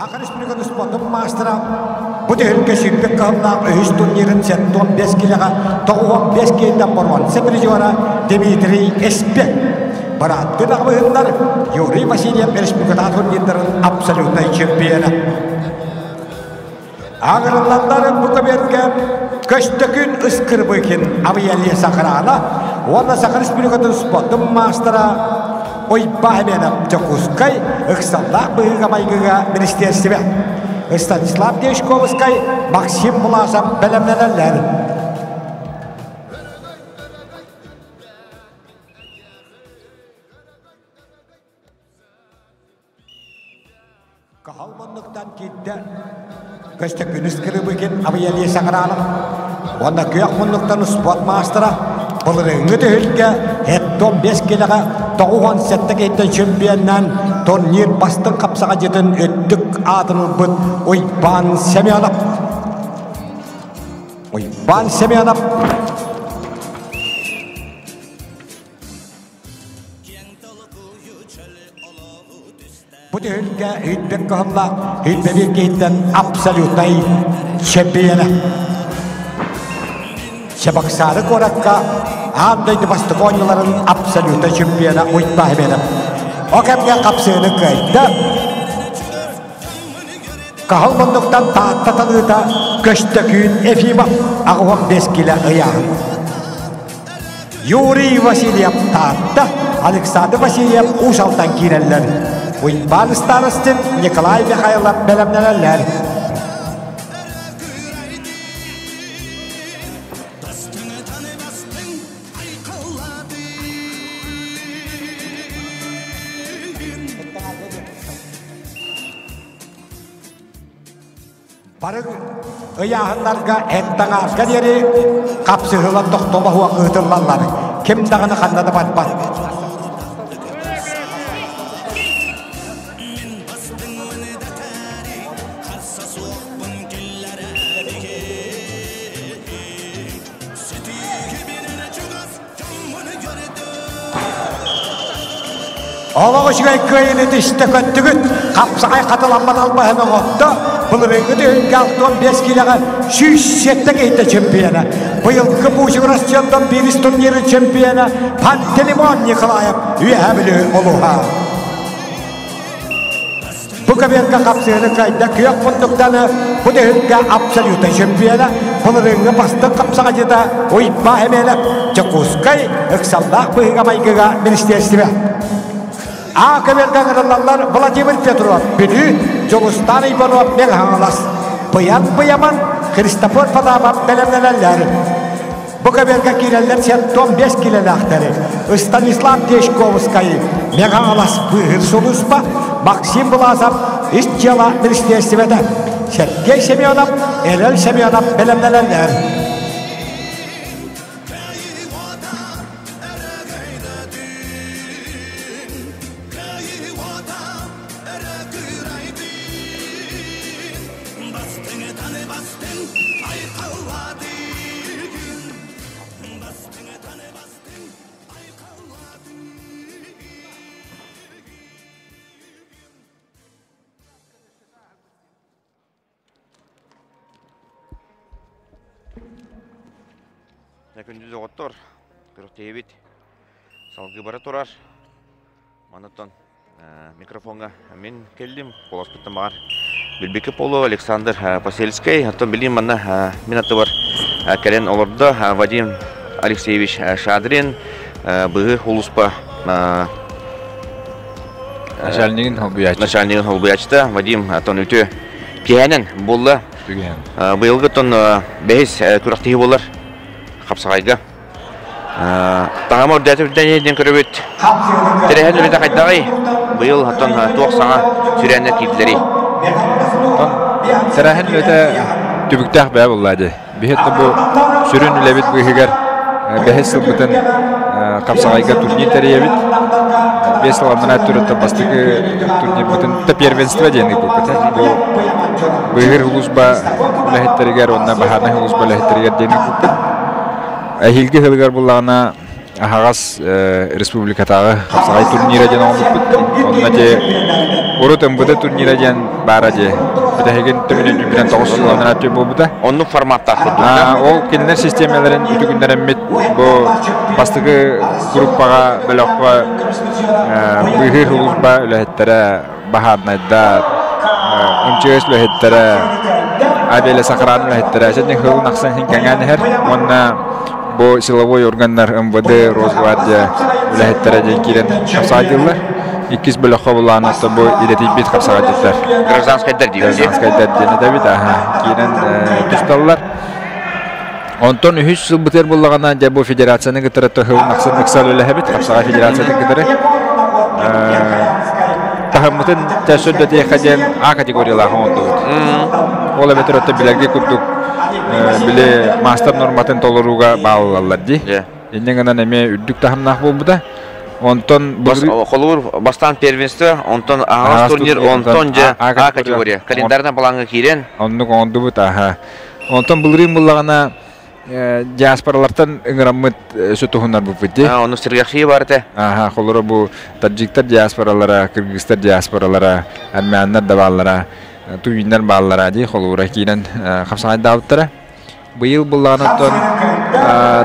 Ақыр республиканы спортын мастера бұд елге шекпек қағымнақ өйіз турнирін 15 келеға 15 кейінден бұрман сепризиора Дмитрий Эспек. Баратты дағбығындар Юрий Васильев республикада турнирдерін абсолютный чемпионы. Ағырынландар бұқыберге көштікін ұскыр бұйкен авиалия сақырағына, оны сақыр республикатын спортын мастера ой бахменов Джакускай, Иксаллах быга майгыга министерстве. Станислав Дешковский, Максим Власов белемнелер. Кахалманлыктан китте. Көстек күнүскүрү быген авиалия сагыраны. Онда күйөкмунлуктан спорт мастера Бұлырыңы түйілге 15 келіға 97 кейттен чемпионнан турнир бастың қапсаға жетін өттік адыныл бұд Ойбан Семенов. Ойбан Семенов. Бұд үйілге үйтбек қығымла үйтбек кейттен абсолютный чемпионы. Шабақсары қораққа андайды басты қойныларын абсолютно чемпионы ұйтпағы менім. Оқамға қапсыны көйді. Қағыл мұндықтан таатта көшті күйін Ефимов ағуан 5 келі ұяғын. Юрий Васильев таатта, Александр Васильев ұшалтан кейрелер. Ұйтпан старыстын Николай Михайлов бәлемнелер. Барыг ыяһыннарга эттаңарга дери капсыгыла токтола хуа кытыллаллар. Кем даганы ханнада батпат. Олығы жүгей көйіні дишті көттігіт, қапсағай қатыламан албағыны ғотты, бұл реңгі дөйінгі 15 келіға 107 кейті чемпионы. Бұйылғы бұжығы растиондан біріс турнирі чемпионы Пантелеймон Николаев үйәбілі олуға. Бұл көбергі қапсығыны қайда күйек мұндықтаны бұл дөйінгі абсолютный чемпионы, бұл реңгі бастың қапсаға жеда ойпа әмелі Джакускай, Иксаллах бұйыға майгыға министерстве. Ақыберген ғырылалар Владимир Петров, Бүлі, Жолустан Ибанов мен ғаңылас. Бұян-бұяман Христофор Фадамов бәлемнелер. Бұқыберге келелер 15 келелақтары. Станислав Дешковский мен ғаңылас бұғыр солуспа. Максим Власов үш жела министерстведі. Сергей Семенов, Элел Семенов бәлемнелер. Күндіз оғыттыр, қырық тейбет, салғы бары тұрар. Манаттан микрофонға мен келдім, қоласпыттым бағар. Бельбекополу, Александр Посельский, оттон билим манна минаты бар кэлэн олорда Вадим Алексеевич Шадрин, быгы хулуспа начальнигин холбуячта Вадим оттон үтө киһэнен болла. Быйылгы тон бэхис күрактыгы болар Капсагайга. Тагамор дәтүрдәнеден көрөбөт. Терәһән үтә кайдагы. Быйыл оттон туаксаңа сүрәннәр килдери. Терәһән үтә түбүктәк бә буллады. Бихетте бу сүрүн үләбит быйгар бәхис бутын Капсагайга турнир тәрәбит. Бесламна турында бастыгы турнир бутын первенство денег бупты. Бу быйгар хулусба ләһәттәргә онна баһаны хулусба ләһәттәргә денег бупты. Әһилге хылгар буллагына Агас республикатагы Капсагай турниры ден алып бит. Онда те урутым буда турниры ден бара де. Битәген төмөнен белән тавышланып атты бу буда. Онны форматта худда. Ол киндер системаларын үтүгүннәр эмет бу бастыгы группага беләква быгыр хулусба ләһәттәре баһаднайда МЧС ләһәттәре абеле сакран ләһәттәре сәден хыл наксан хинкәнгән һәр онна бу силовой органнар МВД, Росгвардия үләһәттәре ден кирен Капсагайдылар. Икис бөлөккө булган бу илетип бит Капсагайдылар. Гражданская дәрдине. Гражданская дәрдине дә бит, кирен тусталлар. Онтон 3 жыл битер булганнан да бу федерациянең гытыры тохыл максат мексал үләһәбит Капсагай федерацияның гытыры. Тахаммытын тәшөддә хәҗән А категорияларга онды. Ола бетер өтә биләргә күптүк биле мастер норматын толуруга баалалар ди. Иннен гана неме үддүк тахамнак булбуда. Онтон холур бастан первенство, онтон агас турнир, онтон же А категория. Календарна балаңы кирен. Онны онды бут аха. Онтон булрым буллагана диаспоралардан ыңыраммыт сөтөхүннар бу бит ди. Оны сиргәхи бар те. Аха, холур бу таджиктар диаспоралара, кыргызстар диаспоралара, армяннар да баллара, туйнар баллара ди холура кирен Капсагай давыттара. Быйыл булганаттан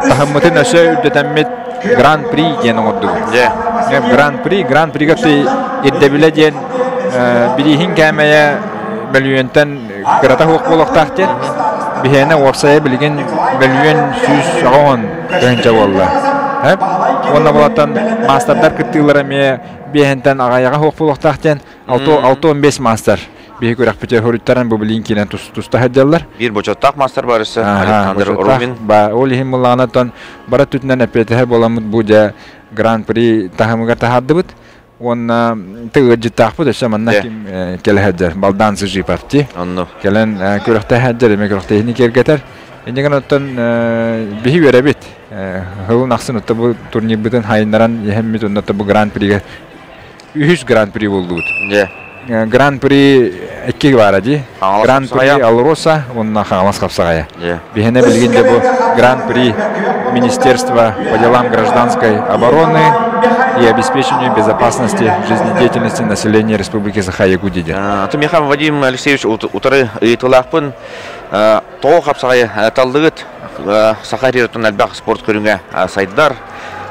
тахаммытын өсө үдәтәммет Гран-при ден орду. Гран-при гаты иддебиле ден бирихин кәмәя бәлүентен кырата хук болоктактен бихене орсая билген бәлүен сүз аган гәнчә болла. Хәп онда булаттан мастердар кыттылары ме бихентен агаяга хук болоктактен 6-15 мастер. Бихи көрәк петер хорыттаран бу билинкинен туста хәдәлләр. Bir бочоттак мастер барысы Александр Рубин. Ба олихим булганаттан бара түтнән әпетә боламыт бу да Гран-при тахамыга тахаддыбыт. Онна тыгыҗы тахпы шаманна ким келәһәдәр. Балдан сыжы папти. Онны. Келән көрәктә хәдәр, микрох техник эргәтәр. Индигәнаттан бихи берәбит. Хылын аксын отта бу турнир битен хайнаран яһәммит онда бу Гран-прига 3 Гран-при булды бит. Гран-при 2 бар ди. Гран-при Алроса, онна Хамас Капсагая. Бихене билгенде бу Гран-при Министерства по делам гражданской обороны и обеспечению безопасности жизнедеятельности населения Республики Саха-Якутия. Атымехан Вадим Алексеевич утары ыйтылакпын. Тоо Капсагая талдыгыт Саха-Рертун албак спорт көрүнгө сайдар.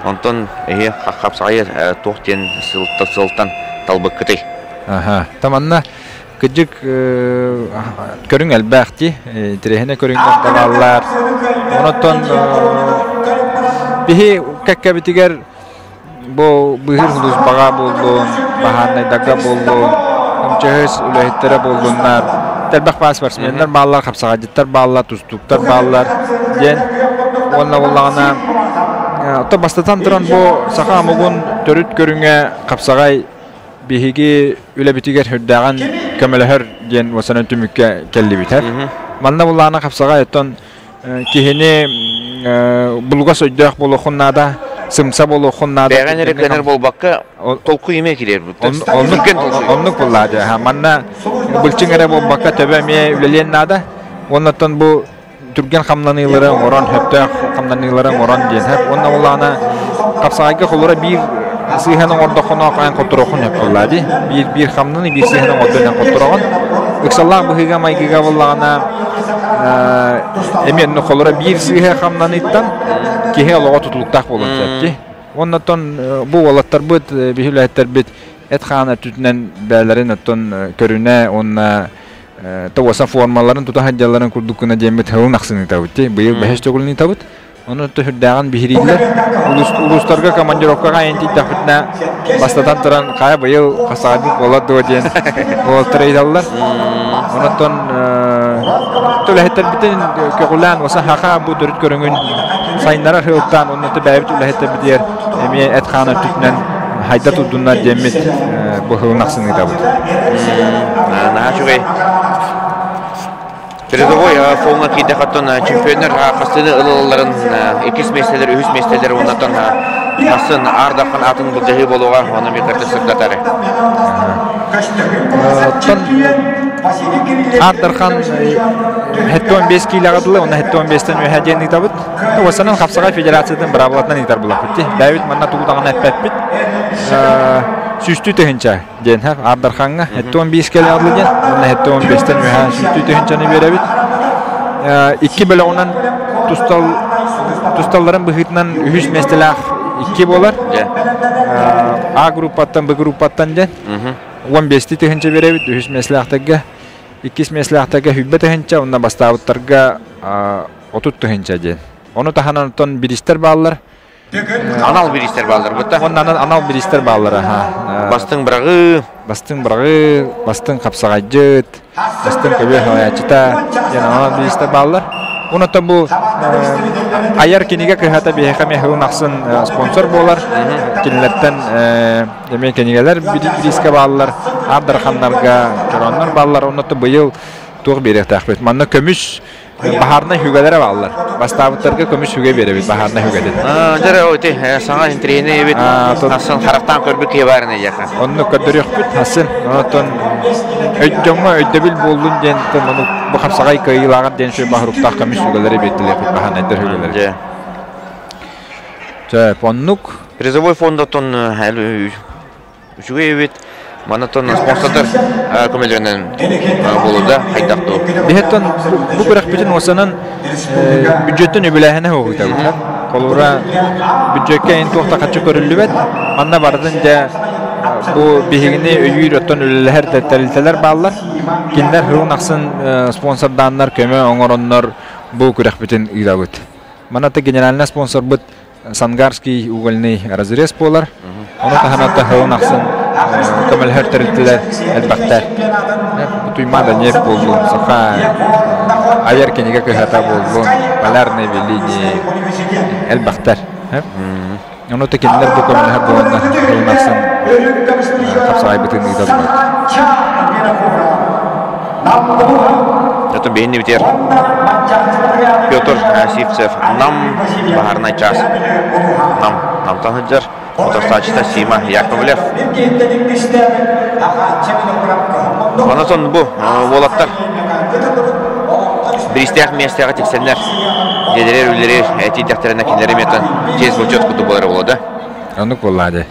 Онтон Капсагая токтен сылтан талбык кытай. Аха, таманна кыжык көрүң албакти, тирехне көрүнгөн балалар. Онотон бихи каккабитигер бу быгыр хулус бага болдун, баханай дага болдун, МЧС үлөһтөрө болдуннар. Талбак спортсмендер балалар Капсагайдыктар балалар, тустуктар балалар ден онна боллагана ата бастатан туран бу Саха мугун төрүт көрүнгө Капсагай бихиги үлебитигер хөддаган көмөлөр ден осанын түмүккө келди бит. Манна буллана Капсагай оттон кихини булгас өйдөк болохуннада, сымса болохуннада. Беген рекленер болбакка толку эме кирер бу. Оннук буллады. Манна булчиңере болбакка төбөме үлеленнада. Оннотон бу түрген хамланылары орон хөптөк хамланылары орон ден. Онна буллана Капсагайга холора бир сыйханың ордохона кайын котурохун yapıldı. Bir hamlını bir sıйханың ордынан котурогон. Ыксаллах быгыга майгыга буллагана эмен холора bir сыйха хамланыттан кеhe олого тутулуктак болот жатты. Оннотон бу олаттар бит бихилеттер бит этхана түтүнөн бәләрен оттон көрүнө онна Tawasa formaların tuta hajjalların kurdukuna jemmet hawun aqsını tabıttı. Bu yıl behes togulni tabıt. Onu tuhdagan bihiriler. Uluslarga komandirovkaga enti tafitna bastatan turan kaya bu yıl qasadi qolat dojen. Oltraydalar. Ondan tulahetter bitin kökulan wasa haqa bu dürüt görüngün sayınlara hıltan onu da bäbit tulahetter bitiyer. Emi etxana tutnan hayda tudunlar jemmet bu hawun aqsını tabıt. Naçuğay. Передовой фонга киде хаттон чемпионнар кастыны ылыларын экис меселер, үз меселер оннан хасын ардакын атын булжахи болуга оны мекарты сырдатары. Ардархан хеттон 5 килогадылы, оны хеттон 5тен өһәден итабыт. Осанын Капсагай федерациядан бирабылатынан итар булак битти. Бәбит манна тугудаган әппәппит. Süstü tühünçə gen Ardarxan'a hеттон 5 kg gen. Onu hеттон 5tен өһә süstü tühünçəni berəbit. 2 bölü ondan tustalların bıhıtından 3 mestelak 2 bolar. A grupattan B grupattan gen. 15 tühünçə berəbit 3 meselaktagga 2 meselaktagga hübbə tühünçə ondan bastavutlarga 30 tühünçə gen. Onu tahanan ton birister bağlar. Anal birister bağlar butta. Ondan anal birister bağlar ha. Bastın bırağı, bastın Kapsagayjıt, bastın köbü hayaçıta, yani anal birister bağlar. Onu da bu ayar kiniga kehata bihekame hıvın aksın sponsor bolar. Kinilerden demek kinigeler biriske bağlar, Ardarxanlarga çoranlar bağlar. Onu da bu yıl tuğ berek takbet. Manna kömüş baharna hügelere bağlar. Bastavutlarga kömüş hüge berebit baharna hügede. Jara oyti sana intrene ebit Hasan haraftan körbük kebarine yakın. Onu kadırık bit Hasan. Ondan ödjöngma öddebil boldun den onu bu Kapsagay kıyılagan den şu bahrukta kömüş hügelere bettiler baharna eder hügeleri. Ja, ponnuk призовой фондатон üçüge ebit Манатон спонсордар көмөлдөрүнөн болууда кайдактуу. Бехеттен бу бирок бүтүн осанын бюджеттен өбөлөһүнө ಹೋйтабы. Колура бюджетке эн тохта качы көрүлүбөт. Манна бардын да бу бигини өйүр оттон өлөлөр тетелтелер баалар. Киндер хурун аксын спонсордандар көмө оңороннор бу күрөк бүтүн ыйдабыт. Маната генеральный спонсор бут Сангарский угольный разрез болар. Onu tahanatda hıvın aksın kömel her teritiler elbette. Tuymada nef boldun, soka ayar keniga kehata boldun, balar nevilini elbette. Onu da kendiler bu kömel her boğanda hıvın aksın Kapsagay bütün idadlar. Zaten beğeni biter. Pyotr Sivtsev nam baharna час. Nam tanıcılar. Motorsaçta Sima Yakovlev. Ondan bu volatlar biristek mesleğe teksenler. Dediler ülleri eti defterine kinleri metan tez bu çot kutu bolar oldu. Anlık vallahi.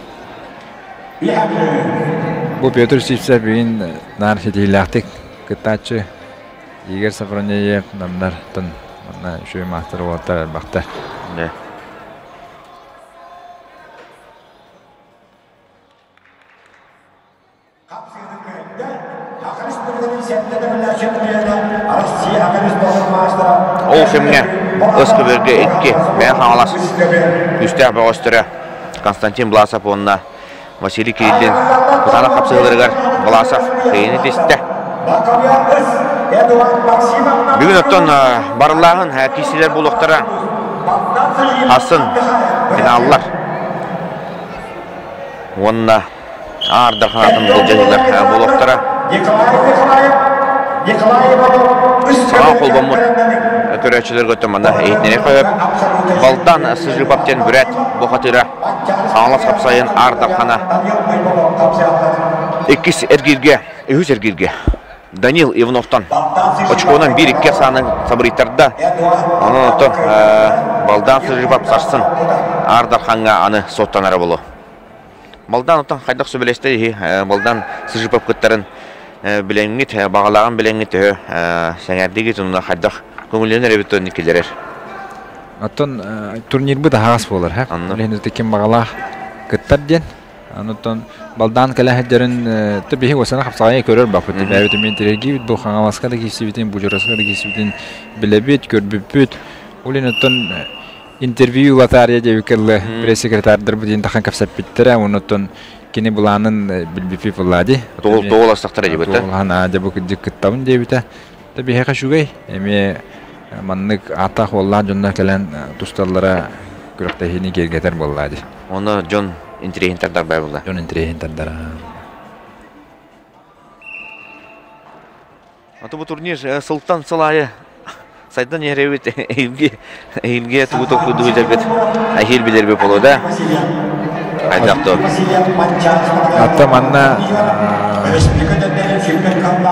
Bu Pyotr Sivtsev bin nar hediyelerdik. Kıtaçı Igor Safronyev namlar tan ona şu mahtar oldu baktı. Ne? O filmge Özköberge 2 ben halas üstü bağıştıra Konstantin Blasov onunla Vasily Kirillin Kutana kapsıgılırgar Blasov kıyını testi. Bugün ötten barılağın kişiler buluqtara Hasan finallar onunla Ardarxanatın bulcağılar buluqtara Sağa kolbamur körəçilər götürməndə eğitinləri qoyub Baldan Sıjıpapten Büret Boxatıra Ağlas Kapsayın Ardarxana İkis ergirge, ühüz ergirge Danil Ivanov'tan Oçko'nun 1-2 sanın sabırıtlarda Onun ötü Baldan Sıjıpap sarsın Ardarxan'a anı sottanara bolu Baldan ötü qaydaq söbeleste Baldan Sıjıpap kıtların bilengit bağlağın bilengit sengerdigi tununa qaydaq көңілден ребеттен келер. Аттан турнир бу да хас болар, ха. Ленде кем багалах кыттар ден. Anıttan baldan kelehlerin tabii o sana kapsayı görür bak. Tabii vitamin teregi bu hangawaska da gisibitin bu jorasaka da gisibitin bilebit görbüt. Ulinattan interview vatarya jevkelle pres sekreterdir bu dintahan kapsap bittere onuttan kini bulanın bilbipi fulladi. Doğulastaktar ejibet. Hana da bu dikkattam jebita. Tabii heka şugay emi manlık ata wallah jonna kelen tustallara kürekte hini gergeter bolladi. Onu John intirihin tardar bayıldı. John intirihin tardar. Аты bu турнир Султан Салая сайдан еревит эймге тубуток дуйдербет. Ахил билербе болода. Айдакто. Ата манна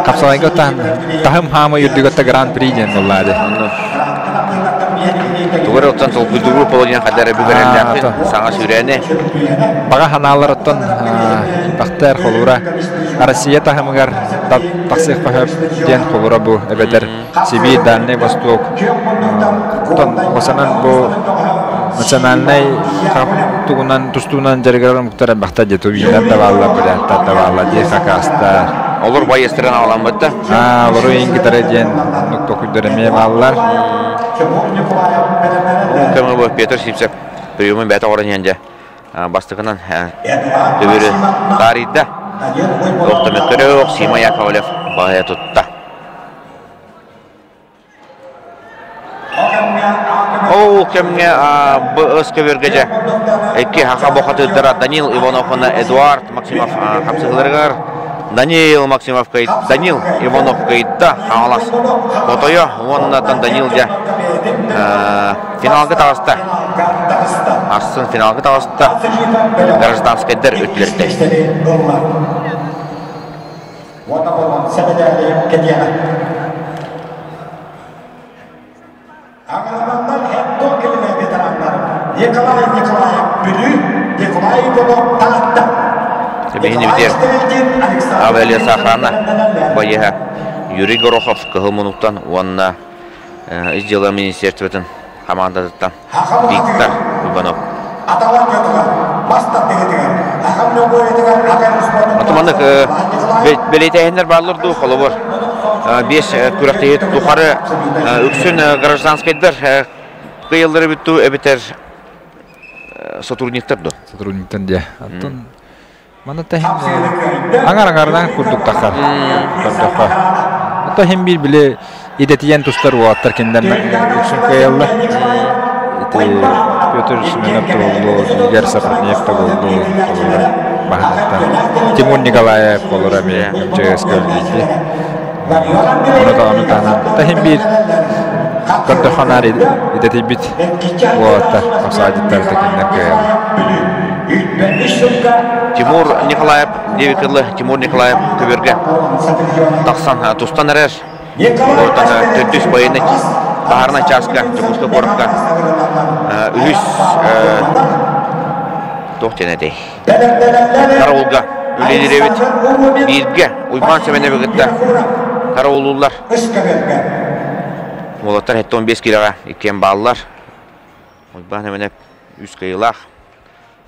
Kapsalayga tahım hama yurdigata Grand Prix den bolladi. Doğru ottan sol güdürü polonyan kadar biberende sağa sürene. Baga hanalardan bakter xolura Россия tahımgar taksih pahab den xolura bu ebeder Sibir Dalne Vostok. Ton osanan bu nasionalnay tugunan tustunan jargaran muhtara bakta jetu bilan tavalla berata tavalla je kakasta. Olur bayestiren alamada. Olur en gitarjen nokta kudurme mallar. Kemur bu Peter Sipsep приемын бәті оранянда бастығынан төбері тарихта оқтамет көрек Сима Яковлев бағая тұтта. Ол кемге бұс көвергеже әкке хақа боқатыдыра Данил Ивановна Эдуард Максимов қапсығылырғар Данил Максимов кайт, Данил Иванов кайтта, хаңалас фотойо, оннан Данил же финалга тағыста. Арсын финалга тағыста гражданскайдар өтлерді. Себейни битер Авелия Сахрана боега Юрий Горохов кылмунуктан уанна издела министерствотын командадыттан Виктор Иванов. Атымандык белетейіндер барлырды қолы бар. 5 күректейі тұқары үксін гражданскайдар қиылдыры бүтту әбетер сотрудниктарды. Сотрудниктан де. Mana teh angar-angardan kurduk takar. Ata hem bir bile idetiyen tuşlar var kendinden üçün kayallar. Piotr Smenov oldu, Igor Safarnev oldu. Bahanda. Timur Nikolayev olur abi, CSKA ligi. Onu tanım. Ata hem bir kontakhanar idetibit var. Afsaditler kendinden kayallar. Тимур Николаев, девикырлы Тимур Николаев көберге тақсан тұстан әрер. Ортан төттіс бойыны тағарына часқа, жүгісті қорыққа үліс тоқтен әдей. Қарауылға үлелер әбет бейілге ұйман сөмене бігітті қарауылулар. Олаттар 15 килоға екен балылар. Ұйман әмене 3 кайылақ.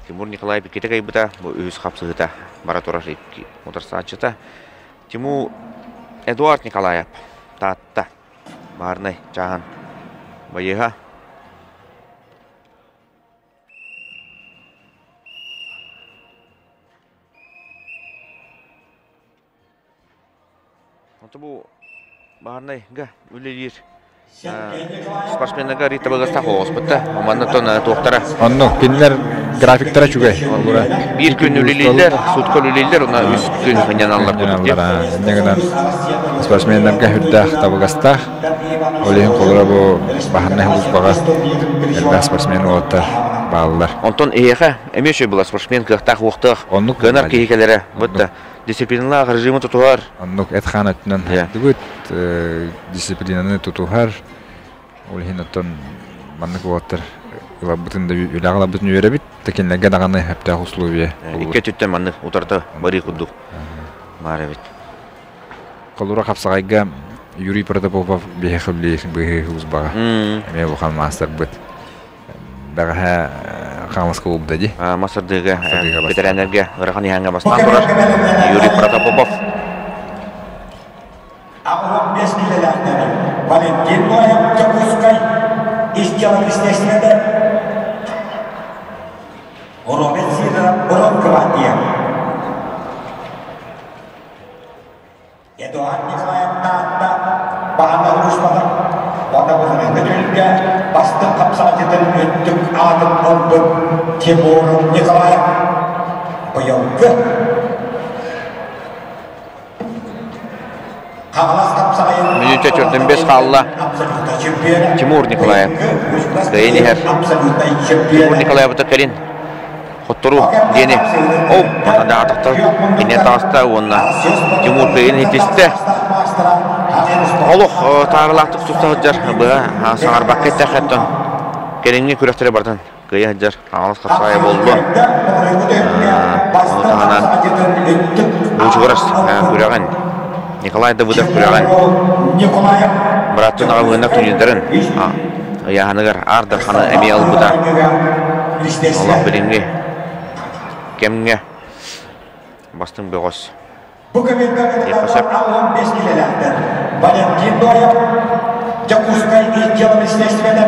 Тимур Николаев кете кайбыта, бу өз капсыгыта бара турар отырсачыта. Тимур Эдуард Николаев татта барнай жаган байыга. Онто бу барнай га үлелер. Спортсменнерге Рита Багаста хоспитта, аманнан тоқтара. Анно кинлер графиктара чугай. Bir gün üleliller, sutka üleliller, ona 3 gün menyanallar koydu. Негенен спортсменнерге хүддах Табагастах, олehen колора бу баханна хузбага. Элбе спортсмен оттар баллар. Онтон эйха, эмеше була спортсмен кыктах уктах. Гөнөр кейкелере, бутта дисциплинала режимы тутуар. Аннук этханатнан. Дибут дисциплинаны тутуар. Олehen оттон маннык оттар. Лабытында үлагала бүтүн үйрөбүт, текенлерге даганы хепте условия. Икке түттен маннык утарда бари кудук. Марабит. Колура капсагайга Юрий Протопопов бехебли бехузбага. Эме бухал мастер бит. Бага Хамас клуб ди. Масырдыгы ветеранерге ырхан яңа бастан турар. Юрий Протопопов. Ағылым 5 келелердері Валентин Ноев Чакускай işçilik isteşmede Роберт Сидоров Урон Квантия Эдуард Николаев Таатта бағана ұрышпады Онда бұзырын өтілге басты қапсатетін өттік адым олды Тимур Николаев бұйылғы Минутта 4-5 қалла Тимур Николаев. Гайнихер. Тимур Николаев өтөккерин. Хоттуру дені. Оу, ада атықтыр. Кене тағыста онна. Тимур Гайн етесті. Олық тағырлақтық тұстағыджар. Бұға саңар баққетті қаттын. Кереңге күректері бардын. Гайы ғыджар. Ағылыс қапсағай болды. Оны тағынан ұжығырыз күреген. Николай да выдав күреген. Бұраттың ағылығына күнендерін. Яғанығыр ардыр қаны әмей албыда. Аллах білімге. Кемге. Бастың бөғыз. Епасап. Валентин Ноев Чакускай işçilik isteşmede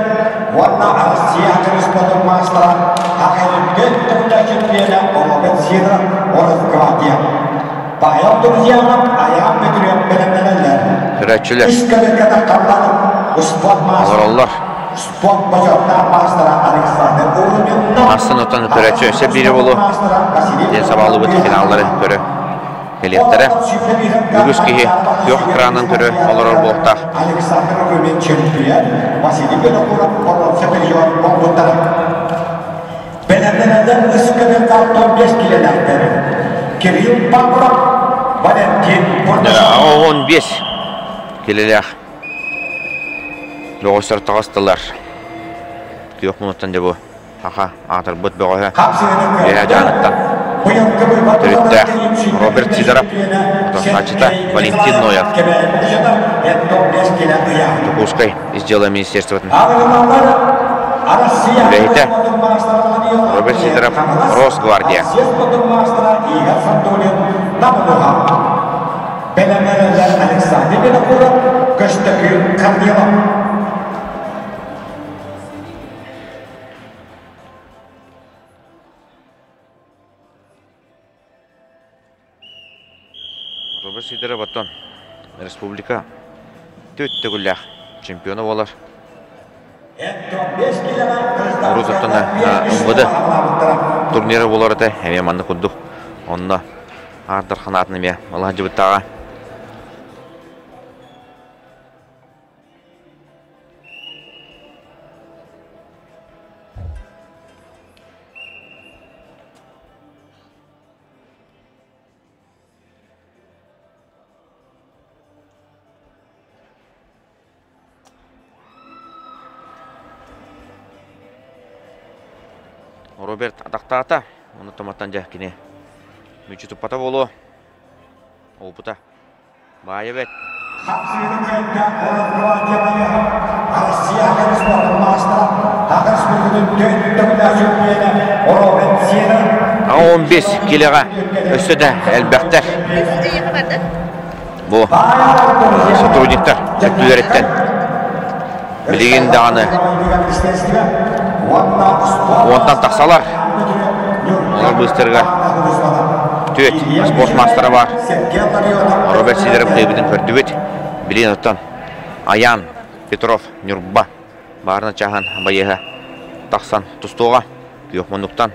Ванна Россия Республика мастера Хахайрден Тулачинбеля Роберт Сидоров Урон Квантия. Bayram Durziyanov ayağım götürüyor belenmelerler. Kürekçiler. İşkalıkada kallanıp spor Ağırlar. Spor bacaklar mastera Alexander Urunyon'dan Aslan otanı kürekçi öse biri bolu. Den sabahlı bütün finalları körü. Biletleri. Ügüz kihi yok kıranın körü olur boğta. Alexander Urunyon çempiyon Vasily Belokurov Orlov Sepelyon Bombutları. Belenmelerden ıskalıklar 15 kilometre. Kirill Pavlov, Valentin Portashev. 15 келелер. Loğuşlar tağıstılar. Yok minuttan da bu. Ağa atır bıt boğaya. Veya canıttan. Türütte Robert Сидоров. Saçıta Valentin Ноев. Чакускай из дела министерства. Вейте. Роберт Сидоров, Росгвардия. Belemeler Alexander Belokurov, Köştekül Kamilov. Роберт Сидоров аттан республика төттігілләқ чемпионы болар. Орус аттана ұмғыды турниры болар әті әме манды күндік. Онына ардыр қанатыны ме Аллах жібіттаға. Роберт атақтата, оны томаттан жа кене мүчі тұппата болу. Опыта. Байы бәт. Ағы 15 келеға өстеді әлбәқтер. Бұл сотрудниктар өттілер еттен. Білеген дағаны онтан тақсалар. Олар бұстырға төт спорт мастері бар. Роберт Сидоров қойбетін көрді бет. Білен оттан Аян Петров Нюрба барына чахан байыға тақсан тұстуға күйек мұндықтан.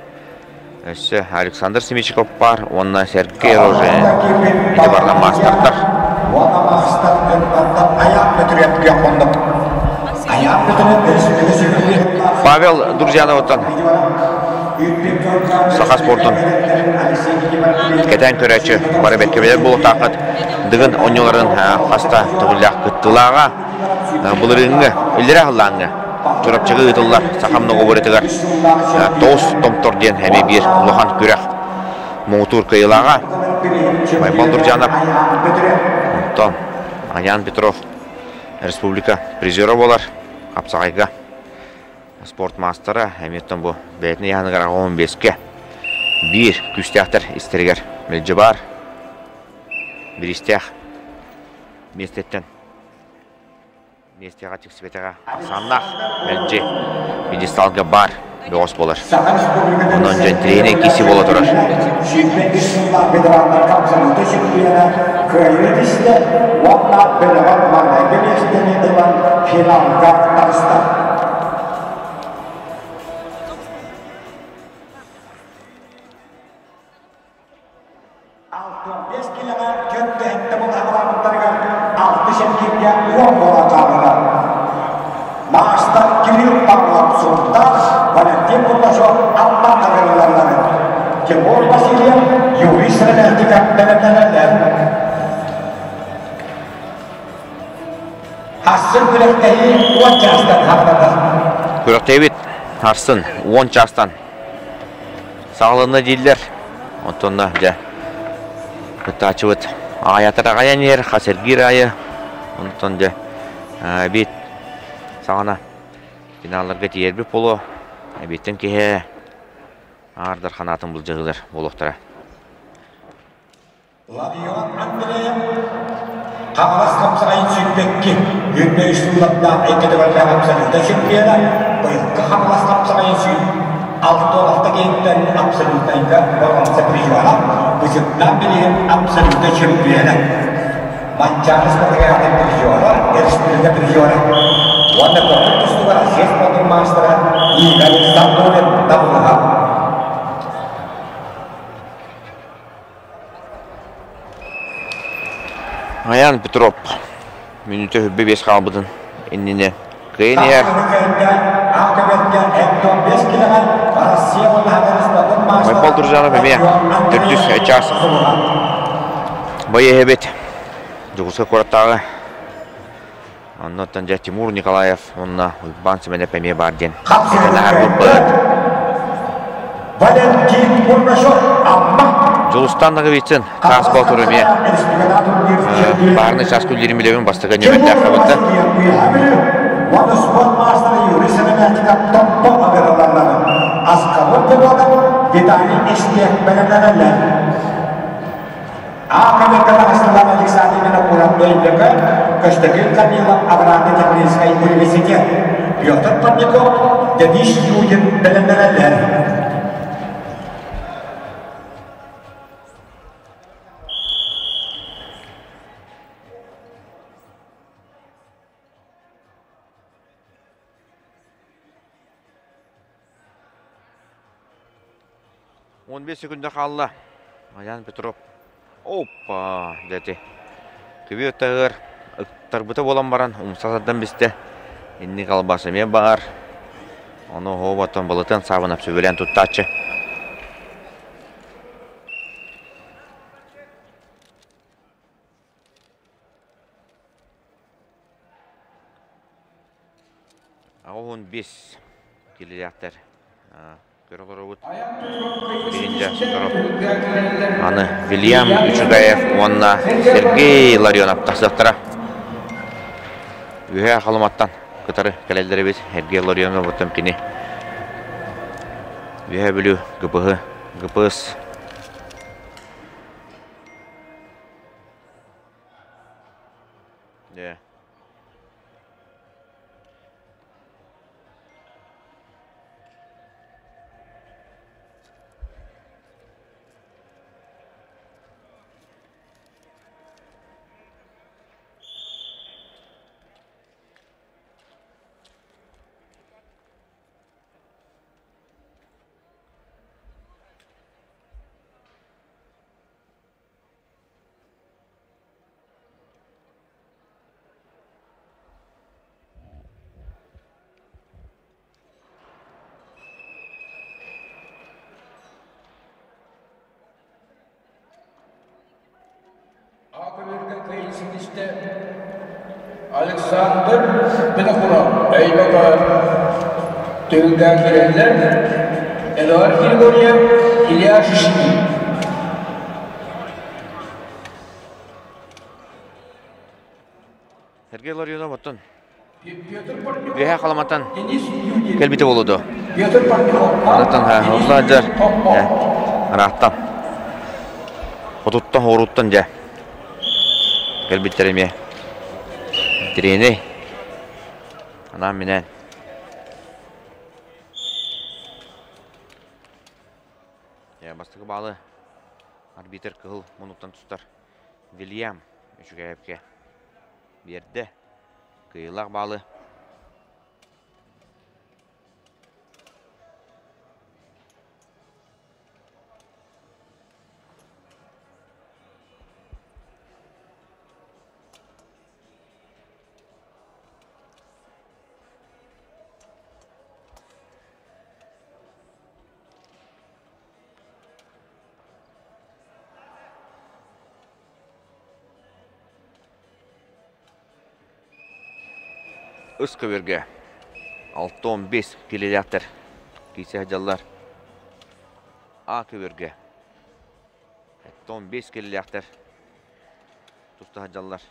Өсі Александр Семичиков бар. Онына Сергей Рожен еті барған мастырдар. Павел Дурзянов оттан Сақа спортын кәтән көрәчі бары бәткебелер бұл тақыт дығын оньоларын қаста тұғылақ күттілаға бұл рыңғы үлдері ақыллаңы тұрапчығы ұтылар сақамны ғобыретігер тоғыз томтор ден әме бір ұлыған көрәқ мұғытур көйілаға Павел Дурзянов Антон Аян Петров республика призері болар Қапсағайға Sport masteri Hamilton bu beytini yanıgara 15'ke. Bir küstiyatır isteriger Melce var. Bir istiyaq. Mestetten. Mestiyağa tüksibetega sanlaq Melce. Pedestalga bar. Doğuz bolar. Ondan önce trening kisi bola durar. Valentin Kurbaşov, Alman agaralarları. Timur Vasilyev, Yuri Srementika belenlerler. Hassın Bülekteyi 10 çastan hardadı. Bülekteyi Harsın 10 çastan. Sağlığında değiller. Ondan da Kıtaçıvıt ayatara gayan yer, Hasergir ayı. Ondan da bit sağına finallarga tiyerbi polo. Bitin ki ağırdır kanatın bulacağılar buluqtara. Ladion Andreyev Kamalas kapsayın sütbekki. 23 yıllarda eykede varlığa kapsayında şüphiyede. Bayılkı Kamalas kapsayın süt. 6 dolafta geyitten absolutayda balansa prijuara. Bıcıktan bileyim absolutta şüphiyede. Mançarız patagaya prijuara. Eriştiride prijuara. Wanda korkutus tu bara ses potong master I kali sabtu dan tabuha. Ayan Petrov minute hübbe 5 kalbıdın innine kıyınıyer. Maypal Turcanov emeğe 400 çars. Bayı hebet. Jugusa korattağı. Ondan Timur Nikolayev onunla Bansimene pemeye bardin. Valentin Kurbaşov amma. Julustanlığı bitsin. Transport ürümeye. Barını çaskül 20 levin bastığı nöbetler kabattı. Wanda sport master Yuri Srementika tompo agaralarları. Askabut beloda ditani istiyek belenlerler. Akan kadang-kadang Alexander dengan kurang doibekan, kestegin Kamila Abrante Tekniskaya Universitet. Piotr Patnikov jadi student belenlerler. On 15 sekunda kaldı. Ayan Petrov. Hoppa dedi. Kıvı tağır. Tarbıta bolan baran. Umsasadan biste. İnni kalbası me bağır. Onu hovatın balıtın sabınıp söbelen tuttaçı. Ağın 5 kililiyaklar. Birinci Petrov. Anı William Üçügayev, onunla Sergey Larionov tasdaqtara. Ühe akalımattan kıtarı kaleleri biz Sergey Larionov otam kini. Ühe bülü gıpıhı, gıpız. Yeah. Alexander Vinokurov, Eybakar, Tölden girenler, Eduard Grigoryev, İlya Şişkin. Sergey Larionov otun Büyühe kalamatan kelbiti boludu. Anatan hozlajar. Anahtan. Huduttan horuttan ja. Kelbitlerime. Direni. Anam minen. Ya bastığı bağlı. Arbiter kıl monuktan tutar. William üçgeyepke. Berdi. Kıyılak bağlı. Üskü bölge 6-15 kilometre kisi hacallar Akı bölge 15 kilometre tustu hacallar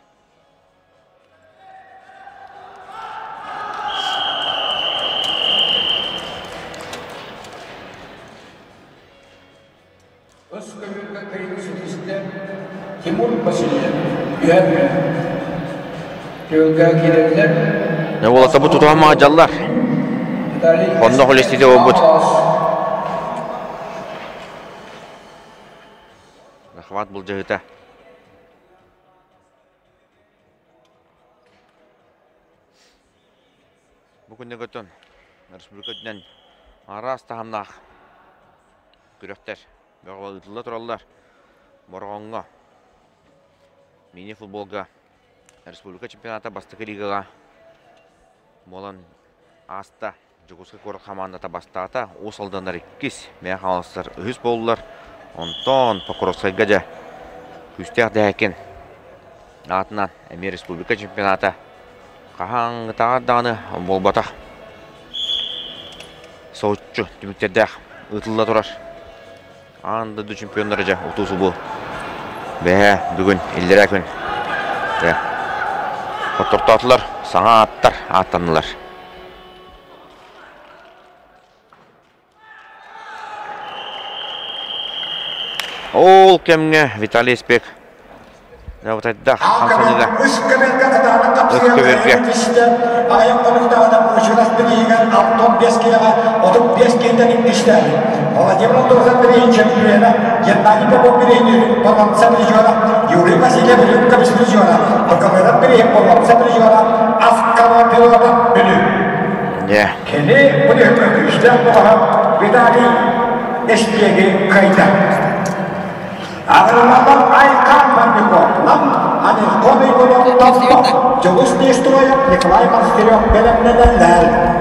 Üskü bölge kıyısı sistem Timur Basilyev Yühemli Bölge girenler ne olasa bu tutuğama hacallar onda holistide obut Rahvat bul cahita bugün ne götün Respublikadan aras tahamnaq kürekter Bağlı ıtılla turallar Borgonga Mini futbolga Respublika çempionata bastıkı ligaga Molan asta Juguska korak komandata bastata Osaldanlar 2 Meğalaslar ühüs boldular Onton Pokrovskayga ja Küstek däken Atынан Emir Respublika çempionata Kahan tağdanı bolbata Soğutçu tümükterdek ıtılla turar Anda du çempionları ja otusu bu Ve bugün illere gün Fotortatlar sana attar atanlar. Ol kemge Vitaliy Spek. Ne otayda Hansoniga. Üskü bölge. Ayak konukta uçuras birigen 65 kiloga 35 kilden işte. Vladimir Dozan birinci çempiyona. Yennayda bu birinci babam sabırcıora. Yuri Vasilyev birinci kapışıcıora. Akamerat birinci babam sabırcıora. Askava pilota bölü. Ne? Kene bu hükümet işte bu Vitaliy Spek'e kayda. Ağırlanan Aykan Bandikov, nam hani Komikov'un tapma, Cavus Nestroyev, Nikolay Masteryov belemledenler.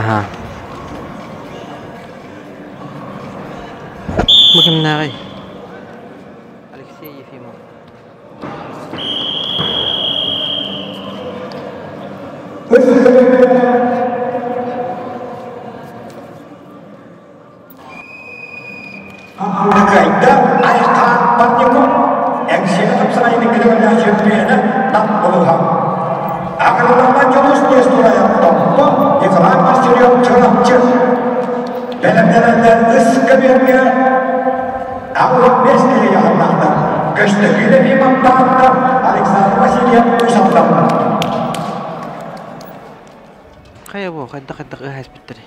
Aha. Bakın ne ay? Alexey Yefimov. Kayda Aykan Bandikov. Eksini kapsayı negara çempiyona tam buluha. Ağırlanan Cavus Nestroyev tapma. Nikolay Masteryov çorapçı. Belemlerinde ıskı bir Allah mesleği Allah'tan. Köşteki bir imamdan Alexander Vasilyev Kuşan'dan. Kaya bu, kadda ahas bittiri.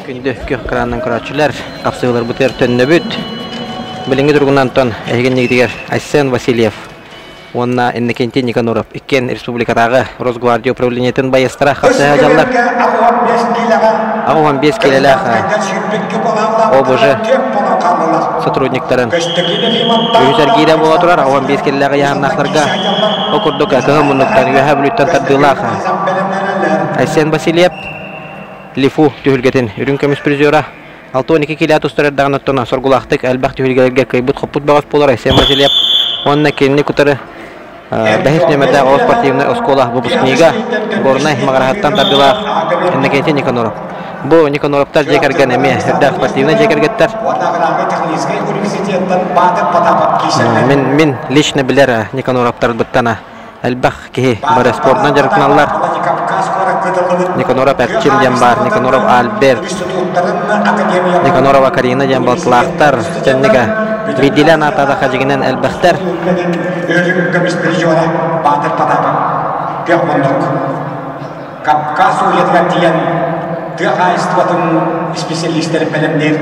Күнді көк қыранның күрәтшілер қапсығылар бұтер төніне бүт. Біліңгі тұрғынан тон әйгеннегдегер Айсен Васильев. Онна Иннокентий Никаноров. Иккен республикадағы Росгвардия управлениетін байыстыра қапсыға жаллар. Ағуан 5 келелі ОБЖ сотрудниктарын. Өйзергейді бола тұрар. Ағуан 5 келелі яғыннақларға оқырдық әкіңі мұнықтан үйәі бүліттен тардылаға. Айсен Васильев Лифу түйілгетін үрін көміс призера 6-12 келі тұстырырдағын ұттына соргулақтық әлбәқ түйілгелерге көйбіт қоппыт бағыз болар Айсен Васильев. Онына келіні күтірі бәхіс нөмірді ауыз спортивный оскола выпускнига горнай мағарахаттан тардылақ Иннокентий Никаноров. Бұл Никаноровтар жекерген әме үрдәқ спортивный жекергеттер. Мен лично білер Никаноровтар бұттана әлбәқ кеге бары спортынан жарықтыналар. Никаноров Акчин Джамбар, Никаноров Альберт, Никаноров Акарина Джамбалтлахтар, Тенника, Видилян Атада Хаджигинен Элбахтар. Кавказ уйеткен тиен тыгайстватын специалисттер белемдер.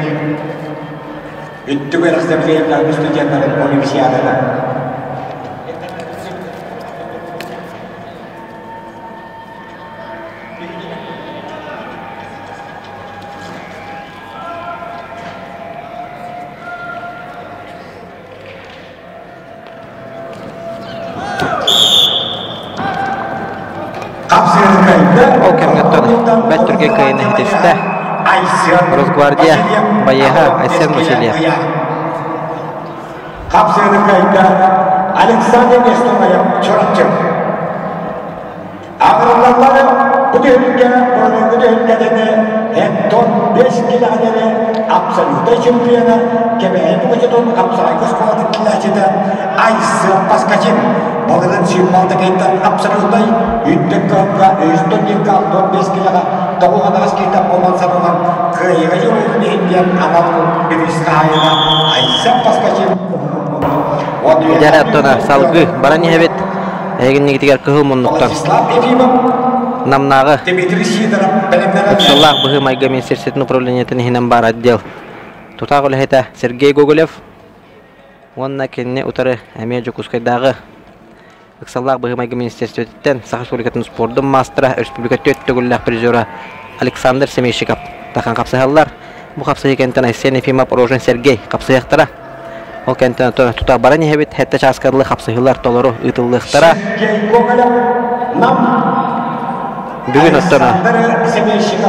Үттүгөр студенттер студенттер универсиадада. Kapsayırken Окемгаттон Бәттүрге кайына хитесте Росгвардия Баяха Айсен Васильев. Kapsayını kayıtta Alexander Nestoraya çorakçı. Ağırlarları bu düğünge, bu düğüngedeni hem 5 kiladeni absoluta şampiyonu kebeğin bu kadar kapsayı kosmolatın kilacıda Aysı Paskacım. Bağırın simmalda kayıttan absoluta yüddük kapka, üstün yılka 5 kilaga Doğuğanağız kitap olan sanılan kıyıga yolunu indiyen analın bir iskayına Aysı Paskacım. Jarat tona salgı barani hebet egin nigitigar kıhıl monnuqtan namnagı Уксаллах быһы майга министерствотын управлениятын хинен бар отдел тутагыл хета Сергей Гоголев онна кенне утары әме жокускайдагы Уксаллах быһы майга министерствотын Саха Республикатын спордун мастера республика төттөгүллах призера Александр Семейщиков тахан капсаһаллар бу капсаһы кентен Айсен Ефимов Рожен Сергей капсаһтара Ол кентен тута барани хебит хетте часкарлы капсыһылар толору ытыллыктара бүгүн оттона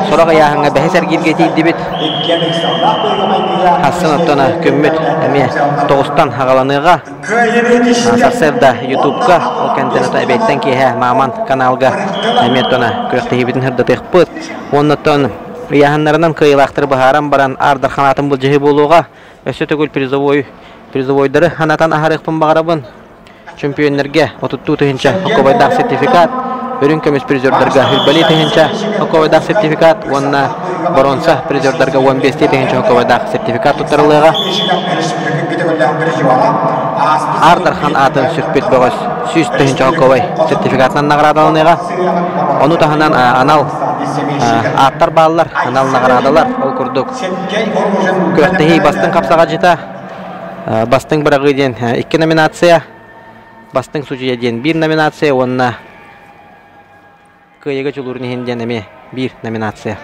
сорага яһаңа бәһесер кирге тийдибит хасын оттона көммөт эме тогустан хагаланыга сарсевда ютубка ол кентен ота эбеттен киһэ маман каналга эме оттона көктехибитин хырдатыхпыт оннотон яһаннарынан кыйлактыр бахаран баран ардарханатын бул жеһи болууга өсө төгүл призовойдары ханатан ахарыхпын багарабын чемпионнерге 30 тыгынча окобайдак сертификат өрүн көмүс призердарга Хилбали тыгынча окобайдак сертификат онна боронса призердарга 15 тыгынча окобайдак сертификат тутарылыга Ардархан атын сүрпет бөгөс 100 тыгынча окобай сертификатынан наградалыныга ону таханан анал аттар баллар анал наградалар ол курдук көктехи бастын капсага жита Бастың бірағы ден 2 номинация, бастың судья ден 1 номинация, онна күйеге чулурын ехенден әме 1 номинация.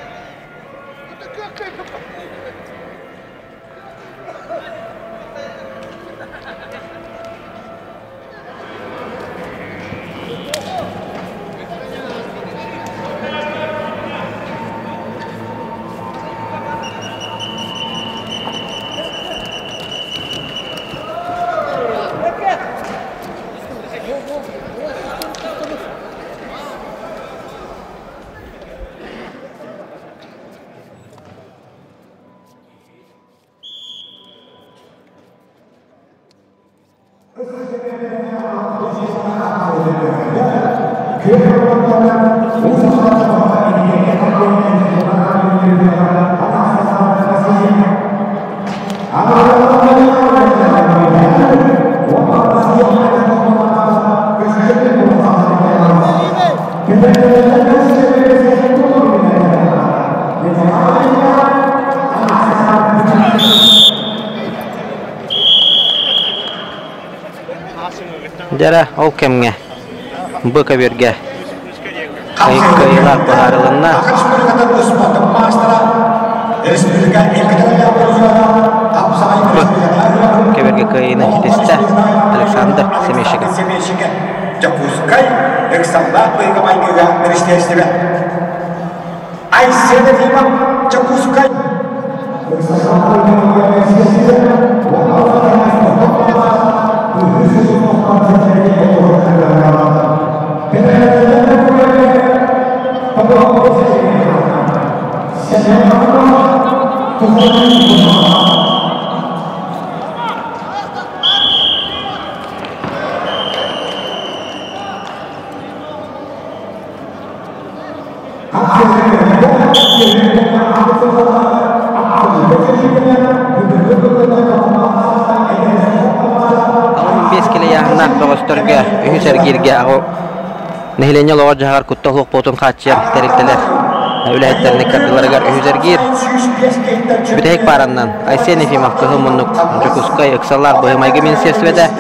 Jara ол кемге быка берге кайла барылына кеберге кайына хитесте Александр Семейщиков Запускай Александр Байгамайга министерстве Айсен Ефимов запускай Nehilenya loğa jagar kuttahluq potun qaçyar terikteler. Ülahitlerine kardılargar ühüzergir. Bütehek parandan Aysen Ефимов kıhımınlık Jokuskay ıksallar bıhımaygı ministersvede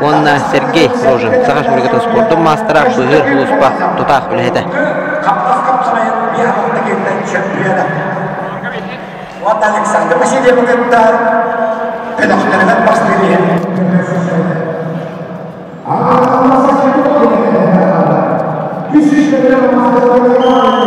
onna Sergey Rojin Saha Республикатын спортун мастера быгыр хулуспа тутах ülahete. Вот Александр Васильев это педагогическая бастырия. This is the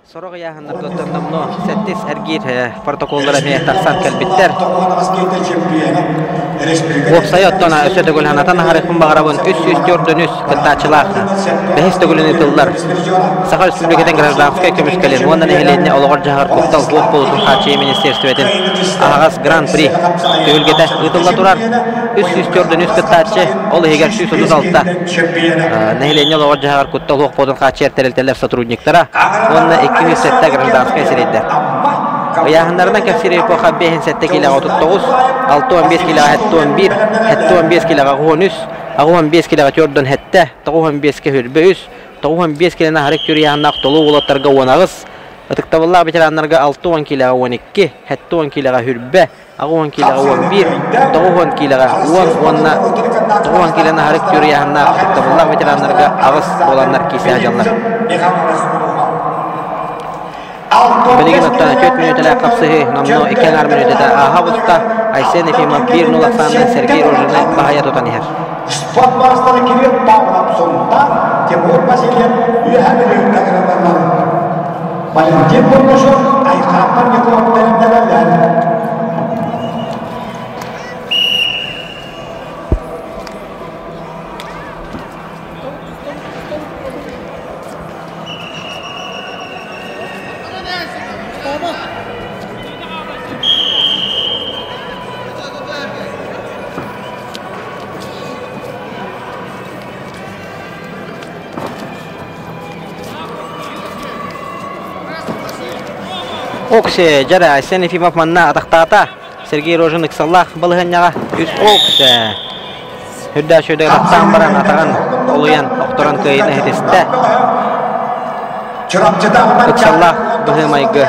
Сорога яһаннар көттөмнө сеттис эргир протоколлары ме таксан келбиттер. Воксайоттона өсөтөгөл ханатан харыкын багарабын 304 кыттачылар. Бехис төгөлүн тыллар. Саха Республикадан гражданская көмүскелер. Ондан элене олгор жагар куттал вок болутун хачы министерствотен агас гран-при төгөлгете ытылла турар. 304 кыттачы ол эгер 336-та нехлене олгор жагар куттал вок болутун хачы терелтелер сотрудниктара. Онна 207-та гражданская среддер. Яһаннарына кәфсире поха бехин сетте килага 39, 615 килага 71, 75 килага 13, 15 килага төрдөн хетте, 95 ке хүрбөйүс, 95 килана харек түрү яһанна толуу улаттарга онагыз. Атыктабылла ветераннарга 6 килага 12, 10 килага хүрбө, 10 килага 11, 9 килага 10, 9 килана харек түрү яһанна атыктабылла ветераннарга агыс боланнар кисе ажаллар. Билеген оттана 4 минутта капсыгы намно 2 минутта Ахавуста Айсен Ефимов 1-0 санын Сергей Рожины бахая тотанихер. Спорт бастары кирет Павлов сонда Тимур Васильев үйәһәлеген тәгәрәбәрләр. Валентин Бурмашов Айхатан Николаевтан Оксе жара Айсен Ефимов манна атактата Сергей Рожин иксаллах балыганняга үс оксе хүддә шөйдә раттан баран атаган олуян окторан кыйны хетесте иксаллах быгымайгы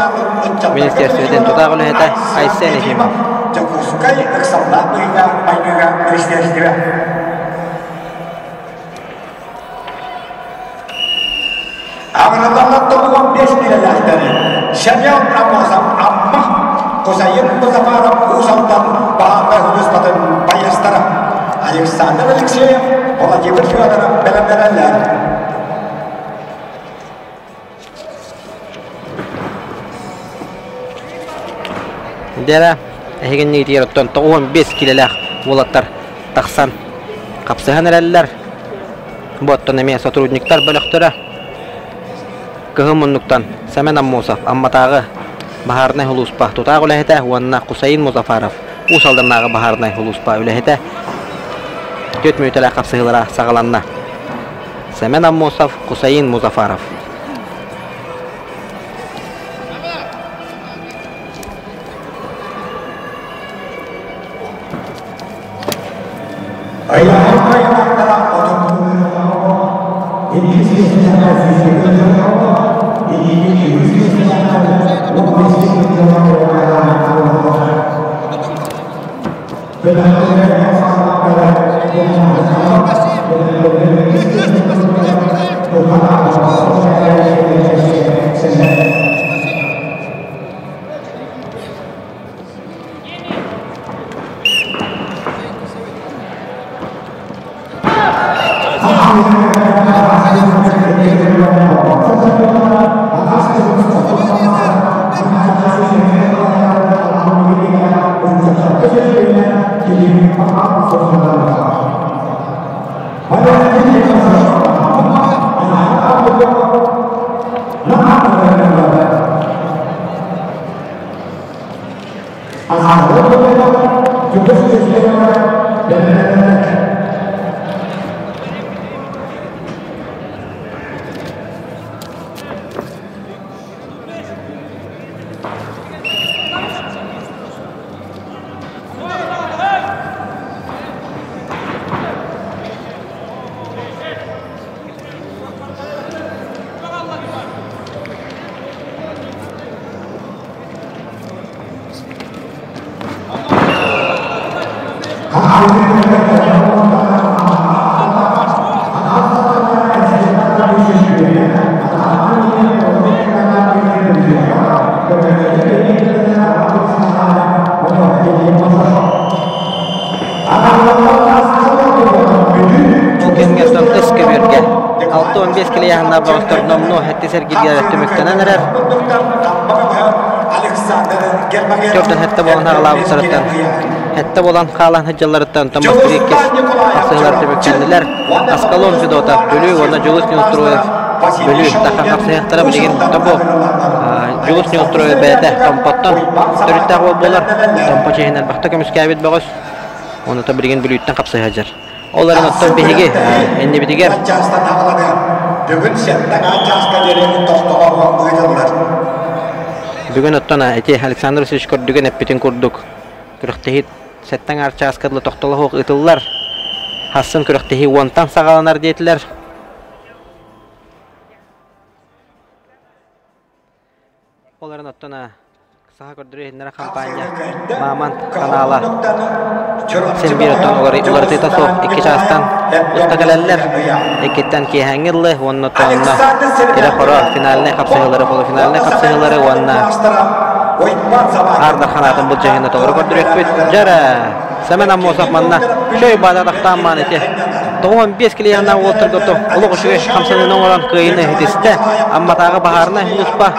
министерстводен тутагылы хете Айсен Ефимов Jakускай иксаллах быгыга министерство Ağrılarla doğulan 5 kilometre. Şemyan Amazam Amma Kozayın Muzafarov Uzal'dan Bağırma Hüdüsbat'ın Bayastara Alexander Alexeyev Vladimir Fyodorov belenlerler. Dera egen niyeti yarattan 15 kilolar volatlar taksan kapsahan ereller. Bu otonomiya сотрудниктар bölüktörü Кыгымыннуктан Сәмен Аммосов Амматагы Бахарнай Хулуспа Тутаг үләһетә Уанна Кусаин Музафаров Усалданнагы Бахарнай Хулуспа үләһетә 4 минуттә капсыгылара сагаланна Сәмен Аммосов Кусаин Музафаров 6-15 kilo yanına bağıştır nomnu hette sergilere tümüktenen erer. Körden hette bolan ağlabı taraftan. Hette bolan kalan hıccalarıttan tamastır ikkes kapsayılar tümüktendiler. Askalon judota bölü ona Julius Neustroyev bölü takan kapsayıqtara bilegen tabu Julius Neustroyev beyde tampattan törüttağ bolar tampa çehinler bakta kömüskabit bağış onu da bilegen bölüytten kapsayıqajar. Onların ottan behigi endi bitiger. Bugün ottana eti Alexander Sishkor dügen epitin kurduk. Kürüktehit setten arça askadlı toxtalı hoq ıtıllar. Hassın kürüktehi ontan sağalanar deytiler. Onların ottana saha kördürü hindara kampanya Mamant kanala sen bir ottan uları teta soğuk iki çağıstan usta galeller ekitten ki hangirli onun ottanına ira kora finaline kapsayıları polo finaline kapsayıları onunla Arda kanatın bu cehinde doğru kördürü ekbet jara semen amma osapmanna şöy bada daqtan maneti 15 kilo yanına oturdu ulu kuşuge kamsanın olan kıyını hediste amma tağı baharına huluspa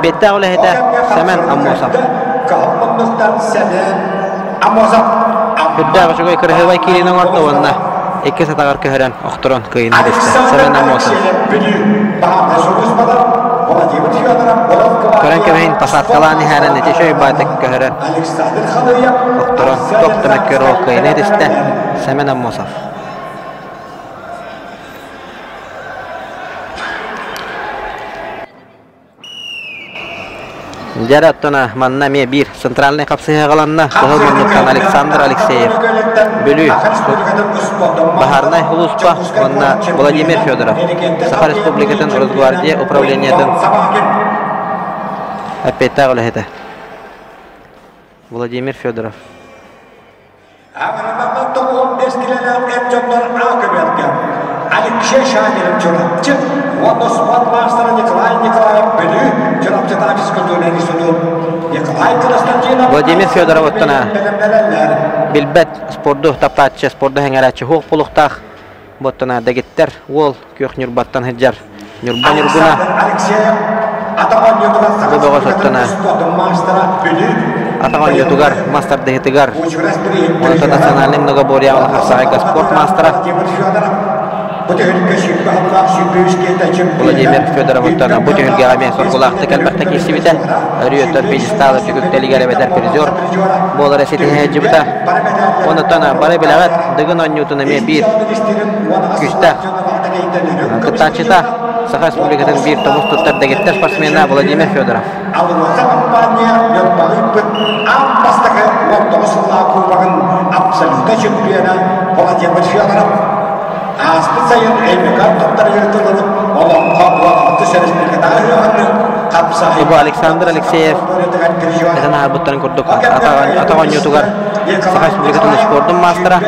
bette öyle hede semen amma osap Hüdda kuşuge kırhıvay kilinin orta onunla iki satagar köheren okturon kıyını hediste semen amma osap Kören kemehin pasat kalan nihanen neti şöy bada köheren okturon doktamak körü kıyını hediste semen amma osap Jaratona manna bir sentralne kapsaya qalanna Qo'mondon Alexander Alekseyev bölü Baharnay Huluspa manna Vladimir Fyodorov Sakha Respublikasidan Rosgvardiya upravleniyadan Apeta qoladi Vladimir Fyodorov Alexey Shagirim Chorapchi, Vodos Master Nikolay Nikolayev Belu, Chorapchatavich Kulturный институт, Nikolay Konstantinov. Vladimir Fyodorov ottana Bilbet spordu tapatçı spordu hengeratçı hoq puluqtaq bottana dagitter wol köq nurbattan hejjar nurban nurguna bu boğaz ottana Atakan yutugar master dehitigar Onta nasionalny mnogoboria Kharsaga sport mastera Vladimir Fyodorov ottana bu tühülge amiye sorgulaqtı kelbaqta kesibita Rüyotlar pejistalır tükükteli garebeter prizor Bolar eseti hejibita Onotana bara bilagat dıgın onyutuna me bir küsta Kıtaçıta Sakha Respublikasidan bir tomuz tuttar dagitter sportsmena Vladimir Fyodorov Bu Alexander Alekseyev Eden arbutların kurduk Atakan yutugar Sakha Respublikasidan sportun mastera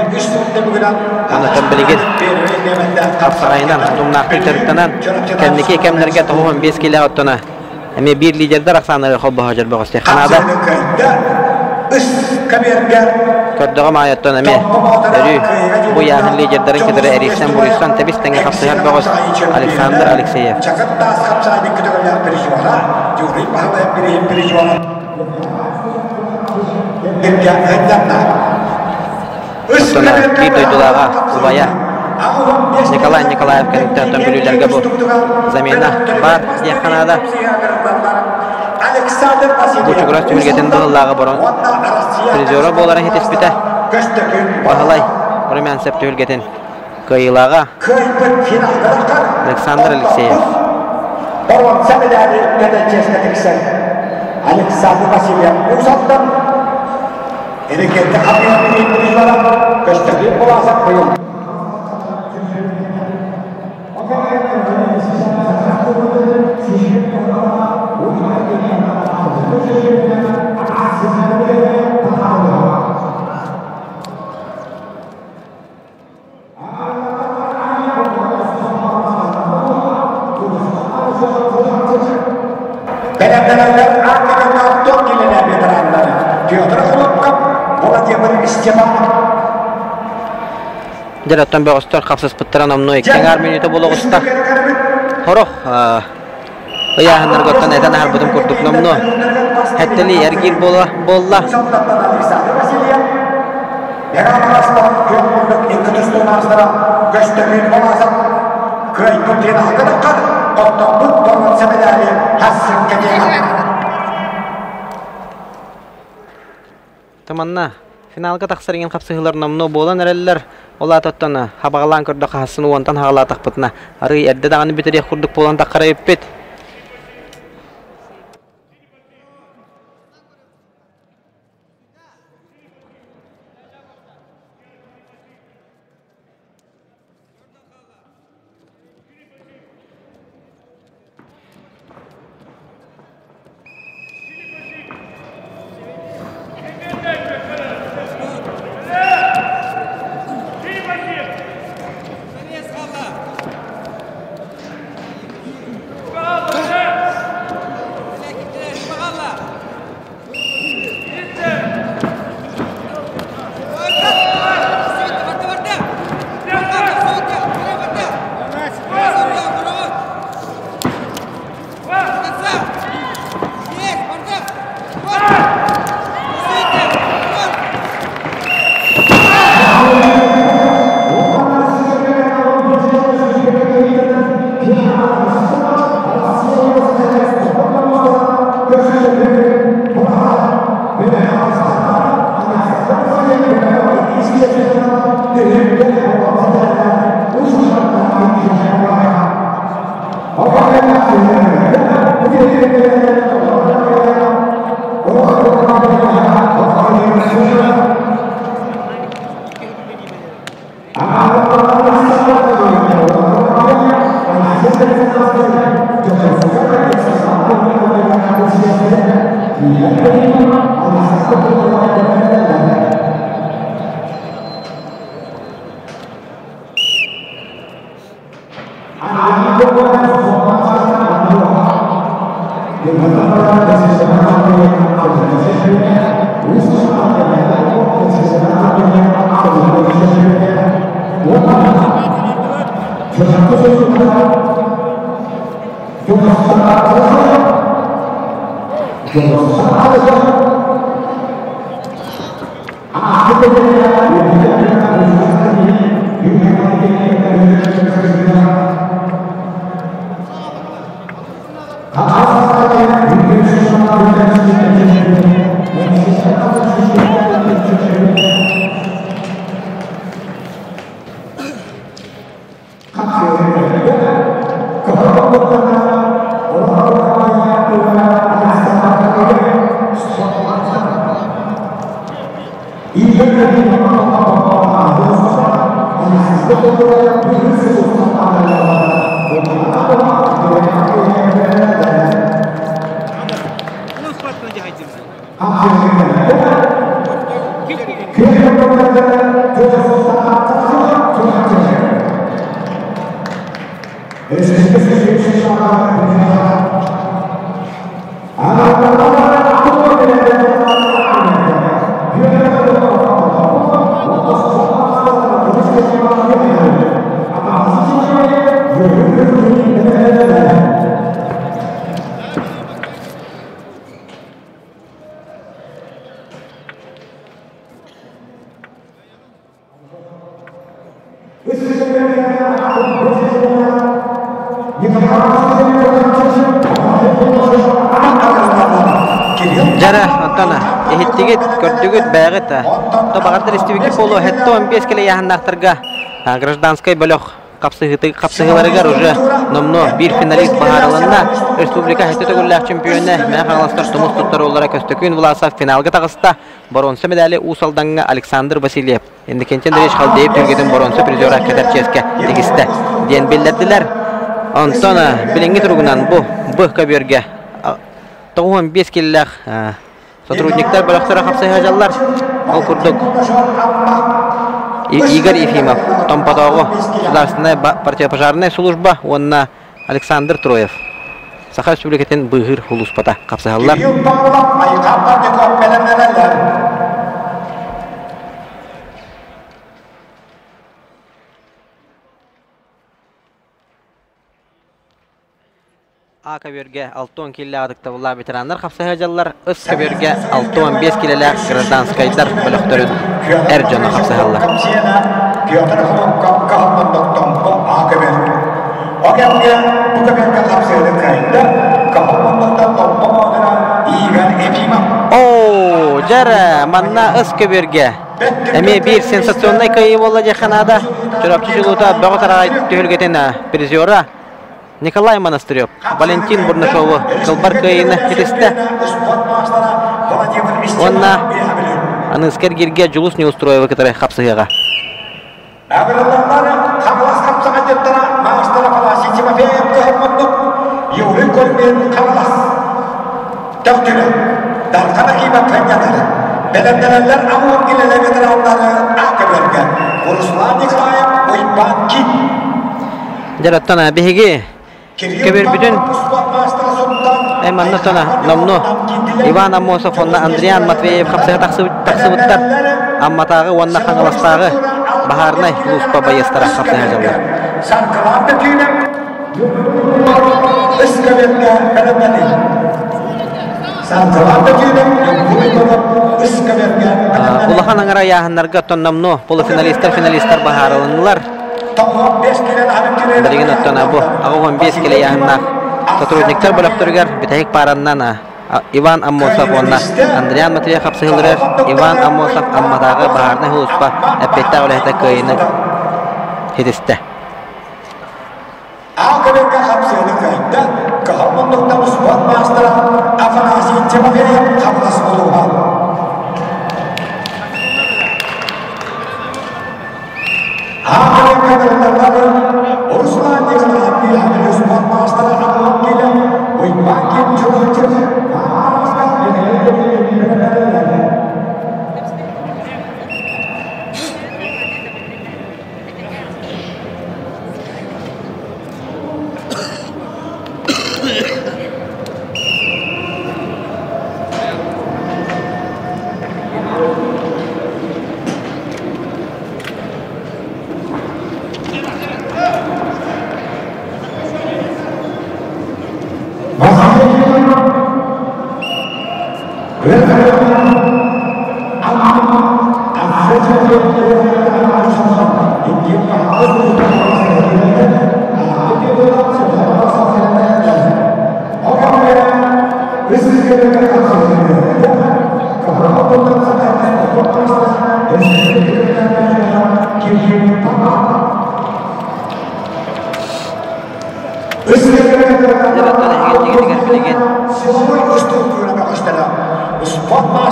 Anatan biligin Kapsarayından Tumnaqtı teriktanan Kendiki ekemlerge 15 kilo ottana Eme bir liderde raksanları hobba hajar bağıstı Kanada Kördüğüm ayattan eme Örü bu yağın liderlerin kedere erişsen buruysan Tebistenge kapsayar bağız Alexander Alekseyev Ottana bir doydulağa Ubaya Nikolay Nikolayev kentten bölülerge bu Zamina var diye Kanada Bu çukuras tümülgetin dağıllağı boran Prizora boların hitespite Bahalay Rumen sep tümülgetin Kıyılağa Alexander Alekseyev Alexander Vasilyev uzattan Erekette kapıyan bir prizora Köstekli olasak koyun Belendeler arkada top gilene veteranları Fyodor Khulukov, Vladimir Stepanov Жараттан бөгөстөр капсыз пыттыран омну эккеңар минуты бологустар. Хорох Ояһыннар готтан этен арбудум курдук номну. Хеттели эргир болла. Таманна финалга таксырыгын капсыгылар номну болан эреллер. Ола тоттона хабагалан көрдө хасын уонтан хагала такпытна. Ары эрде даганы битерек курдук болан такарайып бет. Jara antana ehittigit көрдүгүт байгыта. То багатыр истибики полу хетто 15 келе яхнактырга. Гражданский бөлөк капсыгыларыгар уже номно бир финалист баараланна республика хеттөгүлләк чемпионы Мехаластар Тумус туттары олара көстөкүн Власов финалга тагыста бронза медали усалданга Александр Васильев. Энди кенчен дереш халдейп түргеден бронза призера Катарческа тегисте. Ден белдердилер. Антона билинги тургунан бу каберге 15 келлек сотрудниктар бөлөктөрө капсыга жаллар. Ал курдук Игорь Ефимов, Томпатогу, Государственная противопожарная служба, онна Александр Троев. Саха Республикатын быгыр хулуспата капсыгаллар. A kabirge 6-10 kille adıkta bulla bitiranlar kapsahacallar. Öz kabirge 6-15 killeler grazdanskaylar bölüktörün Ercan'ı kapsahallar. Piotr Kahmondok'tan A kabir. O kabirge bu kabirge kapsahacallar kayında Kahmondok'tan toppa moduna İgan Efimov. Oo, jara manna öz kabirge. Emi bir sensasyonlay kayı olacak kanada. Çorapçı juluta bağıtara tühülgeten prizora. Nikolay Monastyryov, Valentin Бурнашову, Кылбар кайына хитесте. Онна аныскер гирге жулус не устроева, который хапсыгага. Жараттана беги. Кебер бүтүн Эмманнатона номно Иван Амосов, онна Андриан Матвеев хапсыга таксыбыттар. Амматагы, онна хаңаластагы Бахарнай Луспа байыстара хапсыга жалдар. Улахан аңара яһаннарга тонномно полуфиналисттер бахарылынылар. Береген оттона бу агон 5 келе яһанна сотрудниктер бөлөктөргөр битек параннан Иван Амосов, онна Андриан Матвеев хапсыгылар. Иван Амосов амматагы Бахарнай Луспа эппетта олехта кыйыны хидисте. Акаберге хапсыгылар кайда Kahmondok'tan sport master Afanasi Timofeyev kapıdas buluğa. Akabirge kadınlarları Ruslan Nikolay bir sport master Afanasi'yle Uymankin Çukurçuk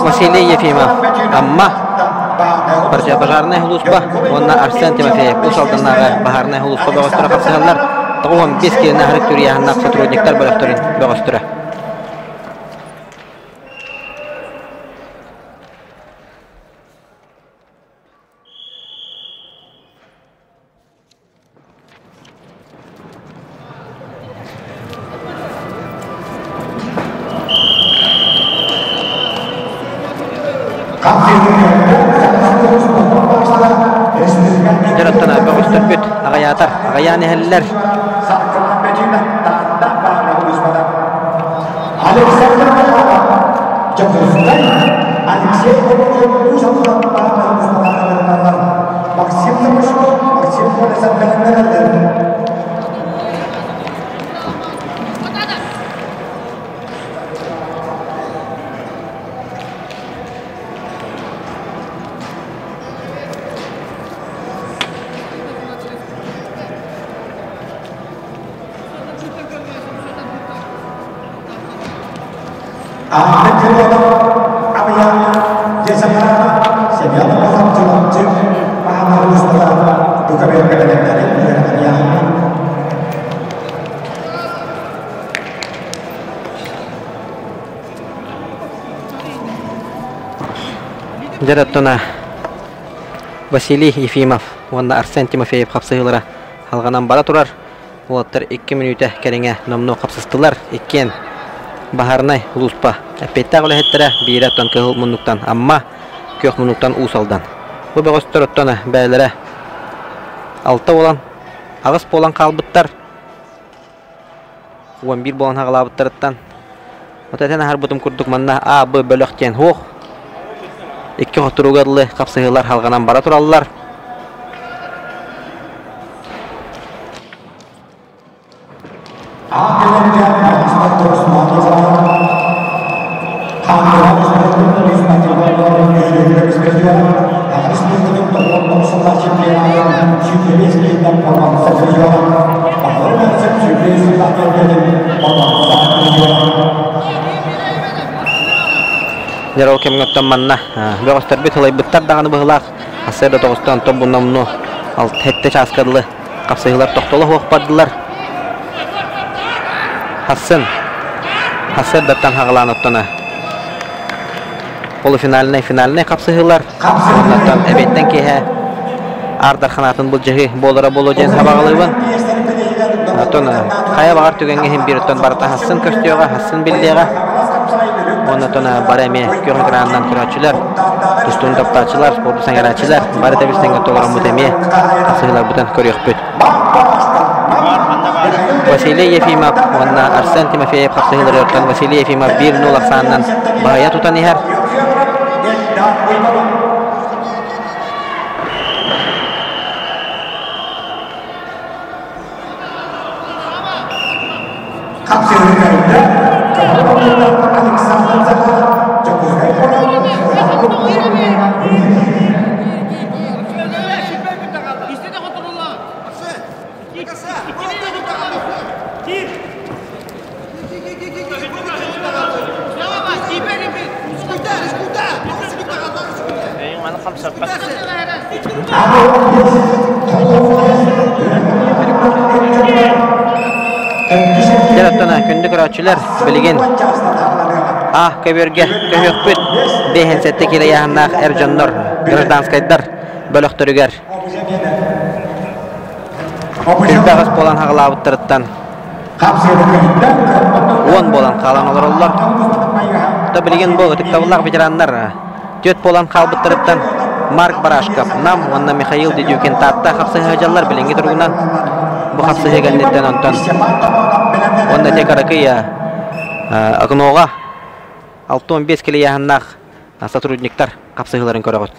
Василий Ефимов, амма Бахарнай Луспа, онна Арсен Тимофеев, усалданнага Бахарнай Луспа бөгөстөрө капсыгандар. 15 келине характер яһаннак сотрудниктер бөлөктөрүн бөгөстөрө. Жараттана бөгөстөр бүт, агаяатар, агаяны хеллер. Жараттана Василий Ефимов, онна Арсен Тимофеев капсыгылара алганан бара турар. Олаттар 2 минута кереңе номно капсыстылар. Эккен Бахарнай Луспа эппетта голехеттера бираттан кыл мунуктан, амма кök мунуктан усалдан. Бу бөгөстөр оттона бәйләре 6 болан, агыс болан калбыттар. 11 bolan hagılabıttırıttan. Oteten harbutum kurduk manna A, B bölöktен hoq. 2 hoturugadlı kapsayılar halganan bara turallar. Jarol kemgötten manna böğüster bit hılay bittar dağını bıhılaq hasırda toğustan tobunna munu alt hette çaskadlı kapsayılar toqtolu hoqpaddılar Hasır dattan hağılanıttana Polu finaline kapsayılar ondan ebetten kehe Ardar xanatın bul jığı bolara bolu jen sabağılıbın Atona kaya bağır tügenge hem bir ötten barata Hassın köstüyoga, Hassın bildiğe Ondan bareme körünkrandan kuraçılar, tustun taptaçılar, sportu sangaraçılar, barada bir sanga toğran mutemiye, asılar butan körüyük büt. Vasiliy Yefimov, ondan Arsen Timofeyev kapsayıları örtten Vasiliy Yefimov 1-0 aksandan bahaya tutan iher. Jalatana kündük raçılar bilgin köbürge köhökpüt behen sette kire yahannak Erjonnor Grajdanskaydar bölöktörüger Kızdağız bolan hağılabıttırıttan 10 bolan kalan olur ollar Da bilgin bu tıktavullar veteranlar 4 bolan kalbıttırıttan Mark Barashkov nam onunla Mikhail Dedyukin tatta kapsayı hajallar bilingi turgunan bu kapsayı gannetten ondan onda tekaraki ya Agnoga 6-15 kili yahannak сотрудниктар kapsayıların körögöt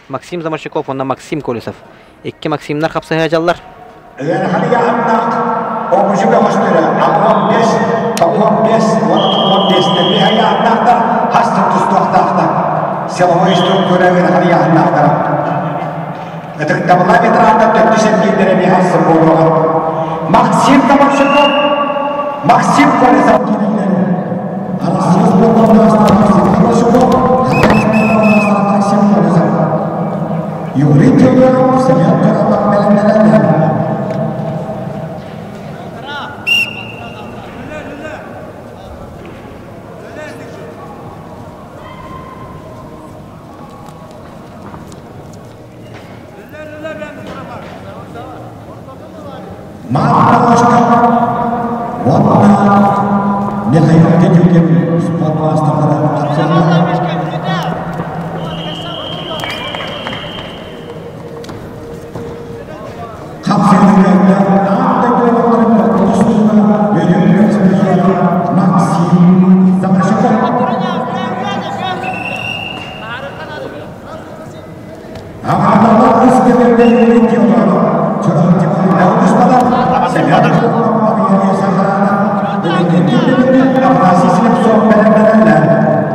Maksim Zamarchikov onda Maksim Kolisov 2 Maksimlar kapsayı hajallar Omujuga hoştura 15 bir yahannak da hasta tustuqtaqta Силовой структуры яһаннахтар. Это табла ветрата төттүсен гендереби хасып болгон. Максим Тамашков, Максим Колесов генелер. Арасыз болгон Тамашков, Максим Колесов. Юридио Семен Карабак беленделер.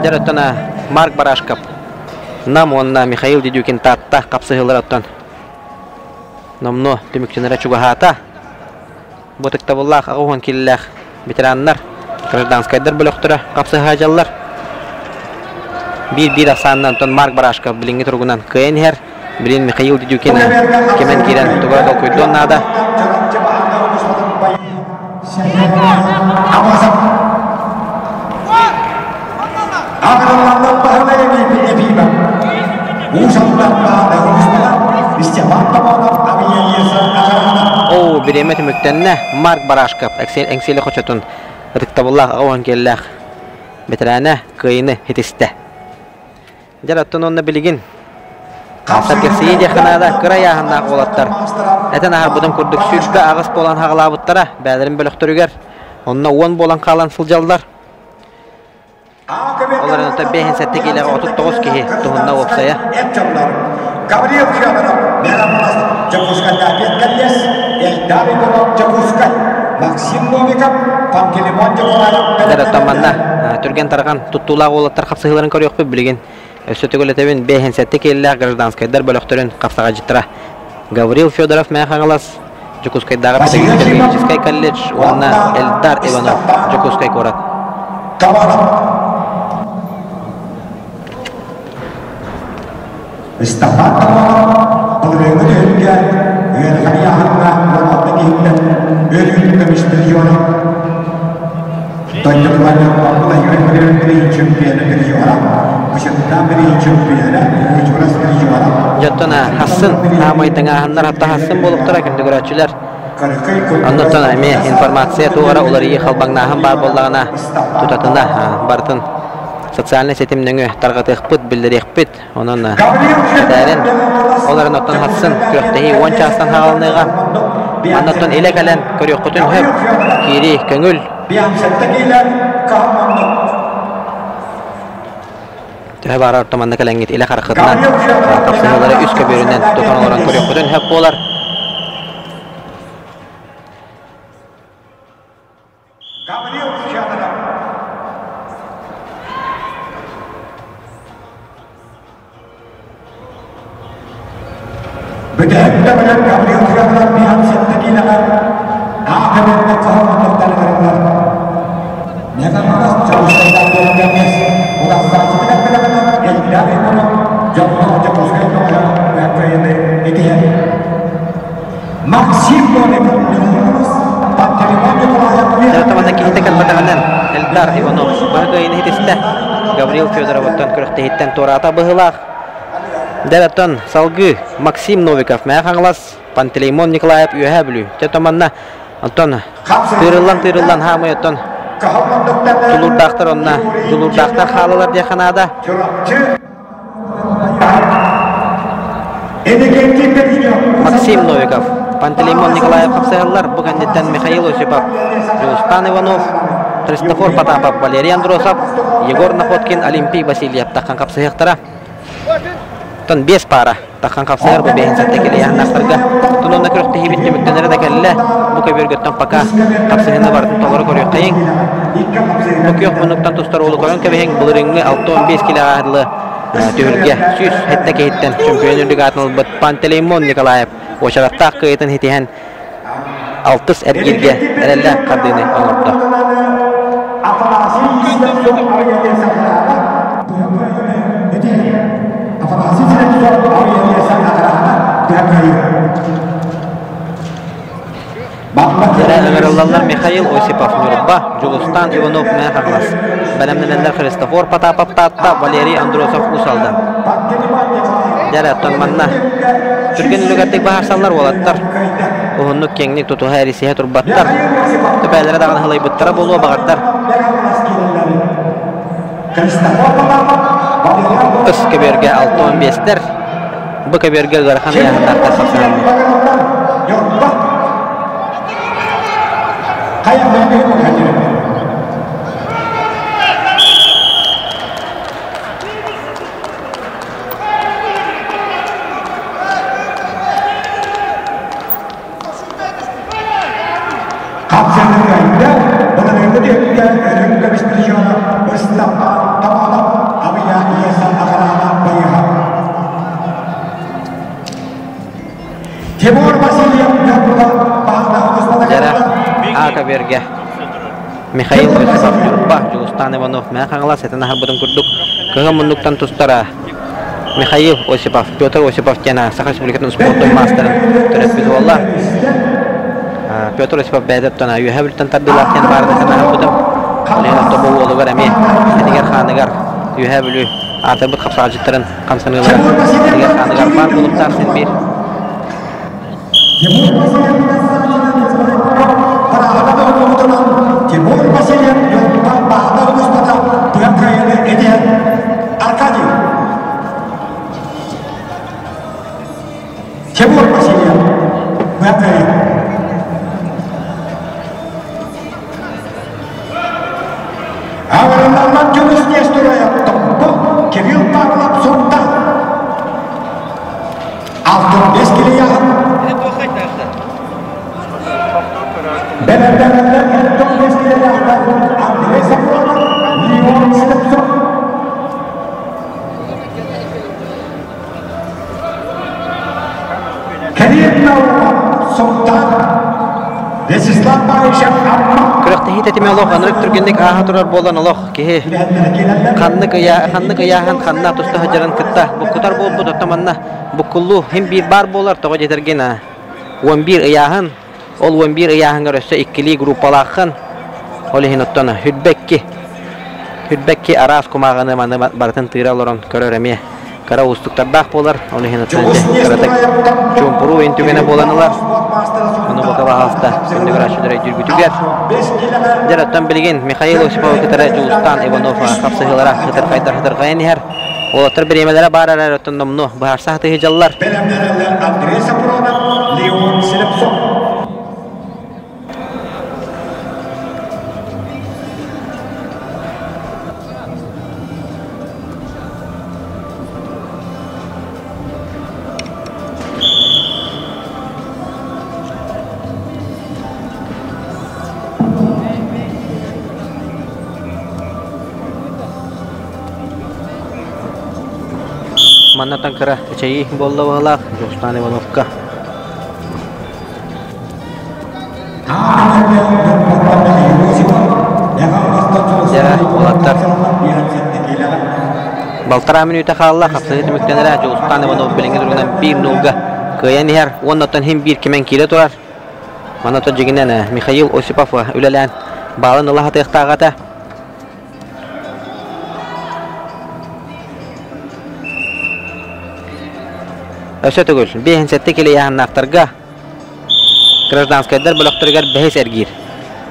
Jaratana Mark Barashkov nam onna Mikhail Dedyukin tatta kapsayılar attan namno tümükçenere çugahata bu tıktavullah ağuhan killah veteranlar Grajdanskaydar bölöktörü kapsayı hajallar bir aksandan ton Mark Barashkov bilingi turgunan kıyın her bilin Mikhail Dedyukin kemen giren tugaral koydun nada biremet müktenne Mark Barashkov ekseli koçatun tıktavullah ağuhan killah veterana kıyını hitiste Jarattan onna biligin Саркерсии деханада кыраяһынна олаттар. Этен ахар будун курдук сүрбе агыс болан хагалабыттара бәдерин бөлөктөрүгер. Онна 10 болан калан сылжалдар. Оларын та бехин сеттекилер 39 кихи тухунна опсая. Gabriel Федоров, Миромас Джакускайда Петкальес, Эльдар Иванов Джакускай, Максим Новиков, Пантелеймон Джакускай. Дәрет таманна түрген тарган туттулаг олаттар капсыгыларын көрөкпү билген. Өсөтөгөлөтебин бехин сеттекилер гражданскайдар бөлөктөрүн капсага житра. Gabriel Федоров мәхагалас Джакускайдагы педагогический колледж, онна Эльдар Иванов Джакускай корат. Istafat Pengurungan juga Kayahana Wanapagihkan Beri Kemistriona Tanya banyak Pelayaran beri Champion dari juara Peserta beri Champion Juara dari juara Jatona Hasan Namai tengah handar hatta Hasan bolup tura konduguraçular Anlatana eme informasiya tuğara ulari halbang naham bar bollagana tutatına bartın Социальный сетимнеңе таргаты хпыт билдери хпыт онон дәрен оларын оттан хатсын күрөктеги 10 частан хагалныга аннан эле кален көрөкөтүн хөп кири көңүл Тәбар артыманда каленгит эле каракытынан капсалары үс көбөрүнөн тотоналарын көрөкөтүн хөп болар Benar-benar Gabriel Fedorov pihak setekilakan akan berkahwin untuk negara. Mereka malas jauh dari Games. Udah saja benar-benar Elдар Иванов jauh Джакускай nomor berapa ini ya. Максим Новиков Пантелеймон Джакускай. Teman-teman kita kan bertangan Эльдар Иванов berapa ini hitiste Gabriel Fedorov'tan körükte hitten torata bıhılaq. Дәрәттан салгы Максим Новиков мәхаңлас Пантелеймон Николаев үйәбілі. Тетоманна Антон тырылан хамайыттан Тулурдақтар онна Тулурдақтар халылар деханада Максим Новиков Пантелеймон Николаев қапсағылар Бұғандеттен Михаил Осипов Рустан Иванов Христофор Потапов Валерий Андросов Егор Находкин Олимпий Васильев таққан қапсағықтара Тон 5 пара тахқан капсалар бу бехин саттекеле яхнастарга тононда көрөктө хибитте мүттөнөрө да келле бу көбөргөттөн пака капсалына бардын тогору көрөк кайын бу кök мунуктан тустар олу көрөн кебең бул рингге 6-15 килограммлы төгүлгө сүз хетте кейттен чемпиондук атылып Пантелеймон Николаев ошаракта кыйтын хитиһен 6 эргилге эрелле кардыны оңордо Жаралар Михаил Осипов Нурба, Жулустан Иванов Мәхаглас. Бәлемнәләр Христофор Потапов Татта, Валерий Андросов Усалдан. Жараттан манна. Түрген үлгәттек баһарсаллар болаттар. Уһуннук кеңник туту харисия турбаттар. Төбәләре дагы хылай буттара болу багаттар. Өскеберге 6-15-тер. Бу кеберге гархан яһында тасаксан. Каберге Михаил Осипов Нурба, Жулустан Иванов Мәхаңлас этен хабытын күрдүк. Кыгы мундуктан тустара Михаил Осипов, Петр Осипов жана Саха Республикасынын спорттун мастерин төрөп болла. Петр Осипов бәдептен үйәбилтен таддылар кен барды этен хабытын. Лена тобу болугар эми. Эдигер ханыгар үйәбилү атыбыт капсажыттырын камсаныгар. Эдигер ханыгар бар булуптар сен бир. Тимур Васильев Йонтан Бахтар Господа Туякайны Эдиан Аркадий Чебур Васильев. Готовы. Аварынан жүгіс не строят. Кирилл Павлов сонда. 65 келі яғын. Бәләндәрінді 55 келі яғын. Андрей Сафронов, Леон Слепцов. Күрәкте хит этеме алох анрык түргенник аха турар болан алох кеһе ханнык яһан ханна туста хаҗаран кытта бу кутар бул бу тотаманна бу куллу һәм бир бар болар тога жетергена 11 яһан ол 11 яһанга рөсә иккили группалахын ол һиноттана хүдбекки арас кумаганы маны бартын тыйралорон көрөрәме кара устуктардах болар ол һиноттан каратак чумпуру интүгене боланылар Bunu bakaba hafta şimdi görüşürüz жүргүтүгер. Жараттан билген Михаил Осипов кытара Жулстан Иванов капсыгылара кытар кайтар кытар кайнер. Олар биремелere баралар өтөндүмнү барса хаты жаллар. Андрей Сафронов, Леон Слепцов. Mana tangkara cai bola bola Jostan Ivanovka. Ya, bolatlar. Baltara minute kala kapsayı temiktenere Jostan Ivanov bilinge durgundan 1-0'ga kıyan her 10'dan hem 1 kimen kile turar. Mana ta jiginen Mikhail Osipov ülelen balın Allah hatayıqtağata. Ösötөгөл, бехинсетте келе яһаннактарга гражданскайдар бөлөктөргөр бехес эргир.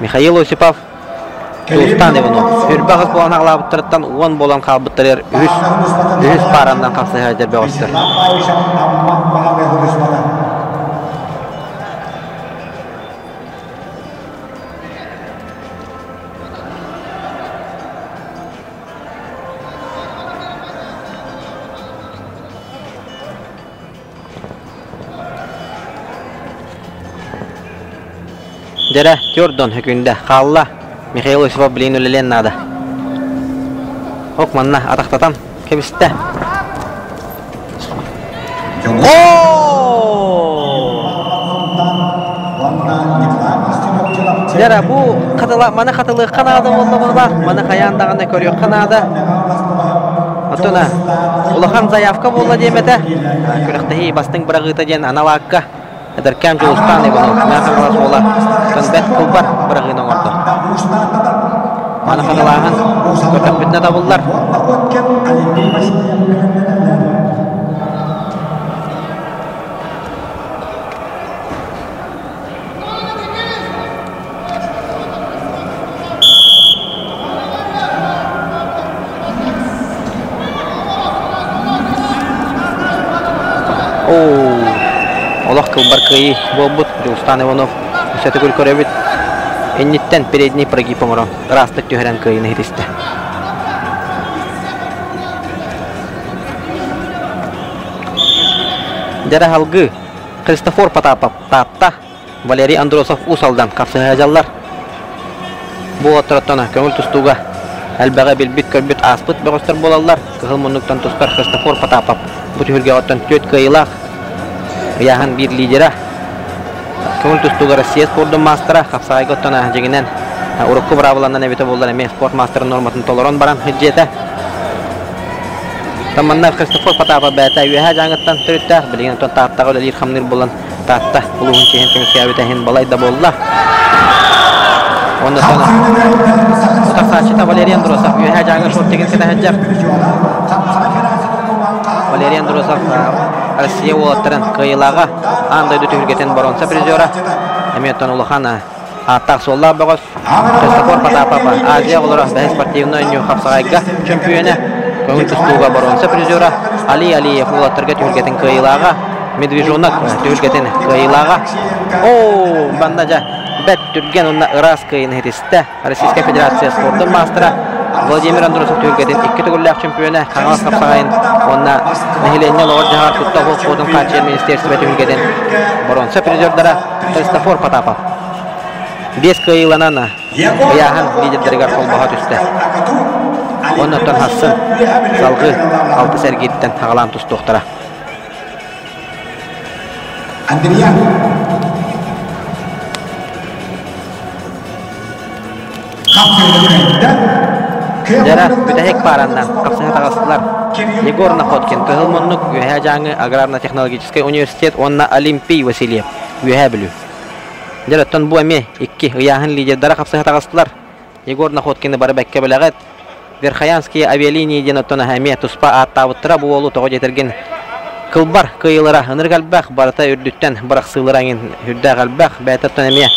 Михаил Осипов, Жулстан Иванов, Хүрбагыз болан аглабыттырыттан 10 болан калбыттырыр 100 парандан капсайдар бөгөстөр. Jara Jordan hükünde kalla Mikhail Osipov bilin ölelen nada. Ok manna ataktatan kebiste. Jara bu katıla mana katılı kanada bolmada mana kayandaganda körüyor kanada. Atona ulahan zayafka bolla demete. Kürektehi bastın bıragıta jen analakka. Ederken Jolstan Ivanov mehkalas bola konbet kulbar bıragına ordu. Mana kadalahan kötök bitne dabullar. Allah kulbar kıyı bolbut Jolstan Ivanov Ösötөгөл көрөбүт энниттен передний прогиб оңорон растык түйөрен кыйыны хитисте. Жара халгы Христофор Потапов татта Валерий Андросов усалдан капсыга жаллар. Бу отороттона көңүл тустууга албага билбит көрбүт аспыт бөгөстөр болалар. Кылмындыктан тустар Христофор Потапов бу түйөргө оттон төт кыйлак яһан бир лидера. Көңүл тустууга Россия спорттун мастера капсагайга оттона жегинен урукку браваландан эбите болдур эми спорт мастер норматын толорон баран хыджета. Таманна Христофор Потапов бәтә юха жаңыттан төрөттә билген тон тааттага өлелир хамныр болан таатта улугун чеген көмөскәбите хен балайда болла. Онда тона Утаксачита Валерий Андросов юха жаңы шорт деген кете хаджар. Валерий Андросов Россия олаттарын кыйлага андай дүтүргетен боронса призера. Эметон улухана аттак солла бөгөс Христофор Потапов Азия олора бәс спортивный нью капсагайга чемпионы көңүл тустууга боронса призера Али Алиев улаттарга түргетен кыйлага Медвежонок төгілгетін кайылаға. О, бандажа бәт түрген онна ырас кайын хетісті. Российская Федерация спорты мастера Владимир Андросов төгілгетін 2 түгілләқ чемпионы қаңыз қапсағайын. Онна нәхіленне лоғыр жағар күтті ғол қодын қатшер министерсі бәт төгілгетін. Бұрынсы призердара Христофор Потапов. 5 кайылананы яғын лидердерігер қолбаға түсті. Оннаттан Хассын салғы 6 сәргеттен ағалан тұсты оқтара. Жара бүтәхек барандан қапсыға тағасылар Егор Находкин тұғылмыннық үйәе жаңы аграрно-технологический университет онна Олимпий Васильев үйәе білу. Жара тұн бұл әме 2 ұяғын лидердара қапсыға тағасылар Егор Находкинді бары бәкке біләғат Верхаянские авиалинии ден оттона әме тұспа аттауыттыра бұл олу тоғы жетірген Кылбар кыйылыра ыныр қалбақ барыта үрдіттен бұрақ сылыраңын үрді қалбақ бәйті оттон әме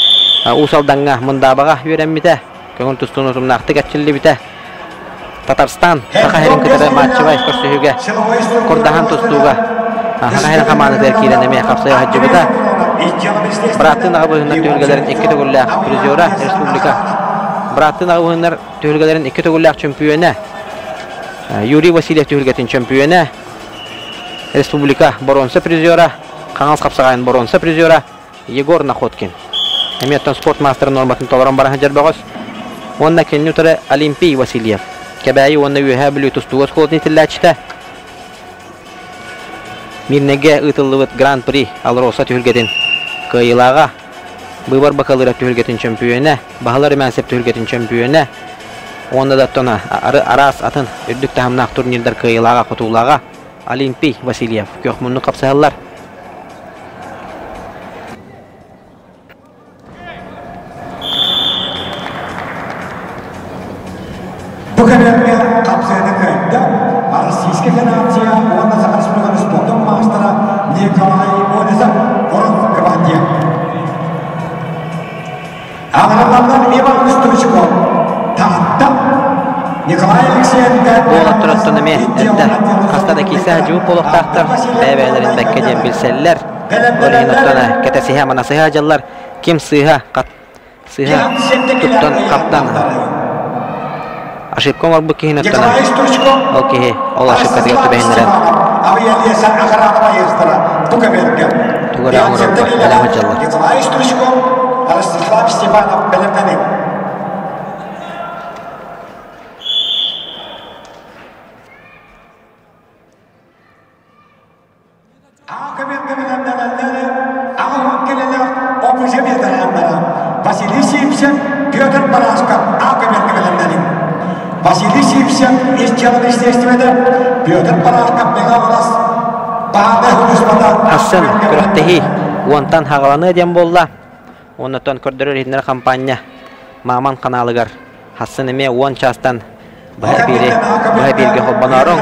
ұсалданға мұндабаға үйренметі көңін тұстың ұтымнақты кәтчілі біті Татарстан Сақайрын күтірі матчыбай көрсүйіге Құрдахан тұстуға Сақайрын қаманы тәркейлен әме қапсайы хаджы біті Бұраттың ағы бұғындар төгілгелерін 2 түгілләқ призера республика Бұраттың ағы бұғындар төгілгелерін 2 түгілләқ чемпионы Юрий Васильев төгілгетін чемпионы Республика бронза призера Қаңыз қапсағайын бронза призера Егор Находкин Әметтен спорт мастері норматын толырын бараң жарбағыз Онна кеннютері Олимпий Васильев Кәбәйі онна үйәе білу тұстуғыз қолдың етілләчті Мирнеге ұтылывыт гран-при Алроса түйілгетін Кайылаға Бұйбар бақалыра түйілгетін чемпионы Бағалар мәнсеп түйілгетін чемпионы Онда да тона арас атын үрдік тәхімнақ турнирдар кайылаға құтулаға Олимпий Васильев көқмұнны қапсағалар Бұқаберге қапсайды көйді Российская Федерация онда Сақаршылығын спортын мастера Николай Онезов ұрын команде. Ағыралардан Иван Стручков тағатта Николай Алексеенко Болат тұраттын әме әдді қастада кейсі жүіп болуқтақтыр бәйбәйлерін бәккеден білселілер Олейін оттана кәтәсіға манасыға жалар кем сыға тұттан қаптан Ошибком var bu kihin ottana Ол кихи ол ошибка тегетті бәйіндерін Туғыра оңырыр бар әлемет жалар Николай Стручков Ростислав Степанов бәлемдәнек Василий Симсев, Петр Парашков, Василий Симсев из Челны естественного, Петр Парашков, Мегалорас, Хассан күрәктәһи уантан хагаланы дем болла. Оннан көрдөрөр хиннер компания Маман каналыгар. Хассан эме уан частан бәһәбирге хоббанарың.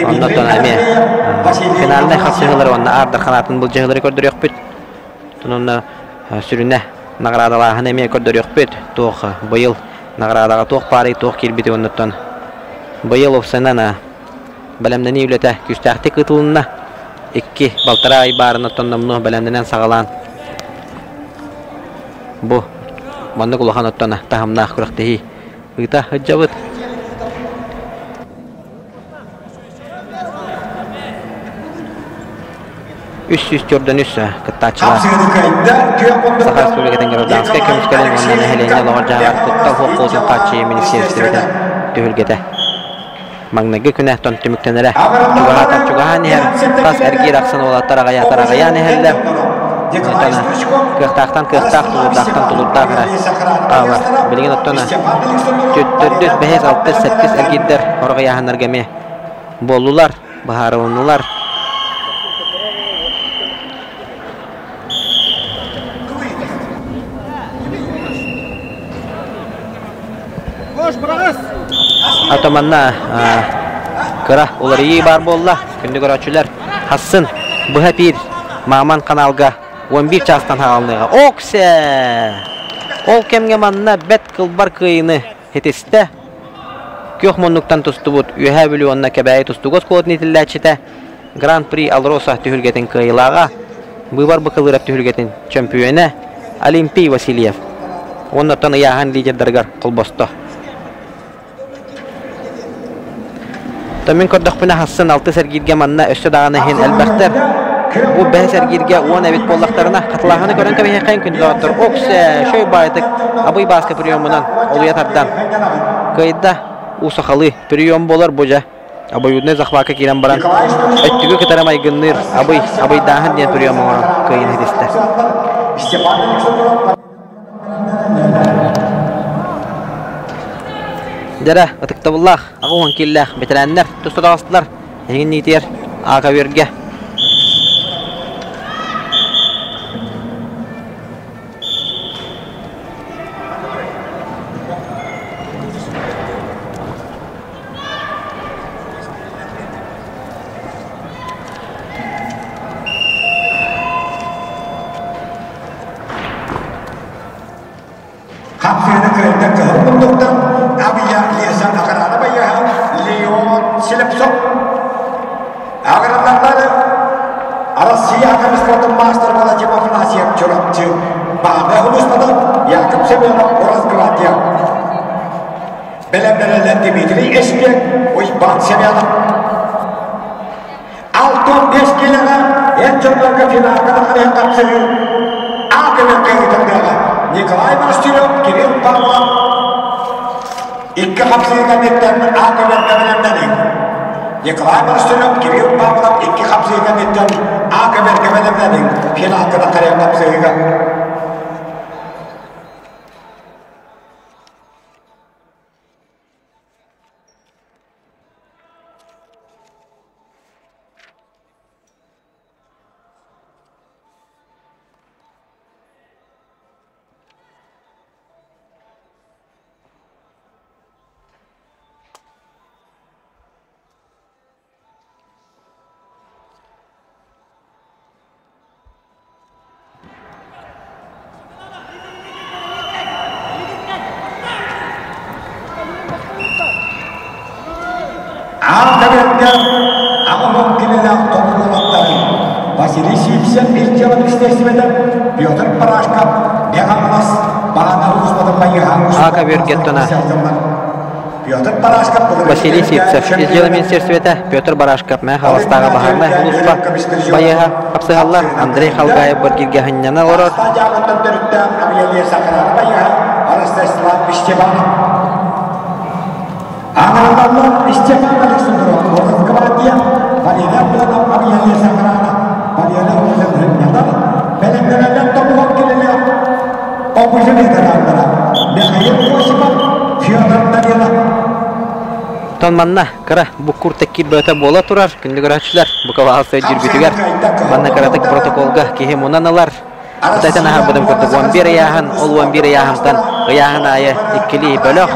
Оннан эме финалда хасыгылар онна ардар канатын бул жыгылары көрдөрөк бит. Тунунна сүрүнә наградаларны эме көрдөрөк бит. Тох быйыл наградага тох пары тох килбит оннан. Быйыл офсанана Бәлемдәне үләтә күстәхте кытылынна 2 балтара ай барына тоннамны бәлемдәнән сагалан. Бу монны кулахан оттана тахамна күрәктәһи. Ыта хаҗабыт. Үс төрдән үсә кытачылар. Сахар Республикадан гражданская көмүскәлен оннан әһленә лагыр җагар тутта хокукын качы министрлыгы төгөлгәдә. Магнеге күнә тон төмүктәнәлә. Чугаһа нәһәр тас әргир аксын олаттарга ятарга нәһәллә. Кыхтактан тулурдактан калар. Билген оттона. Төттөрдөс бәһәс 6-8 әргиддер орга яһаннарга ме. Болулар, баһарынлар. Атаманна кыра улары бар болла. Күндө көрөчүлөр Хассын Быхапир Маман каналга 11 частан хагалныга. Оксе! Ол кемге манна бет кылбар кыйыны хетесте. Кök monluktan tustubut ühe milyonuna kebayi tustugos kod nitilläçite Grand Prix Alrosa tühülgetin kıyılağa Bıvar bıkılırap tühülgetin çempiyonu Olimpiy Vasilyev. Ondan yahan liderdargar kulbosto. Tamin kordaq bina hassın 6 sergirge manna össü dağını hen elbəktir. Bu bəh sergirge 10 evit bollaqlarına qatılağını görən kəbə həkayın kündü dağıttır. Oksa, şöy baydık, abıy baskı priyomundan oluyat addan. Kayıdda usaqalı priyom bolar boca. Abayudne zahvaka kiran baran. Öttügü kıtaramay gınır, abıy dağın diyen priyomu oran kayın hedistir. Dere, atıkta bullah, ağuhan killah, bitirenler, tustu dağıstılar, egin nitiyer, ağa verge. Kapsayını kırıldı kırıldıktan abiya lisan akarana bayağı Leon Silepsok agaranları Arasya Akamis Sport'un master kalacı mafnasiyap çorapçı Bağda Hulus'ta Yakup Semyonov Oraz Gvatya Belemlerle Dimitri Eşbek Oy Bağ Semyonov 6-5 kiloga en çoklarga finalga kadar kapsayı Akımen kayıtlarga Nikolay Marstylov, Kirill Pavlov İki kapsayıga netten Akımen gebelemden Nikolay Marstylov, Kirill Pavlov iki kapsayıga netten Akımen gebelemden finalga kadar kapsayıga Ağabey kileler toplulukları Vasily Sivsev ilk yılın isteğinden Pyotr Parashkov Megamas Bağda Uzmadı Bayıhan Ağabey Gettona Pyotr Parashkov Vasily Sivsev ilk yılın Ministersveta Pyotr Parashkov Mehavastağı Baharna Huluspa Bayıha Kapsıhallar Andrei Khalgayev Birgirge Hanyana Oror Sajağından dörtten Abiyeliye Sakarana Bayıha Arastaslav Viştevanov Ağabeyler Stepan Aleksandrov Oraz Gvatya Valeria Plonov Abiyeliye Sakarana Valeria Plonov Belemlerle topluluk kileler Opuzun ederanlara Mikhail Osipov Fyodor Danilov Tonmanna kara bu kurtekki böte bola turar kündü göraçlar bu kavası jirbitüger manna karatık protokolga kihe munanalar Taytan ahar budum kurduk 11 yahan ol 11 yahantan yahan ayı ikkili bölök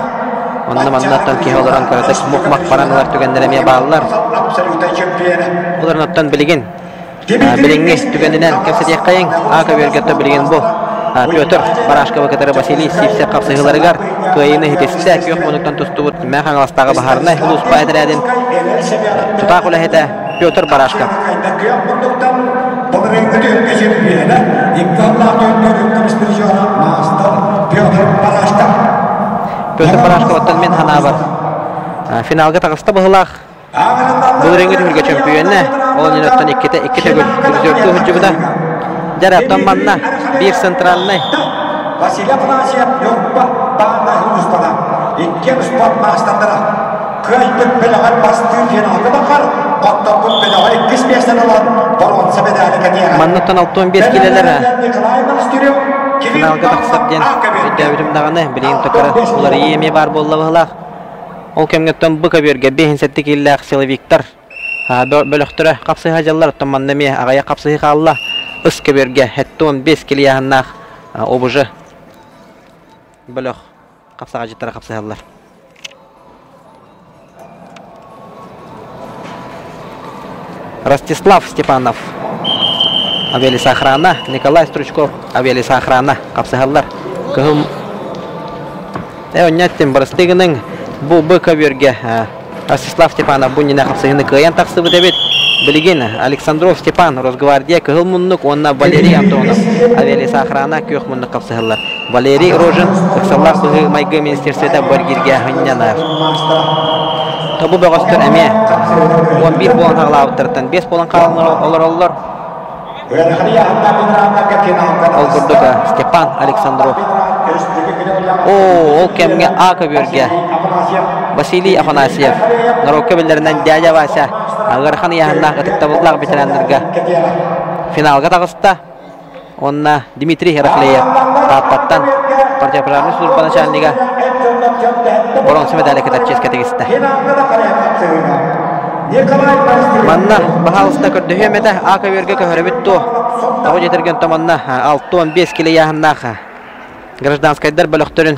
Ondan manattan ki olarak karatık mukmak paranlar tükendiremeye bağlılar. Onlardan bilgin. Bilingi tükendinen kapsayıya kayın. Aka vergette bilgin bu. Pyotr Parashkov kadar Vasily Sivsev kapsayıları gar. Kayını hitesinde kök monuktan tustubut. Mehan alastağı baharına hulus paydıradın. Tutakula hete Pyotr Parashkov. Pyotr Parashkov'tan men hana var. Finalga tağısta bıhılaq. Bu rengi tühülge çempiyonu. Onun yönetten 2 tegül. Düzörtü hüccübüda. Jaraptan manna. Bir sentralını. Vasily Afanasev Yorba Bağda Hulus'ta. İki sport masterlara. Kıyıpık belagar bastır finalga bakar. Ottopun belagar 2-5'ten olan. Boronsa bedali katiyen. Mannattan 6-15 kilolara. Nikolay Marstylov Finalga taqsap den devrim dağını bilin takara ular yemi var bolla bıhlaq. Ol kemgetten bu kabirge 5 killaq Siloviktar. Bölöktüre kapsayı hajallar tamannami agaya kapsayı qalla. Üs kabirge hatta 15 kilyahannaq obuju. Bölök kapsayı hajallar kapsayallar. Rostislav Stepanov Авиалиса охрана, Николай Стручков, авиалиса охрана, капсыгаллар. Кыгым. Онняттен барыстыгының Bu kabirge Ростислав Степанов Бунина хапсыгыны кыян таксыбы дебет. Билигин Александров Степан Росгвардия кыгыл муннук, онна Валерий Антонов авиалеса охрана күйөх муннук капсыгылар. Валерий Рожин Аксаллах быгы майгы министерствета баргирге хыннянар. Тобу бөгөстөр эме 11 болан тагылабыттыртан 5 болан калыныр олар. Ол курдуга Степан Александров. Ол кемге А кабирге Василий Афанасьев Нарока билеринен дядя Вася Агархан яһанна кытыктабыллар бетерендерге финалга тагыста онна Дмитрий Хераклеев таапаттан партия программы служба начальника бронза медаль катаческа тегисте манна бахалыста көрдөһөмете А кабирге көрөбүттү тагы жетерген томанна 6-15 кило яһаннаха гражданскайдар бөлөктөрүн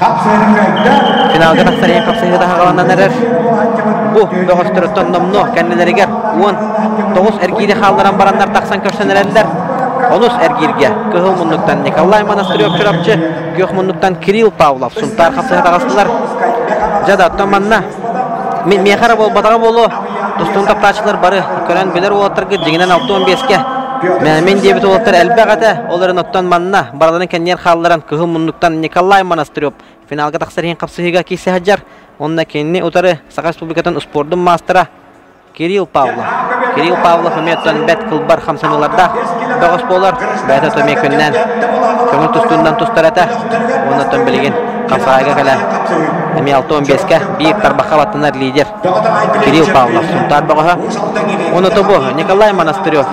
финалга тахсарыйын капсыгыда хагалананарар. Бу бөгөстөрөттөн номно кеннелеригер 19 эргиде халдаран барандар таксан көрсөнөрелдер. 10 эргирге кыгыл муннуктан Николай Монастырев чурапчы, күйөк муннуктан Кирилл Павлов сунтар капсыгыда калсылар. Жада томанна мехара болбатага болу тустун таптачылар бары көрөн билер олоттарга жеңинен 6-15ке Мен дебет олаттар әлбәгәтә оларын оттан манна бараларын кеннер халларан кыгыл муннуктан Николай Монастырев финалга таксарыйын капсыгыга кисе хаҗар. Онна кенне утары Саха Республикатын спорттун мастера Кирилл Павлов меттан бет кылбар хамсаныларда бөгөс болар бәдә төмекеннән көңүл тустундан тустарата оннан билген капсыгыга кала эми 6-15ке бир тарбаха баттанар лидер Кирилл Павлов сунтар бөгөһө оны тобу Николай Монастырев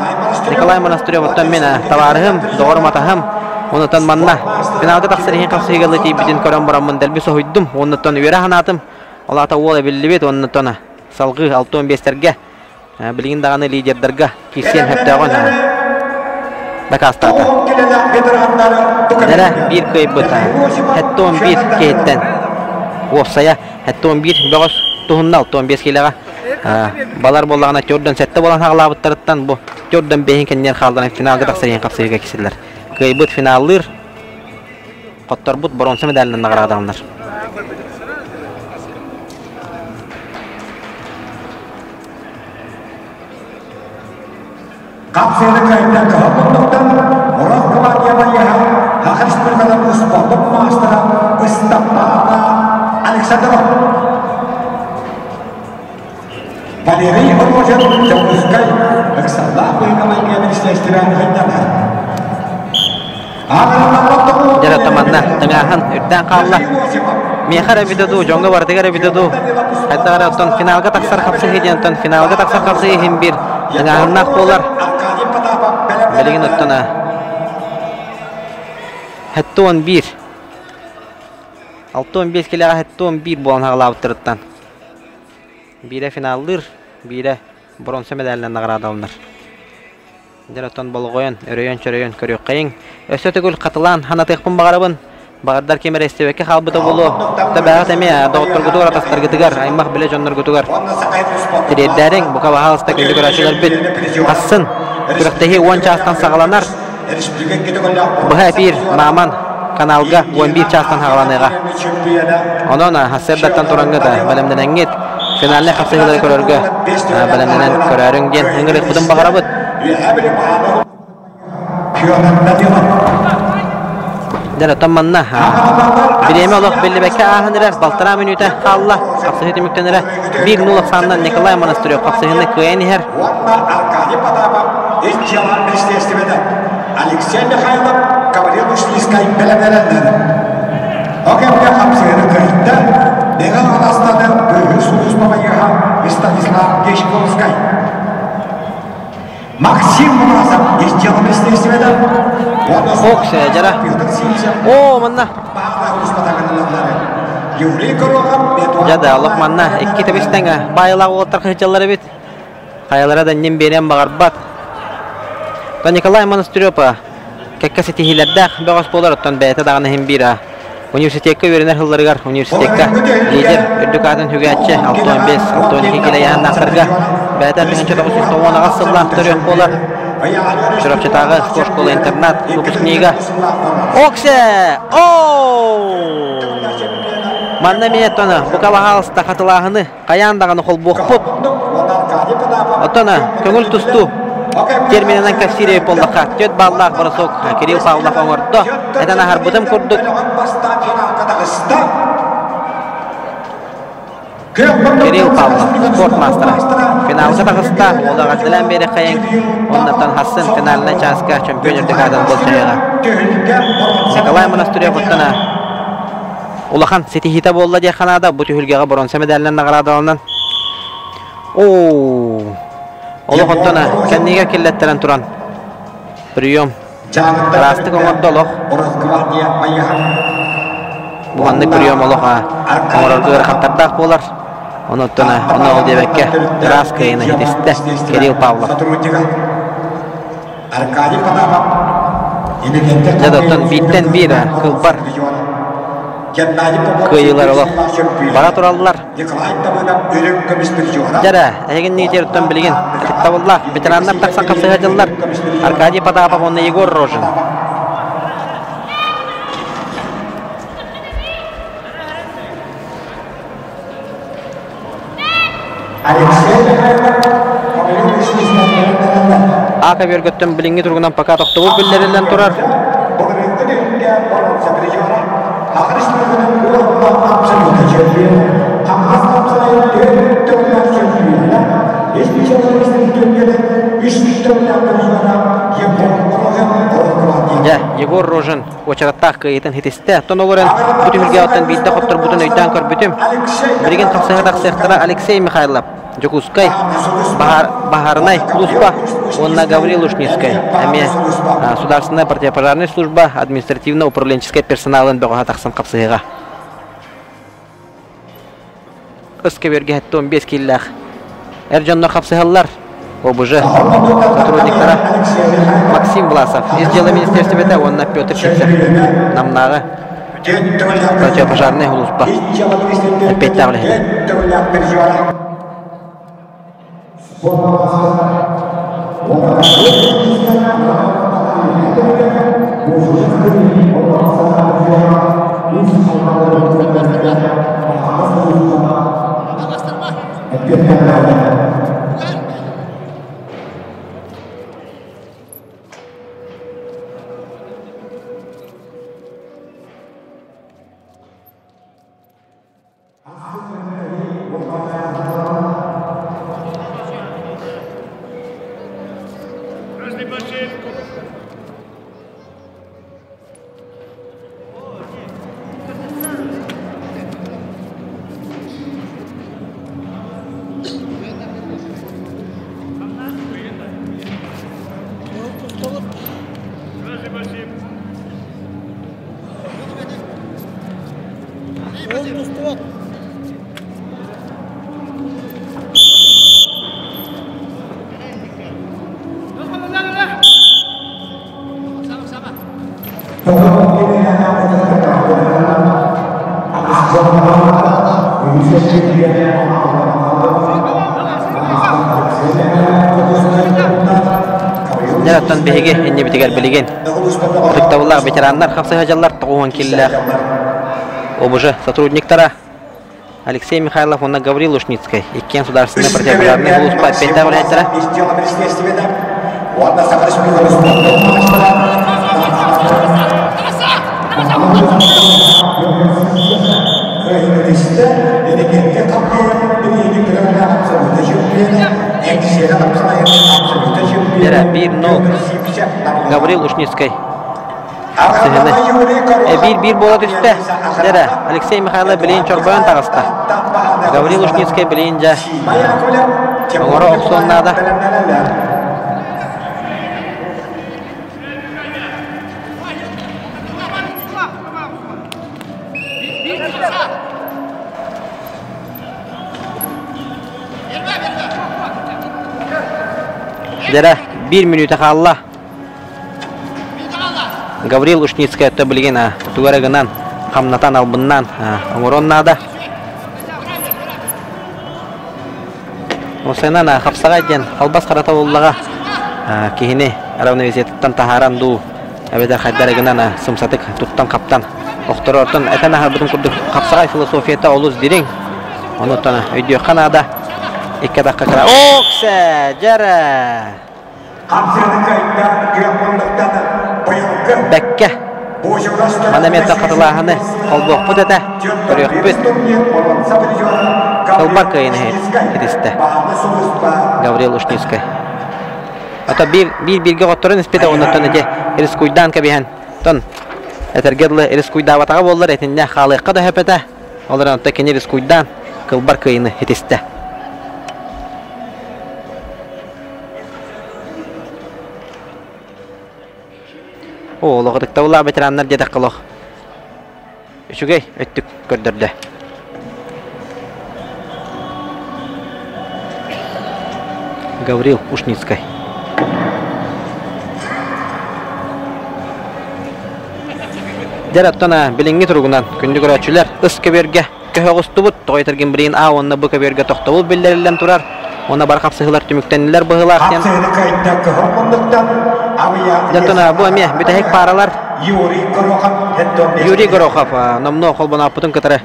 оттан мен товарым doğru матахым оннан манна финалга таксарыйын капсыгыга лыти битен көрөн барамын делби сойдум оннан үере ханатым алата ола билбет оннан салгы 6-15терге билген даганы лидердерге кисен хептаган бакастата нера бир көйбөт хетто 11 кейттен офсая хетто 11 бөгөс туһуннал 6-15 килега балар боллагана төрдөн сетте болан хаглабыттарыттан бу төрдөн бейин кеннер халдан финалга таксарыйын капсыгыга кисилер көйбөт финаллыр котторбут бронза медалын наградалар. Kapsayda kayıtlar kahvaltıdan Murat Kıvadiye'ye Hak Respublika'nın sportun mastera Istapana Aleksandrov Valeri Ormojen Jamuskay Aksallah Uygamayga Ministerstiren Hındalar Jara temanna tengahan irdan qalla mehara bidudu jonga bardigara bidudu hatta ton finalga taksar kapsıgı jantan finalga taksar kapsıgı hem bir tengahan nak bolar Belegen ottana hatta 11 6-15 kilaga hatta 11 bolan haglabıttırıttan bire finaldır bire bronza medallen nagradalınır Deraton bolgoyan öröyen körüyor kayın ösötөгүл катылан ханатыкпын багарабын багардар кемер эстебекке халбыта болу табагат эме доктор гутугар атастар гытыгар аймак биле жоннор гутугар тиреддерин бука бахалыста күндү көрөчүлөр бит асын күрөктеги 10 частан сагаланар буга бир маман каналга 11 частан сагаланыга онона хасердаттан туранга да балемденеңет финалне капсыгылар көрөргө балемденен көрөрүң ден ыңгырык будун багарабыт Dara tamanna bireme olaq bellebeke ahınıra baltara minüte kalla kapsıhı tümüktenere 1-0 sandan Nikolay Monastырев kapsıhını kıyani her Alexey Mikhailov Gabriel Mushliskay belemelenler Ogemge kapsıhını kıyında Negal Alastadır Büyüsünüz babayıha Stanislav Geshkovskay Максим Муразов естелом естественно. Фоксе жара. О, манна. Жада Аллах манна 2 тебестенге байлаг олтар кыжаллары бит. Каялара да нем берем багарбат. Та Николай Монастырев кеккеси тихилердах бөгөс болар оттан бәйте даганы хем бира. Университетке веренер хылларыгар университетке лидер эдукатын хүгәтче 6-15-6-12 киле яһаннактарга бәйте тегенче 990 сыллар төрөк болар. Чурапчытагы спорт школа интернат выпускнига. Оксе! Оу! Манна миеттона букалагалыста катылаһыны каяндаганы кол букпуп. Отона көңүл тусту. Термининен кассирия болдука. Төт баллах боросок Кирилл Павлов оңордо. Этана харбутым курдук. Кирилл Павлов, спортмастер. Финалга тагыста олага дилен бери кайын. Оннан хасын финалына часка чемпиондук адан болчайга. Николай Монастырев оттана улахан сетихита болла де ханада бу түһүлгеге бронза медален наградаланан. Олохоттона кеннеге киллеттерен туран. Прием. Растык оңордолох. Буганны прием олоха. Оңордугар хаттардак болар. Оноттона ол дебекке раскайына хитисте Кирилл Павлов. Жадоттон биттен бира кылбар. Кыйылар олох. Бара тураллар. Жара, эгин нейтерттен билген. Табыллах, ветерандар таксан капсыга жыллар. Аркадий Потапов, онна Егор Рожин. Ака бергөттен билинги тургунан пока токтогул биллеринен турар. Егор Рожин очараттах кыйтын хитисте. Тонолорен бүтүлгө аттан бидде коттор бүтүн өйдөн көрбүтүм. Билген капсыгадак сектора Алексей Михайлов, Жокускай, Бахарнай, Луспа, онна Гаврил Ушницкай. Эми Государственная противопожарная служба, административно-управленческая персоналын бөгө таксан капсыга. Ыска берге 15 киллах. Эржоннор капсыгаллар. ОБЖ сотрудниктара Максим Власов, из дела министерства беда, он на Петр Чипсер, намнага противопожарная Луспа. Опять тавле. Жараттан беге инне битигер билген. Тыктабылар ветерандар хапсыгажаллар тогон киллер. ОБЖ сотрудниктара Алексей Михайлов, онна Гаврил Ушницкий. Иккен государственная противопожарная Луспа опять тавляется. Bir nol Гаврил Ушницкий. Bir bola düştü. Алексей Михайлов билейин чорбоен тағыста. Гаврил Ушницкий билейин жа. Оңора опсоннада. Bir minüte kalla. Гаврил Ушницкий это билген тугарагынан хамнатан албыннан оңороннада. Осынан хапсага ден албас карата боллага кихине равновесиеттен тахаран ду абеда хайдарагынан сымсатык туттан каптан Oxtororton etana habudum kurduk kapsagay filosofiyata oluz diring. Onotana ödüyor Kanada. 2 dakika kala. Oksa jara. Bekke. Mana meta qatılahını olboq bu dede. Görüyor biz. Kalbar kayını hediste. Gavril Ushniskay. Ata bir qotorun ispede onotana je Riskuydan kabihan. Ton Etergedle Riskuyda vataga bollar etinde xalıqqa da hepete. Olaran ta keni Riskuydan kalbar kayını hediste. Oğluqdıqda ular veteranlar jedek qılıq. Üçügey öttük gördürdü. Gavril Ushniskay. Jarattana bilingi turgundan kündü göröçüler ıskıberge köhögüstübüt toytergen birin a onna bu köberge toktobul billerillen turar. Ona bar kapsıhılar tümüktenliler bıhılaqten. Jarattana bu eme bütehek paralar Yuri Gorokhov namno kolbana putun katara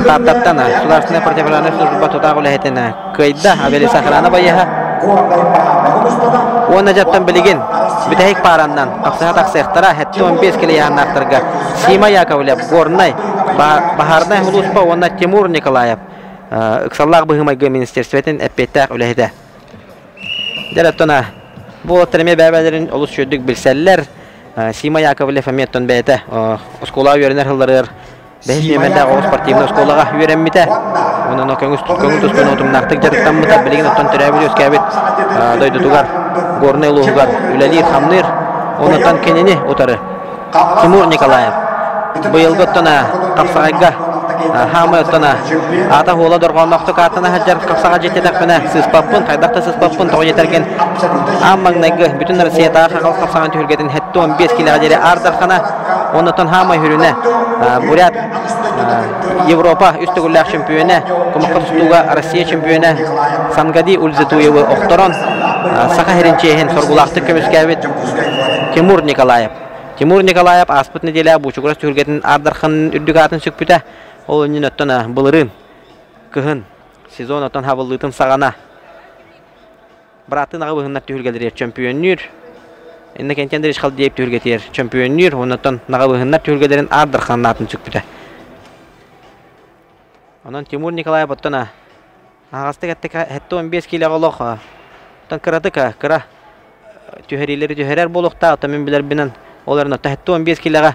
tataptana sularstına противоположная служба туда гулетена кайда абели сахрана баяха Ona jattan bilgin bütehek parandan kapsaha taksıhtara hetto 15 kilo yanartırga Sima Yakovlev Gornay Baharnay Huluspa ona Timur Nikolayev Iksallag bıhımay ministerstvetin eppetak ülehide Jarattana bu terme bäbelerin olus şördük bilseller Sima Yakovlev Ametton beyte oskola öğrenir hıllarır. Beş memende o sportivna oskolaga öğrenmite. Onun o köngüs tutkun otumnaktık jarıktan mı da bilgin otton türebiliyoruz ki evet. Doydu tugar, gornay luğugar, ülelir, hamlir. Ondan kenini otarı. Timur Nikolayev. Bu yılgı ottana kapsağayga hamı ottana ata hola dorğanlaqtık atana hajar kapsağa jetedak bana sıspapın, kaydakta sıspapın toğu yeterken Ammagnayga bütün Rossiyada xalq kapsağın türgetin hetto 15 kilo jere ardarxana ondan hamı hürüne Buryat Avrupa üstügüllük şampiyonu Kumaqtuga Rossiya şampiyonu Sangadi Ulzatuyev oqtoron saqa herinçehen sorgulaqtık kömüskabet Timur Nikolayev Timur Nikolayev aspıt nedele bu çukuras türgetin ardarxan ürdügatın sükpüte Onun öttana bılırın kıhın sezon ötten havallıtın sağana Bıraktığın ağı bıhınlar tühürgelir çempiyonur Enne kentender işgal deyip tühürgetir çempiyonur Ondan ağı bıhınlar tühürgelerin ardarxanın atın sükpüte Ondan Timur Nikolayev öttana Ağastık ettik hette 15 kilo olaq Ondan kıradık kıra tüherileri tüherer boluqta Otamin biler binen Onların ötten hette 15 kiloga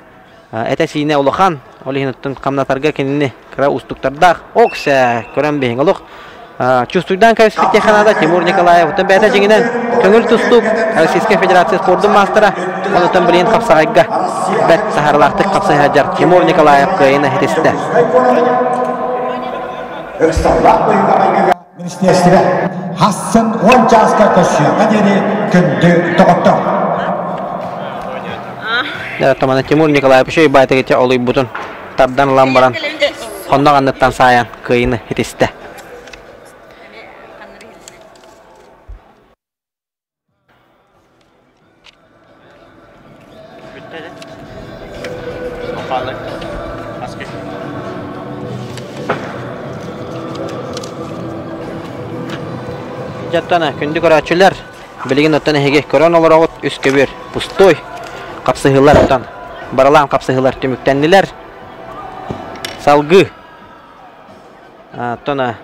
Etesine olaqan Olihin ötten kamnatarga kendini kıra ustuktarda Oksa kören behin oluq Чувствуйдан кайфсфитте Канада Тимур Николаев Оттан бәті жеңінен көңіл тұстук Российская Федерация спордың мастера Оттан білейін қапсағайға Бәт сахарлақтық қапсағай жар Тимур Николаев көйіні хетесті Ministerstve Hassan Oncaska koşuyor. Kaderi kündü toqotto. Evet, tamam. Timur Nikolayev şey bayta geçe oluyor butun. Tabdan lambaran. Honda anlattan sayan kıyını hitiste. Jattana kündü köräçüler bilgin ottan hege koron olarak üskö bir pustoy kapsıhılar ottan baralan kapsıhılar tümüktendiler salgı tona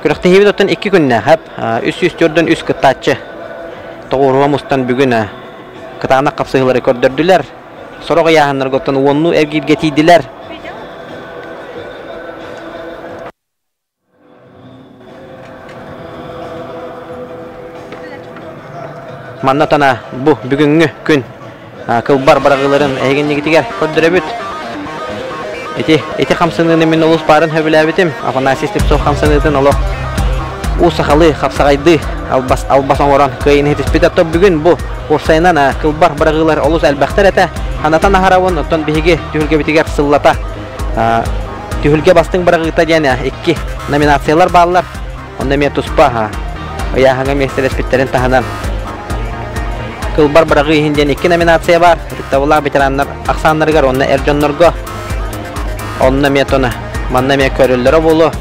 Kırıqtı hevit ottan 2 günne hep üst-üstörden üst kıtaçı Toğurvamustan bugün kıtağına kapsıhıları gördürdüler Soruğa yahanlar gottan onu evgir getiydiler Mannatana bu bugünkü gün kılbar barağıların eğenini gitiger kördürebüt Eti kamsınığını min olus barın höbülebitim Afana sistip soğuk kamsınığın olu U sahalı kapsağaydı albasan oran kıyın hetispit atı bugün bu Orsayından kılbar barağılar olus elbaqtar ete Anatan aharavun ottan bihigi tühülge bitiger sıllata Tühülge bastın barağıta diyene 2 nominatsiyalar bağlılar Onda miye tuspa Oya hanga mesele spitlerin tahanan Kılbar bıragı hinden 2 nominatsiya var. Rıktavullah veteranlar aksanlargar onunla Erjonlarga. Onunla metona manna me körüllere bolu.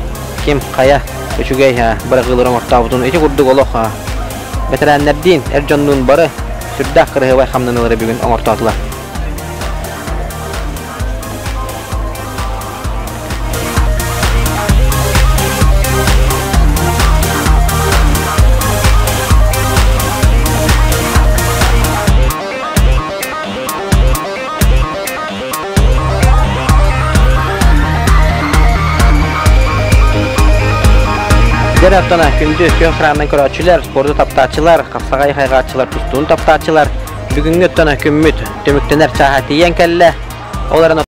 Kim kaya üçügey bıragıların ortabutunu eti kurduk oluq. Veteranlar din Erjonluğun barı sürdah kırığı vay hamdanaları bugün ortadılar. Diğer haftan gündüz köyün kırandan körüçüler, sporda taptaçılar, kapsagay haygatçılar, tustuğun taptaçılar, bugünkü haftan kümmüt, tümüktener çahati yenkelle, onların